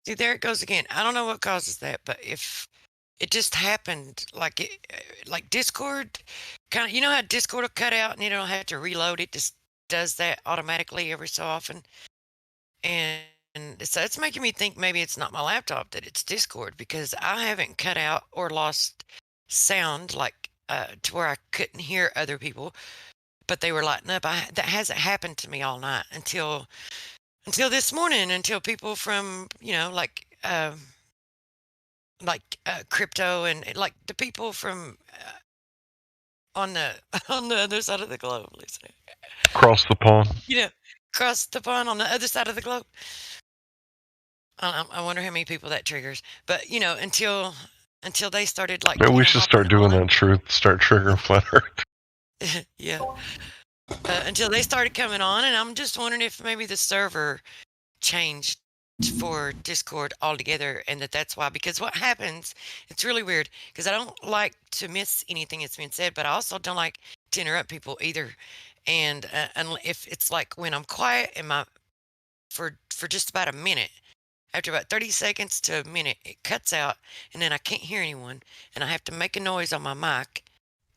See, there it goes again. I don't know what causes that, but if it just happened, like Discord, kind of, how Discord will cut out and you don't have to reload it, just does that automatically every so often. And so it's making me think maybe it's not my laptop, that it's Discord, because I haven't cut out or lost sound like to where I couldn't hear other people but they were lighting up. That hasn't happened to me all night until this morning. Until people from crypto and like the people from on the on the other side of the globe. Listen, Across the pond. Across the pond on the other side of the globe. I wonder how many people that triggers. But until they started like. Maybe we should start doing that. Start triggering flat Earth. Yeah. Until they started coming on, and I'm just wondering if maybe the server changed for Discord altogether, and that's why. Because what happens, it's really weird. Because I don't like to miss anything that's been said, but I also don't like to interrupt people either. And if it's like when I'm quiet and for just about a minute, after about 30 seconds to a minute, it cuts out, and then I can't hear anyone, and I have to make a noise on my mic.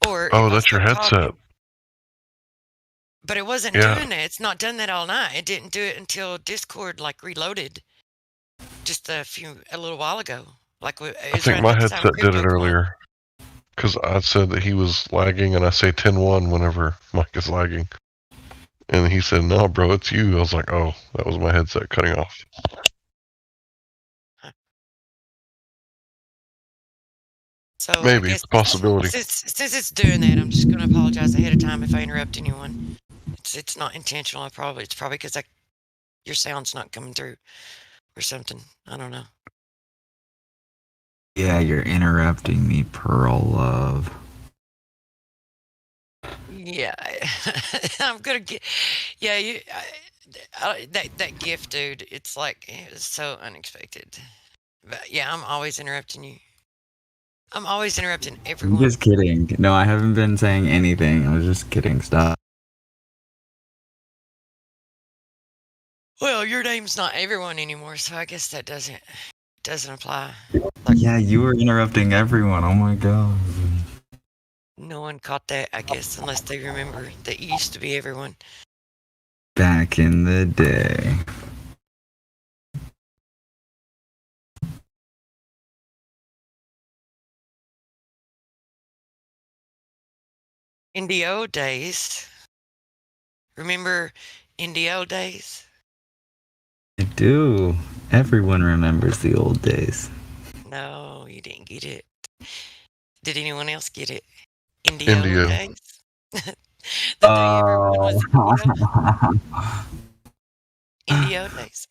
Or that's your headset. Talking, but it wasn't doing that. It's not done that all night. It didn't do it until Discord reloaded just a little while ago. I think my headset did it earlier because I said that he was lagging, and I say 10-1 whenever Mike is lagging, and he said, "No, bro, it's you." I was like, "Oh, that was my headset cutting off." So maybe it's a possibility. Since it's doing that, I'm just going to apologize ahead of time if I interrupt anyone. It's not intentional. It's probably because your sound's not coming through or something. I don't know. Yeah, you're interrupting me, Pearl Love. Yeah, I'm gonna get. Yeah, that gift, dude. It's so unexpected. But yeah, I'm always interrupting you. I'm always interrupting everyone. I'm just kidding. No, I haven't been saying anything. I was just kidding. Stop. Well, your name's not everyone anymore, so I guess that doesn't apply. Yeah, you were interrupting everyone. Oh my god. No one caught that, I guess, unless they remember that you used to be everyone. Back in the day. In the old days. Remember in the old days? I do. Everyone remembers the old days. No, you didn't get it. Did anyone else get it? In the old days? In the old days.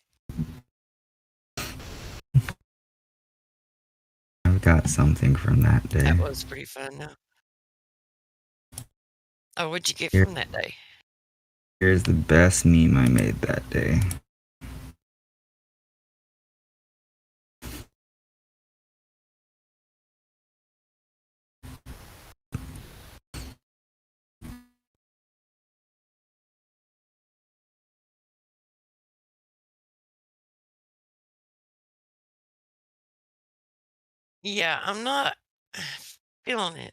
I've got something from that day. That was pretty fun, though. Oh, what'd you get from that day? Here's the best meme I made that day. Yeah, I'm not feeling it.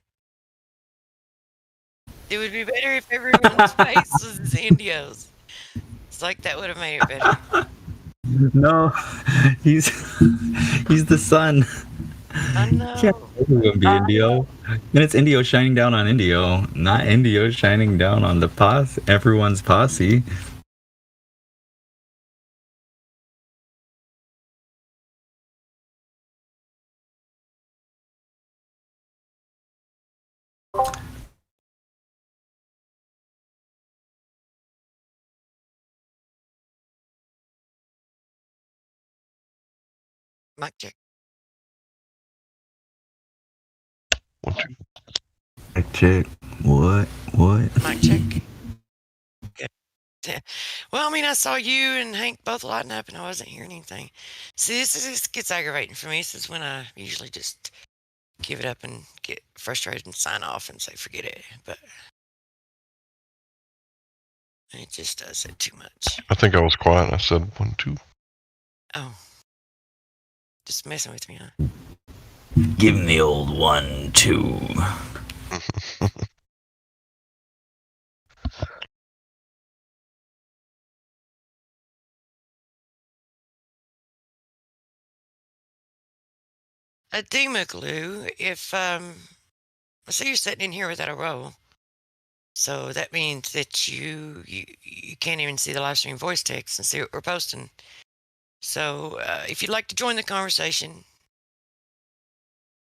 It would be better if everyone's face was Indio's. It's like that would have made it better. No, he's the sun. I know. Can't everyone be Indio. Then it's Indio shining down on Indio, not Indio shining down on the posse. Everyone's posse. Mic check. Mic check. What? Mic check. Good. Well, I mean, I saw you and Hank both lighting up, and I wasn't hearing anything. See, this gets aggravating for me. This is when I usually just give it up and get frustrated and sign off and say, forget it. But it just does it too much. I think I was quiet and I said 1, 2. Oh. Just messing with me, huh? Give him the old 1, 2. Deemaglue, if I see you're sitting in here without a roll. So that means that you can't even see the live stream voice text and see what we're posting. So if you'd like to join the conversation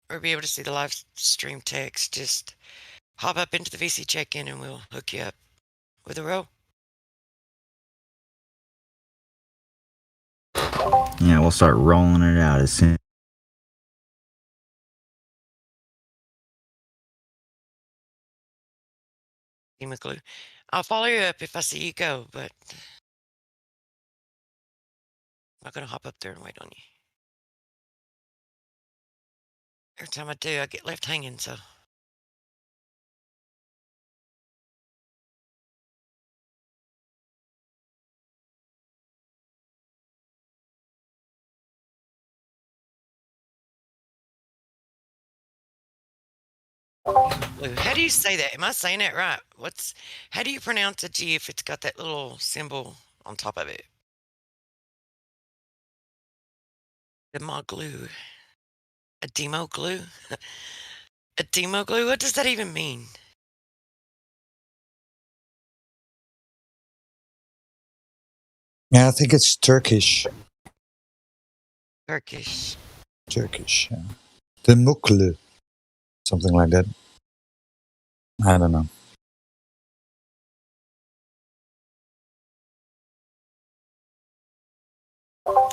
or be able to see the live stream text, just hop up into the VC check-in and we'll hook you up with a row. Yeah, we'll start rolling it out as soon. McClue. I'll follow you up if I see you go, but I'm not going to hop up there and wait on you. Every time I do, I get left hanging, so. How do you say that? Am I saying that right? How do you pronounce a G if it's got that little symbol on top of it? Demoglu. A demoglu? A demoglu? What does that even mean? Yeah, I think it's Turkish. Turkish. Turkish, yeah. Demuklu. Something like that. I don't know.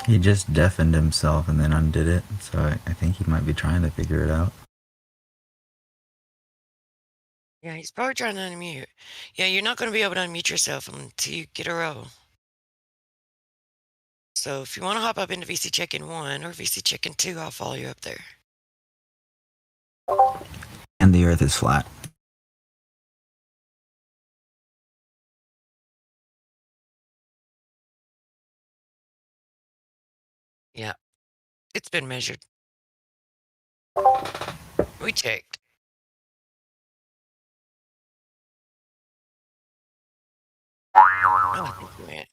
He just deafened himself and then undid it, so I think he might be trying to figure it out. Yeah, he's probably trying to unmute. Yeah, you're not going to be able to unmute yourself until you get a row. So if you want to hop up into VC Check-in 1 or VC Check-in 2, I'll follow you up there. And the earth is flat. Yeah, it's been measured. We checked. Oh, I think we went.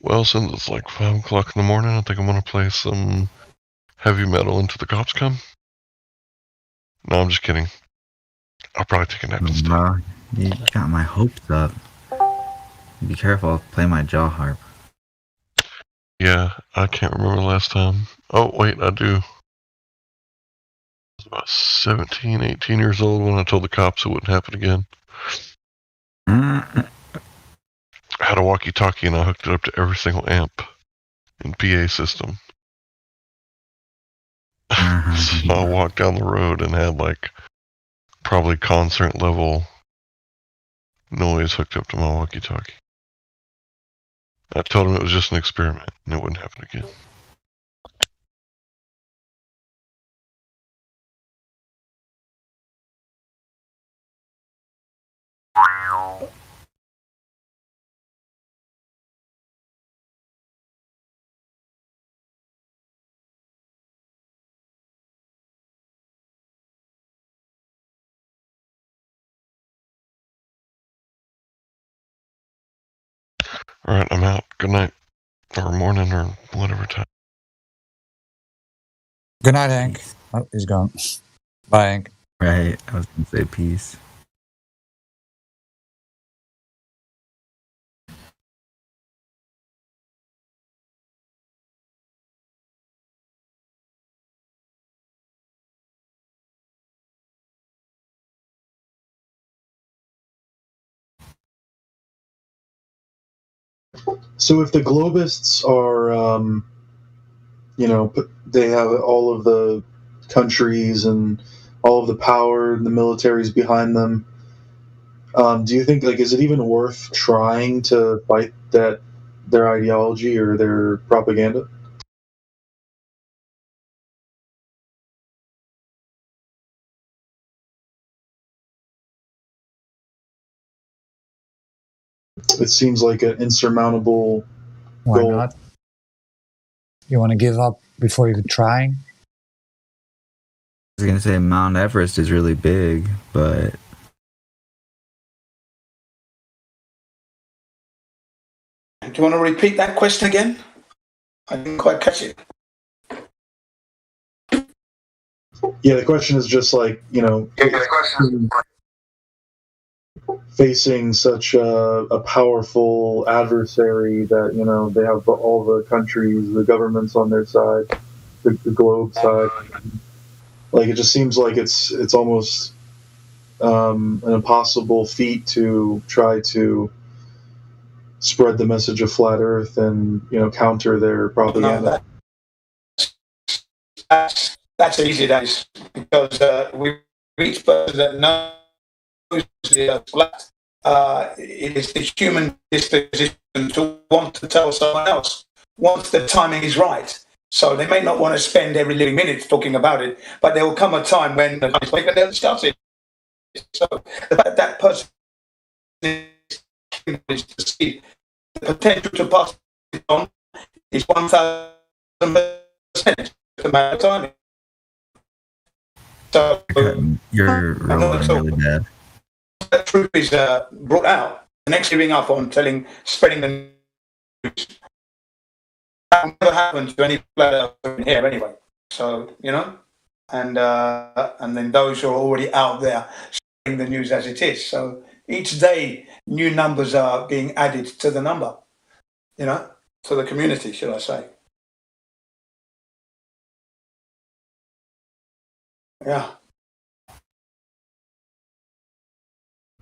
Well, since it's like 5 o'clock in the morning, I think I'm gonna play some heavy metal until the cops come. No, I'm just kidding. I'll probably take a nap instead. Bro, you got my hopes up. Be careful, I'll play my jaw harp. Yeah, I can't remember the last time. Oh, wait, I do. I was about 17, 18 years old when I told the cops it wouldn't happen again. I had a walkie-talkie and I hooked it up to every single amp in PA system. So I walked down the road and had like probably concert level noise hooked up to my walkie-talkie. I told him it was just an experiment and it wouldn't happen again. Alright, I'm out. Good night. Or morning or whatever time. Good night, Hank. Oh, he's gone. Bye, Hank. Right, I was gonna say peace. So if the globists are, they have all of the countries and all of the power and the military's behind them. Do you think, like, is it even worth trying to fight their ideology or their propaganda? It seems like an insurmountable Why goal. not? You want to give up before even trying? I was gonna say Mount Everest is really big, but Do you want to repeat that question again? I didn't quite catch it. Yeah, the question is just like, facing such a powerful adversary that, they have all the countries, the governments on their side, the globe side. Like, it just seems like it's almost an impossible feat to try to spread the message of flat Earth and, counter their propaganda. That's easy, days, because we reach person that knows the Earth's flat. It is the human disposition to want to tell someone else once the timing is right. So they may not want to spend every living minute talking about it, but there will come a time when they'll discuss it. So the fact that person is to see the potential to pass it on is 1,000%. It's a matter of timing. So you're rolling really bad. The truth is brought out. The next giving up on spreading the news. That never happened to any flat earth here anyway. So, and then those who are already out there spreading the news as it is. So each day, new numbers are being added to the number, to the community, should I say. Yeah.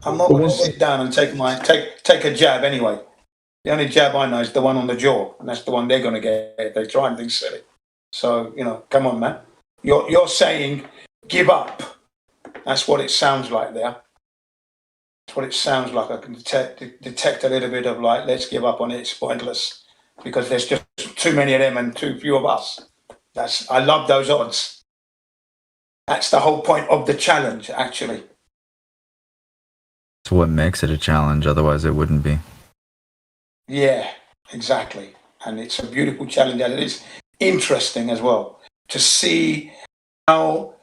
I'm not going to sit down and take a jab anyway. The only jab I know is the one on the jaw, and that's the one they're going to get if they try and think silly. So, come on, man. You're saying give up. That's what it sounds like there. That's what it sounds like. I can detect a little bit of like, let's give up on it. It's pointless because there's just too many of them and too few of us. I love those odds. That's the whole point of the challenge, actually. It's what makes it a challenge. Otherwise, it wouldn't be. Yeah, exactly. And it's a beautiful challenge, and it is interesting as well to see how.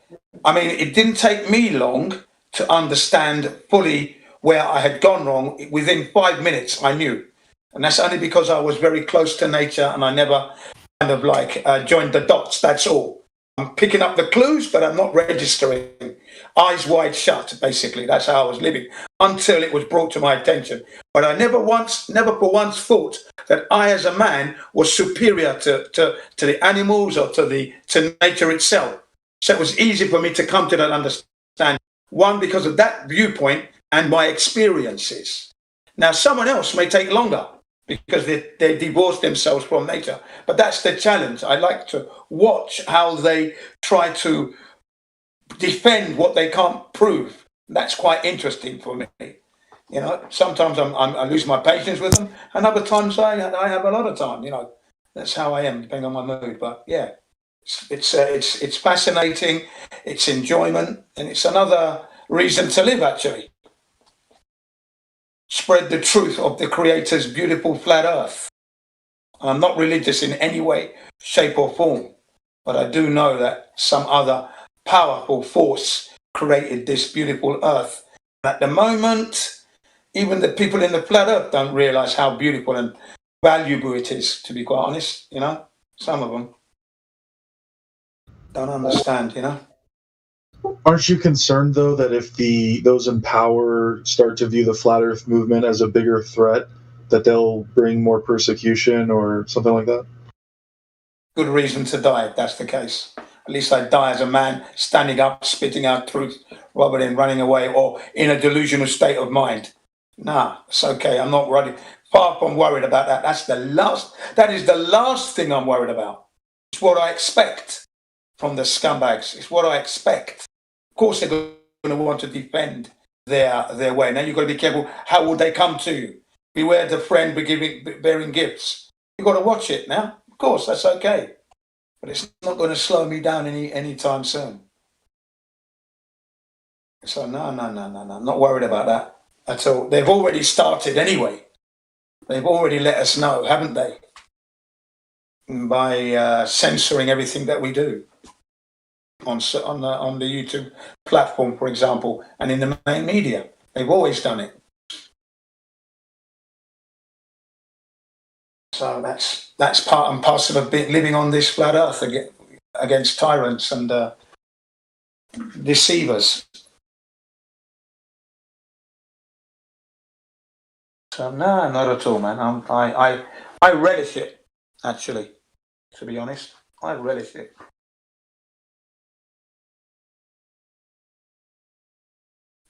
I mean, it didn't take me long to understand fully where I had gone wrong. Within 5 minutes, I knew. And that's only because I was very close to nature and I never kind of joined the dots. That's all. I'm picking up the clues, but I'm not registering. Eyes wide shut, basically. That's how I was living until it was brought to my attention. But I never for once thought that I, as a man, was superior to the animals or to nature itself. So it was easy for me to come to that understanding. One, because of that viewpoint and my experiences. Now, someone else may take longer because they divorce themselves from nature. But that's the challenge. I like to watch how they try to defend what they can't prove. That's quite interesting for me. Sometimes I lose my patience with them, and other times I have a lot of time. That's how I am, depending on my mood. But yeah, it's fascinating. It's enjoyment, and it's another reason to live. Actually, spread the truth of the Creator's beautiful flat Earth. I'm not religious in any way, shape, or form, but I do know that some other powerful force created this beautiful Earth. At the moment, even the people in the flat Earth don't realize how beautiful and valuable it is, to be quite honest. Some of them don't understand, Aren't you concerned, though, that if those in power start to view the flat Earth movement as a bigger threat, that they'll bring more persecution or something like that? Good reason to die, if that's the case. At least I die as a man, standing up, spitting out truth, rather than running away or in a delusional state of mind. Nah, it's okay. I'm not worried. Far from worried about that. That is the last thing I'm worried about. It's what I expect from the scumbags. It's what I expect. Of course, they're going to want to defend their way. Now you've got to be careful. How would they come to you? Beware the friend bearing gifts. You've got to watch it now. Of course, that's okay, but it's not going to slow me down anytime soon. So no, I'm not worried about that at all. They've already started anyway. They've already let us know, haven't they? By censoring everything that we do on the YouTube platform, for example, and in the main media. They've always done it. So that's part and parcel of living on this flat earth against tyrants and deceivers. So no, not at all, man. I relish it, actually. To be honest, I relish it.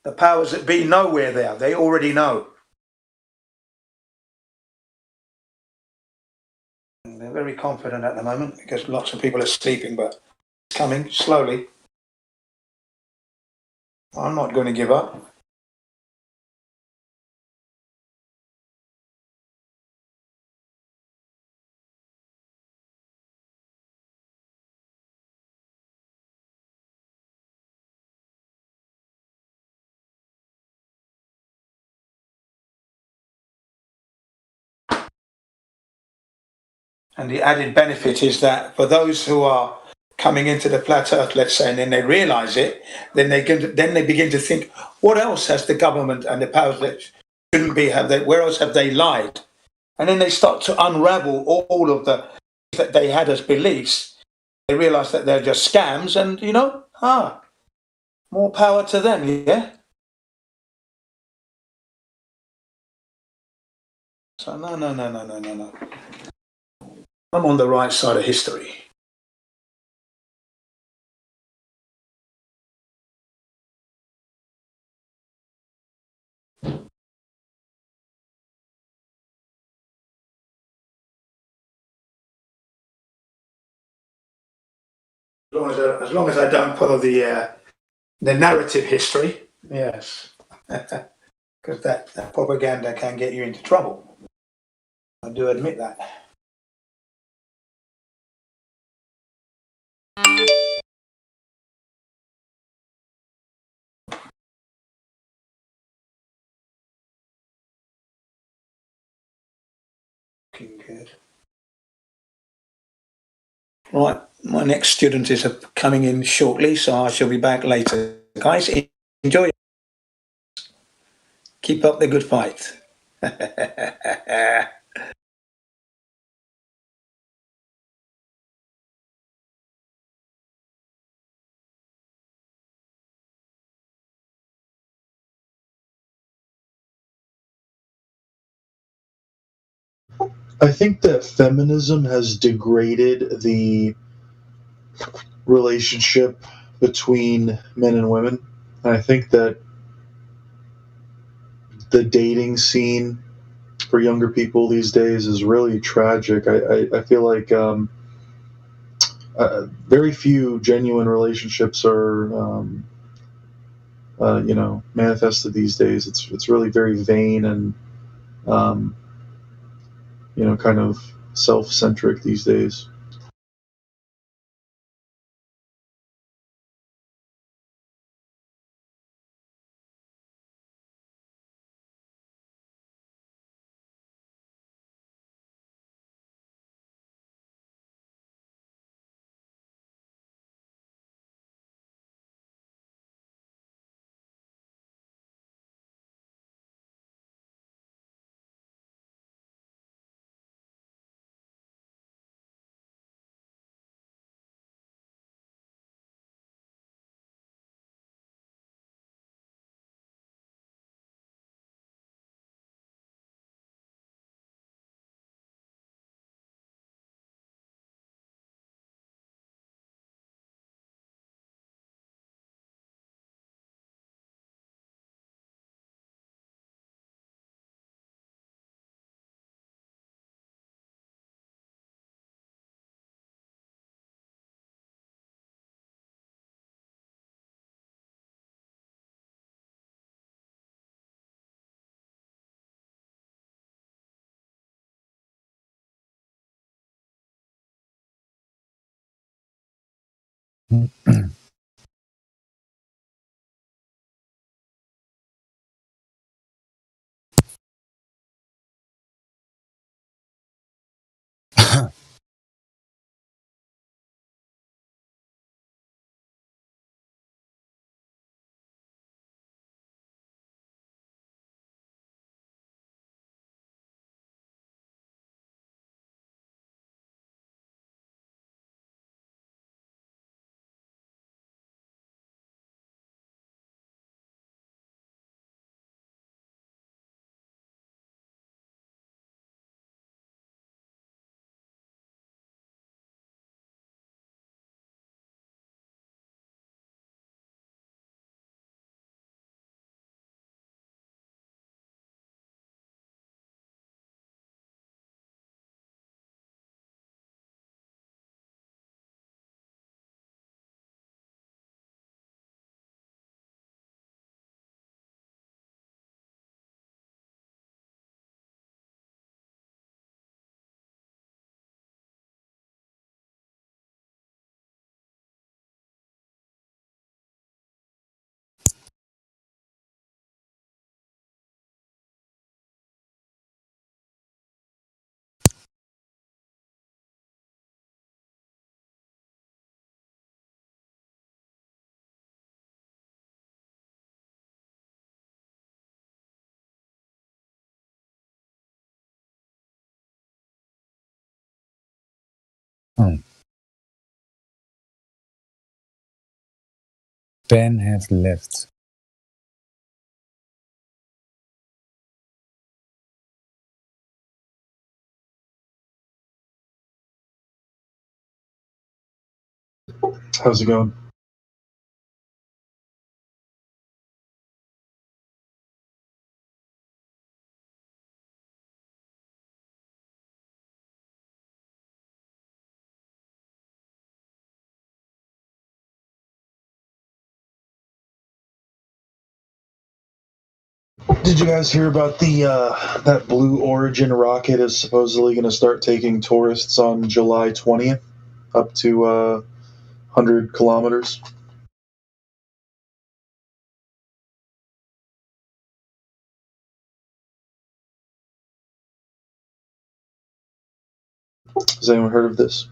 The powers that be know we're there. They already know. And they're very confident at the moment because lots of people are sleeping, but it's coming slowly. I'm not going to give up. And the added benefit is that for those who are coming into the flat earth, let's say, and then they realize it, then they begin to think, what else has the government and the powers that shouldn't be, where else have they lied? And then they start to unravel all of the that they had as beliefs. They realize that they're just scams, and more power to them, yeah? So no. I'm on the right side of history. As long as I don't follow the narrative history, yes, because that propaganda can get you into trouble. I do admit that. Looking good. Right, my next student is coming in shortly, so I shall be back later. Guys, enjoy. Keep up the good fight. I think that feminism has degraded the relationship between men and women. And I think that the dating scene for younger people these days is really tragic. I feel like very few genuine relationships are manifested these days. It's really very vain and kind of self-centric these days. Ben has left. How's it going? Did you guys hear about the that Blue Origin rocket is supposedly going to start taking tourists on July 20th up to 100 kilometers? Has anyone heard of this?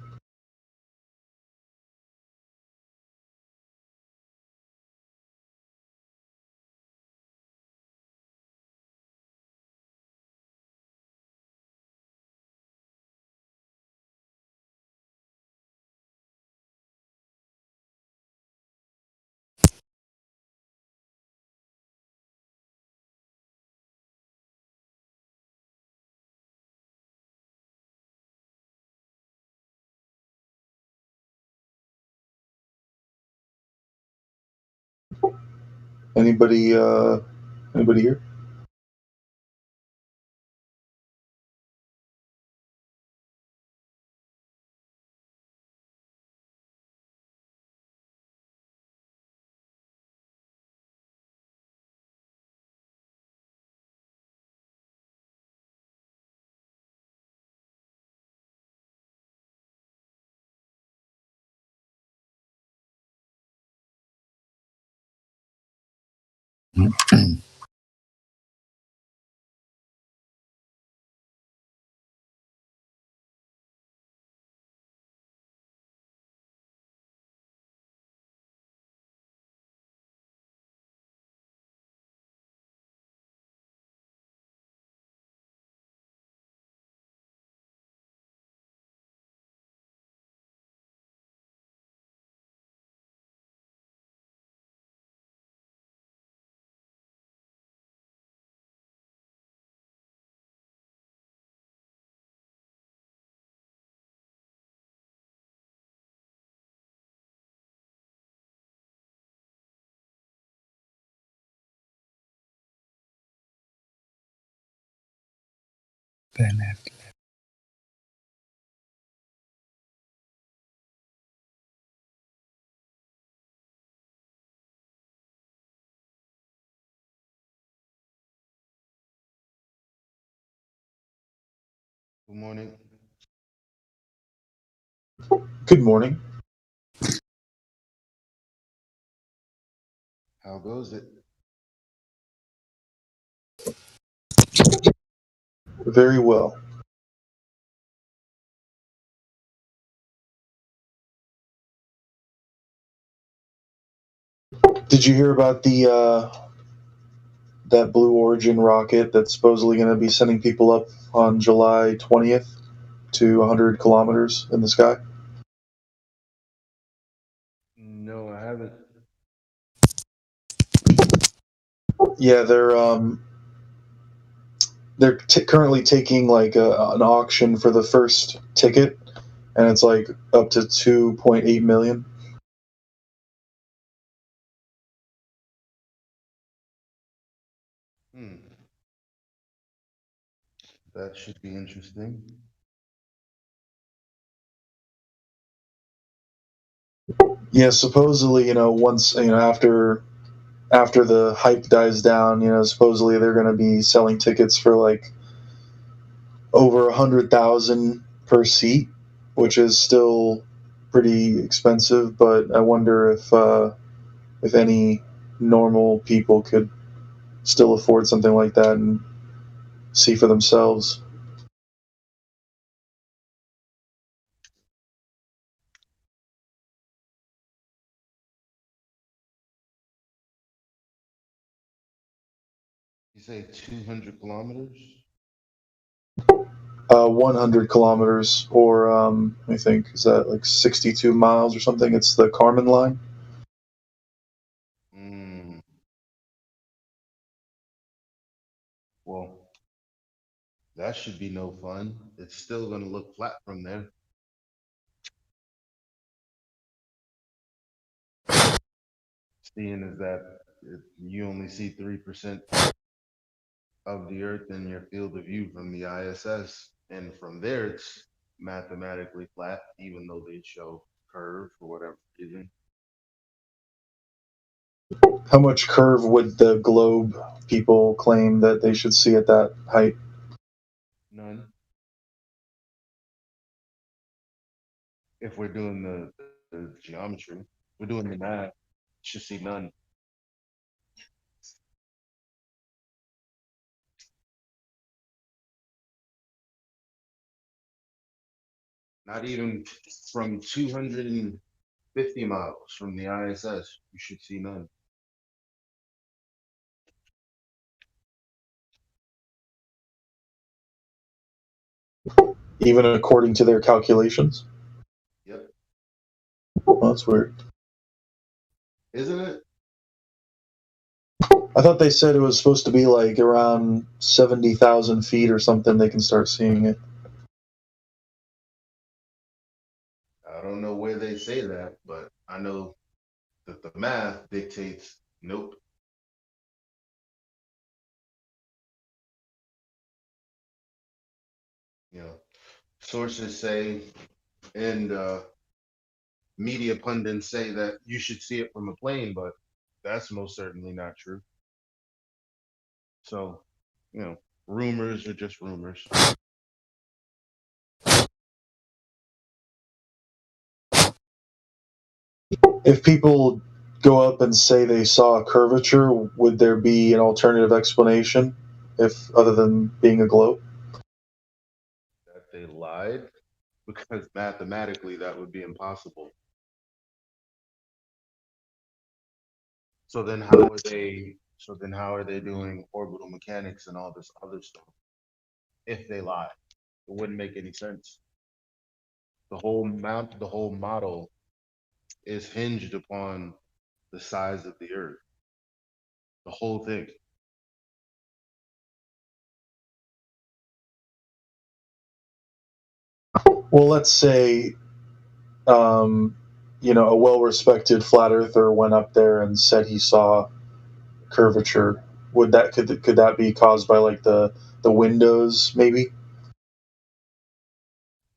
Anybody here? Ben has left. Good morning. Good morning. How goes it? Very well. Did you hear about the that Blue Origin rocket that's supposedly going to be sending people up on July 20th to 100 kilometers in the sky? No, I haven't. Yeah, they're currently taking like an auction for the first ticket, and it's like up to 2.8 million. Hmm. That should be interesting. Yeah, supposedly, once after the hype dies down, supposedly they're going to be selling tickets for like over 100,000 per seat, which is still pretty expensive. But I wonder if any normal people could still afford something like that and see for themselves. You say 200 kilometers? 100 kilometers, or I think is that like 62 miles or something. It's the Kármán line. Hmm. Well, that should be no fun. It's still going to look flat from there. Seeing as that you only see 3% of the Earth in your field of view from the ISS, and from there it's mathematically flat, even though they show curve for whatever reason. How much curve would the globe people claim that they should see at that height? None. If we're doing the geometry, we're doing the math, should see none. Not even from 250 miles from the ISS, you should see none. Even according to their calculations? Yep. Well, that's weird. Isn't it? I thought they said it was supposed to be like around 70,000 feet or something they can start seeing it. I don't know where they say that, but I know that the math dictates nope. You know, sources say, and media pundits say that you should see it from a plane, but that's most certainly not true. So, rumors are just rumors. If people go up and say they saw a curvature, would there be an alternative explanation if other than being a globe? That they lied, because mathematically that would be impossible. So then how are they? So then how are they doing orbital mechanics and all this other stuff if they lie? It wouldn't make any sense. The whole model is hinged upon the size of the Earth. The whole thing. Well, let's say, a well-respected flat earther went up there and said he saw curvature. Could that be caused by like the windows, maybe?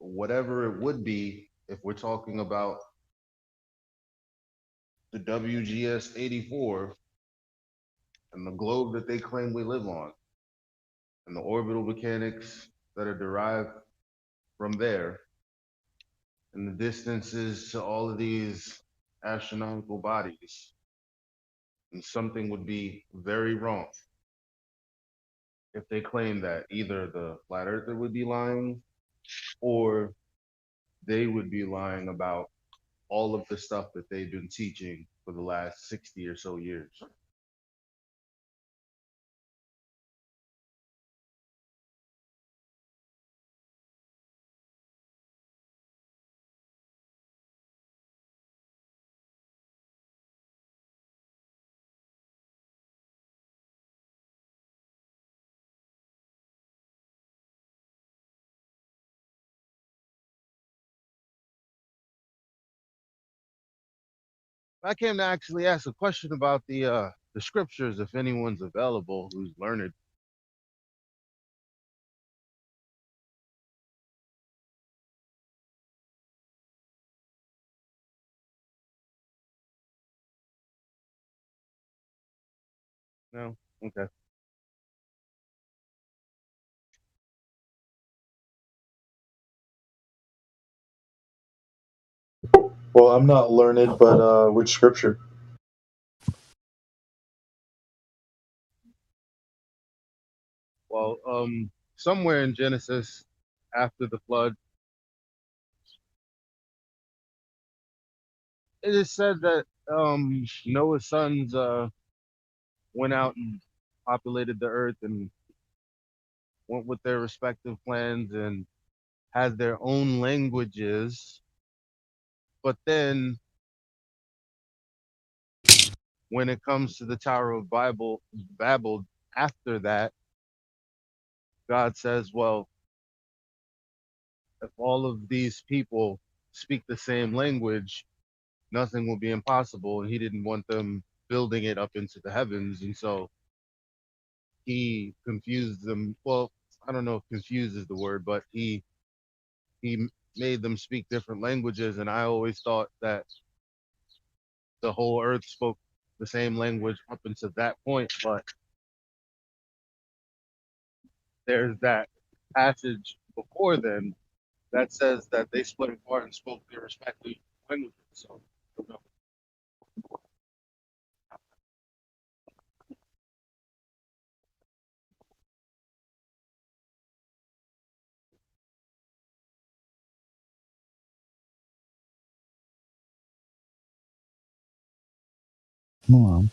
Whatever it would be, if we're talking about the WGS 84 and the globe that they claim we live on, and the orbital mechanics that are derived from there, and the distances to all of these astronomical bodies, And something would be very wrong if they claim that either the flat earther would be lying or they would be lying about all of the stuff that they've been teaching for the last 60 or so years. I came to actually ask a question about the scriptures, if anyone's available who's learned. No? Okay. Well, I'm not learned, but which scripture? Well, somewhere in Genesis, after the flood, it is said that Noah's sons went out and populated the earth and went with their respective plans and had their own languages. But then when it comes to the Tower of Babel, after that, God says, well, if all of these people speak the same language, nothing will be impossible. And he didn't want them building it up into the heavens. And so he confused them. Well, I don't know if confused is the word, but he made them speak different languages. And I always thought that the whole earth spoke the same language up until that point. But there's that passage before then that says that they split apart and spoke their respective languages. So I don't know.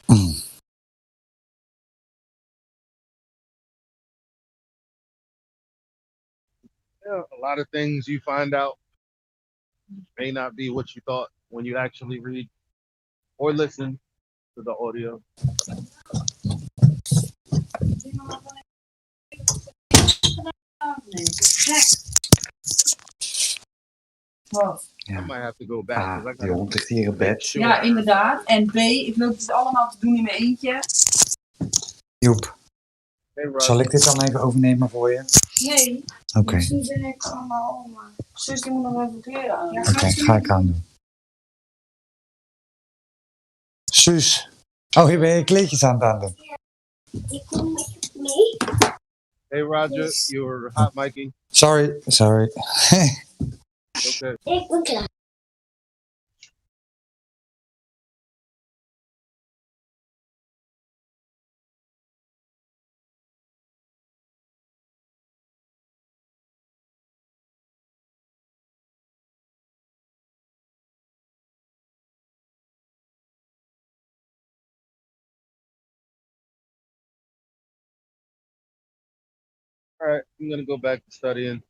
Hmm. Yeah, a lot of things you find out may not be what you thought when you actually read or listen to the audio. I might have to go back because I Die gotta hond ligt hier in make bed. sure. Ja, inderdaad. En B, ik loop dit allemaal te doen in mijn eentje. Joep, Hey, Roger. zal ik dit dan even overnemen voor je? Nee. Oké. Zus en ik allemaal oma. Zus die moet nog even kleren aan. Ja, Oké, ga ik aandoen. Suus. Oh, je bent je kleedjes aan het aandoen. Ik kom met mee. Hey, Roger, you're hot micing. Sorry. Okay. Ik ben klaar. All right, I'm gonna go back to studying.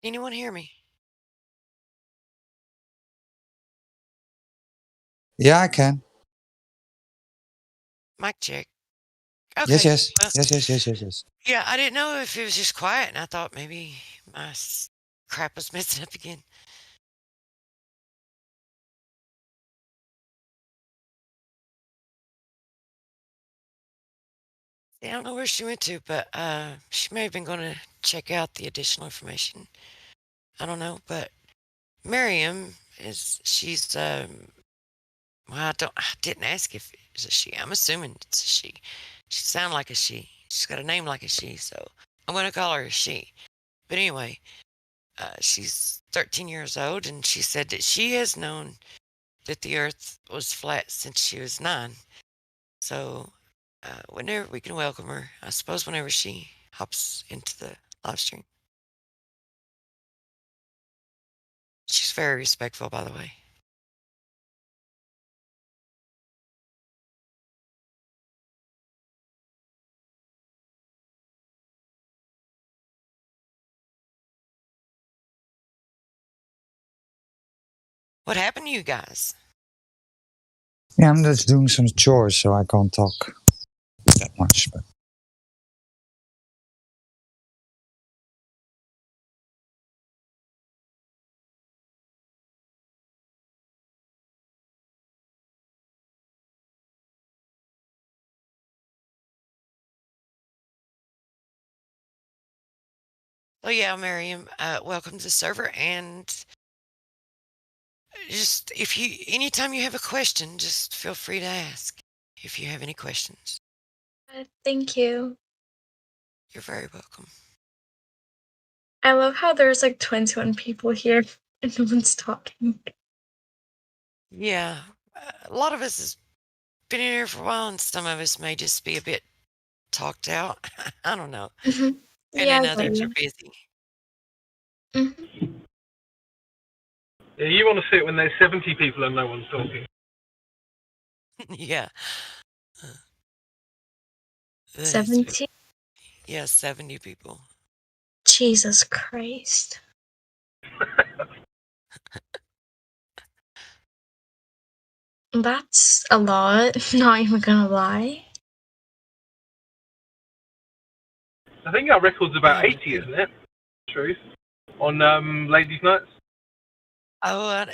Anyone hear me? Yeah, I can. Mic check. Yes, Okay. yes. Well, Yes. yeah, I didn't know if it was just quiet, and I thought maybe my crap was messing up again. I don't know where she went to, but she may have been going to check out the additional information. I don't know, but Miriam she's well, I didn't ask if it's a she. I'm assuming it's a she. She sounds like a she. She's got a name like a she, so I'm going to call her a she. But anyway, she's 13 years old, and she said that she has known that the Earth was flat since she was 9. So whenever we can welcome her, I suppose whenever she hops into the live stream. She's very respectful, by the way. What happened to you guys? Yeah, I'm just doing some chores, so I can't talk that much. But Oh yeah, Miriam, welcome to the server, and just anytime you have a question, just feel free to ask if you have any questions. Thank you. You're very welcome. I love how there's like 21 people here and no one's talking. Yeah, a lot of us has been in here for a while, and some of us may just be a bit talked out. I don't know. Mhm. And Yeah, then I others get are you. busy. Yeah, you want to sit when there's 70 people and no one's talking. Yeah. That is 70? Yeah, 70 people. Jesus Christ. That's a lot, not even gonna lie. I think our record's about 80, isn't it? Truth. On Ladies' Nights. Oh,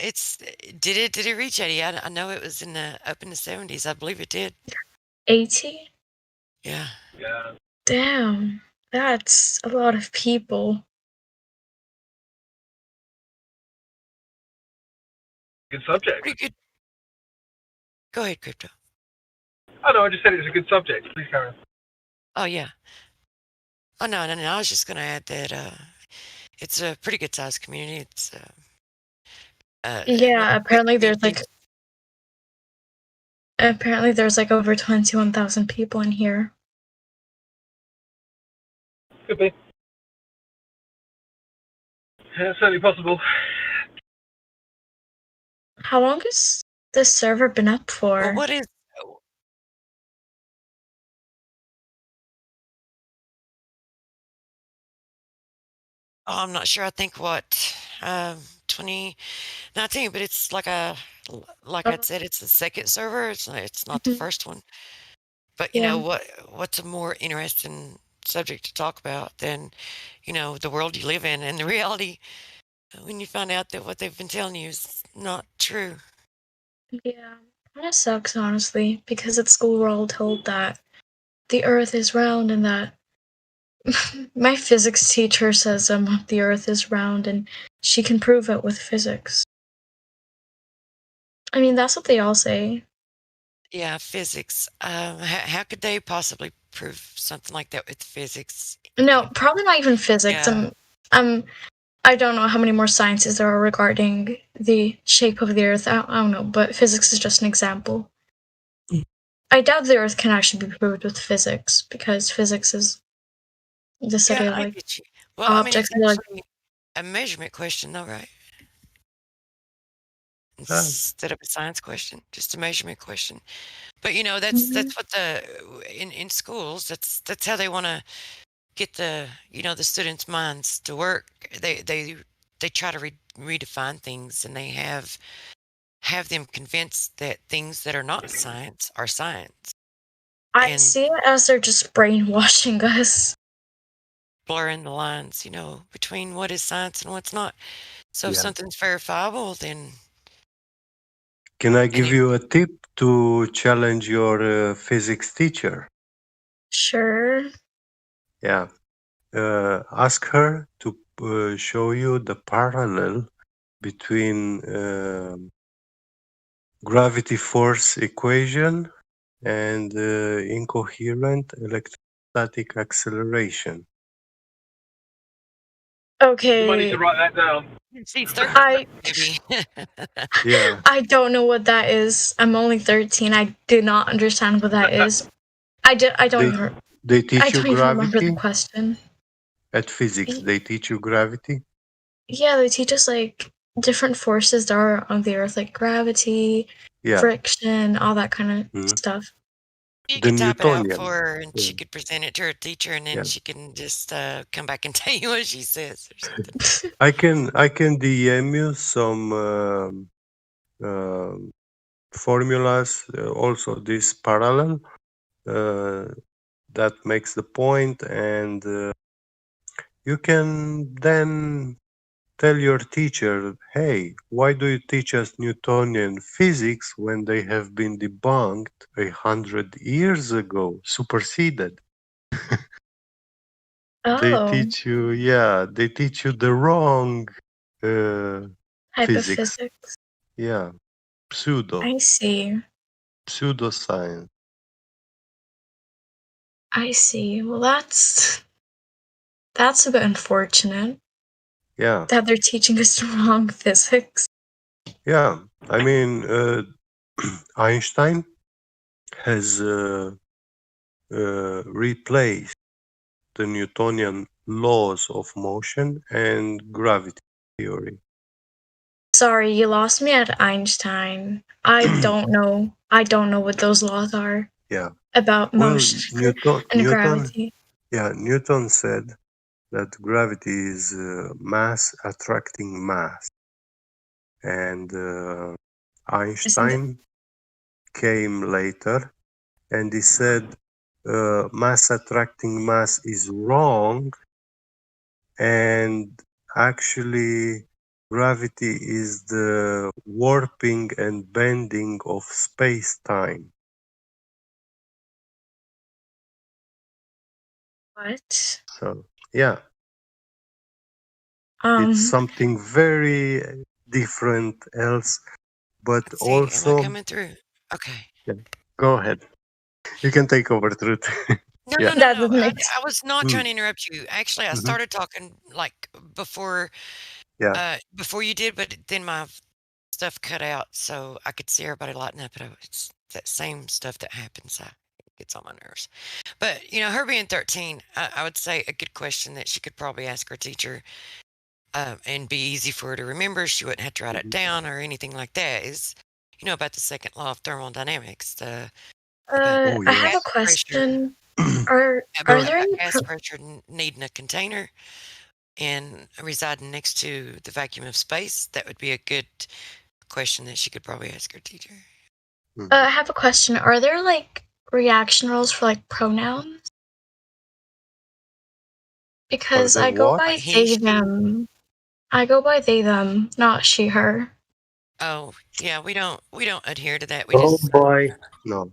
did it reach 80? I know it was up in the 70s. I believe it did. 80? Yeah. Yeah. Damn, that's a lot of people. Good subject. Pretty good. Go ahead, Crypto. Oh no, I just said it's a good subject. Please carry on. Oh yeah. Oh no. I was just gonna add that it's a pretty good sized community. It's Yeah, apparently there's like over 21,000 people in here. Could be. Yeah, certainly possible. How long has this server been up for? Well, what is? Oh, I'm not sure. I think 2019, but it's like I said, it's the second server. It's not the first one. But you know what's a more interesting subject to talk about than the world you live in and the reality when you find out that what they've been telling you is not true. Yeah, kind of sucks, honestly, because at school we're all told that the Earth is round and that my physics teacher says the Earth is round and she can prove it with physics. I mean, that's what they all say. Yeah, physics. How could they possibly prove something like that with physics? No, probably not even physics. Yeah. I don't know how many more sciences there are regarding the shape of the Earth. I don't know, but physics is just an example. I doubt the Earth can actually be proved with physics because physics is the study of I like get you. Well, I mean, objects. it's actually a measurement question, though, right? Instead of a science question, just a measurement question. But that's what in schools. That's how they want to get the the students' minds to work, they try to redefine things, and they have them convinced that things that are not science are science. I And see it as they're just brainwashing us. blurring the lines, between what is science and what's not. So if Yeah. something's verifiable, then Can I give you a tip to challenge your physics teacher? Sure. Yeah. Ask her to show you the parallel between gravity force equation and incoherent electrostatic acceleration. You might need Okay. to write that down. see, 13, I maybe. Yeah. I don't know what that is. I'm only 13. I do not understand what that is. I don't even They teach you remember the gravity question. at physics. They teach you gravity. Yeah, they teach us like different forces that are on the earth, like gravity, Yeah. friction, all that kind of Mhm. stuff. You The could type it out Newtonian. for her, and she Yeah. could present it to her teacher, and then Yeah. she can just come back and tell you what she says or something. I can DM you some formulas, also this parallel that makes the point, and you can then tell your teacher, hey, why do you teach us Newtonian physics when they have been debunked 100 years ago, superseded? They Oh, teach you, yeah, they teach you the wrong type of physics. physics. Yeah, I see. pseudoscience. I see. Well, that's a bit unfortunate Yeah, that they're teaching us the wrong physics. yeah. I mean, Einstein has replaced the Newtonian laws of motion and gravity theory. Sorry, you lost me at Einstein. I don't know. I don't know what those laws are Yeah. about Well, motion Newton, and Newton, gravity. yeah, Newton said that gravity is mass attracting mass, and Einstein came later, and he said mass attracting mass is wrong, and actually gravity is the warping and bending of space-time. What? So yeah, Um, it's something very different else, but See, am I also coming through? Okay. yeah, go ahead. You can take over, Truth. No, Yeah. no, that no, no. doesn't I, make I was not Mm. trying to interrupt you. Actually, I Mhm. started talking like Yeah. before you did, but then my stuff cut out, so I could see everybody lighting up. But it's that same stuff that happens. It gets on my nerves. But her being 13, I would say a good question that she could probably ask her teacher, and be easy for her to remember. She wouldn't have to write it down or anything like that. Is about the second law of thermodynamics. The Oh, I have yes. a question. Pressure, Are about there any gas pressure needing a container and residing next to the vacuum of space? That would be a good question that she could probably ask her teacher. I have a question. Are there like reaction rules for like pronouns? Because there I go what? by Like he, they she. them. I go by they them, not she her. Oh yeah, we don't adhere to that. We Oh just boy. No.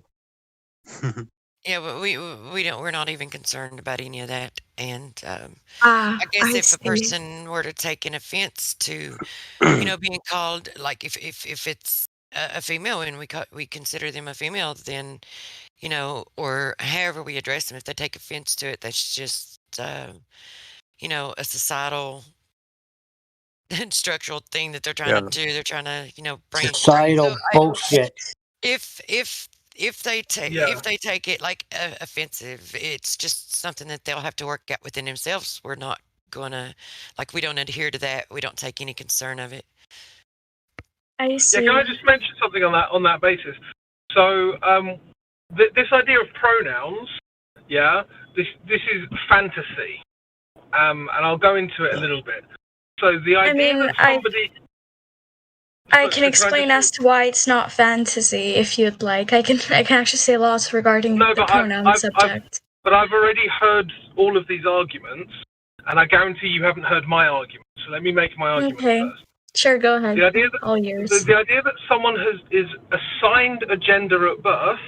yeah, but we're not even concerned about any of that. And Ah, I guess I if a see. person were to take an offense to being called, like if it's a female and we consider them a female, then or however we address them, if they take offense to it, that's just a societal and structural thing that they're trying Yeah. to do. They're trying to brain. Societal So bullshit. if they take it like offensive, it's just something that they'll have to work out within themselves. We're not gonna we don't adhere to that. We don't take any concern of it. I Yeah, see. can I just mention something on that basis? So, this idea of pronouns, yeah, this is fantasy, and I'll go into it a little bit. So the idea that somebody I can explain as to why it's not fantasy if you'd like. I can actually say lots regarding the pronoun subject. But I've already heard all of these arguments, and I guarantee you haven't heard my argument. So let me make my argument first. Sure, go ahead. The idea that, all yours. The idea that someone is assigned a gender at birth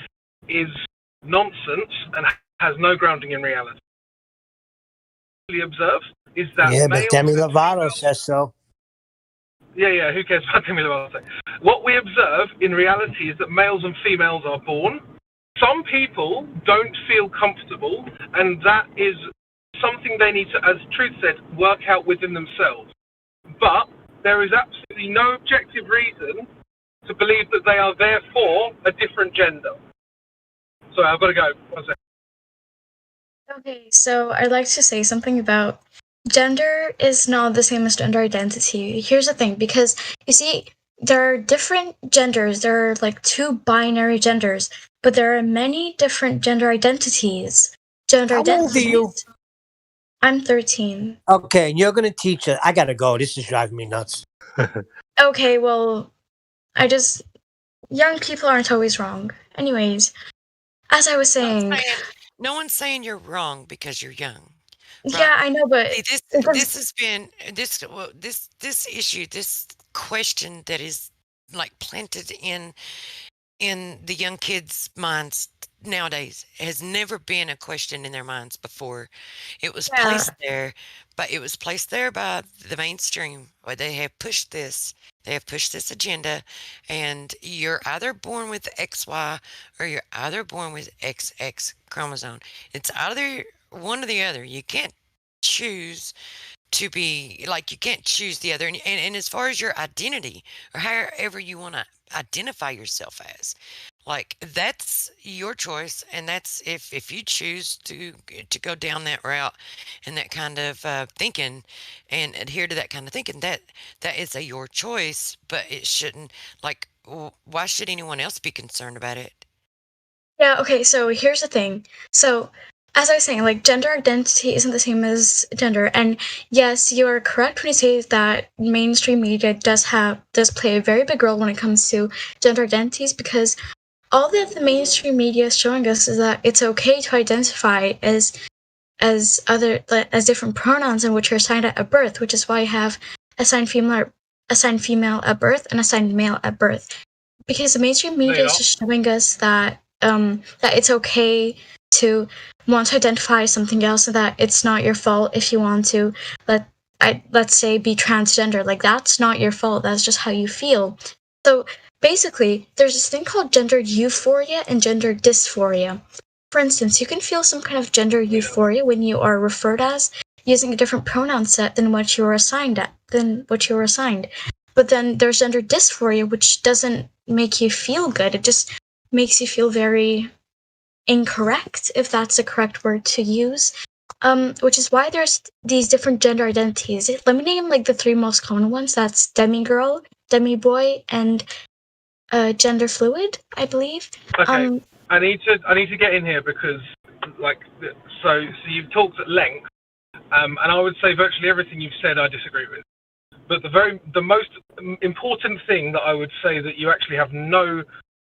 is nonsense and has no grounding in reality. What we observe is that but Demi Lovato says so. Yeah, who cares about Demi Lovato? What we observe in reality is that males and females are born. Some people don't feel comfortable, and that is something they need to, as Truth said, work out within themselves. But there is absolutely no objective reason to believe that they are therefore a different gender. Sorry, I've got to go. 1 second. Okay, so I'd like to say something about gender is not the same as gender identity. Here's the thing, because you see, there are different genders. There are like 2 binary genders, but there are many different gender identities. How old are you? I'm 13. Okay, and you're going to teach it. I got to go. This is driving me nuts. Okay, well, young people aren't always wrong. Anyways, as I was saying... No one's saying you're wrong because you're young. Right? Yeah, I know, but... See, this has been... This issue, this question that is like planted in the young kids' minds nowadays has never been a question in their minds before. It was placed there, but it was placed there by the mainstream, where they have pushed this. They have pushed this agenda, and you're either born with XY or you're either born with XX chromosome. It's either one or the other. You can't choose to be like, you can't choose the other. And as far as your identity, or however you want to identify yourself as, like, that's your choice, and that's if you choose to go down that route and that kind of thinking and adhere to that kind of thinking, that is your choice, but it shouldn't, like, why should anyone else be concerned about it? Yeah, okay, so here's the thing. So, as I was saying, like, gender identity isn't the same as gender, and yes, you are correct when you say that mainstream media does play a very big role when it comes to gender identities, because all that the mainstream media is showing us is that it's okay to identify as different pronouns in which you're assigned at birth, which is why you have assigned female at birth and assigned male at birth, because the mainstream media is just showing us that it's okay to want to identify something else, and that it's not your fault if you want to let's say be transgender. Like, that's not your fault. That's just how you feel. So basically, there's this thing called gender euphoria and gender dysphoria. For instance, you can feel some kind of gender euphoria when you are referred as using a different pronoun set than what you were assigned. But then there's gender dysphoria, which doesn't make you feel good. It just makes you feel very incorrect, if that's the correct word to use. Which is why there's these different gender identities. Let me name like the 3 most common ones. That's demigirl, demiboy, and gender fluid, I believe. Okay, I need to get in here because, like, so you've talked at length, and I would say virtually everything you've said I disagree with. But the most important thing that I would say that you actually have no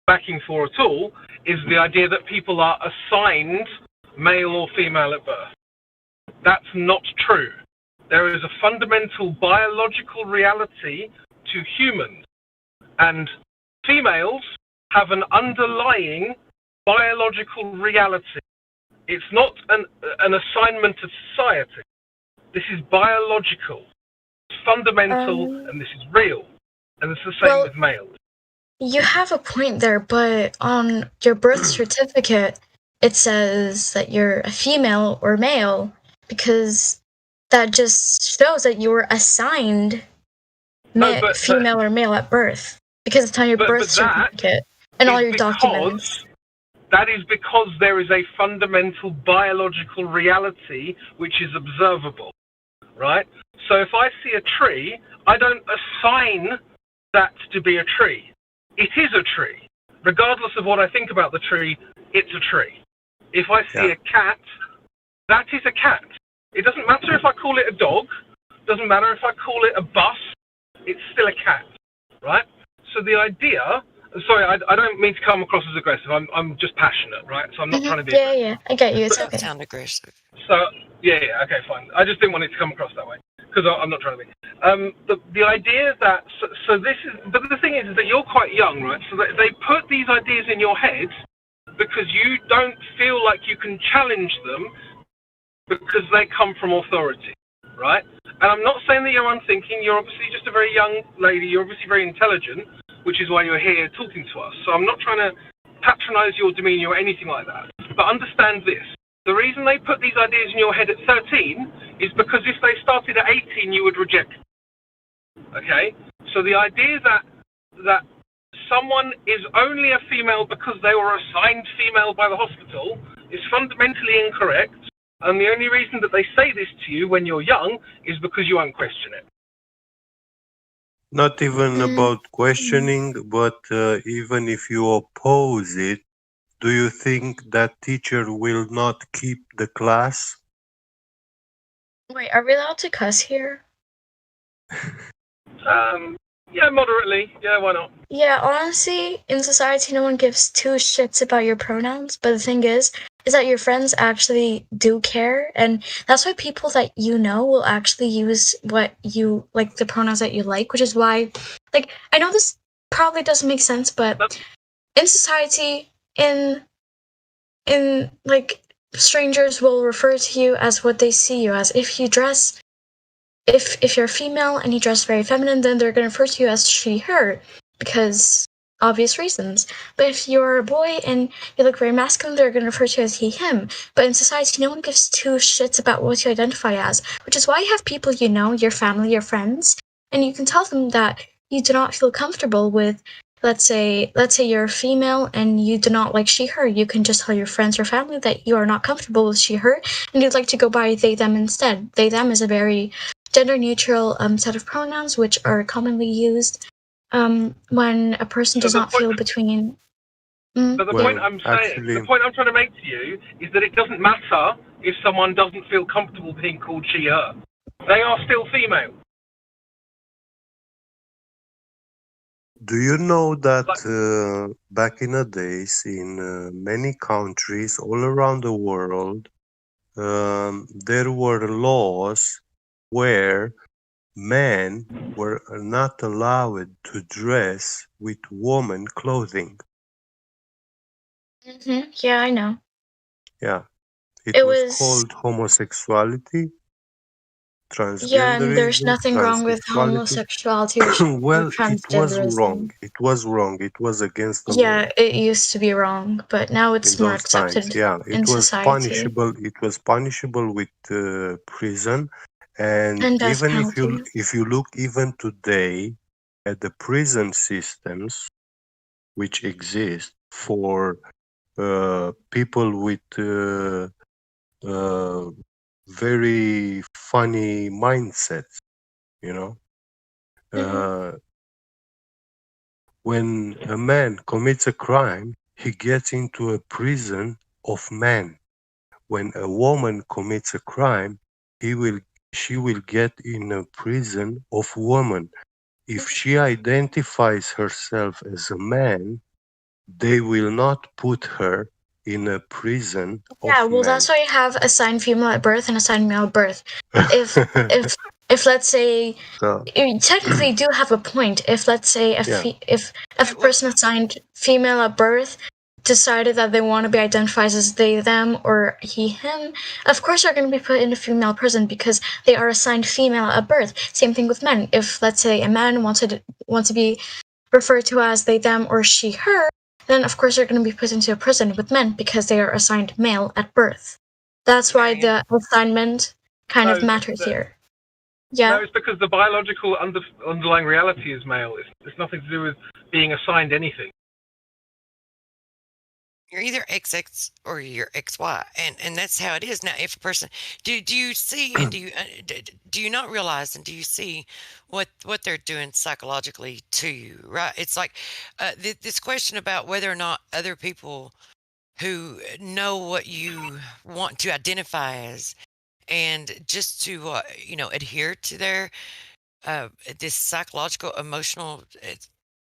backing for at all is the idea that people are assigned male or female at birth. That's not true. There is a fundamental biological reality to humans, and females have an underlying biological reality. It's not an assignment of society. This is biological. It's fundamental, and this is real. And it's the same with males. You have a point there, but on your birth certificate, it says that you're a female or male, because that just shows that you were assigned female or male at birth, because it's on your birth certificate and all your documents. That is because there is a fundamental biological reality which is observable, right? So if I see a tree, I don't assign that to be a tree. It is a tree. Regardless of what I think about the tree, it's a tree. If I see a cat, that is a cat. It doesn't matter if I call it a dog. Doesn't matter if I call it a bus. It's still a cat, right? So the idea. Sorry, I don't mean to come across as aggressive. I'm just passionate, right? So I'm not trying to be. Yeah, I get you. It's Don't okay. sound aggressive. So yeah, okay, fine. I just didn't want it to come across that way because I'm not trying to be. The idea that so this is, but the thing is that you're quite young, right? So they put these ideas in your head because you don't feel like you can challenge them because they come from authority, right? And I'm not saying that you're unthinking. You're obviously just a very young lady. You're obviously very intelligent, which is why you're here talking to us. So I'm not trying to patronize your demeanor or anything like that. But understand this. The reason they put these ideas in your head at 13 is because if they started at 18, you would reject them. Okay? So the idea that someone is only a female because they were assigned female by the hospital is fundamentally incorrect. And the only reason that they say this to you when you're young is because you won't question it. Not even about questioning, but even if you oppose it, do you think that teacher will not keep the class? Wait, are we allowed to cuss here? Yeah, moderately. Yeah, why not? Yeah, honestly, in society, no one gives two shits about your pronouns. But the thing is that your friends actually do care, and that's why people that you know will actually use what you like, the pronouns that you like, which is why, like, I know this probably doesn't make sense, but in society, in like, strangers will refer to you as what they see you as. If you dress, if you're female and you dress very feminine, then they're going to refer to you as she, her, because obvious reasons. But if you're a boy and you look very masculine, they're going to refer to you as he, him. But in society, no one gives two shits about what you identify as, which is why you have people you know, your family, your friends, and you can tell them that you do not feel comfortable with, let's say you're female and you do not like she, her. You can just tell your friends or family that you are not comfortable with she, her, and you'd like to go by they, them instead. They, them is a very gender-neutral set of pronouns which are commonly used when a person does not feel between. But the point I'm saying, the point I'm trying to make to you is that it doesn't matter if someone doesn't feel comfortable being called she, her. They are still female. Do you know that back in the days, in many countries all around the world, there were laws where men were not allowed to dress with woman clothing? Yeah, I know. Yeah. It It was was- called homosexuality, transgenderism. Yeah, and there's nothing wrong with transsexuality. homosexuality or Well, it was transgenderism. wrong. It was wrong. It was against the law. Yeah, it used to be wrong, but now it's In more those times, accepted yeah, in it was society. punishable. It was punishable with prison, and And death even penalty. if you look even today at the prison systems which exist for people with very funny mindsets, you know. When a man commits a crime, he gets into a prison of men. When a woman commits a crime, she will get in a prison of woman. If she identifies herself as a man, they will not put her in a prison Yeah, of well, men. that's why you have assigned female at birth and assigned male at birth. If let's say, So- you technically do have a point. If let's say if a person assigned female at birth decided that they want to be identified as they, them, or he, him, of course they're going to be put in a female prison because they are assigned female at birth. Same thing with men. If let's say a man wants to be referred to as they, them, or she, her, then of course they're going to be put into a prison with men because they are assigned male at birth. That's why the assignment kind of matters here. Yeah. No, it's because the biological underlying reality is male. It's nothing to do with being assigned anything. You're either XX or you're XY, and that's how it is now. If a person, do you see and do you not realize and do you see what they're doing psychologically to you? Right? It's like this question about whether or not other people who know what you want to identify as, and just to adhere to their this psychological, emotional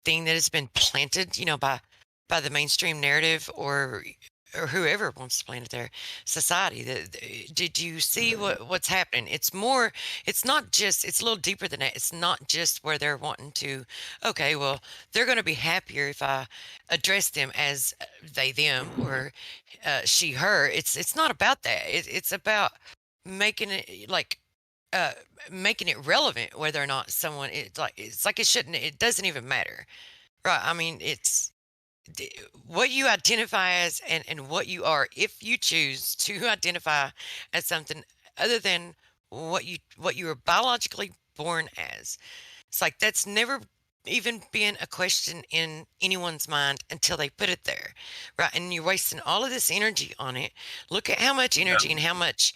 thing that has been planted, by the mainstream narrative or whoever wants to plant it there, society. Did you see what's happening? It's more. It's not just. It's a little deeper than that. It's not just where they're wanting to. Okay, well, they're going to be happier if I address them as they, them, or she, her. It's not about that. It's about making it making it relevant whether or not someone it's like it shouldn't. It doesn't even matter, right? I mean, it's what you identify as and what you are. If you choose to identify as something other than what you were biologically born as, it's like that's never even been a question in anyone's mind until they put it there, right? And you're wasting all of this energy on it. Look at how much energy and how much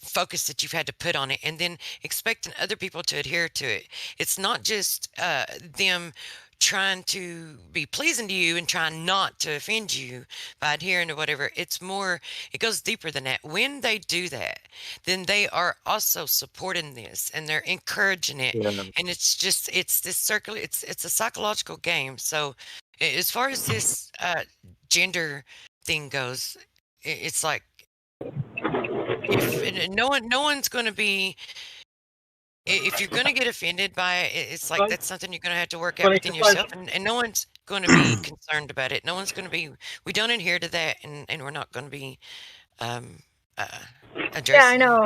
focus that you've had to put on it, and then expecting other people to adhere to it. It's not just them trying to be pleasing to you and trying not to offend you by adhering to whatever. It's more, it goes deeper than that. When they do that, then they are also supporting this and they're encouraging it. Yeah. And it's this circle, it's a psychological game. So as far as this gender thing goes, it's like no one's going to be. If you're going to get offended by it, it's like that's something you're going to have to work out within yourself, and no one's going to be concerned about it. No one's going to be. We don't adhere to that, and we're not going to be addressing. Yeah, I know.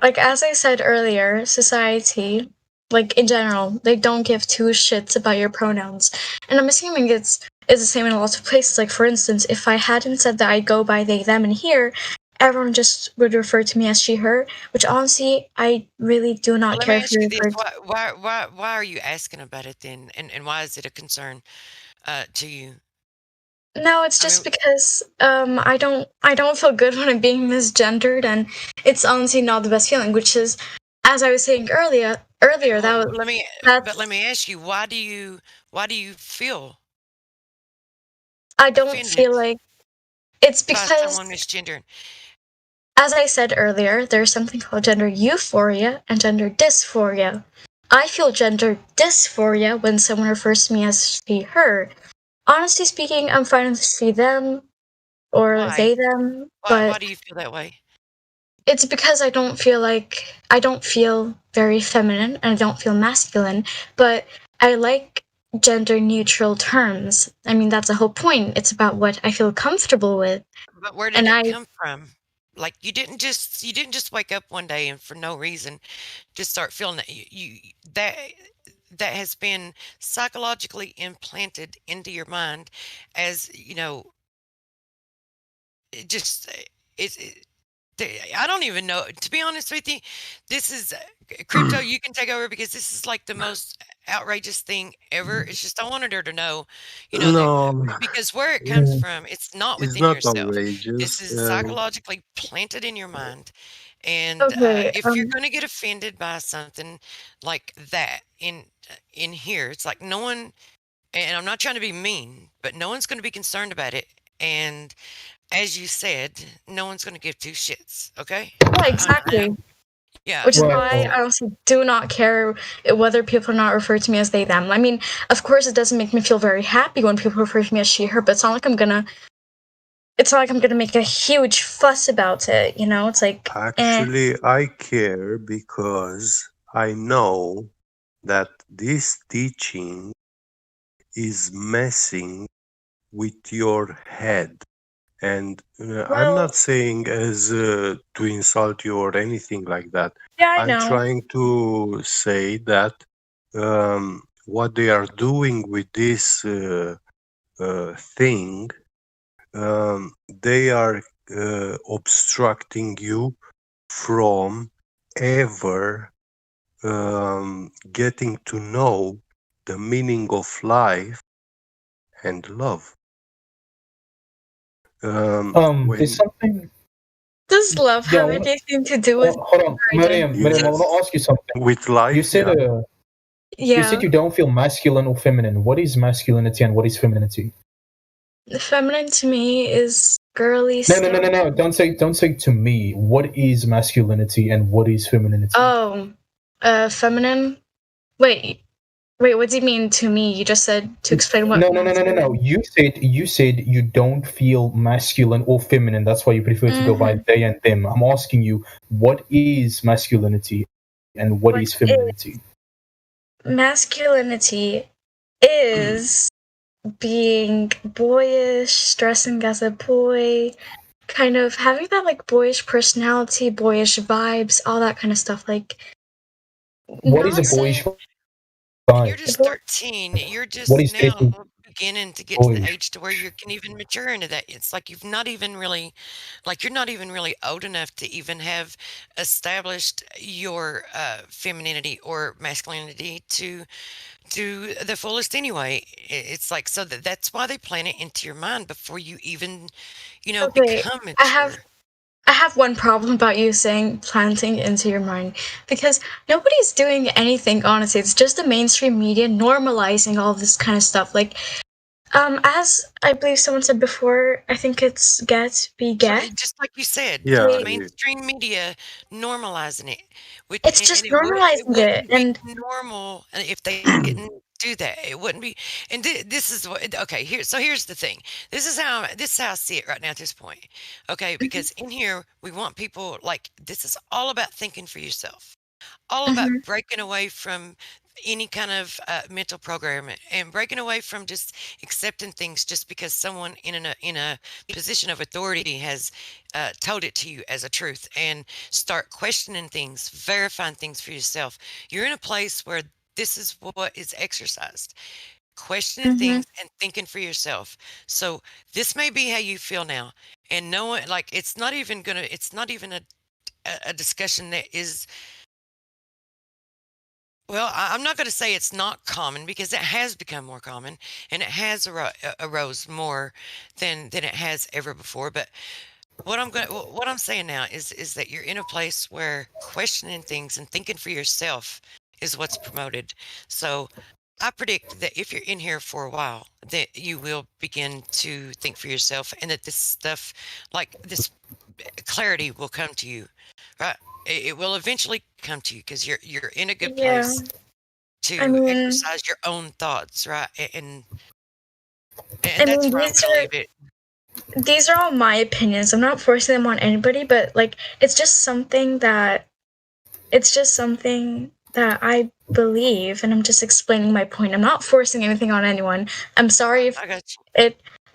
Like as I said earlier, society, like in general, they don't give two shits about your pronouns, and I'm assuming it's the same in lots of places. Like for instance, if I hadn't said that I go by they, them, and here, everyone just would refer to me as she, her, which honestly, I really do not care if you refer to. Why are you asking about it then? And why is it a concern to you? No, it's just because I don't feel good when I'm being misgendered, and it's honestly not the best feeling, which is, as I was saying earlier, Let me ask you, why do you feel I don't offended feel like it's by because, someone misgendered? as I said earlier, there's something called gender euphoria and gender dysphoria. I feel gender dysphoria when someone refers to me as she, her. Honestly speaking, I'm fine with she, them, or Why? they, them, Why but do you feel that way? it's because I don't feel very feminine and I don't feel masculine, but I like gender neutral terms. I mean, that's the whole point. It's about what I feel comfortable with. But where did it come from? Like you didn't just wake up one day and for no reason just start feeling that that has been psychologically implanted into your mind as I don't even know, to be honest with you. This is Crypto, you can take over because this is like the most outrageous thing ever. It's just I wanted her to know, No, because where it comes from, it's not it's within not yourself. outrageous. This is psychologically planted in your mind. And Okay, if you're going to get offended by something like that in here, it's like no one, and I'm not trying to be mean, but no one's going to be concerned about it. And as you said, no one's going to give two shits. Okay? Yeah, exactly. Yeah. Which is why I also do not care whether people are not referred to me as they, them. I mean, of course, it doesn't make me feel very happy when people refer to me as she, her, but it's not like I'm gonna make a huge fuss about it. It's like Actually, I care because I know that this teaching is messing with your head. And I'm not saying as to insult you or anything like that. Yeah, I I'm know. trying to say that what they are doing with this thing, they are obstructing you from ever getting to know the meaning of life and love. There's something. Does love have anything to do with? Hold on, Miriam, I want to ask you something. With life, you said you Yeah. said you don't feel masculine or feminine. What is masculinity and what is femininity? Feminine to me is girly No, stuff. no. Don't say to me. What is masculinity and what is femininity? Oh, feminine. Wait. What do you mean to me? You just said to explain what. No. You said you don't feel masculine or feminine. That's why you prefer to go by they and them. I'm asking you, what is masculinity and what is femininity? Masculinity is being boyish, dressing as a boy, kind of having that like boyish personality, boyish vibes, all that kind of stuff. Like, what is a boyish vibe? You're just 13. You're just What is now dating? beginning to get to the Boyish. age to where you can even mature into that. It's like you've not even really, like you're not even really old enough to even have established your femininity or masculinity to the fullest anyway. It's like, so that's why they plant it into your mind before you even, Okay, become mature. I have one problem about you saying planting into your mind, because nobody's doing anything, honestly. It's just the mainstream media normalizing all this kind of stuff. Like, as I believe someone said before, I think it's be get. Just like you said, Yeah, the I mainstream media normalizing it. It's just normalizing it, and normal if they didn't do that. It wouldn't be. And this is what. Okay, here's the thing. This is how I see it right now at this point. Okay, because in here we want people like this is all about thinking for yourself, all about breaking away from any kind of mental program and breaking away from just accepting things just because someone in a position of authority has told it to you as a truth, and start questioning things, verifying things for yourself. You're in a place where this is what is exercised, questioning things and thinking for yourself. So this may be how you feel now, and knowing like it's not even a discussion that is. Well, I'm not going to say it's not common, because it has become more common and it has arose more than it has ever before. But what I'm saying now is that you're in a place where questioning things and thinking for yourself is what's promoted. So I predict that if you're in here for a while, that you will begin to think for yourself, and that this stuff, like this clarity, will come to you, right? It will eventually come to you because you're in a good place to exercise your own thoughts, right? And that's where I'm gonna leave it. These are all my opinions. I'm not forcing them on anybody, but like it's just something that I believe, and I'm just explaining my point. I'm not forcing anything on anyone. I'm sorry if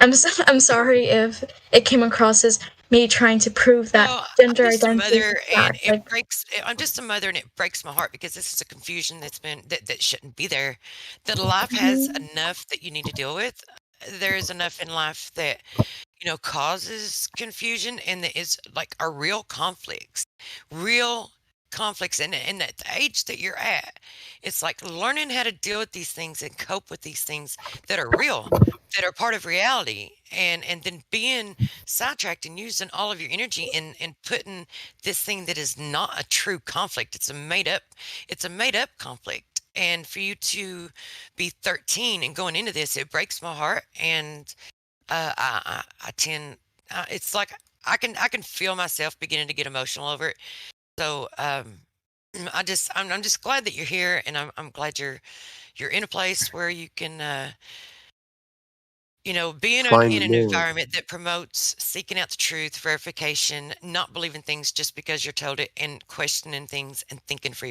I'm sorry if it came across as me trying to prove that gender identity. I'm just a mother, and it breaks my heart because this is a confusion that shouldn't be there. That life has enough that you need to deal with. There is enough in life that causes confusion, and that is like are real conflicts, and at the age that you're at, it's like learning how to deal with these things and cope with these things that are real, that are part of reality, and then being sidetracked and using all of your energy and putting this thing that is not a true conflict. It's a made up conflict. And for you to be 13 and going into this, it breaks my heart. And I tend, it's like I can feel myself beginning to get emotional over it. So I'm just glad that you're here, and I'm glad you're in a place where you can be in an environment that promotes seeking out the truth, verification, not believing things just because you're told it, and questioning things and thinking for